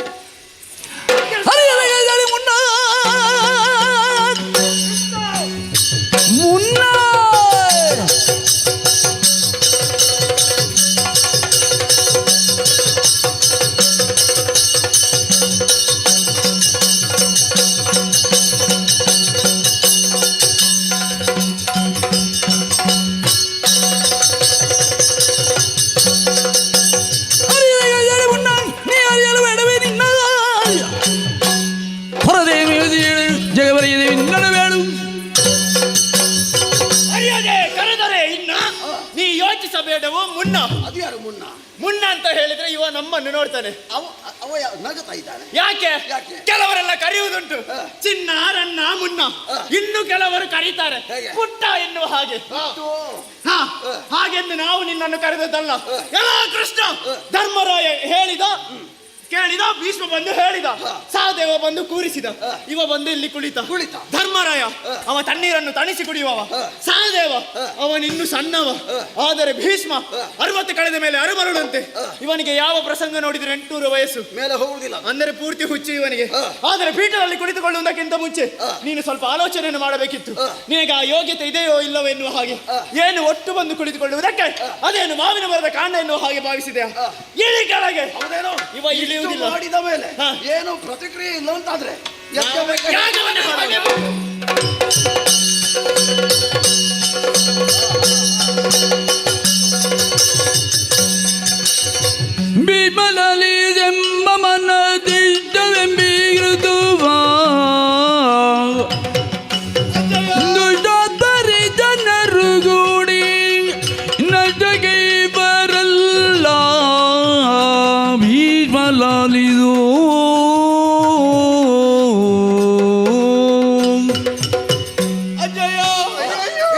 ಬೇಡವೋ ಮುನ್ನ? ಅದು ಯಾರು ಮುನ್ನ? ಮುನ್ನ ಅಂತ ಹೇಳಿದ್ರೆ ಇವ ನಮ್ಮನ್ನು ನೋಡ್ತಾನೆ. ಅವ ನಗುತ್ತಾ ಇದ್ದಾನೆ. ಯಾಕೆ? ಕೆಲವರೆಲ್ಲ ಕರೆಯುವುದುಂಟು ಚಿನ್ನ ರನ್ನ ಮುನ್ನ, ಇನ್ನು ಕೆಲವರು ಕರೀತಾರೆ ಪುಟ್ಟ ಎನ್ನುವ ಹಾಗೆ. ಹಾಗೆಂದು ನಾವು ನಿನ್ನನ್ನು ಕರೆದದ್ದಲ್ಲ. ಎಲ್ಲ ಕೃಷ್ಣ ಧರ್ಮರಾಯ ಹೇಳಿದ ಕೇಳಿದ, ಭೀಷ್ಮ ಬಂದು ಹೇಳಿದ, ಸಹದೇವ ಬಂದು ಕೂರಿಸಿದ, ಇವ ಬಂದು ಇಲ್ಲಿ ಕುಳಿತ. ಧರ್ಮರಾಯ ಅವ ತಣ್ಣೀರನ್ನು ತಣಿಸಿ ಕುಡಿಯುವವ, ಸಹದೇವ ಅವನಿನ್ನು ಸಣ್ಣವ, ಆದರೆ ಭೀಷ್ಮ 60 ಕಳೆದ ಮೇಲೆ ಅರಬರುಳಂತೆ. ಇವನಿಗೆ ಯಾವ ಪ್ರಸಂಗ ನೋಡಿದ್ರೆ 800 ವಯಸ್ಸು ಮೇಲೆ ಹೋಗುವುದಿಲ್ಲ, ಅಂದರೆ ಪೂರ್ತಿ ಹುಚ್ಚು ಇವನಿಗೆ. ಆದರೆ ಪೀಠದಲ್ಲಿ ಕುಳಿತುಕೊಳ್ಳುವುದಕ್ಕಿಂತ ಮುಂಚೆ ನೀನು ಸ್ವಲ್ಪ ಆಲೋಚನೆಯನ್ನು ಮಾಡಬೇಕಿತ್ತು. ನಿನಗೆ ಆ ಯೋಗ್ಯತೆ ಇದೆಯೋ ಇಲ್ಲವೋ ಎನ್ನುವ ಹಾಗೆ. ಏನು ಒಟ್ಟು ಬಂದು ಕುಳಿತುಕೊಳ್ಳುವುದಕ್ಕೆ ಅದೇನು ಮಾವಿನ ಮರದ ಕಾಂಡ ಎನ್ನುವ ಹಾಗೆ ಭಾವಿಸಿದೆಯಾ? ಇಳಿ ಕೆಳಗೆ. ಇವ ಇಳಿಯುವುದಿಲ್ಲ. ಮಾಡಿದ ಮೇಲೆ ಏನು ಪ್ರತಿಕ್ರಿಯೆ ಇಲ್ಲ ಅಂತಾದ್ರೆ ಬಿಮಲಲಿ ಎಂಬ ಮನದಿದ್ದವೆಂಬಿರುದುವ ದುಷ್ಟರಿ ಜನರು ಗೂಡಿ ನಜಗೆ ಬರಲ್ಲ ಭೀಮಲಾಲಿದು.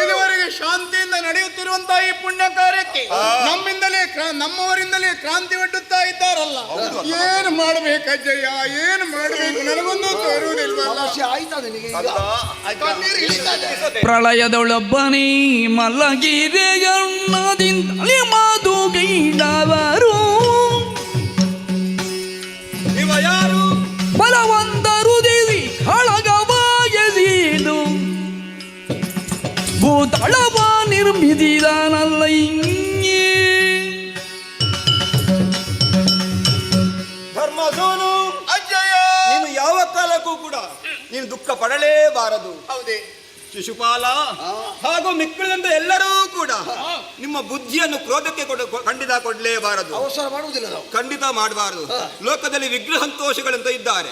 ಇದುವರೆಗೆ ಶಾಂತಿಯಿಂದ ನಡೆಯುತ್ತಿರುವಂತಹ ಈ ಪುಣ್ಯ ಕಾರ್ಯಕ್ಕೆ ನಮ್ಮವರಿಂದಲೇ ಕ್ರಾಂತಿ ಒಡ್ಡುತ್ತಾ ಇದ್ದಾರಲ್ಲ. ಏನು ಮಾಡ್ಬೇಕು ಅಜ್ಜಯ್ಯ, ಏನು ಮಾಡ್ಬೇಕು ನನಗೊಂದು ತೋರುವುದಿಲ್ವಲ್ಲ. ಪ್ರಳಯದೊಳೊಬ್ಬನೇ ಮಲಗಿರೆಯಣ್ಣದಿಂದಲೇ ಮಾದುಗೈದವರು ಇವ ಯಾರು? ಬಲವಂತರು ದೇವಿ ಅಳಗವಾಯಸೀನು ಭೂತಳವ ನಿರ್ಮಿಸಿದಾನಲ್ಲ. ಧರ್ಮಸೋನು ಅಜ್ಜಯ್ಯ, ನೀನು ಕೂಡ ನೀನು ದುಃಖ ಪಡಲೇಬಾರದು. ಹೌದೇ ಶಿಶುಪಾಲ ಹಾಗೂ ಮಿಕ್ಕುಳಿದಂತ ಎಲ್ಲರೂ ಕೂಡ ನಿಮ್ಮ ಬುದ್ಧಿಯನ್ನು ಕ್ರೋಧಕ್ಕೆ ಖಂಡಿತ ಕೊಡಲೇಬಾರದು. ಅವಸರ ಮಾಡುವುದಿಲ್ಲ ನಾವು, ಖಂಡಿತ ಮಾಡಬಾರದು. ಲೋಕದಲ್ಲಿ ವಿಗ್ರಹ ಸಂತೋಷಗಳಂತ ಇದ್ದಾರೆ,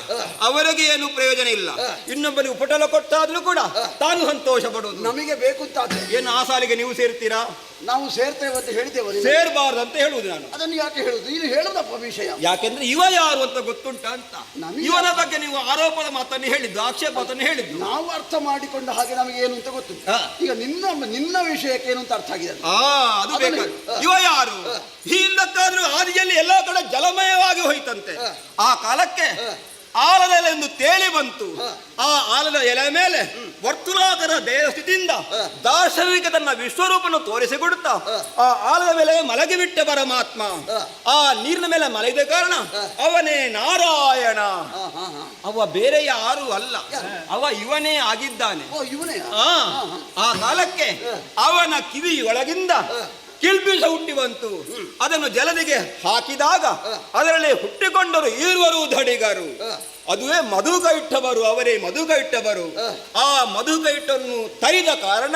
ಅವರಿಗೆ ಏನು ಪ್ರಯೋಜನ ಇಲ್ಲ. ಇನ್ನೊಬ್ಬರಿಗೆ ಉಪಟಳ ಕೊಟ್ಟಾದ್ರೂ ಕೂಡ ತಾನು ಸಂತೋಷ ಪಡುವುದು. ನಮಗೆ ಬೇಕು ಅಂತ ಏನು ಆ ಸಾಲಿಗೆ ನೀವು ಸೇರ್ತೀರಾ? ನಾವು ಸೇರ್ತೇವೆ ಅಂತ ಹೇಳಿದ್ದೇವೆ. ಸೇರ್ಬಾರ್ದು ಅಂತ ಹೇಳುವುದು ನಾನು. ಅದನ್ನು ಯಾಕೆ ಹೇಳುದು? ಇದು ಹೇಳುದಪ್ಪ ವಿಷಯ. ಯಾಕೆಂದ್ರೆ ಇವ ಯಾರು ಅಂತ ಗೊತ್ತುಂಟ ಅಂತ. ಇವನ ಬಗ್ಗೆ ನೀವು ಆರೋಪದ ಮಾತನ್ನು ಹೇಳಿದ್ದು, ಆಕ್ಷೇಪ ಮಾತನ್ನು ಹೇಳಿದ್ದು. ನಾವು ಅರ್ಥ ಮಾಡಿಕೊಂಡ ಹಾಗೆ ನಮಗೆ ಏನು ಅಂತ ಗೊತ್ತು. ಈಗ ನಿನ್ನ ವಿಷಯಕ್ಕೆ ಏನು ಅಂತ ಅರ್ಥ ಆಗಿದೆ. ಅದು ಬೇಕಾದ್ರೆ ಇವ ಯಾರು? ಹಿಂದಕ್ಕಾದ್ರೂ ಆದಿಯಲ್ಲಿ ಎಲ್ಲಾ ಕಡೆ ಜಲಮಯವಾಗಿ ಹೋಯ್ತಂತೆ. ಆ ಕಾಲಕ್ಕೆ ಆಲದ ಎಲೆ ಎಂದು ತೇಲಿ ಬಂತು. ಆ ಆಲದ ಎಲೆ ಮೇಲೆ ವರ್ತುಲಾಕಾರ ದೇಹ ಸ್ಥಿತಿಯಿಂದ ದಾರ್ಶನಿಕ ತನ್ನ ವಿಶ್ವರೂಪನ್ನು ತೋರಿಸಿಕೊಡುತ್ತಾ ಆ ಆಲದ ಮೇಲೆ ಮಲಗಿಬಿಟ್ಟ ಪರಮಾತ್ಮ ಆ ನೀರಿನ ಮೇಲೆ ಮಲಗಿದ ಕಾರಣ ಅವನೇ ನಾರಾಯಣ. ಅವ ಬೇರೆ ಯಾರು ಅಲ್ಲ, ಅವ ಇವನೇ ಆಗಿದ್ದಾನೆ. ಆ ಕಾಲಕ್ಕೆ ಅವನ ಕಿವಿಯೊಳಗಿಂದ ಕಿಲ್ಬಿಷ ಹುಟ್ಟಿ ಬಂತು. ಅದನ್ನು ಜಲದಿಗೆ ಹಾಕಿದಾಗ ಅದರಲ್ಲಿ ಹುಟ್ಟಿಕೊಂಡರು ಈರುವರು ಧಡಿಗರು. ಅದುವೇ ಮಧುಕೈಟ್ಟವರು, ಅವರೇ ಮಧುಕೈಟ್ಟವರು. ಆ ಮಧುಕೈಟ್ಟನ್ನು ತರಿದ ಕಾರಣ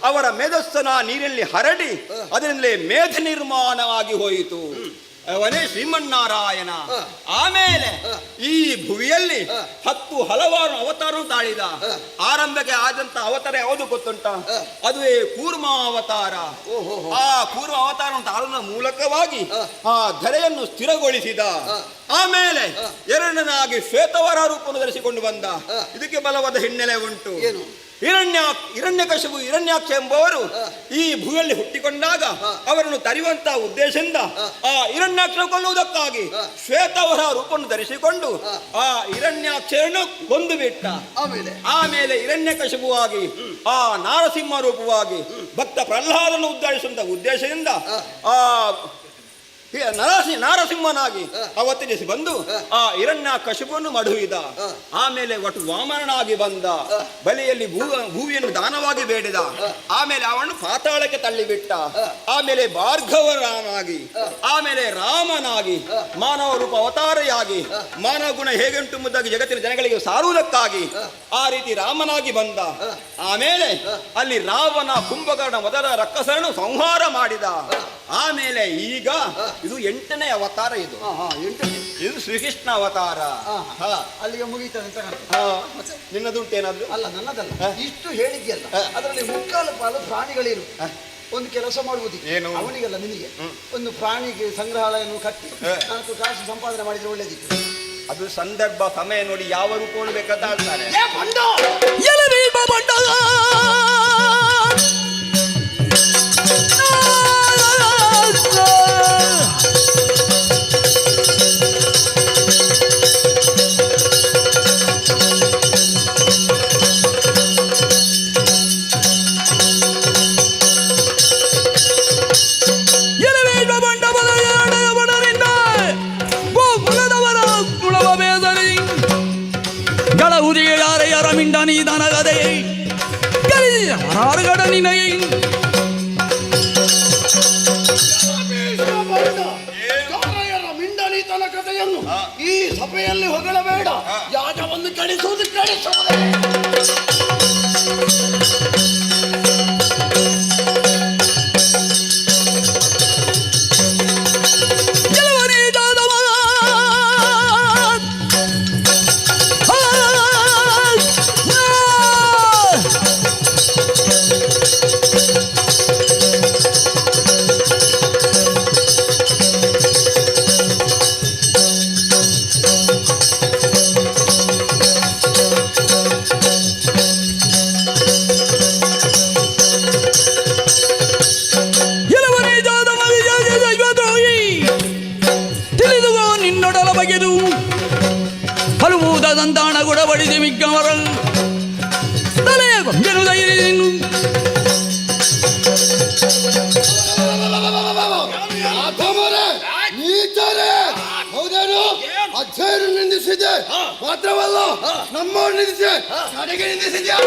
ಅವರ ಮೇಧಸ್ಸನ ನೀರಲ್ಲಿ ಹರಡಿ ಅದರಿಂದಲೇ ಮೇಧ ನಿರ್ಮಾಣವಾಗಿ ಹೋಯಿತು. ಅವನೇ ಶ್ರೀಮನ್ನಾರಾಯಣ. ಆಮೇಲೆ ಈ ಭುವಿಯಲ್ಲಿ 10 ಹಲವಾರು ಅವತಾರ ತಾಳಿದ. ಆರಂಭಕ್ಕೆ ಆದಂತ ಅವತಾರ ಯಾವುದು ಗೊತ್ತುಂಟ? ಅದುವೇ ಕೂರ್ಮ ಅವತಾರ. ಆ ಕೂರ್ಮ ಅವತಾರ ತಾಳುವ ಮೂಲಕವಾಗಿ ಆ ಧರೆಯನ್ನು ಸ್ಥಿರಗೊಳಿಸಿದ. ಆಮೇಲೆ ಎರಡನೇದಾಗಿ ಶ್ವೇತವರ ರೂಪವನ್ನು ಧರಿಸಿಕೊಂಡು ಬಂದ. ಇದಕ್ಕೆ ಬಲವಾದ ಹಿನ್ನೆಲೆ ಉಂಟು. ಹಿರಣ್ಯಕಶಿಪು ಹಿರಣ್ಯಾಕ್ಷ ಎಂಬುವರು ಈ ಭೂಮಿಯಲ್ಲಿ ಹುಟ್ಟಿಕೊಂಡಾಗ ಅವರನ್ನು ತರಿಯುವಂತಹ ಉದ್ದೇಶದಿಂದ ಆ ಹಿರಣ್ಯಾಕ್ಷ ಕೊಲ್ಲುವುದಕ್ಕಾಗಿ ಶ್ವೇತವರ ರೂಪವನ್ನು ಧರಿಸಿಕೊಂಡು ಆ ಹಿರಣ್ಯಾಕ್ಷರನ್ನು ಕೊಂದು ಬಿಟ್ಟ. ಆಮೇಲೆ ಹಿರಣ್ಯಕಶಿಪುವಾಗಿ ಆ ನಾರಸಿಂಹ ರೂಪವಾಗಿ ಭಕ್ತ ಪ್ರಹ್ಲಾದನ್ನು ಉದ್ಧರಿಸುವಂತ ಉದ್ದೇಶದಿಂದ ಆ ನಾರಸಿಂಹನಾಗಿ ಅವತರಿಸಿ ಬಂದು ಆ ಹಿರಣ್ಯಕಶಿಪುವನ್ನು ಮಡುವಿದ. ಆಮೇಲೆ ಒಟ್ಟು ವಾಮನನಾಗಿ ಬಂದ. ಬಲಿಯಲ್ಲಿ ಭೂಮಿಯನ್ನು ದಾನವಾಗಿ ಬೇಡಿದ. ಆಮೇಲೆ ಅವನು ಪಾತಾಳಕ್ಕೆ ತಳ್ಳಿಬಿಟ್ಟ. ಆಮೇಲೆ ಭಾರ್ಗವರಾನಾಗಿ, ಆಮೇಲೆ ರಾಮನಾಗಿ, ಮಾನವ ರೂಪ ಅವತಾರಿಯಾಗಿ ಮಾನವ ಗುಣ ಹೇಗುಂಟು ಎಂಬುದಾಗಿ ಜಗತ್ತಿನ ಜನಗಳಿಗೆ ಸಾರುವುದಕ್ಕಾಗಿ ಆ ರೀತಿ ರಾಮನಾಗಿ ಬಂದ. ಆಮೇಲೆ ಅಲ್ಲಿ ರಾವಣ ಕುಂಭಕರ್ಣ ಮೊದಲ ರಕ್ಕಸರನ್ನು ಸಂಹಾರ ಮಾಡಿದ. ಆಮೇಲೆ ಈಗ ಇದು 8ನೇ ಅವತಾರ. ಇದು ಶ್ರೀಕೃಷ್ಣ ಅವತಾರ. ಅಲ್ಲಿಗೆ ಮುಗಿತದೆ. ನಿನ್ನದುಂಟೇನಾದ್ರು? ಅಲ್ಲ, ನನ್ನದಲ್ಲ. ಇಷ್ಟು ಹೇಳಿದ್ಯಲ್ಲ, ಅದರಲ್ಲಿ ಮುಕ್ಕಾಲು ಪಾಲು ಪ್ರಾಣಿಗಳಿರು. ಒಂದು ಕೆಲಸ ಮಾಡುವುದು, ಅವನಿಗೆಲ್ಲ ನಿನಗೆ ಒಂದು ಪ್ರಾಣಿಗೆ ಸಂಗ್ರಹಾಲಯವನ್ನು ಕಟ್ಟಿ 4 ಕಾಸು ಸಂಪಾದನೆ ಮಾಡಿದ್ರೆ ಒಳ್ಳೇದಿತ್ತು. ಅದು ಸಂದರ್ಭ ಸಮಯ ನೋಡಿ ಯಾವ ರೂಪವನ್ನು ಬೇಕಂತ ಹೇಳ್ತಾರೆ. ಮಿಂಡನೀದನಗದೆ ಗಡನಿನೈ ಮಿಂಡನೀತನ ಕಥೆಯನ್ನು ಈ ಸಭೆಯಲ್ಲಿ ಹೊಗಳಬೇಡ. ಯಾಗವನ್ನು ಕಳಿಸುವುದು ಕಳಿಸುವುದೇ. ಸಂತಾನ ಗುಡಬಡಿಸಿ ಮಿಕ್ಕವರ ತಲೆಯ ಗೊಂಬೆನು ಧೈರ್ಯನು ಹೌದೇನು? ಅಜ್ಜರು ನಿಂದಿಸಿದೆ ಮಾತ್ರವಲ್ಲ, ನಮ್ಮವ್ರು ನಿಂದಿಸಿ ಕಡೆಗೆ ನಿಂದಿಸಿದ್ಯಾ?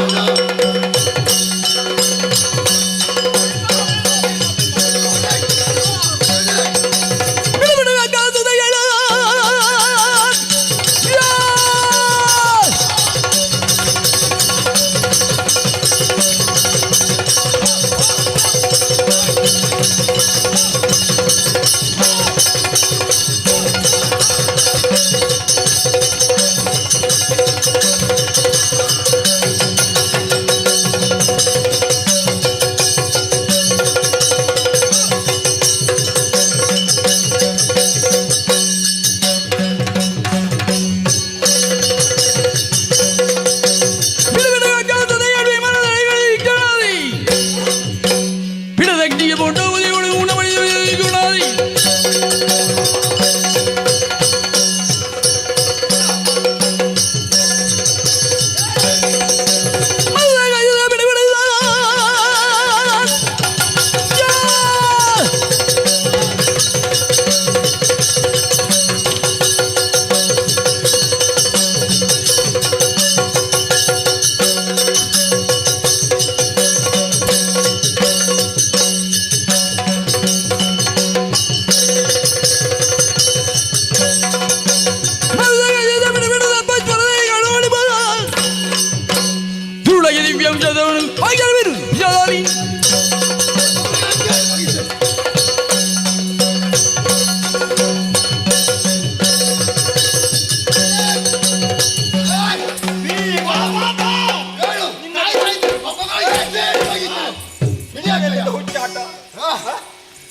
ಯಾಕೆ ಹುಚ್ಚಾಟ.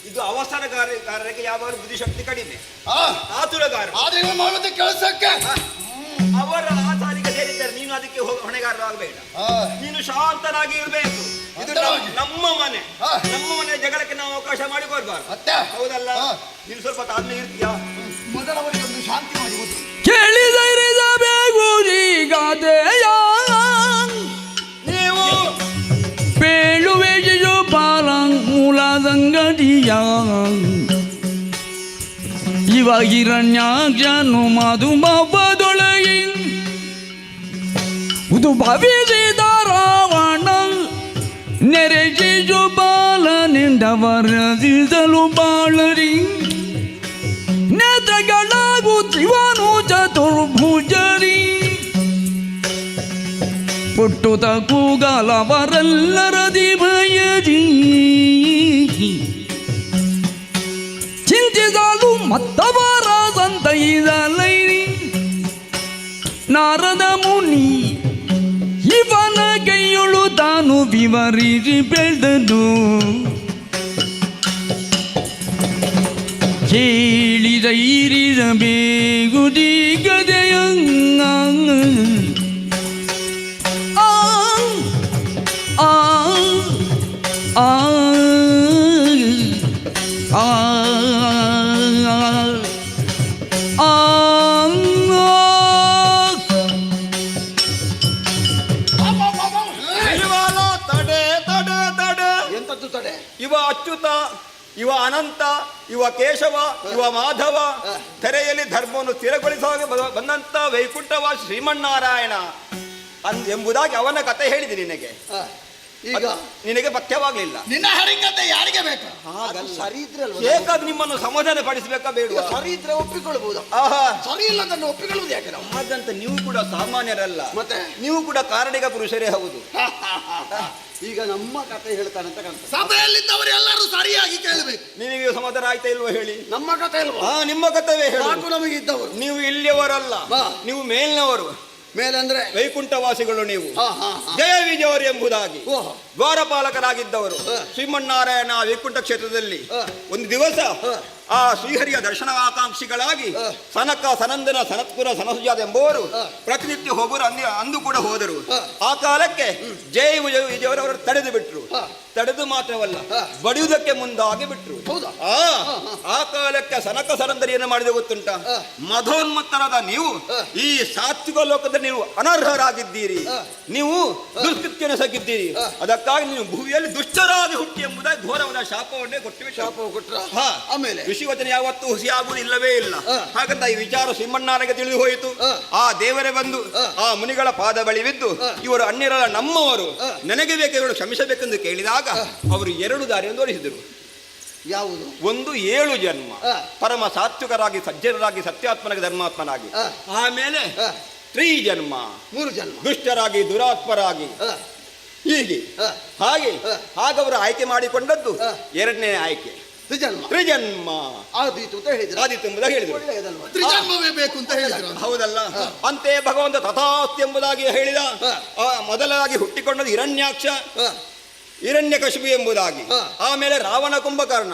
ಇದು ಅವಸರಗಾರರಿಗೆ ಯಾವಾಗಲೂ ಬುದ್ಧಿಶಕ್ತಿ ಕಡಿಮೆ, ಆತುರಗಾರ. ಆದ್ರೆ ಇವ ಮಾಡುತ್ತೆ ಕೆಲಸಕ್ಕೆ ಅವರ ಆಚಾರಿಗೆ ಸೇರಿದ್ದಾರೆ, ನೀನು ಅದಕ್ಕೆ ಹೊಣೆಗಾರರಾಗಬೇಡ. ನೀನು ಶಾಂತನಾಗಿ ಇರಬೇಕು. ಇದು ನಮ್ಮ ಮನೆ, ನಮ್ಮ ಮನೆ ಜಗಳಕ್ಕೆ ನಾವು ಅವಕಾಶ ಮಾಡಿಕೊಡ್ಬಾರ್ದು. ಹೌದಲ್ಲ? ನೀನು ಸ್ವಲ್ಪ ತಾಳ್ಮೆ ಇರ್ತೀಯಾ? ಮೊದಲವರಿಗೆ ಒಂದು ಶಾಂತಿ ಮಾಡಿ ಗೊತ್ತು. ಕೇಳಿದರಿಸಬೇಕು ಗಾದೆಯ ನೀವು ಪೇಳುವೆ ಮೂಲ ಸಂಗತಿಯ ಇವ ಹಿರಣ್ಯಾಕ್ಷನು ಮಧುಮಬ್ಬದೊಳಗೆ ಇದು ಭವಿಸಿದ ರಾವಣ ನೆರೆಜಿಜು ಬಾಲನಿಂದವರದಿಸಲು ಬಾಳರಿ ನೇತ್ರಗಳಾಗುತ್ತಿವನು ಚತುರ್ಭುಜರಿ ಪುಟ್ಟುತ ಕೂಗಲವರೆಲ್ಲರದಿ ಭಯದಿ ಚಿಂತಿಸಲು ಮತ್ತವರ ಸಂತೈಸಲೈರಿ ನಾರದ ಮುನಿ ಇವನ ಕೈಯೊಳು ತಾನು ವಿವರಿಸಿ ಬೆಳೆದನು ಕೇಳಿದೈರಿಸಬೇಗುದಿ ಗದೆಯಂಗ ಎಂತದ್ದು ತಡೆ? ಇವ ಅಚ್ಯುತ, ಇವ ಅನಂತ, ಇವ ಕೇಶವ, ಇವ ಮಾಧವ, ತೆರೆಯಲ್ಲಿ ಧರ್ಮವನ್ನು ಸ್ಥಿರಗೊಳಿಸುವಾಗ ಬಂದಂತ ವೈಕುಂಠವಾಸಿ ಶ್ರೀಮನ್ನಾರಾಯಣ ಎಂಬುದಾಗಿ ಅವನ ಕತೆ ಹೇಳಿದೆ ನಿನಗೆ. ಈಗ ನಿನಗೆ ಪಥ್ಯವಾಗ್ಲಿಲ್ಲ. ನಿನ್ನ ಹರಿಕತೆ ಯಾರಿಗೆ ಬೇಕು? ಸರಿ ಇದ್ರೆ ಬೇಕಾದ ನಿಮ್ಮನ್ನು ಸಮಾಧಾನ ಪಡಿಸಬೇಕಾ ಬೇಡ? ಸರಿ ಇದ್ರೆ ಒಪ್ಪಿಕೊಳ್ಬಹುದು, ಸರಿ ಇಲ್ಲದನ್ನು ಒಪ್ಪಿಕೊಳ್ಳುವುದು ಯಾಕೆ? ಹಾಗಂತ ನೀವು ಕೂಡ ಸಾಮಾನ್ಯರಲ್ಲ, ಮತ್ತೆ ನೀವು ಕೂಡ ಕಾರಣಿಕ ಪುರುಷರೇ ಹೌದು. ಈಗ ನಮ್ಮ ಕತೆ ಹೇಳ್ತಾನಂತ ಕಾಣ್ತದೆ. ಸಭೆಯಲ್ಲಿದ್ದವರು ಎಲ್ಲರೂ ಸರಿಯಾಗಿ ಕೇಳಬೇಕು. ನಿನಗೆ ಸಮಾಧಾನ ಆಯ್ತಾ ಇಲ್ವಾ ಹೇಳಿ? ನಮ್ಮ ಕತೆ ಇಲ್ವಾ? ನಿಮ್ಮ ಕಥವೇ ಹೇಳು. ನಮಗೆ ಇದ್ದವರು. ನೀವು ಇಲ್ಲಿಯವರಲ್ಲ, ನೀವು ಮೇಲಿನವರು. ಮೇಲಂದ್ರೆ ವೈಕುಂಠವಾಸಿಗಳು ನೀವು. ಜಯ ವಿಜಯವರು ಎಂಬುದಾಗಿ ದ್ವಾರಪಾಲಕರಾಗಿದ್ದವರು ಶ್ರೀಮನ್ನಾರಾಯಣ ವೈಕುಂಠ ಕ್ಷೇತ್ರದಲ್ಲಿ ಒಂದು ದಿವಸ ಆ ಶ್ರೀಹರಿಯ ದರ್ಶನಾಕಾಂಕ್ಷಿಗಳಾಗಿ ಸನಕ, ಸನಂದನ, ಸನತ್ಪುರ, ಸನಸುಜಾತ ಎಂಬುವರು ಪ್ರತಿನಿತ್ಯ ಹೋಗೋರು ಅಂದು ಕೂಡ ಹೋದರು. ಆ ಕಾಲಕ್ಕೆ ಜಯ ವಿಜಯವರು ತಡೆದು ಬಿಟ್ರು. ತಡೆದು ಮಾತ್ರವಲ್ಲ, ಬಡಿಯುವುದಕ್ಕೆ ಮುಂದಾಗಿ ಬಿಟ್ರು. ಆ ಕಾಲಕ್ಕೆ ಸನಕ ಸನಂದರಿ ಏನು ಮಾಡಿದೆ ಗೊತ್ತುಂಟ? ಮಧೋನ್ಮತ್ತರಾದ ನೀವು ಈ ಸಾತ್ವಿಕ ಲೋಕದಲ್ಲಿ ನೀವು ಅನರ್ಹರಾಗಿದ್ದೀರಿ, ನೀವು ದುಷ್ಕೃತ್ಯನೆಸಗಿದ್ದೀರಿ, ಅದಕ್ಕಾಗಿ ನೀವು ಭೂಮಿಯಲ್ಲಿ ದುಷ್ಟರಾಗಿ ಹುಟ್ಟಿ ಎಂಬುದಾಗಿ ಘೋರವಾದ ಶಾಪವನ್ನೇ ಕೊಟ್ಟಿವೆ. ಶಾಪ ಕೊಟ್ಟ ಆಮೇಲೆ ಋಷಿವಚನ ಯಾವತ್ತೂ ಹುಸಿ ಆಗುವುದಿಲ್ಲವೇ ಇಲ್ಲ. ಹಾಗಂತ ಈ ವಿಚಾರ ಸಿಂಹಣ್ಣನಿಗೆ ತಿಳಿದು ಹೋಯಿತು. ಆ ದೇವರೇ ಬಂದು ಆ ಮುನಿಗಳ ಪಾದ ಬಳಿ ಬಿದ್ದು, ಇವರು ಅನ್ಯರಲ್ಲ, ನಮ್ಮವರು, ನನಗೆ ಬೇಕು, ಇವರು ಕ್ಷಮಿಸಬೇಕೆಂದು ಕೇಳಿದಾಗ ಅವರು ಎರಡು ದಾರಿಯನ್ನು ತೋರಿಸಿದರು. ಯಾವುದು? ಒಂದು 7 ಜನ್ಮ ಪರಮ ಸಾತ್ವಿಕರಾಗಿ, ಸಜ್ಜನರಾಗಿ, ಸತ್ಯಾತ್ಮನಾಗಿ, ಧರ್ಮಾತ್ಮನಾಗಿ. ಆಮೇಲೆ 3 ಜನ್ಮ 3 ಜನ್ಮ ದುಷ್ಟರಾಗಿ, ದುರಾತ್ಮರಾಗಿ. ಹೀಗೆ ಹಾಗವರು ಆಯ್ಕೆ ಮಾಡಿಕೊಂಡದ್ದು 2ನೇ ಆಯ್ಕೆ ತ್ರಿಜನ್ಮ ಆದೀತು ಅಂತ ಹೇಳಿದ್ರು. ಆದೀತು ಎಂಬುದಾಗಿ ಹೇಳಿದ್ರು. ತ್ರಿಜನ್ಮವೇ ಬೇಕು ಅಂತ ಹೇಳಿದ್ರು. ಹೌದಲ್ಲ? ಅಂತೆ ಭಗವಂತ ತಥಾಸ್ತಿ ಎಂಬುದಾಗಿ ಹೇಳಿದ. ಮೊದಲಾಗಿ ಹುಟ್ಟಿಕೊಂಡದ್ದು ಹಿರಣ್ಯಾಕ್ಷ, ಹಿರಣ್ಯಕಶಿಪು ಎಂಬುದಾಗಿ. ಆಮೇಲೆ ರಾವಣ, ಕುಂಭಕರ್ಣ.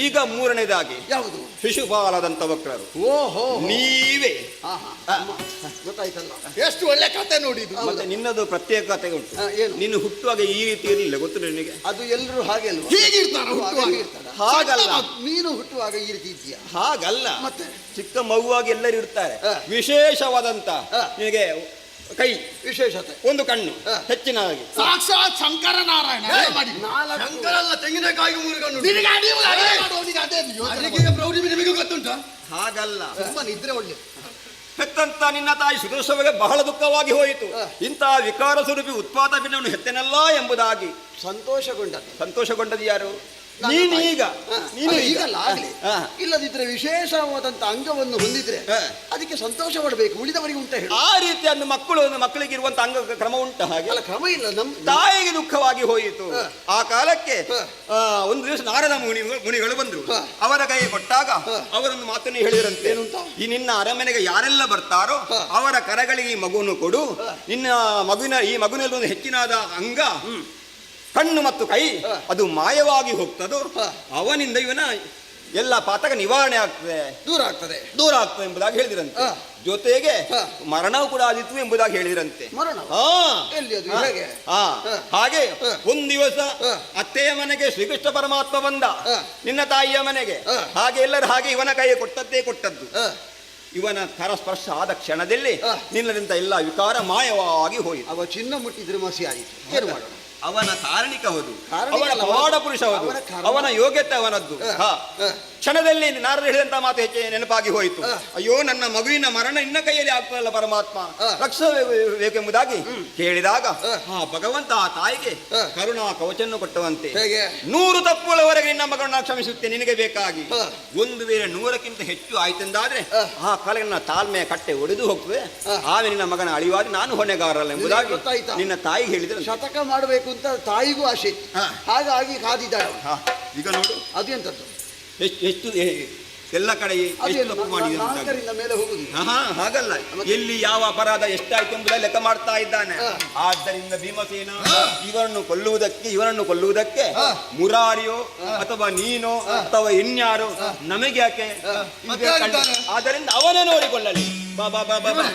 ಈಗ 3ನೇದಾಗಿ ಯಾವುದು? ಶಿಶುಪಾಲದಂತ ವಕ್ರರು. ಓಹೋ, ನೀವೇ. ಗೊತ್ತಾಯ್ತಲ್ಲ, ಎಷ್ಟು ಒಳ್ಳೆ ಕತೆ ನೋಡಿದ್ದು. ಮತ್ತೆ ನಿನ್ನದು ಪ್ರತ್ಯೇಕ ಕತೆ ಉಂಟು. ನೀನು ಹುಟ್ಟುವಾಗ ಈ ರೀತಿ ಇರಲಿಲ್ಲ, ಗೊತ್ತು ನಿನಗೆ? ಅದು ಎಲ್ಲರೂ ಹಾಗೆ ಅಲ್ವಾ? ಹೀಗಿರ್ತಾರೆ, ಹಾಗಲ್ಲ. ನೀನು ಹುಟ್ಟುವಾಗ ಈ ರೀತಿ ಇದೆಯಾ? ಹಾಗಲ್ಲ, ಮತ್ತೆ ಚಿಕ್ಕ ಮಗುವಾಗಿ ಎಲ್ಲರೂ ಇರ್ತಾರೆ. ವಿಶೇಷವಾದಂತ ನಿನಗೆ ಕೈ, ವಿಶೇಷತೆ, ಒಂದು ಕಣ್ಣು ಹೆಚ್ಚಿನದಾಗಿ. ಸಾಕ್ಷಾತ್ ಶಂಕರ ನಾರಾಯಣ ಶಂಕರ ಅಲ್ಲ, ತೆಂಗಿನಕಾಯಿಗೆ 3 ಕಣ್ಣು. ನಿಮಗೆ ಗೊತ್ತುಂಟ? ಹಾಗಲ್ಲ, ತುಂಬಾ ನಿದ್ರೆ ಒಳ್ಳೆ ಹೆತ್ತಂತ ನಿನ್ನ ತಾಯಿ ಸುದರ್ಶನಿಗೆ ಬಹಳ ದುಃಖವಾಗಿ ಹೋಯಿತು. ಇಂತಹ ವಿಕಾರ ಸ್ವರೂಪಿ ಉತ್ಪಾದ ಭಿನ್ನವನ್ನು ಹೆತ್ತನಲ್ಲ ಎಂಬುದಾಗಿ ಸಂತೋಷಗೊಂಡದ್ದು ಯಾರು? ನೀನೀಗ ಈಗಲ್ಲ ಆಗ್ಲಿ. ಇಲ್ಲದಿದ್ರೆ ವಿಶೇಷವಾದಂತ ಅಂಗವನ್ನು ಹೊಂದಿದ್ರೆ ಅದಕ್ಕೆ ಸಂತೋಷ ಪಡಬೇಕು, ಉಳಿದವರಿಗೆ ಉಂಟ ಹೇಳಿ. ಆ ರೀತಿ ಅಂದು ಮಕ್ಕಳಿಗೆ ಇರುವಂತ ಅಂಗ ಕ್ರಮ ಉಂಟ? ಹಾಗೆ ಅಲ್ಲ, ಕ್ರಮ ಇಲ್ಲ. ತಾಯಿಗೆ ದುಃಖವಾಗಿ ಹೋಯಿತು. ಆ ಕಾಲಕ್ಕೆ ಒಂದು ದಿವಸ ನಾರದ ಮುನಿಗಳು ಬಂದ್ರು. ಅವರ ಕೈ ಕೊಟ್ಟಾಗ ಅವರೊಂದು ಮಾತನ್ನು ಹೇಳಿದ್ರಂತೆ, ಈ ನಿನ್ನ ಅರಮನೆಗೆ ಯಾರೆಲ್ಲ ಬರ್ತಾರೋ ಅವರ ಕರಗಳಿಗೆ ಈ ಮಗುವನ್ನು ಕೊಡು. ನಿನ್ನ ಈ ಮಗುವಿನಲ್ಲಿ ಒಂದು ಹೆಚ್ಚಿನಾದ ಅಂಗ ಕಣ್ಣು ಮತ್ತು ಕೈ ಅದು ಮಾಯವಾಗಿ ಹೋಗ್ತದೋ ಅವನಿಂದ ಇವನ ಎಲ್ಲ ಪಾತಕ ನಿವಾರಣೆ ಆಗ್ತದೆ, ದೂರ ಆಗ್ತದೆ ಎಂಬುದಾಗಿ ಹೇಳಿದ್ರಂತೆ. ಜೊತೆಗೆ ಮರಣವು ಕೂಡ ಆದಿತ್ತು ಎಂಬುದಾಗಿ ಹೇಳಿದ್ರಂತೆ. ಹಾಗೆ ಒಂದು ದಿವಸ ಅತ್ತೆಯ ಮನೆಗೆ ಶ್ರೀಕೃಷ್ಣ ಪರಮಾತ್ಮ ಬಂದ, ನಿನ್ನ ತಾಯಿಯ ಮನೆಗೆ. ಹಾಗೆ ಎಲ್ಲರೂ ಹಾಗೆ ಇವನ ಕೈಗೆ ಕೊಟ್ಟದ್ದು. ಇವನ ಕರಸ್ಪರ್ಶ ಆದ ಕ್ಷಣದಲ್ಲಿ ನಿನ್ನದಂತ ಎಲ್ಲ ವಿಕಾರ ಮಾಯವಾಗಿ ಹೋಯಿತು. ಅವ ಚಿನ್ನ ಮುಟ್ಟಿದ್ರೆ ಮಸಿ ಆಯಿತು. ಏನು ಮಾಡೋಣ? ಅವನ ಕಾರಣಿಕ ಹೌದು, ಅವನ ಪವಾಡ ಪುರುಷ ಹೌದು, ಅವನ ಯೋಗ್ಯತೆ ಅವನದ್ದು. ಕ್ಷಣದಲ್ಲಿ ನಾರದ ಹೇಳಿದಂತ ಮಾತು ಹೆಚ್ಚು ನೆನಪಾಗಿ ಹೋಯಿತು. ಅಯ್ಯೋ, ನನ್ನ ಮಗುವಿನ ಮರಣ ನಿನ್ನ ಕೈಯಲ್ಲಿ ಆಗ್ತದಲ್ಲ ಪರಮಾತ್ಮ, ರಕ್ಷಬೇಕೆಂಬುದಾಗಿ ಕೇಳಿದಾಗ ಭಗವಂತ ಆ ತಾಯಿಗೆ ಕರುಣಾ ಕವಚನ್ನು ಕೊಟ್ಟವಂತೆ. 100 ತಪ್ಪುಗಳವರೆಗೆ ನಿನ್ನ ಮಗನನ್ನ ಕ್ಷಮಿಸುತ್ತೆ ನಿನಗೆ ಬೇಕಾಗಿ. ಒಂದು ವೇಳೆ 100ಕ್ಕಿಂತ ಹೆಚ್ಚು ಆಯ್ತೆಂದಾದ್ರೆ ಆ ಕಾಲಿನ ತಾಳ್ಮೆಯ ಕಟ್ಟೆ ಒಡೆದು ಹೋಗ್ತದೆ. ಆಮೇಲೆ ನಿನ್ನ ಮಗನ ಅಳಿವಾಗಿ ನಾನು ಹೊಣೆಗಾರಲ್ಲ ಎಂಬುದಾಗಿ ನಿನ್ನ ತಾಯಿಗೆ ಹೇಳಿದ್ರೆ. ಶತಕ ಮಾಡಬೇಕು ಅಂತ ತಾಯಿಗೂ ಆಸೆ, ಹಾಗಾಗಿ ಕಾದಿದ್ದಾಳೆ. ಈಗ ನೋಡು, ಅದು ಎಂತದ್ದು ಎಷ್ಟು ಎಲ್ಲ ಕಡೆ ತಪ್ಪು ಮಾಡಿದ ಮೇಲೆ ಹೋಗುದು. ಹಾಗಲ್ಲ, ಎಲ್ಲಿ ಯಾವ ಅಪರಾಧ ಎಷ್ಟಾಯ್ತು ಎಂಬುದನ್ನು ಲೆಕ್ಕ ಮಾಡ್ತಾ ಇದ್ದಾನೆ. ಆದ್ದರಿಂದ ಭೀಮಸೇನ ಇವರನ್ನು ಕೊಲ್ಲುವುದಕ್ಕೆ ಮುರಾರಿಯೋ ಅಥವಾ ನೀನೋ ಅಥವಾ ಇನ್ಯಾರೋ ನಮಗೆ ಯಾಕೆ? ಆದ್ದರಿಂದ ಅವನೇ ನೋಡಿಕೊಳ್ಳಲಿ. ಬಾಬಾ ಬಾಬಾ ಬಾ.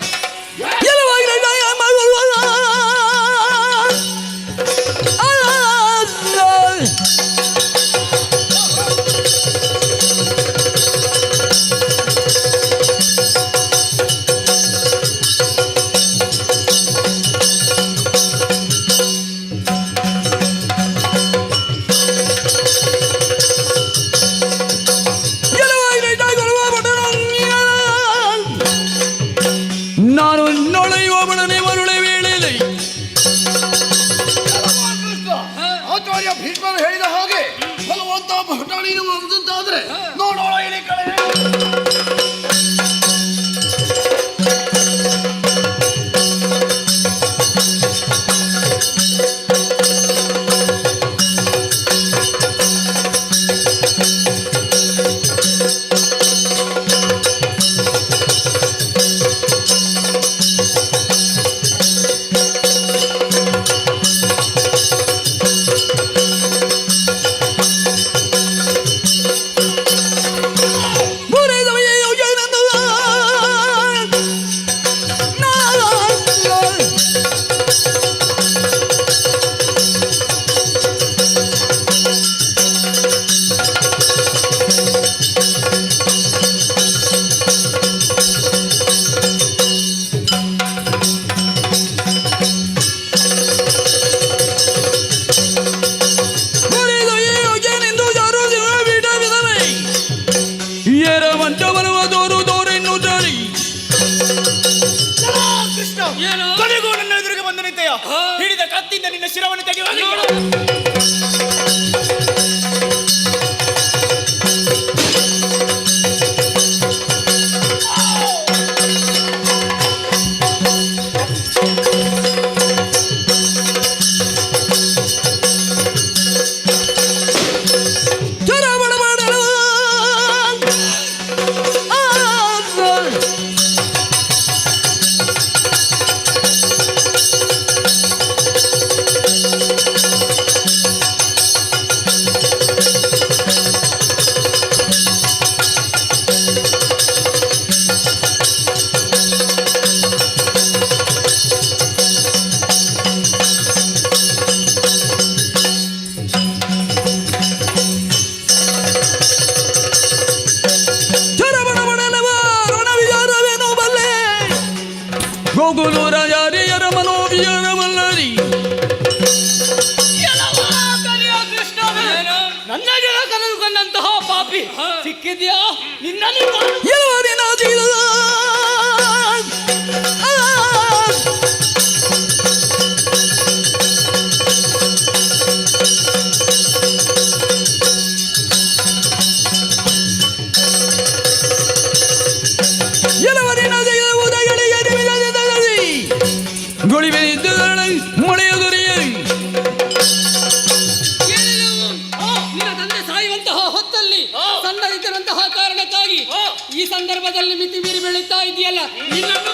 ನಾನು ನೊಳೆಯುವ ಬಡನೆ ಮರುಳೆ ವೇಳೆಯಲ್ಲಿ ಆಚಾರ್ಯ ಭೀಷ್ಮರು ಹೇಳಿದ ಹಾಗೆ ಬಲವಂತ ಭಟಾಣಿಯಾದ್ರೆ ನೋಡೋಣ ಇಲ್ಲಿ ಕಡೆ. ಕೊನೆಗೂ ನನ್ನ ಎದುರಿಗೆ ಬಂದು ನಿಂತೆಯ ಹಿಡಿದ ಕತ್ತಿಯಿಂದ ನಿನ್ನ ಶಿರವನ್ನು ತೆಗೆಯುವ. ನನ್ನ ಜನ ಕರೆದುಕೊಂಡಂತಹ ಪಾಪಿ ಸಿಕ್ಕಿದ್ಯಾ? ನಿನ್ನನ್ನು ಈ ಸಂದರ್ಭದಲ್ಲಿ ಮಿತಿ ಮೀರಿ ಬೆಳೀತಾ ಇದೆಯಲ್ಲ, ನಿನ್ನನ್ನು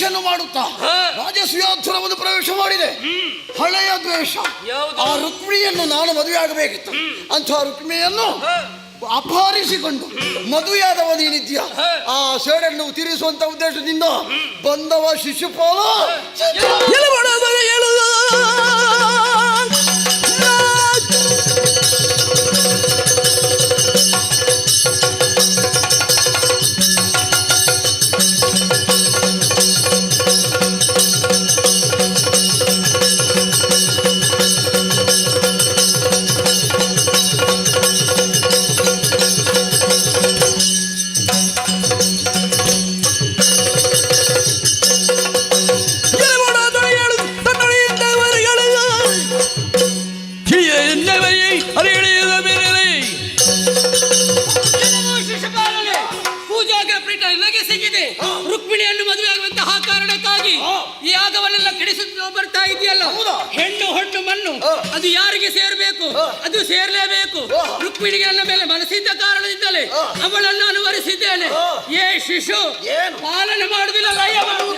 ತಮಾಷೆಯನ್ನು ಮಾಡುತ್ತಾ ರಾಜಸುಯೋಧನವನ್ನು ಪ್ರವೇಶ ಮಾಡಿದೆ. ಹಳೆಯ ದ್ವೇಷ. ಆ ರುಕ್ಮಿಣಿಯನ್ನು ನಾನು ಮದುವೆ ಆಗಬೇಕಿತ್ತು. ಅಂಥ ರುಕ್ಮಿಣಿಯನ್ನು ಅಪಹರಿಸಿಕೊಂಡು ಮದುವೆಯಾದವ ನೀನಿದ್ಯಾ. ಆ ಸೇಡನ್ನು ತೀರಿಸುವಂತ ಉದ್ದೇಶದಿಂದ ಬಂದವ ಶಿಶುಪಾಲ. ಪೂಜಾಗೆ ಪೀಠ ನನಗೆ ಸಿಕ್ಕಿದೆ. ರುಕ್ಮಿಣಿಯನ್ನು ಮದುವೆ ಆಗುವಂತಹ ಕಾರಣಕ್ಕಾಗಿ ಈ ಯಾಗವನ್ನೆಲ್ಲ ಕೆಡಿಸುತ್ತಾ ಬರ್ತಾ ಇದೆಯಲ್ಲ. ಹೆಣ್ಣು ಹೊಣ್ಣು ಮಣ್ಣು ಅದು ಯಾರಿಗೆ ಸೇರಬೇಕು ಅದು ಸೇರ್ಲೇಬೇಕು. ರುಕ್ಮಿಣಿಗೆ ನನ್ನ ಮೇಲೆ ಮನಸ್ಸಿದ್ದ ಕಾರಣದಿಂದಲೇ ಅವಳನ್ನು ಅನುವರಿಸಿದ್ದೇನೆ. ಏ ಶಿಶು ಪಾಲನೆ ಮಾಡುವುದಿಲ್ಲ, ಲಯ ಮಾಡುವುದು.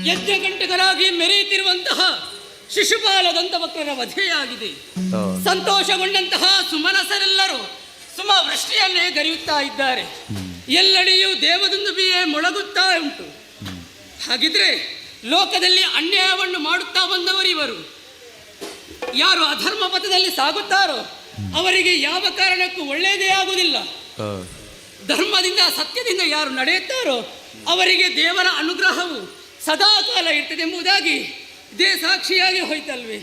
ಯಜ್ಞಗಂಟಕರಾಗಿ ಮೆರೆಯುತ್ತಿರುವಂತಹ ಶಿಶುಪಾಲ ದಂತವಕ್ರರ ವಧೆಯಾಗಿದೆ. ಸಂತೋಷಗೊಂಡಂತಹ ಸುಮನಸರೆಲ್ಲರೂ ಸುಮವೃಷ್ಟಿಯನ್ನೇ ಗರಿಯುತ್ತಾ ಇದ್ದಾರೆ. ಎಲ್ಲೆಡೆಯೂ ದೇವದುಂದುಬಿಯೇ ಮೊಳಗುತ್ತಾ ಉಂಟು. ಹಾಗಿದ್ರೆ ಲೋಕದಲ್ಲಿ ಅನ್ಯಾಯವನ್ನು ಮಾಡುತ್ತಾ ಬಂದವರು ಇವರು. ಯಾರು ಅಧರ್ಮ ಪಥದಲ್ಲಿ ಸಾಗುತ್ತಾರೋ ಅವರಿಗೆ ಯಾವ ಕಾರಣಕ್ಕೂ ಒಳ್ಳೆಯದೇ ಆಗುವುದಿಲ್ಲ. ಧರ್ಮದಿಂದ ಸತ್ಯದಿಂದ ಯಾರು ನಡೆಯುತ್ತಾರೋ ಅವರಿಗೆ ದೇವರ ಅನುಗ್ರಹವು ಸದಾಕಾಲ ಇರ್ತದೆ ಎಂಬುದಾಗಿ ಇದೇ ಸಾಕ್ಷಿಯಾಗಿ ಹೋಯ್ತಲ್ವೇ.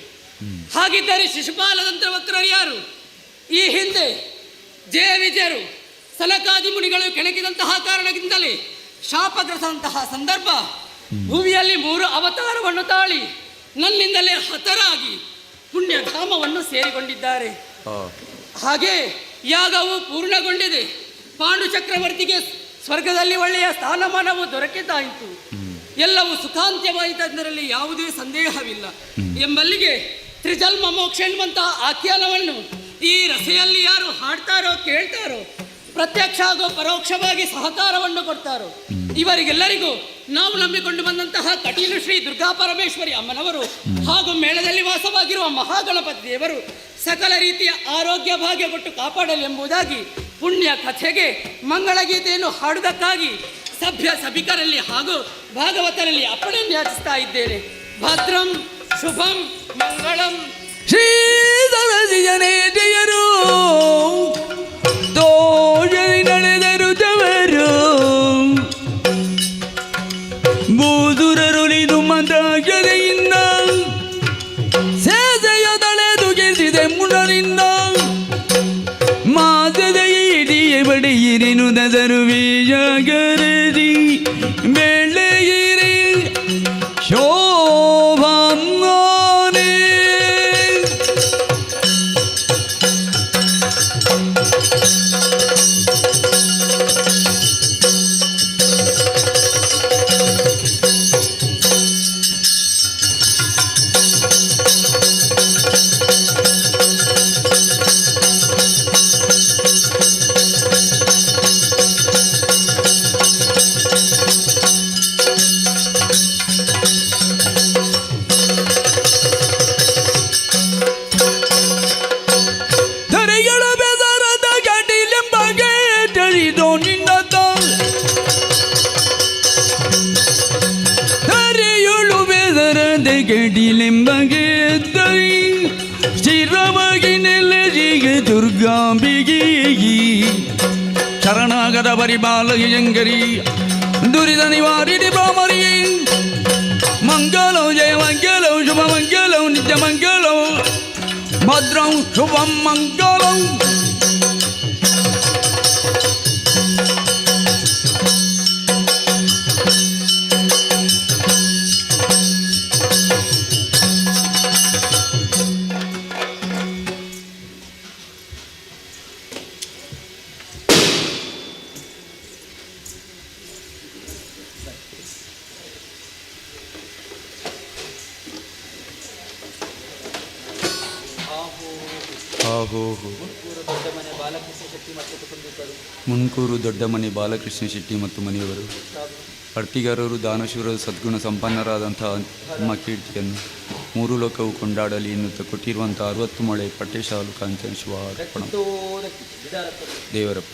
ಹಾಗಿದ್ದರೆ ಶಿಶುಪಾಲದಂತ ವಕ್ರರು ಯಾರು? ಈ ಹಿಂದೆ ಜಯ ವಿಜಯರು ಸನಕಾದಿ ಮುನಿಗಳು ಕೆಣಕಿದಂತಹ ಕಾರಣದಿಂದಲೇ ಶಾಪಗ್ರಸ್ತಂತಹ ಸಂದರ್ಭ ಭೂಮಿಯಲ್ಲಿ 3 ಅವತಾರವನ್ನು ತಾಳಿ ನನ್ನಿಂದಲೇ ಹತರಾಗಿ ಪುಣ್ಯಧಾಮವನ್ನು ಸೇರಿಕೊಂಡಿದ್ದಾರೆ. ಹಾಗೆ ಯಾಗವು ಪೂರ್ಣಗೊಂಡಿದೆ. ಪಾಂಡು ಚಕ್ರವರ್ತಿಗೆ ಸ್ವರ್ಗದಲ್ಲಿ ಒಳ್ಳೆಯ ಸ್ಥಾನಮಾನವು ದೊರಕಿದ್ದಾಯಿತು. ಎಲ್ಲವೂ ಸುಖಾಂತ್ಯವಾಯಿತಂದರಲ್ಲಿ ಯಾವುದೇ ಸಂದೇಹವಿಲ್ಲ ಎಂಬಲ್ಲಿಗೆ ತ್ರಿಜನ್ಮ ಮೋಕ್ಷ ಎನ್ನುವಂತಹ ಆಖ್ಯಾನವನ್ನು ಈ ರಸೆಯಲ್ಲಿ ಯಾರು ಹಾಡ್ತಾರೋ ಕೇಳ್ತಾರೋ ಪ್ರತ್ಯಕ್ಷ ಹಾಗೂ ಪರೋಕ್ಷವಾಗಿ ಸಹಕಾರವನ್ನು ಕೊಡ್ತಾರೋ ಇವರಿಗೆಲ್ಲರಿಗೂ ನಾವು ನಂಬಿಕೊಂಡು ಬಂದಂತಹ ಕಟೀಲು ಶ್ರೀ ದುರ್ಗಾ ಪರಮೇಶ್ವರಿ ಅಮ್ಮನವರು ಹಾಗೂ ಮೇಳದಲ್ಲಿ ವಾಸವಾಗಿರುವ ಮಹಾಗಣಪತಿ ದೇವರು ಸಕಲ ರೀತಿಯ ಆರೋಗ್ಯ ಭಾಗ್ಯ ಕೊಟ್ಟು ಕಾಪಾಡಲಿ ಎಂಬುದಾಗಿ ಪುಣ್ಯ ಕಥೆಗೆ ಮಂಗಳಗೀತೆಯನ್ನು ಹಾಡುವುದಕ್ಕಾಗಿ ಸಭ್ಯ ಸಭಿಕರಲ್ಲಿ ಹಾಗೂ ಭಾಗವತರಲ್ಲಿ ಅಪ್ಪಣೆಯನ್ನು ಯಾಚಿಸ್ತಾ ಇದ್ದೇನೆ. ಭದ್ರಂ ಶುಭಂ ಮಂಗಳಂ. ಶ್ರೀ ಜನೇಜಯರು ತೋಜರಿ ನಡೆದರು ಜವರು ಬೂದುರರುಳಿದು ಮತಗೆರೆಯಿಂದ ಸೇಸೆಯ ತಳೆದು ಗೆದ್ದಿದೆ ಮುಡರಿಂದ ಮಾಸದ ಇಡಿಯ ಬಡಿಯಿರಿನು ದದರು ಬೀಜಗರದಿ ಬೆಳೆಯಿರಿ ಶೋಭಾನೆ. ಗಡಿಲೆಂಬಗೆ ಎದ್ದರಿ ಸ್ಥಿರವಾಗಿ ನೆಲೆಜಿಗೆ ದುರ್ಗಾಂಬಿಗೆ ಶರಣಾಗದ ಪರಿಪಾಲಕಿ ಜಂಗರಿ ದುರಿದ ನಿವಾರಿಣಿ ಬ್ರಾಹ್ಮರಿ ಮಂಗಲಂ ಜಯ ಮಂಗಲಂ ಶುಭ ಮಂಗಲಂ ನಿತ್ಯ ಮಂಗಲಂ ಭದ್ರಂ ಶುಭಂ ಮಂಗಲಂ. ಮುನ್ಕೂರು ದೊಡ್ಡ ಮನೆ ಬಾಲಕೃಷ್ಣ ಶೆಟ್ಟಿ ಮತ್ತು ಮನೆಯವರು ಅರ್ತಿಗಾರರು ದಾನಶೂರರು ಸದ್ಗುಣ ಸಂಪನ್ನರಾದಂತಹ ಅಮ್ಮ ಕೀರ್ತಿಯನ್ನು ಮೂರು ಲೋಕವು ಕೊಂಡಾಡಲಿ ಎನ್ನುತ್ತಾ ಕೊಟ್ಟಿರುವಂಥ 60 ಮೊಳೆ ಪಟ್ಟೆ ಶಾಲು ಕಾಂಚನ ಶಿವ ಅರ್ಪಣ ದೇವರಪ್ಪ.